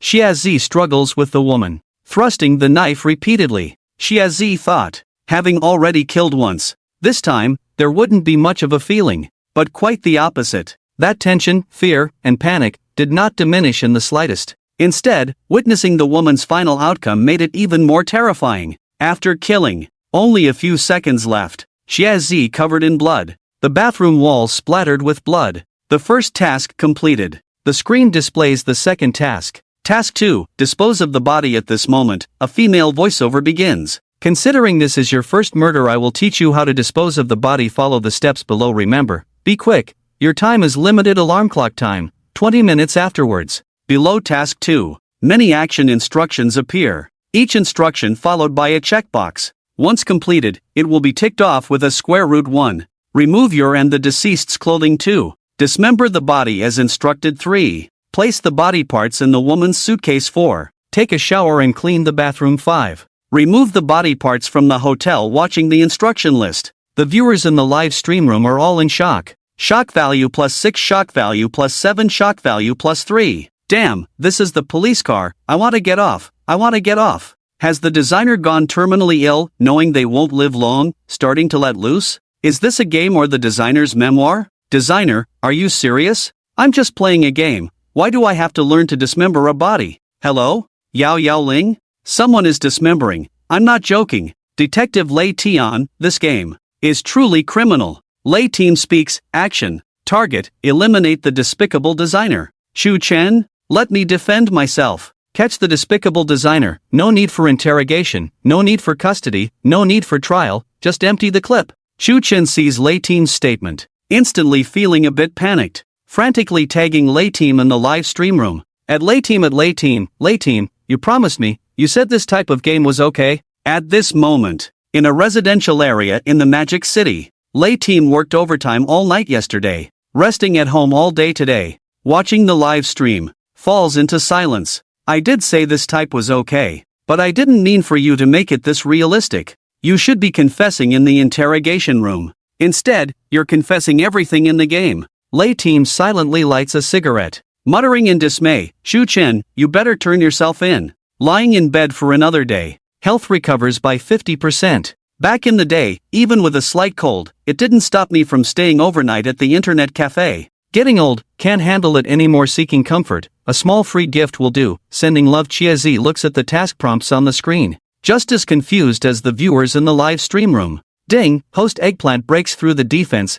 Xie struggles with the woman, thrusting the knife repeatedly. Xie thought, having already killed once, this time, there wouldn't be much of a feeling, but quite the opposite. That tension, fear, and panic did not diminish in the slightest. Instead, witnessing the woman's final outcome made it even more terrifying. After killing, only a few seconds left. Xie covered in blood. The bathroom walls splattered with blood. The first task completed. The screen displays the second task. Task 2, dispose of the body. At this moment, a female voiceover begins. Considering this is your first murder, I will teach you how to dispose of the body. Follow the steps below. Remember, be quick. Your time is limited. Alarm clock time, 20 minutes afterwards. Below Task 2, many action instructions appear, each instruction followed by a checkbox. Once completed, it will be ticked off with a square root 1. Remove your and the deceased's clothing. 2. Dismember the body as instructed. 3. Place the body parts in the woman's suitcase. 4. Take a shower and clean the bathroom. 5. Remove the body parts from the hotel. Watching the instruction list, the viewers in the live stream room are all in shock. Shock value +6, shock value +7, shock value +3. Damn, this is the police car. I want to get off. I want to get off. Has the designer gone terminally ill, knowing they won't live long, starting to let loose? Is this a game or the designer's memoir? Designer, are you serious? I'm just playing a game. Why do I have to learn to dismember a body? Hello? Yao Yao Ling? Someone is dismembering. I'm not joking. Detective Lei Tian, this game is truly criminal. Lei Team speaks. Action. Target, eliminate the despicable designer. Shu Chen? Let me defend myself. Catch the despicable designer. No need for interrogation, no need for custody, no need for trial, just empty the clip. Shu Chen sees Lei Team's statement, instantly feeling a bit panicked, frantically tagging Lei Team in the live stream room. At Lei Team, you promised me, you said this type of game was okay? At this moment, in a residential area in the Magic City, Lei Team worked overtime all night yesterday, resting at home all day today. Watching the live stream, falls into silence. I did say this type was okay, but I didn't mean for you to make it this realistic. You should be confessing in the interrogation room. Instead, you're confessing everything in the game. Lei Team silently lights a cigarette. Muttering in dismay, Shu Chen, you better turn yourself in. Lying in bed for another day. Health recovers by 50%. Back in the day, even with a slight cold, it didn't stop me from staying overnight at the internet cafe. Getting old, can't handle it anymore. Seeking comfort, a small free gift will do. Sending love. Chia Z looks at the task prompts on the screen, just as confused as the viewers in the live stream room. Ding, host Eggplant breaks through the defense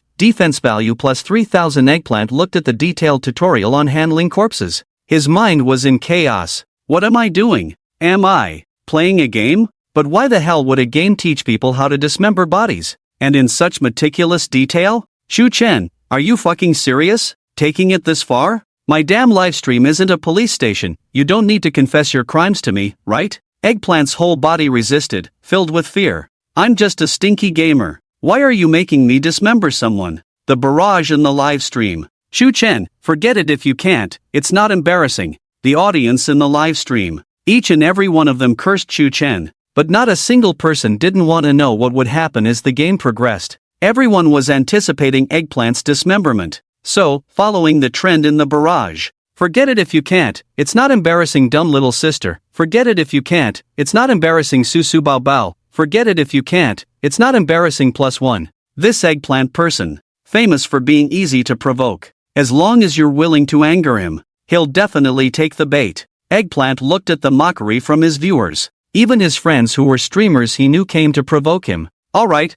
value +3000. Eggplant looked at the detailed tutorial on handling corpses. His mind was in chaos. What am I doing? Am I playing a game? But why the hell would a game teach people how to dismember bodies? And in such meticulous detail? Shu Chen, are you fucking serious? Taking it this far? My damn livestream isn't a police station. You don't need to confess your crimes to me, right? Eggplant's whole body resisted, filled with fear. I'm just a stinky gamer. Why are you making me dismember someone? The barrage in the live stream. Shu Chen, forget it if you can't. It's not embarrassing. The audience in the live stream, each and every one of them cursed Shu Chen. But not a single person didn't want to know what would happen as the game progressed. Everyone was anticipating Eggplant's dismemberment. So, following the trend in the barrage. Forget it if you can't. It's not embarrassing, dumb little sister. Forget it if you can't. It's not embarrassing, Susu Bao Bao. Forget it if you can't. It's not embarrassing, +1. This Eggplant person, famous for being easy to provoke. As long as you're willing to anger him, he'll definitely take the bait. Eggplant looked at the mockery from his viewers. Even his friends who were streamers he knew came to provoke him. Alright,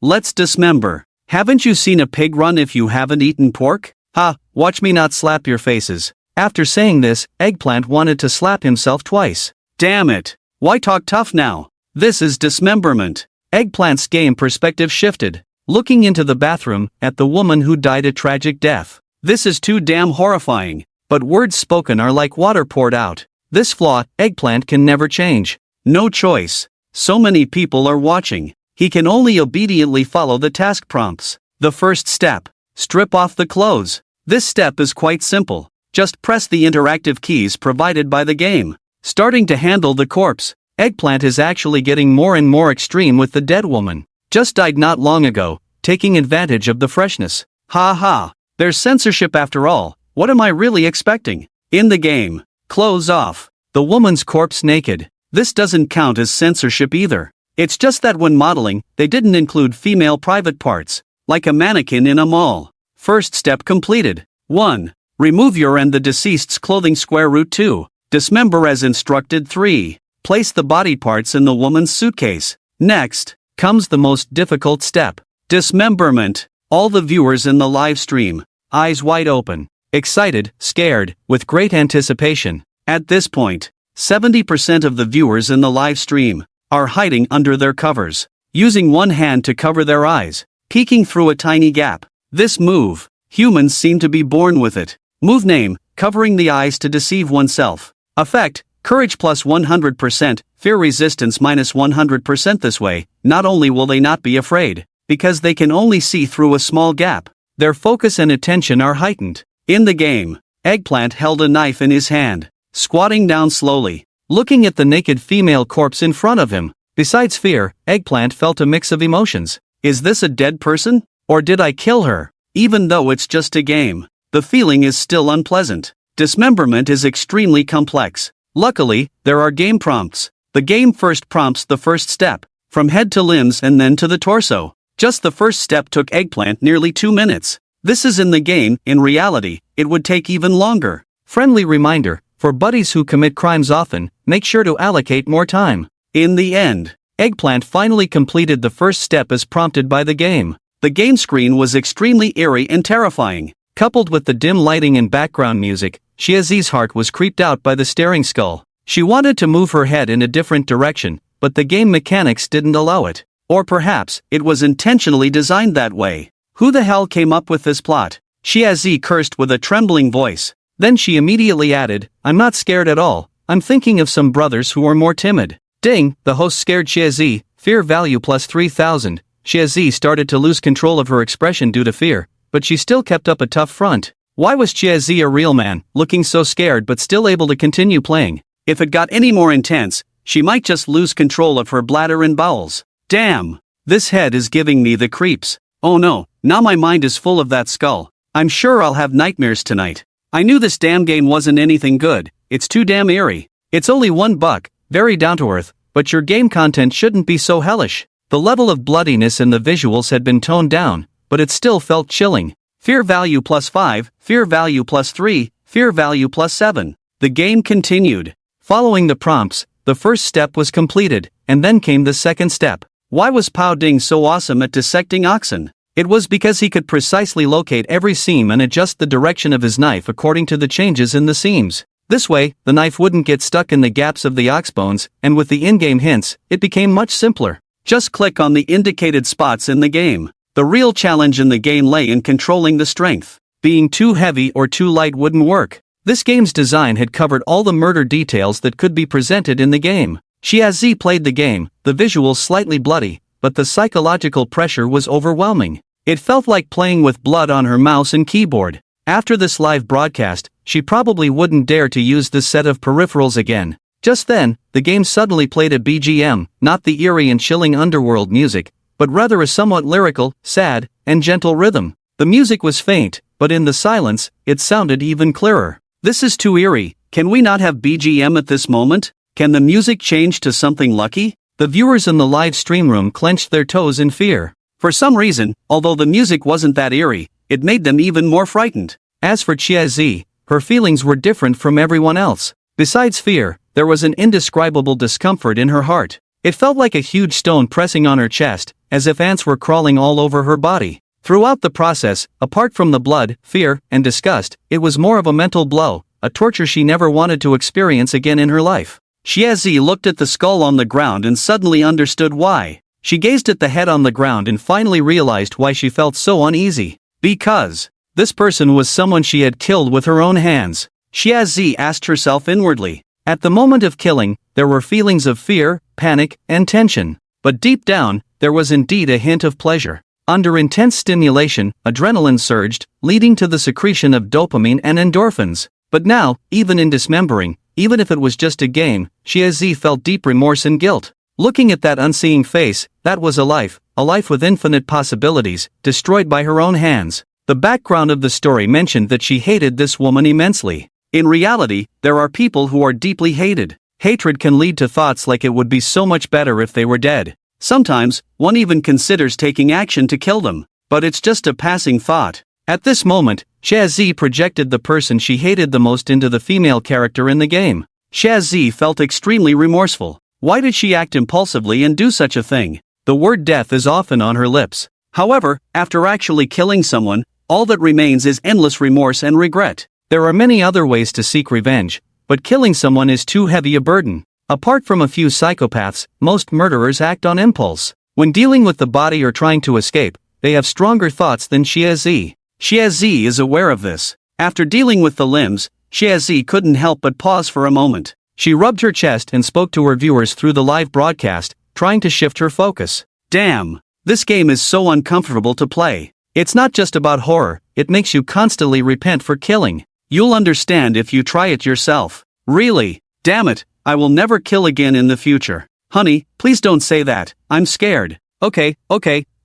let's dismember. Haven't you seen a pig run if you haven't eaten pork? Ha, watch me not slap your faces. After saying this, Eggplant wanted to slap himself twice. Damn it. Why talk tough now? This is dismemberment. Eggplant's game perspective shifted, looking into the bathroom, at the woman who died a tragic death. This is too damn horrifying. But words spoken are like water poured out. This flaw, Eggplant can never change. No choice. So many people are watching. He can only obediently follow the task prompts. The first step. Strip off the clothes. This step is quite simple. Just press the interactive keys provided by the game. Starting to handle the corpse. Eggplant is actually getting more and more extreme with the dead woman. Just died not long ago, taking advantage of the freshness. Ha ha. There's censorship after all. What am I really expecting? In the game. Clothes off. The woman's corpse naked. This doesn't count as censorship either. It's just that when modeling, they didn't include female private parts, like a mannequin in a mall. First step completed. 1. Remove your and the deceased's clothing. √2. Dismember as instructed. 3. Place the body parts in the woman's suitcase. Next, comes the most difficult step. Dismemberment. All the viewers in the live stream, eyes wide open, excited, scared, with great anticipation. At this point, 70% of the viewers in the live stream are hiding under their covers, using one hand to cover their eyes, peeking through a tiny gap. This move, humans seem to be born with it. Move name, covering the eyes to deceive oneself. Effect, courage plus 100%, fear resistance minus 100%. This way, not only will they not be afraid, because they can only see through a small gap, their focus and attention are heightened. In the game, Eggplant held a knife in his hand, squatting down slowly, looking at the naked female corpse in front of him. Besides fear, Eggplant felt a mix of emotions. Is this a dead person? Or did I kill her? Even though it's just a game, the feeling is still unpleasant. Dismemberment is extremely complex. Luckily, there are game prompts. The game first prompts the first step, from head to limbs and then to the torso. Just the first step took Eggplant nearly 2 minutes. This is in the game. In reality, it would take even longer. Friendly reminder, for buddies who commit crimes often, make sure to allocate more time. In the end, Eggplant finally completed the first step as prompted by the game. The game screen was extremely eerie and terrifying. Coupled with the dim lighting and background music, Xiazi's heart was creeped out by the staring skull. She wanted to move her head in a different direction, but the game mechanics didn't allow it. Or perhaps, it was intentionally designed that way. Who the hell came up with this plot? Xiazi cursed with a trembling voice. Then she immediately added, I'm not scared at all, I'm thinking of some brothers who are more timid. Ding, the host scared Xiazi, fear value plus 3000. Xiazi started to lose control of her expression due to fear, but she still kept up a tough front. Why was Xiazi a real man, looking so scared but still able to continue playing? If it got any more intense, she might just lose control of her bladder and bowels. Damn! This head is giving me the creeps. Oh no, now my mind is full of that skull. I'm sure I'll have nightmares tonight. I knew this damn game wasn't anything good, it's too damn eerie. It's only $1, very down to earth, but your game content shouldn't be so hellish. The level of bloodiness and the visuals had been toned down, but it still felt chilling. Fear value plus 5, fear value plus 3, fear value plus 7. The game continued. Following the prompts, the first step was completed, and then came the second step. Why was Pao Ding so awesome at dissecting oxen? It was because he could precisely locate every seam and adjust the direction of his knife according to the changes in the seams. This way, the knife wouldn't get stuck in the gaps of the ox bones, and with the in-game hints, it became much simpler. Just click on the indicated spots in the game. The real challenge in the game lay in controlling the strength. Being too heavy or too light wouldn't work. This game's design had covered all the murder details that could be presented in the game. Xiazi played the game, the visuals slightly bloody, but the psychological pressure was overwhelming. It felt like playing with blood on her mouse and keyboard. After this live broadcast, she probably wouldn't dare to use this set of peripherals again. Just then, the game suddenly played a BGM, not the eerie and chilling underworld music, but rather a somewhat lyrical, sad, and gentle rhythm. The music was faint, but in the silence, it sounded even clearer. This is too eerie. Can we not have BGM at this moment? Can the music change to something lucky? The viewers in the live stream room clenched their toes in fear. For some reason, although the music wasn't that eerie, it made them even more frightened. As for Xiazi, her feelings were different from everyone else. Besides fear, there was an indescribable discomfort in her heart. It felt like a huge stone pressing on her chest, as if ants were crawling all over her body. Throughout the process, apart from the blood, fear, and disgust, it was more of a mental blow, a torture she never wanted to experience again in her life. Xiazi looked at the skull on the ground and suddenly understood why. She gazed at the head on the ground and finally realized why she felt so uneasy. Because this person was someone she had killed with her own hands. Xiazi asked herself inwardly. At the moment of killing, there were feelings of fear, panic, and tension. But deep down, there was indeed a hint of pleasure. Under intense stimulation, adrenaline surged, leading to the secretion of dopamine and endorphins. But now, even in dismembering, even if it was just a game, Xiazi felt deep remorse and guilt. Looking at that unseeing face, that was a life with infinite possibilities, destroyed by her own hands. The background of the story mentioned that she hated this woman immensely. In reality, there are people who are deeply hated. Hatred can lead to thoughts like it would be so much better if they were dead. Sometimes, one even considers taking action to kill them, but it's just a passing thought. At this moment, Xiazi projected the person she hated the most into the female character in the game. Xiazi felt extremely remorseful. Why did she act impulsively and do such a thing? The word death is often on her lips. However, after actually killing someone, all that remains is endless remorse and regret. There are many other ways to seek revenge, but killing someone is too heavy a burden. Apart from a few psychopaths, most murderers act on impulse. When dealing with the body or trying to escape, they have stronger thoughts than Xiaozi. Xiaozi is aware of this. After dealing with the limbs, Xiaozi couldn't help but pause for a moment. She rubbed her chest and spoke to her viewers through the live broadcast, trying to shift her focus. Damn! This game is so uncomfortable to play. It's not just about horror, it makes you constantly repent for killing. You'll understand if you try it yourself. Really? Damn it, I will never kill again in the future. Honey, please don't say that, I'm scared. Okay,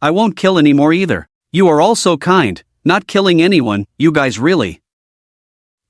I won't kill anymore either. You are all so kind, not killing anyone, you guys really.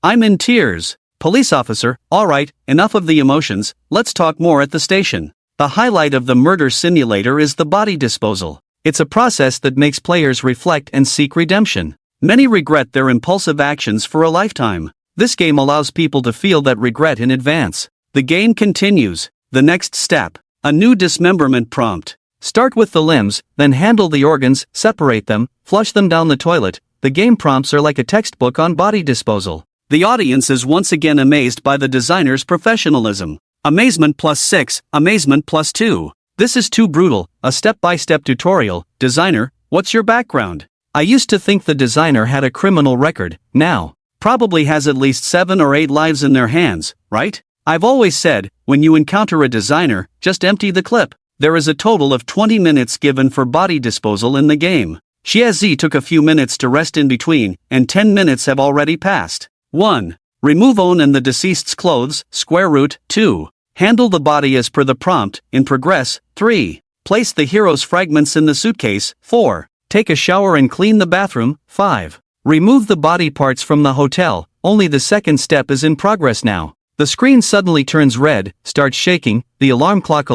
I'm in tears. Police officer, alright, enough of the emotions, let's talk more at the station. The highlight of the murder simulator is the body disposal. It's a process that makes players reflect and seek redemption. Many regret their impulsive actions for a lifetime. This game allows people to feel that regret in advance. The game continues. The next step. A new dismemberment prompt. Start with the limbs, then handle the organs, separate them, flush them down the toilet. The game prompts are like a textbook on body disposal. The audience is once again amazed by the designer's professionalism. Amazement +6, amazement +2. This is too brutal, a step-by-step tutorial. Designer, what's your background? I used to think the designer had a criminal record, now, probably has at least 7 or 8 lives in their hands, right? I've always said, when you encounter a designer, just empty the clip. There is a total of 20 minutes given for body disposal in the game. Xiaozi took a few minutes to rest in between, and 10 minutes have already passed. 1. Remove own and the deceased's clothes, square root, 2. Handle the body as per the prompt, in progress, 3. Place the hero's fragments in the suitcase, 4. Take a shower and clean the bathroom, 5. Remove the body parts from the hotel, only the second step is in progress now. The screen suddenly turns red, starts shaking, the alarm clock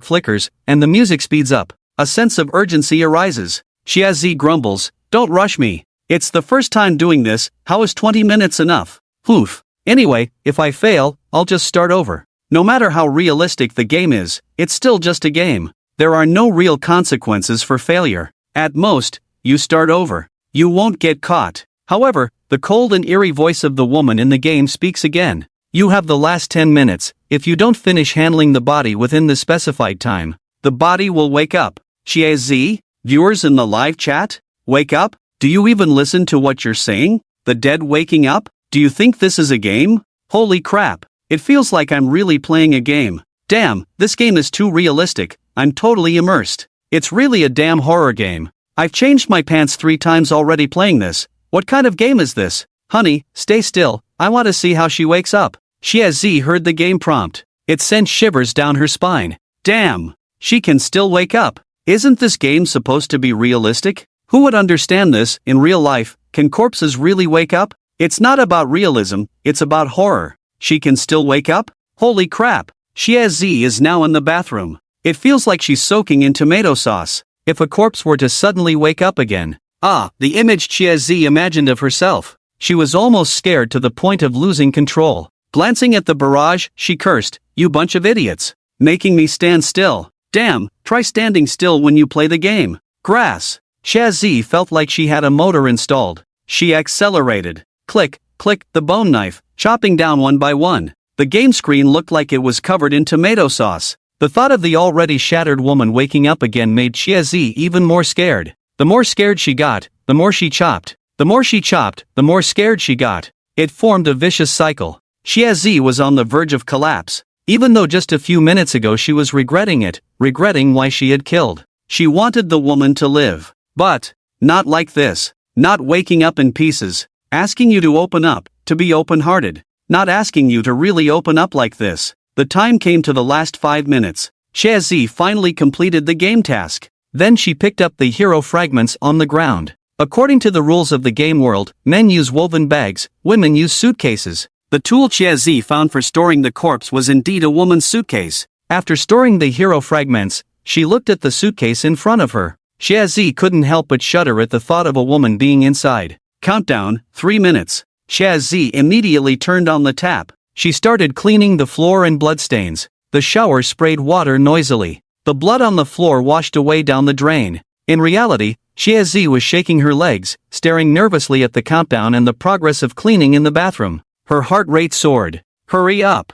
flickers, and the music speeds up. A sense of urgency arises. Xiaozi grumbles, don't rush me. It's the first time doing this, how is 20 minutes enough? Oof. Anyway, if I fail, I'll just start over. No matter how realistic the game is, it's still just a game. There are no real consequences for failure. At most, you start over. You won't get caught. However, the cold and eerie voice of the woman in the game speaks again. You have the last 10 minutes, if you don't finish handling the body within the specified time, the body will wake up. Xiaozi, viewers in the live chat? Wake up? Do you even listen to what you're saying? The dead waking up? Do you think this is a game? Holy crap. It feels like I'm really playing a game. Damn, this game is too realistic, I'm totally immersed. It's really a damn horror game. I've changed my pants 3 times already playing this. What kind of game is this? Honey, stay still, I want to see how she wakes up. Xiaozi heard the game prompt. It sent shivers down her spine. Damn, she can still wake up. Isn't this game supposed to be realistic? Who would understand this? In real life, can corpses really wake up? It's not about realism, it's about horror. She can still wake up? Holy crap! Xiaozi is now in the bathroom. It feels like she's soaking in tomato sauce. If a corpse were to suddenly wake up again. The image Xiaozi imagined of herself. She was almost scared to the point of losing control. Glancing at the barrage, she cursed, "You bunch of idiots. Making me stand still. Damn, try standing still when you play the game." Grass. Xiaozi felt like she had a motor installed. She accelerated. Click, click, the bone knife, chopping down one by one. The game screen looked like it was covered in tomato sauce. The thought of the already shattered woman waking up again made Xiaozi even more scared. The more scared she got, the more she chopped. The more she chopped, the more scared she got. It formed a vicious cycle. Xiaozi was on the verge of collapse. Even though just a few minutes ago she was regretting it, regretting why she had killed. She wanted the woman to live. But, not like this. Not waking up in pieces. Asking you to open up, to be open-hearted. Not asking you to really open up like this. The time came to the last 5 minutes. Xiaozi finally completed the game task. Then she picked up the hero fragments on the ground. According to the rules of the game world, men use woven bags, women use suitcases. The tool Xiaozi found for storing the corpse was indeed a woman's suitcase. After storing the hero fragments, she looked at the suitcase in front of her. Xiaozi couldn't help but shudder at the thought of a woman being inside. Countdown, 3 minutes. Xiaozi immediately turned on the tap. She started cleaning the floor and bloodstains. The shower sprayed water noisily. The blood on the floor washed away down the drain. In reality, Xiaozi was shaking her legs, staring nervously at the countdown and the progress of cleaning in the bathroom. Her heart rate soared. Hurry up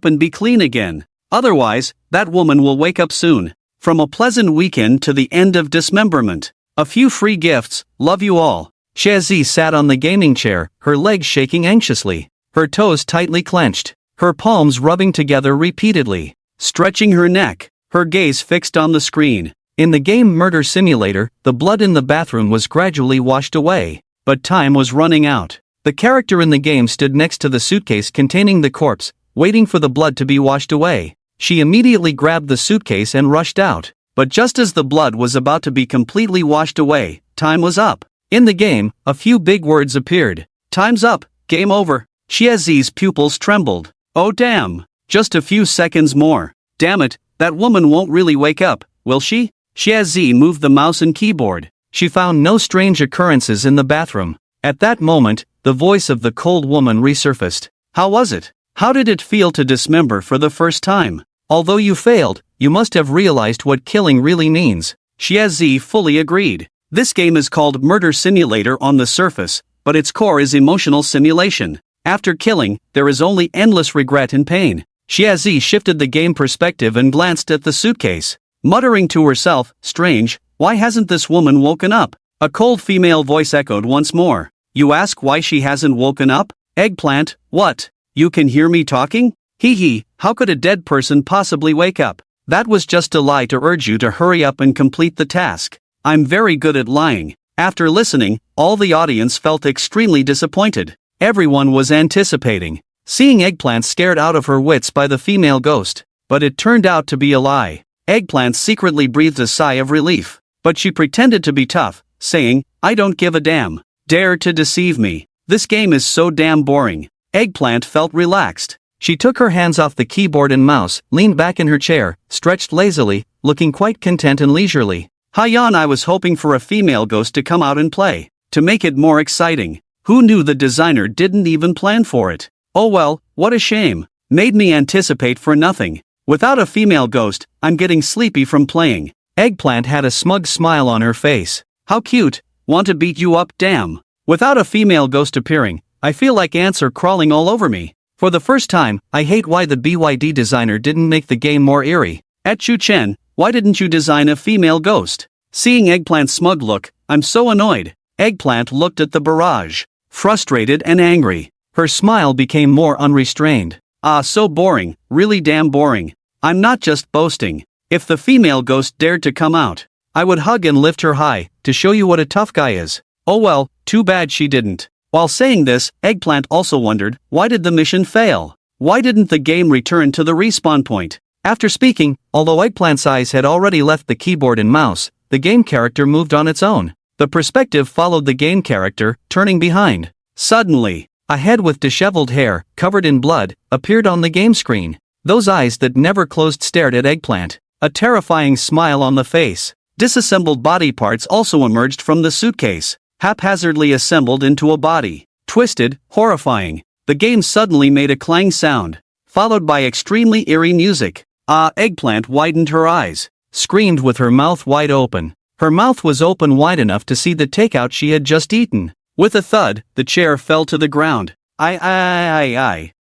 and be clean again. Otherwise, that woman will wake up soon. From a pleasant weekend to the end of dismemberment. A few free gifts, love you all. Shazi sat on the gaming chair, her legs shaking anxiously, her toes tightly clenched, her palms rubbing together repeatedly, stretching her neck, her gaze fixed on the screen. In the game Murder Simulator, the blood in the bathroom was gradually washed away, but time was running out. The character in the game stood next to the suitcase containing the corpse, waiting for the blood to be washed away. She immediately grabbed the suitcase and rushed out. But just as the blood was about to be completely washed away, time was up. In the game, a few big words appeared. Time's up, game over. Xiazi's pupils trembled. Oh damn, just a few seconds more. Damn it, that woman won't really wake up, will she? Xiazi moved the mouse and keyboard. She found no strange occurrences in the bathroom. At that moment, the voice of the cold woman resurfaced. How was it? How did it feel to dismember for the first time? Although you failed, you must have realized what killing really means. Xiazi fully agreed. This game is called Murder Simulator on the surface, but its core is emotional simulation. After killing, there is only endless regret and pain. Xiazi shifted the game perspective and glanced at the suitcase. Muttering to herself, strange, why hasn't this woman woken up? A cold female voice echoed once more. You ask why she hasn't woken up? Eggplant, what? You can hear me talking? Hee hee, how could a dead person possibly wake up? That was just a lie to urge you to hurry up and complete the task. I'm very good at lying. After listening, all the audience felt extremely disappointed. Everyone was anticipating seeing Eggplant scared out of her wits by the female ghost. But it turned out to be a lie. Eggplant secretly breathed a sigh of relief. But she pretended to be tough, saying, I don't give a damn. Dare to deceive me. This game is so damn boring. Eggplant felt relaxed. She took her hands off the keyboard and mouse, leaned back in her chair, stretched lazily, looking quite content and leisurely. Hayan, I was hoping for a female ghost to come out and play. To make it more exciting. Who knew the designer didn't even plan for it? Oh well, what a shame. Made me anticipate for nothing. Without a female ghost, I'm getting sleepy from playing. Eggplant had a smug smile on her face. How cute. Want to beat you up, damn. Without a female ghost appearing, I feel like ants are crawling all over me. For the first time, I hate why the BYD designer didn't make the game more eerie. At Chu Chen, why didn't you design a female ghost? Seeing Eggplant's smug look, I'm so annoyed. Eggplant looked at the barrage, frustrated and angry. Her smile became more unrestrained. Ah, so boring, really damn boring. I'm not just boasting. If the female ghost dared to come out, I would hug and lift her high, to show you what a tough guy is. Oh well, too bad she didn't. While saying this, Eggplant also wondered, why did the mission fail? Why didn't the game return to the respawn point? After speaking, although Eggplant's eyes had already left the keyboard and mouse, the game character moved on its own. The perspective followed the game character, turning behind. Suddenly, a head with disheveled hair, covered in blood, appeared on the game screen. Those eyes that never closed stared at Eggplant, a terrifying smile on the face. Disassembled body parts also emerged from the suitcase, haphazardly assembled into a body. Twisted, horrifying. The game suddenly made a clang sound, followed by extremely eerie music. Ah, Eggplant widened her eyes, screamed with her mouth wide open. Her mouth was open wide enough to see the takeout she had just eaten. With a thud, the chair fell to the ground. I.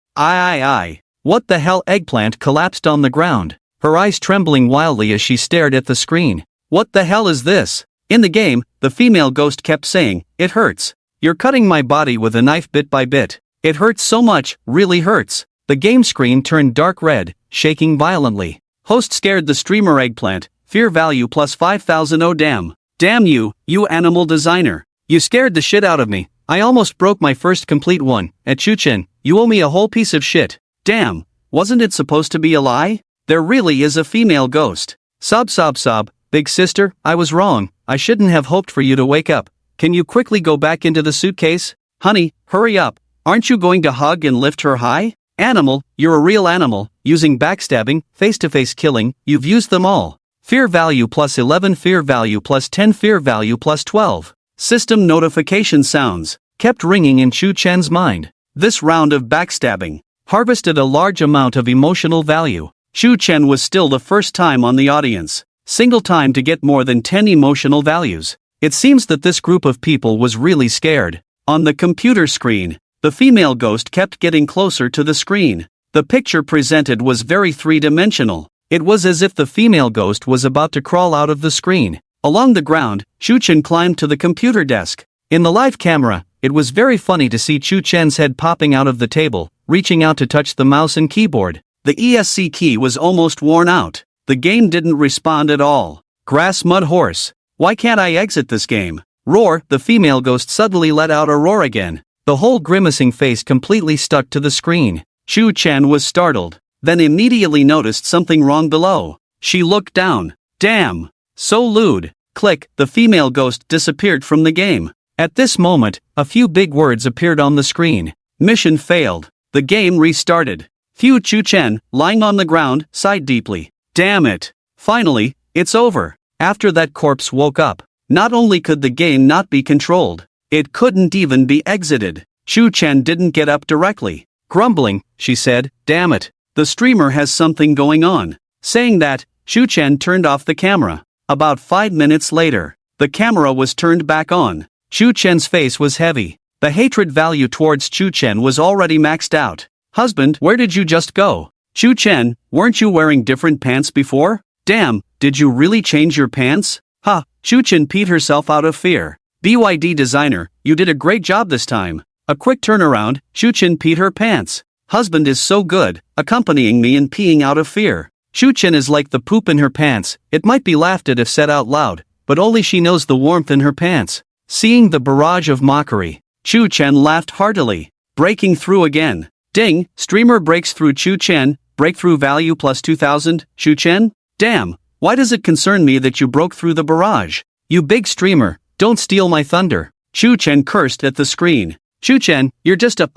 What the hell? Eggplant collapsed on the ground, her eyes trembling wildly as she stared at the screen. What the hell is this? In the game, the female ghost kept saying, it hurts. You're cutting my body with a knife bit by bit. It hurts so much, really hurts. The game screen turned dark red, shaking violently. Host scared the streamer. Eggplant, fear value plus 5,000. Oh damn. Damn you, you animal designer. You scared the shit out of me. I almost broke my first complete one. At Chuchen, you owe me a whole piece of shit. Damn, wasn't it supposed to be a lie? There really is a female ghost. Sob. Big sister, I was wrong. I shouldn't have hoped for you to wake up. Can you quickly go back into the suitcase? Honey, hurry up. Aren't you going to hug and lift her high? Animal, you're a real animal. Using backstabbing, face-to-face killing, you've used them all. Fear value plus 11, fear value plus 10, fear value plus 12. System notification sounds kept ringing in Chu Chen's mind. This round of backstabbing harvested a large amount of emotional value. Chu Chen was still the first time on the audience. Single time to get more than 10 emotional values. It seems that this group of people was really scared. On the computer screen, the female ghost kept getting closer to the screen. The picture presented was very three-dimensional. It was as if the female ghost was about to crawl out of the screen. Along the ground, Chu-chen climbed to the computer desk. In the live camera, it was very funny to see Chu-chen's head popping out of the table, reaching out to touch the mouse and keyboard. The ESC key was almost worn out. The game didn't respond at all. Grass mud horse. Why can't I exit this game? Roar, the female ghost suddenly let out a roar again. The whole grimacing face completely stuck to the screen. Chu-chen was startled, then immediately noticed something wrong below. She looked down. Damn! So lewd. Click, the female ghost disappeared from the game. At this moment, a few big words appeared on the screen. Mission failed. The game restarted. Phew, Chu-chen, lying on the ground, sighed deeply. Damn it. Finally, it's over. After that corpse woke up, not only could the game not be controlled, it couldn't even be exited. Chu-chen didn't get up directly. Grumbling, she said, damn it. The streamer has something going on. Saying that, Chu-chen turned off the camera. About 5 minutes later, the camera was turned back on. Chu-chen's face was heavy. The hatred value towards Chu-chen was already maxed out. Husband, where did you just go? Chu-chen, weren't you wearing different pants before? Damn, did you really change your pants? Ha, Chu-chen peed herself out of fear. BYD designer, you did a great job this time. A quick turnaround, Chu-chen peed her pants. Husband is so good, accompanying me in peeing out of fear. Chu-chen is like the poop in her pants, it might be laughed at if said out loud, but only she knows the warmth in her pants. Seeing the barrage of mockery, Chu-chen laughed heartily. Breaking through again. Ding, streamer breaks through Chu-chen, breakthrough value plus 2000, Chu-chen? Damn, why does it concern me that you broke through the barrage? You big streamer, don't steal my thunder. Chu-chen cursed at the screen. Chu-chen, you're just a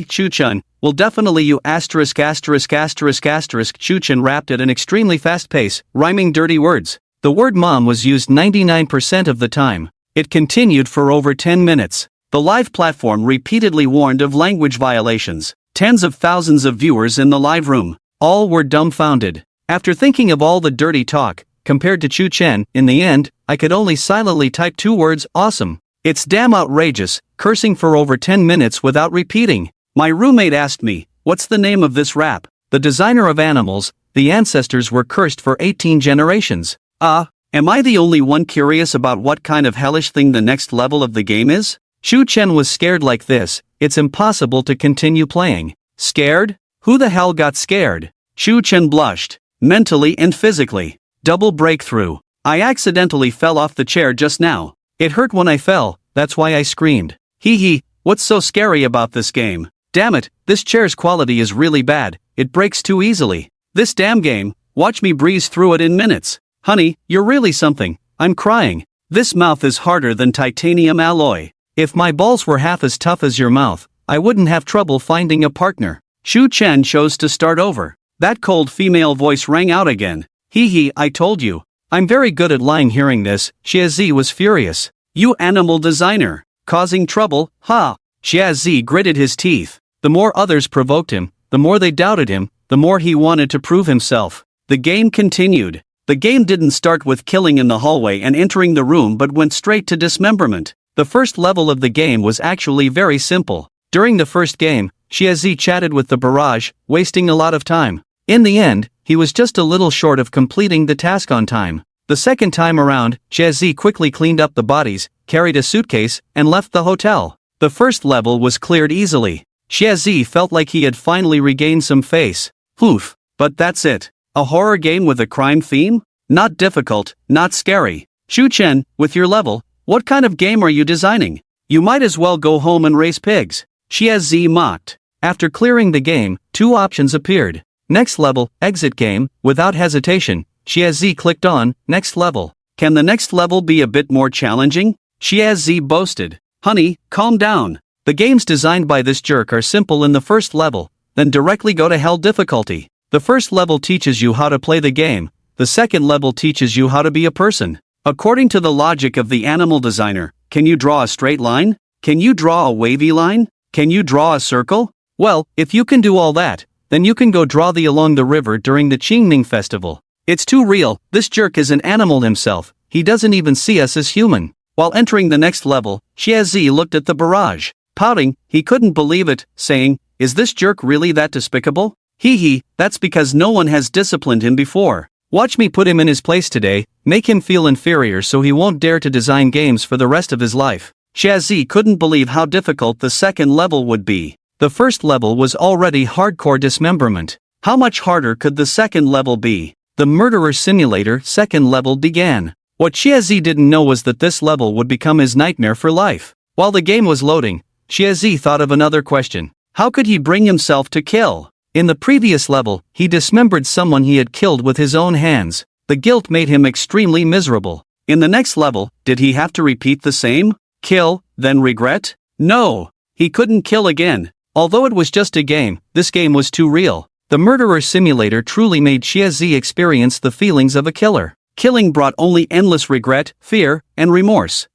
Chu-chen, will definitely you asterisk. Chu-chen rapped at an extremely fast pace, rhyming dirty words. The word mom was used 99% of the time. It continued for over 10 minutes. The live platform repeatedly warned of language violations. Tens of thousands of viewers in the live room. All were dumbfounded. After thinking of all the dirty talk, compared to Chu-chen, in the end, I could only silently type 2 words, awesome. It's damn outrageous, cursing for over 10 minutes without repeating. My roommate asked me, what's the name of this rap? The designer of animals, the ancestors were cursed for 18 generations. Am I the only one curious about what kind of hellish thing the next level of the game is? Chu-chen was scared like this, it's impossible to continue playing. Scared? Who the hell got scared? Chu-chen blushed, mentally and physically. Double breakthrough. I accidentally fell off the chair just now. It hurt when I fell, that's why I screamed. Hee, what's so scary about this game? Damn it, this chair's quality is really bad, it breaks too easily. This damn game, watch me breeze through it in minutes. Honey, you're really something, I'm crying. This mouth is harder than titanium alloy. If my balls were half as tough as your mouth, I wouldn't have trouble finding a partner. Chu-chen chose to start over. That cold female voice rang out again. Hee, I told you. I'm very good at lying. Hearing this, Xiaozi was furious. You animal designer. Causing trouble, ha! Xiaozi gritted his teeth. The more others provoked him, the more they doubted him, the more he wanted to prove himself. The game continued. The game didn't start with killing in the hallway and entering the room but went straight to dismemberment. The first level of the game was actually very simple. During the first game, Xiaozi chatted with the barrage, wasting a lot of time. In the end, he was just a little short of completing the task on time. The second time around, Xiaozi quickly cleaned up the bodies, carried a suitcase, and left the hotel. The first level was cleared easily. Xiaozi felt like he had finally regained some face. Oof, but that's it. A horror game with a crime theme? Not difficult, not scary. Chu-chen, with your level, what kind of game are you designing? You might as well go home and raise pigs. Xiaozi mocked. After clearing the game, 2 options appeared. Next level, exit game. Without hesitation, Xiaozi clicked on next level. Can the next level be a bit more challenging? Xiaozi boasted. Honey, calm down. The games designed by this jerk are simple in the first level, then directly go to hell difficulty. The first level teaches you how to play the game, the second level teaches you how to be a person. According to the logic of the animal designer, can you draw a straight line? Can you draw a wavy line? Can you draw a circle? Well, if you can do all that, then you can go draw the along the river during the Qingming festival. It's too real, this jerk is an animal himself, he doesn't even see us as human. While entering the next level, Xiaozi looked at the barrage. Pouting, he couldn't believe it, saying, is this jerk really that despicable? Hee hee, that's because no one has disciplined him before. Watch me put him in his place today, make him feel inferior so he won't dare to design games for the rest of his life. Shazzy couldn't believe how difficult the second level would be. The first level was already hardcore dismemberment. How much harder could the second level be? The murderer simulator second level began. What Shazzy didn't know was that this level would become his nightmare for life. While the game was loading, Shazzy thought of another question. How could he bring himself to kill? In the previous level, he dismembered someone he had killed with his own hands. The guilt made him extremely miserable. In the next level, did he have to repeat the same? Kill, then regret? No, he couldn't kill again. Although it was just a game, this game was too real. The murderer simulator truly made Shazzy experience the feelings of a killer. Killing brought only endless regret, fear, and remorse.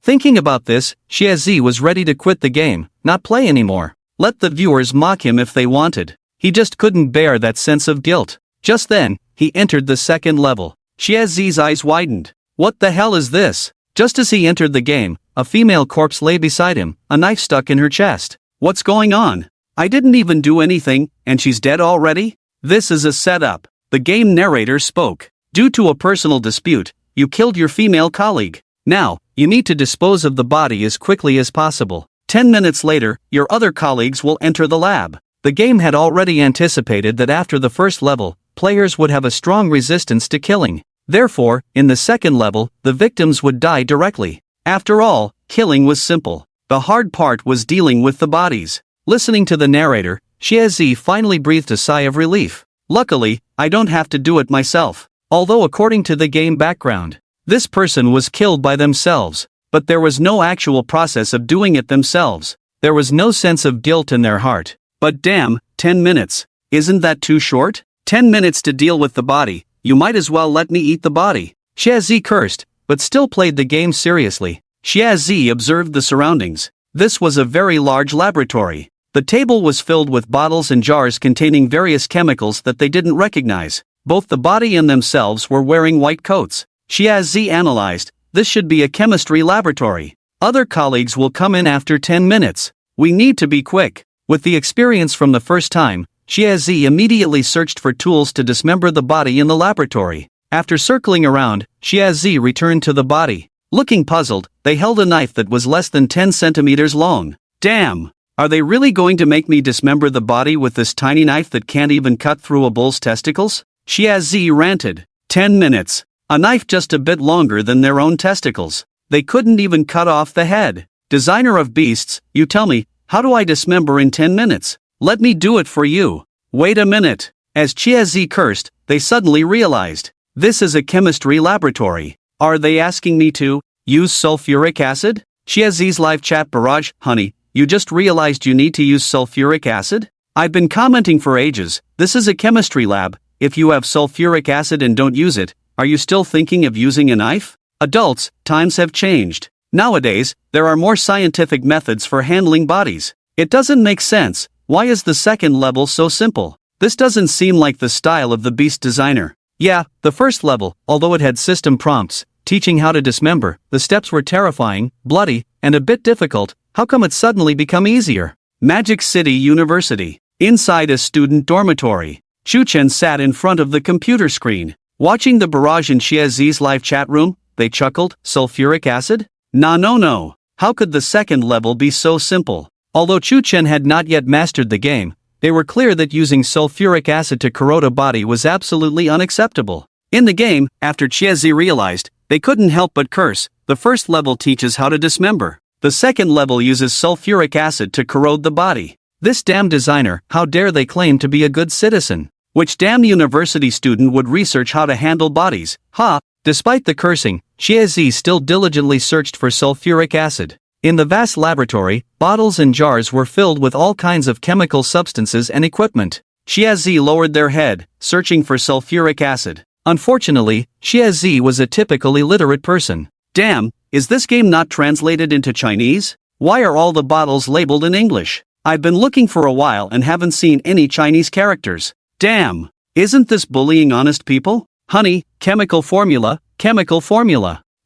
Thinking about this, Shazzy was ready to quit the game, not play anymore. Let the viewers mock him if they wanted. He just couldn't bear that sense of guilt. Just then, he entered the second level. Shazzy's eyes widened. What the hell is this? Just as he entered the game, a female corpse lay beside him, a knife stuck in her chest. What's going on? I didn't even do anything, and she's dead already? This is a setup. The game narrator spoke. Due to a personal dispute, you killed your female colleague. Now, you need to dispose of the body as quickly as possible. 10 minutes later, your other colleagues will enter the lab. The game had already anticipated that after the first level, players would have a strong resistance to killing. Therefore, in the second level, the victims would die directly. After all, killing was simple. The hard part was dealing with the bodies. Listening to the narrator, Shazzy finally breathed a sigh of relief. Luckily, I don't have to do it myself. Although according to the game background, this person was killed by themselves, but there was no actual process of doing it themselves. There was no sense of guilt in their heart. But damn, 10 minutes. Isn't that too short? 10 minutes to deal with the body, you might as well let me eat the body. Shazzy cursed, but still played the game seriously. Shazzy observed the surroundings. This was a very large laboratory. The table was filled with bottles and jars containing various chemicals that they didn't recognize. Both the body and themselves were wearing white coats. Shazzy analyzed, this should be a chemistry laboratory. Other colleagues will come in after 10 minutes. We need to be quick. With the experience from the first time, Shazzy immediately searched for tools to dismember the body in the laboratory. After circling around, Shazzy returned to the body. Looking puzzled, they held a knife that was less than 10 centimeters long. Damn! Are they really going to make me dismember the body with this tiny knife that can't even cut through a bull's testicles? Shazzy ranted. 10 minutes. A knife just a bit longer than their own testicles. They couldn't even cut off the head. Designer of beasts, you tell me, how do I dismember in 10 minutes? Let me do it for you. Wait a minute. As Shazzy cursed, they suddenly realized. This is a chemistry laboratory. Are they asking me to use sulfuric acid? Shazzy's live chat barrage, honey, you just realized you need to use sulfuric acid? I've been commenting for ages, this is a chemistry lab. If you have sulfuric acid and don't use it, are you still thinking of using a knife? Adults, times have changed. Nowadays, there are more scientific methods for handling bodies. It doesn't make sense. Why is the second level so simple? This doesn't seem like the style of the beast designer. Yeah, the first level, although it had system prompts, teaching how to dismember, the steps were terrifying, bloody, and a bit difficult. How come it suddenly become easier? Magic City University. Inside a student dormitory, Chuchen sat in front of the computer screen. Watching the barrage in Shazzy's live chat room, they chuckled, sulfuric acid? No. How could the second level be so simple? Although Chuchen had not yet mastered the game, they were clear that using sulfuric acid to corrode a body was absolutely unacceptable. In the game, after Shazzy realized, they couldn't help but curse. The first level teaches how to dismember. The second level uses sulfuric acid to corrode the body. This damn designer, how dare they claim to be a good citizen? Which damn university student would research how to handle bodies? Ha! Despite the cursing, Shazzy still diligently searched for sulfuric acid. In the vast laboratory, bottles and jars were filled with all kinds of chemical substances and equipment. Shazzy lowered their head, searching for sulfuric acid. Unfortunately, Shazzy was a typical illiterate person. Damn, is this game not translated into Chinese? Why are all the bottles labeled in English? I've been looking for a while and haven't seen any Chinese characters. Damn, isn't this bullying honest people? Honey, chemical formula.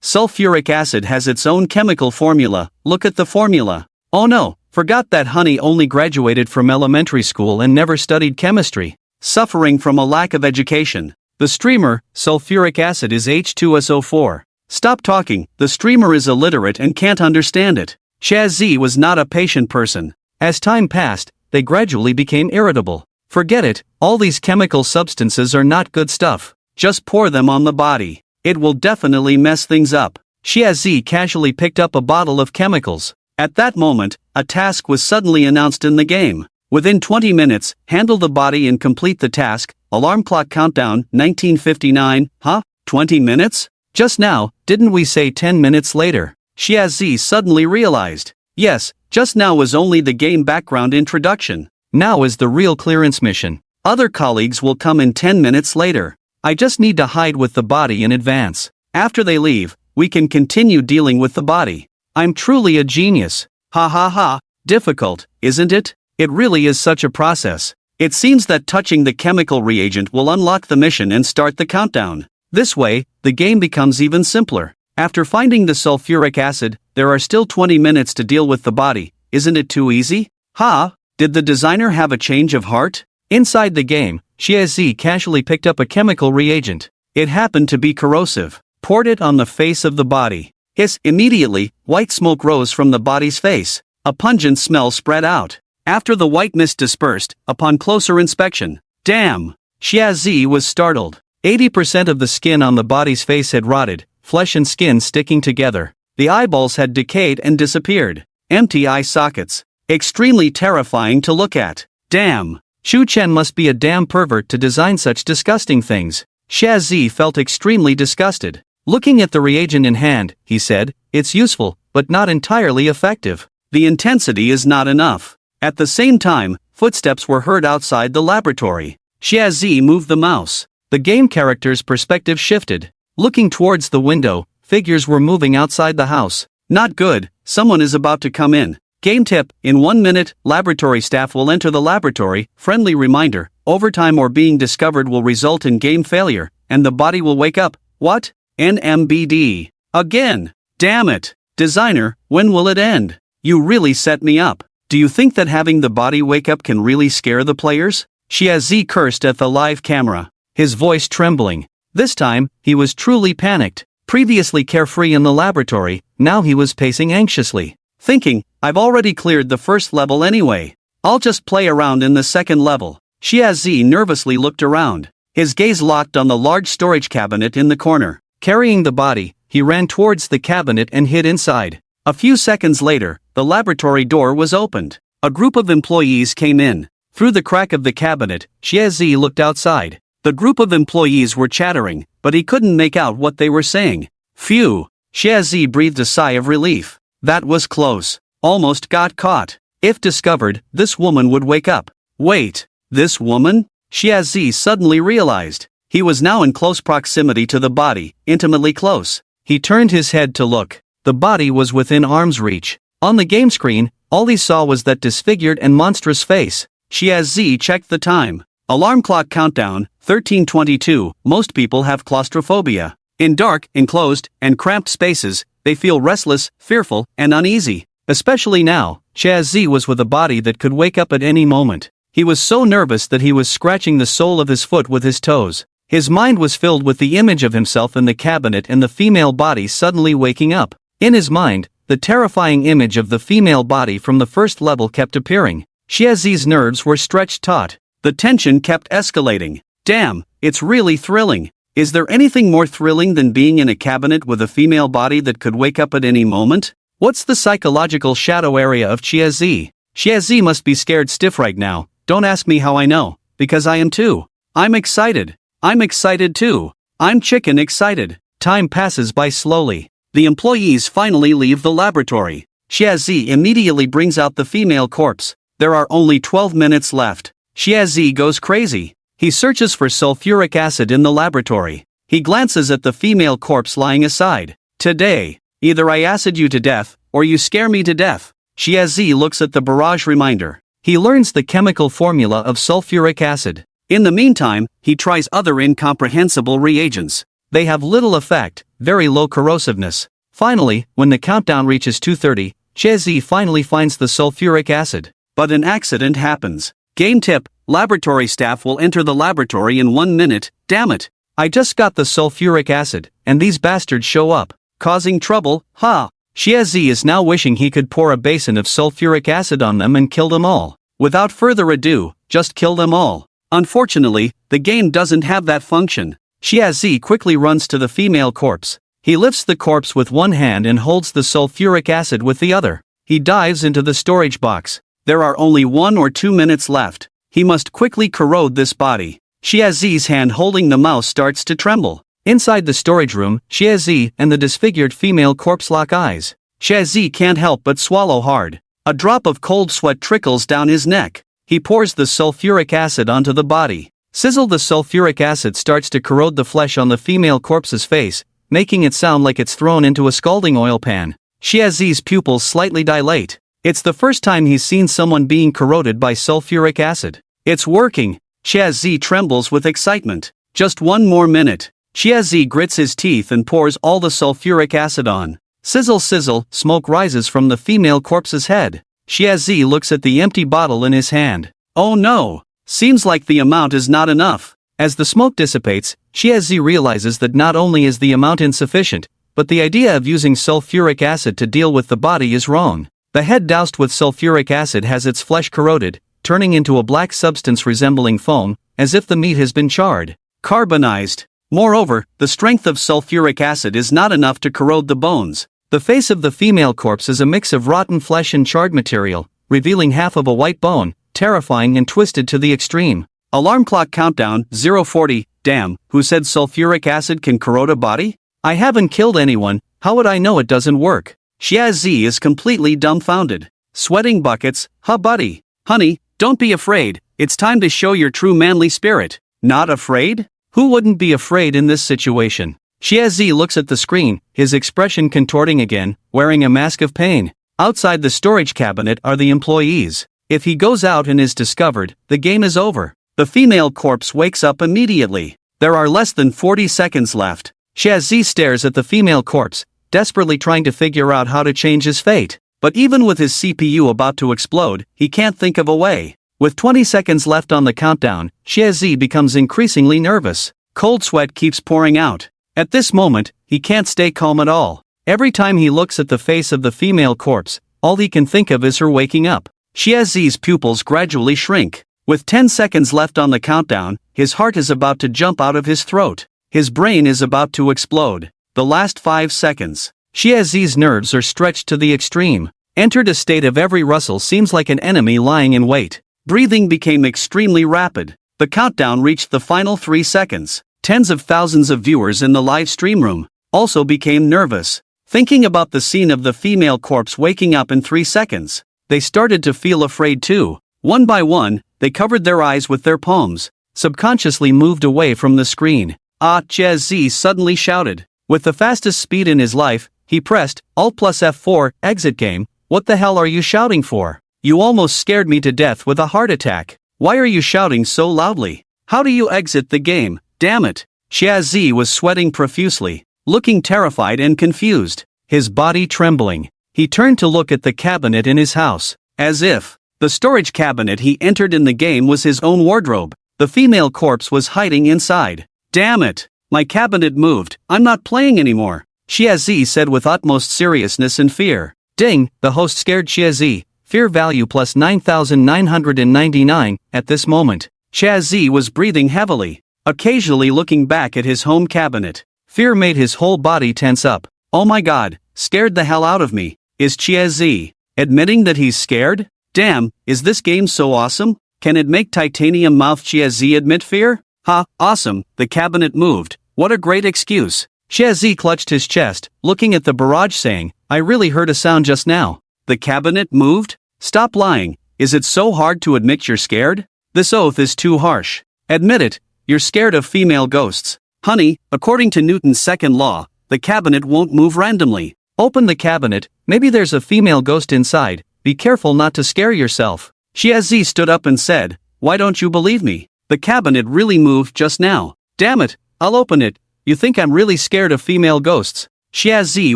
Sulfuric acid has its own chemical formula, look at the formula. Oh no, Forgot that honey only graduated from elementary school and never studied chemistry. Suffering from a lack of education. The streamer, sulfuric acid is H2SO4. Stop talking, the streamer is illiterate and can't understand it. Shaz was not a patient person. As time passed, they gradually became irritable. Forget it, all these chemical substances are not good stuff. Just pour them on the body. It will definitely mess things up. Shaz casually picked up a bottle of chemicals. At that moment, a task was suddenly announced in the game. Within 20 minutes, handle the body and complete the task. Alarm clock countdown, 1959. Huh? 20 minutes? Just now, didn't we say 10 minutes later? Shaz suddenly realized. Yes, just now was only the game background introduction. Now is the real clearance mission. Other colleagues will come in 10 minutes later. I just need to hide with the body in advance. After they leave, we can continue dealing with the body. I'm truly a genius. Ha ha ha, difficult, isn't it? It really is such a process. It seems that touching the chemical reagent will unlock the mission and start the countdown. This way, the game becomes even simpler. After finding the sulfuric acid, there are still 20 minutes to deal with the body. Isn't it too easy? Ha! Did the designer have a change of heart? Inside the game, Shaz casually picked up a chemical reagent. It happened to be corrosive. Poured it on the face of the body. Hiss! Immediately, white smoke rose from the body's face. A pungent smell spread out. After the white mist dispersed, upon closer inspection, damn! Shaz was startled. 80% of the skin on the body's face had rotted, flesh and skin sticking together. The eyeballs had decayed and disappeared. Empty eye sockets. Extremely terrifying to look at. Damn! Shu Chen must be a damn pervert to design such disgusting things. Shaz felt extremely disgusted. Looking at the reagent in hand, he said, it's useful, but not entirely effective. The intensity is not enough. At the same time, footsteps were heard outside the laboratory. Shaz moved the mouse. The game character's perspective shifted. Looking towards the window, figures were moving outside the house. Not good, someone is about to come in. Game tip, in 1 minute, laboratory staff will enter the laboratory. Friendly reminder, overtime or being discovered will result in game failure, and the body will wake up. What? NMBD. Again. Damn it. Designer, when will it end? You really set me up. Do you think that having the body wake up can really scare the players? Shaz cursed at the live camera. His voice trembling. This time, he was truly panicked. Previously carefree in the laboratory, now he was pacing anxiously. Thinking, I've already cleared the first level anyway. I'll just play around in the second level. Shaz nervously looked around. His gaze locked on the large storage cabinet in the corner. Carrying the body, he ran towards the cabinet and hid inside. A few seconds later, the laboratory door was opened. A group of employees came in. Through the crack of the cabinet, Shaz looked outside. The group of employees were chattering, but he couldn't make out what they were saying. Phew! Shaz breathed a sigh of relief. That was close. Almost got caught. If discovered, this woman would wake up. Wait, this woman? Shaz suddenly realized. He was now in close proximity to the body, intimately close. He turned his head to look. The body was within arm's reach. On the game screen, all he saw was that disfigured and monstrous face. Shaz checked the time. Alarm clock countdown, 13:22. Most people have claustrophobia. In dark, enclosed, and cramped spaces, they feel restless, fearful, and uneasy. Especially now, Shaz was with a body that could wake up at any moment. He was so nervous that he was scratching the sole of his foot with his toes. His mind was filled with the image of himself in the cabinet and the female body suddenly waking up. In his mind, the terrifying image of the female body from the first level kept appearing. Shaz's nerves were stretched taut. The tension kept escalating. Damn, it's really thrilling. Is there anything more thrilling than being in a cabinet with a female body that could wake up at any moment? What's the psychological shadow area of Shaz? Shaz must be scared stiff right now. Don't ask me how I know, because I am too. I'm excited. I'm excited too. I'm chicken excited. Time passes by slowly. The employees finally leave the laboratory. Shaz immediately brings out the female corpse. There are only 12 minutes left. Shaz goes crazy. He searches for sulfuric acid in the laboratory. He glances at the female corpse lying aside. Today, either I acid you to death, or you scare me to death. Shaz looks at the barrage reminder. He learns the chemical formula of sulfuric acid. In the meantime, he tries other incomprehensible reagents. They have little effect, very low corrosiveness. Finally, when the countdown reaches 2:30, Chezi finally finds the sulfuric acid. But an accident happens. Game tip: laboratory staff will enter the laboratory in 1 minute. Damn it. I just got the sulfuric acid, and these bastards show up, Causing trouble, ha. Chezi is now wishing he could pour a basin of sulfuric acid on them and kill them all. Without further ado, just kill them all. Unfortunately, the game doesn't have that function. Chezi quickly runs to the female corpse. He lifts the corpse with one hand and holds the sulfuric acid with the other. He dives into the storage box. There are only 1 or 2 minutes left. He must quickly corrode this body. Chezi's hand holding the mouse starts to tremble. Inside the storage room, Chezi and the disfigured female corpse lock eyes. Chezi can't help but swallow hard. A drop of cold sweat trickles down his neck. He pours the sulfuric acid onto the body. Sizzle. The sulfuric acid starts to corrode the flesh on the female corpse's face, making it sound like it's thrown into a scalding oil pan. Chezi's pupils slightly dilate. It's the first time he's seen someone being corroded by sulfuric acid. It's working. Chezi trembles with excitement. Just 1 more minute. Chezi grits his teeth and pours all the sulfuric acid on. Sizzle sizzle, smoke rises from the female corpse's head. Chezi looks at the empty bottle in his hand. Oh no! Seems like the amount is not enough. As the smoke dissipates, Chezi realizes that not only is the amount insufficient, but the idea of using sulfuric acid to deal with the body is wrong. The head doused with sulfuric acid has its flesh corroded, turning into a black substance resembling foam, as if the meat has been charred. Carbonized. Moreover, the strength of sulfuric acid is not enough to corrode the bones. The face of the female corpse is a mix of rotten flesh and charred material, revealing half of a white bone, terrifying and twisted to the extreme. Alarm clock countdown, 040, damn, who said sulfuric acid can corrode a body? I haven't killed anyone, how would I know it doesn't work? Chezi is completely dumbfounded. Sweating buckets, huh buddy? Honey, don't be afraid, it's time to show your true manly spirit. Not afraid? Who wouldn't be afraid in this situation? Chezi looks at the screen, his expression contorting again, wearing a mask of pain. Outside the storage cabinet are the employees. If he goes out and is discovered, the game is over. The female corpse wakes up immediately. There are less than 40 seconds left. Chezi stares at the female corpse, desperately trying to figure out how to change his fate. But even with his CPU about to explode, he can't think of a way. With 20 seconds left on the countdown, Chezi becomes increasingly nervous. Cold sweat keeps pouring out. At this moment, he can't stay calm at all. Every time he looks at the face of the female corpse, all he can think of is her waking up. Chezi's pupils gradually shrink. With 10 seconds left on the countdown, his heart is about to jump out of his throat. His brain is about to explode. The last 5 seconds. Chezi's nerves are stretched to the extreme. Entered a state of every rustle seems like an enemy lying in wait. Breathing became extremely rapid. The countdown reached the final 3 seconds. Tens of thousands of viewers in the live stream room also became nervous. Thinking about the scene of the female corpse waking up in 3 seconds, they started to feel afraid too. One by one, they covered their eyes with their palms, subconsciously moved away from the screen. Ah, Chezi suddenly shouted. With the fastest speed in his life, he pressed Alt plus F4, exit game. What the hell are you shouting for? You almost scared me to death with a heart attack. Why are you shouting so loudly? How do you exit the game? Damn it. Chezi was sweating profusely, looking terrified and confused, his body trembling. He turned to look at the cabinet in his house, as if the storage cabinet he entered in the game was his own wardrobe. The female corpse was hiding inside. Damn it. My cabinet moved, I'm not playing anymore, Chezi said with utmost seriousness and fear. Ding, the host scared Chezi. Fear value plus 9,999, at this moment. Chezi was breathing heavily, occasionally looking back at his home cabinet. Fear made his whole body tense up. Oh my god, scared the hell out of me. Is Chezi admitting that he's scared? Damn, is this game so awesome? Can it make titanium mouth Chezi admit fear? Ha, awesome, the cabinet moved. What a great excuse. Chezi clutched his chest, looking at the barrage saying, I really heard a sound just now. The cabinet moved? Stop lying, is it so hard to admit you're scared? This oath is too harsh. Admit it, you're scared of female ghosts. Honey, according to Newton's second law, the cabinet won't move randomly. Open the cabinet, maybe there's a female ghost inside, be careful not to scare yourself. Chezi stood up and said, why don't you believe me? The cabinet really moved just now. Damn it, I'll open it. You think I'm really scared of female ghosts? Chezi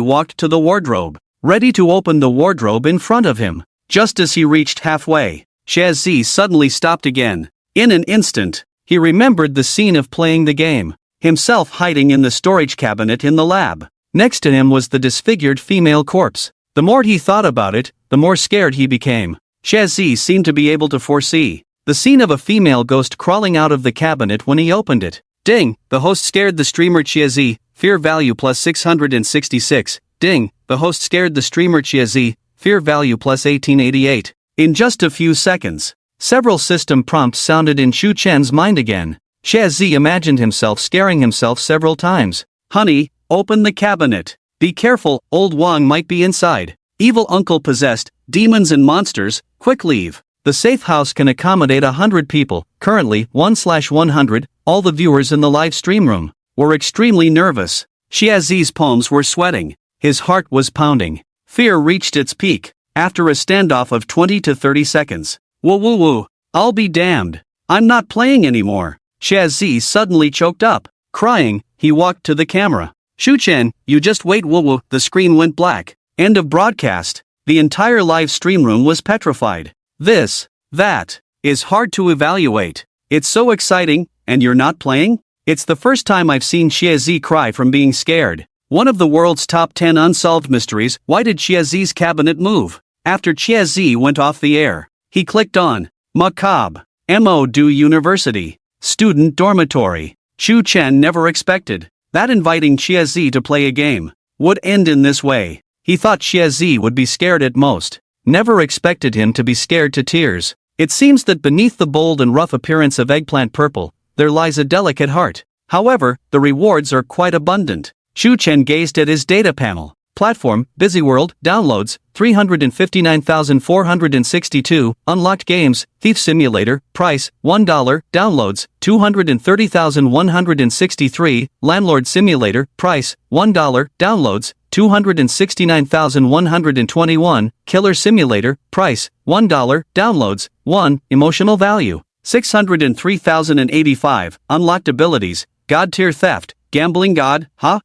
walked to the wardrobe. ready to open the wardrobe in front of him. Just as he reached halfway, Shazzy suddenly stopped again. In an instant, he remembered the scene of playing the game, himself hiding in the storage cabinet in the lab. Next to him was the disfigured female corpse. The more he thought about it, the more scared he became. Shazzy seemed to be able to foresee the scene of a female ghost crawling out of the cabinet when he opened it. Ding! The host scared the streamer Chiazi, fear value plus 666. Ding! The host scared the streamer Chiazi, fear value plus 1888. In just a few seconds, several system prompts sounded in Shu Chen's mind again. Chiazi imagined himself scaring himself several times. Honey, open the cabinet. Be careful, old Wang might be inside. Evil uncle possessed, demons and monsters, quick leave. The safe house can accommodate 100 people, currently 1/100. All the viewers in the live stream room were extremely nervous. Chiazi's palms were sweating. His heart was pounding. Fear reached its peak. After a standoff of 20 to 30 seconds. Woo woo woo. I'll be damned. I'm not playing anymore. Chiazi suddenly choked up. Crying, he walked to the camera. Shu Chen, you just wait woo woo. The screen went black. End of broadcast. The entire live stream room was petrified. That is hard to evaluate. It's so exciting, and you're not playing? It's the first time I've seen Chiazi cry from being scared. One of the world's top 10 unsolved mysteries. Why did Chiazi's cabinet move? After Chiazi went off the air, he clicked on Macabre. Mo.Do University. Student dormitory. Shu Chen never expected that inviting Chiazi to play a game would end in this way. He thought Chiazi would be scared at most. Never expected him to be scared to tears. It seems that beneath the bold and rough appearance of Eggplant Purple, there lies a delicate heart. However, the rewards are quite abundant. Shu Chen gazed at his data panel. Platform, Busy World, downloads, 359,462, unlocked games, Thief Simulator, price, $1, downloads, 230,163, Landlord Simulator, price, $1, downloads, 269,121, Killer Simulator, price, $1, downloads, 1, emotional value, 603,085, unlocked abilities, God tier theft, gambling god, huh?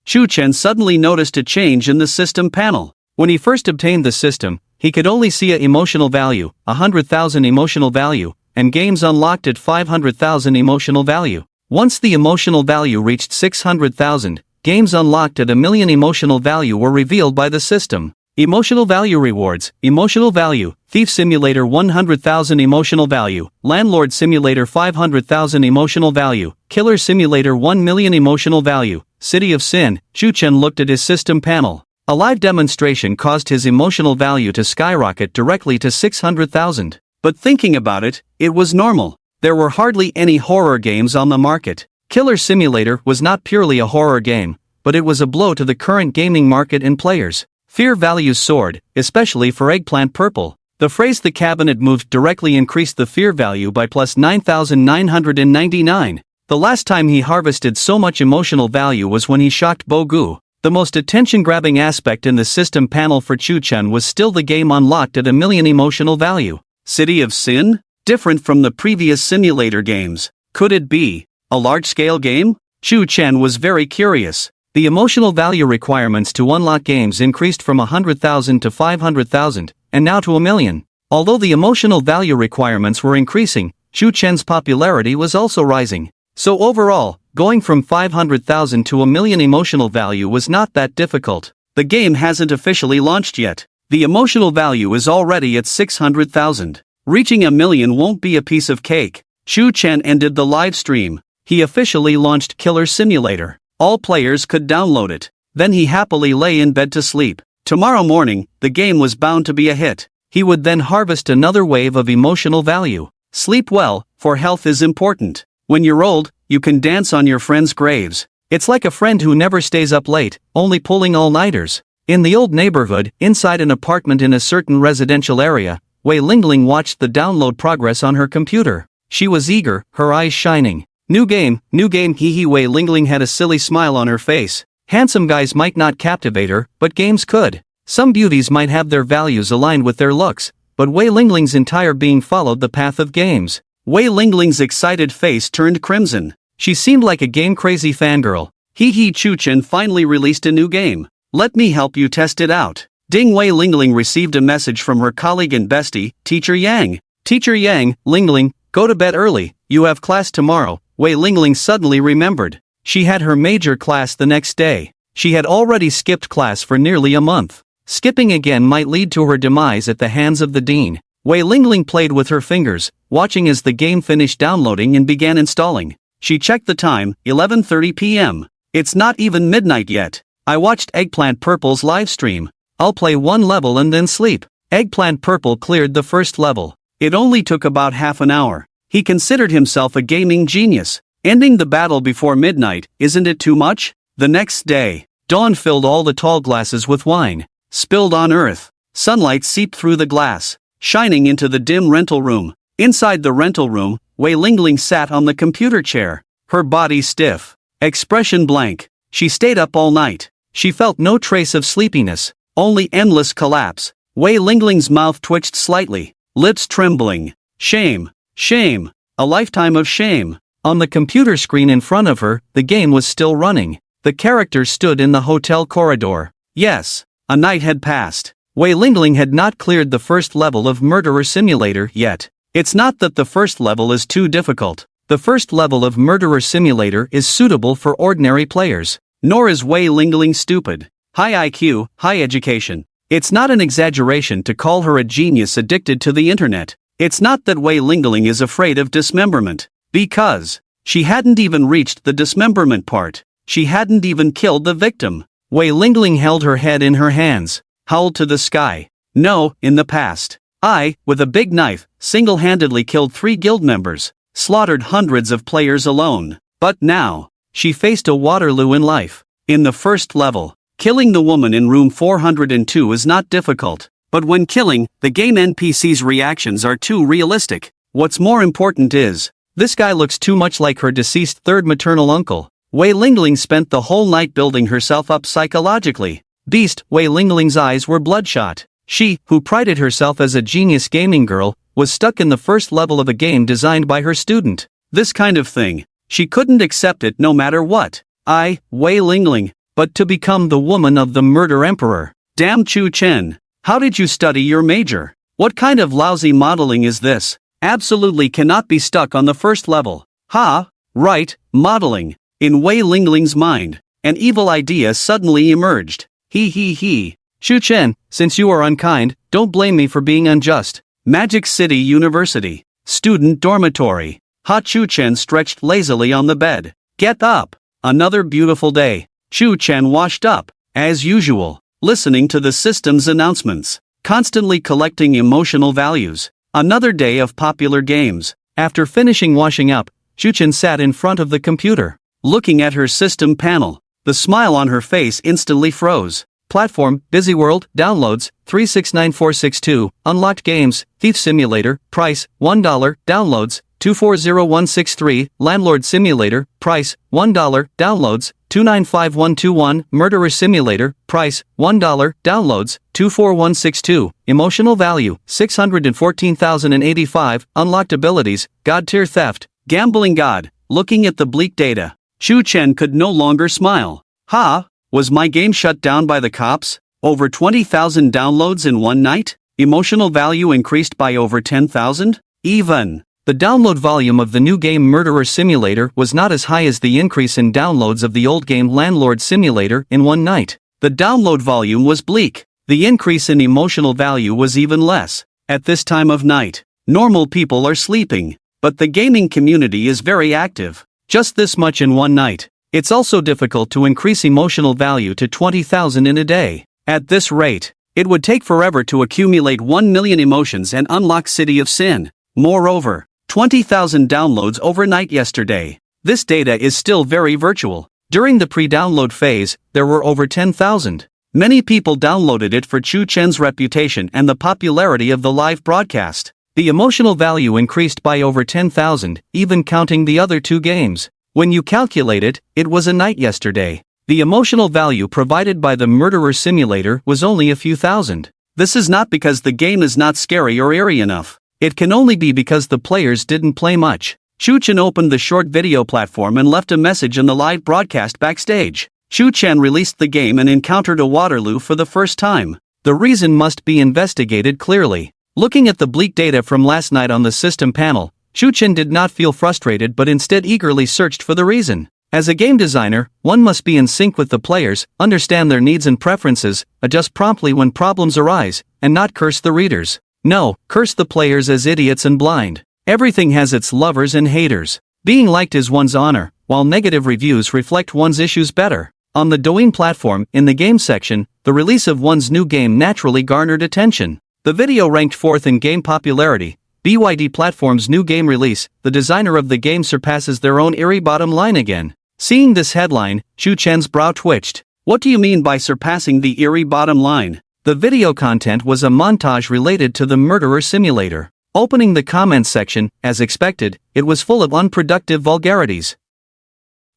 Shu Chen suddenly noticed a change in the system panel. When he first obtained the system, he could only see a emotional value, 100,000 emotional value, and games unlocked at 500,000 emotional value. Once the emotional value reached 600,000, games unlocked at 1,000,000 emotional value were revealed by the system. Emotional value rewards, emotional value, Thief Simulator 100,000 emotional value, Landlord Simulator 500,000 emotional value, Killer Simulator 1,000,000 emotional value, City of Sin. Shu Chen looked at his system panel. A live demonstration caused his emotional value to skyrocket directly to 600,000. But thinking about it, it was normal. There were hardly any horror games on the market. Killer Simulator was not purely a horror game, but it was a blow to the current gaming market and players. Fear values soared, especially for Eggplant Purple. The phrase "the cabinet moved" directly increased the fear value by plus 9,999. The last time he harvested so much emotional value was when he shocked Bogu. The most attention-grabbing aspect in the system panel for Shu Chen was still the game unlocked at 1,000,000 emotional value. City of Sin? Different from the previous simulator games. Could it be a large-scale game? Shu Chen was very curious. The emotional value requirements to unlock games increased from 100,000 to 500,000, and now to 1,000,000. Although the emotional value requirements were increasing, Shu Chen's popularity was also rising. So overall, going from 500,000 to 1,000,000 emotional value was not that difficult. The game hasn't officially launched yet. The emotional value is already at 600,000. Reaching 1,000,000 won't be a piece of cake. Shu Chen ended the live stream. He officially launched Killer Simulator. All players could download it. Then he happily lay in bed to sleep. Tomorrow morning, the game was bound to be a hit. He would then harvest another wave of emotional value. Sleep well, for health is important. When you're old, you can dance on your friends' graves. It's like a friend who never stays up late, only pulling all-nighters. In the old neighborhood, inside an apartment in a certain residential area, Wei Lingling watched the download progress on her computer. She was eager, her eyes shining. New game, hee hee. Wei Lingling had a silly smile on her face. Handsome guys might not captivate her, but games could. Some beauties might have their values aligned with their looks, but Wei Lingling's entire being followed the path of games. Wei Lingling's excited face turned crimson. She seemed like a game-crazy fangirl. Hee hee. Shu Chen finally released a new game. Let me help you test it out. Ding Wei Lingling received a message from her colleague and bestie, Teacher Yang. Teacher Yang, Lingling, go to bed early, you have class tomorrow. Wei Lingling suddenly remembered. She had her major class the next day. She had already skipped class for nearly a month. Skipping again might lead to her demise at the hands of the dean. Wei Lingling played with her fingers, watching as the game finished downloading and began installing. She checked the time, 11:30 p.m. It's not even midnight yet. I watched Eggplant Purple's live stream. I'll play one level and then sleep. Eggplant Purple cleared the first level. It only took about half an hour. He considered himself a gaming genius. Ending the battle before midnight, isn't it too much? The next day, dawn filled all the tall glasses with wine. Spilled on earth. Sunlight seeped through the glass, shining into the dim rental room. Inside the rental room, Wei Lingling sat on the computer chair. Her body stiff. Expression blank. She stayed up all night. She felt no trace of sleepiness. Only endless collapse. Wei Lingling's mouth twitched slightly, lips trembling. Shame. Shame. A lifetime of shame. On the computer screen in front of her, the game was still running. The character stood in the hotel corridor. Yes, a night had passed. Wei Lingling had not cleared the first level of Murderer Simulator yet. It's not that the first level is too difficult. The first level of Murderer Simulator is suitable for ordinary players. Nor is Wei Lingling stupid. High IQ, high education. It's not an exaggeration to call her a genius addicted to the internet. It's not that Wei Lingling is afraid of dismemberment. Because she hadn't even reached the dismemberment part. She hadn't even killed the victim. Wei Lingling held her head in her hands, howled to the sky. No, in the past, I, with a big knife, single-handedly killed 3 guild members, slaughtered hundreds of players alone. But now, she faced a Waterloo in life. In the first level, killing the woman in room 402 is not difficult. But when killing, the game NPC's reactions are too realistic. What's more important is, this guy looks too much like her deceased third maternal uncle. Wei Lingling spent the whole night building herself up psychologically. Beast, Wei Lingling's eyes were bloodshot. She, who prided herself as a genius gaming girl, was stuck in the first level of a game designed by her student. This kind of thing, she couldn't accept it no matter what. I, Wei Lingling, but to become the woman of the murder emperor. Damn Chu Chen, how did you study your major? What kind of lousy modeling is this? Absolutely cannot be stuck on the first level. Ha, right, modeling. In Wei Lingling's mind, an evil idea suddenly emerged. He. Chu Chen, since you are unkind, don't blame me for being unjust. Magic City University. Student dormitory. Ha Chu Chen stretched lazily on the bed. Get up. Another beautiful day. Chu Chen washed up, as usual, listening to the system's announcements, constantly collecting emotional values. Another day of popular games. After finishing washing up, Chu Chen sat in front of the computer, looking at her system panel. The smile on her face instantly froze. Platform, Busy World, downloads, 369462, unlocked games, Thief Simulator, price, $1, downloads, 240163, Landlord Simulator, price, $1, downloads, 295121, Murderer Simulator, price, $1, downloads, 24162, emotional value, 614,085, unlocked abilities, God tier theft, gambling god. Looking at the bleak data, Chu Chen could no longer smile. Ha! Was my game shut down by the cops? Over 20,000 downloads in one night? Emotional value increased by over 10,000? Even. The download volume of the new game Murderer Simulator was not as high as the increase in downloads of the old game Landlord Simulator in one night. The download volume was bleak. The increase in emotional value was even less. At this time of night, normal people are sleeping, but the gaming community is very active. Just this much in one night. It's also difficult to increase emotional value to 20,000 in a day. At this rate, it would take forever to accumulate 1 million emotions and unlock City of Sin. Moreover, 20,000 downloads overnight yesterday. This data is still very virtual. During the pre-download phase, there were over 10,000. Many people downloaded it for Chu Chen's reputation and the popularity of the live broadcast. The emotional value increased by over 10,000, even counting the other two games. When you calculate it, it was a night yesterday. The emotional value provided by the Murderer Simulator was only a few thousand. This is not because the game is not scary or eerie enough. It can only be because the players didn't play much. Chu Chen opened the short video platform and left a message in the live broadcast backstage. Shu Chen released the game and encountered a Waterloo for the first time. The reason must be investigated clearly. Looking at the bleak data from last night on the system panel, Shu Chen did not feel frustrated but instead eagerly searched for the reason. As a game designer, one must be in sync with the players, understand their needs and preferences, adjust promptly when problems arise, and not curse the readers. No, curse the players as idiots and blind. Everything has its lovers and haters. Being liked is one's honor, while negative reviews reflect one's issues better. On the Douyin platform, in the game section, the release of one's new game naturally garnered attention. The video ranked 4th in game popularity. BYD platform's new game release, the designer of the game surpasses their own eerie bottom line again. Seeing this headline, Shu Chen's brow twitched. What do you mean by surpassing the eerie bottom line? The video content was a montage related to the murderer simulator. Opening the comments section, as expected, it was full of unproductive vulgarities.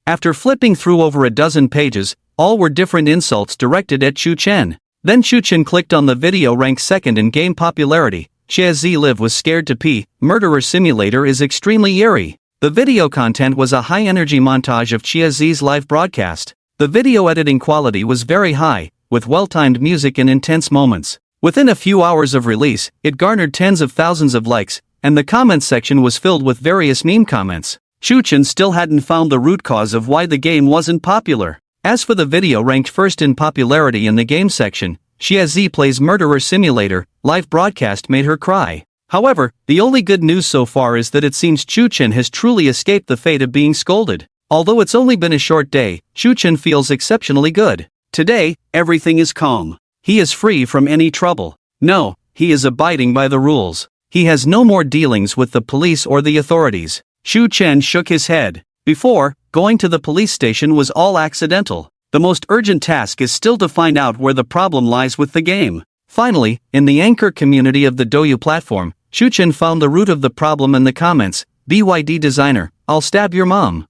After flipping through over a dozen pages, all were different insults directed at Shu Chen. Then Shu Chen clicked on the video ranked 2nd in game popularity. Shaz Live was scared to pee. Murderer simulator is extremely eerie. The video content was a high-energy montage of Chiazi's live broadcast. The video editing quality was very high, with well-timed music and intense moments. Within a few hours of release, it garnered tens of thousands of likes, and the comments section was filled with various meme comments. Shu Chen still hadn't found the root cause of why the game wasn't popular. As for the video ranked 1st in popularity in the game section, Chiazi plays Murderer Simulator, live broadcast made her cry. However, the only good news so far is that it seems Shu Chen has truly escaped the fate of being scolded. Although it's only been a short day, Shu Chen feels exceptionally good. Today, everything is calm. He is free from any trouble. No, he is abiding by the rules. He has no more dealings with the police or the authorities. Shu Chen shook his head. Before, going to the police station was all accidental. The most urgent task is still to find out where the problem lies with the game. Finally, in the anchor community of the Douyin platform, Shu Chen found the root of the problem in the comments. BYD designer, I'll stab your mom.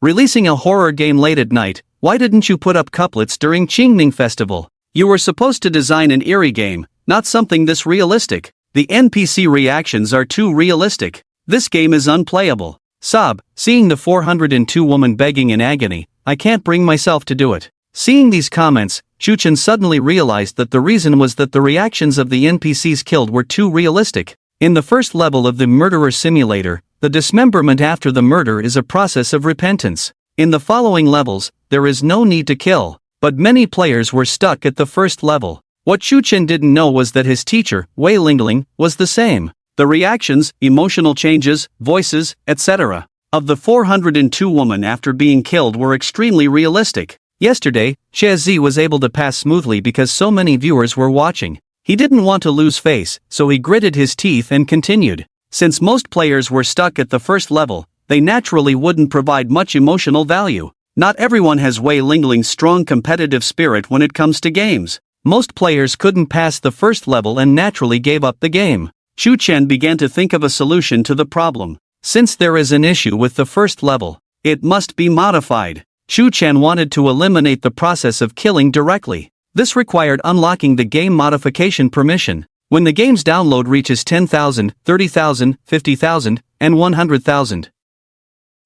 Releasing a horror game late at night, why didn't you put up couplets during Qingming Festival? You were supposed to design an eerie game, not something this realistic. The NPC reactions are too realistic. This game is unplayable. Sob, seeing the 402 woman begging in agony, I can't bring myself to do it. Seeing these comments, Shu Chen suddenly realized that the reason was that the reactions of the NPCs killed were too realistic. In the first level of the murderer simulator, the dismemberment after the murder is a process of repentance. In the following levels, there is no need to kill. But many players were stuck at the first level. What Shu Chen didn't know was that his teacher, Wei Lingling, was the same. The reactions, emotional changes, voices, etc. of the 402 women after being killed were extremely realistic. Yesterday, Shazi was able to pass smoothly because so many viewers were watching. He didn't want to lose face, so he gritted his teeth and continued. Since most players were stuck at the first level, they naturally wouldn't provide much emotional value. Not everyone has Wei Lingling's strong competitive spirit when it comes to games. Most players couldn't pass the first level and naturally gave up the game. Shu Chen began to think of a solution to the problem. Since there is an issue with the first level, it must be modified. Shu Chen wanted to eliminate the process of killing directly. This required unlocking the game modification permission. When the game's download reaches 10,000, 30,000, 50,000, and 100,000.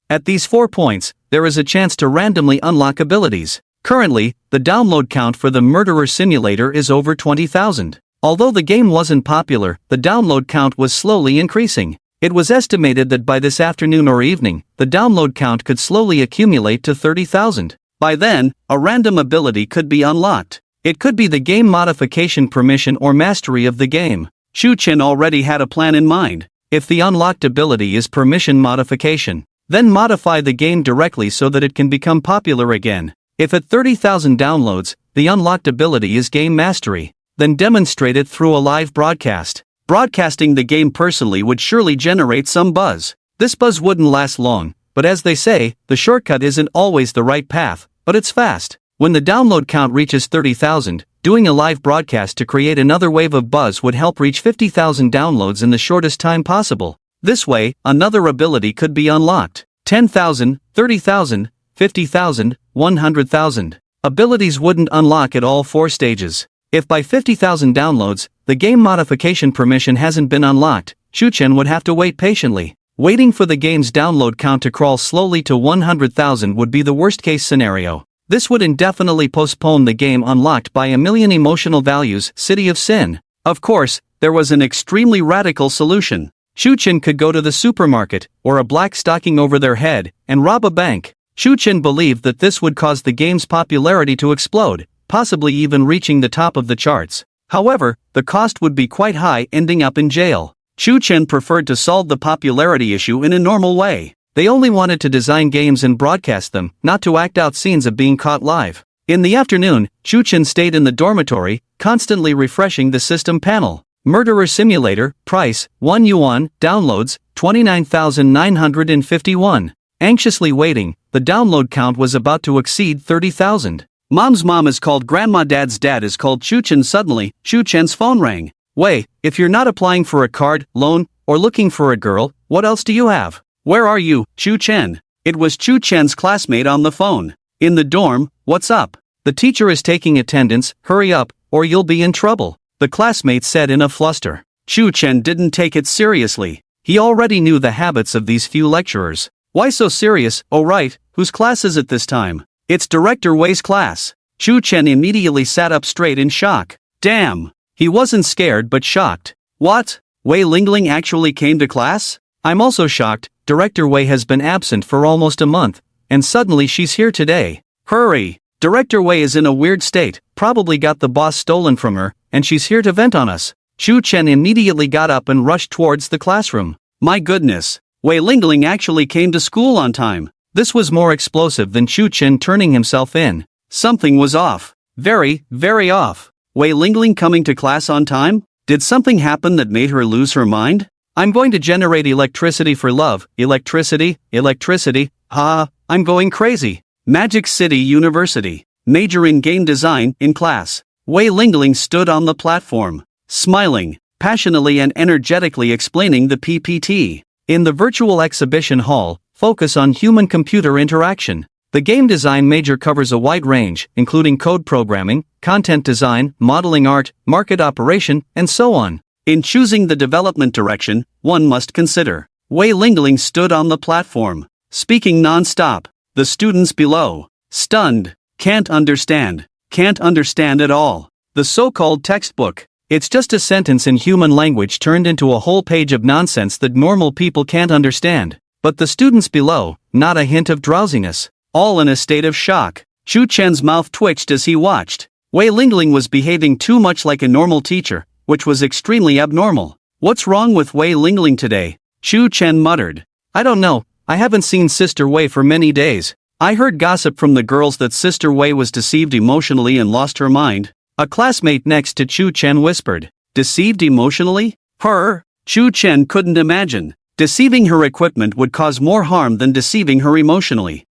At these 4 points, there is a chance to randomly unlock abilities. Currently, the download count for the Murderer Simulator is over 20,000. Although the game wasn't popular, the download count was slowly increasing. It was estimated that by this afternoon or evening, the download count could slowly accumulate to 30,000. By then, a random ability could be unlocked. It could be the game modification permission or mastery of the game. Shu Chen already had a plan in mind. If the unlocked ability is permission modification, then modify the game directly so that it can become popular again. If at 30,000 downloads, the unlocked ability is game mastery, then demonstrate it through a live broadcast. Broadcasting the game personally would surely generate some buzz. This buzz wouldn't last long, but as they say, the shortcut isn't always the right path, but it's fast. When the download count reaches 30,000, doing a live broadcast to create another wave of buzz would help reach 50,000 downloads in the shortest time possible. This way, another ability could be unlocked. 10,000, 30,000, 50,000, 100,000. Abilities wouldn't unlock at all 4 stages. If by 50,000 downloads, the game modification permission hasn't been unlocked, Shu Chen would have to wait patiently. Waiting for the game's download count to crawl slowly to 100,000 would be the worst-case scenario. This would indefinitely postpone the game unlocked by a million emotional values, City of Sin. Of course, there was an extremely radical solution. Shuchen could go to the supermarket, or a black stocking over their head, and rob a bank. Shuchen believed that this would cause the game's popularity to explode, possibly even reaching the top of the charts. However, the cost would be quite high, ending up in jail. Shuchen preferred to solve the popularity issue in a normal way. They only wanted to design games and broadcast them, not to act out scenes of being caught live. In the afternoon, Shuchen stayed in the dormitory, constantly refreshing the system panel. Murderer Simulator, price, 1 yuan, downloads, 29,951. Anxiously waiting, the download count was about to exceed 30,000. Mom's mom is called Grandma, Dad's dad is called Shuchen. Suddenly, Shuchen's phone rang. Wei, if you're not applying for a card, loan, or looking for a girl, what else do you have? Where are you, Shuchen? It was Shuchen's classmate on the phone. In the dorm, what's up? The teacher is taking attendance, hurry up, or you'll be in trouble, the classmate said in a fluster. Shuchen didn't take it seriously. He already knew the habits of these few lecturers. Why so serious? Oh right, whose class is it this time? It's Director Wei's class. Shuchen immediately sat up straight in shock. Damn! He wasn't scared but shocked. What? Wei Lingling actually came to class? I'm also shocked. Director Wei has been absent for almost a month, and suddenly she's here today. Hurry! Director Wei is in a weird state, probably got the boss stolen from her, and she's here to vent on us. Shuchen immediately got up and rushed towards the classroom. My goodness! Wei Lingling actually came to school on time. This was more explosive than Shuchen turning himself in. Something was off. Very, very off. Wei Lingling coming to class on time? Did something happen that made her lose her mind? I'm going to generate electricity for love. Electricity, electricity. I'm going crazy. Magic City University. Major in game design, in class. Wei Lingling stood on the platform, smiling, passionately and energetically explaining the PPT. In the virtual exhibition hall, focus on human-computer interaction. The game design major covers a wide range, including code programming, content design, modeling art, market operation, and so on. In choosing the development direction, one must consider. Wei Lingling stood on the platform, speaking non-stop. The students below, stunned, can't understand at all. The so-called textbook. It's just a sentence in human language turned into a whole page of nonsense that normal people can't understand. But the students below, not a hint of drowsiness, all in a state of shock. Shuchen's mouth twitched as he watched. Wei Lingling was behaving too much like a normal teacher, which was extremely abnormal. What's wrong with Wei Lingling today? Shuchen muttered. I don't know, I haven't seen Sister Wei for many days. I heard gossip from the girls that Sister Wei was deceived emotionally and lost her mind. A classmate next to Shuchen whispered. Deceived emotionally? Her? Shuchen couldn't imagine. Deceiving her equipment would cause more harm than deceiving her emotionally.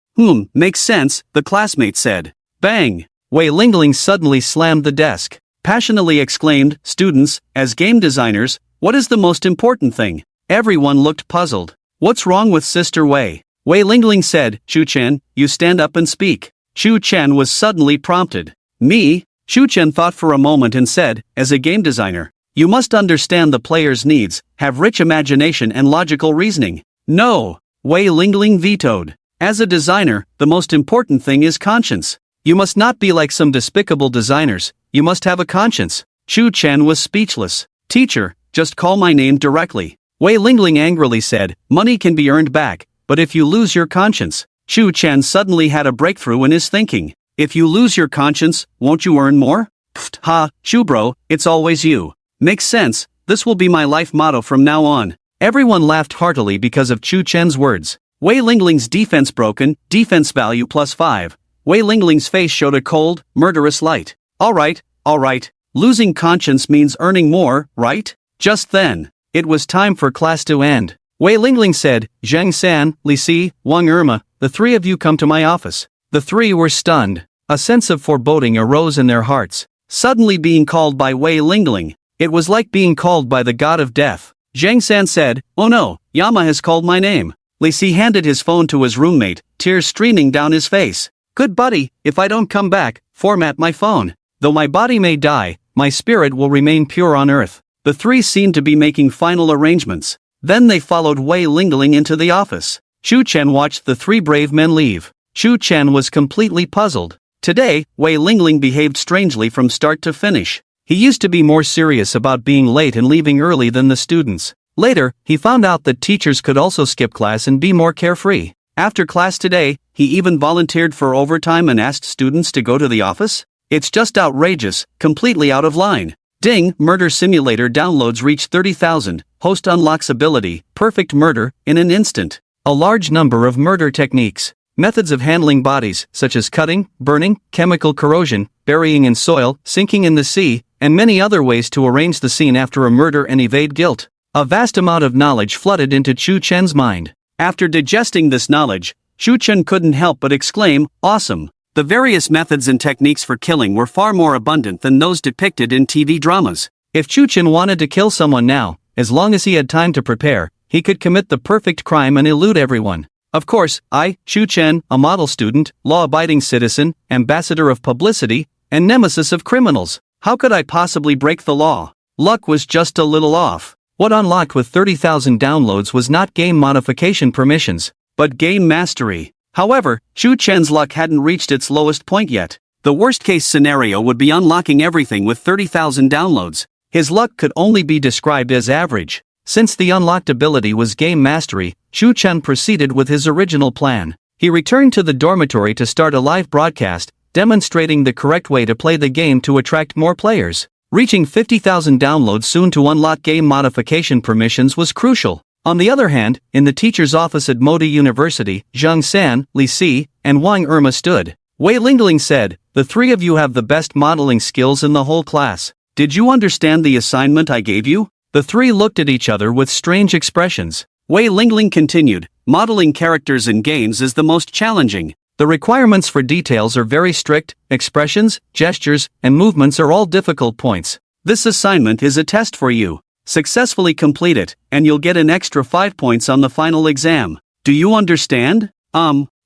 Makes sense, the classmate said. Bang! Wei Lingling suddenly slammed the desk. Passionately exclaimed, students, as game designers, what is the most important thing? Everyone looked puzzled. What's wrong with Sister Wei? Wei Lingling said, Shuchen, you stand up and speak. Shuchen was suddenly prompted. Me? Shuchen thought for a moment and said, as a game designer, you must understand the player's needs, have rich imagination and logical reasoning. No! Wei Lingling vetoed. As a designer, the most important thing is conscience. You must not be like some despicable designers, you must have a conscience. Shuchen was speechless. Teacher, just call my name directly. Wei Lingling angrily said, money can be earned back, but if you lose your conscience. Shuchen suddenly had a breakthrough in his thinking. If you lose your conscience, won't you earn more? Pfft, Shubro, it's always you. Makes sense, this will be my life motto from now on. Everyone laughed heartily because of Shuchen's words. Wei Lingling's defense broken, defense value +5. Wei Lingling's face showed a cold, murderous light. Alright. Losing conscience means earning more, right? Just then, it was time for class to end. Wei Lingling said, Zhang San, Li Si, Wang Irma, the three of you come to my office. The three were stunned. A sense of foreboding arose in their hearts. Suddenly being called by Wei Lingling, it was like being called by the god of death. Zhang San said, oh no, Yama has called my name. Li Si handed his phone to his roommate, tears streaming down his face. Good buddy, if I don't come back, format my phone. Though my body may die, my spirit will remain pure on earth. The three seemed to be making final arrangements. Then they followed Wei Lingling into the office. Shuchen watched the three brave men leave. Shuchen was completely puzzled. Today, Wei Lingling behaved strangely from start to finish. He used to be more serious about being late and leaving early than the students. Later, he found out that teachers could also skip class and be more carefree. After class today, he even volunteered for overtime and asked students to go to the office? It's just outrageous, completely out of line. Ding, Murder Simulator downloads reach 30,000, host unlocks ability, perfect murder, in an instant. A large number of murder techniques. Methods of handling bodies, such as cutting, burning, chemical corrosion, burying in soil, sinking in the sea, and many other ways to arrange the scene after a murder and evade guilt. A vast amount of knowledge flooded into Chu Chen's mind. After digesting this knowledge, Chu Chen couldn't help but exclaim, "Awesome!" The various methods and techniques for killing were far more abundant than those depicted in TV dramas. If Chu Chen wanted to kill someone now, as long as he had time to prepare, he could commit the perfect crime and elude everyone. Of course, I, Chu Chen, a model student, law-abiding citizen, ambassador of publicity, and nemesis of criminals. How could I possibly break the law? Luck was just a little off. What unlocked with 30,000 downloads was not game modification permissions, but game mastery. However, Chu Chen's luck hadn't reached its lowest point yet. The worst-case scenario would be unlocking everything with 30,000 downloads. His luck could only be described as average. Since the unlocked ability was game mastery, Chu Chen proceeded with his original plan. He returned to the dormitory to start a live broadcast, demonstrating the correct way to play the game to attract more players. Reaching 50,000 downloads soon to unlock game modification permissions was crucial. On the other hand, in the teacher's office at Modi University, Zhang San, Li Si, and Wang Irma stood. Wei Lingling said, "The three of you have the best modeling skills in the whole class. Did you understand the assignment I gave you?" The three looked at each other with strange expressions. Wei Lingling continued, "Modeling characters in games is the most challenging. The requirements for details are very strict, expressions, gestures, and movements are all difficult points. This assignment is a test for you. Successfully complete it, and you'll get an extra 5 points on the final exam. Do you understand?"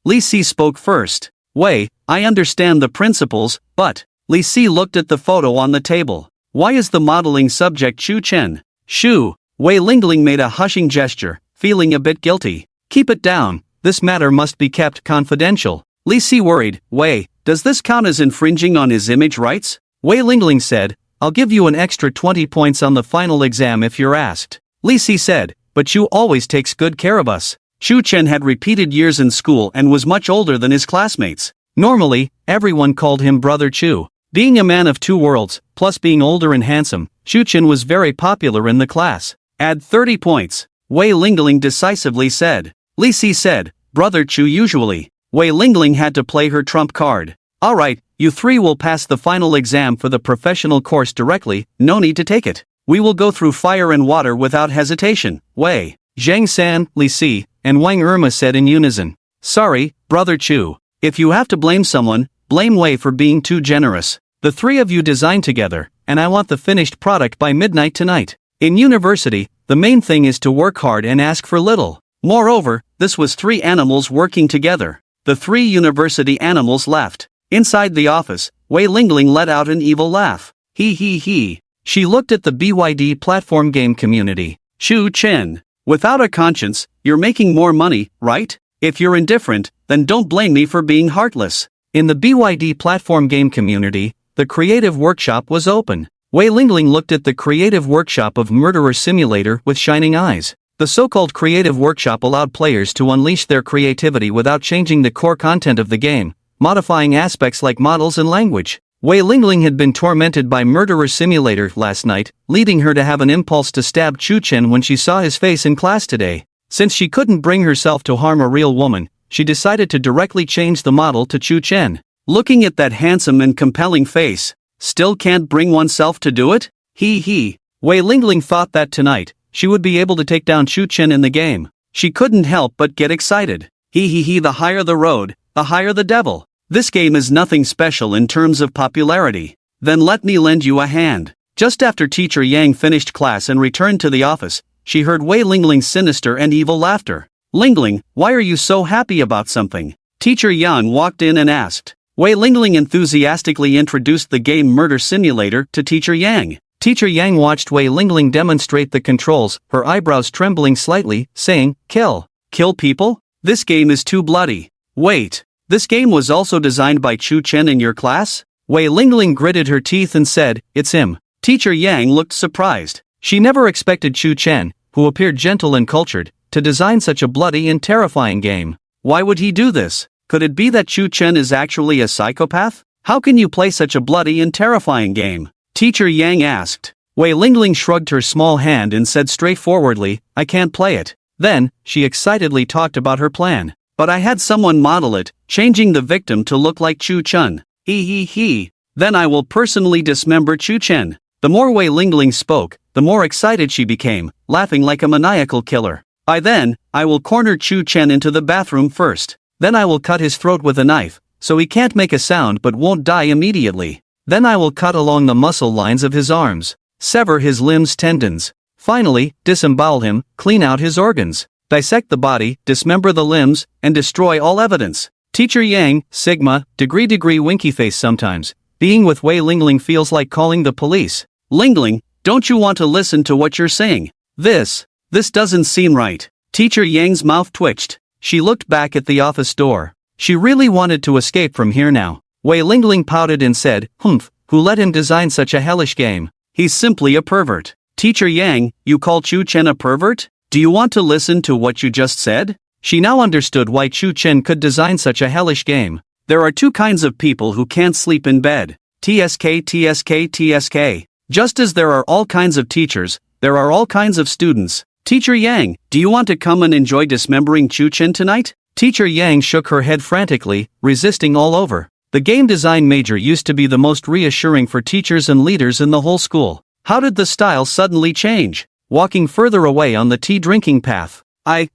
Li Si spoke first. "Wei, I understand the principles, but..." Li Si looked at the photo on the table. "Why is the modeling subject Chu Chen?" "Shoo!" Wei Lingling made a hushing gesture, feeling a bit guilty. "Keep it down, this matter must be kept confidential." Li Si worried, "Wei, does this count as infringing on his image rights?" Wei Lingling said, "I'll give you an extra 20 points on the final exam if you're asked." Li Si said, "But Chu always takes good care of us." Chu Chen had repeated years in school and was much older than his classmates. Normally, everyone called him Brother Chu. Being a man of two worlds, plus being older and handsome, Chu Chen was very popular in the class. "Add 30 points, Wei Lingling decisively said. Li Si said, "Brother Chu usually." Wei Lingling had to play her trump card. "Alright, you three will pass the final exam for the professional course directly, no need to take it. We will go through fire and water without hesitation, Wei." Zhang San, Li Si, and Wang Irma said in unison. "Sorry, Brother Chu. If you have to blame someone, blame Wei for being too generous. The three of you designed together, and I want the finished product by midnight tonight. In university, the main thing is to work hard and ask for little." Moreover, this was three animals working together. The three university animals left. Inside the office, Wei Lingling let out an evil laugh. He. She looked at the BYD platform game community. "Chu Chen, without a conscience, you're making more money, right? If you're indifferent, then don't blame me for being heartless." In the BYD platform game community, the creative workshop was open. Wei Lingling looked at the creative workshop of Murderer Simulator with shining eyes. The so-called creative workshop allowed players to unleash their creativity without changing the core content of the game, modifying aspects like models and language. Wei Lingling had been tormented by Murderer Simulator last night, leading her to have an impulse to stab Chu Chen when she saw his face in class today. Since she couldn't bring herself to harm a real woman, she decided to directly change the model to Chu Chen. Looking at that handsome and compelling face, still can't bring oneself to do it? He. Wei Lingling thought that tonight, she would be able to take down Chu Chen in the game. She couldn't help but get excited. He, the higher the road, the higher the devil. This game is nothing special in terms of popularity. Then let me lend you a hand. Just after Teacher Yang finished class and returned to the office, she heard Wei Lingling's sinister and evil laughter. "Lingling, why are you so happy about something?" Teacher Yang walked in and asked. Wei Lingling enthusiastically introduced the game Murder Simulator to Teacher Yang. Teacher Yang watched Wei Lingling demonstrate the controls, her eyebrows trembling slightly, saying, Kill people? This game is too bloody." "Wait, This game was also designed by Chu Chen in your class? Wei Lingling gritted her teeth and said, "It's him." Teacher Yang looked surprised. She never expected Chu Chen, who appeared gentle and cultured, to design such a bloody and terrifying game. Why would he do this? Could it be that Chu Chen is actually a psychopath? How can you play such a bloody and terrifying game? Teacher Yang asked. Wei Lingling shrugged her small hand and said straightforwardly, "I can't play it." Then, she excitedly talked about her plan. But I had someone model it, changing the victim to look like Chu Chen. He. Then I will personally dismember Chu Chen. The more Wei Lingling spoke, the more excited she became, laughing like a maniacal killer. I will corner Chu Chen into the bathroom first. Then I will cut his throat with a knife, so he can't make a sound but won't die immediately. Then I will cut along the muscle lines of his arms, sever his limbs' tendons. Finally, disembowel him, clean out his organs, dissect the body, dismember the limbs, and destroy all evidence. Teacher Yang, Sigma, degree winky face sometimes. Being with Wei Lingling feels like calling the police. Lingling, don't you want to listen to what you're saying? This doesn't seem right. Teacher Yang's mouth twitched. She looked back at the office door. She really wanted to escape from here now. Wei Lingling pouted and said, "Humph, who let him design such a hellish game? He's simply a pervert." Teacher Yang, you call Chu Chen a pervert? Do you want to listen to what you just said? She now understood why Chu Chen could design such a hellish game. There are two kinds of people who can't sleep in bed. TSK. Just as there are all kinds of teachers, there are all kinds of students. Teacher Yang, do you want to come and enjoy dismembering Chu Chen tonight? Teacher Yang shook her head frantically, resisting all over. The game design major used to be the most reassuring for teachers and leaders in the whole school. How did the style suddenly change? Walking further away on the tea drinking path. I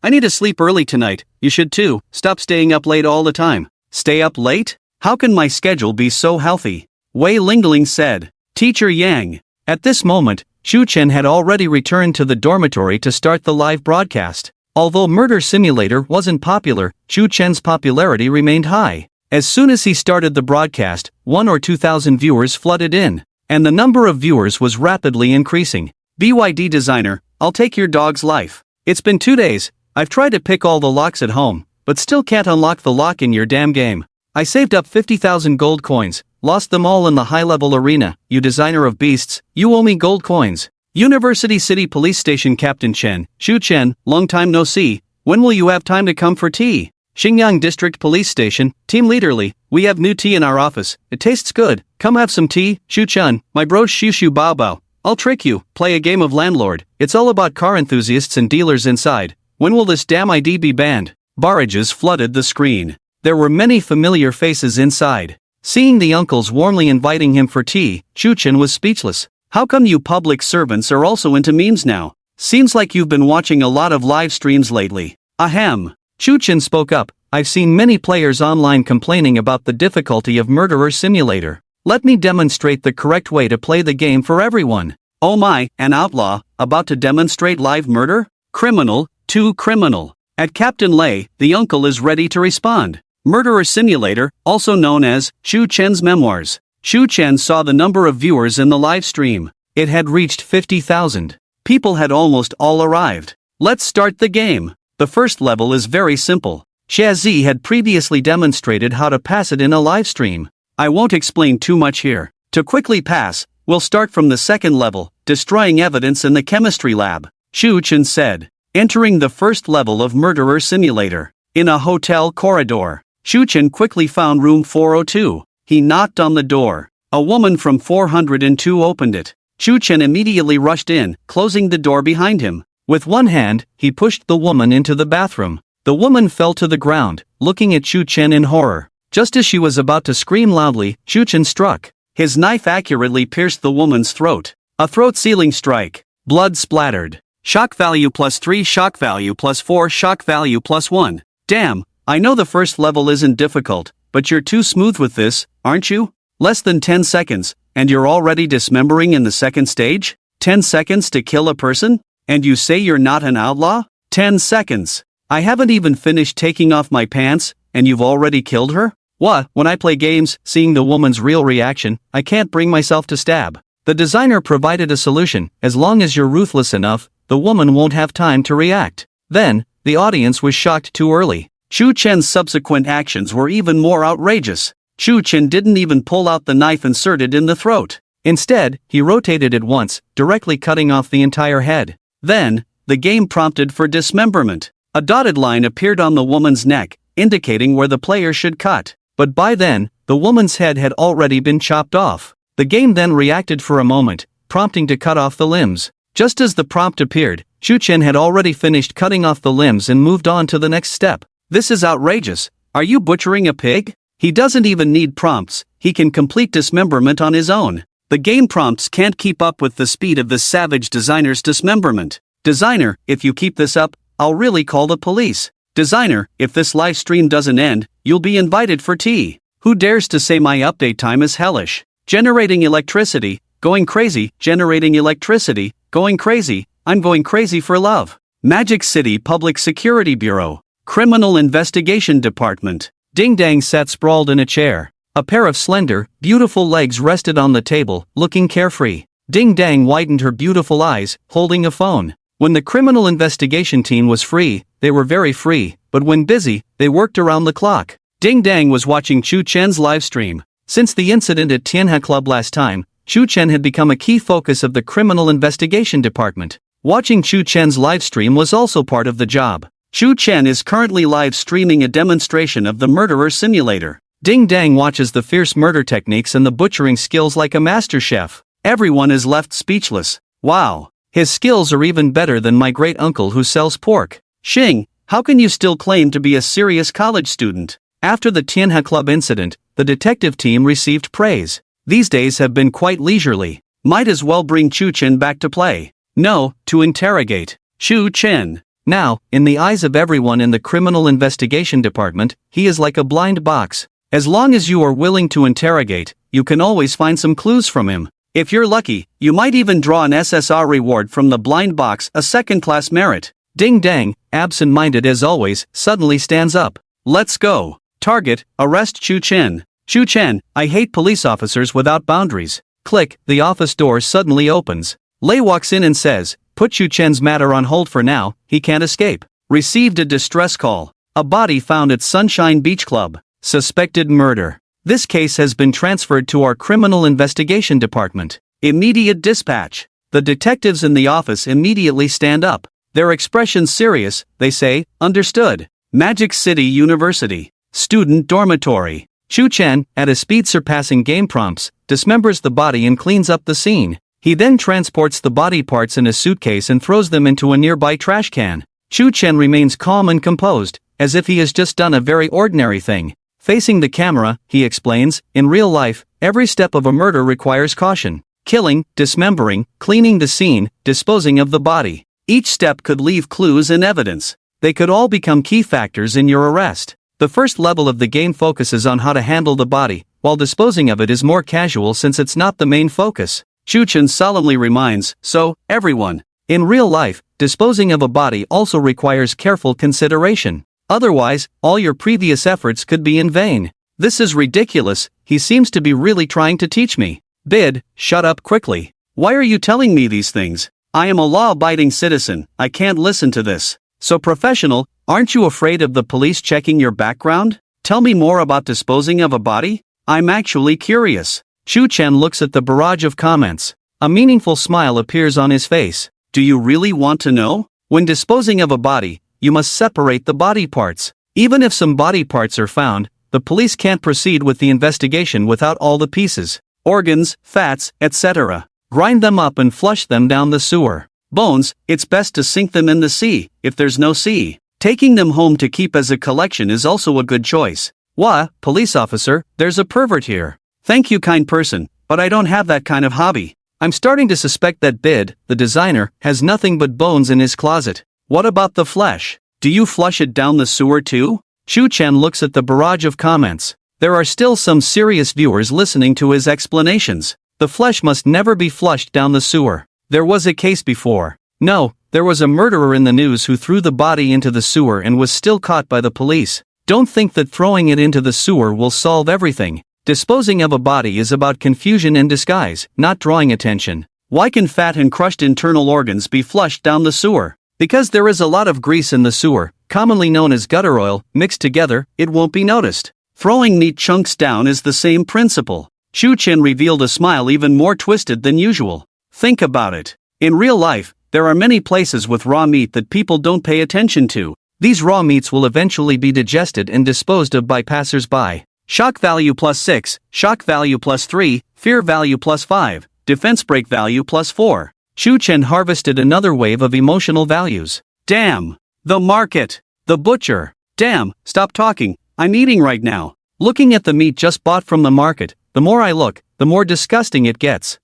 need to sleep early tonight. You should too. Stop staying up late all the time. Stay up late? How can my schedule be so healthy? Wei Lingling said. Teacher Yang. At this moment, Chu Chen had already returned to the dormitory to start the live broadcast. Although Murder Simulator wasn't popular, Chu Chen's popularity remained high. As soon as he started the broadcast, 1,000 or 2,000 viewers flooded in, and the number of viewers was rapidly increasing. BYD designer, I'll take your dog's life. It's been 2 days, I've tried to pick all the locks at home, but still can't unlock the lock in your damn game. I saved up 50,000 gold coins, lost them all in the high-level arena. You designer of beasts, you owe me gold coins. University City Police Station Captain Chen, Chu Chen, long time no see. When will you have time to come for tea? Xinjiang District Police Station, Team Leader Li, we have new tea in our office. It tastes good. Come have some tea. Chu Chen, my bro Shu Bao Bao. I'll trick you, play a game of landlord. It's all about car enthusiasts and dealers inside. When will this damn ID be banned? Barrages flooded the screen. There were many familiar faces inside. Seeing the uncles warmly inviting him for tea, Chu Chen was speechless. How come you public servants are also into memes now? Seems like you've been watching a lot of live streams lately. Ahem. Chu Chen spoke up. I've seen many players online complaining about the difficulty of Murderer Simulator. Let me demonstrate the correct way to play the game for everyone. Oh my, an outlaw, about to demonstrate live murder? Criminal, too criminal. At Captain Lei, the uncle is ready to respond. Murderer Simulator, also known as Chu Chen's Memoirs. Chu Chen saw the number of viewers in the live stream. It had reached 50,000. People had almost all arrived. Let's start the game. The first level is very simple. Shazi had previously demonstrated how to pass it in a live stream. I won't explain too much here. To quickly pass, we'll start from the second level, destroying evidence in the chemistry lab. Chu Chen said. Entering the first level of Murderer Simulator. In a hotel corridor, Chu Chen quickly found room 402. He knocked on the door. A woman from 402 opened it. Chu Chen immediately rushed in, closing the door behind him. With one hand, he pushed the woman into the bathroom. The woman fell to the ground, looking at Chu Chen in horror. Just as she was about to scream loudly, Chu Chen struck. His knife accurately pierced the woman's throat. A throat-sealing strike. Blood splattered. Shock value +3, shock value +4, shock value +1. Damn, I know the first level isn't difficult, but you're too smooth with this, aren't you? Less than 10 seconds, and you're already dismembering in the second stage? 10 seconds to kill a person? And you say you're not an outlaw? 10 seconds. I haven't even finished taking off my pants, and you've already killed her? What? When I play games, seeing the woman's real reaction, I can't bring myself to stab. The designer provided a solution. As long as you're ruthless enough, the woman won't have time to react. Then, the audience was shocked too early. Chu Chen's subsequent actions were even more outrageous. Chu Chen didn't even pull out the knife inserted in the throat. Instead, he rotated it once, directly cutting off the entire head. Then, the game prompted for dismemberment. A dotted line appeared on the woman's neck, indicating where the player should cut. But by then, the woman's head had already been chopped off. The game then reacted for a moment, prompting to cut off the limbs. Just as the prompt appeared, Chu Chen had already finished cutting off the limbs and moved on to the next step. This is outrageous. Are you butchering a pig? He doesn't even need prompts, he can complete dismemberment on his own. The game prompts can't keep up with the speed of this savage designer's dismemberment. Designer, if you keep this up, I'll really call the police. Designer, if this live stream doesn't end, you'll be invited for tea. Who dares to say my update time is hellish? Generating electricity, going crazy, generating electricity, going crazy, I'm going crazy for love. Magic City Public Security Bureau. Criminal Investigation Department. Ding Dang sat sprawled in a chair. A pair of slender, beautiful legs rested on the table, looking carefree. Ding Dang widened her beautiful eyes, holding a phone. When the criminal investigation team was free, they were very free, but when busy, they worked around the clock. Ding Dang was watching Chu Chen's livestream. Since the incident at Tianhe Club last time, Chu Chen had become a key focus of the criminal investigation department. Watching Chu Chen's livestream was also part of the job. Chu Chen is currently live streaming a demonstration of the murderer simulator. Ding Dang watches the fierce murder techniques and the butchering skills like a master chef. Everyone is left speechless. Wow. His skills are even better than my great-uncle who sells pork. Xing, how can you still claim to be a serious college student? After the Tianhe Club incident, the detective team received praise. These days have been quite leisurely. Might as well bring Chu Chen back to play. No, to interrogate. Chu Chen. Now, in the eyes of everyone in the criminal investigation department, he is like a blind box. As long as you are willing to interrogate, you can always find some clues from him. If you're lucky, you might even draw an SSR reward from the blind box, a second-class merit. Ding Dang, absent-minded as always, suddenly stands up. Let's go. Target, arrest Chu Chen. Chu Chen, I hate police officers without boundaries. Click, the office door suddenly opens. Lei walks in and says, put Chu Chen's matter on hold for now, he can't escape. Received a distress call. A body found at Sunshine Beach Club. Suspected murder. This case has been transferred to our criminal investigation department. Immediate dispatch. The detectives in the office immediately stand up. Their expressions serious, they say, understood. Magic City University. Student dormitory. Chu Chen, at a speed surpassing game prompts, dismembers the body and cleans up the scene. He then transports the body parts in a suitcase and throws them into a nearby trash can. Chu Chen remains calm and composed, as if he has just done a very ordinary thing. Facing the camera, he explains, in real life, every step of a murder requires caution. Killing, dismembering, cleaning the scene, disposing of the body. Each step could leave clues and evidence. They could all become key factors in your arrest. The first level of the game focuses on how to handle the body, while disposing of it is more casual since it's not the main focus. Chu Chen solemnly reminds, so, everyone. In real life, disposing of a body also requires careful consideration. Otherwise, all your previous efforts could be in vain. This is ridiculous, he seems to be really trying to teach me. Bid, shut up quickly. Why are you telling me these things? I am a law-abiding citizen, I can't listen to this. So professional, aren't you afraid of the police checking your background? Tell me more about disposing of a body? I'm actually curious. Chu Chen looks at the barrage of comments. A meaningful smile appears on his face. Do you really want to know? When disposing of a body, you must separate the body parts. Even if some body parts are found, the police can't proceed with the investigation without all the pieces, organs, fats, etc. Grind them up and flush them down the sewer. Bones, it's best to sink them in the sea, if there's no sea. Taking them home to keep as a collection is also a good choice. Wah, police officer, there's a pervert here. Thank you, kind person, but I don't have that kind of hobby. I'm starting to suspect that Bid, the designer, has nothing but bones in his closet. What about the flesh? Do you flush it down the sewer too? Chu Chen looks at the barrage of comments. There are still some serious viewers listening to his explanations. The flesh must never be flushed down the sewer. There was a case before. No, there was a murderer in the news who threw the body into the sewer and was still caught by the police. Don't think that throwing it into the sewer will solve everything. Disposing of a body is about confusion and disguise, not drawing attention. Why can fat and crushed internal organs be flushed down the sewer? Because there is a lot of grease in the sewer, commonly known as gutter oil, mixed together, it won't be noticed. Throwing meat chunks down is the same principle. Shu Chen revealed a smile even more twisted than usual. Think about it. In real life, there are many places with raw meat that people don't pay attention to. These raw meats will eventually be digested and disposed of by passers-by. Shock value +6, shock value +3, fear value +5, defense break value +4. Shu Chen harvested another wave of emotional values. Damn! The market! The butcher! Damn, stop talking, I'm eating right now. Looking at the meat just bought from the market, the more I look, the more disgusting it gets.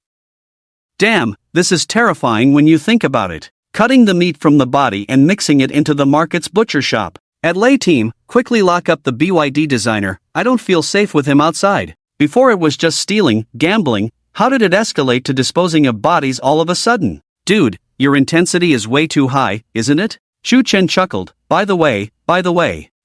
Damn, this is terrifying when you think about it. Cutting the meat from the body and mixing it into the market's butcher shop. At Lay Team, quickly lock up the BYD designer, I don't feel safe with him outside. Before it was just stealing, gambling, how did it escalate to disposing of bodies all of a sudden? Dude, your intensity is way too high, isn't it? Shu Chen chuckled, by the way,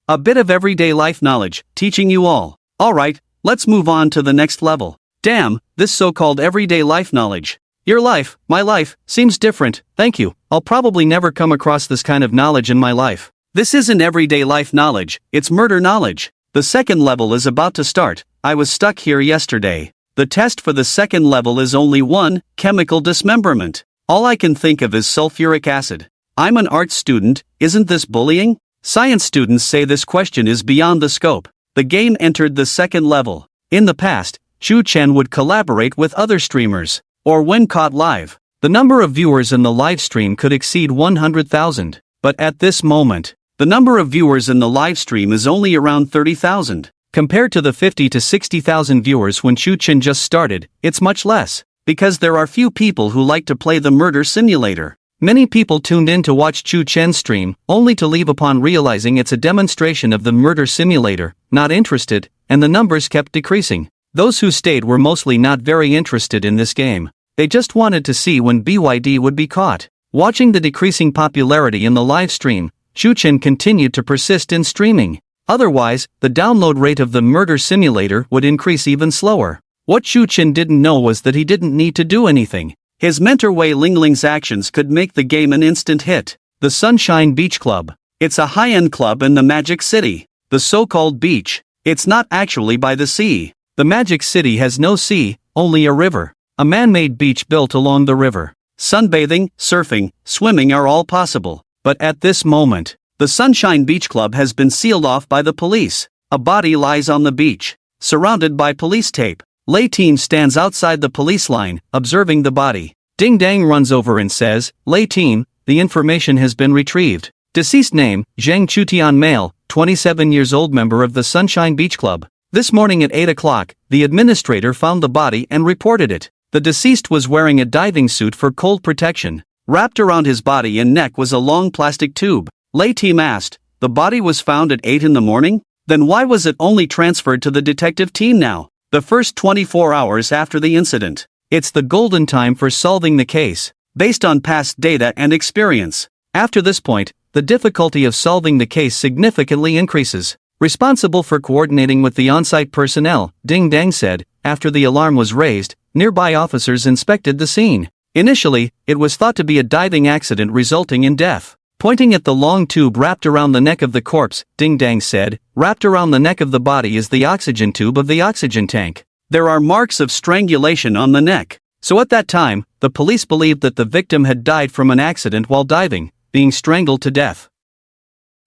a bit of everyday life knowledge, teaching you all. Alright, let's move on to the next level. Damn, this so-called everyday life knowledge. Your life, my life, seems different, thank you. I'll probably never come across this kind of knowledge in my life. This isn't everyday life knowledge, it's murder knowledge. The second level is about to start. I was stuck here yesterday. The test for the second level is only one, chemical dismemberment. All I can think of is sulfuric acid. I'm an art student, isn't this bullying? Science students say this question is beyond the scope. The game entered the second level. In the past, Shu Chen would collaborate with other streamers, or when caught live, the number of viewers in the live stream could exceed 100,000. But at this moment, the number of viewers in the live stream is only around 30,000. Compared to the 50 to 60,000 viewers when Shu Chen just started, it's much less, because there are few people who like to play the murder simulator. Many people tuned in to watch Shu Chen's stream, only to leave upon realizing it's a demonstration of the murder simulator, not interested, and the numbers kept decreasing. Those who stayed were mostly not very interested in this game. They just wanted to see when BYD would be caught. Watching the decreasing popularity in the live stream, Shu Chen continued to persist in streaming. Otherwise, the download rate of the murder simulator would increase even slower. What Shu Chen didn't know was that he didn't need to do anything. His mentor Wei Lingling's actions could make the game an instant hit. The Sunshine Beach Club. It's a high-end club in the Magic City. The so-called beach. It's not actually by the sea. The Magic City has no sea, only a river. A man-made beach built along the river. Sunbathing, surfing, swimming are all possible. But at this moment, the Sunshine Beach Club has been sealed off by the police. A body lies on the beach, surrounded by police tape. Lay Team stands outside the police line, observing the body. Ding Dang runs over and says, Lay Team, the information has been retrieved. Deceased name, Zhang Chutian male, 27 years old, member of the Sunshine Beach Club. This morning at 8 o'clock, the administrator found the body and reported it. The deceased was wearing a diving suit for cold protection. Wrapped around his body and neck was a long plastic tube. Lay Team asked, the body was found at 8 in the morning? Then why was it only transferred to the detective team now? The first 24 hours after the incident. It's the golden time for solving the case, based on past data and experience. After this point, the difficulty of solving the case significantly increases. Responsible for coordinating with the on-site personnel, Ding Dang said, after the alarm was raised, nearby officers inspected the scene. Initially, it was thought to be a diving accident resulting in death. Pointing at the long tube wrapped around the neck of the corpse, Ding Dang said, wrapped around the neck of the body is the oxygen tube of the oxygen tank. There are marks of strangulation on the neck. So at that time, the police believed that the victim had died from an accident while diving, being strangled to death.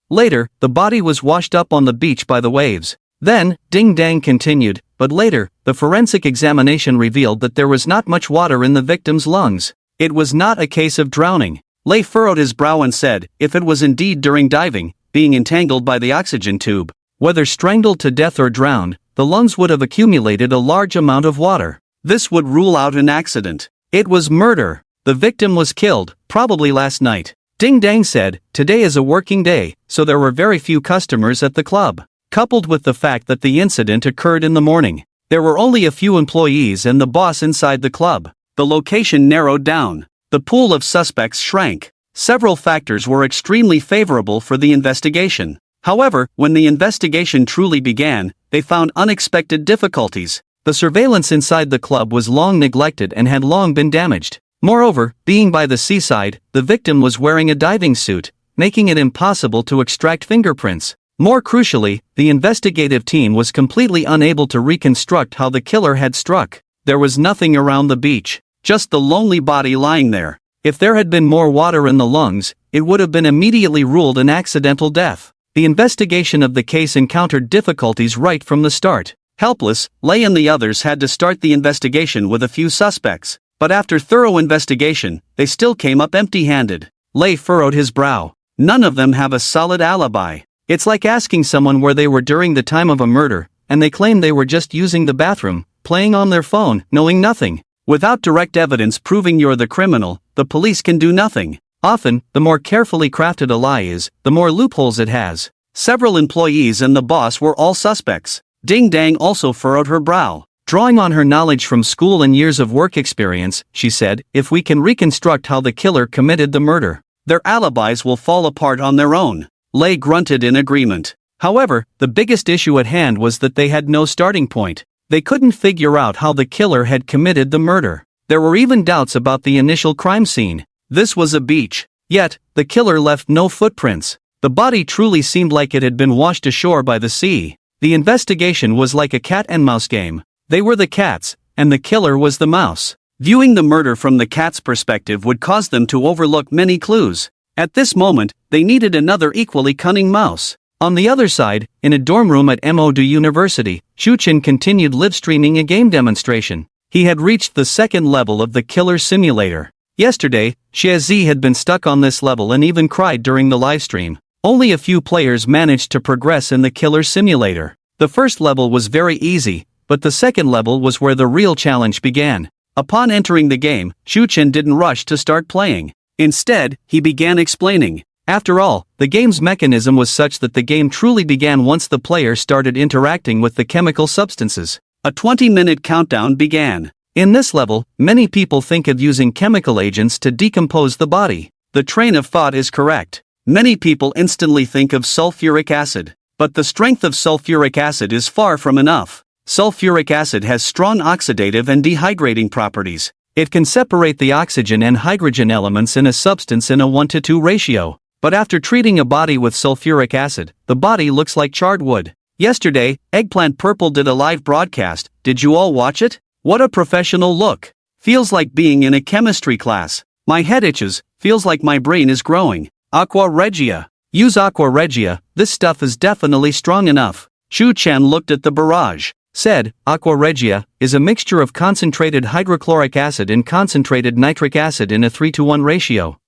Later, the body was washed up on the beach by the waves. Then, Ding Dang continued, but later, the forensic examination revealed that there was not much water in the victim's lungs. It was not a case of drowning. Lay furrowed his brow and said, if it was indeed during diving, being entangled by the oxygen tube, whether strangled to death or drowned, the lungs would have accumulated a large amount of water. This would rule out an accident. It was murder. The victim was killed, probably last night. Ding Dang said, today is a working day, so there were very few customers at the club. Coupled with the fact that the incident occurred in the morning, there were only a few employees and the boss inside the club. The location narrowed down. The pool of suspects shrank. Several factors were extremely favorable for the investigation. However, when the investigation truly began, they found unexpected difficulties. The surveillance inside the club was long neglected and had long been damaged. Moreover, being by the seaside, the victim was wearing a diving suit, making it impossible to extract fingerprints. More crucially, the investigative team was completely unable to reconstruct how the killer had struck. There was nothing around the beach, just the lonely body lying there. If there had been more water in the lungs, it would have been immediately ruled an accidental death. The investigation of the case encountered difficulties right from the start. Helpless, Lei and the others had to start the investigation with a few suspects, but after thorough investigation, they still came up empty-handed. Lei furrowed his brow. None of them have a solid alibi. It's like asking someone where they were during the time of a murder, and they claim they were just using the bathroom, playing on their phone, knowing nothing. Without direct evidence proving you're the criminal, the police can do nothing. Often, the more carefully crafted a lie is, the more loopholes it has. Several employees and the boss were all suspects. Ding Dang also furrowed her brow. Drawing on her knowledge from school and years of work experience, she said, if we can reconstruct how the killer committed the murder, their alibis will fall apart on their own. Lei grunted in agreement. However, the biggest issue at hand was that they had no starting point. They couldn't figure out how the killer had committed the murder. There were even doubts about the initial crime scene. This was a beach. Yet, the killer left no footprints. The body truly seemed like it had been washed ashore by the sea. The investigation was like a cat-and-mouse game. They were the cats, and the killer was the mouse. Viewing the murder from the cat's perspective would cause them to overlook many clues. At this moment, they needed another equally cunning mouse. On the other side, in a dorm room at MOD University, Shuchen continued live-streaming a game demonstration. He had reached the second level of the killer simulator. Yesterday, Xiaozi had been stuck on this level and even cried during the livestream. Only a few players managed to progress in the killer simulator. The first level was very easy, but the second level was where the real challenge began. Upon entering the game, Shuchen didn't rush to start playing. Instead, he began explaining. After all, the game's mechanism was such that the game truly began once the player started interacting with the chemical substances. A 20-minute countdown began. In this level, many people think of using chemical agents to decompose the body. The train of thought is correct. Many people instantly think of sulfuric acid. But the strength of sulfuric acid is far from enough. Sulfuric acid has strong oxidative and dehydrating properties. It can separate the oxygen and hydrogen elements in a substance in a 1:2 ratio. But after treating a body with sulfuric acid, the body looks like charred wood. Yesterday, Eggplant Purple did a live broadcast. Did you all watch it? What a professional look. Feels like being in a chemistry class. My head itches, feels like my brain is growing. Aqua Regia. Use Aqua Regia, this stuff is definitely strong enough. Shu Chen looked at the barrage. Said, Aqua Regia is a mixture of concentrated hydrochloric acid and concentrated nitric acid in a 3:1 ratio.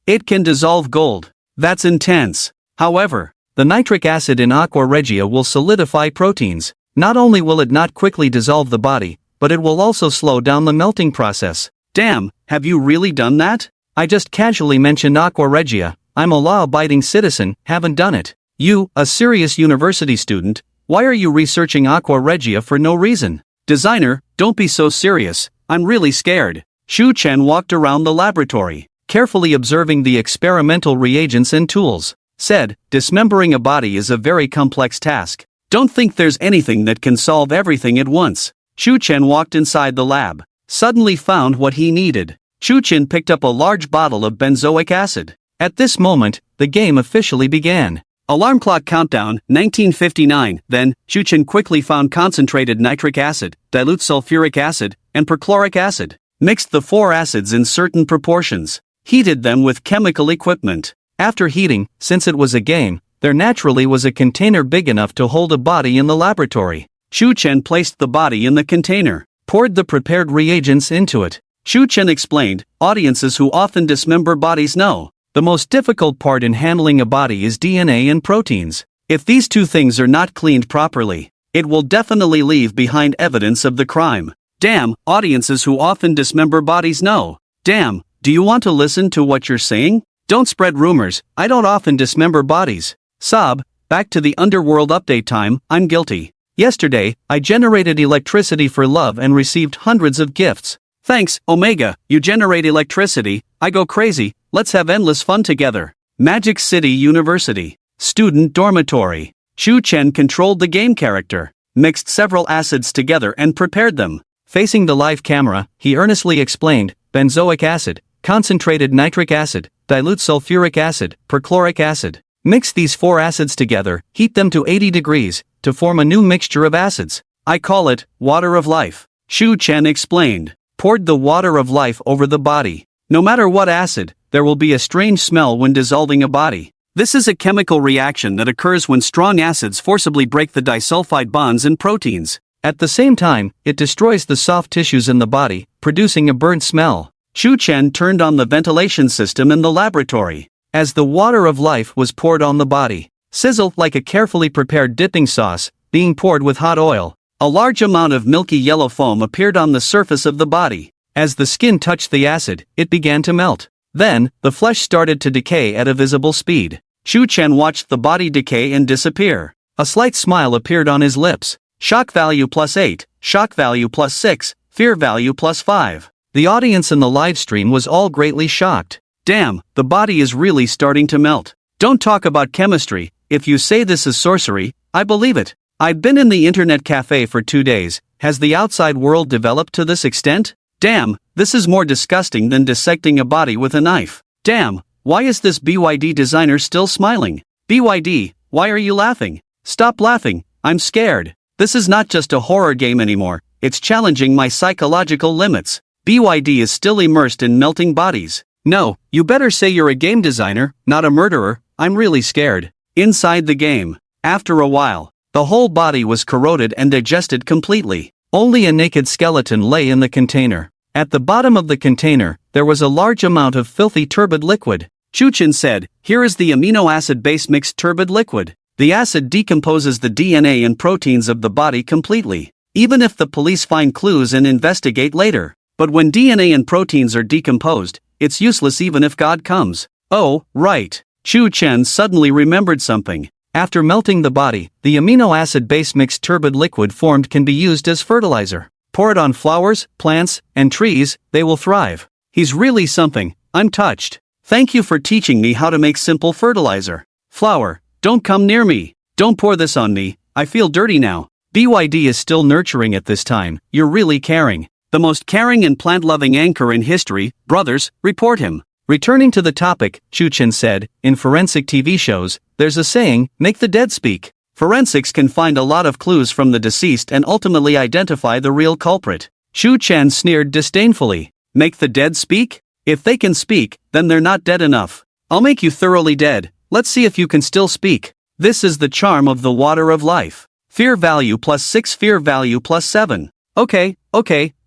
It can dissolve gold. That's intense. However, the nitric acid in Aqua Regia will solidify proteins. Not only will it not quickly dissolve the body, but it will also slow down the melting process. Damn, have you really done that? I just casually mentioned Aqua Regia. I'm a law-abiding citizen, haven't done it. You, a serious university student, why are you researching Aqua Regia for no reason? Designer, don't be so serious, I'm really scared. Shu Chen walked around the laboratory, carefully observing the experimental reagents and tools. Said, dismembering a body is a very complex task. Don't think there's anything that can solve everything at once. Shu Chen walked inside the lab, suddenly found what he needed. Shu Chen picked up a large bottle of benzoic acid. At this moment, the game officially began. Alarm clock countdown, 1959. Then, Shu Chen quickly found concentrated nitric acid, dilute sulfuric acid, and perchloric acid. Mixed the four acids in certain proportions. Heated them with chemical equipment. After heating, since it was a game, there naturally was a container big enough to hold a body in the laboratory. Shu Chen placed the body in the container, poured the prepared reagents into it. Shu Chen explained, audiences who often dismember bodies know. The most difficult part in handling a body is DNA and proteins. If these two things are not cleaned properly, it will definitely leave behind evidence of the crime. Damn, audiences who often dismember bodies know. Damn, do you want to listen to what you're saying? Don't spread rumors, I don't often dismember bodies. Sob, back to the underworld update time, I'm guilty. Yesterday, I generated electricity for love and received hundreds of gifts. Thanks, Omega, you generate electricity, I go crazy, let's have endless fun together. Magic City University. Student dormitory. Shu Chen controlled the game character, mixed several acids together and prepared them. Facing the live camera, he earnestly explained, benzoic acid, concentrated nitric acid, dilute sulfuric acid, perchloric acid. Mix these 4 acids together, heat them to 80 degrees, to form a new mixture of acids. I call it water of life. Shu Chen explained. Poured the water of life over the body. No matter what acid, there will be a strange smell when dissolving a body. This is a chemical reaction that occurs when strong acids forcibly break the disulfide bonds in proteins. At the same time, it destroys the soft tissues in the body, producing a burnt smell. Shu Chen turned on the ventilation system in the laboratory. As the water of life was poured on the body, sizzled like a carefully prepared dipping sauce, being poured with hot oil. A large amount of milky yellow foam appeared on the surface of the body. As the skin touched the acid, it began to melt. Then, the flesh started to decay at a visible speed. Shu Chen watched the body decay and disappear. A slight smile appeared on his lips. Shock value +8, shock value +6, fear value +5. The audience in the live stream was all greatly shocked. Damn, the body is really starting to melt. Don't talk about chemistry. If you say this is sorcery, I believe it. I've been in the internet cafe for 2 days. Has the outside world developed to this extent? Damn, this is more disgusting than dissecting a body with a knife. Damn, why is this BYD designer still smiling? BYD, why are you laughing? Stop laughing, I'm scared. This is not just a horror game anymore, it's challenging my psychological limits. BYD is still immersed in melting bodies. No, you better say you're a game designer, not a murderer. I'm really scared. Inside the game. After a while, the whole body was corroded and digested completely. Only a naked skeleton lay in the container. At the bottom of the container, there was a large amount of filthy turbid liquid. Shu Chen said, "Here is the amino acid base mixed turbid liquid. The acid decomposes the DNA and proteins of the body completely, even if the police find clues and investigate later. But when DNA and proteins are decomposed, it's useless even if God comes." Oh, right. Shu Chen suddenly remembered something. After melting the body, the amino acid base mixed turbid liquid formed can be used as fertilizer. Pour it on flowers, plants, and trees, they will thrive. He's really something, I'm touched. Thank you for teaching me how to make simple fertilizer. Flower, don't come near me. Don't pour this on me, I feel dirty now. BYD is still nurturing at this time, you're really caring. The most caring and plant-loving anchor in history, brothers, report him. Returning to the topic, Shu Chen said, in forensic TV shows, there's a saying, make the dead speak. Forensics can find a lot of clues from the deceased and ultimately identify the real culprit. Shu Chen sneered disdainfully. Make the dead speak? If they can speak, then they're not dead enough. I'll make you thoroughly dead. Let's see if you can still speak. This is the charm of the water of life. Fear value +6, fear value +7. Okay,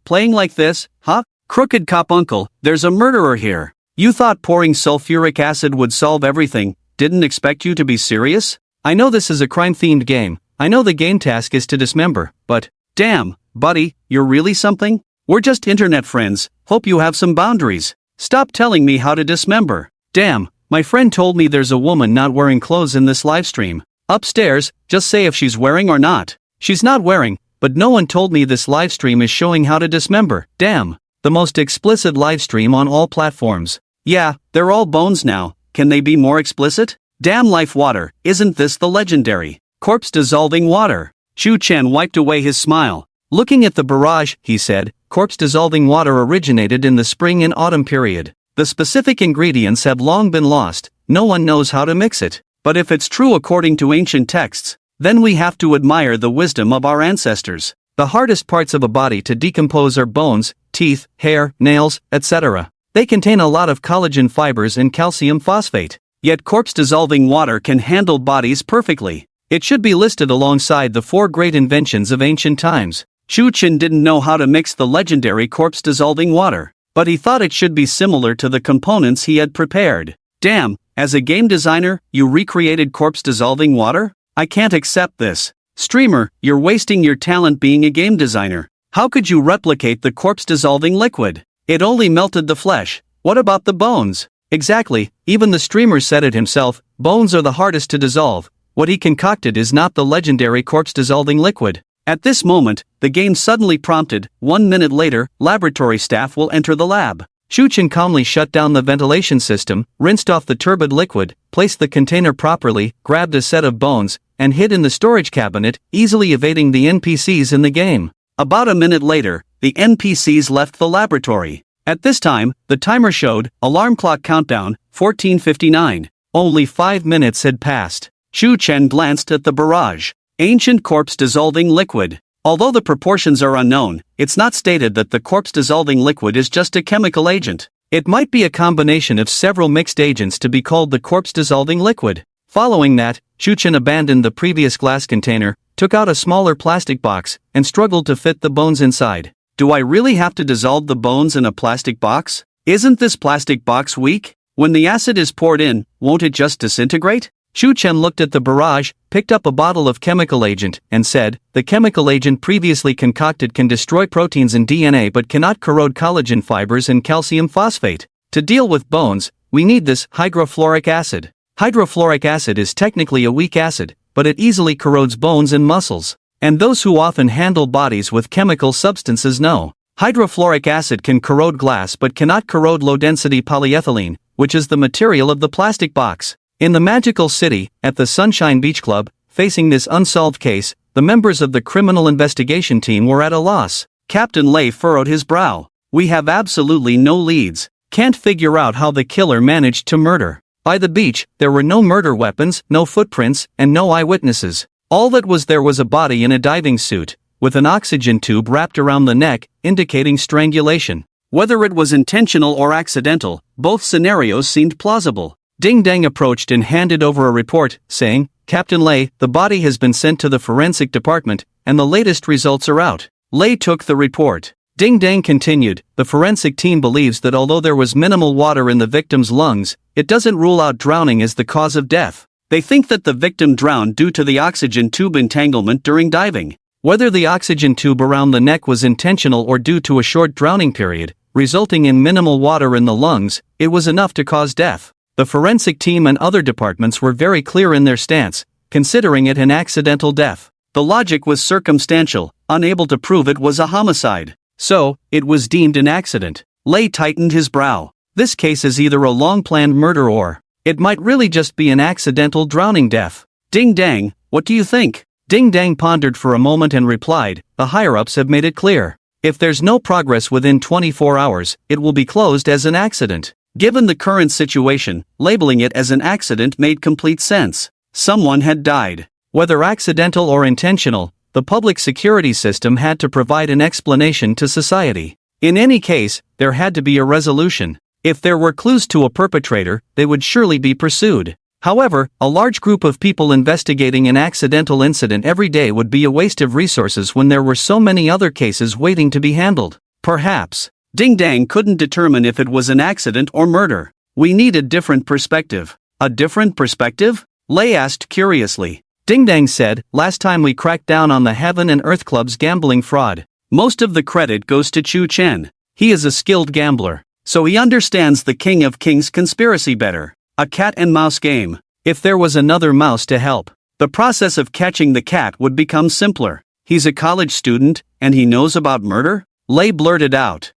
playing like this, huh? Crooked cop uncle, there's a murderer here. You thought pouring sulfuric acid would solve everything, didn't expect you to be serious? I know this is a crime-themed game, I know the game task is to dismember, but… Damn, buddy, you're really something? We're just internet friends, hope you have some boundaries. Stop telling me how to dismember. Damn, my friend told me there's a woman not wearing clothes in this livestream. Upstairs, just say if she's wearing or not. She's not wearing, but no one told me this livestream is showing how to dismember. Damn. The most explicit livestream on all platforms. Yeah, they're all bones now, can they be more explicit? Damn life water, isn't this the legendary corpse dissolving water? Shu Chen wiped away his smile. Looking at the barrage, he said, corpse dissolving water originated in the spring and autumn period. The specific ingredients have long been lost, no one knows how to mix it. But if it's true according to ancient texts, then we have to admire the wisdom of our ancestors. The hardest parts of a body to decompose are bones, teeth, hair, nails, etc. They contain a lot of collagen fibers and calcium phosphate. Yet corpse dissolving water can handle bodies perfectly. It should be listed alongside the 4 great inventions of ancient times. Shu Chen didn't know how to mix the legendary corpse dissolving water, but he thought it should be similar to the components he had prepared. Damn, as a game designer, you recreated corpse dissolving water? I can't accept this. Streamer, you're wasting your talent being a game designer. How could you replicate the corpse dissolving liquid? It only melted the flesh. What about the bones? Exactly, even the streamer said it himself, bones are the hardest to dissolve. What he concocted is not the legendary corpse dissolving liquid. At this moment, the game suddenly prompted, 1 minute later, laboratory staff will enter the lab. Shu Chen calmly shut down the ventilation system, rinsed off the turbid liquid, placed the container properly, grabbed a set of bones, and hid in the storage cabinet, easily evading the NPCs in the game. About a minute later, the NPCs left the laboratory. At this time, the timer showed, alarm clock countdown, 14:59. Only 5 minutes had passed. Shu Chen glanced at the barrage. Ancient corpse dissolving liquid. Although the proportions are unknown, it's not stated that the corpse dissolving liquid is just a chemical agent. It might be a combination of several mixed agents to be called the corpse dissolving liquid. Following that, Shu Chen abandoned the previous glass container, took out a smaller plastic box, and struggled to fit the bones inside. Do I really have to dissolve the bones in a plastic box? Isn't this plastic box weak? When the acid is poured in, won't it just disintegrate? Shu Chen looked at the barrage, picked up a bottle of chemical agent, and said, the chemical agent previously concocted can destroy proteins in DNA but cannot corrode collagen fibers and calcium phosphate. To deal with bones, we need this hydrofluoric acid. Hydrofluoric acid is technically a weak acid, but it easily corrodes bones and muscles. And those who often handle bodies with chemical substances know. Hydrofluoric acid can corrode glass but cannot corrode low-density polyethylene, which is the material of the plastic box. In the magical city, at the Sunshine Beach Club, facing this unsolved case, the members of the criminal investigation team were at a loss. Captain Lei furrowed his brow. We have absolutely no leads. Can't figure out how the killer managed to murder. By the beach, there were no murder weapons, no footprints, and no eyewitnesses. All that was there was a body in a diving suit, with an oxygen tube wrapped around the neck, indicating strangulation. Whether it was intentional or accidental, both scenarios seemed plausible. Ding Dang approached and handed over a report, saying, Captain Lei, the body has been sent to the forensic department, and the latest results are out. Lei took the report. Ding Dang continued, the forensic team believes that although there was minimal water in the victim's lungs, it doesn't rule out drowning as the cause of death. They think that the victim drowned due to the oxygen tube entanglement during diving. Whether the oxygen tube around the neck was intentional or due to a short drowning period, resulting in minimal water in the lungs, it was enough to cause death. The forensic team and other departments were very clear in their stance, considering it an accidental death. The logic was circumstantial, unable to prove it was a homicide. So, it was deemed an accident. Lei tightened his brow. This case is either a long-planned murder or, it might really just be an accidental drowning death. Ding Dang, what do you think? Ding Dang pondered for a moment and replied, the higher-ups have made it clear. If there's no progress within 24 hours, it will be closed as an accident. Given the current situation, labeling it as an accident made complete sense. Someone had died. Whether accidental or intentional, the public security system had to provide an explanation to society. In any case, there had to be a resolution. If there were clues to a perpetrator, they would surely be pursued. However, a large group of people investigating an accidental incident every day would be a waste of resources when there were so many other cases waiting to be handled. Perhaps Ding Dang couldn't determine if it was an accident or murder. We need a different perspective. A different perspective? Lei asked curiously. Ding Dang said, last time we cracked down on the Heaven and Earth Club's gambling fraud. Most of the credit goes to Chu Chen. He is a skilled gambler. So he understands the King of Kings conspiracy better. A cat and mouse game. If there was another mouse to help, the process of catching the cat would become simpler. He's a college student, and he knows about murder? Lei blurted out.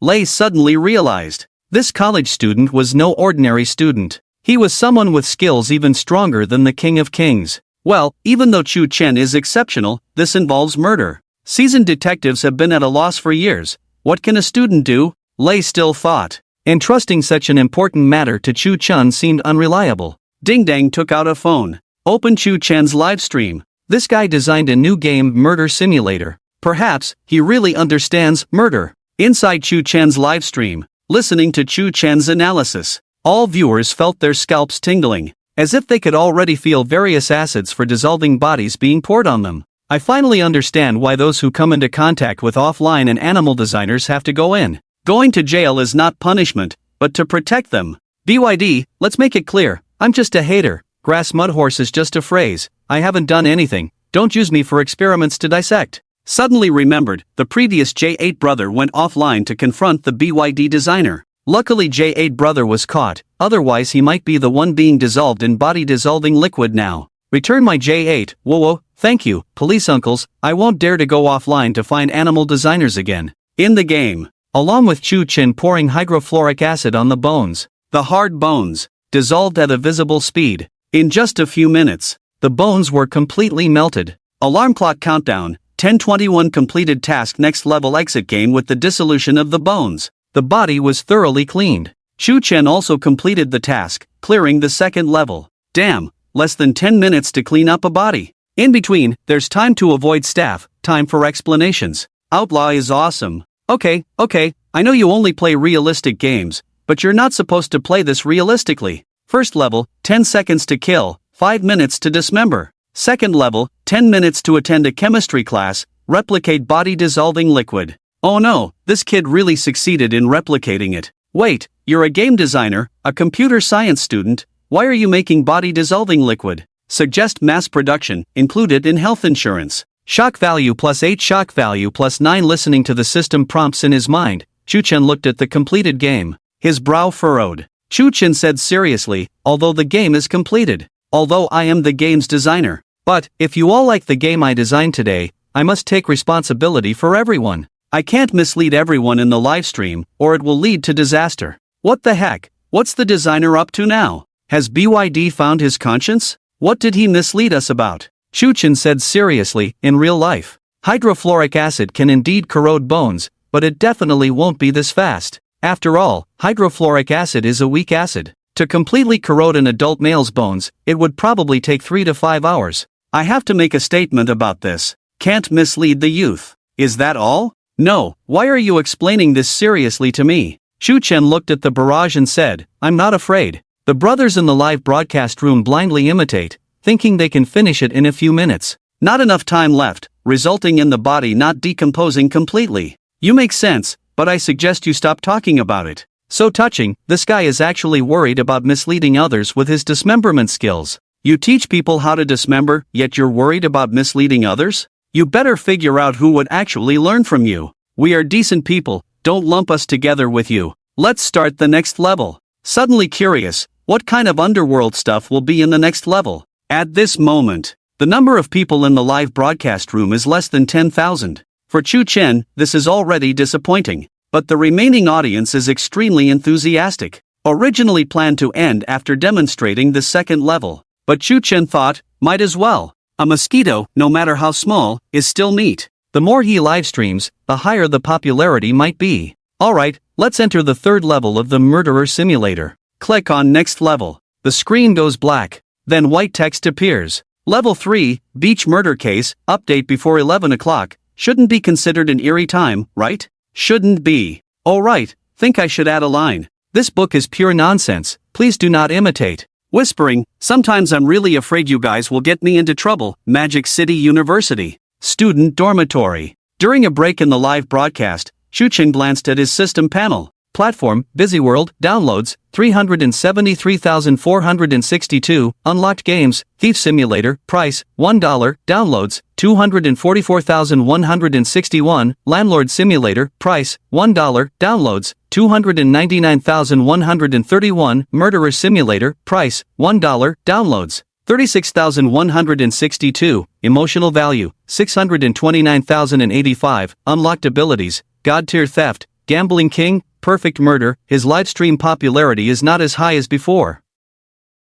Lei suddenly realized. This college student was no ordinary student. He was someone with skills even stronger than the King of Kings. Well, even though Chu Chen is exceptional, this involves murder. Seasoned detectives have been at a loss for years. What can a student do? Lei still thought. Entrusting such an important matter to Chu Chen seemed unreliable. Ding Dang took out a phone. Open Chu Chen's live stream. This guy designed a new game, Murder Simulator. Perhaps he really understands murder. Inside Chu Chen's live stream, listening to Chu Chen's analysis, all viewers felt their scalps tingling, as if they could already feel various acids for dissolving bodies being poured on them. I finally understand why those who come into contact with offline and animal designers have to go in. Going to jail is not punishment, but to protect them. BYD, let's make it clear, I'm just a hater. Grass mud horse is just a phrase. I haven't done anything. Don't use me for experiments to dissect. Suddenly remembered, the previous J8 brother went offline to confront the BYD designer. Luckily J8 brother was caught, otherwise he might be the one being dissolved in body-dissolving liquid now. Return my J8, whoa, thank you, police uncles, I won't dare to go offline to find animal designers again. In the game, along with Chu Chen pouring hydrofluoric acid on the bones. The hard bones, dissolved at a visible speed. In just a few minutes, the bones were completely melted. Alarm clock countdown. 10:21 completed task next level exit game with the dissolution of the bones. The body was thoroughly cleaned. Shu Chen also completed the task, clearing the second level. Damn, less than 10 minutes to clean up a body. In between, there's time to avoid staff, time for explanations. Outlaw is awesome. Okay, I know you only play realistic games, but you're not supposed to play this realistically. First level, 10 seconds to kill, 5 minutes to dismember. Second level, 10 minutes to attend a chemistry class, replicate body-dissolving liquid. Oh no, this kid really succeeded in replicating it. Wait, you're a game designer, a computer science student, why are you making body-dissolving liquid? Suggest mass production, included in health insurance. Shock value +8, shock value +9. Listening to the system prompts in his mind, Shu Chen looked at the completed game. His brow furrowed. Shu Chen said seriously, although the game is completed. Although I am the game's designer. But, if you all like the game I designed today, I must take responsibility for everyone. I can't mislead everyone in the livestream, or it will lead to disaster. What the heck? What's the designer up to now? Has BYD found his conscience? What did he mislead us about? Shu Chen said seriously, in real life. Hydrofluoric acid can indeed corrode bones, but it definitely won't be this fast. After all, hydrofluoric acid is a weak acid. To completely corrode an adult male's bones, it would probably take 3 to 5 hours. I have to make a statement about this. Can't mislead the youth. Is that all? No, why are you explaining this seriously to me? Shu Chen looked at the barrage and said, I'm not afraid. The brothers in the live broadcast room blindly imitate, thinking they can finish it in a few minutes. Not enough time left, resulting in the body not decomposing completely. You make sense, but I suggest you stop talking about it. So touching, this guy is actually worried about misleading others with his dismemberment skills. You teach people how to dismember, yet you're worried about misleading others? You better figure out who would actually learn from you. We are decent people, don't lump us together with you. Let's start the next level. Suddenly curious, what kind of underworld stuff will be in the next level? At this moment, the number of people in the live broadcast room is less than 10,000. For Shu Chen, this is already disappointing. But the remaining audience is extremely enthusiastic. Originally planned to end after demonstrating the second level. But Shu Chen thought, might as well. A mosquito, no matter how small, is still meat. The more he livestreams, the higher the popularity might be. Alright, let's enter the third level of the murderer simulator. Click on next level. The screen goes black. Then white text appears. Level 3, beach murder case, update before 11 o'clock. Shouldn't be considered an eerie time, right? Shouldn't be. Oh right, think I should add a line. This book is pure nonsense, please do not imitate. Whispering, sometimes I'm really afraid you guys will get me into trouble. Magic City University. Student dormitory. During a break in the live broadcast, Shu Chen glanced at his system panel. Platform, Busy World, downloads, 373,462, unlocked games, Thief Simulator, price, $1, downloads, 244,161, Landlord Simulator, price, $1, downloads, 299,131, Murderer Simulator, price, $1, downloads, 36,162, emotional value, 629,085, unlocked abilities, God Tier Theft, Gambling King, Perfect Murder. His livestream popularity is not as high as before.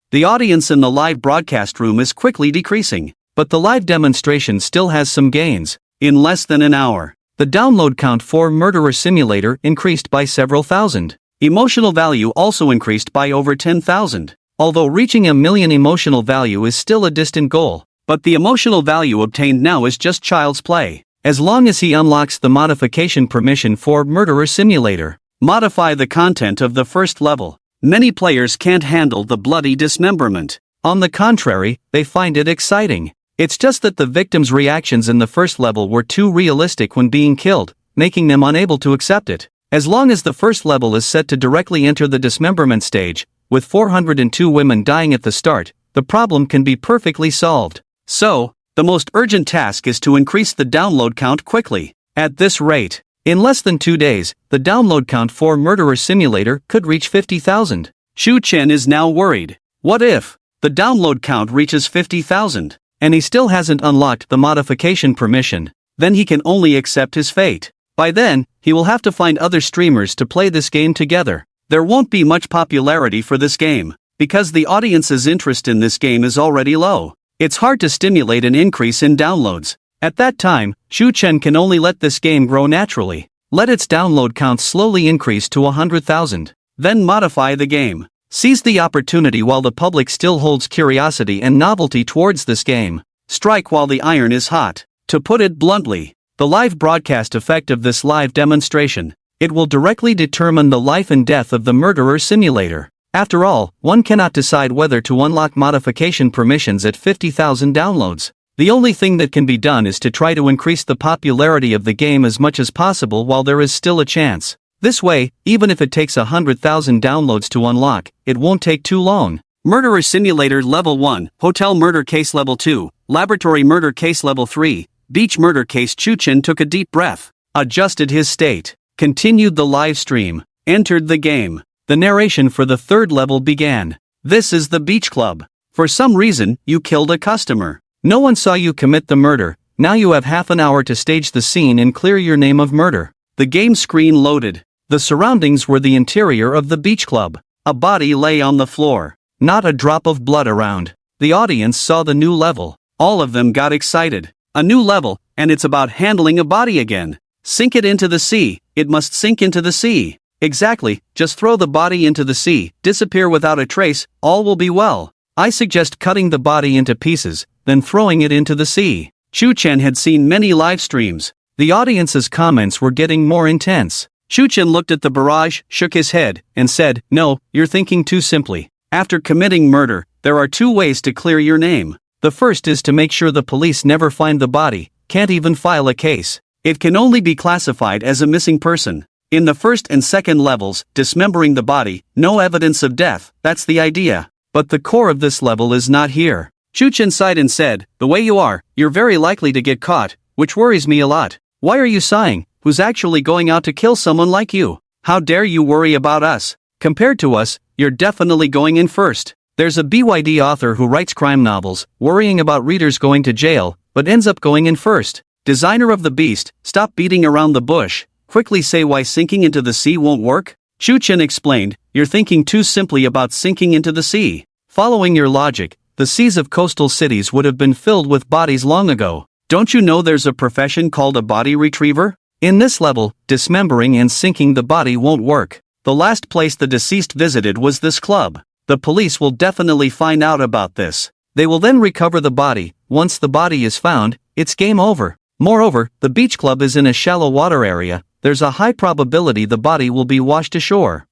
The audience in the live broadcast room is quickly decreasing, but the live demonstration still has some gains. In less than an hour, the download count for Murderer Simulator increased by several thousand. Emotional value also increased by over 10,000. Although reaching 1 million emotional value is still a distant goal, but the emotional value obtained now is just child's play. As long as he unlocks the modification permission for Murderer Simulator. Modify the content of the first level. Many players can't handle the bloody dismemberment. On the contrary, they find it exciting. It's just that the victims' reactions in the first level were too realistic when being killed, making them unable to accept it. As long as the first level is set to directly enter the dismemberment stage, with 402 women dying at the start, the problem can be perfectly solved. So, the most urgent task is to increase the download count quickly. At this rate, in less than 2 days, the download count for Murderer Simulator could reach 50,000. Shu Chen is now worried. What if the download count reaches 50,000, and he still hasn't unlocked the modification permission? Then he can only accept his fate. By then, he will have to find other streamers to play this game together. There won't be much popularity for this game, because the audience's interest in this game is already low. It's hard to stimulate an increase in downloads. At that time, Shu Chen can only let this game grow naturally. Let its download count slowly increase to 100,000. Then modify the game. Seize the opportunity while the public still holds curiosity and novelty towards this game. Strike while the iron is hot. To put it bluntly, the live broadcast effect of this live demonstration, it will directly determine the life and death of the murderer simulator. After all, one cannot decide whether to unlock modification permissions at 50,000 downloads. The only thing that can be done is to try to increase the popularity of the game as much as possible while there is still a chance. This way, even if it takes 100,000 downloads to unlock, it won't take too long. Murderer Simulator Level 1, Hotel Murder Case Level 2, Laboratory Murder Case Level 3, Beach Murder Case. Chu-Chen took a deep breath, adjusted his state, continued the live stream, entered the game. The narration for the third level began. This is the beach club. For some reason, you killed a customer. No one saw you commit the murder. Now you have half an hour to stage the scene and clear your name of murder. The game screen loaded. The surroundings were the interior of the beach club. A body lay on the floor. Not a drop of blood around. The audience saw the new level. All of them got excited. A new level, and it's about handling a body again. Sink it into the sea. It must sink into the sea. Exactly, just throw the body into the sea, disappear without a trace, all will be well. I suggest cutting the body into pieces, then throwing it into the sea. Chu-Chen had seen many live streams. The audience's comments were getting more intense. Chu-Chen looked at the barrage, shook his head, and said, "No, you're thinking too simply. After committing murder, there are two ways to clear your name. The first is to make sure the police never find the body, can't even file a case. It can only be classified as a missing person. In the first and second levels, dismembering the body, no evidence of death, that's the idea. But the core of this level is not here." Chu-Chen sighed and said, "The way you are, you're very likely to get caught, which worries me a lot. Why are you sighing? Who's actually going out to kill someone like you? How dare you worry about us? Compared to us, you're definitely going in first. There's a BYD author who writes crime novels, worrying about readers going to jail, but ends up going in first. Designer of the beast, stop beating around the bush. Quickly say why sinking into the sea won't work." Chu-Chen explained, "You're thinking too simply about sinking into the sea. Following your logic, the seas of coastal cities would have been filled with bodies long ago. Don't you know there's a profession called a body retriever? In this level, dismembering and sinking the body won't work. The last place the deceased visited was this club. The police will definitely find out about this. They will then recover the body. Once the body is found, it's game over. Moreover, the beach club is in a shallow water area. There's a high probability the body will be washed ashore.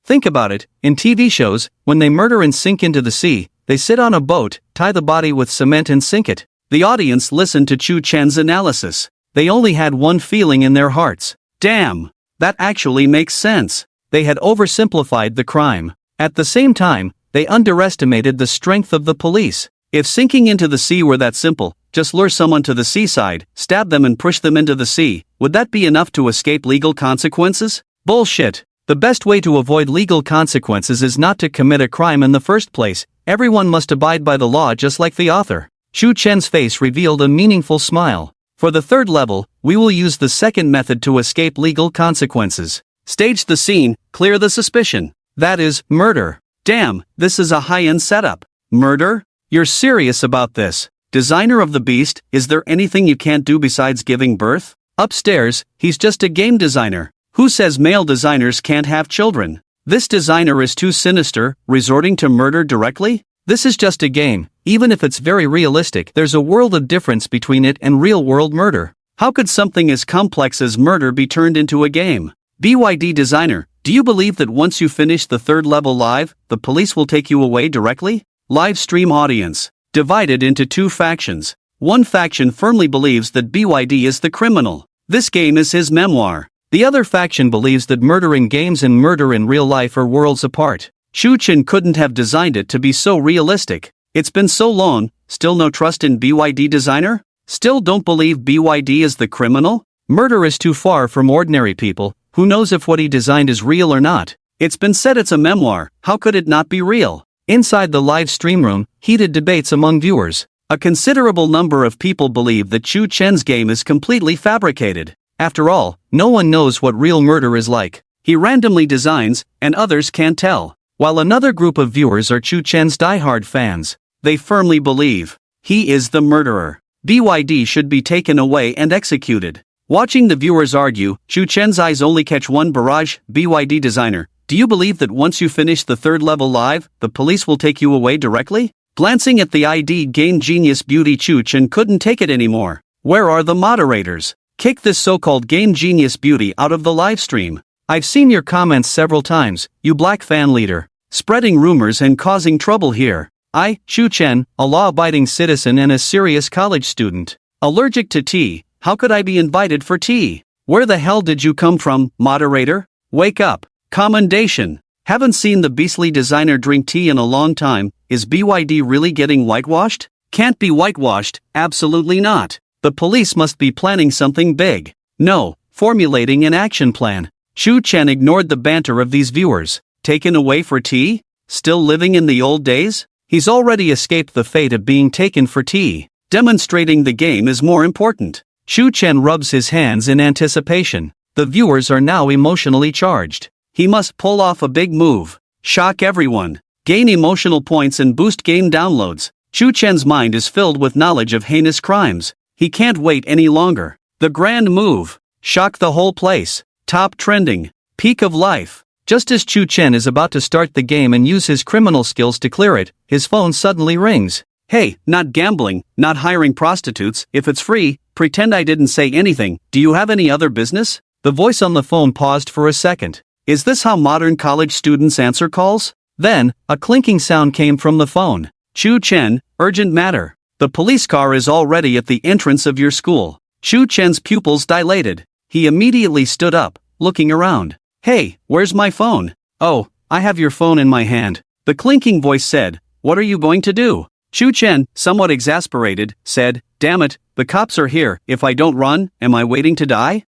Think about it, in TV shows, when they murder and sink into the sea, they sit on a boat, tie the body with cement and sink it." The audience listened to Chu-Chen's analysis. They only had one feeling in their hearts. Damn! That actually makes sense. They had oversimplified the crime. At the same time, they underestimated the strength of the police. If sinking into the sea were that simple, just lure someone to the seaside, stab them and push them into the sea, would that be enough to escape legal consequences? Bullshit. The best way to avoid legal consequences is not to commit a crime in the first place. Everyone must abide by the law just like the author. Chu-Chen's face revealed a meaningful smile. For the third level, we will use the second method to escape legal consequences. Stage the scene, clear the suspicion. That is, murder. Damn, this is a high-end setup. Murder? You're serious about this? Designer of the beast, is there anything you can't do besides giving birth? Upstairs, he's just a game designer. Who says male designers can't have children? This designer is too sinister, resorting to murder directly? This is just a game. Even if it's very realistic, there's a world of difference between it and real-world murder. How could something as complex as murder be turned into a game? BYD designer, do you believe that once you finish the third level live, the police will take you away directly? Live stream audience, divided into two factions. One faction firmly believes that BYD is the criminal. This game is his memoir. The other faction believes that murder in games and murder in real life are worlds apart. Chu-Chen couldn't have designed it to be so realistic. It's been so long, still no trust in BYD designer? Still don't believe BYD is the criminal? Murder is too far from ordinary people. Who knows if what he designed is real or not? It's been said it's a memoir, how could it not be real? Inside the live stream room, heated debates among viewers. A considerable number of people believe that Chu-Chen's game is completely fabricated. After all, no one knows what real murder is like. He randomly designs, and others can't tell. While another group of viewers are Chu-Chen's diehard fans. They firmly believe he is the murderer. BYD should be taken away and executed. Watching the viewers argue, Shu Chen's eyes only catch one barrage. BYD designer, do you believe that once you finish the third level live, the police will take you away directly? Glancing at the ID game Genius Beauty, Shu Chen couldn't take it anymore. Where are the moderators? Kick this so-called game Genius Beauty out of the live stream. I've seen your comments several times, you black fan leader. Spreading rumors and causing trouble here. I, Shu Chen, a law-abiding citizen and a serious college student. Allergic to tea, how could I be invited for tea? Where the hell did you come from, moderator? Wake up. Commendation. Haven't seen the beastly designer drink tea in a long time. Is BYD really getting whitewashed? Can't be whitewashed, absolutely not. The police must be planning something big. No, formulating an action plan. Shu Chen ignored the banter of these viewers. Taken away for tea? Still living in the old days? He's already escaped the fate of being taken for tea. Demonstrating the game is more important. Shu Chen rubs his hands in anticipation. The viewers are now emotionally charged. He must pull off a big move. Shock everyone. Gain emotional points and boost game downloads. Shu Chen's mind is filled with knowledge of heinous crimes. He can't wait any longer. The grand move. Shock the whole place. Top trending. Peak of life. Just as Shu Chen is about to start the game and use his criminal skills to clear it, his phone suddenly rings. Hey, not gambling, not hiring prostitutes, if it's free, pretend I didn't say anything. Do you have any other business? The voice on the phone paused for a second. Is this how modern college students answer calls? Then, a clinking sound came from the phone. Shu Chen, urgent matter. The police car is already at the entrance of your school. Shu Chen's pupils dilated. He immediately stood up, looking around. Hey, where's my phone? Oh, I have your phone in my hand. The clinking voice said, what are you going to do? Shu Chen, somewhat exasperated, said, damn it, the cops are here. If I don't run, am I waiting to die?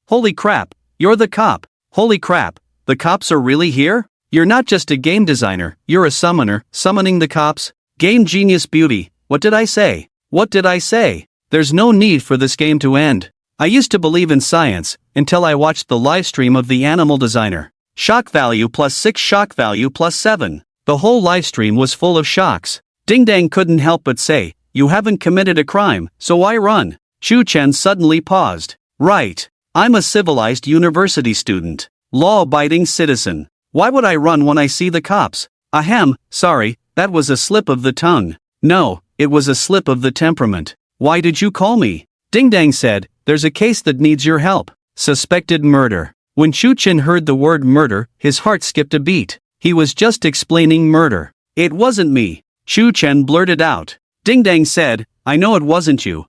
Holy crap, you're the cop. Holy crap, the cops are really here? You're not just a game designer, you're a summoner, summoning the cops. Game Genius Beauty, what did I say? What did I say? There's no need for this game to end. I used to believe in science, until I watched the live stream of the animal designer. Shock value +6, shock value +7. The whole live stream was full of shocks. Ding Dang couldn't help but say, you haven't committed a crime, so why run? Shu Chen suddenly paused. Right. I'm a civilized university student. Law-abiding citizen. Why would I run when I see the cops? Ahem, sorry, that was a slip of the tongue. No, it was a slip of the temperament. Why did you call me? Ding Dang said, there's a case that needs your help. Suspected murder. When Shu Chen heard the word murder, his heart skipped a beat. He was just explaining murder. It wasn't me. Shu Chen blurted out. Ding Dang said, I know it wasn't you.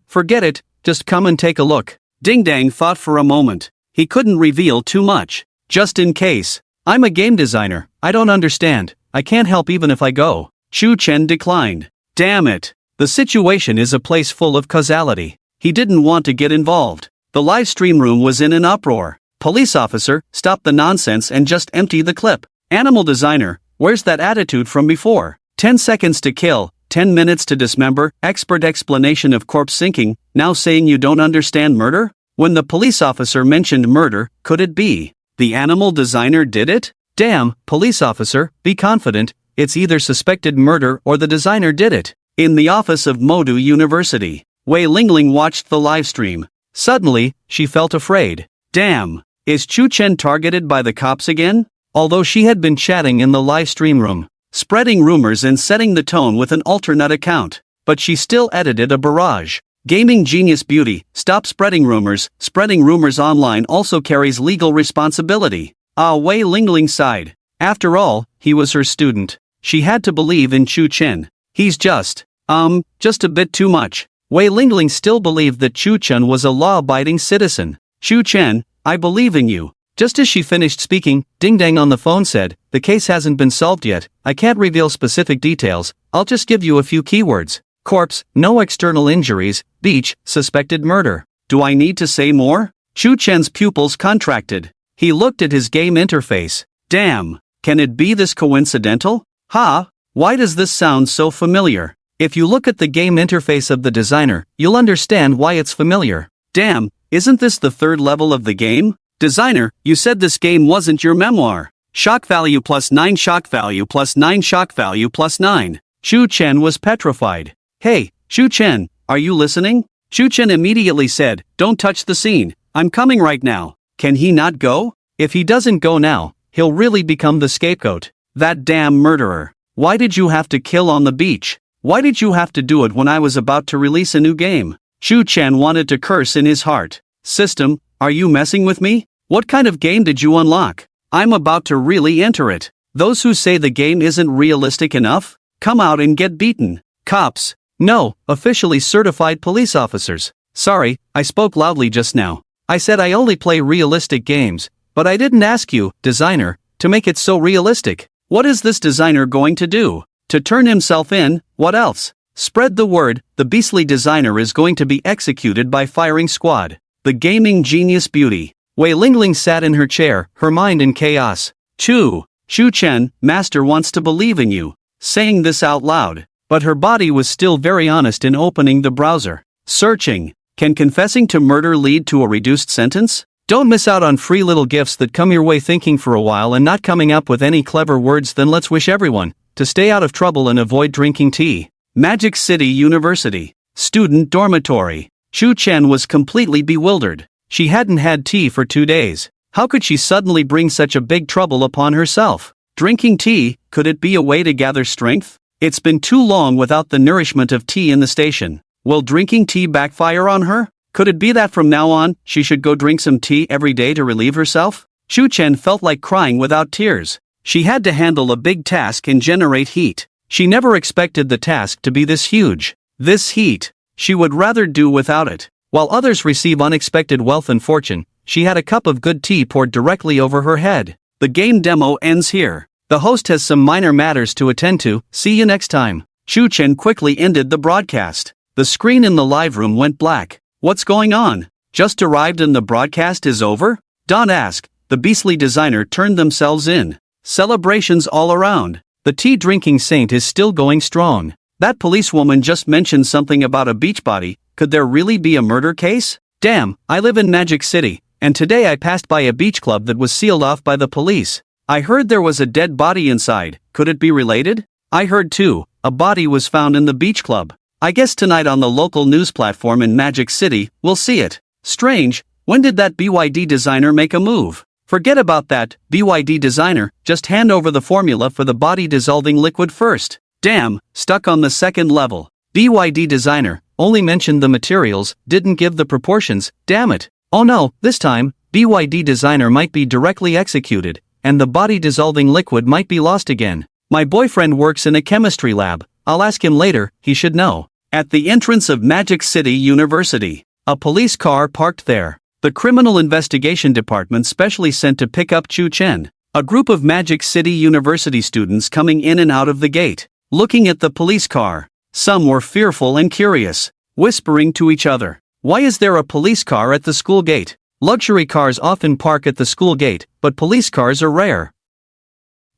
Forget it, just come and take a look. Ding Dang thought for a moment. He couldn't reveal too much. Just in case. I'm a game designer, I don't understand. I can't help even if I go. Shu Chen declined. Damn it. The situation is a place full of causality. He didn't want to get involved. The live stream room was in an uproar. Police officer, stop the nonsense and just empty the clip. Animal designer, where's that attitude from before? 10 seconds to kill, 10 minutes to dismember, expert explanation of corpse sinking, now saying you don't understand murder? When the police officer mentioned murder, could it be the animal designer did it? Damn, police officer, be confident, it's either suspected murder or the designer did it. In the office of Modu University, Wei Lingling watched the live stream. Suddenly, she felt afraid. Damn, is Shu Chen targeted by the cops again? Although she had been chatting in the live stream room, spreading rumors and setting the tone with an alternate account, but she still edited a barrage. Gaming Genius Beauty, stop spreading rumors. Spreading rumors online also carries legal responsibility. Wei Lingling sighed. After all, he was her student. She had to believe in Shu Chen. He's just a bit too much. Wei Lingling still believed that Shu Chen was a law-abiding citizen. Shu Chen, I believe in you. Just as she finished speaking, Ding Dang on the phone said, the case hasn't been solved yet, I can't reveal specific details, I'll just give you a few keywords. Corpse, no external injuries, beach, suspected murder. Do I need to say more? Shu Chen's pupils contracted. He looked at his game interface. Damn, can it be this coincidental? Why does this sound so familiar? If you look at the game interface of the designer, you'll understand why it's familiar. Damn, isn't this the third level of the game? Designer, you said this game wasn't your memoir. Shock value +9, shock value +9, shock value +9. Shu Chen was petrified. Hey, Shu Chen, are you listening? Shu Chen immediately said, "Don't touch the scene, I'm coming right now." Can he not go? If he doesn't go now, he'll really become the scapegoat. That damn murderer. Why did you have to kill on the beach? Why did you have to do it when I was about to release a new game? Shu Chen wanted to curse in his heart. System, are you messing with me? What kind of game did you unlock? I'm about to really enter it. Those who say the game isn't realistic enough, come out and get beaten. Cops. No, officially certified police officers. Sorry, I spoke loudly just now. I said I only play realistic games, but I didn't ask you, designer, to make it so realistic. What is this designer going to do? To turn himself in, what else? Spread the word, the beastly designer is going to be executed by firing squad. The gaming genius beauty. Wei Lingling sat in her chair, her mind in chaos. Shu Chen, master wants to believe in you. Saying this out loud. But her body was still very honest in opening the browser. Searching. Can confessing to murder lead to a reduced sentence? Don't miss out on free little gifts that come your way thinking for a while and not coming up with any clever words. Then let's wish everyone to stay out of trouble and avoid drinking tea. Magic City University. Student dormitory. Shu Chen was completely bewildered. She hadn't had tea for 2 days. How could she suddenly bring such a big trouble upon herself? Drinking tea, could it be a way to gather strength? It's been too long without the nourishment of tea in the station. Will drinking tea backfire on her? Could it be that from now on, she should go drink some tea every day to relieve herself? Shu Chen felt like crying without tears. She had to handle a big task and generate heat. She never expected the task to be this huge. This heat. She would rather do without it. While others receive unexpected wealth and fortune, she had a cup of good tea poured directly over her head. The game demo ends here. The host has some minor matters to attend to. See you next time. Shu Chen quickly ended the broadcast. The screen in the live room went black. What's going on? Just arrived and the broadcast is over? Don asked. The beastly designer turned themselves in. Celebrations all around. The tea drinking saint is still going strong. That policewoman just mentioned something about a beach body. Could there really be a murder case? Damn, I live in Magic City, and today I passed by a beach club that was sealed off by the police. I heard there was a dead body inside. Could it be related? I heard too, a body was found in the beach club. I guess tonight on the local news platform in Magic City, we'll see it. Strange, when did that BYD designer make a move? Forget about that, BYD designer, just hand over the formula for the body dissolving liquid first. Damn, stuck on the second level. BYD designer only mentioned the materials, didn't give the proportions, damn it. Oh no, this time, BYD designer might be directly executed, and the body dissolving liquid might be lost again. My boyfriend works in a chemistry lab, I'll ask him later, he should know. At the entrance of Magic City University, a police car parked there. The Criminal Investigation Department specially sent to pick up Shu Chen. A group of Magic City University students coming in and out of the gate, looking at the police car. Some were fearful and curious, whispering to each other. Why is there a police car at the school gate? Luxury cars often park at the school gate, but police cars are rare.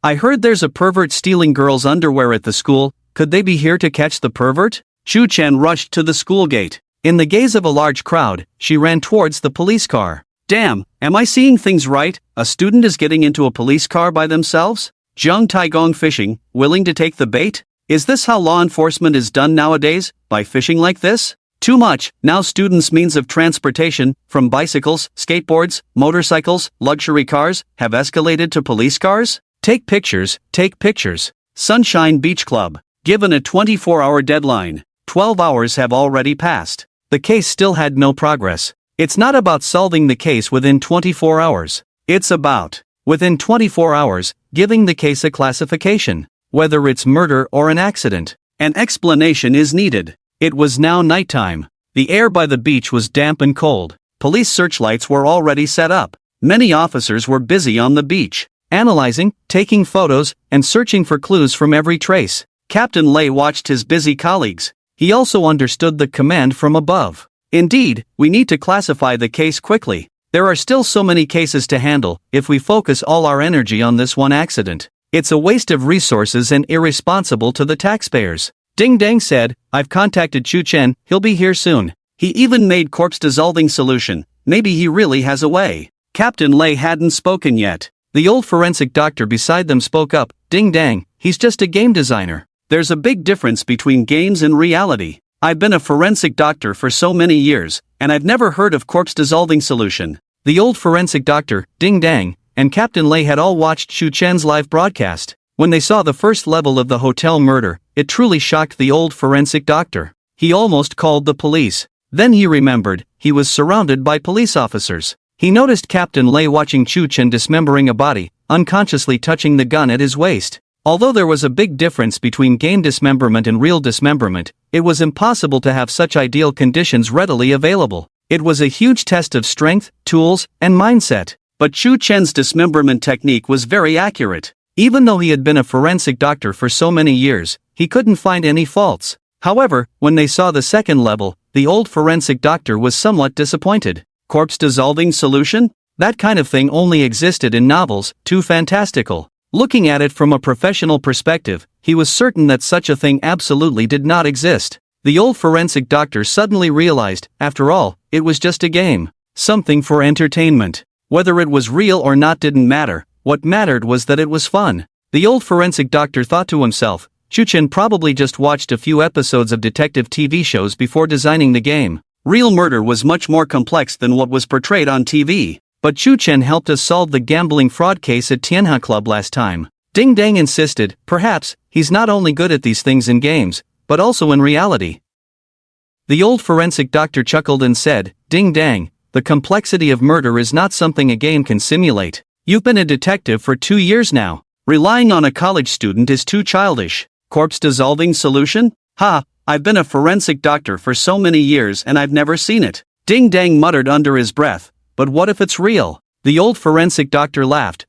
I heard there's a pervert stealing girls' underwear at the school. Could they be here to catch the pervert? Shu Chen rushed to the school gate. In the gaze of a large crowd, she ran towards the police car. Damn, am I seeing things right? A student is getting into a police car by themselves? Zheng Taigong fishing, willing to take the bait? Is this how law enforcement is done nowadays, by fishing like this? Too much. Now students' means of transportation, from bicycles, skateboards, motorcycles, luxury cars, have escalated to police cars? Take pictures, take pictures. Sunshine Beach Club. Given a 24-hour deadline, 12 hours have already passed. The case still had no progress. It's not about solving the case within 24 hours. It's about, within 24 hours, giving the case a classification. Whether it's murder or an accident. An explanation is needed. It was now nighttime. The air by the beach was damp and cold. Police searchlights were already set up. Many officers were busy on the beach, analyzing, taking photos, and searching for clues from every trace. Captain Lei watched his busy colleagues. He also understood the command from above. Indeed, we need to classify the case quickly. There are still so many cases to handle. If we focus all our energy on this one accident, it's a waste of resources and irresponsible to the taxpayers. Ding Dang said, I've contacted Shu Chen, he'll be here soon. He even made corpse dissolving solution. Maybe he really has a way. Captain Lei hadn't spoken yet. The old forensic doctor beside them spoke up, Ding Dang, he's just a game designer. There's a big difference between games and reality. I've been a forensic doctor for so many years, and I've never heard of corpse dissolving solution. The old forensic doctor, Ding Dang, and Captain Lei had all watched Shu Chen's live broadcast. When they saw the first level of the hotel murder, it truly shocked the old forensic doctor. He almost called the police. Then he remembered, he was surrounded by police officers. He noticed Captain Lei watching Shu Chen dismembering a body, unconsciously touching the gun at his waist. Although there was a big difference between game dismemberment and real dismemberment, it was impossible to have such ideal conditions readily available. It was a huge test of strength, tools, and mindset. But Shu Chen's dismemberment technique was very accurate. Even though he had been a forensic doctor for so many years, he couldn't find any faults. However, when they saw the second level, the old forensic doctor was somewhat disappointed. Corpse dissolving solution? That kind of thing only existed in novels, too fantastical. Looking at it from a professional perspective, he was certain that such a thing absolutely did not exist. The old forensic doctor suddenly realized, after all, it was just a game. Something for entertainment. Whether it was real or not didn't matter. What mattered was that it was fun. The old forensic doctor thought to himself, Shu Chen probably just watched a few episodes of detective TV shows before designing the game. Real murder was much more complex than what was portrayed on TV. But Shu Chen helped us solve the gambling fraud case at Tianhe Club last time. Ding Dang insisted, perhaps, he's not only good at these things in games, but also in reality. The old forensic doctor chuckled and said, Ding Dang, the complexity of murder is not something a game can simulate. You've been a detective for 2 years now. Relying on a college student is too childish. Corpse dissolving solution? Ha, I've been a forensic doctor for so many years and I've never seen it. Ding Dang muttered under his breath, but what if it's real? The old forensic doctor laughed,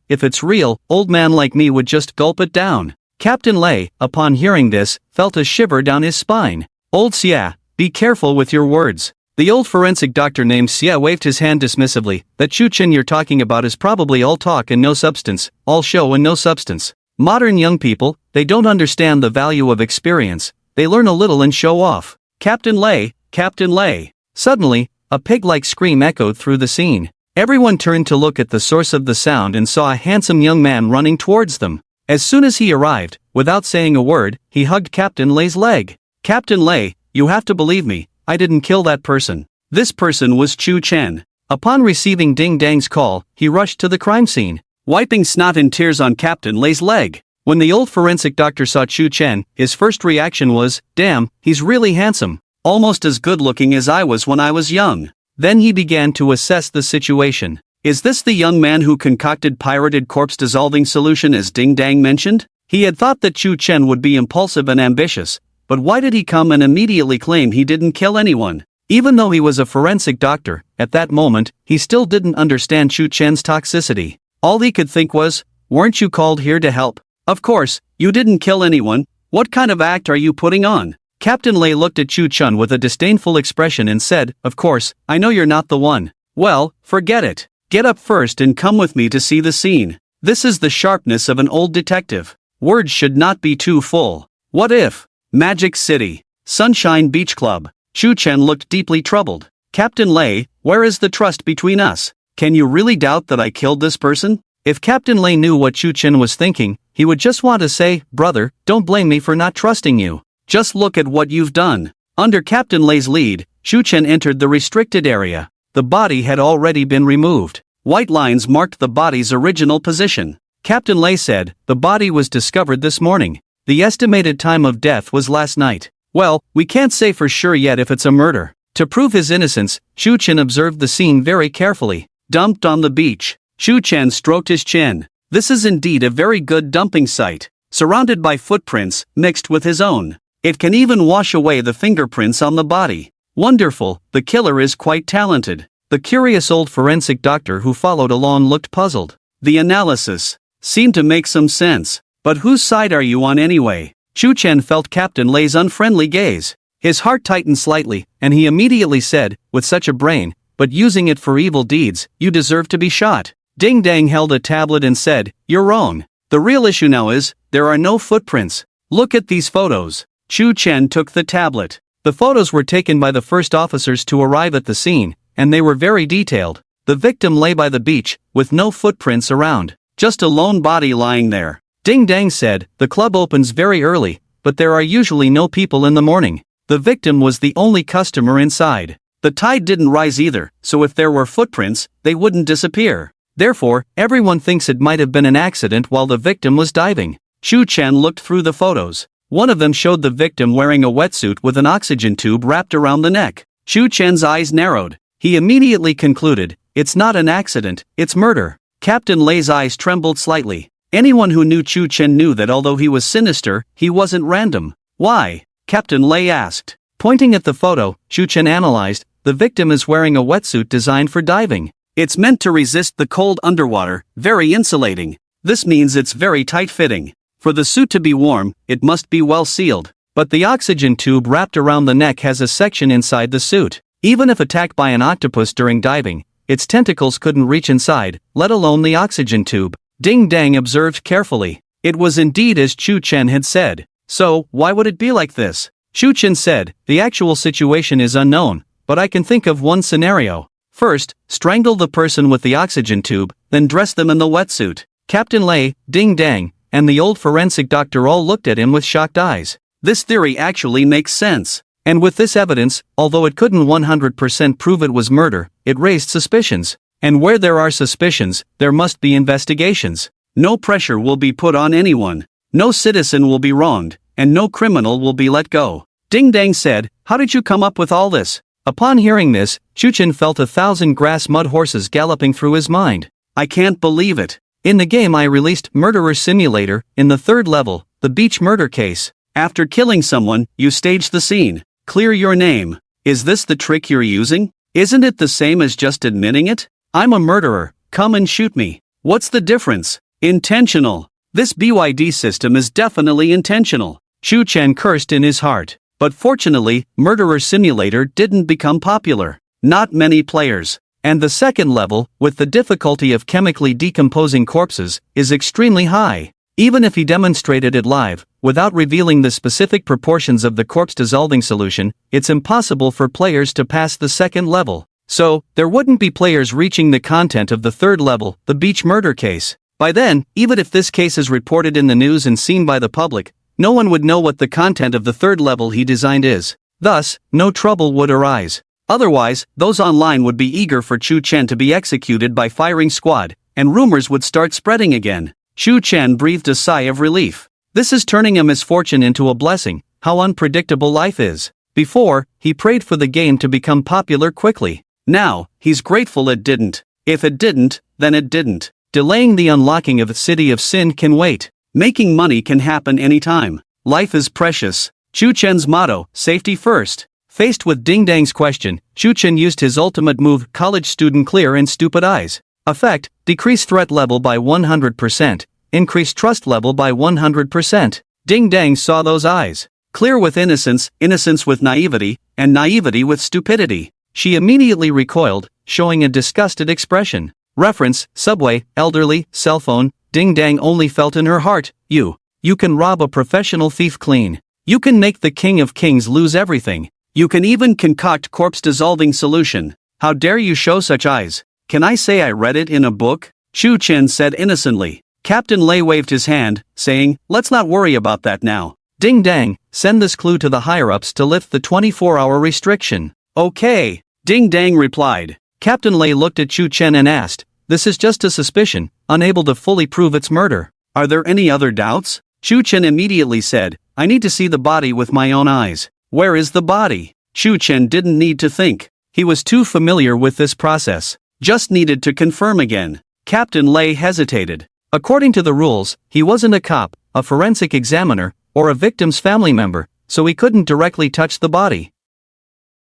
if it's real, old man like me would just gulp it down. Captain Lei, upon hearing this, felt a shiver down his spine. Old Xia, be careful with your words. The old forensic doctor named Xia waved his hand dismissively. That Shu Chen you're talking about is probably all talk and no substance, all show and no substance. Modern young people, they don't understand the value of experience, they learn a little and show off. Captain Lei, Captain Lei. Suddenly, a pig-like scream echoed through the scene. Everyone turned to look at the source of the sound and saw a handsome young man running towards them. As soon as he arrived, without saying a word, he hugged Captain Lei's leg. Captain Lei, you have to believe me, I didn't kill that person. This person was Shu Chen. Upon receiving Ding Dang's call, he rushed to the crime scene, wiping snot and tears on Captain Lei's leg. When the old forensic doctor saw Shu Chen, his first reaction was, damn, he's really handsome. Almost as good looking as I was when I was young. Then he began to assess the situation. Is this the young man who concocted pirated corpse dissolving solution as Ding Dang mentioned? He had thought that Shu Chen would be impulsive and ambitious, but why did he come and immediately claim he didn't kill anyone? Even though he was a forensic doctor, at that moment, he still didn't understand Shu Chen's toxicity. All he could think was, weren't you called here to help? Of course, you didn't kill anyone. What kind of act are you putting on? Captain Lei looked at Shu Chen with a disdainful expression and said, of course, I know you're not the one. Well, forget it. Get up first and come with me to see the scene. This is the sharpness of an old detective. Words should not be too full. What if? Magic City. Sunshine Beach Club. Shu Chen looked deeply troubled. Captain Lei, where is the trust between us? Can you really doubt that I killed this person? If Captain Lei knew what Shu Chen was thinking, he would just want to say, brother, don't blame me for not trusting you. Just look at what you've done. Under Captain Lei's lead, Shu Chen entered the restricted area. The body had already been removed. White lines marked the body's original position. Captain Lei said, the body was discovered this morning. The estimated time of death was last night. Well, we can't say for sure yet if it's a murder. To prove his innocence, Shu Chen observed the scene very carefully. Dumped on the beach. Shu Chen stroked his chin. This is indeed a very good dumping site. Surrounded by footprints, mixed with his own. It can even wash away the fingerprints on the body. Wonderful, the killer is quite talented. The curious old forensic doctor who followed along looked puzzled. The analysis seemed to make some sense. But whose side are you on anyway? Shu Chen felt Captain Lei's unfriendly gaze. His heart tightened slightly, and he immediately said, with such a brain, but using it for evil deeds, you deserve to be shot. Ding Dang held a tablet and said, you're wrong. The real issue now is, there are no footprints. Look at these photos. Shu Chen took the tablet. The photos were taken by the first officers to arrive at the scene, and they were very detailed. The victim lay by the beach, with no footprints around, just a lone body lying there. Ding Dang said, the club opens very early, but there are usually no people in the morning. The victim was the only customer inside. The tide didn't rise either, so if there were footprints, they wouldn't disappear. Therefore, everyone thinks it might have been an accident while the victim was diving. Shu Chen looked through the photos. One of them showed the victim wearing a wetsuit with an oxygen tube wrapped around the neck. Shu Chen's eyes narrowed. He immediately concluded, it's not an accident, it's murder. Captain Lei's eyes trembled slightly. Anyone who knew Shu Chen knew that although he was sinister, he wasn't random. Why? Captain Lei asked. Pointing at the photo, Shu Chen analyzed, the victim is wearing a wetsuit designed for diving. It's meant to resist the cold underwater, very insulating. This means it's very tight-fitting. For the suit to be warm, it must be well sealed. But the oxygen tube wrapped around the neck has a section inside the suit. Even if attacked by an octopus during diving, its tentacles couldn't reach inside, let alone the oxygen tube. Ding Dang observed carefully. It was indeed as Shu Chen had said. So, why would it be like this? Shu Chen said, the actual situation is unknown, but I can think of one scenario. First, strangle the person with the oxygen tube, then dress them in the wetsuit. Captain Lei, Ding Dang, and the old forensic doctor all looked at him with shocked eyes. This theory actually makes sense. And with this evidence, although it couldn't 100% prove it was murder, it raised suspicions. And where there are suspicions, there must be investigations. No pressure will be put on anyone. No citizen will be wronged, and no criminal will be let go. Ding Dang said, how did you come up with all this? Upon hearing this, Shu Chen felt 1,000 grass mud horses galloping through his mind. I can't believe it. In the game I released Murderer Simulator, in the 3rd level, the beach murder case. After killing someone, you stage the scene. Clear your name. Is this the trick you're using? Isn't it the same as just admitting it? I'm a murderer, come and shoot me. What's the difference? Intentional. This BYD system is definitely intentional. Shu Chen cursed in his heart. But fortunately, Murderer Simulator didn't become popular. Not many players. And the 2nd level, with the difficulty of chemically decomposing corpses, is extremely high. Even if he demonstrated it live, without revealing the specific proportions of the corpse dissolving solution, it's impossible for players to pass the 2nd level. So, there wouldn't be players reaching the content of the 3rd level, the beach murder case. By then, even if this case is reported in the news and seen by the public, no one would know what the content of the 3rd level he designed is. Thus, no trouble would arise. Otherwise, those online would be eager for Shu Chen to be executed by firing squad, and rumors would start spreading again. Shu Chen breathed a sigh of relief. This is turning a misfortune into a blessing. How unpredictable life is. Before, he prayed for the game to become popular quickly. Now, he's grateful it didn't. If it didn't, then it didn't. Delaying the unlocking of the City of Sin can wait. Making money can happen anytime. Life is precious. Shu Chen's motto, safety first. Faced with Ding Dang's question, Shu Chen used his ultimate move, college student clear and stupid eyes. Effect, decrease threat level by 100%, increase trust level by 100%. Ding Dang saw those eyes. Clear with innocence, innocence with naivety, and naivety with stupidity. She immediately recoiled, showing a disgusted expression. Reference, subway, elderly, cell phone. Ding Dang only felt in her heart, you can rob a professional thief clean. You can make the King of Kings lose everything. You can even concoct corpse-dissolving solution. How dare you show such eyes? Can I say I read it in a book? Shu Chen said innocently. Captain Lei waved his hand, saying, let's not worry about that now. Ding Dang, send this clue to the higher-ups to lift the 24-hour restriction. Okay, Ding Dang replied. Captain Lei looked at Shu Chen and asked, this is just a suspicion, unable to fully prove its murder. Are there any other doubts? Shu Chen immediately said, I need to see the body with my own eyes. Where is the body? Shu Chen didn't need to think. He was too familiar with this process. Just needed to confirm again. Captain Lei hesitated. According to the rules, he wasn't a cop, a forensic examiner, or a victim's family member, so he couldn't directly touch the body.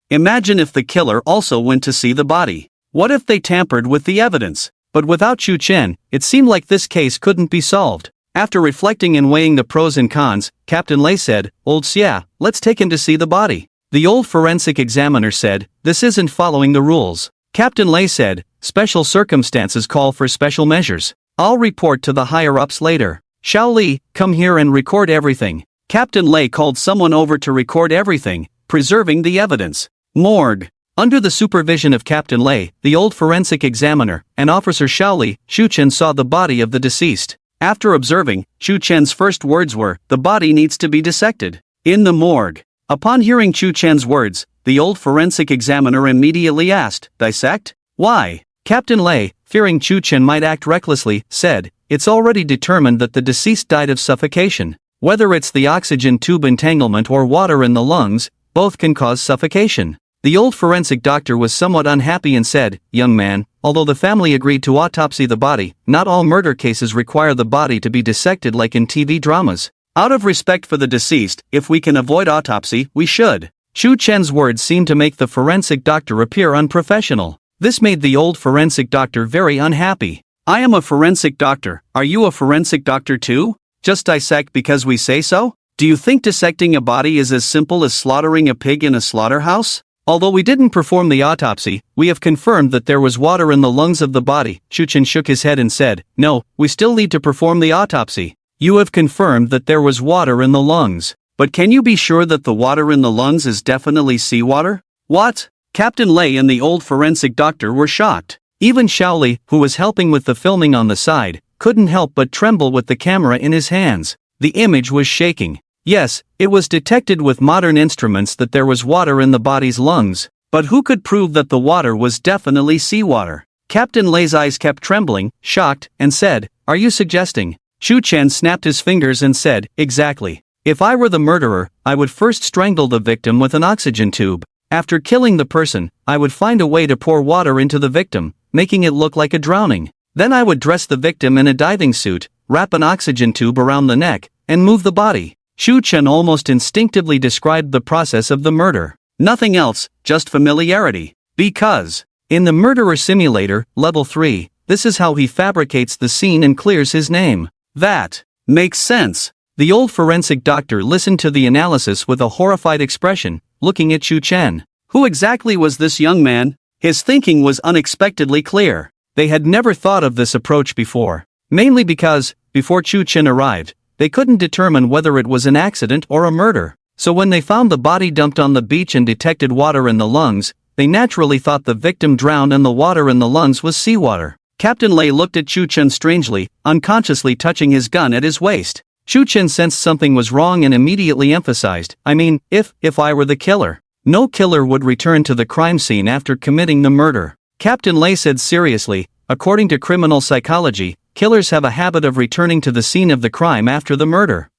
Imagine if the killer also went to see the body. What if they tampered with the evidence? But without Shu Chen, it seemed like this case couldn't be solved. After reflecting and weighing the pros and cons, Captain Lei said, Old Xia, let's take him to see the body. The old forensic examiner said, this isn't following the rules. Captain Lei said, special circumstances call for special measures. I'll report to the higher-ups later. Xiao Li, come here and record everything. Captain Lei called someone over to record everything, preserving the evidence. Morgue. Under the supervision of Captain Lei, the old forensic examiner, and Officer Xiao Li, Shu Chen saw the body of the deceased. After observing, Shu Chen's first words were, the body needs to be dissected. In the morgue. Upon hearing Chu Chen's words, the old forensic examiner immediately asked, "Dissect? Why?" Captain Lei, fearing Chu Chen might act recklessly, said, "It's already determined that the deceased died of suffocation. Whether it's the oxygen tube entanglement or water in the lungs, both can cause suffocation." The old forensic doctor was somewhat unhappy and said, "Young man, although the family agreed to autopsy the body, not all murder cases require the body to be dissected like in TV dramas. Out of respect for the deceased, if we can avoid autopsy, we should." Chu Chen's words seemed to make the forensic doctor appear unprofessional. This made the old forensic doctor very unhappy. "I am a forensic doctor, are you a forensic doctor too? Just dissect because we say so? Do you think dissecting a body is as simple as slaughtering a pig in a slaughterhouse?" "Although we didn't perform the autopsy, we have confirmed that there was water in the lungs of the body." Chu Chen shook his head and said, "No, we still need to perform the autopsy. You have confirmed that there was water in the lungs. But can you be sure that the water in the lungs is definitely seawater?" "What?" Captain Lei and the old forensic doctor were shocked. Even Shaoli, who was helping with the filming on the side, couldn't help but tremble with the camera in his hands. The image was shaking. Yes, it was detected with modern instruments that there was water in the body's lungs, but who could prove that the water was definitely seawater? Captain Lei's eyes kept trembling, shocked, and said, "Are you suggesting?" Chu Chen snapped his fingers and said, "Exactly. If I were the murderer, I would first strangle the victim with an oxygen tube. After killing the person, I would find a way to pour water into the victim, making it look like a drowning. Then I would dress the victim in a diving suit, wrap an oxygen tube around the neck, and move the body." Chu Chen almost instinctively described the process of the murder. Nothing else, just familiarity. Because, in the murderer simulator, level 3, this is how he fabricates the scene and clears his name. That makes sense. The old forensic doctor listened to the analysis with a horrified expression, looking at Chu Chen. Who exactly was this young man? His thinking was unexpectedly clear. They had never thought of this approach before. Mainly because, before Chu Chen arrived, they couldn't determine whether it was an accident or a murder. So when they found the body dumped on the beach and detected water in the lungs, they naturally thought the victim drowned and the water in the lungs was seawater. Captain Lei looked at Chu Chen strangely, unconsciously touching his gun at his waist. Chu Chen sensed something was wrong and immediately emphasized, "I mean, if I were the killer. No killer would return to the crime scene after committing the murder." Captain Lei said seriously, "According to criminal psychology, killers have a habit of returning to the scene of the crime after the murder."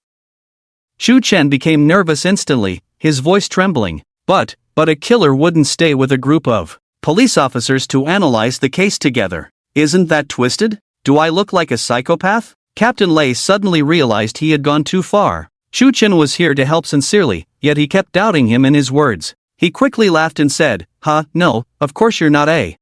Chu Chen became nervous instantly, his voice trembling. But a killer wouldn't stay with a group of police officers to analyze the case together. Isn't that twisted? Do I look like a psychopath? Captain Lei suddenly realized he had gone too far. Chu Chen was here to help sincerely, yet he kept doubting him in his words. He quickly laughed and said, No, of course you're not a.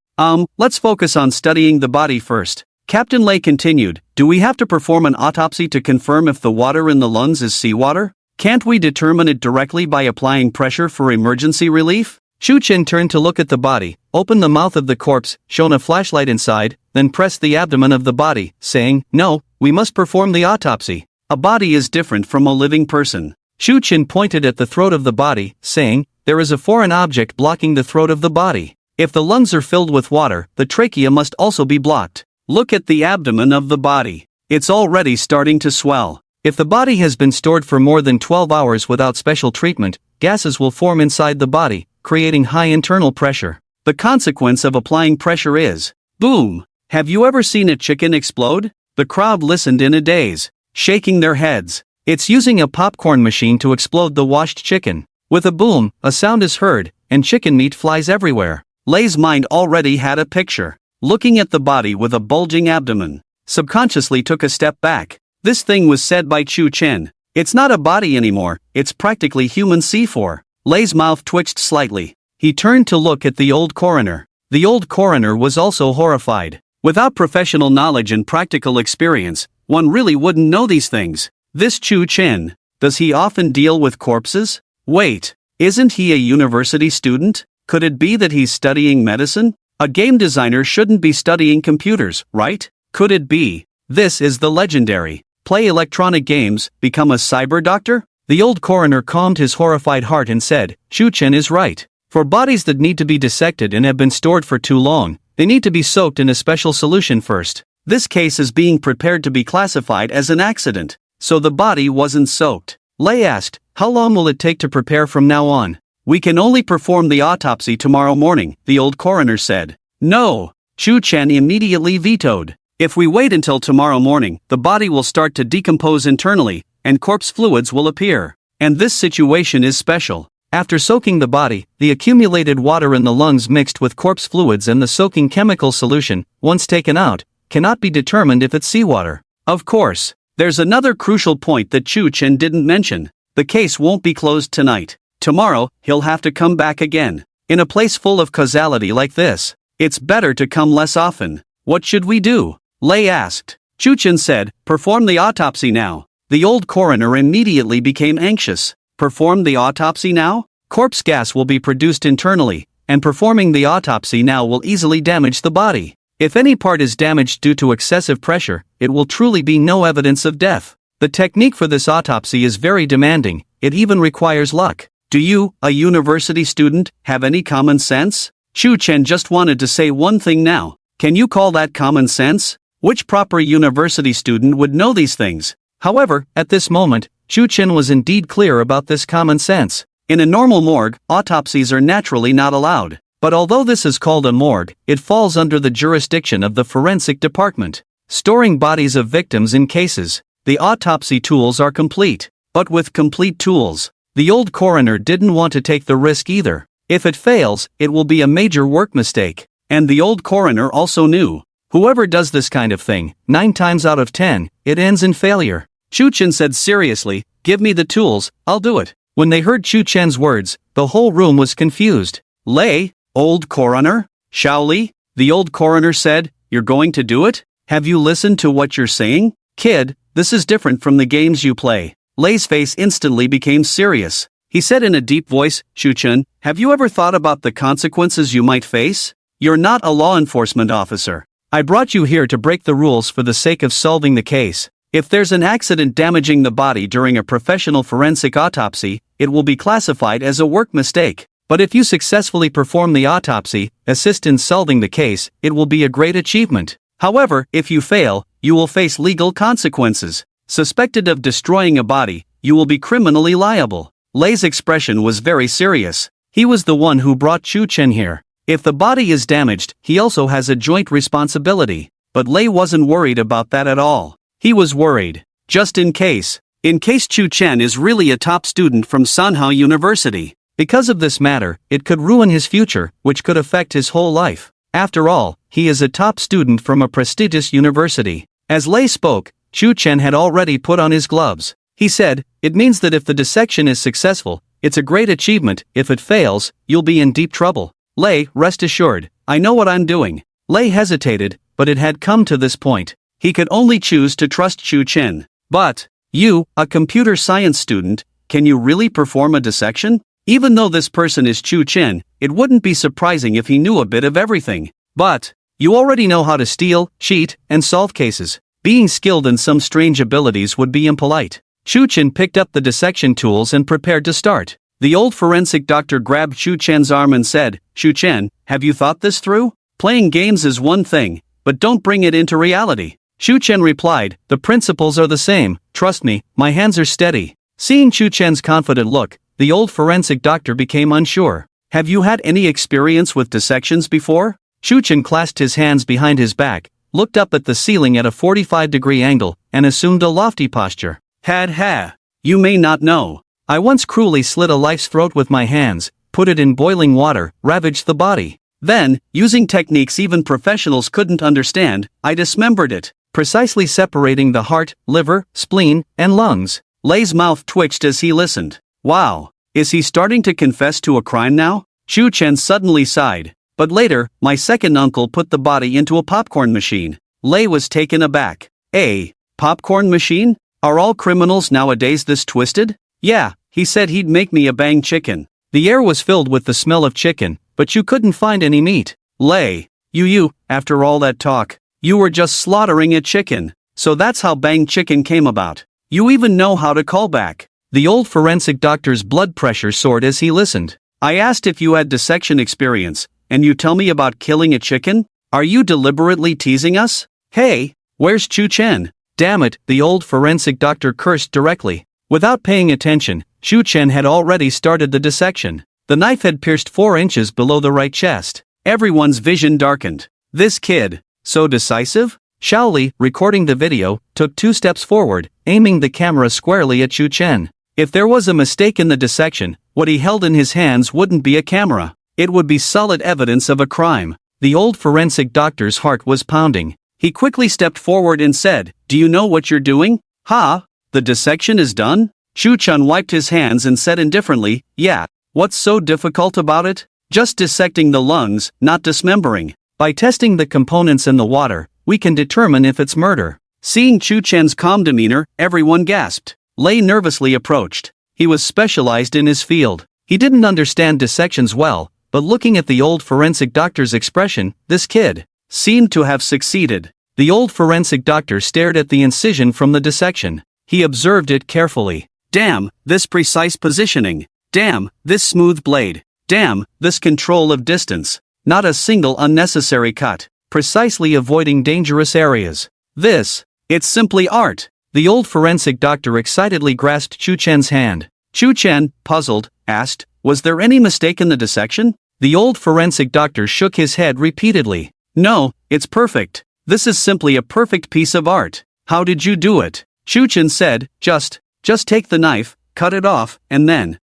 Let's focus on studying the body first." Captain Lei continued, "Do we have to perform an autopsy to confirm if the water in the lungs is seawater? Can't we determine it directly by applying pressure for emergency relief?" Chu Chen turned to look at the body, opened the mouth of the corpse, shone a flashlight inside, then pressed the abdomen of the body, saying, "No, we must perform the autopsy." "A body is different from a living person." Chu Chen pointed at the throat of the body, saying, "There is a foreign object blocking the throat of the body. If the lungs are filled with water, the trachea must also be blocked. Look at the abdomen of the body. It's already starting to swell. If the body has been stored for more than 12 hours without special treatment, gases will form inside the body, creating high internal pressure. The consequence of applying pressure is, boom! Have you ever seen a chicken explode?" The crowd listened in a daze, shaking their heads. "It's using a popcorn machine to explode the washed chicken. With a boom, a sound is heard, and chicken meat flies everywhere." Lei's mind already had a picture. Looking at the body with a bulging abdomen, subconsciously took a step back. This thing was said by Chu Chen. It's not a body anymore, it's practically human C4. Lei's mouth twitched slightly. He turned to look at the old coroner. The old coroner was also horrified. Without professional knowledge and practical experience, one really wouldn't know these things. This Chu Chen, does he often deal with corpses? Wait, isn't he a university student? Could it be that he's studying medicine? A game designer shouldn't be studying computers, right? Could it be? This is the legendary play electronic games, become a cyber doctor? The old coroner calmed his horrified heart and said, "Chu Chen is right. For bodies that need to be dissected and have been stored for too long, they need to be soaked in a special solution first. This case is being prepared to be classified as an accident, so the body wasn't soaked. Lei asked, how long will it take to prepare from now on? We can only perform the autopsy tomorrow morning, the old coroner said. No, Chu Chen immediately vetoed. If we wait until tomorrow morning, the body will start to decompose internally, and corpse fluids will appear. And this situation is special. After soaking the body, the accumulated water in the lungs mixed with corpse fluids and the soaking chemical solution, once taken out, cannot be determined if it's seawater. Of course, there's another crucial point that Chu Chen didn't mention. The case won't be closed tonight. Tomorrow, he'll have to come back again. In a place full of causality like this, it's better to come less often. What should we do? Lei asked. Chu Chen said, perform the autopsy now. The old coroner immediately became anxious. Perform the autopsy now? Corpse gas will be produced internally, and performing the autopsy now will easily damage the body. If any part is damaged due to excessive pressure, it will truly be no evidence of death. The technique for this autopsy is very demanding, it even requires luck. Do you, a university student, have any common sense? Chu Chen just wanted to say one thing now. Can you call that common sense? Which proper university student would know these things? However, at this moment, Chu Chen was indeed clear about this common sense. In a normal morgue, autopsies are naturally not allowed. But although this is called a morgue, it falls under the jurisdiction of the forensic department, storing bodies of victims in cases. The autopsy tools are complete. But with complete tools, the old coroner didn't want to take the risk either. If it fails, it will be a major work mistake. And the old coroner also knew. Whoever does this kind of thing, 9 times out of 10, it ends in failure. Chu Chen said seriously, give me the tools, I'll do it. When they heard Chu Chen's words, the whole room was confused. Lei, old coroner? Shaoli? The old coroner said, you're going to do it? Have you listened to what you're saying? Kid, this is different from the games you play. Lei's face instantly became serious. He said in a deep voice, Chu Chen, have you ever thought about the consequences you might face? You're not a law enforcement officer. I brought you here to break the rules for the sake of solving the case. If there's an accident damaging the body during a professional forensic autopsy, it will be classified as a work mistake. But if you successfully perform the autopsy, assist in solving the case, it will be a great achievement. However, if you fail, you will face legal consequences. Suspected of destroying a body, you will be criminally liable. Lei's expression was very serious. He was the one who brought Chu Chen here. If the body is damaged, he also has a joint responsibility. But Lei wasn't worried about that at all. He was worried, just in case Chu Chen is really a top student from Sanhao University. Because of this matter, it could ruin his future, which could affect his whole life. After all, he is a top student from a prestigious university. As Lei spoke, Chu Chen had already put on his gloves. He said, it means that if the dissection is successful, it's a great achievement. If it fails, you'll be in deep trouble. Lei, rest assured, I know what I'm doing. Lei hesitated, but it had come to this point. He could only choose to trust Chu Chen. But, you, a computer science student, can you really perform a dissection? Even though this person is Chu Chen, it wouldn't be surprising if he knew a bit of everything. But, you already know how to steal, cheat, and solve cases. Being skilled in some strange abilities would be impolite. Chu Chen picked up the dissection tools and prepared to start. The old forensic doctor grabbed Chu Chen's arm and said, Chu Chen, have you thought this through? Playing games is one thing, but don't bring it into reality. Chu Chen replied, the principles are the same, trust me, my hands are steady. Seeing Chu Chen's confident look, the old forensic doctor became unsure. Have you had any experience with dissections before? Chu Chen clasped his hands behind his back, looked up at the ceiling at a 45-degree angle, and assumed a lofty posture. Ha. You may not know. I once cruelly slit a life's throat with my hands, put it in boiling water, ravaged the body. Then, using techniques even professionals couldn't understand, I dismembered it, precisely separating the heart, liver, spleen, and lungs. Lei's mouth twitched as he listened. Wow, is he starting to confess to a crime now? Chu Chen suddenly sighed. But later, my second uncle put the body into a popcorn machine. Lei was taken aback. A popcorn machine? Are all criminals nowadays this twisted? Yeah, he said he'd make me a bang chicken. The air was filled with the smell of chicken, but you couldn't find any meat. Lei, you, after all that talk, you were just slaughtering a chicken. So that's how bang chicken came about. You even know how to call back. The old forensic doctor's blood pressure soared as he listened. I asked if you had dissection experience, and you tell me about killing a chicken? Are you deliberately teasing us? Hey, where's Chu Chen? Damn it, the old forensic doctor cursed directly. Without paying attention, Shu Chen had already started the dissection. The knife had pierced 4 inches below the right chest. Everyone's vision darkened. This kid, so decisive? Shaoli, recording the video, took 2 steps forward, aiming the camera squarely at Shu Chen. If there was a mistake in the dissection, what he held in his hands wouldn't be a camera. It would be solid evidence of a crime. The old forensic doctor's heart was pounding. He quickly stepped forward and said, "Do you know what you're doing? Ha? The dissection is done?" Shu Chen wiped his hands and said indifferently, "Yeah. What's so difficult about it? Just dissecting the lungs, not dismembering. By testing the components in the water, we can determine if it's murder." Seeing Shu Chen's calm demeanor, everyone gasped. Lei nervously approached. He was specialized in his field. He didn't understand dissections well, but looking at the old forensic doctor's expression, this kid seemed to have succeeded. The old forensic doctor stared at the incision from the dissection. He observed it carefully. Damn, this precise positioning. Damn, this smooth blade. Damn, this control of distance. Not a single unnecessary cut. Precisely avoiding dangerous areas. It's simply art. The old forensic doctor excitedly grasped Shu Chen's hand. Shu Chen, puzzled, asked, "Was there any mistake in the dissection?" The old forensic doctor shook his head repeatedly. "No, it's perfect. This is simply a perfect piece of art. How did you do it?" Shu Chen said, Just take the knife, cut it off, and then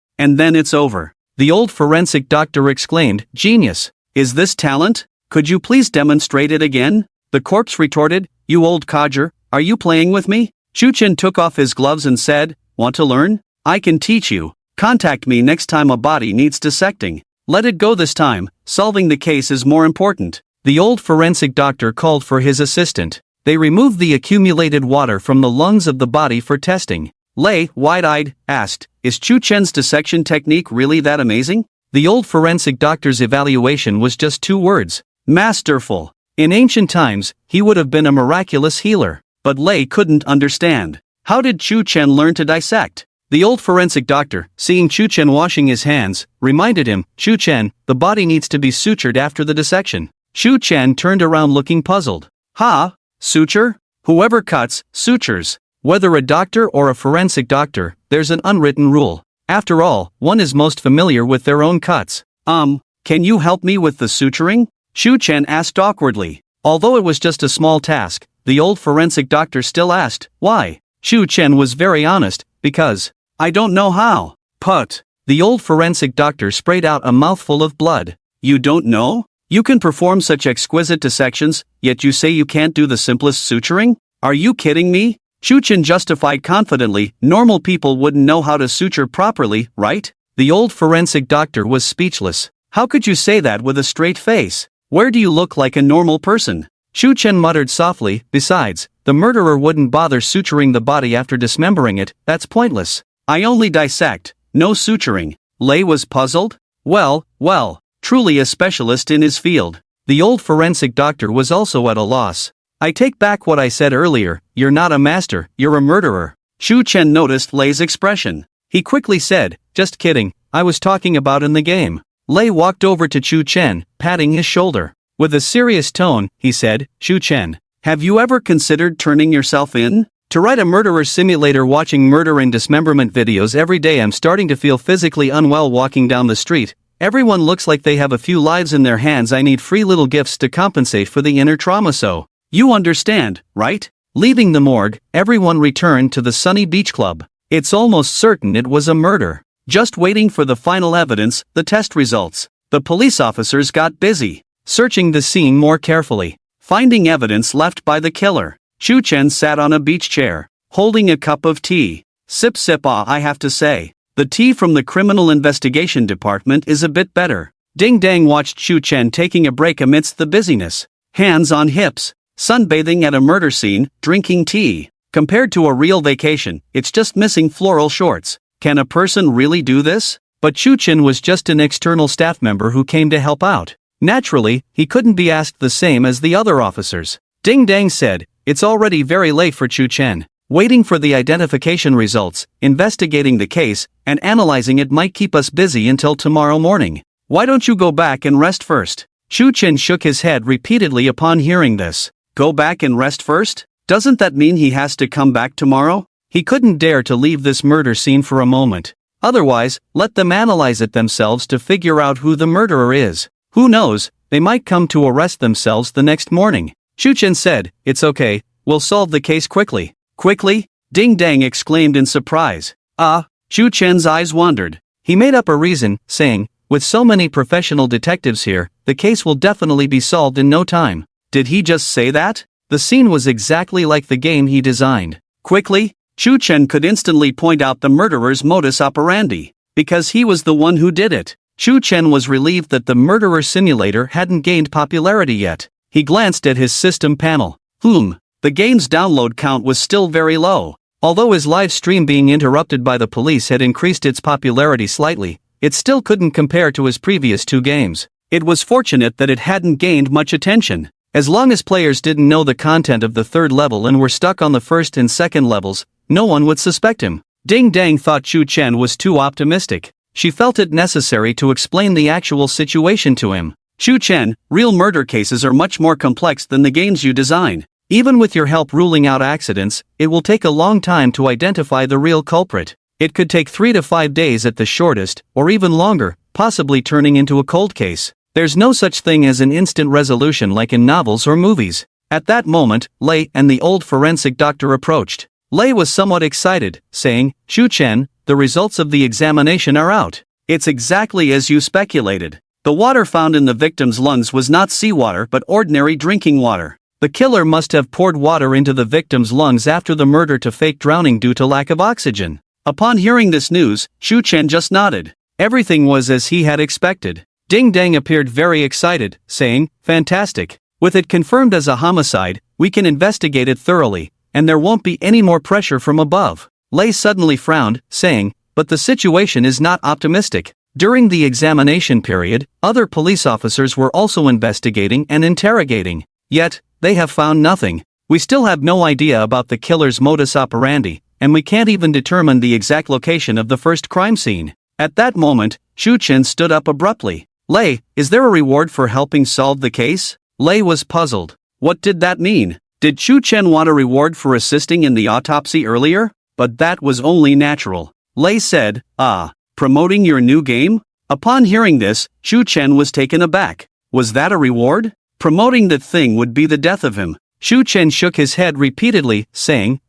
it's over." The old forensic doctor exclaimed, "Genius. Is this talent? Could you please demonstrate it again?" The corpse retorted, "You old codger, are you playing with me?" Shu Chen took off his gloves and said, "Want to learn? I can teach you. Contact me next time a body needs dissecting. Let it go this time, solving the case is more important." The old forensic doctor called for his assistant. They removed the accumulated water from the lungs of the body for testing. Lei, wide-eyed, asked, "Is Shu Chen's dissection technique really that amazing?" The old forensic doctor's evaluation was just 2 words. Masterful. In ancient times, he would have been a miraculous healer. But Lei couldn't understand. How did Shu Chen learn to dissect? The old forensic doctor, seeing Shu Chen washing his hands, reminded him, "Shu Chen, the body needs to be sutured after the dissection." Shu Chen turned around looking puzzled. "Ha? Suture? Whoever cuts, sutures." Whether a doctor or a forensic doctor, there's an unwritten rule. After all, one is most familiar with their own cuts. Can you help me with the suturing?" Shu Chen asked awkwardly. Although it was just a small task, the old forensic doctor still asked, "Why?" Shu Chen was very honest, "Because I don't know how." Put. The old forensic doctor sprayed out a mouthful of blood. "You don't know? You can perform such exquisite dissections, yet you say you can't do the simplest suturing? Are you kidding me?" Shu Chen justified confidently, "Normal people wouldn't know how to suture properly, right?" The old forensic doctor was speechless. "How could you say that with a straight face? Where do you look like a normal person?" Shu Chen muttered softly, "Besides, the murderer wouldn't bother suturing the body after dismembering it, that's pointless." "I only dissect, no suturing." Lei was puzzled. Well, truly a specialist in his field. The old forensic doctor was also at a loss. "I take back what I said earlier, you're not a master, you're a murderer." Shu Chen noticed Lei's expression. He quickly said, "Just kidding, I was talking about in the game." Lei walked over to Shu Chen, patting his shoulder. With a serious tone, he said, "Shu Chen, have you ever considered turning yourself in? To write a murderer simulator watching murder and dismemberment videos every day I'm starting to feel physically unwell walking down the street. Everyone looks like they have a few lives in their hands. I need free little gifts to compensate for the inner trauma so." You understand, right? Leaving the morgue, everyone returned to the sunny beach club. It's almost certain it was a murder. Just waiting for the final evidence, the test results. The police officers got busy, searching the scene more carefully, finding evidence left by the killer. Shu Chen sat on a beach chair, holding a cup of tea. Sip, I have to say. The tea from the Criminal Investigation Department is a bit better. Ding Dang watched Shu Chen taking a break amidst the busyness. Hands on hips, sunbathing at a murder scene, drinking tea. Compared to a real vacation, it's just missing floral shorts. Can a person really do this? But Shu Chen was just an external staff member who came to help out. Naturally, he couldn't be asked the same as the other officers. Ding Dang said, "It's already very late for Shu Chen. Waiting for the identification results, investigating the case, and analyzing it might keep us busy until tomorrow morning. Why don't you go back and rest first?" Shu Chen shook his head repeatedly upon hearing this. Go back and rest first? Doesn't that mean he has to come back tomorrow? He couldn't dare to leave this murder scene for a moment. Otherwise, let them analyze it themselves to figure out who the murderer is. Who knows, they might come to arrest themselves the next morning. Shu-chen said, "It's okay, we'll solve the case quickly." "Quickly?" Ding Dang exclaimed in surprise. Shu-chen's eyes wandered. He made up a reason, saying, "With so many professional detectives here, the case will definitely be solved in no time." Did he just say that? The scene was exactly like the game he designed. Quickly? Shu-chen could instantly point out the murderer's modus operandi, because he was the one who did it. Shu-chen was relieved that the murderer simulator hadn't gained popularity yet. He glanced at his system panel. The game's download count was still very low. Although his live stream being interrupted by the police had increased its popularity slightly, it still couldn't compare to his previous 2 games. It was fortunate that it hadn't gained much attention. As long as players didn't know the content of the 3rd level and were stuck on the 1st and 2nd levels, no one would suspect him. Ding Dang thought Shu-chen was too optimistic. She felt it necessary to explain the actual situation to him. "Shu-chen, real murder cases are much more complex than the games you design. Even with your help ruling out accidents, it will take a long time to identify the real culprit. It could take 3 to 5 days at the shortest, or even longer, possibly turning into a cold case. There's no such thing as an instant resolution like in novels or movies." At that moment, Lei and the old forensic doctor approached. Lei was somewhat excited, saying, "Shu-chen, the results of the examination are out. It's exactly as you speculated. The water found in the victim's lungs was not seawater but ordinary drinking water. The killer must have poured water into the victim's lungs after the murder to fake drowning due to lack of oxygen." Upon hearing this news, Shu-chen just nodded. Everything was as he had expected. Ding Dang appeared very excited, saying, "Fantastic. With it confirmed as a homicide, we can investigate it thoroughly, and there won't be any more pressure from above." Lei suddenly frowned, saying, "But the situation is not optimistic." During the examination period, other police officers were also investigating and interrogating. Yet, they have found nothing. We still have no idea about the killer's modus operandi, and we can't even determine the exact location of the first crime scene. At that moment, Shu-chen stood up abruptly. "Lei, is there a reward for helping solve the case?" Lei was puzzled. What did that mean? Did Shu-chen want a reward for assisting in the autopsy earlier? But that was only natural. Lei said, "Promoting your new game?" Upon hearing this, Shu-chen was taken aback. Was that a reward? Promoting that thing would be the death of him. Shu-chen shook his head repeatedly, saying,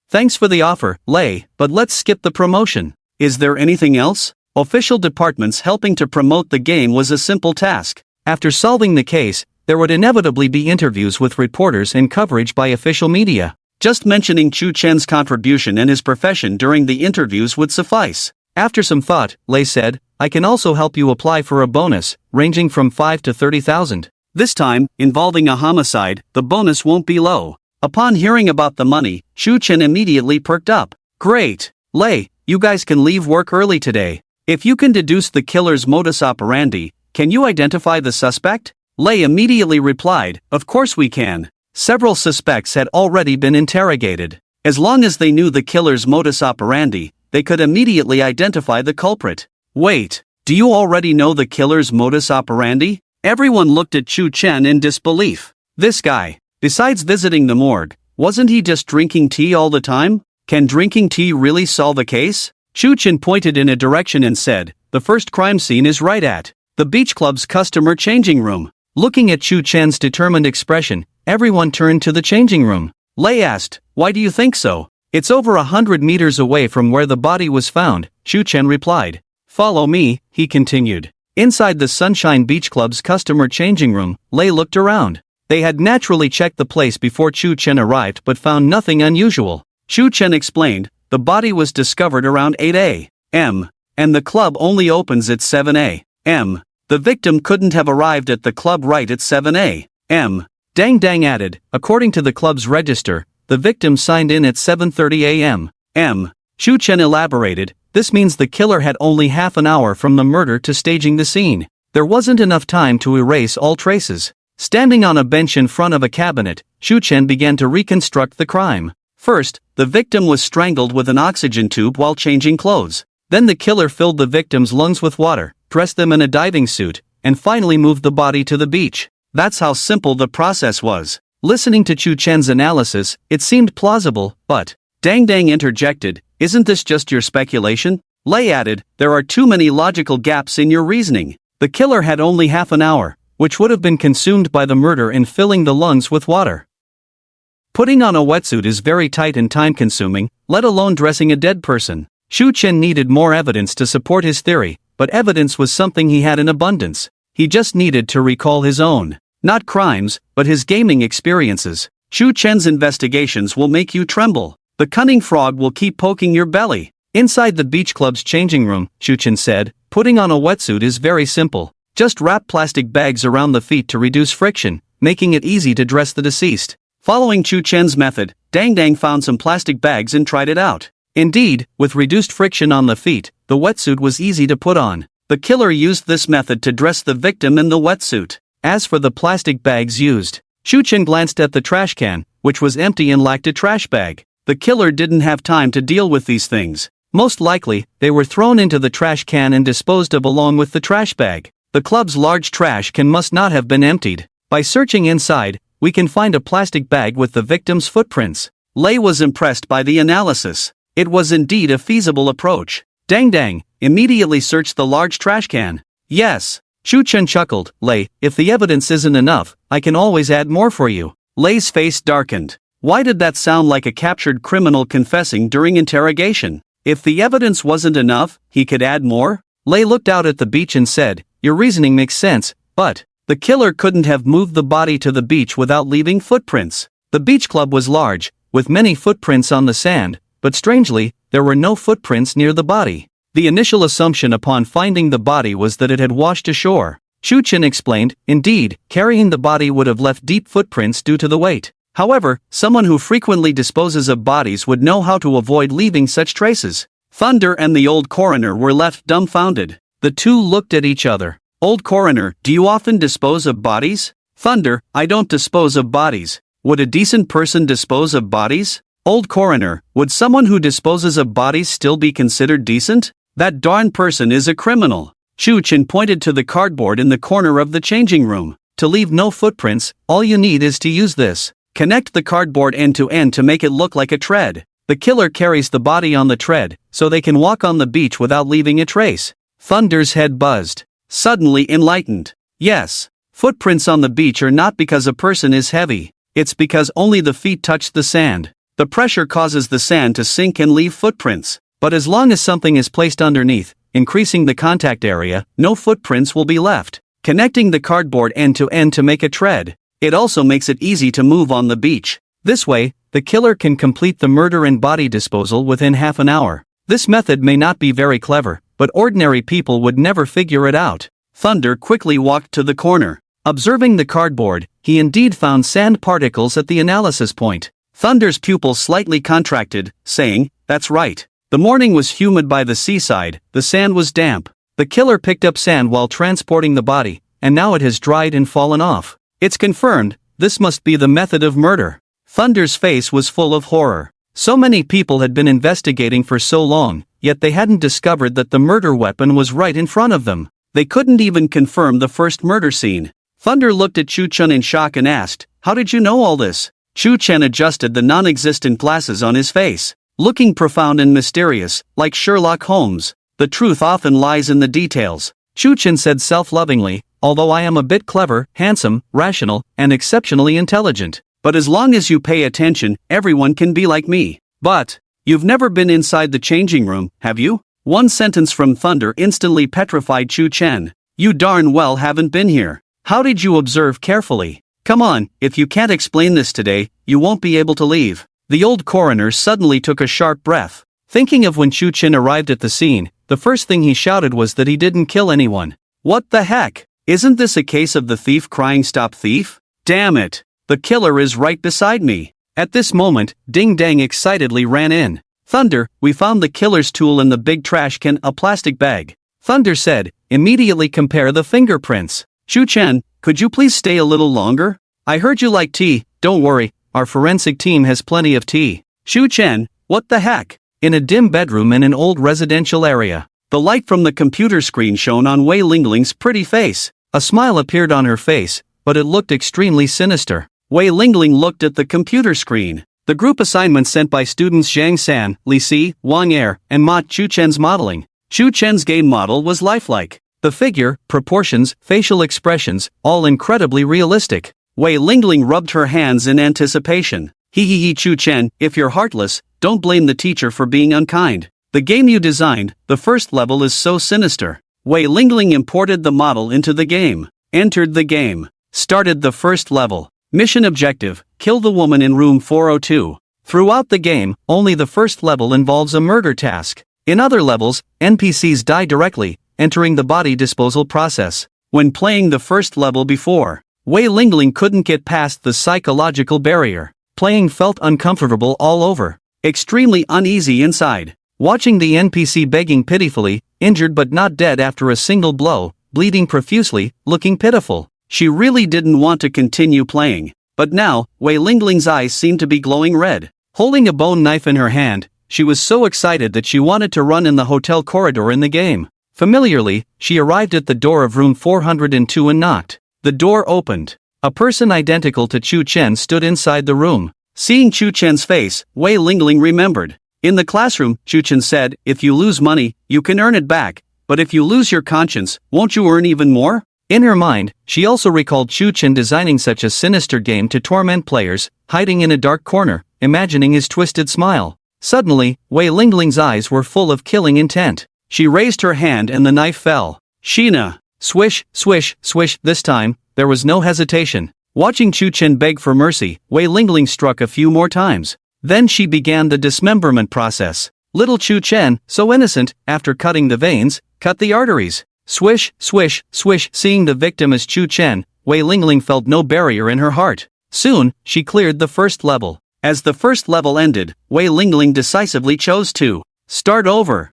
"Thanks for the offer, Lei, but let's skip the promotion." Is there anything else? Official departments helping to promote the game was a simple task. After solving the case, there would inevitably be interviews with reporters and coverage by official media. Just mentioning Shu-chen's contribution and his profession during the interviews would suffice. After some thought, Lei said, "I can also help you apply for a bonus, ranging from 5 to 30,000. This time, involving a homicide, the bonus won't be low." Upon hearing about the money, Shu-chen immediately perked up. "Great! Lei, you guys can leave work early today. If you can deduce the killer's modus operandi, can you identify the suspect?" Lei immediately replied, "Of course we can." Several suspects had already been interrogated. As long as they knew the killer's modus operandi, they could immediately identify the culprit. "Wait, do you already know the killer's modus operandi?" Everyone looked at Shu-chen in disbelief. This guy, besides visiting the morgue, wasn't he just drinking tea all the time? Can drinking tea really solve a case? Shu-chen pointed in a direction and said, "The first crime scene is right at the beach club's customer changing room." Looking at Shu-chen's determined expression, everyone turned to the changing room. Lei asked, "Why do you think so?" "It's over 100 meters away from where the body was found," Shu-chen replied. "Follow me," he continued. Inside the Sunshine Beach Club's customer changing room, Lei looked around. They had naturally checked the place before Shu-chen arrived but found nothing unusual. Shu-chen explained, "The body was discovered around 8 a.m., and the club only opens at 7 a.m. The victim couldn't have arrived at the club right at 7 a.m. Dang Dang added, "According to the club's register, the victim signed in at 7:30 a.m. Shu-chen elaborated, "This means the killer had only half an hour from the murder to staging the scene. There wasn't enough time to erase all traces." Standing on a bench in front of a cabinet, Shu-chen began to reconstruct the crime. First, the victim was strangled with an oxygen tube while changing clothes. Then the killer filled the victim's lungs with water, dressed them in a diving suit, and finally moved the body to the beach. That's how simple the process was. Listening to Shu-chen's analysis, it seemed plausible, but Dang Dang interjected, isn't this just your speculation? Lei added, there are too many logical gaps in your reasoning. The killer had only half an hour, which would have been consumed by the murder in filling the lungs with water. Putting on a wetsuit is very tight and time-consuming, let alone dressing a dead person. Shu Chen needed more evidence to support his theory, but evidence was something he had in abundance. He just needed to recall his own, not crimes, but his gaming experiences. Shu Chen's investigations will make you tremble. The cunning frog will keep poking your belly. Inside the beach club's changing room, Shu Chen said, putting on a wetsuit is very simple. Just wrap plastic bags around the feet to reduce friction, making it easy to dress the deceased. Following Shu Chen's method, Dang Dang found some plastic bags and tried it out. Indeed, with reduced friction on the feet, the wetsuit was easy to put on. The killer used this method to dress the victim in the wetsuit. As for the plastic bags used, Shu Chen glanced at the trash can, which was empty and lacked a trash bag. The killer didn't have time to deal with these things. Most likely, they were thrown into the trash can and disposed of along with the trash bag. The club's large trash can must not have been emptied. By searching inside, we can find a plastic bag with the victim's footprints. Lei was impressed by the analysis. It was indeed a feasible approach. Dang Dang immediately searched the large trash can. Yes. Shu Chen chuckled, Lei, if the evidence isn't enough, I can always add more for you. Lei's face darkened. Why did that sound like a captured criminal confessing during interrogation? If the evidence wasn't enough, he could add more? Lei looked out at the beach and said, your reasoning makes sense, but the killer couldn't have moved the body to the beach without leaving footprints. The beach club was large, with many footprints on the sand, but strangely, there were no footprints near the body. The initial assumption upon finding the body was that it had washed ashore. Shu Chen explained, indeed, carrying the body would have left deep footprints due to the weight. However, someone who frequently disposes of bodies would know how to avoid leaving such traces. Thunder and the old coroner were left dumbfounded. The two looked at each other. Old coroner, do you often dispose of bodies? Thunder, I don't dispose of bodies. Would a decent person dispose of bodies? Old coroner, would someone who disposes of bodies still be considered decent? That darn person is a criminal. Shu Chen pointed to the cardboard in the corner of the changing room. To leave no footprints, all you need is to use this. Connect the cardboard end to end to make it look like a tread. The killer carries the body on the tread, so they can walk on the beach without leaving a trace. Thunder's head buzzed. Suddenly enlightened. Yes. Footprints on the beach are not because a person is heavy. It's because only the feet touch the sand. The pressure causes the sand to sink and leave footprints. But as long as something is placed underneath, increasing the contact area, no footprints will be left. Connecting the cardboard end to end to make a tread. It also makes it easy to move on the beach. This way, the killer can complete the murder and body disposal within half an hour. This method may not be very clever, but ordinary people would never figure it out. Thunder quickly walked to the corner. Observing the cardboard, he indeed found sand particles at the analysis point. Thunder's pupils slightly contracted, saying, that's right. The morning was humid by the seaside, the sand was damp. The killer picked up sand while transporting the body, and now it has dried and fallen off. It's confirmed, this must be the method of murder. Thunder's face was full of horror. So many people had been investigating for so long, yet they hadn't discovered that the murder weapon was right in front of them. They couldn't even confirm the first murder scene. Thunder looked at Shu Chen in shock and asked, how did you know all this? Shu Chen adjusted the non-existent glasses on his face. Looking profound and mysterious, like Sherlock Holmes. The truth often lies in the details. Shu Chen said self-lovingly, although I am a bit clever, handsome, rational, and exceptionally intelligent. But as long as you pay attention, everyone can be like me. But, you've never been inside the changing room, have you? One sentence from Thunder instantly petrified Shu Chen. You darn well haven't been here. How did you observe carefully? Come on, if you can't explain this today, you won't be able to leave. The old coroner suddenly took a sharp breath. Thinking of when Shu Chen arrived at the scene, the first thing he shouted was that he didn't kill anyone. What the heck? Isn't this a case of the thief crying stop thief? Damn it! The killer is right beside me. At this moment, Ding Dang excitedly ran in. Thunder, we found the killer's tool in the big trash can, a plastic bag. Thunder said, immediately compare the fingerprints. Shu Chen, could you please stay a little longer? I heard you like tea, don't worry, our forensic team has plenty of tea. Shu Chen, what the heck? In a dim bedroom in an old residential area. The light from the computer screen shone on Wei Lingling's pretty face. A smile appeared on her face, but it looked extremely sinister. Wei Lingling looked at the computer screen. The group assignments sent by students Zhang San, Li Si, Wang Er, and Ma Chu Chen's modeling. Chu Chen's game model was lifelike. The figure, proportions, facial expressions, all incredibly realistic. Wei Lingling rubbed her hands in anticipation. Hee Chu Chen, if you're heartless, don't blame the teacher for being unkind. The game you designed, the first level is so sinister. Wei Lingling imported the model into the game. Entered the game. Started the first level. Mission objective, kill the woman in room 402. Throughout the game, only the first level involves a murder task. In other levels, NPCs die directly, entering the body disposal process. When playing the first level before, Wei Lingling couldn't get past the psychological barrier. Playing felt uncomfortable all over. Extremely uneasy inside. Watching the NPC begging pitifully, injured but not dead after a single blow, bleeding profusely, looking pitiful. She really didn't want to continue playing. But now, Wei Lingling's eyes seemed to be glowing red. Holding a bone knife in her hand, she was so excited that she wanted to run in the hotel corridor in the game. Familiarly, she arrived at the door of room 402 and knocked. The door opened. A person identical to Chu Chen stood inside the room. Seeing Chu Chen's face, Wei Lingling remembered. In the classroom, Chu Chen said, if you lose money, you can earn it back, but if you lose your conscience, won't you earn even more? In her mind, she also recalled Chu Chen designing such a sinister game to torment players, hiding in a dark corner, imagining his twisted smile. Suddenly, Wei Lingling's eyes were full of killing intent. She raised her hand and the knife fell. Sheena! Swish, swish, swish. This time, there was no hesitation. Watching Chu Chen beg for mercy, Wei Lingling struck a few more times. Then she began the dismemberment process. Little Chu Chen, so innocent, after cutting the veins, cut the arteries. Swish, swish, swish. Seeing the victim as Chu Chen, Wei Lingling felt no barrier in her heart. Soon, she cleared the first level. As the first level ended, Wei Lingling decisively chose to start over.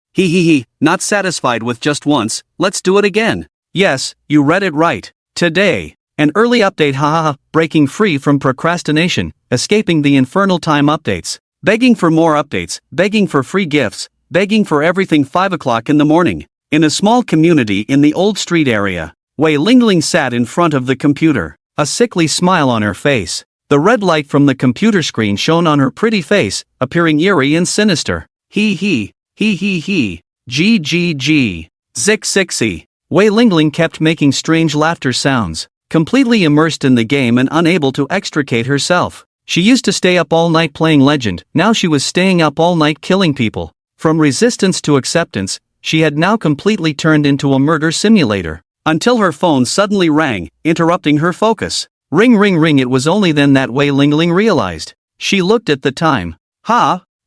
Not satisfied with just once, let's do it again. Yes, you read it right. Today, an early update, breaking free from procrastination, escaping the infernal time updates, begging for more updates, begging for free gifts, begging for everything. 5 o'clock in the morning. In a small community in the old street area, Wei Lingling sat in front of the computer, a sickly smile on her face. The red light from the computer screen shone on her pretty face, appearing eerie and sinister. G. Zick sixy. Wei Lingling kept making strange laughter sounds, completely immersed in the game and unable to extricate herself. She used to stay up all night playing Legend, now she was staying up all night killing people. From resistance to acceptance, she had now completely turned into a murder simulator. Until her phone suddenly rang, interrupting her focus. Ring ring ring. It was only then that Wei Lingling realized. She looked at the time.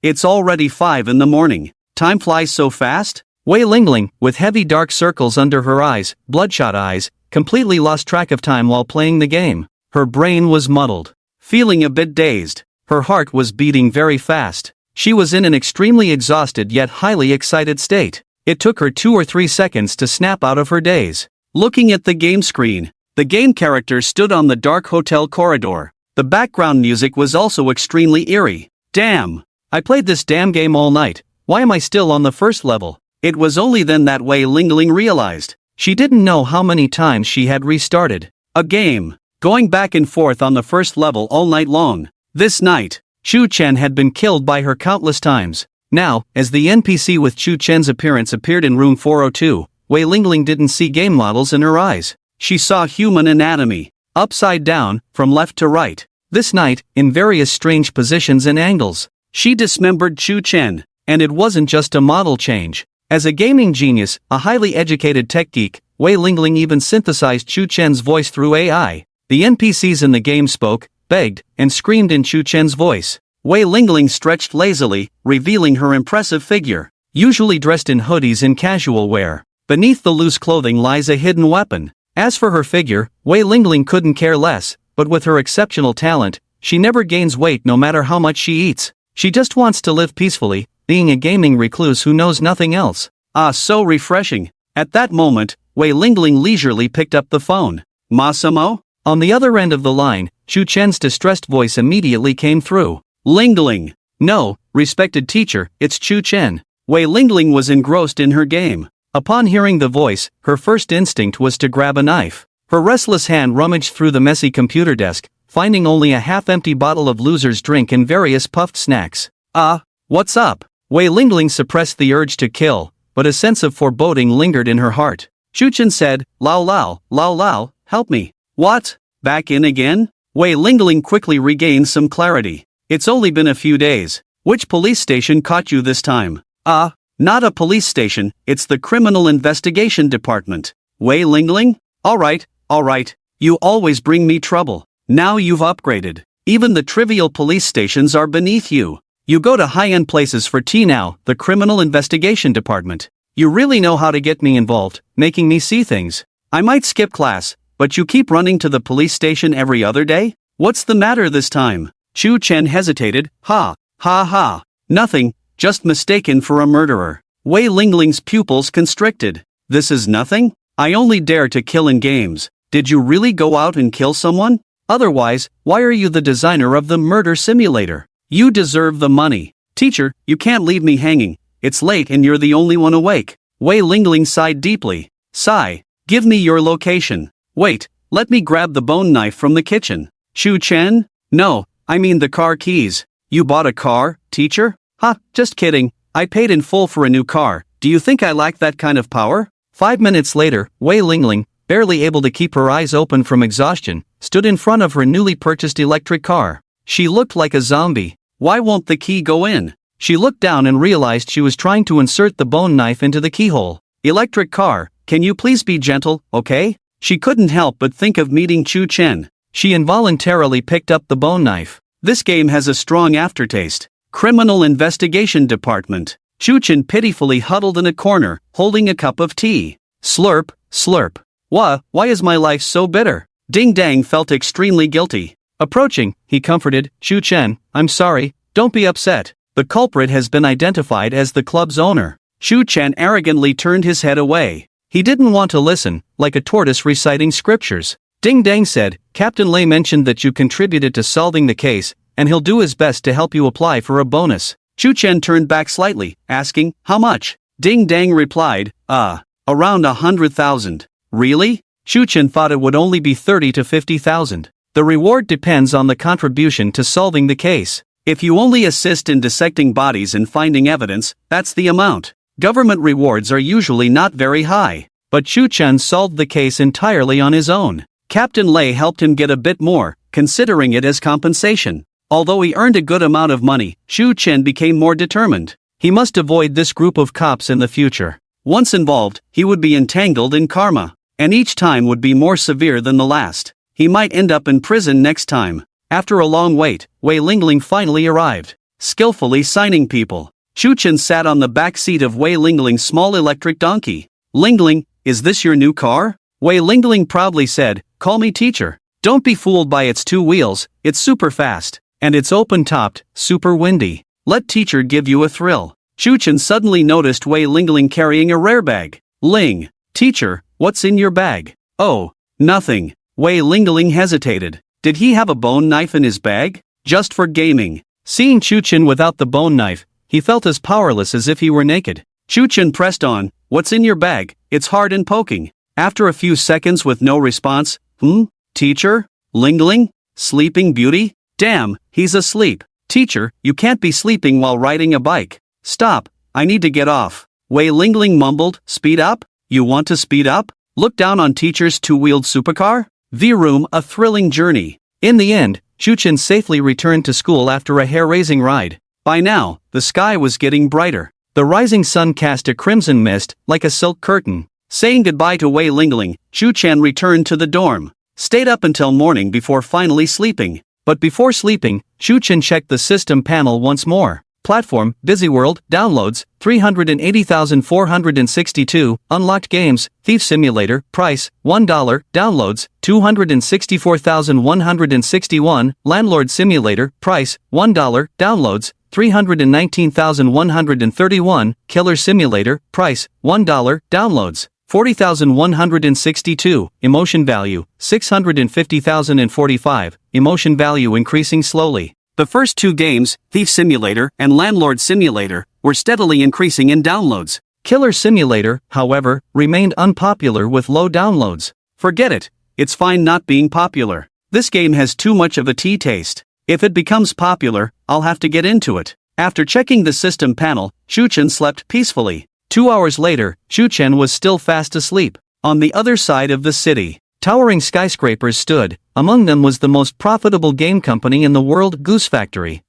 It's already 5 in the morning. Time flies so fast? Wei Lingling, with heavy dark circles under her eyes, bloodshot eyes, completely lost track of time while playing the game. Her brain was muddled. Feeling a bit dazed. Her heart was beating very fast. She was in an extremely exhausted yet highly excited state. It took her 2 or 3 seconds to snap out of her daze. Looking at the game screen, the game character stood on the dark hotel corridor. The background music was also extremely eerie. Damn! I played this damn game all night. Why am I still on the first level? It was only then that Wei Lingling realized. She didn't know how many times she had restarted a game, going back and forth on the first level all night long. This night, Chu Chen had been killed by her countless times. Now, as the NPC with Chu Chen's appearance appeared in room 402, Wei Lingling didn't see game models in her eyes. She saw human anatomy, upside down, from left to right. This night, in various strange positions and angles, she dismembered Chu Chen, and it wasn't just a model change. As a gaming genius, a highly educated tech geek, Wei Lingling even synthesized Chu Chen's voice through AI. The NPCs in the game spoke, begged, and screamed in Chu Chen's voice. Wei Lingling stretched lazily, revealing her impressive figure. Usually dressed in hoodies and casual wear, beneath the loose clothing lies a hidden weapon. As for her figure, Wei Lingling couldn't care less, but with her exceptional talent, she never gains weight no matter how much she eats. She just wants to live peacefully, being a gaming recluse who knows nothing else. So refreshing. At that moment, Wei Lingling leisurely picked up the phone. Masamo? On the other end of the line, Chu Chen's distressed voice immediately came through. Lingling. No, respected teacher, it's Chu Chen. Wei Lingling was engrossed in her game. Upon hearing the voice, her first instinct was to grab a knife. Her restless hand rummaged through the messy computer desk, finding only a half-empty bottle of loser's drink and various puffed snacks. What's up? Wei Lingling suppressed the urge to kill, but a sense of foreboding lingered in her heart. Shuchen said, Lao Lao, Lao Lao, help me. What? Back in again? Wei Lingling quickly regained some clarity. It's only been a few days. Which police station caught you this time? Not a police station, it's the Criminal Investigation Department. Wei Lingling? Alright. You always bring me trouble. Now you've upgraded. Even the trivial police stations are beneath you. You go to high-end places for tea now, the Criminal Investigation Department. You really know how to get me involved, making me see things. I might skip class, but you keep running to the police station every other day? What's the matter this time? Chu Chen hesitated. Ha. Nothing, just mistaken for a murderer. Wei Lingling's pupils constricted. This is nothing? I only dare to kill in games. Did you really go out and kill someone? Otherwise, why are you the designer of the murder simulator? You deserve the money. Teacher, you can't leave me hanging. It's late and you're the only one awake. Wei Lingling sighed deeply. Sigh. Give me your location. Wait, let me grab the bone knife from the kitchen. Chu Chen? No, I mean the car keys. You bought a car, teacher? Just kidding. I paid in full for a new car. Do you think I lack that kind of power? 5 minutes later, Wei Lingling, barely able to keep her eyes open from exhaustion, stood in front of her newly purchased electric car. She looked like a zombie. Why won't the key go in? She looked down and realized she was trying to insert the bone knife into the keyhole. Electric car, can you please be gentle, okay? She couldn't help but think of meeting Chu Chen. She involuntarily picked up the bone knife. This game has a strong aftertaste. Criminal Investigation Department. Chu Chen pitifully huddled in a corner, holding a cup of tea. Slurp, slurp. Why is my life so bitter? Ding Dang felt extremely guilty. Approaching, he comforted, Chu Chen, I'm sorry, don't be upset. The culprit has been identified as the club's owner. Chu Chen arrogantly turned his head away. He didn't want to listen, like a tortoise reciting scriptures. Ding Dang said, Captain Lei mentioned that you contributed to solving the case, and he'll do his best to help you apply for a bonus. Chu Chen turned back slightly, asking, how much? Ding Dang replied, around 100,000. Really? Chu Chen thought it would only be 30 to 50,000. The reward depends on the contribution to solving the case. If you only assist in dissecting bodies and finding evidence, that's the amount. Government rewards are usually not very high. But Chu Chen solved the case entirely on his own. Captain Lei helped him get a bit more, considering it as compensation. Although he earned a good amount of money, Chu Chen became more determined. He must avoid this group of cops in the future. Once involved, he would be entangled in karma. And each time would be more severe than the last. He might end up in prison next time. After a long wait, Wei Lingling finally arrived, skillfully signing people. Chu Chen sat on the back seat of Wei Lingling's small electric donkey. Lingling, is this your new car? Wei Lingling proudly said, call me teacher. Don't be fooled by its two wheels, it's super fast. And it's open-topped, super windy. Let teacher give you a thrill. Chu Chen suddenly noticed Wei Lingling carrying a rare bag. Ling, teacher, what's in your bag? Oh, nothing. Wei Lingling hesitated. Did he have a bone knife in his bag? Just for gaming. Seeing Chu Chen without the bone knife, he felt as powerless as if he were naked. Chu Chen pressed on, what's in your bag? It's hard and poking. After a few seconds with no response, teacher? Lingling? Sleeping Beauty? Damn, he's asleep. Teacher, you can't be sleeping while riding a bike. Stop, I need to get off. Wei Lingling mumbled, speed up? You want to speed up? Look down on teacher's two-wheeled supercar? V-Room, a thrilling journey. In the end, Chu Chen safely returned to school after a hair-raising ride. By now, the sky was getting brighter. The rising sun cast a crimson mist, like a silk curtain. Saying goodbye to Wei Lingling, Chu Chen returned to the dorm. Stayed up until morning before finally sleeping. But before sleeping, Chu Chen checked the system panel once more. Platform, Busy World, downloads, 380,462, unlocked games, Thief Simulator, price, $1, downloads, 264,161, Landlord Simulator, price, $1, downloads, 319,131, Killer Simulator, price, $1, downloads, 40,162, emotion value, 650,045, emotion value increasing slowly. The first two games, Thief Simulator and Landlord Simulator, were steadily increasing in downloads. Killer Simulator, however, remained unpopular with low downloads. Forget it, it's fine not being popular. This game has too much of a tea taste. If it becomes popular, I'll have to get into it. After checking the system panel, Shuchen slept peacefully. 2 hours later, Shuchen was still fast asleep. On the other side of the city, towering skyscrapers stood. Among them was the most profitable game company in the world, Goose Factory.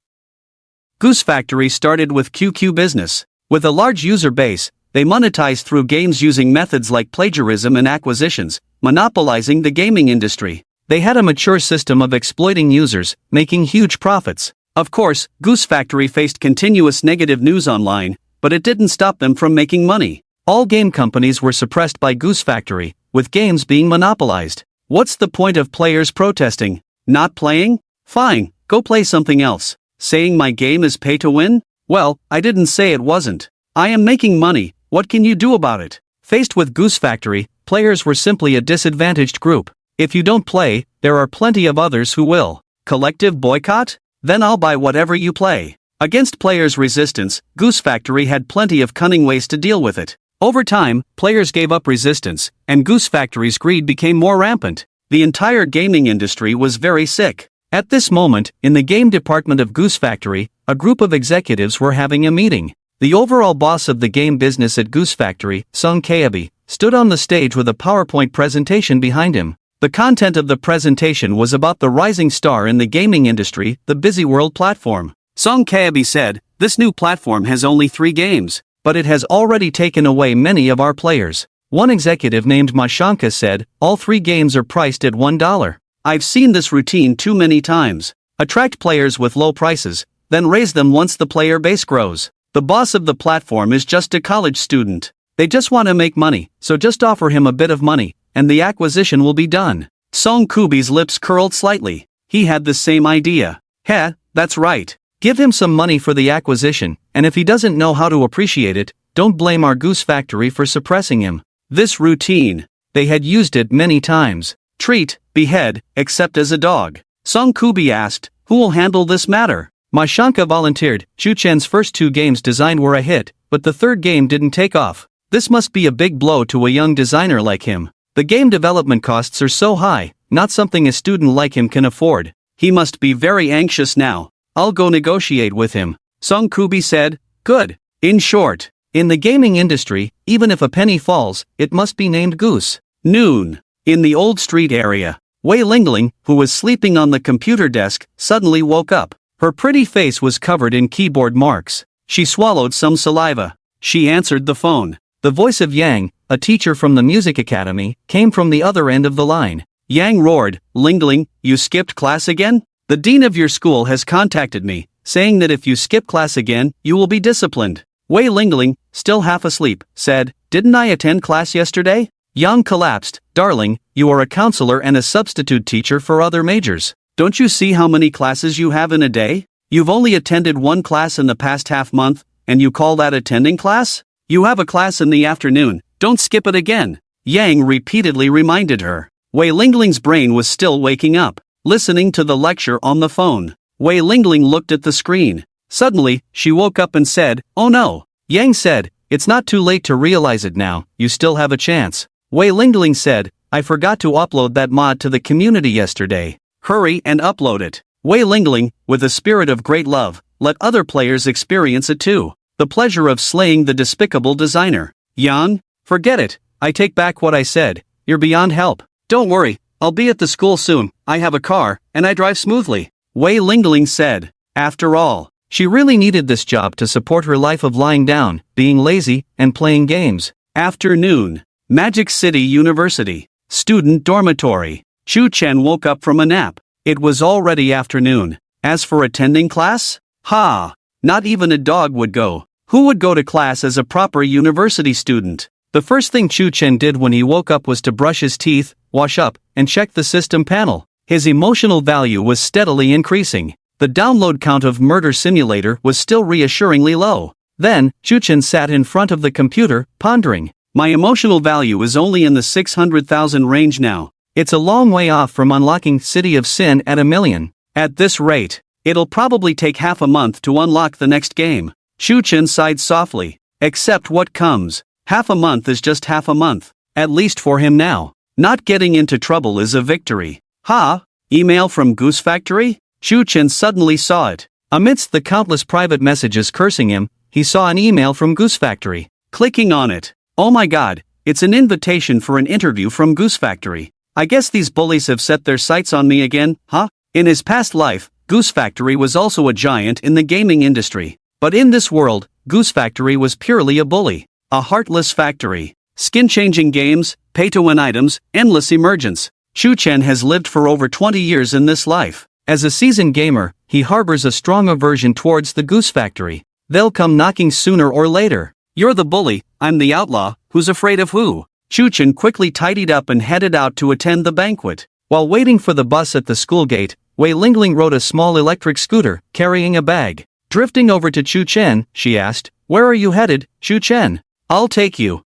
Goose Factory started with QQ business. With a large user base, they monetized through games using methods like plagiarism and acquisitions, monopolizing the gaming industry. They had a mature system of exploiting users, making huge profits. Of course, Goose Factory faced continuous negative news online, but it didn't stop them from making money. All game companies were suppressed by Goose Factory, with games being monopolized. What's the point of players protesting? Not playing? Fine, go play something else. Saying my game is pay to win? Well, I didn't say it wasn't. I am making money, what can you do about it? Faced with Goose Factory, players were simply a disadvantaged group. If you don't play, there are plenty of others who will. Collective boycott? Then I'll buy whatever you play. Against players' resistance, Goose Factory had plenty of cunning ways to deal with it. Over time, players gave up resistance, and Goose Factory's greed became more rampant. The entire gaming industry was very sick. At this moment, in the game department of Goose Factory, a group of executives were having a meeting. The overall boss of the game business at Goose Factory, Sung Kaebi, stood on the stage with a PowerPoint presentation behind him. The content of the presentation was about the rising star in the gaming industry, the Busy World platform. Song Kaebi said, "This new platform has only 3 games, but it has already taken away many of our players." One executive named Mashanka said, "All 3 games are priced at $1. I've seen this routine too many times. Attract players with low prices, then raise them once the player base grows. The boss of the platform is just a college student. They just want to make money, so just offer him a bit of money, and the acquisition will be done." Song Kubi's lips curled slightly. He had the same idea. Heh, that's right. Give him some money for the acquisition, and if he doesn't know how to appreciate it, don't blame our Goose Factory for suppressing him. This routine, they had used it many times. Treat, behead, except as a dog. Song Kubi asked, "Who will handle this matter?" Mashanka volunteered. Shuchen's first 2 games designed were a hit, but the 3rd game didn't take off. This must be a big blow to a young designer like him. The game development costs are so high, not something a student like him can afford. He must be very anxious now. I'll go negotiate with him. Song Kubi said, "Good." In short, in the gaming industry, even if a penny falls, it must be named Goose. Noon. In the old street area, Wei Lingling, who was sleeping on the computer desk, suddenly woke up. Her pretty face was covered in keyboard marks. She swallowed some saliva. She answered the phone. The voice of Yang, a teacher from the music academy, came from the other end of the line. Yang roared, "Lingling, you skipped class again? The dean of your school has contacted me, saying that if you skip class again, you will be disciplined." Wei Lingling, still half asleep, said, "Didn't I attend class yesterday?" Yang collapsed. "Darling, you are a counselor and a substitute teacher for other majors. Don't you see how many classes you have in a day? You've only attended 1 class in the past half month, and you call that attending class? You have a class in the afternoon, don't skip it again." Yang repeatedly reminded her. Wei Lingling's brain was still waking up, listening to the lecture on the phone. Wei Lingling looked at the screen. Suddenly, she woke up and said, "Oh no." Yang said, "It's not too late to realize it now, you still have a chance." Wei Lingling said, "I forgot to upload that mod to the community yesterday. Hurry and upload it." Wei Lingling, with a spirit of great love, let other players experience it too. The pleasure of slaying the despicable designer. Yang, forget it, I take back what I said, you're beyond help. Don't worry, I'll be at the school soon, I have a car, and I drive smoothly. Wei Lingling said. After all, she really needed this job to support her life of lying down, being lazy, and playing games. Afternoon. Magic City University. Student dormitory. Chu Chen woke up from a nap. It was already afternoon. As for attending class? Ha! Not even a dog would go. Who would go to class as a proper university student? The first thing Chu Chen did when he woke up was to brush his teeth, wash up, and check the system panel. His emotional value was steadily increasing. The download count of Murder Simulator was still reassuringly low. Then, Chu Chen sat in front of the computer, pondering. My emotional value is only in the 600,000 range now. It's a long way off from unlocking City of Sin at 1 million. At this rate, it'll probably take half a month to unlock the next game. Chu Chen sighed softly. Accept what comes. Half a month is just half a month. At least for him now. Not getting into trouble is a victory. Ha! Email from Goose Factory? Shu Chen suddenly saw it. Amidst the countless private messages cursing him, he saw an email from Goose Factory. Clicking on it. Oh my god, it's an invitation for an interview from Goose Factory. I guess these bullies have set their sights on me again, huh? In his past life, Goose Factory was also a giant in the gaming industry. But in this world, Goose Factory was purely a bully. A heartless factory. Skin-changing games, pay-to-win items, endless emergence. Shu Chen has lived for over 20 years in this life. As a seasoned gamer, he harbors a strong aversion towards the Goose Factory. They'll come knocking sooner or later. You're the bully, I'm the outlaw, who's afraid of who? Shu Chen quickly tidied up and headed out to attend the banquet. While waiting for the bus at the school gate, Wei Lingling rode a small electric scooter, carrying a bag. Drifting over to Shu Chen, she asked, "Where are you headed, Shu Chen?" "I'll take you.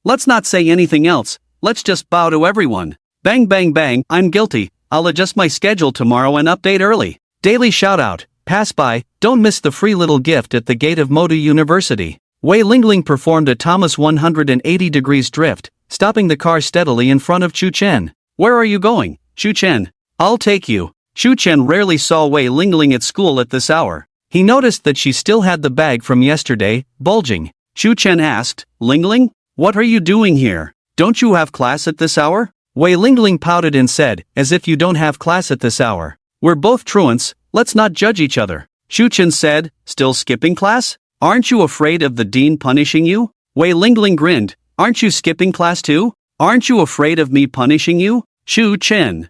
Let's not say anything else, let's just bow to everyone. Bang bang bang, I'm guilty, I'll adjust my schedule tomorrow and update early. Daily shoutout, pass by, don't miss the free little gift at the gate of Modu University." Wei Lingling performed a Thomas 180 degrees drift, stopping the car steadily in front of Shu Chen. "Where are you going, Shu Chen?" "I'll take you." Shu Chen rarely saw Wei Lingling at school at this hour. He noticed that she still had the bag from yesterday, bulging. Shu Chen asked, "Lingling? What are you doing here? Don't you have class at this hour?" Wei Lingling pouted and said, "As if you don't have class at this hour. We're both truants, let's not judge each other." Shu Chen said, "Still skipping class? Aren't you afraid of the dean punishing you?" Wei Lingling grinned, "Aren't you skipping class too? Aren't you afraid of me punishing you?" Shu Chen,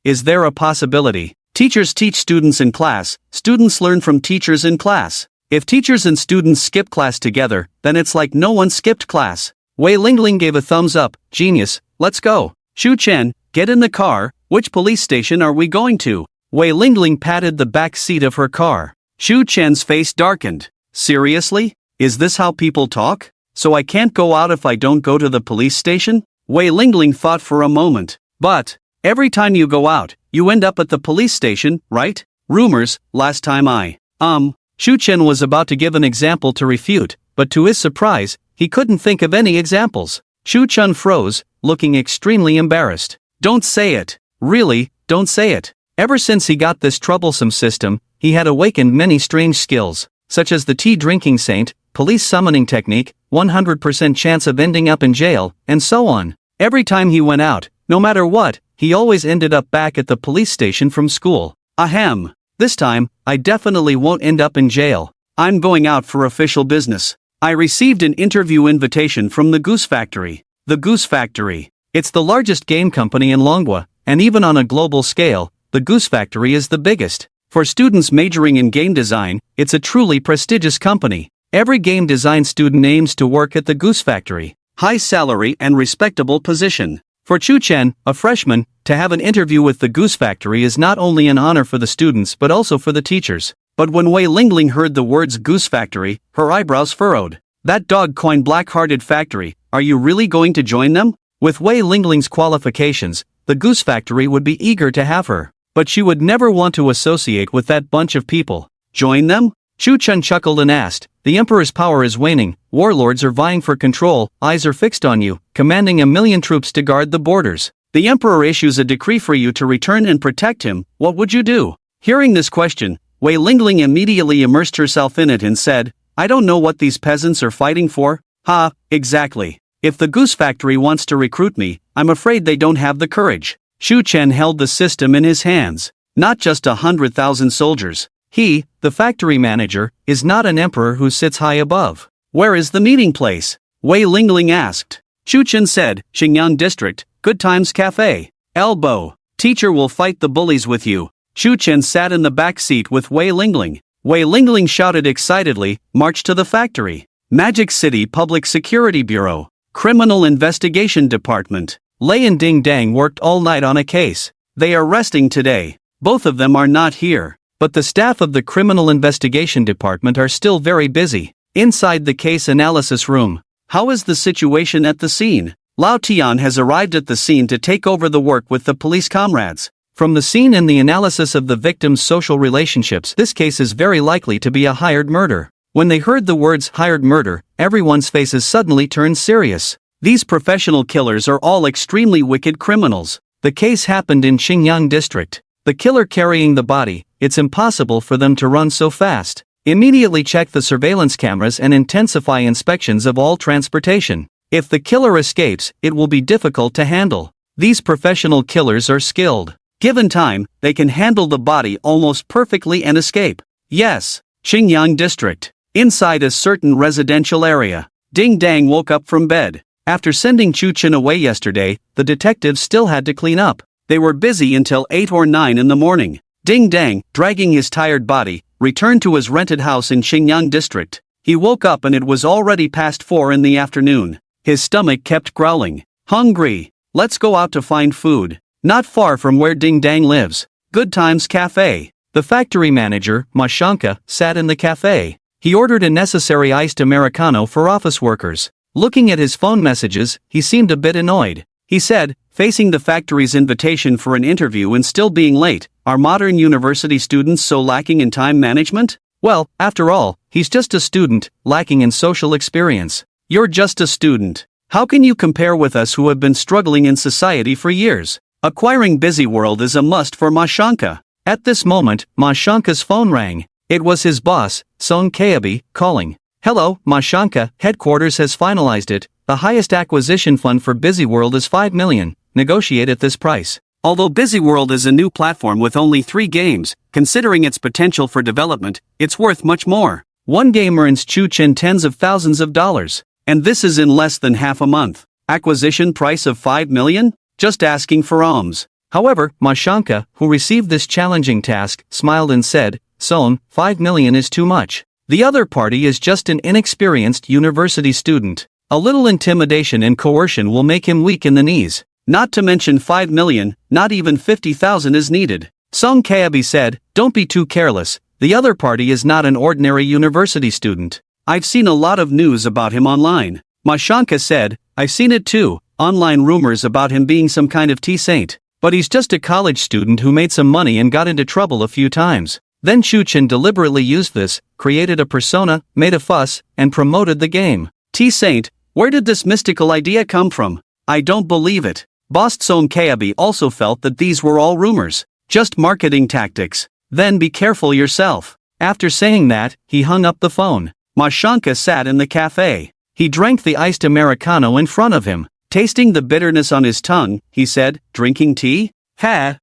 is there a possibility? Teachers teach students in class, students learn from teachers in class. If teachers and students skip class together, then it's like no one skipped class. Wei Lingling gave a thumbs up, "Genius, let's go." Shu Chen, get in the car, which police station are we going to? Wei Lingling patted the back seat of her car. Shu Chen's face darkened. Seriously? Is this how people talk? So I can't go out if I don't go to the police station? Wei Lingling thought for a moment. But, every time you go out, you end up at the police station, right? Rumors, last time Shu Chen was about to give an example to refute, but to his surprise, he couldn't think of any examples. Shu Chen froze, looking extremely embarrassed. "Don't say it. Really, don't say it." Ever since he got this troublesome system, he had awakened many strange skills, such as the tea drinking saint, police summoning technique, 100% chance of ending up in jail, and so on. Every time he went out, no matter what, he always ended up back at the police station from school. Ahem. This time, I definitely won't end up in jail. I'm going out for official business. I received an interview invitation from the Goose Factory. The Goose Factory. It's the largest game company in Manhwa, and even on a global scale, the Goose Factory is the biggest. For students majoring in game design, it's a truly prestigious company. Every game design student aims to work at the Goose Factory. High salary and respectable position. For Shu Chen, a freshman, to have an interview with the Goose Factory is not only an honor for the students but also for the teachers. But when Wei Lingling heard the words Goose Factory, her eyebrows furrowed. That dog-coin black-hearted factory, are you really going to join them? With Wei Lingling's qualifications, the Goose Factory would be eager to have her. But she would never want to associate with that bunch of people. Join them? Shu Chen chuckled and asked, "The Emperor's power is waning, warlords are vying for control, eyes are fixed on you, commanding 1,000,000 troops to guard the borders. The Emperor issues a decree for you to return and protect him, what would you do?" Hearing this question, Wei Lingling immediately immersed herself in it and said, "I don't know what these peasants are fighting for." "Ha, exactly. If the Goose Factory wants to recruit me, I'm afraid they don't have the courage." Shu Chen held the system in his hands. Not just 100,000 soldiers. He, the factory manager, is not an emperor who sits high above. "Where is the meeting place?" Wei Lingling asked. Shu Chen said, "Xingyang District, Good Times Cafe. Elbow. Teacher will fight the bullies with you." Shu Chen sat in the back seat with Wei Lingling. Wei Lingling shouted excitedly, "March to the factory. Magic City Public Security Bureau. Criminal Investigation Department." Lei and Ding Dang worked all night on a case. They are resting today. Both of them are not here. But the staff of the Criminal Investigation Department are still very busy. Inside the case analysis room. How is the situation at the scene? Lao Tian has arrived at the scene to take over the work with the police comrades. From the scene and the analysis of the victim's social relationships, this case is very likely to be a hired murder. When they heard the words hired murder, everyone's faces suddenly turned serious. These professional killers are all extremely wicked criminals. The case happened in Xinjiang district. The killer carrying the body, it's impossible for them to run so fast. Immediately check the surveillance cameras and intensify inspections of all transportation. If the killer escapes, it will be difficult to handle. These professional killers are skilled. Given time, they can handle the body almost perfectly and escape. Yes, Xinjiang district. Inside a certain residential area, Ding Dang woke up from bed. After sending Chu Chen away yesterday, the detectives still had to clean up. They were busy until 8 or 9 in the morning. Ding Dang, dragging his tired body, returned to his rented house in Xinjiang district. He woke up and it was already past 4 in the afternoon. His stomach kept growling. Hungry. Let's go out to find food. Not far from where Ding Dang lives. Good Times Cafe. The factory manager, Mashanka, sat in the cafe. He ordered a necessary iced Americano for office workers. Looking at his phone messages, he seemed a bit annoyed. He said, facing the factory's invitation for an interview and still being late, are modern university students so lacking in time management? Well, after all, he's just a student, lacking in social experience. You're just a student. How can you compare with us who have been struggling in society for years? Acquiring Busy World is a must for Mashanka. At this moment, Mashanka's phone rang. It was his boss, Song Kaebi, calling. Hello, Mashanka, headquarters has finalized it. The highest acquisition fund for Busy World is 5 million. Negotiate at this price. Although Busy World is a new platform with only 3 games, considering its potential for development, it's worth much more. One game earns Chu Chen tens of thousands of dollars. And this is in less than half a month. Acquisition price of 5 million? Just asking for alms. However, Mashanka, who received this challenging task, smiled and said, Son, 5 million is too much. The other party is just an inexperienced university student. A little intimidation and coercion will make him weak in the knees. Not to mention 5 million, not even 50,000 is needed. Song Kaebi said, don't be too careless. The other party is not an ordinary university student. I've seen a lot of news about him online. Mashanka said, I've seen it too, online rumors about him being some kind of T-saint. But he's just a college student who made some money and got into trouble a few times. Then Chu Chen deliberately used this, created a persona, made a fuss, and promoted the game. T-saint, where did this mystical idea come from? I don't believe it. Boss Song Kaebi also felt that these were all rumors. Just marketing tactics. Then be careful yourself. After saying that, he hung up the phone. Mashanka sat in the cafe. He drank the iced Americano in front of him. Tasting the bitterness on his tongue, he said, drinking tea? Ha!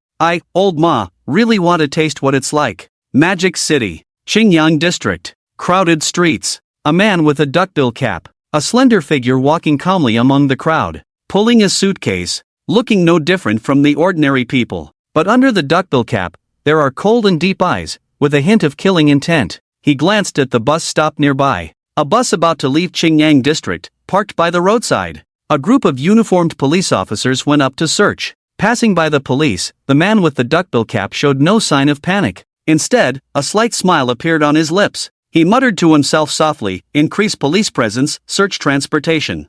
Old Ma, really want to taste what it's like. Magic City. Xinjiang District. Crowded streets. A man with a duckbill cap. A slender figure walking calmly among the crowd. Pulling a suitcase. Looking no different from the ordinary people. But under the duckbill cap, there are cold and deep eyes, with a hint of killing intent. He glanced at the bus stop nearby. A bus about to leave Xinjiang district, parked by the roadside. A group of uniformed police officers went up to search. Passing by the police, the man with the duckbill cap showed no sign of panic. Instead, a slight smile appeared on his lips. He muttered to himself softly, increase police presence, search transportation.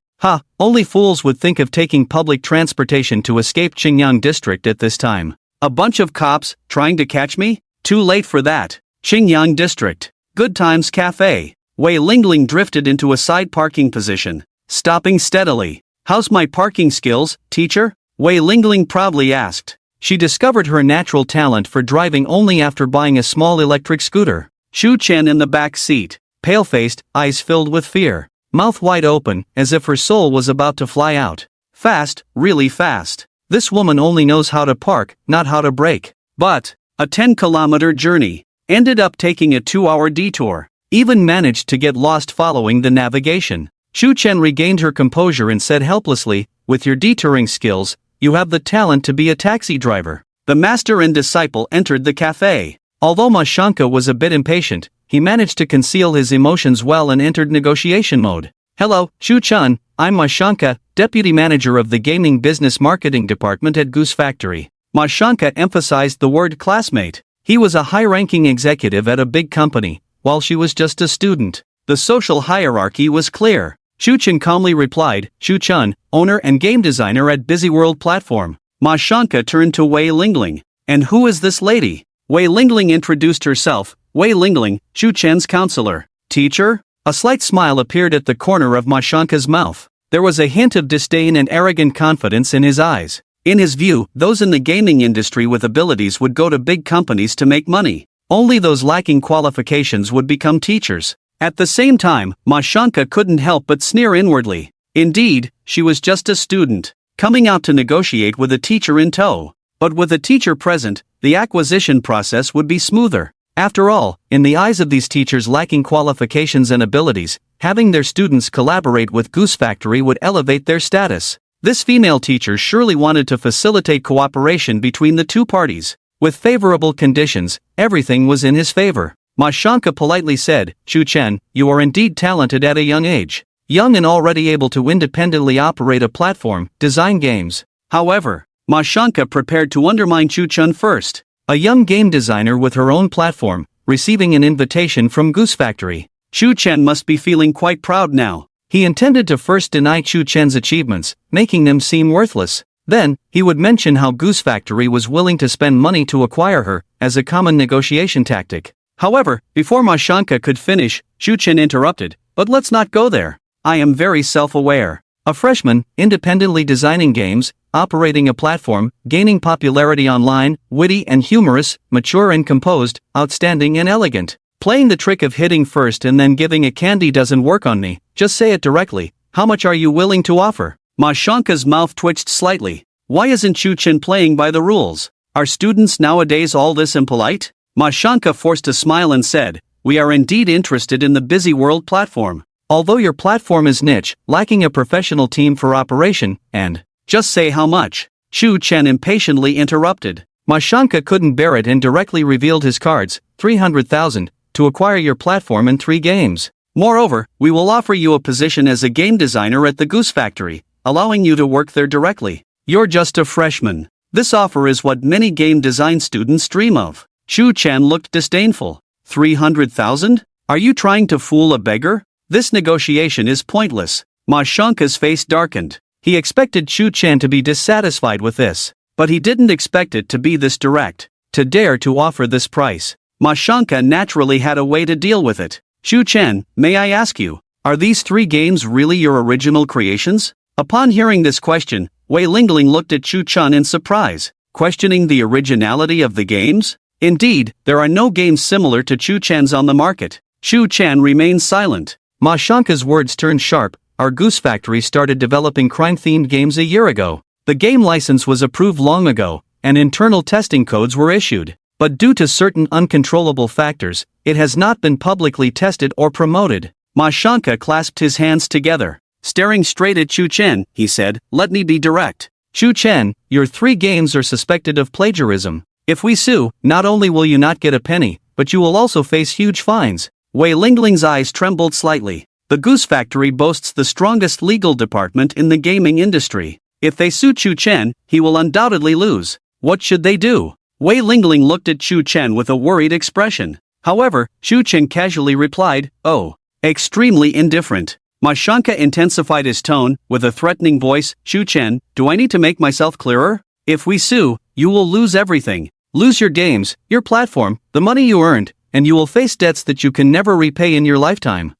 Only fools would think of taking public transportation to escape Xinjiang district at this time. A bunch of cops, trying to catch me? Too late for that. Xinjiang district. Good Times Cafe. Wei Lingling drifted into a side parking position, stopping steadily. How's my parking skills, teacher? Wei Lingling proudly asked. She discovered her natural talent for driving only after buying a small electric scooter. Chu Chen in the back seat, pale-faced, eyes filled with fear, mouth wide open, as if her soul was about to fly out. Fast, really fast. This woman only knows how to park, not how to brake. But, a 10-kilometer journey, ended up taking a 2-hour detour. Even managed to get lost following the navigation. Chu Chen regained her composure and said helplessly, with your detouring skills, you have the talent to be a taxi driver. The master and disciple entered the cafe. Although Mashanka was a bit impatient, he managed to conceal his emotions well and entered negotiation mode. Hello, Chu Chen, I'm Mashanka, deputy manager of the gaming business marketing department at Goose Factory. Mashanka emphasized the word classmate. He was a high-ranking executive at a big company, while she was just a student. The social hierarchy was clear. Chu Chen calmly replied, Chu Chen, owner and game designer at Busy World Platform. Mashanka turned to Wei Lingling. And who is this lady? Wei Lingling introduced herself. Wei Lingling, Chu Chen's counselor. Teacher? A slight smile appeared at the corner of Mashanka's mouth. There was a hint of disdain and arrogant confidence in his eyes. In his view, those in the gaming industry with abilities would go to big companies to make money. Only those lacking qualifications would become teachers. At the same time, Mashanka couldn't help but sneer inwardly. Indeed, she was just a student, coming out to negotiate with a teacher in tow. But with a teacher present, the acquisition process would be smoother. After all, in the eyes of these teachers lacking qualifications and abilities, having their students collaborate with Goose Factory would elevate their status. This female teacher surely wanted to facilitate cooperation between the two parties. With favorable conditions, everything was in his favor. Mashanka politely said, "Chu Chen, you are indeed talented at a young age. Young and already able to independently operate a platform, design games." However, Mashanka prepared to undermine Chu Chen first. A young game designer with her own platform, receiving an invitation from Goose Factory. Chu Chen must be feeling quite proud now. He intended to first deny Chu Chen's achievements, making them seem worthless. Then, he would mention how Goose Factory was willing to spend money to acquire her, as a common negotiation tactic. However, before Mashanka could finish, Chu Chen interrupted, "But let's not go there. I am very self-aware. A freshman, independently designing games, operating a platform, gaining popularity online, witty and humorous, mature and composed, outstanding and elegant. Playing the trick of hitting first and then giving a candy doesn't work on me. Just say it directly. How much are you willing to offer?" Mashanka's mouth twitched slightly. Why isn't Chu Chen playing by the rules? Are students nowadays all this impolite? Mashanka forced a smile and said, "We are indeed interested in the Busy World platform. Although your platform is niche, lacking a professional team for operation, and..." "Just say how much," Chu Chen impatiently interrupted. Mashanka couldn't bear it and directly revealed his cards, 300,000, to acquire your platform in 3 games. Moreover, we will offer you a position as a game designer at the Goose Factory, allowing you to work there directly. You're just a freshman. This offer is what many game design students dream of. Chu Chen looked disdainful. 300,000? Are you trying to fool a beggar? This negotiation is pointless. Mashanka's face darkened. He expected Chu Chen to be dissatisfied with this, but he didn't expect it to be this direct. To dare to offer this price. Mashanka naturally had a way to deal with it. "Chu Chen, may I ask you, are these 3 games really your original creations?" Upon hearing this question, Wei Lingling looked at Chu Chen in surprise, questioning the originality of the games. Indeed, there are no games similar to Chu Chen's on the market. Chu Chen remained silent. Mashanka's words turned sharp. Our Goose Factory started developing crime-themed games a year ago. The game license was approved long ago, and internal testing codes were issued. But due to certain uncontrollable factors, it has not been publicly tested or promoted. Mashanka clasped his hands together. Staring straight at Chu Chen, he said, "Let me be direct. Chu Chen, your 3 games are suspected of plagiarism. If we sue, not only will you not get a penny, but you will also face huge fines." Wei Lingling's eyes trembled slightly. The Goose Factory boasts the strongest legal department in the gaming industry. If they sue Chu Chen, he will undoubtedly lose. What should they do? Wei Lingling looked at Chu Chen with a worried expression. However, Chu Chen casually replied, "Oh, extremely indifferent." Mashanka intensified his tone, with a threatening voice, "Chu Chen, do I need to make myself clearer? If we sue, you will lose everything. Lose your games, your platform, the money you earned, and you will face debts that you can never repay in your lifetime."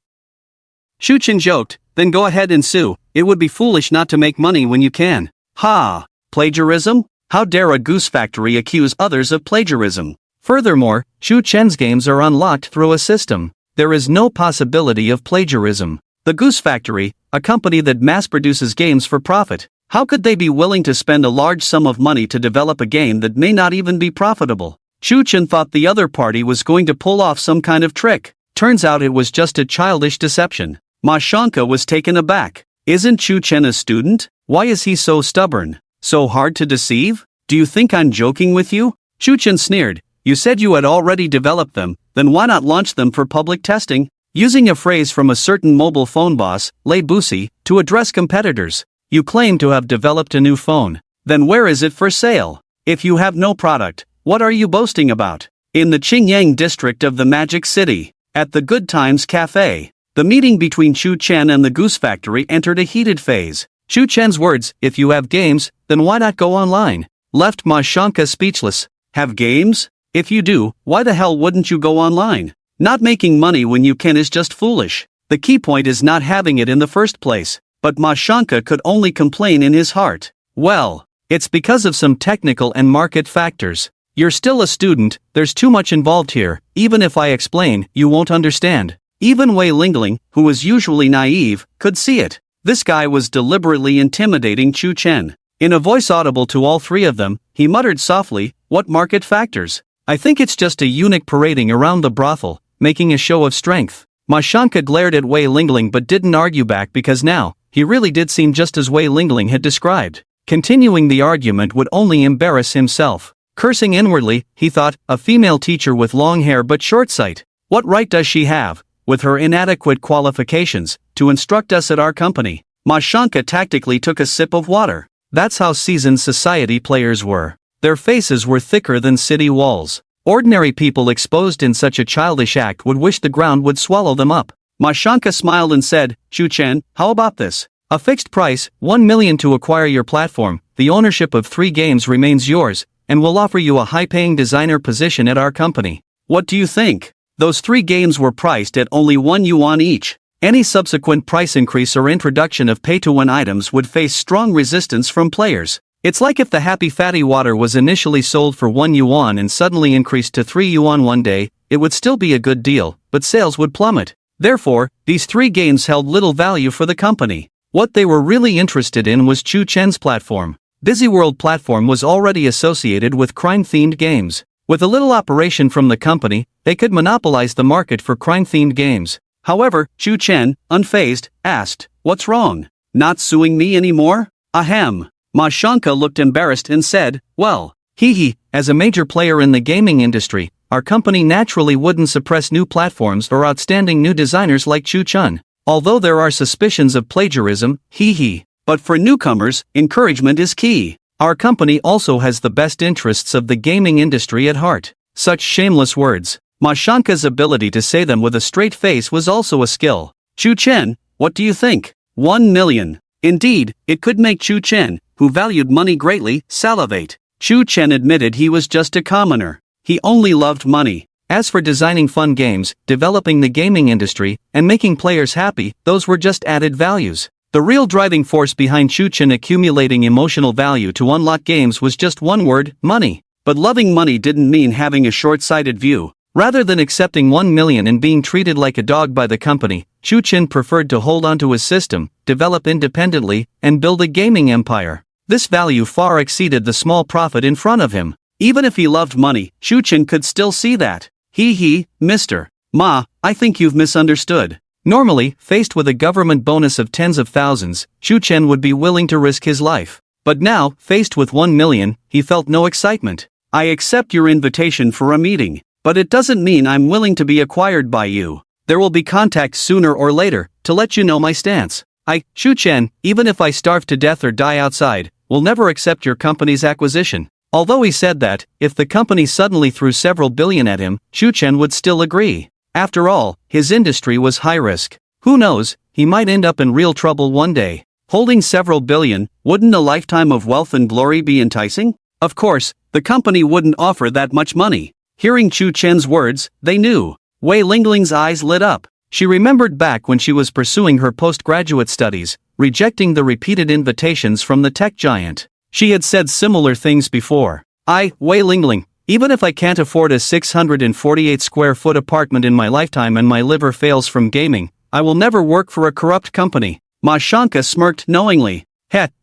Chu Chen joked, "Then go ahead and sue. It would be foolish not to make money when you can." Ha! Plagiarism? How dare a Goose Factory accuse others of plagiarism? Furthermore, Chu Chen's games are unlocked through a system. There is no possibility of plagiarism. The Goose Factory, a company that mass-produces games for profit, how could they be willing to spend a large sum of money to develop a game that may not even be profitable? Chu Chen thought the other party was going to pull off some kind of trick. Turns out it was just a childish deception. Mashanka was taken aback. Isn't Chu Chen a student? Why is he so stubborn? So hard to deceive? Do you think I'm joking with you? Chu Chen sneered. You said you had already developed them, then why not launch them for public testing? Using a phrase from a certain mobile phone boss, Lei Busi, to address competitors. You claim to have developed a new phone. Then where is it for sale? If you have no product, what are you boasting about? In the Qingyang district of the Magic City, at the Good Times Cafe, the meeting between Chu Chen and the Goose Factory entered a heated phase. Chu Chen's words, "If you have games, then why not go online?" left Mashanka speechless. Have games? If you do, why the hell wouldn't you go online? Not making money when you can is just foolish. The key point is not having it in the first place. But Mashanka could only complain in his heart. Well, It's because of some technical and market factors. You're still a student, there's too much involved here, even if I explain, you won't understand. Even Wei Lingling, who was usually naive, could see it. This guy was deliberately intimidating Chu Chen. In a voice audible to all three of them, he muttered softly, "What market factors? I think it's just a eunuch parading around the brothel, making a show of strength." Ma Shanka glared at Wei Lingling but didn't argue back because now, he really did seem just as Wei Lingling had described. Continuing the argument would only embarrass himself. Cursing inwardly, he thought, a female teacher with long hair but short sight. What right does she have, with her inadequate qualifications, to instruct us at our company? Ma Shanka tactically took a sip of water. That's how seasoned society players were. Their faces were thicker than city walls. Ordinary people exposed in such a childish act would wish the ground would swallow them up. Ma Shanka smiled and said, "Chu Chen, how about this? A fixed price, 1 million to acquire your platform, the ownership of 3 games remains yours, and we'll offer you a high-paying designer position at our company. What do you think?" Those 3 games were priced at only 1 yuan each. Any subsequent price increase or introduction of pay-to-win items would face strong resistance from players. It's like if the Happy Fatty water was initially sold for 1 yuan and suddenly increased to 3 yuan one day, it would still be a good deal, but sales would plummet. Therefore, these 3 games held little value for the company. What they were really interested in was Chu Chen's platform. Busy World platform was already associated with crime-themed games. With a little operation from the company, they could monopolize the market for crime-themed games. However, Chu Chen, unfazed, asked, "What's wrong? Not suing me anymore?" "Ahem." Ma Shanka looked embarrassed and said, "Well, as a major player in the gaming industry, our company naturally wouldn't suppress new platforms or outstanding new designers like Chu Chen. Although there are suspicions of plagiarism, but for newcomers, encouragement is key. Our company also has the best interests of the gaming industry at heart." Such shameless words. Ma Shanka's ability to say them with a straight face was also a skill. "Chu Chen, what do you think? 1 million. Indeed, it could make Chu Chen, who valued money greatly, salivate. Chu Chen admitted he was just a commoner. He only loved money. As for designing fun games, developing the gaming industry, and making players happy, those were just added values. The real driving force behind Chu Chen accumulating emotional value to unlock games was just one word, money. But loving money didn't mean having a short-sighted view. Rather than accepting 1 million and being treated like a dog by the company, Chu Chen preferred to hold onto his system, develop independently, and build a gaming empire. This value far exceeded the small profit in front of him. Even if he loved money, Chu Chen could still see that. Mr. Ma, I think you've misunderstood. Normally, faced with a government bonus of tens of thousands, Chu Chen would be willing to risk his life. But now, faced with 1 million, he felt no excitement. "I accept your invitation for a meeting. But it doesn't mean I'm willing to be acquired by you. There will be contact sooner or later, to let you know my stance. Chu Chen, even if I starve to death or die outside, will never accept your company's acquisition." Although he said that, if the company suddenly threw several billion at him, Chu Chen would still agree. After all, his industry was high risk. Who knows, he might end up in real trouble one day. Holding several billion, wouldn't a lifetime of wealth and glory be enticing? Of course, the company wouldn't offer that much money. Hearing Chu Chen's words, they knew. Wei Lingling's eyes lit up. She remembered back when she was pursuing her postgraduate studies, rejecting the repeated invitations from the tech giant. She had said similar things before. Wei Lingling, even if I can't afford a 648 square foot apartment in my lifetime and my liver fails from gaming, I will never work for a corrupt company." Ma Shanka smirked knowingly.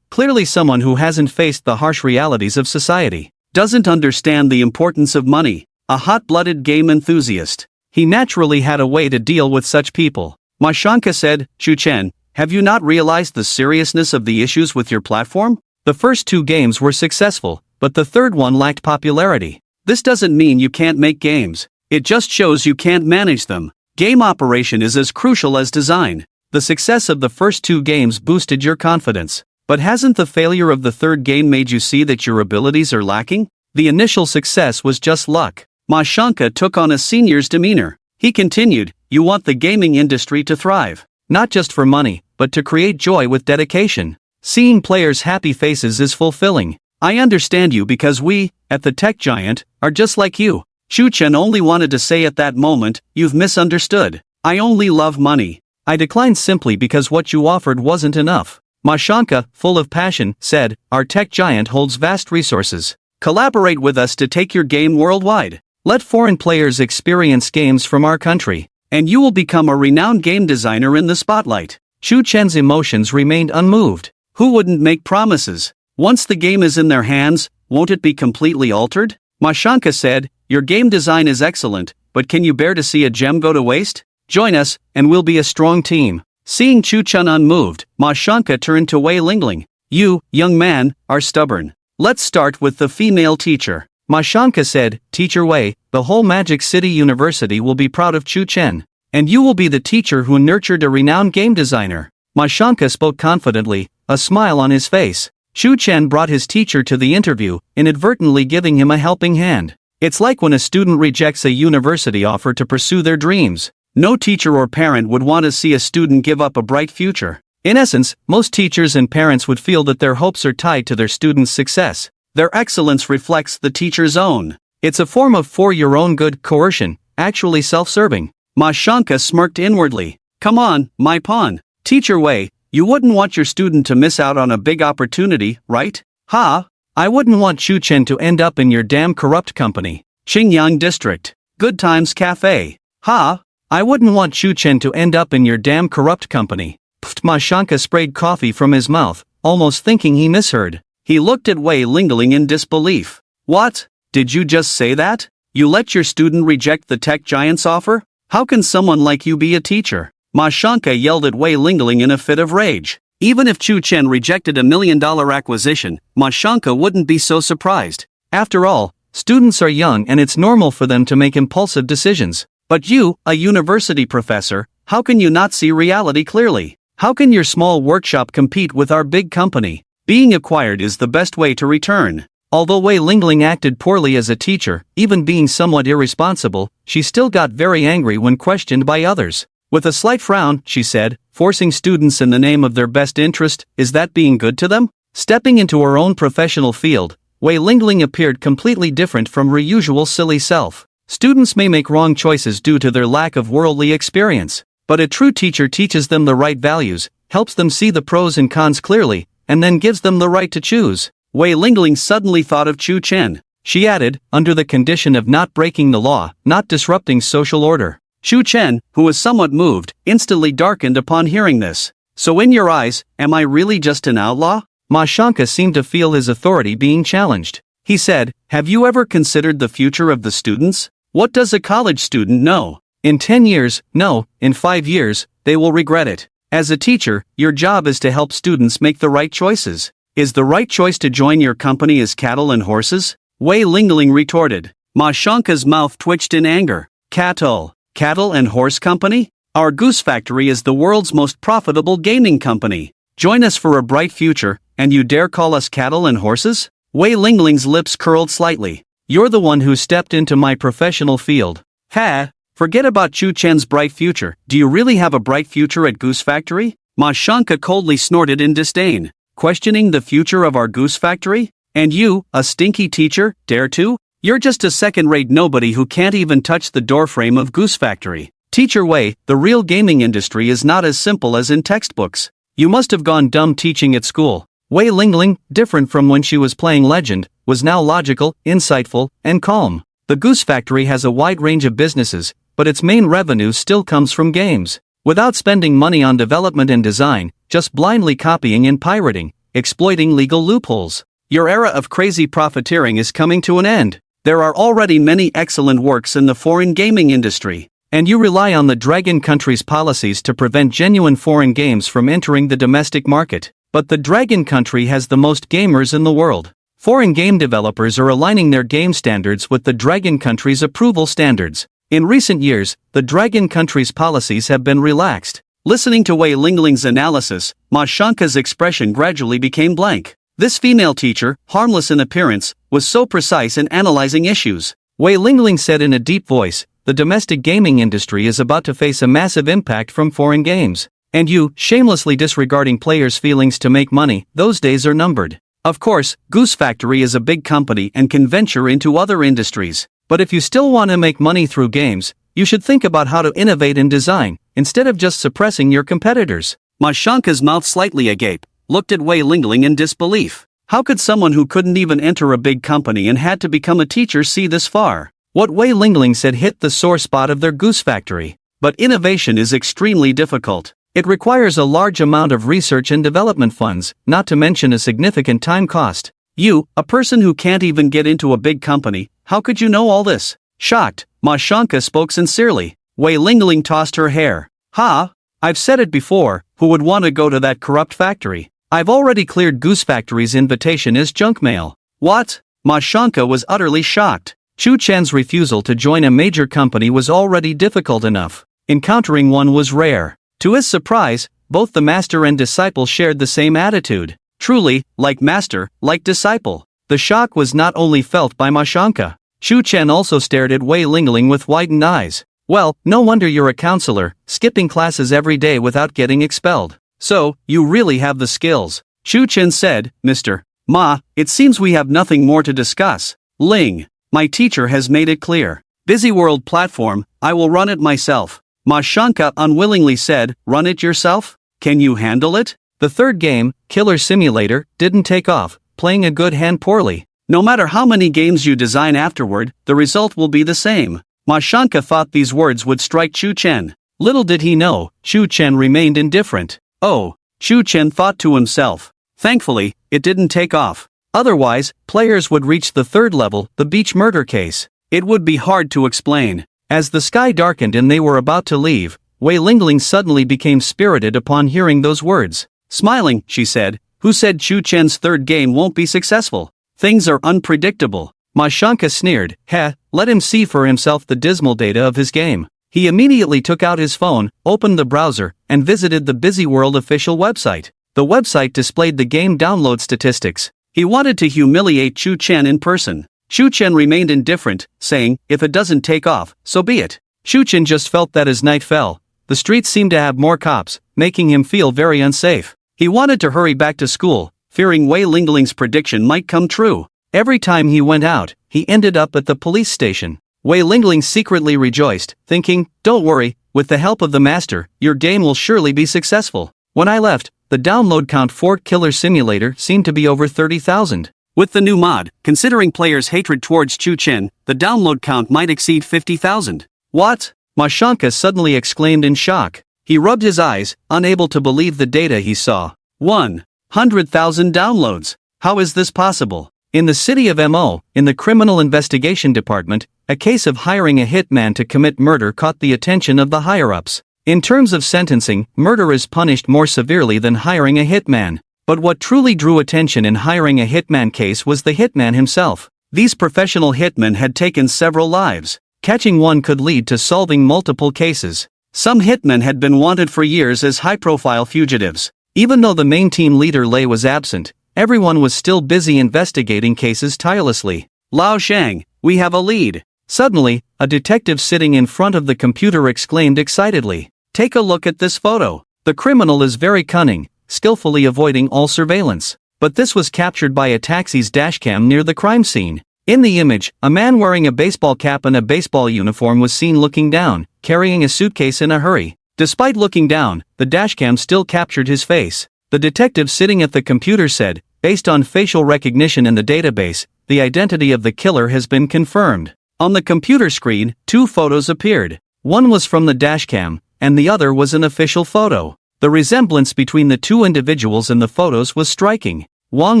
Clearly someone who hasn't faced the harsh realities of society. Doesn't understand the importance of money. A hot-blooded game enthusiast. He naturally had a way to deal with such people. Ma Shanka said, "Chu Chen, have you not realized the seriousness of the issues with your platform? The first 2 games were successful, but the third one lacked popularity. This doesn't mean you can't make games. It just shows you can't manage them. Game operation is as crucial as design. The success of the first 2 games boosted your confidence. But hasn't the failure of the third game made you see that your abilities are lacking? The initial success was just luck." Ma Shanka took on a senior's demeanor. He continued, "You want the gaming industry to thrive. Not just for money, but to create joy with dedication. Seeing players' happy faces is fulfilling. I understand you because we, at the tech giant, are just like you." Chu Chen only wanted to say at that moment, "You've misunderstood. I only love money. I declined simply because what you offered wasn't enough." Mashanka, full of passion, said, "Our tech giant holds vast resources. Collaborate with us to take your game worldwide. Let foreign players experience games from our country, and you will become a renowned game designer in the spotlight." Shu Chen's emotions remained unmoved. Who wouldn't make promises? Once the game is in their hands, won't it be completely altered? Mashanka said, "Your game design is excellent, but can you bear to see a gem go to waste? Join us, and we'll be a strong team." Seeing Chu Chen unmoved, Mashanka turned to Wei Lingling. "You, young man, are stubborn. Let's start with the female teacher." Mashanka said, "Teacher Wei, the whole Magic City University will be proud of Chu Chen. And you will be the teacher who nurtured a renowned game designer." Mashanka spoke confidently, a smile on his face. Chu Chen brought his teacher to the interview, inadvertently giving him a helping hand. It's like when a student rejects a university offer to pursue their dreams. No teacher or parent would want to see a student give up a bright future. In essence, most teachers and parents would feel that their hopes are tied to their students' success. Their excellence reflects the teacher's own. It's a form of for your own good coercion, actually self-serving. Mashanka smirked inwardly. "Come on, my pawn. Teacher Wei, you wouldn't want your student to miss out on a big opportunity, right? Ha! I wouldn't want Chu Chen to end up in your damn corrupt company. Qingyang District. Good Times Cafe. Ha! I wouldn't want Chu Chen to end up in your damn corrupt company." Pfft. Mashanka sprayed coffee from his mouth, almost thinking he misheard. He looked at Wei Lingling in disbelief. "What? Did you just say that? You let your student reject the tech giant's offer? How can someone like you be a teacher?" Mashanka yelled at Wei Lingling in a fit of rage. Even if Chu Chen rejected a $1 million acquisition, Mashanka wouldn't be so surprised. After all, students are young and it's normal for them to make impulsive decisions. But you, a university professor, how can you not see reality clearly? How can your small workshop compete with our big company? Being acquired is the best way to return. Although Wei Lingling acted poorly as a teacher, even being somewhat irresponsible, she still got very angry when questioned by others. With a slight frown, she said, "Forcing students in the name of their best interest, is that being good to them?" Stepping into her own professional field, Wei Lingling appeared completely different from her usual silly self. Students may make wrong choices due to their lack of worldly experience, but a true teacher teaches them the right values, helps them see the pros and cons clearly, and then gives them the right to choose. Wei Lingling suddenly thought of Chu Chen. She added, under the condition of not breaking the law, not disrupting social order. Chu Chen, who was somewhat moved, instantly darkened upon hearing this. "So in your eyes, am I really just an outlaw?" Mashanka seemed to feel his authority being challenged. He said, "Have you ever considered the future of the students? What does a college student know? In 10 years, no, in 5 years, they will regret it. As a teacher, your job is to help students make the right choices. Is the right choice to join your company as cattle and horses?" Wei Lingling retorted. Mashanka's mouth twitched in anger. Cattle and horse company? Our Goose Factory is the world's most profitable gaming company. Join us for a bright future, and you dare call us cattle and horses? Wei Lingling's lips curled slightly. "You're the one who stepped into my professional field." "Ha! Forget about Chu Chen's bright future. Do you really have a bright future at Goose Factory?" Mashanka coldly snorted in disdain. "Questioning the future of our Goose Factory? And you, a stinky teacher, dare to? You're just a second-rate nobody who can't even touch the doorframe of Goose Factory. Teacher Wei, the real gaming industry is not as simple as in textbooks. You must have gone dumb teaching at school." Wei Lingling, different from when she was playing Legend, was now logical, insightful, and calm. The Goose Factory has a wide range of businesses, but its main revenue still comes from games. Without spending money on development and design, just blindly copying and pirating, exploiting legal loopholes. Your era of crazy profiteering is coming to an end. There are already many excellent works in the foreign gaming industry, and you rely on the Dragon country's policies to prevent genuine foreign games from entering the domestic market. But the Dragon country has the most gamers in the world. Foreign game developers are aligning their game standards with the Dragon country's approval standards. In recent years, the Dragon country's policies have been relaxed. Listening to Wei Lingling's analysis, Mashanka's expression gradually became blank. This female teacher, harmless in appearance, was so precise in analyzing issues. Wei Lingling said in a deep voice, "The domestic gaming industry is about to face a massive impact from foreign games. And you, shamelessly disregarding players' feelings to make money, those days are numbered. Of course, Goose Factory is a big company and can venture into other industries. But if you still want to make money through games, you should think about how to innovate in design, instead of just suppressing your competitors." Mashanka's mouth slightly agape. looked at Wei Lingling in disbelief. How could someone who couldn't even enter a big company and had to become a teacher see this far? What Wei Lingling said hit the sore spot of their goose factory. But innovation is extremely difficult. It requires a large amount of research and development funds, not to mention a significant time cost. You, a person who can't even get into a big company, how could you know all this? Shocked, Ma Shanka spoke sincerely. Wei Lingling tossed her hair. Ha! I've said it before, who would want to go to that corrupt factory? I've already cleared Goose Factory's invitation as junk mail. What? Ma Shanka was utterly shocked. Chu Chen's refusal to join a major company was already difficult enough. Encountering one was rare. To his surprise, both the master and disciple shared the same attitude. Truly, like master, like disciple. The shock was not only felt by Ma Shanka. Chu Chen also stared at Wei Lingling with widened eyes. Well, no wonder you're a counselor, skipping classes every day without getting expelled. So, you really have the skills. Chu Chen said, Mr. Ma, it seems we have nothing more to discuss. Ling, my teacher has made it clear. Busy World platform, I will run it myself. Ma Shanka unwillingly said, run it yourself? Can you handle it? The third game, Killer Simulator, didn't take off, playing a good hand poorly. No matter how many games you design afterward, the result will be the same. Ma Shanka thought these words would strike Chu Chen. Little did he know, Chu Chen remained indifferent. Oh, Chu Chen thought to himself. Thankfully, it didn't take off. Otherwise, players would reach the third level, the beach murder case. It would be hard to explain. As the sky darkened and they were about to leave, Wei Lingling suddenly became spirited upon hearing those words. Smiling, she said, who said Chu Chen's third game won't be successful? Things are unpredictable. Ma Shanka sneered. Heh, let him see for himself the dismal data of his game. He immediately took out his phone, opened the browser, and visited the Busy World official website. The website displayed the game download statistics. He wanted to humiliate Chu Chen in person. Chu Chen remained indifferent, saying, if it doesn't take off, so be it. Chu Chen just felt that as night fell, the streets seemed to have more cops, making him feel very unsafe. He wanted to hurry back to school, fearing Wei Lingling's prediction might come true. Every time he went out, he ended up at the police station. Wei Lingling secretly rejoiced, thinking, don't worry, with the help of the master, your game will surely be successful. When I left, the download count for Killer Simulator seemed to be over 30,000. With the new mod, considering players' hatred towards Chu Chen, the download count might exceed 50,000. What? Ma Shanka suddenly exclaimed in shock. He rubbed his eyes, unable to believe the data he saw. 100,000 downloads. How is this possible? In the city of Mo, in the Criminal Investigation Department, a case of hiring a hitman to commit murder caught the attention of the higher-ups. In terms of sentencing, murder is punished more severely than hiring a hitman. But what truly drew attention in hiring a hitman case was the hitman himself. These professional hitmen had taken several lives. Catching one could lead to solving multiple cases. Some hitmen had been wanted for years as high-profile fugitives. Even though the main team leader Lei was absent, everyone was still busy investigating cases tirelessly. Lao Shang, we have a lead. Suddenly, a detective sitting in front of the computer exclaimed excitedly. Take a look at this photo. The criminal is very cunning, skillfully avoiding all surveillance. But this was captured by a taxi's dashcam near the crime scene. In the image, a man wearing a baseball cap and a baseball uniform was seen looking down, carrying a suitcase in a hurry. Despite looking down, the dashcam still captured his face. The detective sitting at the computer said, based on facial recognition in the database, the identity of the killer has been confirmed. On the computer screen, two photos appeared. One was from the dashcam, and the other was an official photo. The resemblance between the two individuals in the photos was striking. Wang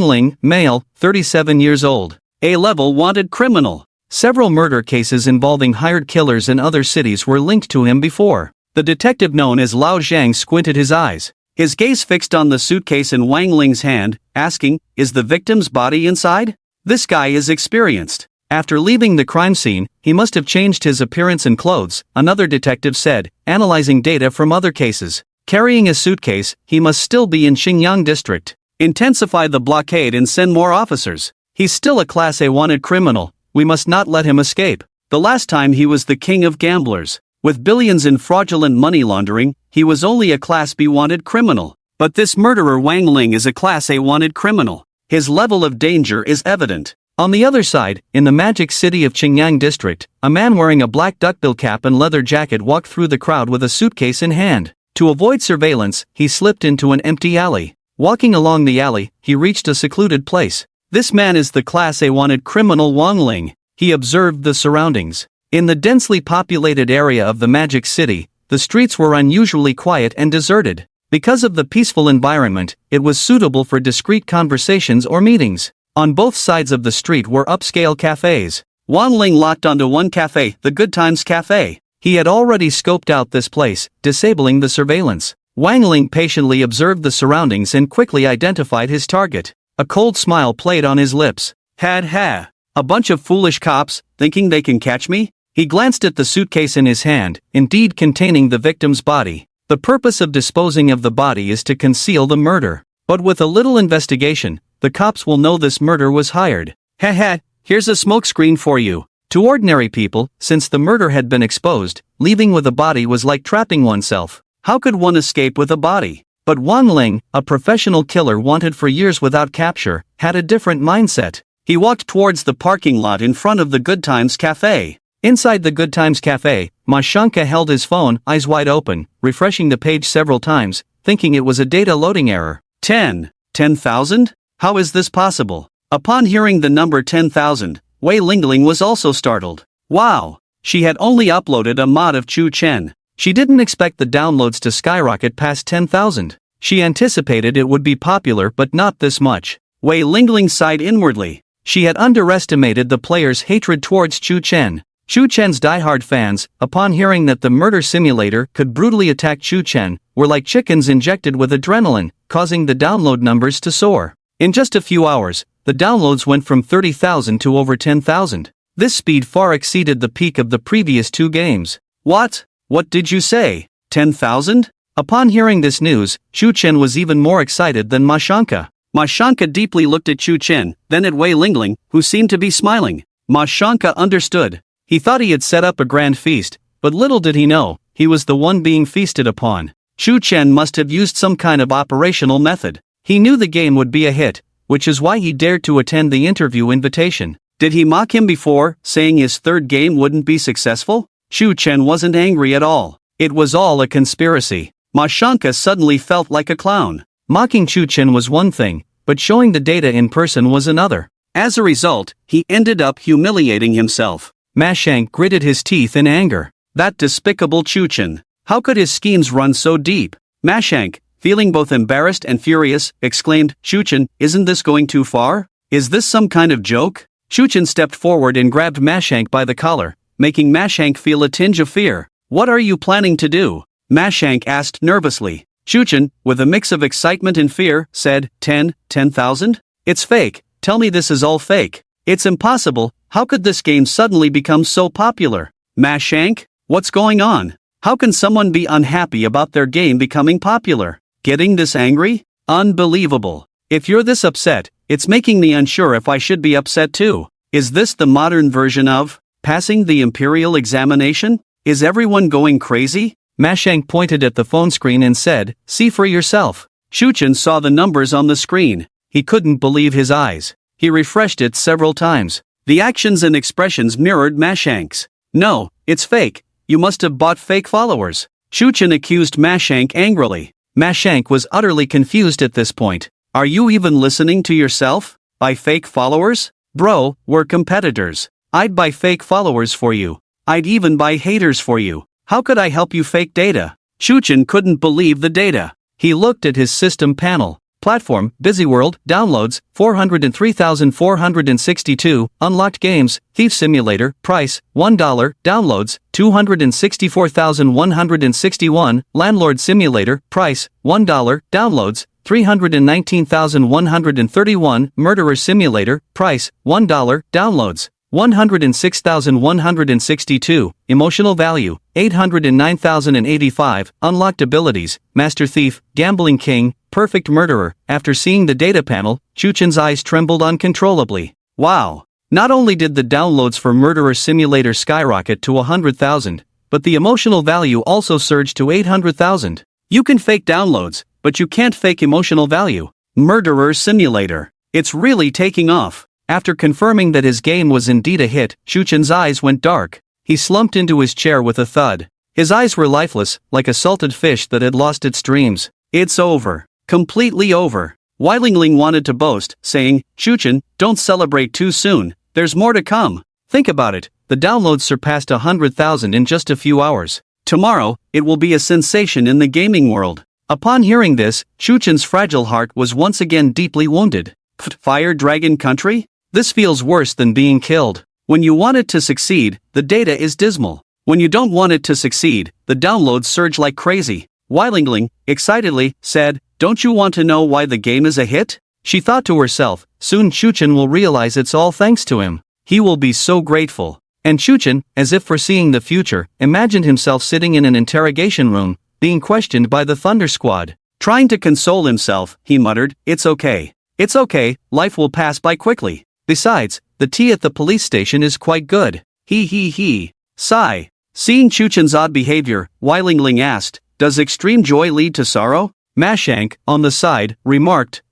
Ling, male, 37 years old. A-level wanted criminal. Several murder cases involving hired killers in other cities were linked to him before. The detective known as Lao Zhang squinted his eyes. His gaze fixed on the suitcase in Wang Ling's hand, asking, is the victim's body inside? This guy is experienced. After leaving the crime scene, he must have changed his appearance and clothes, another detective said, analyzing data from other cases. Carrying a suitcase, he must still be in Xinjiang district. Intensify the blockade and send more officers. He's still a Class A wanted criminal, we must not let him escape. The last time he was the king of gamblers. With billions in fraudulent money laundering, he was only a Class B wanted criminal. But this murderer Wang Ling is a Class A wanted criminal. His level of danger is evident. On the other side, in the magic city of Qingyang district, a man wearing a black duckbill cap and leather jacket walked through the crowd with a suitcase in hand. To avoid surveillance, he slipped into an empty alley. Walking along the alley, he reached a secluded place. This man is the Class A wanted criminal Wang Ling. He observed the surroundings. In the densely populated area of the Magic City, the streets were unusually quiet and deserted. Because of the peaceful environment, it was suitable for discreet conversations or meetings. On both sides of the street were upscale cafes. Wang Ling locked onto one cafe, the Good Times Cafe. He had already scoped out this place, disabling the surveillance. Wang Ling patiently observed the surroundings and quickly identified his target. A cold smile played on his lips. Ha. A bunch of foolish cops, thinking they can catch me? He glanced at the suitcase in his hand, indeed containing the victim's body. The purpose of disposing of the body is to conceal the murder. But with a little investigation, the cops will know this murder was hired. Ha, here's a smokescreen for you. To ordinary people, since the murder had been exposed, leaving with a body was like trapping oneself. How could one escape with a body? But Wang Ling, a professional killer wanted for years without capture, had a different mindset. He walked towards the parking lot in front of the Good Times Cafe. Inside the Good Times Cafe, Ma Shanka held his phone, eyes wide open, refreshing the page several times, thinking it was a data loading error. 10,000? How is this possible? Upon hearing the number 10,000, Wei Lingling was also startled. Wow! She had only uploaded a mod of Chu Chen. She didn't expect the downloads to skyrocket past 10,000. She anticipated it would be popular but not this much. Wei Lingling sighed inwardly. She had underestimated the players' hatred towards Chu Chen. Chu Chen's diehard fans, upon hearing that the murder simulator could brutally attack Chu Chen, were like chickens injected with adrenaline, causing the download numbers to soar. In just a few hours, the downloads went from 30,000 to over 10,000. This speed far exceeded the peak of the previous two games. What did you say? 10,000? Upon hearing this news, Chu Chen was even more excited than Ma Shanka. Ma Shanka deeply looked at Chu Chen, then at Wei Lingling, who seemed to be smiling. Ma Shanka understood. He thought he had set up a grand feast, but little did he know, he was the one being feasted upon. Chu Chen must have used some kind of operational method. He knew the game would be a hit, which is why he dared to attend the interview invitation. Did he mock him before, saying his third game wouldn't be successful? Chu Chen wasn't angry at all. It was all a conspiracy. Ma Shanka suddenly felt like a clown. Mocking Chu Chen was one thing, but showing the data in person was another. As a result, he ended up humiliating himself. Ma Shank gritted his teeth in anger. That despicable Chu Chen. How could his schemes run so deep? Ma Shank, feeling both embarrassed and furious, exclaimed, Chu Chen, isn't this going too far? Is this some kind of joke? Chu Chen stepped forward and grabbed Ma Shank by the collar, making Ma Shank feel a tinge of fear. What are you planning to do? Ma Shank asked nervously. Chu Chen, with a mix of excitement and fear, said, 10,000? It's fake, tell me this is all fake. It's impossible, how could this game suddenly become so popular? Ma Shank, what's going on? How can someone be unhappy about their game becoming popular? Getting this angry? Unbelievable. If you're this upset, it's making me unsure if I should be upset too. Is this the modern version of passing the imperial examination? Is everyone going crazy? Ma Shank pointed at the phone screen and said, see for yourself. Chu Chen saw the numbers on the screen. He couldn't believe his eyes. He refreshed it several times. The actions and expressions mirrored Ma Shank's. No, it's fake. You must have bought fake followers. Chu Chen accused Ma Shank angrily. Ma Shank was utterly confused at this point. Are you even listening to yourself? Buy fake followers? Bro, we're competitors. I'd buy fake followers for you. I'd even buy haters for you. How could I help you fake data? Chu Chen couldn't believe the data. He looked at his system panel. Platform, Busy World, downloads, 403,462, unlocked games, Thief Simulator, price, $1, downloads, 264,161, Landlord Simulator, price, $1, downloads, 319,131, Murderer Simulator, price, $1, downloads, 106,162, emotional value, 809,085, unlocked abilities, Master Thief, Gambling King, Perfect Murderer. After seeing the data panel, Chu Chen's eyes trembled uncontrollably. Wow! Not only did the downloads for Murderer Simulator skyrocket to 100,000, but the emotional value also surged to 800,000. You can fake downloads, but you can't fake emotional value. Murderer Simulator. It's really taking off. After confirming that his game was indeed a hit, Chu Chen's eyes went dark. He slumped into his chair with a thud. His eyes were lifeless, like a salted fish that had lost its dreams. It's over. Completely over. Weilingling wanted to boast, saying, Shuchen, don't celebrate too soon, there's more to come. Think about it, the downloads surpassed 100,000 in just a few hours. Tomorrow, it will be a sensation in the gaming world. Upon hearing this, Shuchen's fragile heart was once again deeply wounded. Fire Dragon Country? This feels worse than being killed. When you want it to succeed, the data is dismal. When you don't want it to succeed, the downloads surge like crazy. Weilingling, excitedly, said, don't you want to know why the game is a hit? She thought to herself, soon Shuchen will realize it's all thanks to him. He will be so grateful. And Shuchen, as if foreseeing the future, imagined himself sitting in an interrogation room, being questioned by the Thunder Squad. Trying to console himself, he muttered, it's okay. It's okay, life will pass by quickly. Besides, the tea at the police station is quite good. He. Sigh. Seeing Shuchen's odd behavior, Weilingling asked, does extreme joy lead to sorrow? Mashank, on the side, remarked,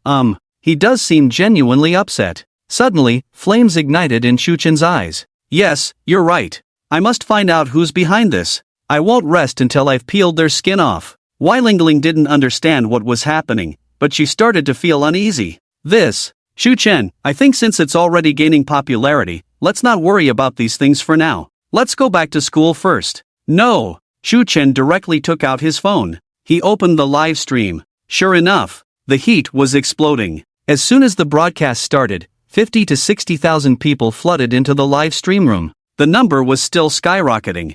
he does seem genuinely upset. Suddenly, flames ignited in Shuchen's eyes. Yes, you're right. I must find out who's behind this. I won't rest until I've peeled their skin off. Weilingling didn't understand what was happening, but she started to feel uneasy. Shuchen, I think since it's already gaining popularity, let's not worry about these things for now. Let's go back to school first. No. Shuchen directly took out his phone. He opened the live stream. Sure enough, the heat was exploding. As soon as the broadcast started, 50 to 60,000 people flooded into the live stream room. The number was still skyrocketing.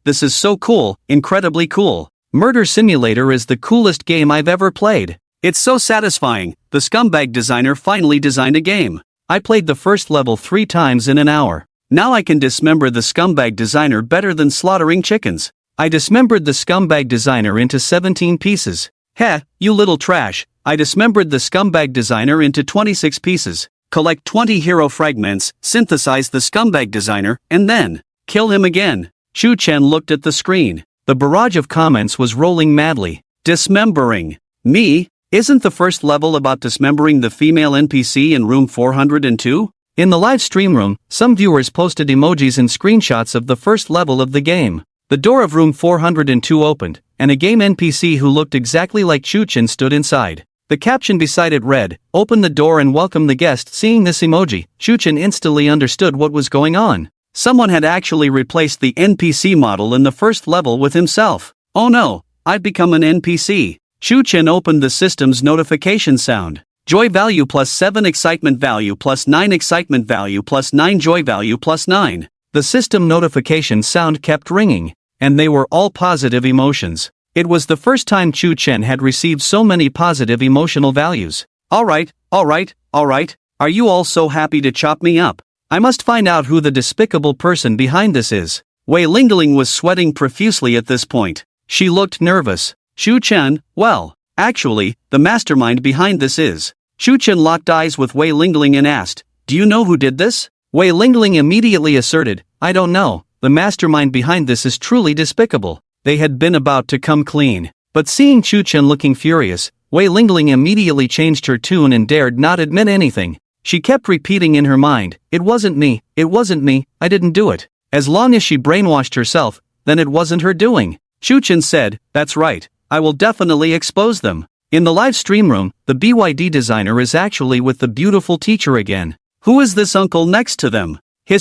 This is so cool, incredibly cool. Murder Simulator is the coolest game I've ever played. It's so satisfying, the scumbag designer finally designed a game. I played the first level 3 times in an hour. Now I can dismember the scumbag designer better than slaughtering chickens. I dismembered the scumbag designer into 17 pieces. Heh, you little trash, I dismembered the scumbag designer into 26 pieces. Collect 20 hero fragments, synthesize the scumbag designer, and then kill him again. Shuchen looked at the screen. The barrage of comments was rolling madly. Dismembering. Me? Isn't the first level about dismembering the female NPC in room 402? In the live stream room, some viewers posted emojis and screenshots of the first level of the game. The door of room 402 opened, and a game NPC who looked exactly like Shuchen stood inside. The caption beside it read, "Open the door and welcome the guest." Seeing this emoji, Shuchen instantly understood what was going on. Someone had actually replaced the NPC model in the first level with himself. Oh no, I've become an NPC. Shuchen opened the system's notification sound. Joy value +7, excitement value +9, excitement value +9, joy value +9. The system notification sound kept ringing, and they were all positive emotions. It was the first time Shuchen had received so many positive emotional values. Alright, are you all so happy to chop me up? I must find out who the despicable person behind this is. Weilingling was sweating profusely at this point. She looked nervous. Shuchen, well, actually, the mastermind behind this is. Shuchen locked eyes with Weilingling and asked, do you know who did this? Weilingling immediately asserted, I don't know, the mastermind behind this is truly despicable. They had been about to come clean. But seeing Shuchen looking furious, Weilingling immediately changed her tune and dared not admit anything. She kept repeating in her mind, it wasn't me, I didn't do it. As long as she brainwashed herself, then it wasn't her doing. Shuchen said, that's right, I will definitely expose them. In the live stream room, the BYD designer is actually with the beautiful teacher again. Who is this uncle next to them?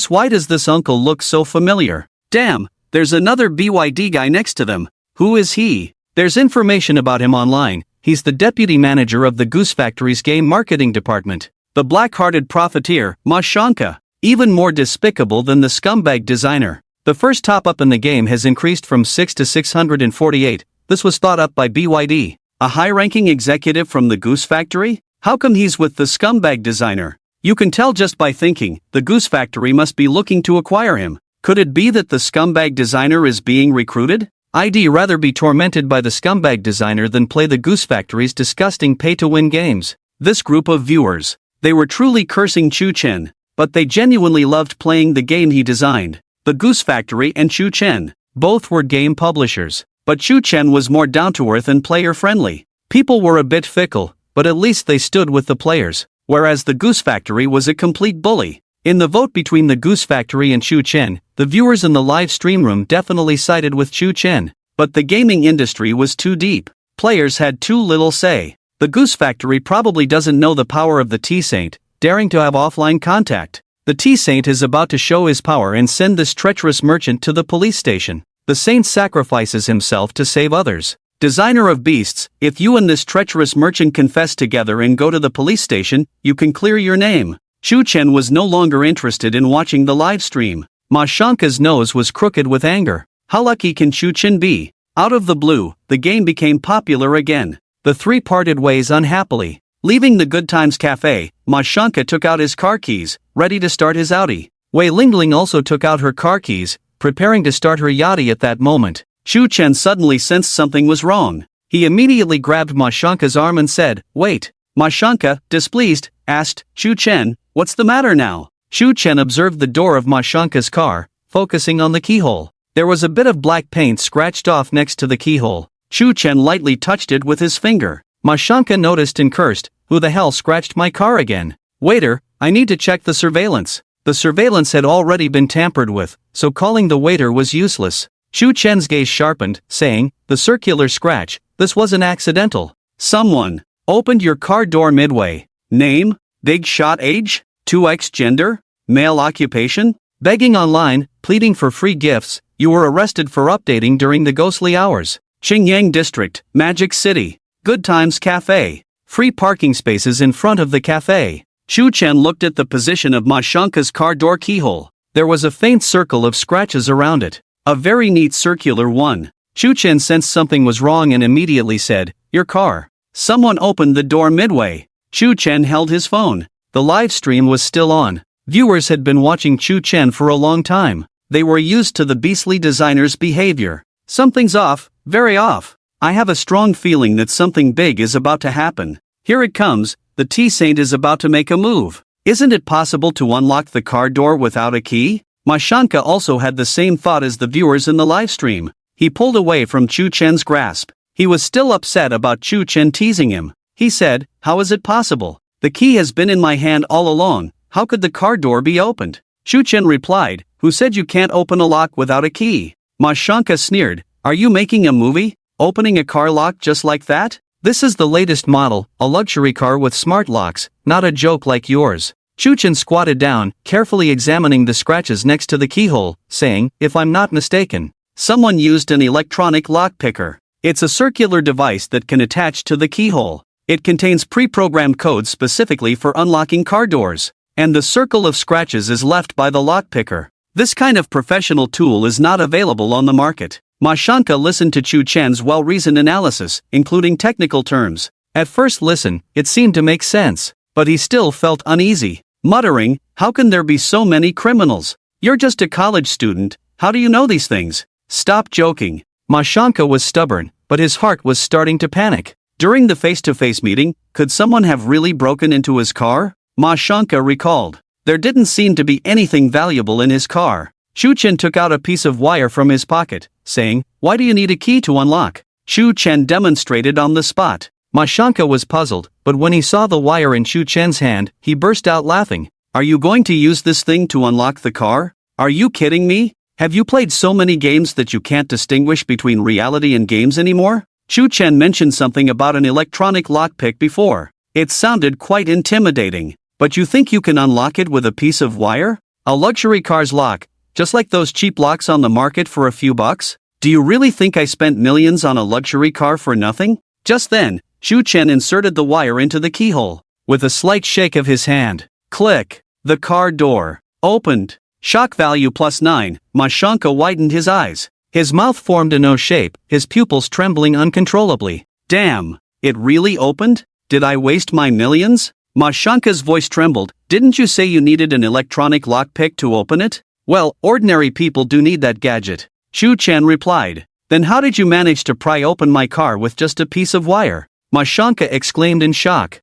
Why does this uncle look so familiar? Damn, there's another BYD guy next to them. Who is he? There's information about him online. He's the deputy manager of the Goose Factory's game marketing department. The black-hearted profiteer, Mashanka. Even more despicable than the scumbag designer. The first top-up in the game has increased from 6 to 648. This was thought up by BYD. A high-ranking executive from the Goose Factory? How come he's with the scumbag designer? You can tell just by thinking, the Goose Factory must be looking to acquire him. Could it be that the scumbag designer is being recruited? I'd rather be tormented by the scumbag designer than play the Goose Factory's disgusting pay-to-win games. This group of viewers. They were truly cursing Shuchen, but they genuinely loved playing the game he designed. The Goose Factory and Shuchen. Both were game publishers. But Shuchen was more down-to-earth and player-friendly. People were a bit fickle, but at least they stood with the players, whereas the Goose Factory was a complete bully. In the vote between the Goose Factory and Shuchen, the viewers in the live stream room definitely sided with Shuchen. But the gaming industry was too deep. Players had too little say. The Goose Factory probably doesn't know the power of the Tea Saint, daring to have offline contact. The Tea Saint is about to show his power and send this treacherous merchant to the police station. The saint sacrifices himself to save others. Designer of beasts, if you and this treacherous merchant confess together and go to the police station, you can clear your name. Chu Chen was no longer interested in watching the live stream. Ma Shanka's nose was crooked with anger. How lucky can Chu Chen be? Out of the blue, the game became popular again. The three parted ways unhappily. Leaving the Good Times Cafe, Ma Shanka took out his car keys, ready to start his Audi. Wei Lingling also took out her car keys, preparing to start her yachty at that moment. Chu Chen suddenly sensed something was wrong. He immediately grabbed Ma Shanka's arm and said, "Wait." Ma Shanka, displeased, asked, "Chu Chen, what's the matter now?" Chu Chen observed the door of Ma Shanka's car, focusing on the keyhole. There was a bit of black paint scratched off next to the keyhole. Chu Chen lightly touched it with his finger. Ma Shanka noticed and cursed, "Who the hell scratched my car again? Waiter, I need to check the surveillance." The surveillance had already been tampered with, so calling the waiter was useless. Chu Chen's gaze sharpened, saying, "The circular scratch, this wasn't accidental. Someone opened your car door midway. Name? Big shot age? 2x gender? Male occupation? Begging online, pleading for free gifts, you were arrested for updating during the ghostly hours. Qingyang District, Magic City. Good Times Cafe. Free parking spaces in front of the cafe." Chu Chen looked at the position of Ma Shanka's car door keyhole. There was a faint circle of scratches around it. A very neat circular one. Chu Chen sensed something was wrong and immediately said, "Your car." Someone opened the door midway. Chu Chen held his phone. The live stream was still on. Viewers had been watching Chu Chen for a long time. They were used to the beastly designer's behavior. Something's off, very off. I have a strong feeling that something big is about to happen. Here it comes, the Tea Saint is about to make a move. Isn't it possible to unlock the car door without a key? Ma Shanka also had the same thought as the viewers in the live stream. He pulled away from Chu Chen's grasp. He was still upset about Chu Chen teasing him. He said, "How is it possible? The key has been in my hand all along. How could the car door be opened?" Chu Chen replied, "Who said you can't open a lock without a key?" Ma Shanka sneered, "Are you making a movie? Opening a car lock just like that? This is the latest model, a luxury car with smart locks, not a joke like yours." Chu Chen squatted down, carefully examining the scratches next to the keyhole, saying, "If I'm not mistaken, someone used an electronic lock picker. It's a circular device that can attach to the keyhole. It contains pre-programmed codes specifically for unlocking car doors, and the circle of scratches is left by the lock picker. This kind of professional tool is not available on the market." Ma Shanka listened to Chu Chen's well-reasoned analysis, including technical terms. At first listen, it seemed to make sense, but he still felt uneasy, muttering, "How can there be so many criminals? You're just a college student, how do you know these things? Stop joking." Ma Shanka was stubborn, but his heart was starting to panic. During the face-to-face meeting, could someone have really broken into his car? Ma Shanka recalled. There didn't seem to be anything valuable in his car. Chu Chen took out a piece of wire from his pocket, saying, "Why do you need a key to unlock?" Chu Chen demonstrated on the spot. Ma Shanka was puzzled, but when he saw the wire in Chu Chen's hand, he burst out laughing. "Are you going to use this thing to unlock the car? Are you kidding me? Have you played so many games that you can't distinguish between reality and games anymore?" Chu Chen mentioned something about an electronic lockpick before. It sounded quite intimidating. "But you think you can unlock it with a piece of wire? A luxury car's lock, just like those cheap locks on the market for a few bucks? Do you really think I spent millions on a luxury car for nothing?" Just then, Chu Chen inserted the wire into the keyhole. With a slight shake of his hand, click, the car door opened. Shock value +9, Ma Shanka widened his eyes. His mouth formed a no shape, his pupils trembling uncontrollably. "Damn, it really opened? Did I waste my millions?" Ma Shanka's voice trembled. "Didn't you say you needed an electronic lockpick to open it?" "Well, ordinary people do need that gadget," Chu Chen replied. "Then how did you manage to pry open my car with just a piece of wire?" Ma Shanka exclaimed in shock.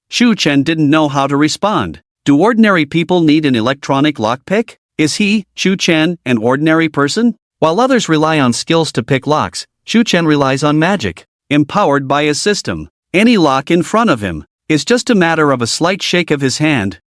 Chu Chen didn't know how to respond. Do ordinary people need an electronic lockpick? Is he, Chu Chen, an ordinary person? While others rely on skills to pick locks, Chu Chen relies on magic, empowered by his system. Any lock in front of him is just a matter of a slight shake of his hand.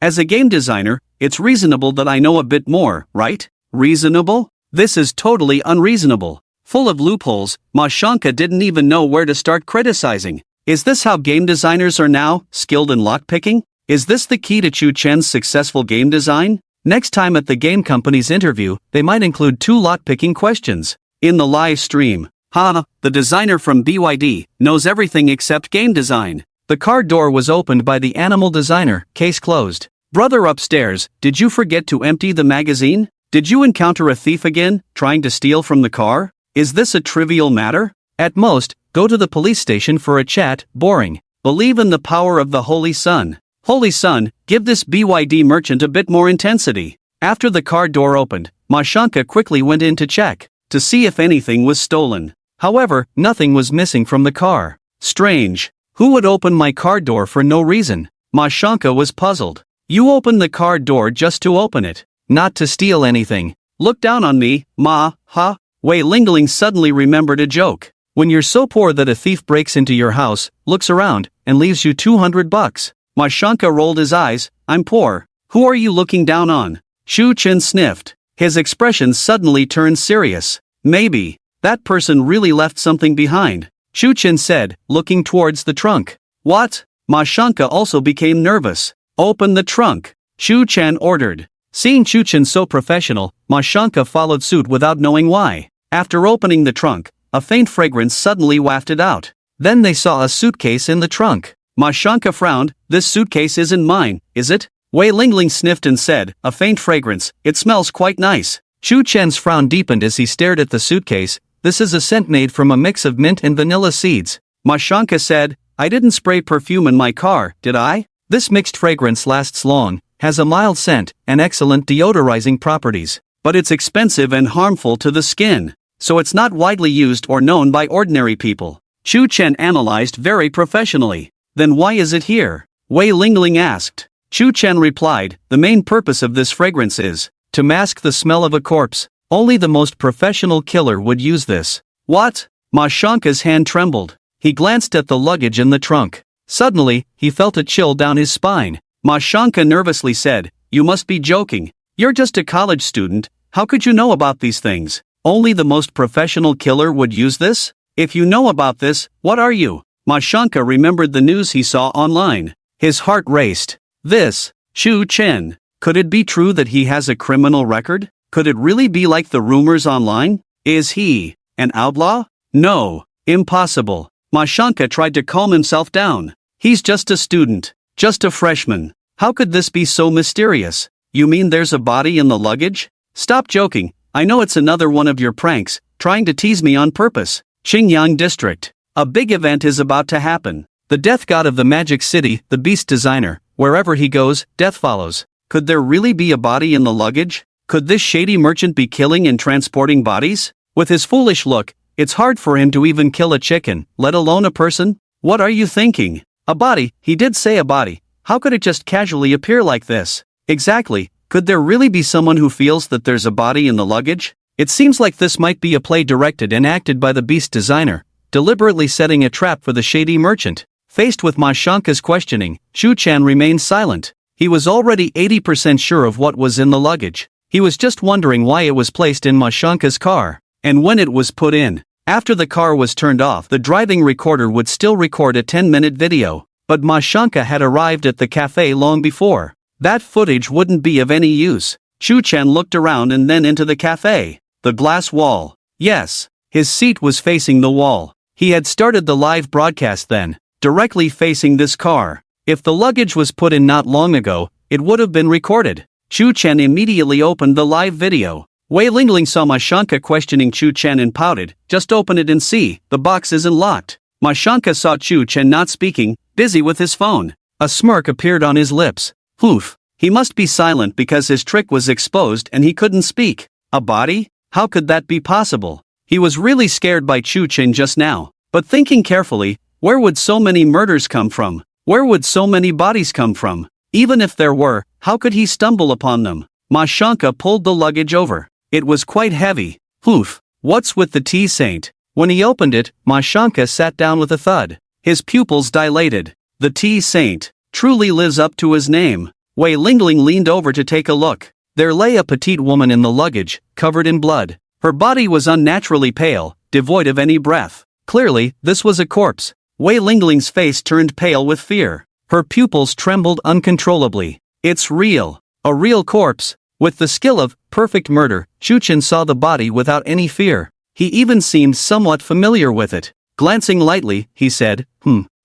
As a game designer, it's reasonable that I know a bit more, right? Reasonable? This is totally unreasonable. Full of loopholes, Ma Shanka didn't even know where to start criticizing. Is this how game designers are now, skilled in lockpicking? Is this the key to Chu Chen's successful game design? Next time at the game company's interview, they might include 2 lockpicking questions. In the live stream, the designer from BYD knows everything except game design. The car door was opened by the animal designer, case closed. Brother upstairs, did you forget to empty the magazine? Did you encounter a thief again, trying to steal from the car? Is this a trivial matter? At most, go to the police station for a chat, boring. Believe in the power of the Holy Sun. Holy Sun, give this BYD merchant a bit more intensity. After the car door opened, Mashanka quickly went in to check, to see if anything was stolen. However, nothing was missing from the car. Strange. Who would open my car door for no reason? Mashanka was puzzled. You opened the car door just to open it, not to steal anything. Look down on me, Wei Lingling suddenly remembered a joke. When you're so poor that a thief breaks into your house, looks around, and leaves you $200. Mashanka rolled his eyes. I'm poor. Who are you looking down on? Chu Chen sniffed. His expression suddenly turned serious. Maybe that person really left something behind, Chu Chen said, looking towards the trunk. What? Mashanka also became nervous. Open the trunk, Chu Chen ordered. Seeing Chu Chen so professional, Mashanka followed suit without knowing why. After opening the trunk, a faint fragrance suddenly wafted out. Then they saw a suitcase in the trunk. Mashanka frowned. This suitcase isn't mine, is it? Wei Lingling sniffed and said, a faint fragrance, it smells quite nice. Chu Chen's frown deepened as he stared at the suitcase. This is a scent made from a mix of mint and vanilla seeds. Mashanka said, I didn't spray perfume in my car, did I? This mixed fragrance lasts long, has a mild scent, and excellent deodorizing properties. But it's expensive and harmful to the skin, so it's not widely used or known by ordinary people. Chu Chen analyzed very professionally. Then why is it here? Wei Lingling asked. Chu Chen replied, the main purpose of this fragrance is to mask the smell of a corpse. Only the most professional killer would use this. What? Mashanka's hand trembled. He glanced at the luggage in the trunk. Suddenly, he felt a chill down his spine. Mashanka nervously said, you must be joking. You're just a college student, how could you know about these things? Only the most professional killer would use this? If you know about this, what are you? Mashanka remembered the news he saw online. His heart raced. This, Chu Chen. Could it be true that he has a criminal record? Could it really be like the rumors online? Is he an outlaw? No, impossible. Mashanka tried to calm himself down. He's just a student, just a freshman. How could this be so mysterious? You mean there's a body in the luggage? Stop joking, I know it's another one of your pranks, trying to tease me on purpose. Qingyang District. A big event is about to happen. The death god of the magic city, the beast designer, wherever he goes, death follows. Could there really be a body in the luggage? Could this shady merchant be killing and transporting bodies? With his foolish look, it's hard for him to even kill a chicken, let alone a person. What are you thinking? A body, he did say a body. How could it just casually appear like this? Exactly, could there really be someone who feels that there's a body in the luggage? It seems like this might be a play directed and acted by the beast designer, deliberately setting a trap for the shady merchant. Faced with Mashanka's questioning, Chu Chen remained silent. He was already 80% sure of what was in the luggage. He was just wondering why it was placed in Mashanka's car, and when it was put in. After the car was turned off, the driving recorder would still record a 10-minute video, but Mashanka had arrived at the cafe long before. That footage wouldn't be of any use. Chu Chen looked around and then into the cafe. The glass wall. Yes, his seat was facing the wall. He had started the live broadcast then, directly facing this car. If the luggage was put in not long ago, it would have been recorded. Chu Chen immediately opened the live video. Wei Lingling saw Mashanka questioning Chu Chen and pouted, just open it and see, the box isn't locked. Mashanka saw Chu Chen not speaking, busy with his phone. A smirk appeared on his lips. Oof. He must be silent because his trick was exposed and he couldn't speak. A body? How could that be possible? He was really scared by Chu Chen just now. But thinking carefully, where would so many murders come from? Where would so many bodies come from? Even if there were, how could he stumble upon them? Mashanka pulled the luggage over. It was quite heavy. Oof. What's with the tea saint? When he opened it, Mashanka sat down with a thud. His pupils dilated. The tea saint truly lives up to his name. Wei Lingling leaned over to take a look. There lay a petite woman in the luggage, covered in blood. Her body was unnaturally pale, devoid of any breath. Clearly, this was a corpse. Wei Lingling's face turned pale with fear. Her pupils trembled uncontrollably. It's real. A real corpse. With the skill of perfect murder, Shu Chen saw the body without any fear. He even seemed somewhat familiar with it. Glancing lightly, he said,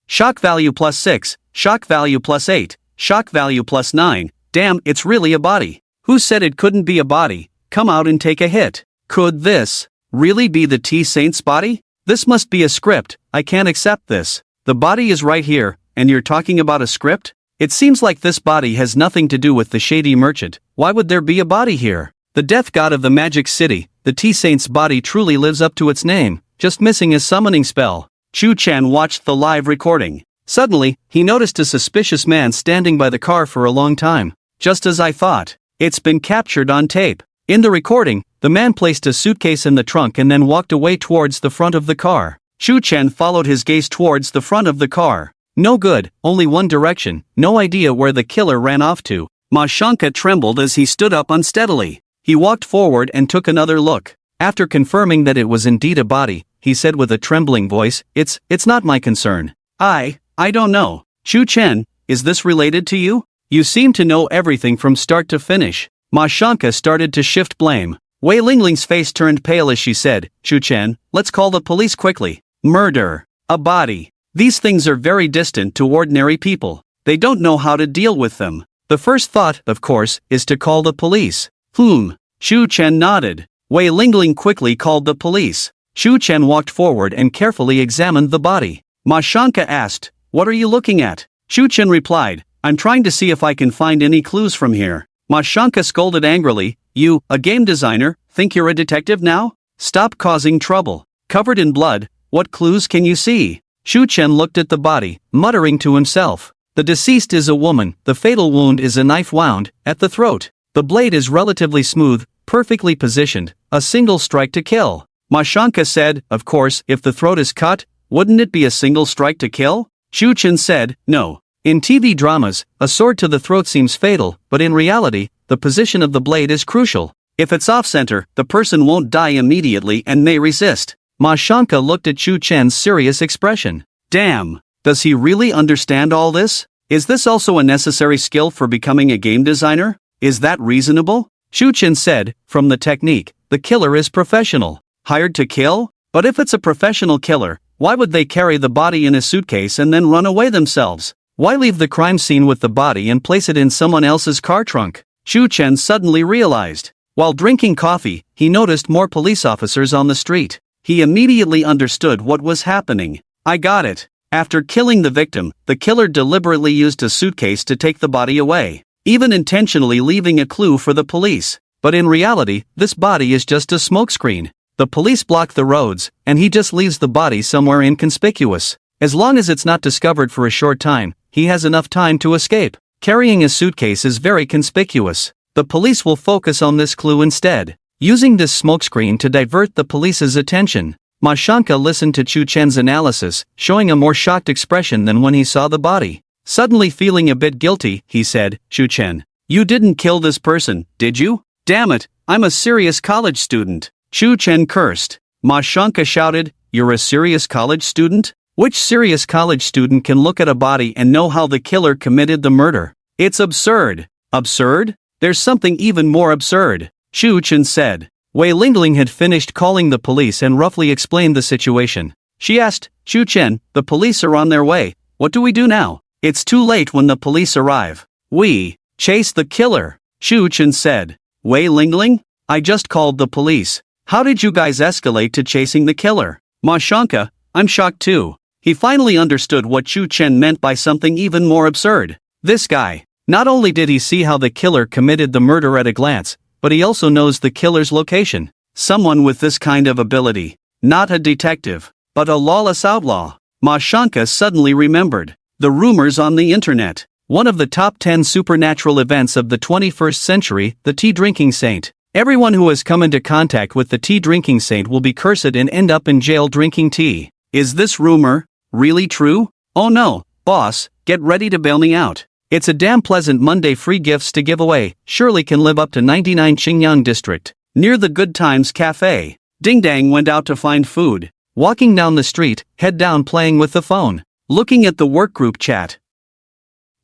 Shock value +6, shock value +8, shock value +9, damn, it's really a body. Who said it couldn't be a body? Come out and take a hit. Could this really be the T-Saint's body? This must be a script, I can't accept this. The body is right here, and you're talking about a script? It seems like this body has nothing to do with the shady merchant. Why would there be a body here? The death god of the magic city, the T-Saint's body truly lives up to its name, just missing his summoning spell. Chu Chen watched the live recording. Suddenly, he noticed a suspicious man standing by the car for a long time. Just as I thought. It's been captured on tape. In the recording, the man placed a suitcase in the trunk and then walked away towards the front of the car. Chu Chen followed his gaze towards the front of the car. No good, only one direction, no idea where the killer ran off to. Ma Shanka trembled as he stood up unsteadily. He walked forward and took another look. After confirming that it was indeed a body, he said with a trembling voice, It's not my concern. I don't know. Chu Chen, is this related to you? You seem to know everything from start to finish. Ma Shanka started to shift blame. Wei Lingling's face turned pale as she said, Chu Chen, let's call the police quickly. Murder. A body. These things are very distant to ordinary people. They don't know how to deal with them. The first thought, of course, is to call the police. Chu Chen nodded. Wei Lingling quickly called the police. Chu Chen walked forward and carefully examined the body. Ma Shanka asked, What are you looking at? Chu Chen replied, I'm trying to see if I can find any clues from here. Ma Shanka scolded angrily, You, a game designer, think you're a detective now? Stop causing trouble. Covered in blood, what clues can you see? Chu Chen looked at the body, muttering to himself. The deceased is a woman, the fatal wound is a knife wound, at the throat. The blade is relatively smooth, perfectly positioned, a single strike to kill. Ma Shanka said, Of course, if the throat is cut, wouldn't it be a single strike to kill? Chu Chen said, No. In TV dramas, a sword to the throat seems fatal, but in reality, the position of the blade is crucial. If it's off-center, the person won't die immediately and may resist. Ma Shanka looked at Chu Chen's serious expression. Damn, does he really understand all this? Is this also a necessary skill for becoming a game designer? Is that reasonable? Chu Chen said, From the technique, the killer is professional. Hired to kill? But if it's a professional killer, why would they carry the body in a suitcase and then run away themselves? Why leave the crime scene with the body and place it in someone else's car trunk? Chu Chen suddenly realized. While drinking coffee, he noticed more police officers on the street. He immediately understood what was happening. I got it. After killing the victim, the killer deliberately used a suitcase to take the body away, even intentionally leaving a clue for the police. But in reality, this body is just a smokescreen. The police block the roads, and he just leaves the body somewhere inconspicuous. As long as it's not discovered for a short time, he has enough time to escape. Carrying a suitcase is very conspicuous. The police will focus on this clue instead. Using this smokescreen to divert the police's attention, Ma Shanka listened to Chu Chen's analysis, showing a more shocked expression than when he saw the body. Suddenly feeling a bit guilty, he said, Chu Chen, you didn't kill this person, did you? Damn it, I'm a serious college student. Chu Chen cursed. Ma Shanka shouted, You're a serious college student? Which serious college student can look at a body and know how the killer committed the murder? It's absurd. Absurd? There's something even more absurd. Chu Chen said. Wei Lingling had finished calling the police and roughly explained the situation. She asked, Chu Chen, the police are on their way, what do we do now? It's too late when the police arrive. We chase the killer, Chu Chen said. Wei Lingling? I just called the police. How did you guys escalate to chasing the killer? Ma Shanka, I'm shocked too. He finally understood what Chu Chen meant by something even more absurd. This guy. Not only did he see how the killer committed the murder at a glance, but he also knows the killer's location. Someone with this kind of ability. Not a detective, but a lawless outlaw. Ma Shanka suddenly remembered. The rumors on the internet. One of the top 10 supernatural events of the 21st century, the tea drinking saint. Everyone who has come into contact with the tea drinking saint will be cursed and end up in jail drinking tea. Is this rumor really true? Oh no, boss, get ready to bail me out. It's a damn pleasant Monday. Free gifts to give away, surely can live up to 99 Qingyang District. Near the Good Times Cafe. Ding Dang went out to find food. Walking down the street, head down playing with the phone. looking at the workgroup chat.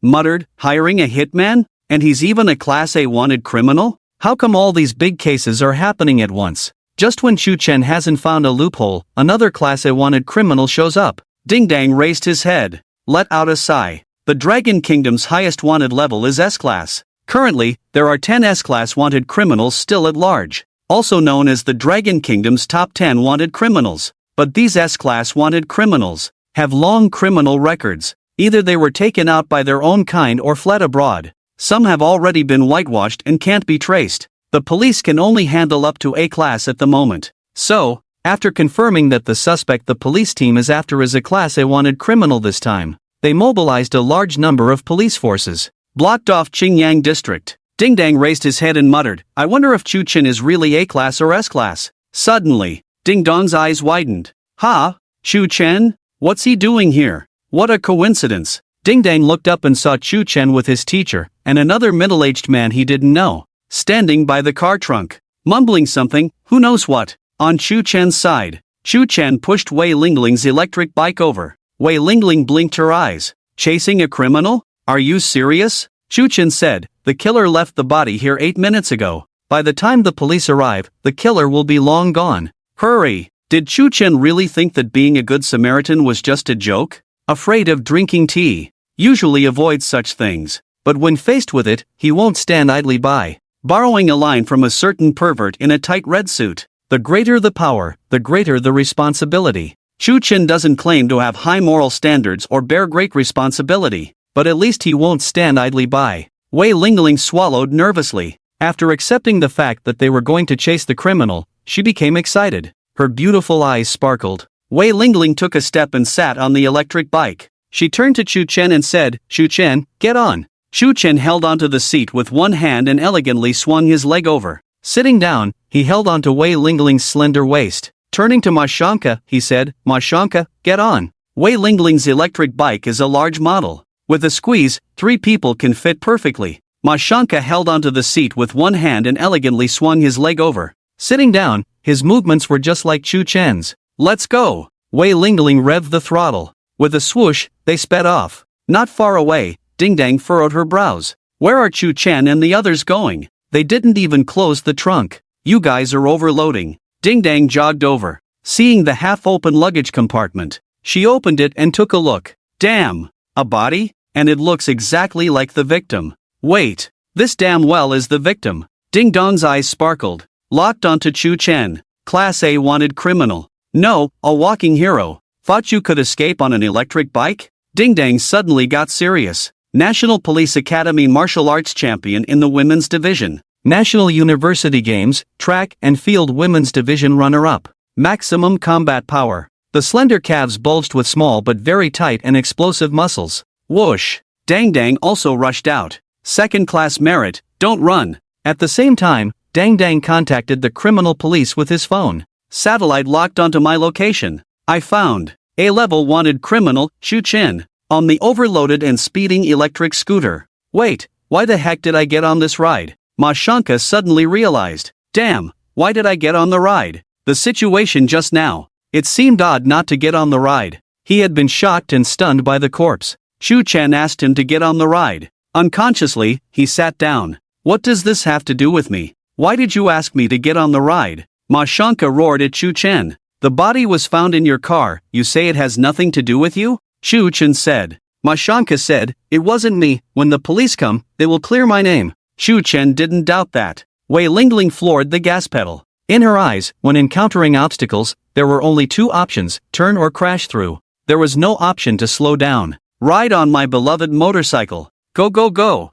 Muttered, hiring a hitman? And he's even a Class A wanted criminal? How come all these big cases are happening at once? Just when Chu Chen hasn't found a loophole, another Class A wanted criminal shows up. Ding Dang raised his head, let out a sigh. The Dragon Kingdom's highest wanted level is S-Class. Currently, there are 10 S-Class wanted criminals still at large, also known as the Dragon Kingdom's top 10 wanted criminals. But these S-Class wanted criminals have long criminal records. Either they were taken out by their own kind or fled abroad. Some have already been whitewashed and can't be traced. The police can only handle up to A-Class at the moment. So, after confirming that the suspect the police team is after is a Class A wanted criminal this time, they mobilized a large number of police forces. Blocked off Qingyang district. Ding Dang raised his head and muttered, I wonder if Chu Chen is really A-Class or S-Class. Suddenly, Ding Dong's eyes widened. Ha? Chu Chen? What's he doing here? What a coincidence. Ding Dang looked up and saw Chu Chen with his teacher, and another middle-aged man he didn't know, standing by the car trunk, mumbling something, who knows what. On Chu Chen's side, Chu Chen pushed Wei Lingling's electric bike over. Wei Lingling blinked her eyes. Chasing a criminal? Are you serious? Chu Chen said, the killer left the body here 8 minutes ago. By the time the police arrive, the killer will be long gone. Hurry! Did Chu Chen really think that being a good Samaritan was just a joke? Afraid of drinking tea. Usually avoids such things. But when faced with it, he won't stand idly by. Borrowing a line from a certain pervert in a tight red suit. The greater the power, the greater the responsibility. Chu Chen doesn't claim to have high moral standards or bear great responsibility, but at least he won't stand idly by. Wei Lingling swallowed nervously. After accepting the fact that they were going to chase the criminal, she became excited. Her beautiful eyes sparkled. Wei Lingling took a step and sat on the electric bike. She turned to Chu Chen and said, Chu Chen, get on. Chu Chen held onto the seat with one hand and elegantly swung his leg over. Sitting down, he held onto Wei Lingling's slender waist. Turning to Mashanka, he said, Mashanka, get on. Wei Lingling's electric bike is a large model. With a squeeze, 3 people can fit perfectly. Mashanka held onto the seat with one hand and elegantly swung his leg over. Sitting down, his movements were just like Chu Chen's. Let's go. Wei Lingling revved the throttle. With a swoosh, they sped off. Not far away, Ding Dang furrowed her brows. Where are Chu Chen and the others going? They didn't even close the trunk. You guys are overloading. Ding Dang jogged over. Seeing the half-open luggage compartment, she opened it and took a look. Damn! A body? And it looks exactly like the victim. Wait, this damn well is the victim. Ding Dong's eyes sparkled. Locked onto Chu Chen. Class A wanted criminal. No, a walking hero. Thought you could escape on an electric bike? Ding Dang suddenly got serious. National Police Academy martial arts champion in the women's division. National University Games, track and field women's division runner-up. Maximum combat power. The slender calves bulged with small but very tight and explosive muscles. Whoosh! Dang Dang also rushed out. Second-class merit, don't run. At the same time, Dang Dang contacted the criminal police with his phone. Satellite locked onto my location. I found A-level wanted criminal, Chu Chen, on the overloaded and speeding electric scooter. Wait, why the heck did I get on this ride? Mashanka suddenly realized. Damn, why did I get on the ride? The situation just now. It seemed odd not to get on the ride. He had been shocked and stunned by the corpse. Chu Chen asked him to get on the ride. Unconsciously, he sat down. What does this have to do with me? Why did you ask me to get on the ride? Mashanka roared at Chu Chen. The body was found in your car, you say it has nothing to do with you? Chu Chen said. Mashanka said, it wasn't me, when the police come, they will clear my name. Chu Chen didn't doubt that. Wei Lingling floored the gas pedal. In her eyes, when encountering obstacles, there were only 2 options, turn or crash through. There was no option to slow down. Ride on my beloved motorcycle. Go go go.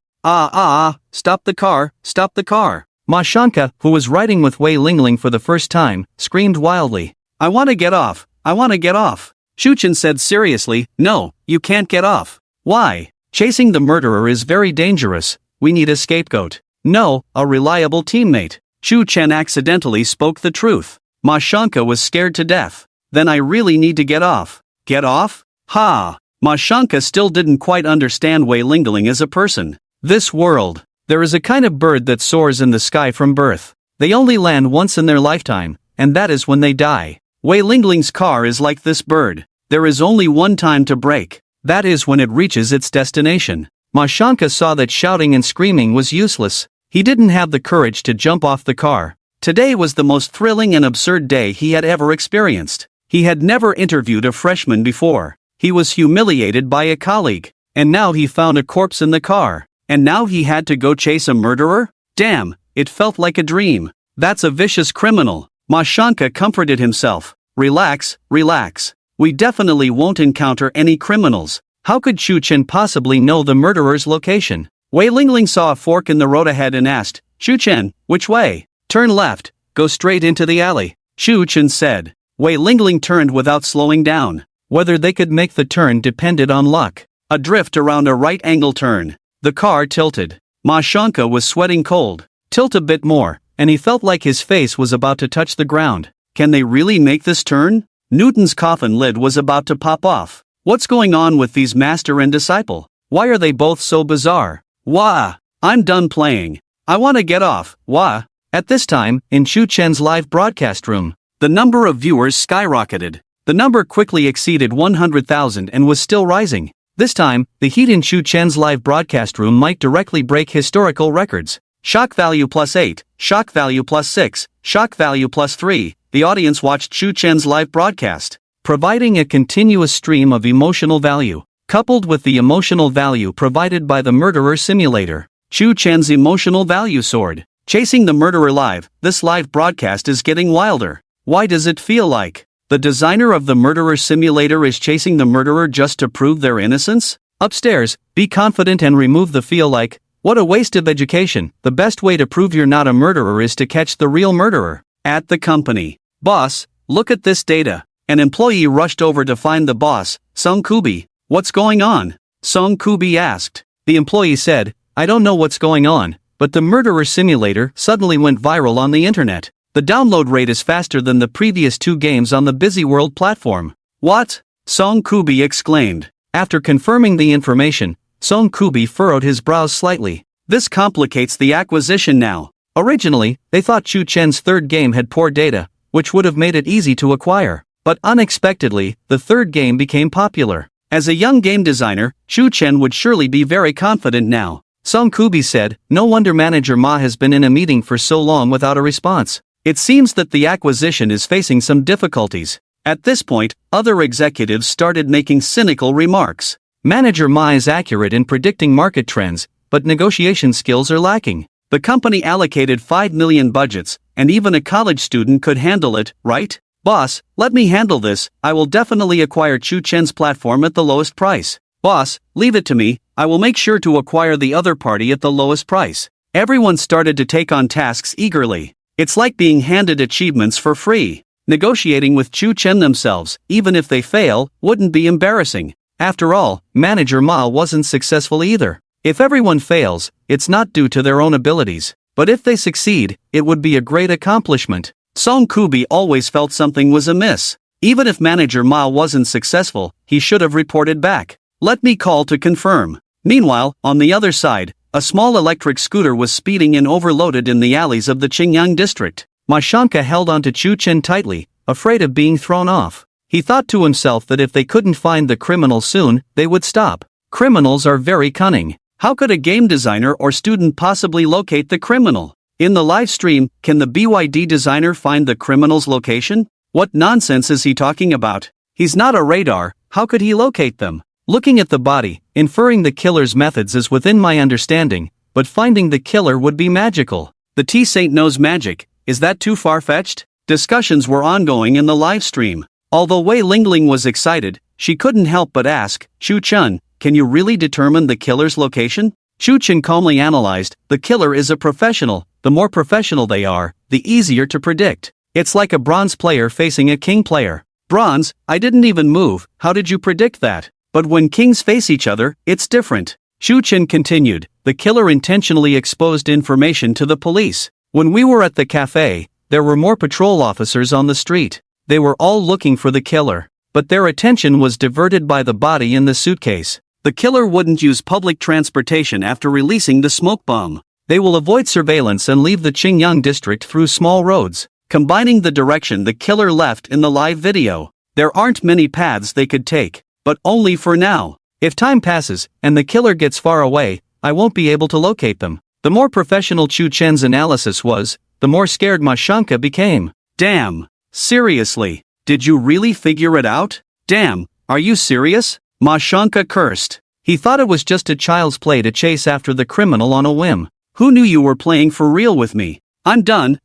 Stop the car, stop the car. Mashanka, who was riding with Wei Lingling for the first time, screamed wildly. I want to get off, I want to get off. Chu Chen said seriously, no, you can't get off. Why? Chasing the murderer is very dangerous. We need a scapegoat. No, a reliable teammate. Chu Chen accidentally spoke the truth. Mashanka was scared to death. Then I really need to get off. Get off? Ha! Mashanka still didn't quite understand Wei Lingling as a person. This world. There is a kind of bird that soars in the sky from birth. They only land once in their lifetime, and that is when they die. Wei Lingling's car is like this bird. There is only one time to brake. That is when it reaches its destination. Mashanka saw that shouting and screaming was useless. He didn't have the courage to jump off the car. Today was the most thrilling and absurd day he had ever experienced. He had never interviewed a freshman before. He was humiliated by a colleague. And now he found a corpse in the car. And now he had to go chase a murderer? Damn, it felt like a dream. That's a vicious criminal. Mashanka comforted himself. Relax, relax. We definitely won't encounter any criminals. How could Chu Chen possibly know the murderer's location? Wei Lingling saw a fork in the road ahead and asked, Chu Chen, which way? Turn left, go straight into the alley. Chu Chen said. Wei Lingling turned without slowing down. Whether they could make the turn depended on luck. A drift around a right-angle turn. The car tilted. Mashanka was sweating cold. Tilt a bit more, and he felt like his face was about to touch the ground. Can they really make this turn? Newton's coffin lid was about to pop off. What's going on with these master and disciple? Why are they both so bizarre? Wah! I'm done playing. I want to get off. Wah! At this time, in Chu Chen's live broadcast room, the number of viewers skyrocketed. The number quickly exceeded 100,000 and was still rising. This time, the heat in Chu Chen's live broadcast room might directly break historical records. Shock value +8, shock value +6, shock value +3. The audience watched Chu Chen's live broadcast, providing a continuous stream of emotional value, coupled with the emotional value provided by the murderer simulator. Chu Chen's emotional value soared. Chasing the murderer live, this live broadcast is getting wilder. Why does it feel like the designer of the murderer simulator is chasing the murderer just to prove their innocence? Upstairs, be confident and remove the feel like. What a waste of education. The best way to prove you're not a murderer is to catch the real murderer. At the company. Boss, look at this data. An employee rushed over to find the boss, Sung Kubi. What's going on? Sung Kubi asked. The employee said, I don't know what's going on, but the murderer simulator suddenly went viral on the internet. The download rate is faster than the previous 2 games on the Busy World platform. What? Sung Kubi exclaimed. After confirming the information, Sung Kubi furrowed his brows slightly. This complicates the acquisition now. Originally, they thought Chu Chen's third game had poor data, which would have made it easy to acquire. But unexpectedly, the third game became popular. As a young game designer, Chu Chen would surely be very confident now. Sung Kubi said, no wonder manager Ma has been in a meeting for so long without a response. It seems that the acquisition is facing some difficulties. At this point, other executives started making cynical remarks. Manager Ma is accurate in predicting market trends, but negotiation skills are lacking. The company allocated 5 million budgets, and even a college student could handle it, right? Boss, let me handle this. I will definitely acquire Chu Chen's platform at the lowest price. Boss, leave it to me. I will make sure to acquire the other party at the lowest price. Everyone started to take on tasks eagerly. It's like being handed achievements for free. Negotiating with Chu Chen themselves, even if they fail, wouldn't be embarrassing. After all, Manager Ma wasn't successful either. If everyone fails, it's not due to their own abilities. But if they succeed, it would be a great accomplishment. Song Kubi always felt something was amiss. Even if Manager Ma wasn't successful, he should have reported back. Let me call to confirm. Meanwhile, on the other side, a small electric scooter was speeding and overloaded in the alleys of the Qingyang district. Mashanka held onto Chu Chen tightly, afraid of being thrown off. He thought to himself that if they couldn't find the criminal soon, they would stop. Criminals are very cunning. How could a game designer or student possibly locate the criminal? In the live stream, can the BYD designer find the criminal's location? What nonsense is he talking about? He's not a radar, how could he locate them? Looking at the body, inferring the killer's methods is within my understanding, but finding the killer would be magical. The T-Saint knows magic, is that too far-fetched? Discussions were ongoing in the live stream. Although Wei Lingling was excited, she couldn't help but ask, Chu Chen, can you really determine the killer's location? Chu Chen calmly analyzed, the killer is a professional. The more professional they are, the easier to predict. It's like a bronze player facing a king player. Bronze, I didn't even move, how did you predict that? But when kings face each other, it's different. Chu Chen continued, the killer intentionally exposed information to the police. When we were at the cafe, there were more patrol officers on the street. They were all looking for the killer. But their attention was diverted by the body in the suitcase. The killer wouldn't use public transportation after releasing the smoke bomb. They will avoid surveillance and leave the Qingyang district through small roads, combining the direction the killer left in the live video. There aren't many paths they could take, but only for now. If time passes, and the killer gets far away, I won't be able to locate them. The more professional Chu Chen's analysis was, the more scared Mashanka became. Damn. Seriously. Did you really figure it out? Damn, are you serious? Mashanka cursed. He thought it was just a child's play to chase after the criminal on a whim. Who knew you were playing for real with me? I'm done.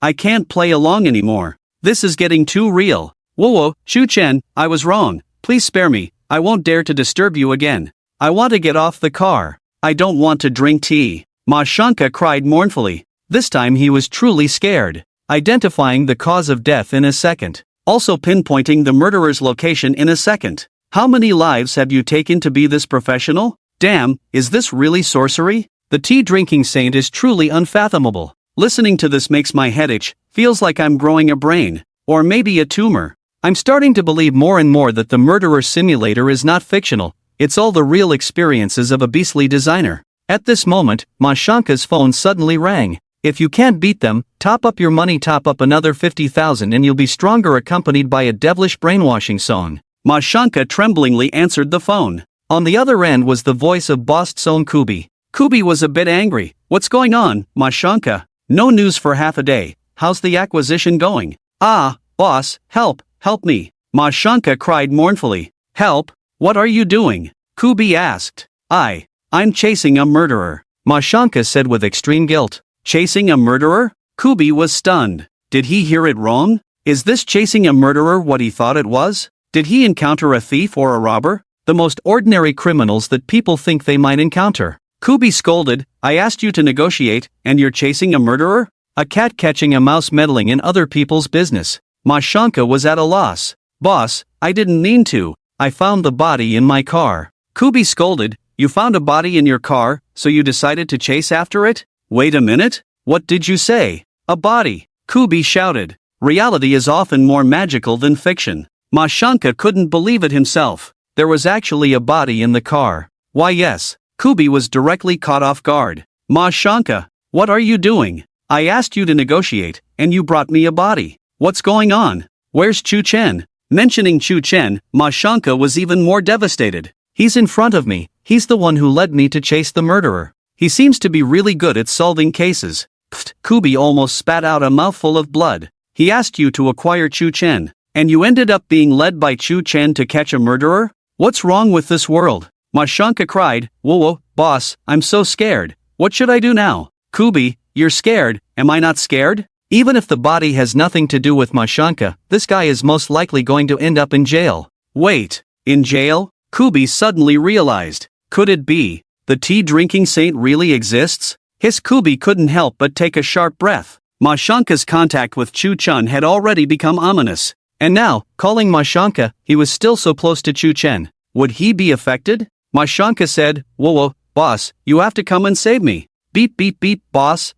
I can't play along anymore. This is getting too real. Whoa, Chu Chen, I was wrong. Please spare me. I won't dare to disturb you again. I want to get off the car. I don't want to drink tea. Mashanka cried mournfully. This time he was truly scared. Identifying the cause of death in a second. Also pinpointing the murderer's location in a second. How many lives have you taken to be this professional? Damn, is this really sorcery? The tea-drinking saint is truly unfathomable. Listening to this makes my head itch, feels like I'm growing a brain. Or maybe a tumor. I'm starting to believe more and more that the murderer simulator is not fictional, it's all the real experiences of a beastly designer. At this moment, Mashanka's phone suddenly rang. If you can't beat them, top up your money, top up another 50,000 and you'll be stronger, accompanied by a devilish brainwashing song. Mashanka tremblingly answered the phone. On the other end was the voice of boss Song Kubi. Kubi was a bit angry. What's going on, Mashanka? No news for half a day. How's the acquisition going? Ah, boss, help me. Mashanka cried mournfully. Help? What are you doing? Kubi asked. I'm chasing a murderer. Mashanka said with extreme guilt. Chasing a murderer? Kubi was stunned. Did he hear it wrong? Is this chasing a murderer what he thought it was? Did he encounter a thief or a robber? The most ordinary criminals that people think they might encounter. Kubi scolded, I asked you to negotiate, and you're chasing a murderer? A cat catching a mouse meddling in other people's business. Mashanka was at a loss. Boss, I didn't mean to. I found the body in my car. Kubi scolded, you found a body in your car, so you decided to chase after it? Wait a minute, what did you say? A body. Kubi shouted. Reality is often more magical than fiction. Mashanka couldn't believe it himself. There was actually a body in the car. Why yes. Kubi was directly caught off guard. Mashanka, what are you doing? I asked you to negotiate, and you brought me a body. What's going on? Where's Chu Chen? Mentioning Chu Chen, Mashanka was even more devastated. He's in front of me. He's the one who led me to chase the murderer. He seems to be really good at solving cases. Pfft, Kubi almost spat out a mouthful of blood. He asked you to acquire Chu Chen, and you ended up being led by Chu Chen to catch a murderer? What's wrong with this world? Mashanka cried, Whoa, boss, I'm so scared. What should I do now? Kubi, you're scared, am I not scared? Even if the body has nothing to do with Mashanka, this guy is most likely going to end up in jail. Wait, in jail? Kubi suddenly realized. Could it be? The tea-drinking saint really exists? His Kubi couldn't help but take a sharp breath. Mashanka's contact with Chu Chen had already become ominous. And now, calling Mashanka, he was still so close to Chu Chen. Would he be affected? Mashanka said, Whoa, boss, you have to come and save me. Beep, boss,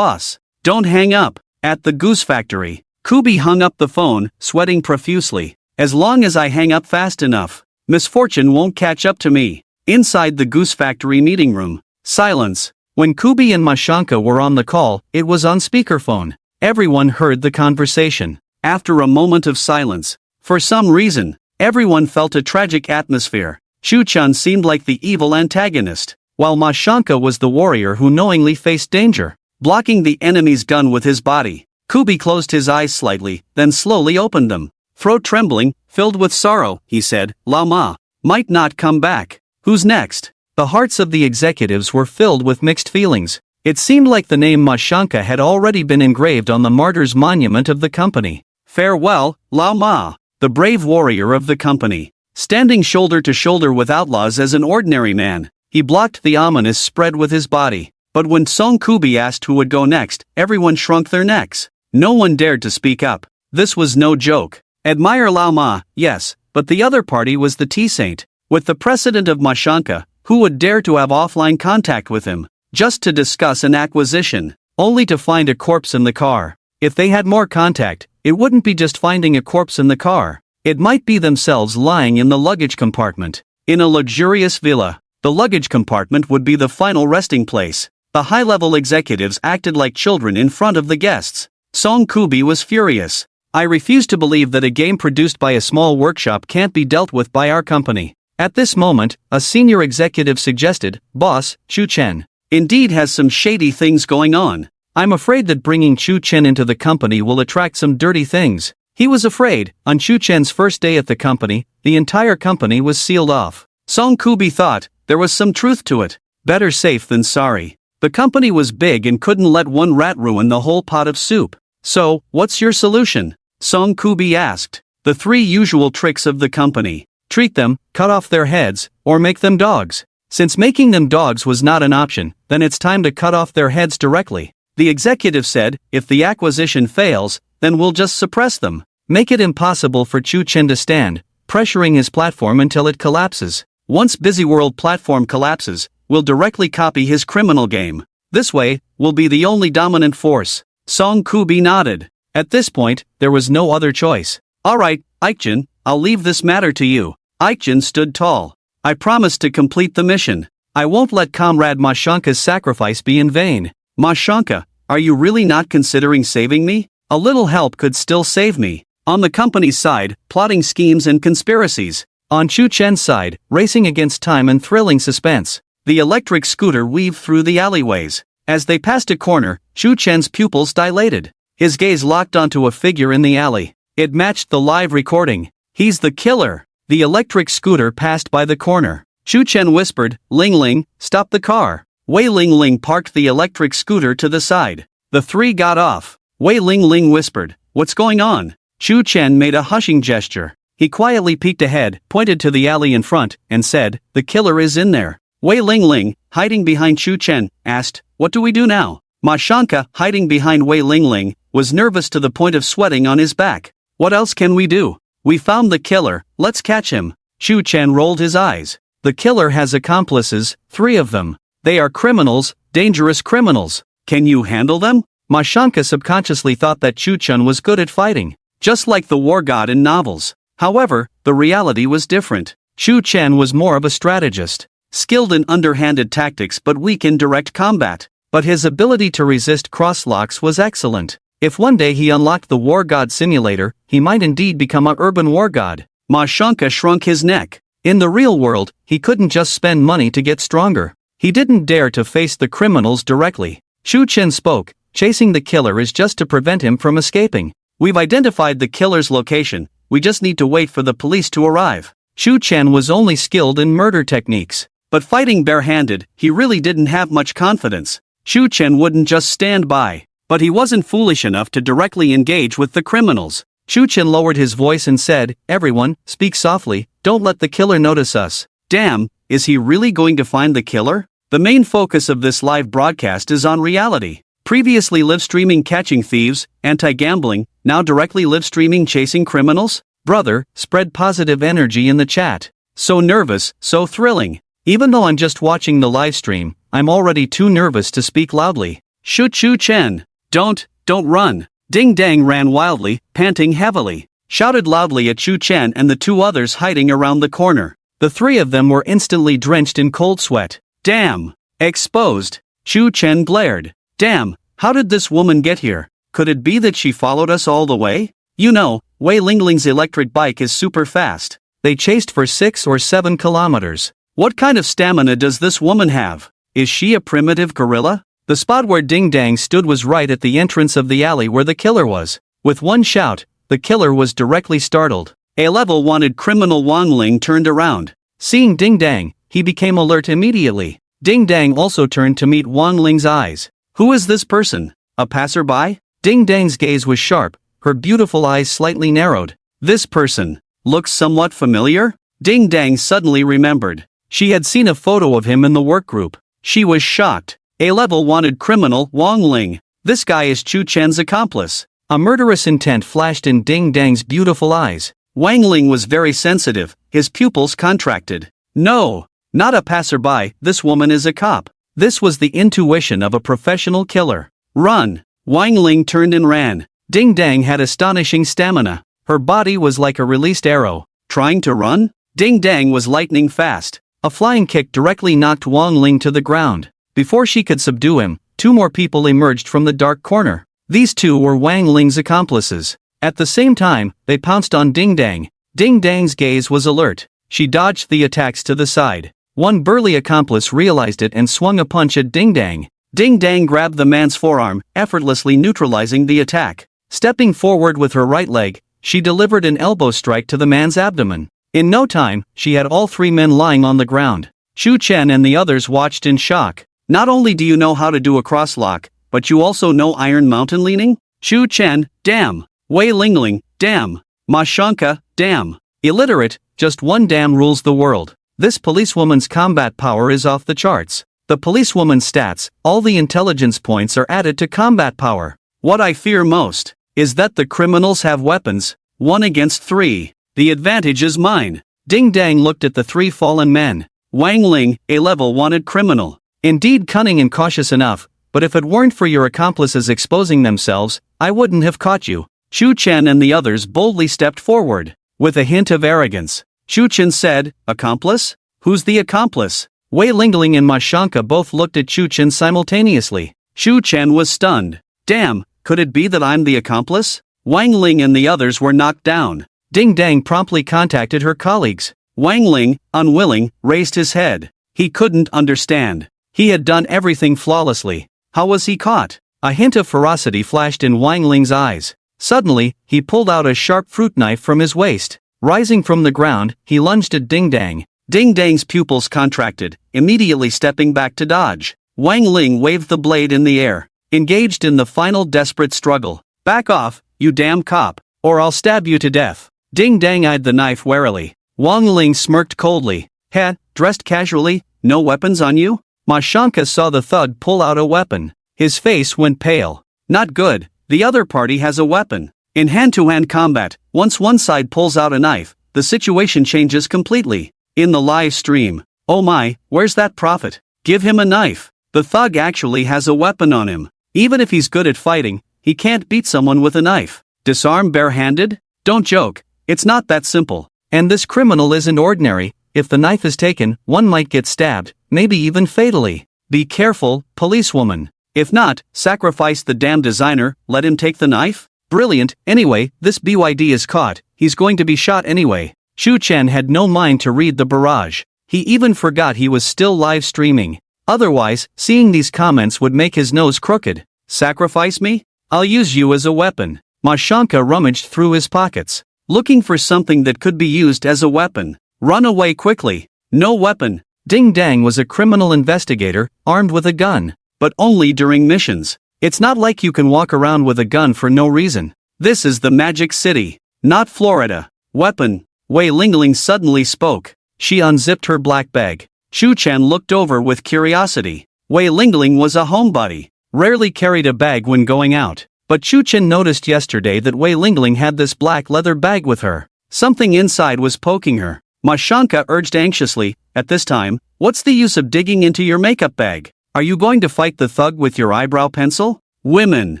don't hang up. At the goose factory, Kubi hung up the phone, sweating profusely. As long as I hang up fast enough, misfortune won't catch up to me. Inside the goose factory meeting room, silence. When Kubi and Mashanka were on the call, it was on speakerphone. Everyone heard the conversation. After a moment of silence, for some reason, everyone felt a tragic atmosphere. Chu Chen seemed like the evil antagonist, while Mashanka was the warrior who knowingly faced danger, blocking the enemy's gun with his body. Kubi closed his eyes slightly, then slowly opened them. Throat trembling, filled with sorrow, he said, Lao Ma might not come back. Who's next? The hearts of the executives were filled with mixed feelings. It seemed like the name Mashanka had already been engraved on the martyr's monument of the company. Farewell, Lao Ma, the brave warrior of the company. Standing shoulder to shoulder with outlaws as an ordinary man, he blocked the ominous spread with his body. But when Song Kubi asked who would go next, everyone shrunk their necks. No one dared to speak up. This was no joke. Admire Lao Ma, yes, but the other party was the tea saint. With the precedent of Mashanka, who would dare to have offline contact with him, just to discuss an acquisition, only to find a corpse in the car? If they had more contact, it wouldn't be just finding a corpse in the car. It might be themselves lying in the luggage compartment. In a luxurious villa, the luggage compartment would be the final resting place. The high-level executives acted like children in front of the guests. Song Kubi was furious. I refuse to believe that a game produced by a small workshop can't be dealt with by our company. At this moment, a senior executive suggested, Boss, Chu Chen Indeed has some shady things going on. I'm afraid that bringing Chu Chen into the company will attract some dirty things. He was afraid. On Chu Chen's first day at the company, the entire company was sealed off. Song Kubi thought, there was some truth to it. Better safe than sorry. The company was big and couldn't let one rat ruin the whole pot of soup. So, what's your solution? Song Kubi asked. The 3 usual tricks of the company. Treat them, cut off their heads, or make them dogs. Since making them dogs was not an option, then it's time to cut off their heads directly. The executive said, if the acquisition fails, then we'll just suppress them. Make it impossible for Chu Chen to stand, pressuring his platform until it collapses. Once Busy World platform collapses, we'll directly copy his criminal game. This way, we'll be the only dominant force. Song Kubi nodded. At this point, there was no other choice. Alright, Aikjin, I'll leave this matter to you. Aikjin stood tall. I promise to complete the mission. I won't let Comrade Mashanka's sacrifice be in vain. Mashanka, are you really not considering saving me? A little help could still save me. On the company's side, plotting schemes and conspiracies. On Chu Chen's side, racing against time and thrilling suspense. The electric scooter weaved through the alleyways. As they passed a corner, Chu Chen's pupils dilated. His gaze locked onto a figure in the alley. It matched the live recording. He's the killer. The electric scooter passed by the corner. Chu Chen whispered, Ling Ling, stop the car. Wei Ling Ling parked the electric scooter to the side. The 3 got off. Wei Ling Ling whispered, what's going on? Chu Chen made a hushing gesture. He quietly peeked ahead, pointed to the alley in front, and said, the killer is in there. Wei Ling Ling, hiding behind Chu Chen, asked, what do we do now? Mashanka, hiding behind Wei Ling Ling, was nervous to the point of sweating on his back. What else can we do? We found the killer, let's catch him. Chu Chen rolled his eyes. The killer has accomplices, 3 of them. They are criminals, dangerous criminals. Can you handle them? Mashanka subconsciously thought that Chu Chen was good at fighting, just like the war god in novels. However, the reality was different. Chu Chen was more of a strategist, skilled in underhanded tactics but weak in direct combat. But his ability to resist crosslocks was excellent. If one day he unlocked the war god simulator, he might indeed become an urban war god. Mashanka shrunk his neck. In the real world, he couldn't just spend money to get stronger. He didn't dare to face the criminals directly. Chu Chen spoke, chasing the killer is just to prevent him from escaping. We've identified the killer's location, we just need to wait for the police to arrive. Chu Chen was only skilled in murder techniques, but fighting barehanded, he really didn't have much confidence. Chu Chen wouldn't just stand by, but he wasn't foolish enough to directly engage with the criminals. Chu Chen lowered his voice and said, everyone, speak softly, don't let the killer notice us. Damn, is he really going to find the killer? The main focus of this live broadcast is on reality. Previously live streaming catching thieves, anti-gambling, now directly live streaming chasing criminals? Brother, spread positive energy in the chat. So nervous, so thrilling. Even though I'm just watching the live stream, I'm already too nervous to speak loudly. Shu Chu Chen. Don't run. Ding Dang ran wildly, panting heavily. Shouted loudly at Chu Chen and the 2 others hiding around the corner. The 3 of them were instantly drenched in cold sweat. Damn. Exposed. Chu Chen glared. Damn, how did this woman get here? Could it be that she followed us all the way? You know, Wei Lingling's electric bike is super fast. They chased for 6 or 7 kilometers. What kind of stamina does this woman have? Is she a primitive gorilla? The spot where Ding Dang stood was right at the entrance of the alley where the killer was. With one shout, the killer was directly startled. A level-wanted criminal Wang Ling turned around. Seeing Ding Dang, he became alert immediately. Ding Dang also turned to meet Wang Ling's eyes. Who is this person? A passerby? Ding Dang's gaze was sharp, her beautiful eyes slightly narrowed. This person looks somewhat familiar? Ding Dang suddenly remembered. She had seen a photo of him in the workgroup. She was shocked. A level-wanted criminal, Wang Ling. This guy is Chu Chen's accomplice. A murderous intent flashed in Ding Dang's beautiful eyes. Wang Ling was very sensitive, his pupils contracted. No, not a passerby, this woman is a cop. This was the intuition of a professional killer. Run! Wang Ling turned and ran. Ding Dang had astonishing stamina. Her body was like a released arrow. Trying to run? Ding Dang was lightning fast. A flying kick directly knocked Wang Ling to the ground. Before she could subdue him, 2 more people emerged from the dark corner. These 2 were Wang Ling's accomplices. At the same time, they pounced on Ding Dang. Ding Dang's gaze was alert. She dodged the attacks to the side. One burly accomplice realized it and swung a punch at Ding Dang. Ding Dang grabbed the man's forearm, effortlessly neutralizing the attack. Stepping forward with her right leg, she delivered an elbow strike to the man's abdomen. In no time, she had all three men lying on the ground. Shu Chen and the others watched in shock. Not only do you know how to do a crosslock, but you also know Iron Mountain leaning? Shu Chen, damn. Wei Lingling, damn. Ma Shanka, damn. Illiterate, just one damn rules the world. This policewoman's combat power is off the charts. The policewoman's stats, all the intelligence points are added to combat power. What I fear most is that the criminals have weapons, 1 against 3. The advantage is mine. Ding Dang looked at the three fallen men. Wang Ling, a level wanted criminal. Indeed cunning and cautious enough, but if it weren't for your accomplices exposing themselves, I wouldn't have caught you. Shu Chen and the others boldly stepped forward. With a hint of arrogance, Shu Chen said, accomplice? Who's the accomplice? Wei Lingling and Ma Shanka both looked at Shu Chen simultaneously. Shu Chen was stunned. Damn, could it be that I'm the accomplice? Wang Ling and the others were knocked down. Ding Dang promptly contacted her colleagues. Wang Ling, unwilling, raised his head. He couldn't understand. He had done everything flawlessly. How was he caught? A hint of ferocity flashed in Wang Ling's eyes. Suddenly, he pulled out a sharp fruit knife from his waist. Rising from the ground, he lunged at Ding Dang. Ding Dang's pupils contracted, immediately stepping back to dodge. Wang Ling waved the blade in the air, engaged in the final desperate struggle. Back off, you damn cop, or I'll stab you to death. Ding Dang eyed the knife warily. Wang Ling smirked coldly. Heh, dressed casually, no weapons on you? Ma Shanka saw the thug pull out a weapon. His face went pale. Not good, the other party has a weapon. In hand-to-hand combat, once one side pulls out a knife, the situation changes completely. In the live stream, oh my, where's that prophet? Give him a knife. The thug actually has a weapon on him. Even if he's good at fighting, he can't beat someone with a knife. Disarm barehanded? Don't joke, it's not that simple. And this criminal isn't ordinary. If the knife is taken, one might get stabbed, maybe even fatally. Be careful, policewoman. If not, sacrifice the damn designer, let him take the knife? Brilliant, anyway, this BYD is caught, he's going to be shot anyway. Shu Chen had no mind to read the barrage. He even forgot he was still live streaming. Otherwise, seeing these comments would make his nose crooked. Sacrifice me? I'll use you as a weapon. Ma Shanka rummaged through his pockets, looking for something that could be used as a weapon. Run away quickly. No weapon. Ding Dang was a criminal investigator, armed with a gun. But only during missions. It's not like you can walk around with a gun for no reason. This is the Magic City, not Florida. Weapon. Wei Lingling suddenly spoke. She unzipped her black bag. Shu Chen looked over with curiosity. Wei Lingling was a homebody, rarely carried a bag when going out. But Shu Chen noticed yesterday that Wei Lingling had this black leather bag with her. Something inside was poking her. Ma Shanka urged anxiously, at this time, what's the use of digging into your makeup bag? Are you going to fight the thug with your eyebrow pencil? Women.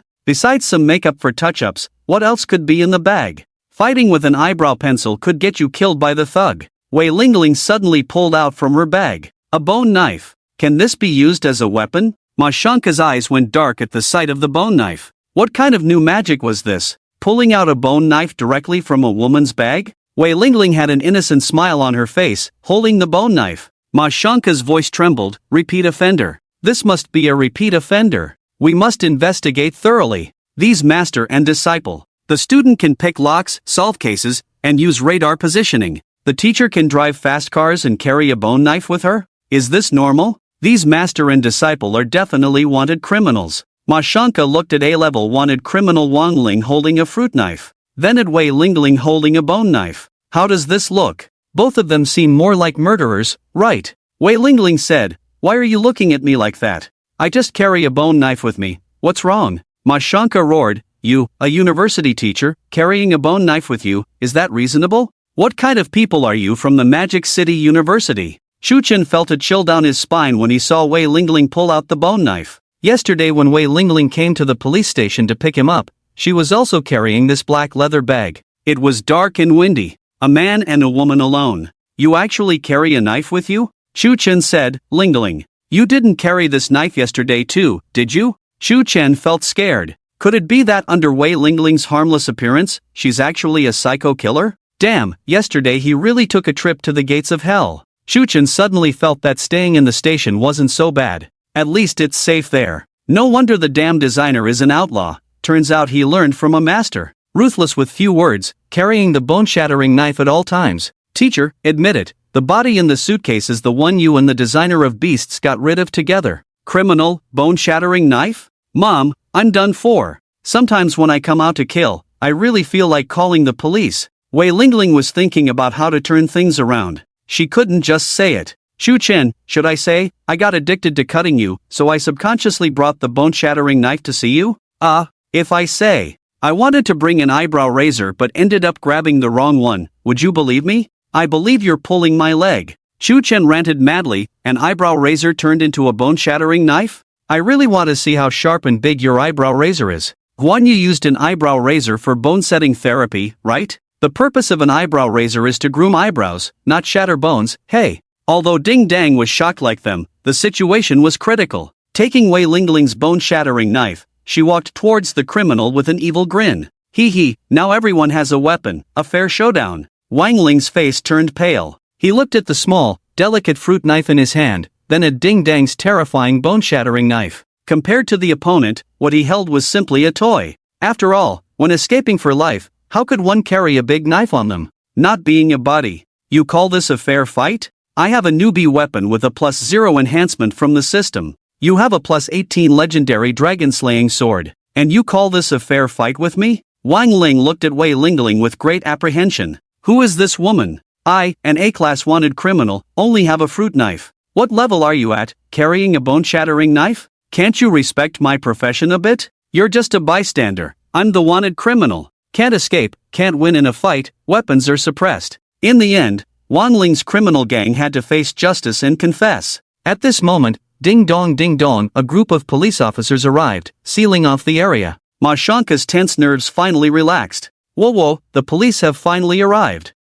Besides some makeup for touch-ups, what else could be in the bag? Fighting with an eyebrow pencil could get you killed by the thug. Wei Lingling suddenly pulled out from her bag a bone knife. Can this be used as a weapon? Ma Shanka's eyes went dark at the sight of the bone knife. What kind of new magic was this? Pulling out a bone knife directly from a woman's bag? Wei Lingling had an innocent smile on her face, holding the bone knife. Ma Shanka's voice trembled, repeat offender. This must be a repeat offender. We must investigate thoroughly. These master and disciple. The student can pick locks, solve cases, and use radar positioning. The teacher can drive fast cars and carry a bone knife with her? Is this normal? These master and disciple are definitely wanted criminals. Ma Shanka looked at A-level wanted criminal Wang Ling holding a fruit knife. Then at Wei Lingling holding a bone knife. How does this look? Both of them seem more like murderers, right? Wei Lingling said, why are you looking at me like that? I just carry a bone knife with me. What's wrong? Ma Shanka roared, you, a university teacher, carrying a bone knife with you, is that reasonable? What kind of people are you from the Magic City University? Shu Chen felt a chill down his spine when he saw Wei Lingling pull out the bone knife. Yesterday when Wei Lingling came to the police station to pick him up, she was also carrying this black leather bag. It was dark and windy. A man and a woman alone. You actually carry a knife with you? Shu Chen said, Lingling. You didn't carry this knife yesterday too, did you? Shu Chen felt scared. Could it be that under Wei Lingling's harmless appearance, she's actually a psycho killer? Damn, yesterday he really took a trip to the gates of hell. Shuchen suddenly felt that staying in the station wasn't so bad. At least it's safe there. No wonder the damn designer is an outlaw. Turns out he learned from a master. Ruthless with few words, carrying the bone-shattering knife at all times. Teacher, admit it, the body in the suitcase is the one you and the designer of beasts got rid of together. Criminal, bone-shattering knife? Mom, I'm done for. Sometimes when I come out to kill, I really feel like calling the police. Wei Lingling was thinking about how to turn things around. She couldn't just say it. Shu Chen, should I say, I got addicted to cutting you, so I subconsciously brought the bone-shattering knife to see you? If I say, I wanted to bring an eyebrow razor but ended up grabbing the wrong one, would you believe me? I believe you're pulling my leg. Shu Chen ranted madly, an eyebrow razor turned into a bone-shattering knife? I really want to see how sharp and big your eyebrow razor is. Guan Yu used an eyebrow razor for bone-setting therapy, right? The purpose of an eyebrow razor is to groom eyebrows, not shatter bones, hey. Although Ding Dang was shocked like them, the situation was critical. Taking Wei Lingling's bone-shattering knife, she walked towards the criminal with an evil grin. Hee, now everyone has a weapon, a fair showdown. Wang Ling's face turned pale. He looked at the small, delicate fruit knife in his hand, then at Ding Dang's terrifying bone-shattering knife. Compared to the opponent, what he held was simply a toy. After all, when escaping for life, how could one carry a big knife on them? Not being a body. You call this a fair fight? I have a newbie weapon with a +0 enhancement from the system. You have a +18 legendary dragon-slaying sword. And you call this a fair fight with me? Wang Ling looked at Wei Lingling with great apprehension. Who is this woman? I, an A-class wanted criminal, only have a fruit knife. What level are you at, carrying a bone-shattering knife? Can't you respect my profession a bit? You're just a bystander. I'm the wanted criminal. Can't escape, can't win in a fight, weapons are suppressed. In the end, Wang Ling's criminal gang had to face justice and confess. At this moment, ding dong, a group of police officers arrived, sealing off the area. Ma Shanka's tense nerves finally relaxed. Whoa, the police have finally arrived.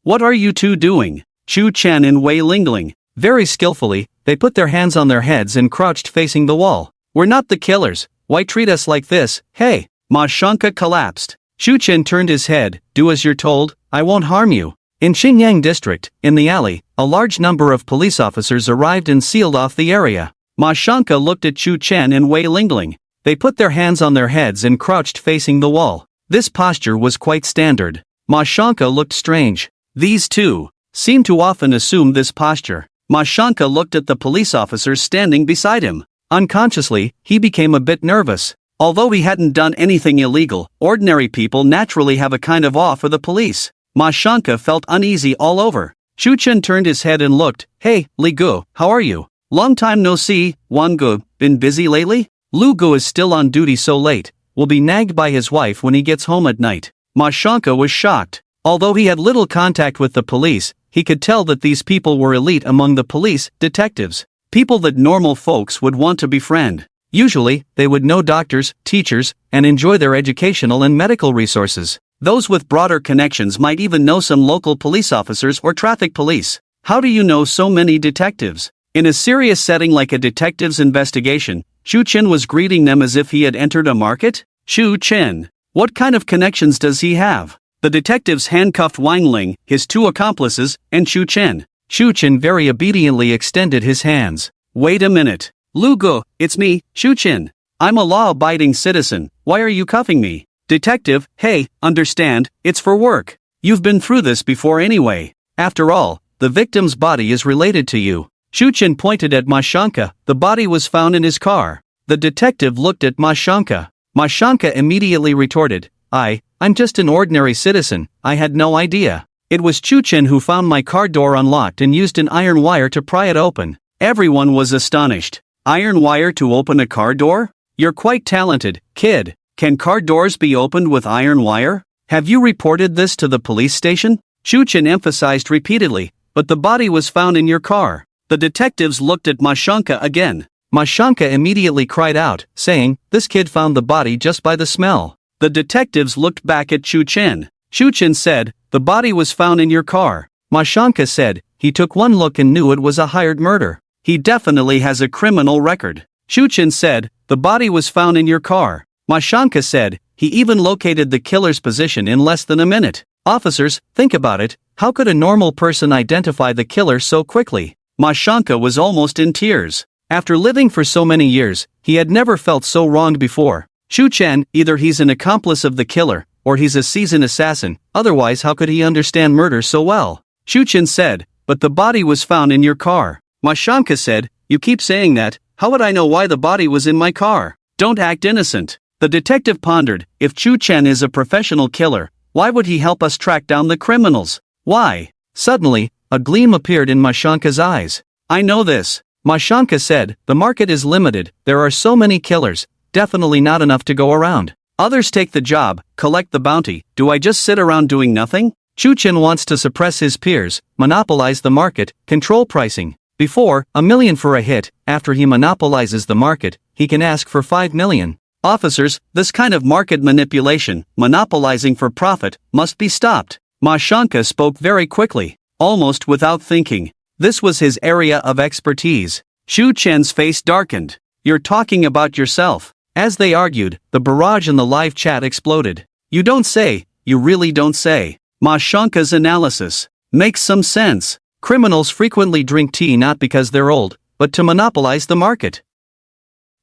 What are you two doing? Chu Chen and Wei Lingling. Very skillfully, they put their hands on their heads and crouched facing the wall. We're not the killers, why treat us like this, hey? Ma Shanka collapsed. Shu Chen turned his head, do as you're told, I won't harm you. In Xingyang district, in the alley, a large number of police officers arrived and sealed off the area. Ma Shanka looked at Chu Chen and Wei Lingling. They put their hands on their heads and crouched facing the wall. This posture was quite standard. Ma Shanka looked strange. These two seemed to often assume this posture. Ma Shanka looked at the police officers standing beside him. Unconsciously, he became a bit nervous. Although he hadn't done anything illegal, ordinary people naturally have a kind of awe for the police. Ma Shanka felt uneasy all over. Shu Chen turned his head and looked. Hey, Li Gu, how are you? Long time no see, Wan Gu, been busy lately? Lu Gu is still on duty so late, will be nagged by his wife when he gets home at night. Ma Shanka was shocked. Although he had little contact with the police, he could tell that these people were elite among the police, detectives. People that normal folks would want to befriend. Usually, they would know doctors, teachers, and enjoy their educational and medical resources. Those with broader connections might even know some local police officers or traffic police. How do you know so many detectives? In a serious setting like a detective's investigation, Shu Chen was greeting them as if he had entered a market? Shu Chen. What kind of connections does he have? The detectives handcuffed Wang Ling, his two accomplices, and Shu Chen. Shu Chen very obediently extended his hands. Wait a minute. Lu Gu, it's me, Shu Chen. I'm a law-abiding citizen, why are you cuffing me? Detective, hey, understand, it's for work. You've been through this before anyway. After all, the victim's body is related to you. Shu Chen pointed at Ma Shanka, the body was found in his car. The detective looked at Ma Shanka. Ma Shanka immediately retorted, I'm just an ordinary citizen, I had no idea. It was Chu Chen who found my car door unlocked and used an iron wire to pry it open. Everyone was astonished. Iron wire to open a car door? You're quite talented, kid. Can car doors be opened with iron wire? Have you reported this to the police station? Chu Chen emphasized repeatedly, but the body was found in your car. The detectives looked at Ma Shanka again. Ma Shanka immediately cried out, saying, this kid found the body just by the smell. The detectives looked back at Chu Chen. Chu Chen said, the body was found in your car. Ma Shanka said, he took one look and knew it was a hired murder. He definitely has a criminal record. Shu Chen said, the body was found in your car. Mashanka said. He even located the killer's position in less than a minute. Officers, think about it, how could a normal person identify the killer so quickly? Mashanka was almost in tears. After living for so many years, he had never felt so wronged before. Shu Chen, either he's an accomplice of the killer, or he's a seasoned assassin, otherwise how could he understand murder so well? Shu Chen said, but the body was found in your car. Mashanka said, you keep saying that, how would I know why the body was in my car? Don't act innocent. The detective pondered, if Shu Chen is a professional killer, why would he help us track down the criminals? Why? Suddenly, a gleam appeared in Mashanka's eyes. I know this. Mashanka said, the market is limited, there are so many killers, definitely not enough to go around. Others take the job, collect the bounty, do I just sit around doing nothing? Shu Chen wants to suppress his peers, monopolize the market, control pricing. Before, $1 million for a hit, after he monopolizes the market, he can ask for $5 million. Officers, this kind of market manipulation, monopolizing for profit, must be stopped. Mashanka spoke very quickly, almost without thinking. This was his area of expertise. Shu Chen's face darkened. You're talking about yourself. As they argued, the barrage in the live chat exploded. You don't say, you really don't say. Mashanka's analysis makes some sense. Criminals frequently drink tea not because they're old, but to monopolize the market.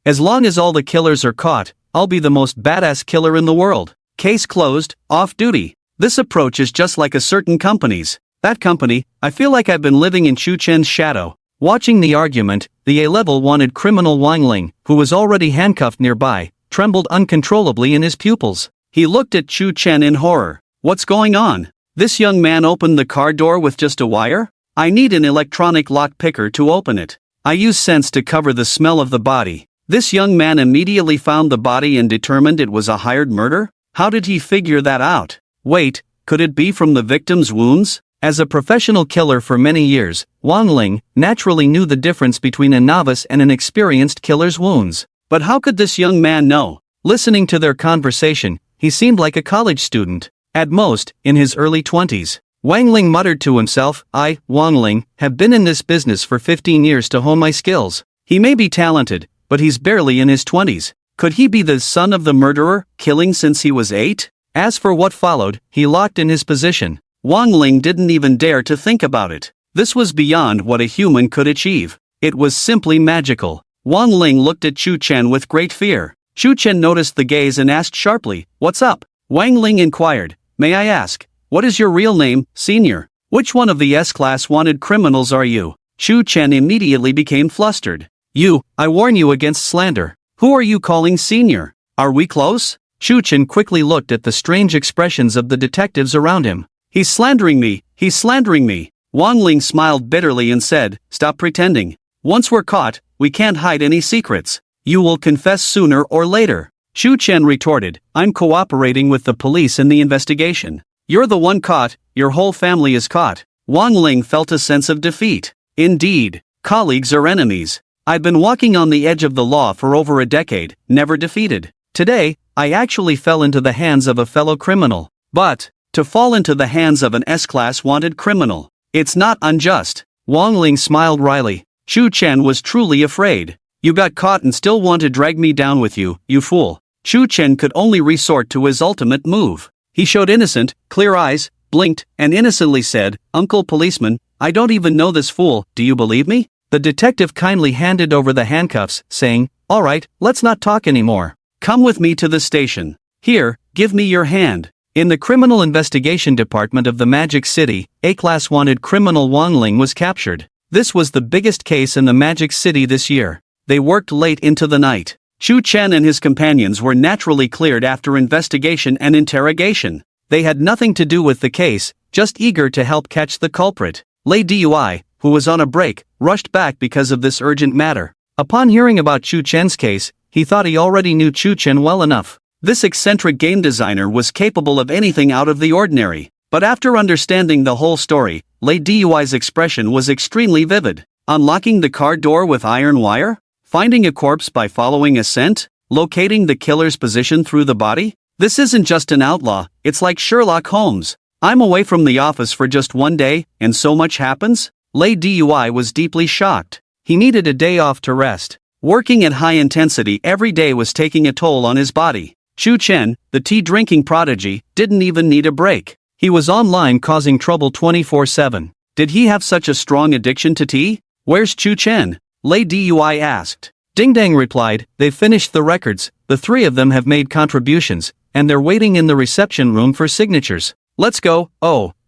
As long as all the killers are caught, I'll be the most badass killer in the world. Case closed, off duty. This approach is just like a certain company's. That company, I feel like I've been living in Shu Chen's shadow. Watching the argument, the A-level wanted criminal Wang Ling, who was already handcuffed nearby, trembled uncontrollably in his pupils. He looked at Shu Chen in horror. What's going on? This young man opened the car door with just a wire? I need an electronic lock picker to open it. I use scents to cover the smell of the body. This young man immediately found the body and determined it was a hired murder? How did he figure that out? Wait, could it be from the victim's wounds? As a professional killer for many years, Wang Ling naturally knew the difference between a novice and an experienced killer's wounds. But how could this young man know? Listening to their conversation, he seemed like a college student. At most, in his early 20s. Wang Ling muttered to himself, I, Wang Ling, have been in this business for 15 years to hone my skills. He may be talented, but he's barely in his 20s. Could he be the son of the murderer, killing since he was 8? As for what followed, he locked in his position. Wang Ling didn't even dare to think about it. This was beyond what a human could achieve. It was simply magical. Wang Ling looked at Shu Chen with great fear. Shu Chen noticed the gaze and asked sharply, what's up? Wang Ling inquired, may I ask, what is your real name, senior? Which one of the S-class wanted criminals are you? Shu Chen immediately became flustered. You, I warn you against slander. Who are you calling senior? Are we close? Shu Chen quickly looked at the strange expressions of the detectives around him. He's slandering me, he's slandering me. Wang Ling smiled bitterly and said, stop pretending. Once we're caught, we can't hide any secrets. You will confess sooner or later. Shu Chen retorted, I'm cooperating with the police in the investigation. You're the one caught, your whole family is caught. Wang Ling felt a sense of defeat. Indeed, colleagues are enemies. I've been walking on the edge of the law for over a decade, never defeated. Today, I actually fell into the hands of a fellow criminal. But, to fall into the hands of an S-class wanted criminal, it's not unjust. Wang Ling smiled wryly. Shu Chen was truly afraid. You got caught and still want to drag me down with you, you fool. Shu Chen could only resort to his ultimate move. He showed innocent, clear eyes, blinked, and innocently said, Uncle Policeman, I don't even know this fool, do you believe me? The detective kindly handed over the handcuffs, saying, all right, let's not talk anymore. Come with me to the station. Here, give me your hand. In the Criminal Investigation Department of the Magic City, A-class wanted criminal Wang Ling was captured. This was the biggest case in the Magic City this year. They worked late into the night. Shu Chen and his companions were naturally cleared after investigation and interrogation. They had nothing to do with the case, just eager to help catch the culprit. Lei Dui, who was on a break, rushed back because of this urgent matter. Upon hearing about Shu Chen's case, he thought he already knew Shu Chen well enough. This eccentric game designer was capable of anything out of the ordinary. But after understanding the whole story, Lei Dui's expression was extremely vivid. Unlocking the car door with iron wire? Finding a corpse by following a scent? Locating the killer's position through the body? This isn't just an outlaw, it's like Sherlock Holmes. I'm away from the office for just one day, and so much happens? Lei Dui was deeply shocked. He needed a day off to rest. Working at high intensity every day was taking a toll on his body. Shu Chen, the tea-drinking prodigy, didn't even need a break. He was online causing trouble 24/7. Did he have such a strong addiction to tea? Where's Chu Chen? Lei Dui asked. Ding Dang replied, they've finished the records, the three of them have made contributions, and they're waiting in the reception room for signatures. Let's go,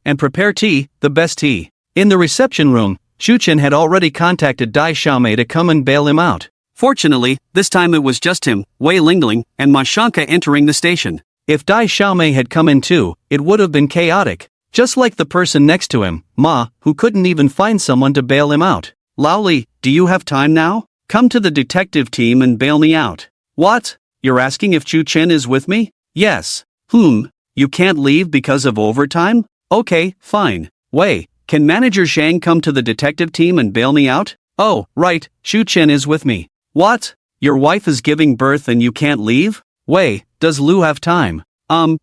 and prepare tea, the best tea. In the reception room, Shu Chen had already contacted Dai Xiaomei to come and bail him out. Fortunately, this time it was just him, Wei Lingling, and Ma Shanka entering the station. If Dai Xiaomei had come in too, it would have been chaotic. Just like the person next to him, Ma, who couldn't even find someone to bail him out. Lao Li, do you have time now? Come to the detective team and bail me out. What? You're asking if Chu Chen is with me? Yes. You can't leave because of overtime? Okay, fine. Wei, can Manager Zhang come to the detective team and bail me out? Oh, right, Shu Chen is with me. What? Your wife is giving birth and you can't leave? Wei, does Lu have time?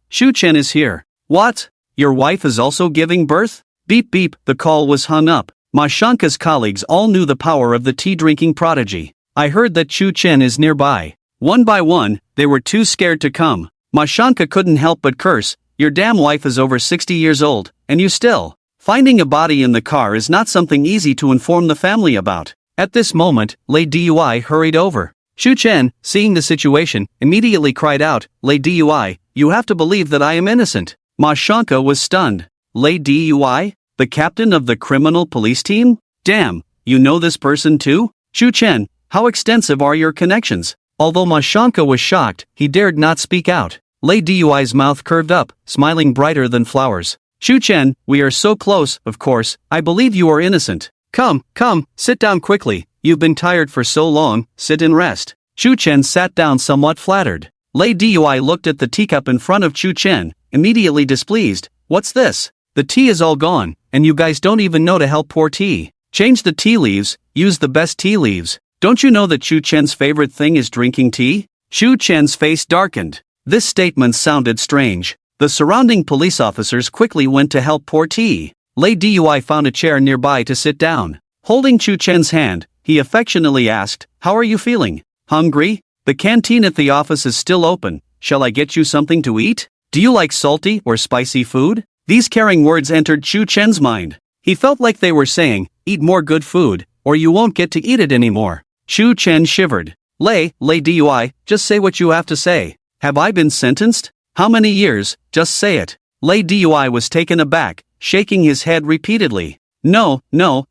Shu Chen is here. What? Your wife is also giving birth? Beep beep, the call was hung up. Ma Shanka's colleagues all knew the power of the tea-drinking prodigy. I heard that Chu Chen is nearby. One by one, they were too scared to come. Ma Shanka couldn't help but curse, your damn wife is over 60 years old, and you still. Finding a body in the car is not something easy to inform the family about. At this moment, Lei Dui hurried over. Shu Chen, seeing the situation, immediately cried out, Lei Dui, you have to believe that I am innocent. Ma Shanka was stunned. Lei Dui? The captain of the criminal police team? Damn, you know this person too? Shu Chen, how extensive are your connections? Although Ma Shanka was shocked, he dared not speak out. Lei Dui's mouth curved up, smiling brighter than flowers. Shu Chen, we are so close, of course, I believe you are innocent. Come, sit down quickly, you've been tired for so long, sit and rest. Shu Chen sat down somewhat flattered. Lei Dui looked at the teacup in front of Shu Chen, immediately displeased. What's this? The tea is all gone, and you guys don't even know to help pour tea. Change the tea leaves, use the best tea leaves. Don't you know that Shu Chen's favorite thing is drinking tea? Shu Chen's face darkened. This statement sounded strange. The surrounding police officers quickly went to help pour tea. Lei Dui found a chair nearby to sit down. Holding Shu Chen's hand, he affectionately asked, how are you feeling? Hungry? The canteen at the office is still open. Shall I get you something to eat? Do you like salty or spicy food? These caring words entered Shu Chen's mind. He felt like they were saying, eat more good food, or you won't get to eat it anymore. Shu Chen shivered. Lei Dui, just say what you have to say. Have I been sentenced? How many years? Just say it. Lei Dui was taken aback, shaking his head repeatedly. No,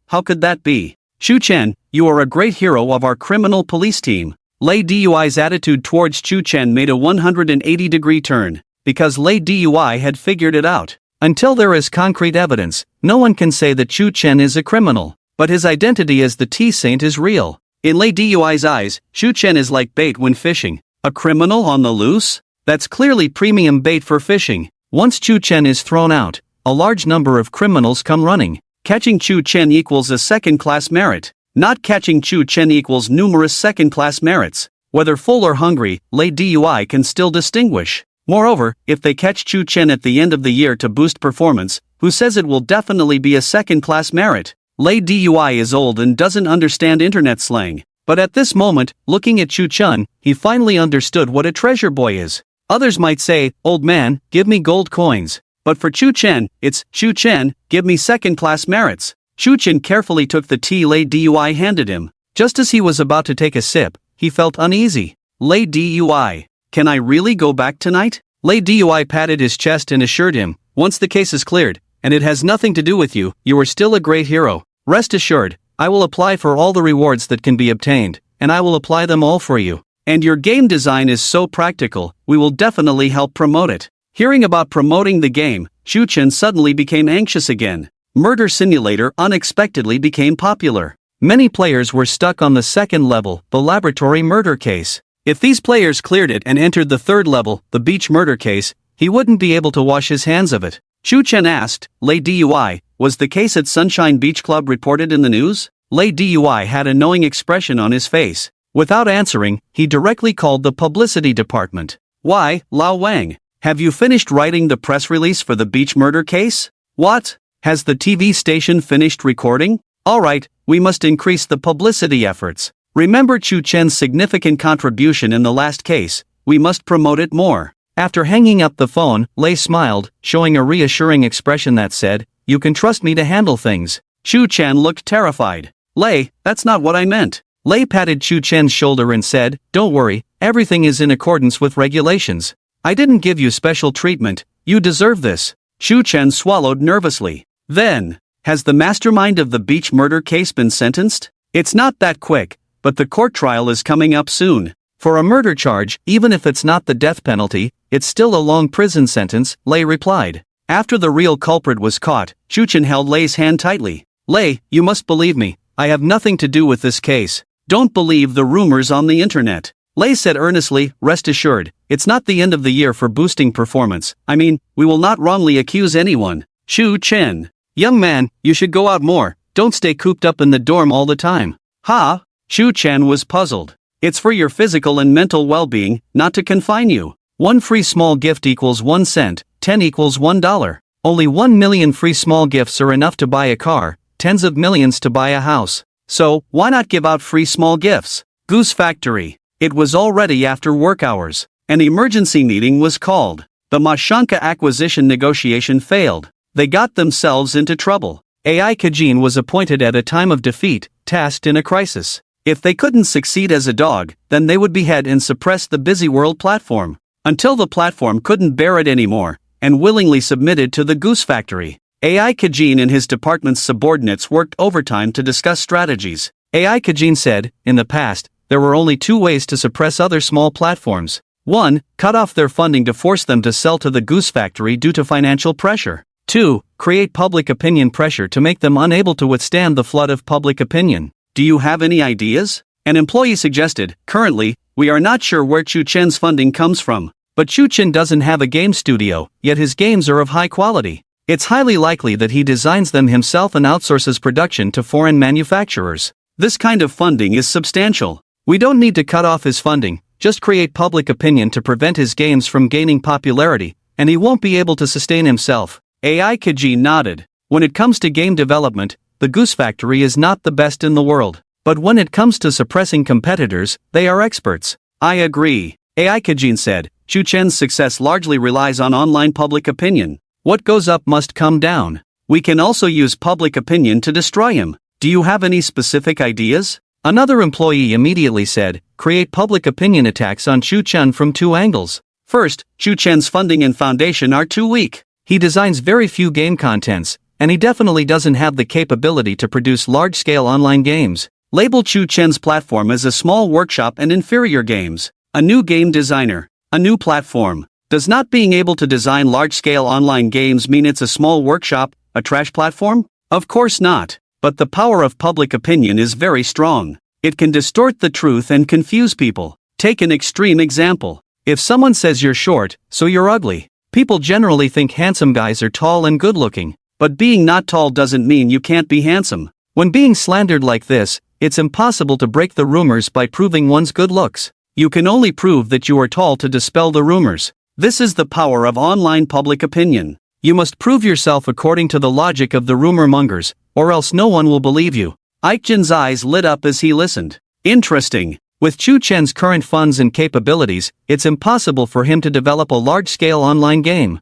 how could that be? Shu Chen, you are a great hero of our criminal police team. Lei Dui's attitude towards Shu Chen made a 180-degree turn, because Lei Dui had figured it out. Until there is concrete evidence, no one can say that Shu Chen is a criminal, but his identity as the tea saint is real. In Lei Dui's eyes, Shu Chen is like bait when fishing. A criminal on the loose? That's clearly premium bait for fishing. Once Shu Chen is thrown out, a large number of criminals come running. Catching Shu Chen equals a second-class merit. Not catching Shu Chen equals numerous second-class merits. Whether full or hungry, Lei Dui can still distinguish. Moreover, if they catch Shu Chen at the end of the year to boost performance, who says it will definitely be a second-class merit? Lei Dui is old and doesn't understand internet slang. But at this moment, looking at Shu Chen, he finally understood what a treasure boy is. Others might say, old man, give me gold coins. But for Shu Chen, it's, Shu Chen, give me second-class merits. Shu Chen carefully took the tea Lei Dui handed him. Just as he was about to take a sip, he felt uneasy. Lei Dui, can I really go back tonight? Lei Dui patted his chest and assured him, once the case is cleared, and it has nothing to do with you, you are still a great hero. Rest assured, I will apply for all the rewards that can be obtained, and I will apply them all for you. And your game design is so practical, we will definitely help promote it. Hearing about promoting the game, Shu Chen suddenly became anxious again. Murder Simulator unexpectedly became popular. Many players were stuck on the second level, the laboratory murder case. If these players cleared it and entered the third level, the beach murder case, he wouldn't be able to wash his hands of it. Shu Chen asked, Lei Dui, was the case at Sunshine Beach Club reported in the news? Lei Dui had a knowing expression on his face. Without answering, he directly called the publicity department. Why, Lao Wang? Have you finished writing the press release for the beach murder case? What? Has the TV station finished recording? Alright, we must increase the publicity efforts. Remember Shu Chen's significant contribution in the last case. we must promote it more. After hanging up the phone, Lei smiled, showing a reassuring expression that said, "You can trust me to handle things." Chu Chen looked terrified. Lei, that's not what I meant. Lei patted Chu Chen's shoulder and said, "Don't worry, everything is in accordance with regulations. I didn't give you special treatment, you deserve this." Chu Chen swallowed nervously. Then, has the mastermind of the beach murder case been sentenced? It's not that quick, but the court trial is coming up soon. For a murder charge, even if it's not the death penalty, it's still a long prison sentence, Lei replied. After the real culprit was caught, Chu Chen held Lei's hand tightly. Lei, you must believe me, I have nothing to do with this case. Don't believe the rumors on the internet. Lei said earnestly, rest assured, it's not the end of the year for boosting performance. I mean, we will not wrongly accuse anyone. Chu Chen. Young man, you should go out more, don't stay cooped up in the dorm all the time. Ha? Chu Chen was puzzled. It's for your physical and mental well-being, not to confine you. 1 free small gift equals 1 cent, 10 equals $1. Only 1 million free small gifts are enough to buy a car, tens of millions to buy a house. So, why not give out free small gifts? Goose Factory. It was already after work hours. An emergency meeting was called. The Mashanka acquisition negotiation failed. They got themselves into trouble. AI Kajin was appointed at a time of defeat, tasked in a crisis. If they couldn't succeed as a dog, then they would behead and suppress the Busy World platform. Until the platform couldn't bear it anymore, and willingly submitted to the Goose Factory. AI Kajin and his department's subordinates worked overtime to discuss strategies. AI Kajin said, in the past, there were only 2 ways to suppress other small platforms. 1. Cut off their funding to force them to sell to the Goose Factory due to financial pressure. 2. Create public opinion pressure to make them unable to withstand the flood of public opinion. Do you have any ideas? An employee suggested. Currently, we are not sure where Chu Chen's funding comes from. But Chu Chen doesn't have a game studio, yet his games are of high quality. It's highly likely that he designs them himself and outsources production to foreign manufacturers. This kind of funding is substantial. We don't need to cut off his funding, just create public opinion to prevent his games from gaining popularity, and he won't be able to sustain himself. AI Kaji nodded. When it comes to game development, the Goose Factory is not the best in the world. But when it comes to suppressing competitors, they are experts. I agree. AI Kajin said, Chu Chen's success largely relies on online public opinion. What goes up must come down. We can also use public opinion to destroy him. Do you have any specific ideas? Another employee immediately said, create public opinion attacks on Chu Chen from 2 angles. First, Chu Chen's funding and foundation are too weak. He designs very few game contents, and he definitely doesn't have the capability to produce large-scale online games. Label Chu Chen's platform as a small workshop and inferior games. A new game designer. A new platform. Does not being able to design large-scale online games mean it's a small workshop, a trash platform? Of course not. But the power of public opinion is very strong. It can distort the truth and confuse people. Take an extreme example. If someone says you're short, so you're ugly. People generally think handsome guys are tall and good-looking. But being not tall doesn't mean you can't be handsome. When being slandered like this, it's impossible to break the rumors by proving one's good looks. You can only prove that you are tall to dispel the rumors. This is the power of online public opinion. You must prove yourself according to the logic of the rumor mongers, or else no one will believe you. Aikjin's eyes lit up as he listened. Interesting. With Chu Chen's current funds and capabilities, it's impossible for him to develop a large-scale online game.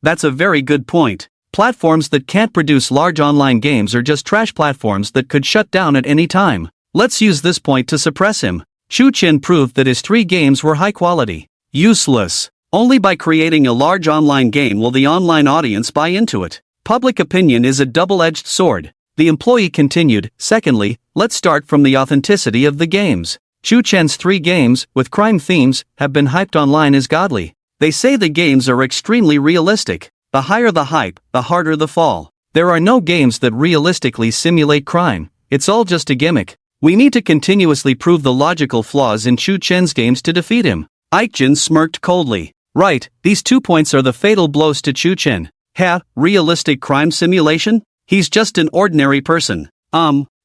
That's a very good point. Platforms that can't produce large online games are just trash platforms that could shut down at any time. Let's use this point to suppress him. Chu Chen proved that his 3 games were high quality. Useless. Only by creating a large online game will the online audience buy into it. Public opinion is a double-edged sword. The employee continued, secondly, let's start from the authenticity of the games. Chu Chen's 3 games, with crime themes, have been hyped online as godly. They say the games are extremely realistic. The higher the hype, the harder the fall. There are no games that realistically simulate crime. It's all just a gimmick. We need to continuously prove the logical flaws in Chu Chen's games to defeat him. Aikjin smirked coldly. Right, these 2 points are the fatal blows to Chu Chen. Realistic crime simulation? He's just an ordinary person.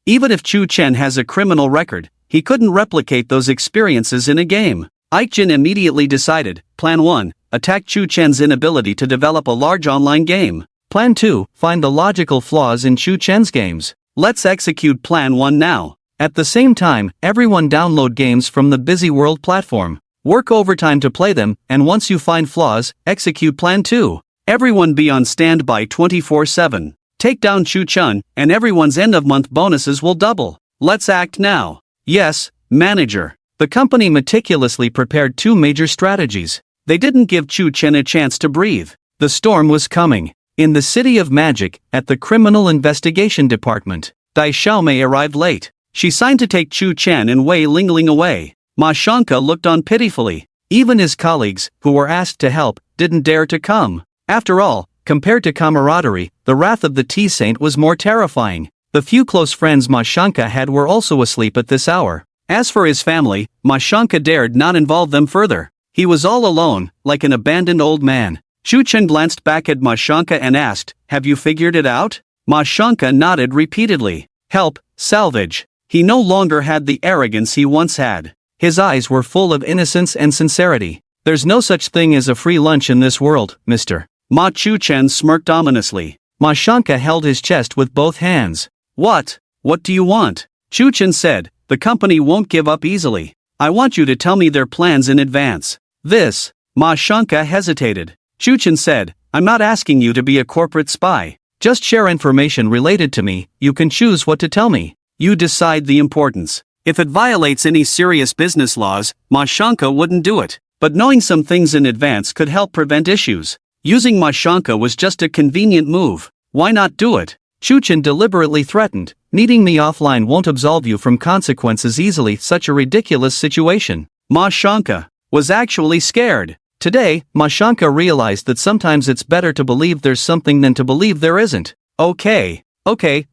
Even if Chu Chen has a criminal record, he couldn't replicate those experiences in a game. Aikjin immediately decided, Plan 1, attack Chu Chen's inability to develop a large online game. Plan 2, find the logical flaws in Chu Chen's games. Let's execute Plan 1 now. At the same time, everyone download games from the Busy World platform. Work overtime to play them, and once you find flaws, execute plan 2. Everyone be on standby 24/7. Take down Chu-chun, and everyone's end-of-month bonuses will double. Let's act now. Yes, manager. The company meticulously prepared 2 major strategies. They didn't give Chu-chun a chance to breathe. The storm was coming. In the City of Magic, at the Criminal Investigation Department, Dai Xiaomei arrived late. She signed to take Chu-chan and Wei Lingling away. Ma Shanka looked on pitifully. Even his colleagues, who were asked to help, didn't dare to come. After all, compared to camaraderie, the wrath of the tea saint was more terrifying. The few close friends Ma Shanka had were also asleep at this hour. As for his family, Ma Shanka dared not involve them further. He was all alone, like an abandoned old man. Chu-chun glanced back at Ma Shanka and asked, "Have you figured it out?" Ma Shanka nodded repeatedly. Help, salvage. He no longer had the arrogance he once had. His eyes were full of innocence and sincerity. There's no such thing as a free lunch in this world, mister. Ma Chu-chan smirked ominously. Ma Shanka held his chest with both hands. What do you want? Chu-chan said, the company won't give up easily. I want you to tell me their plans in advance. This. Ma Shanka hesitated. Chu-chan said, I'm not asking you to be a corporate spy. Just share information related to me, you can choose what to tell me. You decide the importance. If it violates any serious business laws, Ma Shanka wouldn't do it. But knowing some things in advance could help prevent issues. Using Ma Shanka was just a convenient move. Why not do it? Chu-chan deliberately threatened, needing me offline won't absolve you from consequences easily. Such a ridiculous situation. Ma Shanka was actually scared. Today, Ma Shanka realized that sometimes it's better to believe there's something than to believe there isn't. Okay,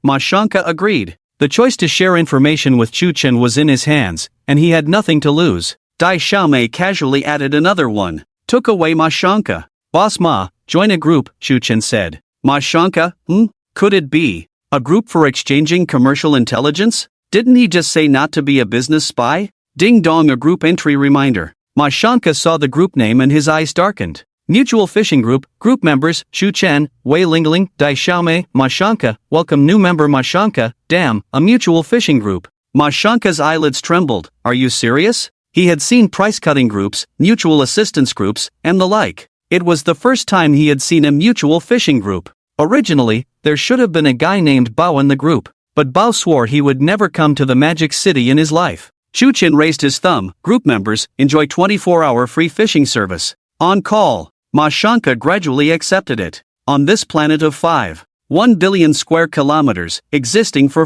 Ma Shanka agreed. The choice to share information with Chu-chan was in his hands, and he had nothing to lose. Dai Xiaomei casually added another one. Took away Ma Shanka. Boss Ma, join a group, Chu-chan said. Ma Shanka, Could it be a group for exchanging commercial intelligence? Didn't he just say not to be a business spy? Ding dong, a group entry reminder. Ma Shanka saw the group name and his eyes darkened. Mutual Fishing Group, group members, Chu-chan, Wei Lingling, Dai Xiaomei, Ma Shanka, welcome new member Ma Shanka, damn, a mutual fishing group. Ma Shanka's eyelids trembled. Are you serious? He had seen price-cutting groups, mutual assistance groups, and the like. It was the first time he had seen a mutual fishing group. Originally, there should have been a guy named Bao in the group, but Bao swore he would never come to the Magic City in his life. Chu-chan raised his thumb. Group members enjoy 24-hour free fishing service. On call. Ma Shanka gradually accepted it. On this planet of 1 billion square kilometers, existing for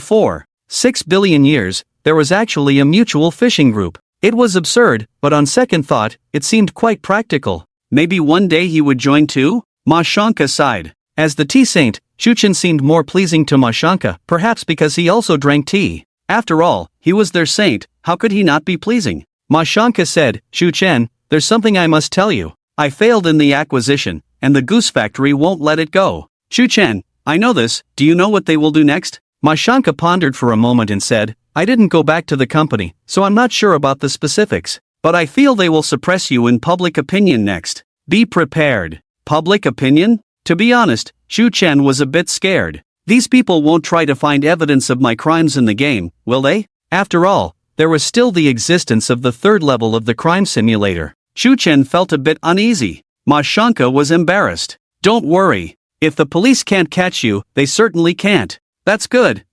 6 billion years, there was actually a mutual fishing group. It was absurd, but on second thought, it seemed quite practical. Maybe one day he would join too? Ma Shanka sighed. As the tea saint, Chu-chan seemed more pleasing to Ma Shanka, perhaps because he also drank tea. After all, he was their saint, how could he not be pleasing? Ma Shanka said, Chu-chan, there's something I must tell you. I failed in the acquisition, and the goose factory won't let it go. Chu-chan, I know this, do you know what they will do next? Ma Shanka pondered for a moment and said, I didn't go back to the company, so I'm not sure about the specifics. But I feel they will suppress you in public opinion next. Be prepared. Public opinion? To be honest, Chu-chan was a bit scared. These people won't try to find evidence of my crimes in the game, will they? After all, there was still the existence of the third level of the crime simulator. Chu-chan felt a bit uneasy. Ma Shanka was embarrassed. Don't worry. If the police can't catch you, they certainly can't. That's good,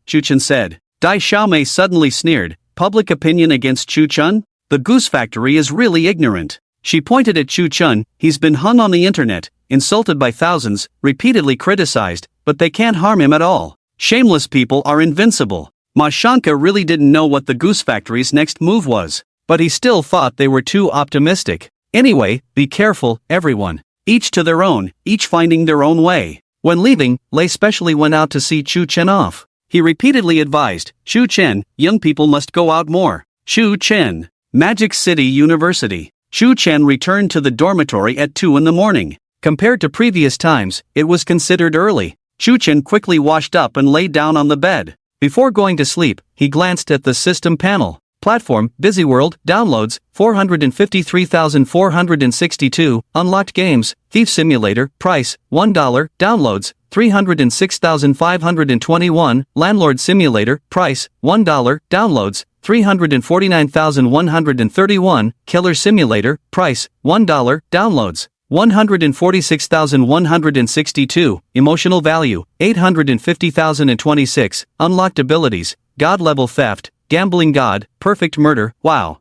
Chu-chan said. Dai Xiaomei suddenly sneered. Public opinion against Chu-chan? The goose factory is really ignorant. She pointed at Chu-chan. He's been hung on the internet, insulted by thousands, repeatedly criticized, but they can't harm him at all. Shameless people are invincible. Ma Shanka really didn't know what the goose factory's next move was. But he still thought they were too optimistic. Anyway, be careful, everyone. Each to their own, each finding their own way. When leaving, Lei specially went out to see Chu-chan off. He repeatedly advised, Chu-chan, young people must go out more. Chu-chan. Magic City University. Chu-chan returned to the dormitory at 2 in the morning. Compared to previous times, it was considered early. Chu-chan quickly washed up and lay down on the bed. Before going to sleep, he glanced at the system panel. Platform, Busy World, downloads, 453,462, unlocked games, Thief Simulator, price, $1, downloads, 306,521, Landlord Simulator, price, $1, downloads, 349,131, Killer Simulator, price, $1, downloads, 146,162, emotional value, 850,026, unlocked abilities, God level theft, gambling god, perfect murder, wow.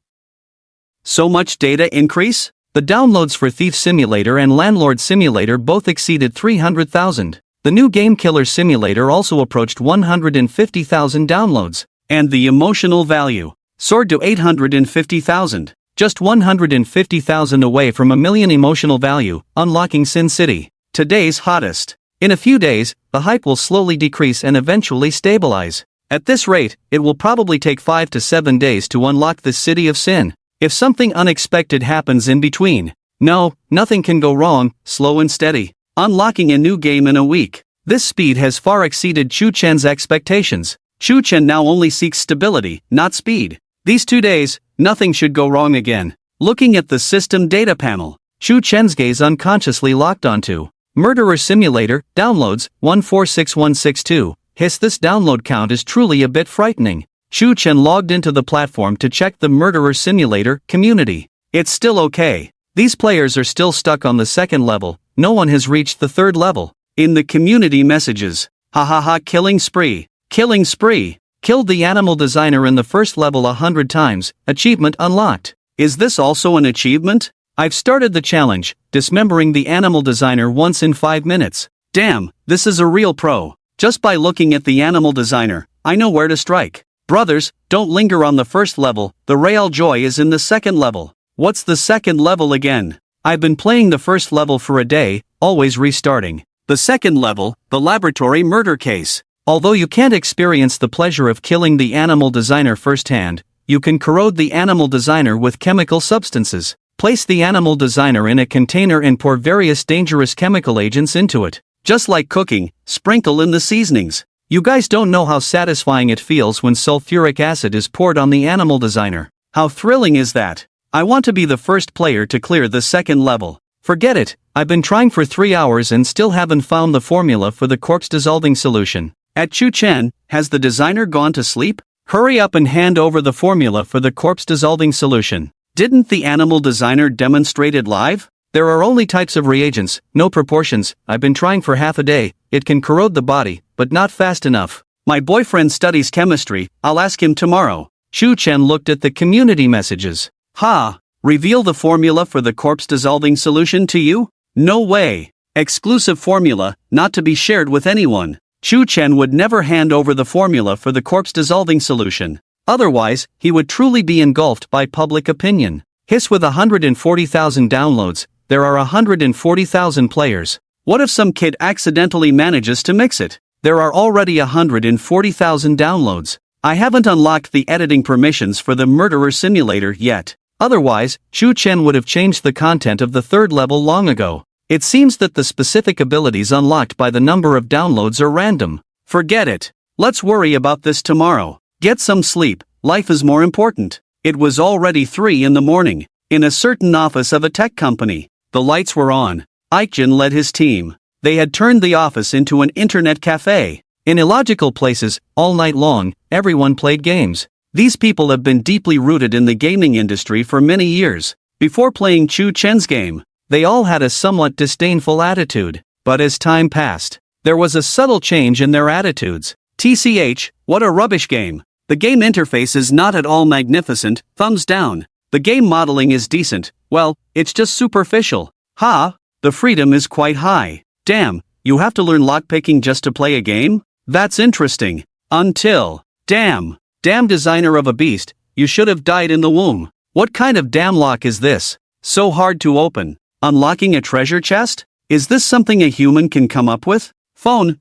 So much data increase? The downloads for Thief Simulator and Landlord Simulator both exceeded 300,000. The new Game Killer Simulator also approached 150,000 downloads. And the emotional value soared to 850,000. Just 150,000 away from a million emotional value, unlocking Sin City. Today's hottest. In a few days, the hype will slowly decrease and eventually stabilize. At this rate, it will probably take 5 to 7 days to unlock the City of Sin. If something unexpected happens in between, no, nothing can go wrong, slow and steady. Unlocking a new game in a week. This speed has far exceeded Chu Chen's expectations. Chu Chen now only seeks stability, not speed. These 2 days, nothing should go wrong again. Looking at the system data panel, Chu Chen's gaze unconsciously locked onto Murderer Simulator, downloads, 146162. This download count is truly a bit frightening. Chu Chen logged into the platform to check the Murderer Simulator community. It's still okay. These players are still stuck on the second level, no one has reached the third level. In the community messages, hahaha killing spree. Killing spree. Killed the animal designer in the first level 100 times, achievement unlocked. Is this also an achievement? I've started the challenge, dismembering the animal designer once in 5 minutes. Damn, this is a real pro. Just by looking at the animal designer, I know where to strike. Brothers, don't linger on the first level, the real joy is in the second level. What's the second level again? I've been playing the first level for a day, always restarting. The second level, the laboratory murder case. Although you can't experience the pleasure of killing the animal designer firsthand, you can corrode the animal designer with chemical substances. Place the animal designer in a container and pour various dangerous chemical agents into it. Just like cooking, sprinkle in the seasonings. You guys don't know how satisfying it feels when sulfuric acid is poured on the animal designer. How thrilling is that? I want to be the first player to clear the second level. Forget it, I've been trying for 3 hours and still haven't found the formula for the corpse dissolving solution. At Chu Chen, has the designer gone to sleep? Hurry up and hand over the formula for the corpse dissolving solution. Didn't the animal designer demonstrate it live? There are only types of reagents, no proportions. I've been trying for half a day. It can corrode the body, but not fast enough. My boyfriend studies chemistry, I'll ask him tomorrow. Chu Chen looked at the community messages. Ha! Reveal the formula for the corpse dissolving solution to you? No way! Exclusive formula, not to be shared with anyone. Chu Chen would never hand over the formula for the corpse dissolving solution. Otherwise, he would truly be engulfed by public opinion. With 140,000 downloads, there are 140,000 players. What if some kid accidentally manages to mix it? There are already 140,000 downloads. I haven't unlocked the editing permissions for the Murderer Simulator yet. Otherwise, Chu Chen would have changed the content of the third level long ago. It seems that the specific abilities unlocked by the number of downloads are random. Forget it. Let's worry about this tomorrow. Get some sleep, life is more important. It was already 3 in the morning. In a certain office of a tech company, the lights were on. Aikjin led his team. They had turned the office into an internet cafe. In illogical places, all night long, everyone played games. These people have been deeply rooted in the gaming industry for many years. Before playing Chu Chen's game, they all had a somewhat disdainful attitude. But as time passed, there was a subtle change in their attitudes. TCH, what a rubbish game. The game interface is not at all magnificent, thumbs down. The game modeling is decent, well, it's just superficial. Ha, the freedom is quite high. Damn, you have to learn lockpicking just to play a game? That's interesting. Until, damn designer of a beast, you should have died in the womb. What kind of damn lock is this? So hard to open. Unlocking a treasure chest? Is this something a human can come up with? Phone,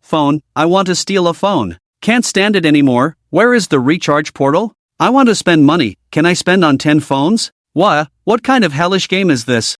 I want to steal a phone. Can't stand it anymore. Where is the recharge portal? I want to spend money, can I spend on 10 phones? What kind of hellish game is this?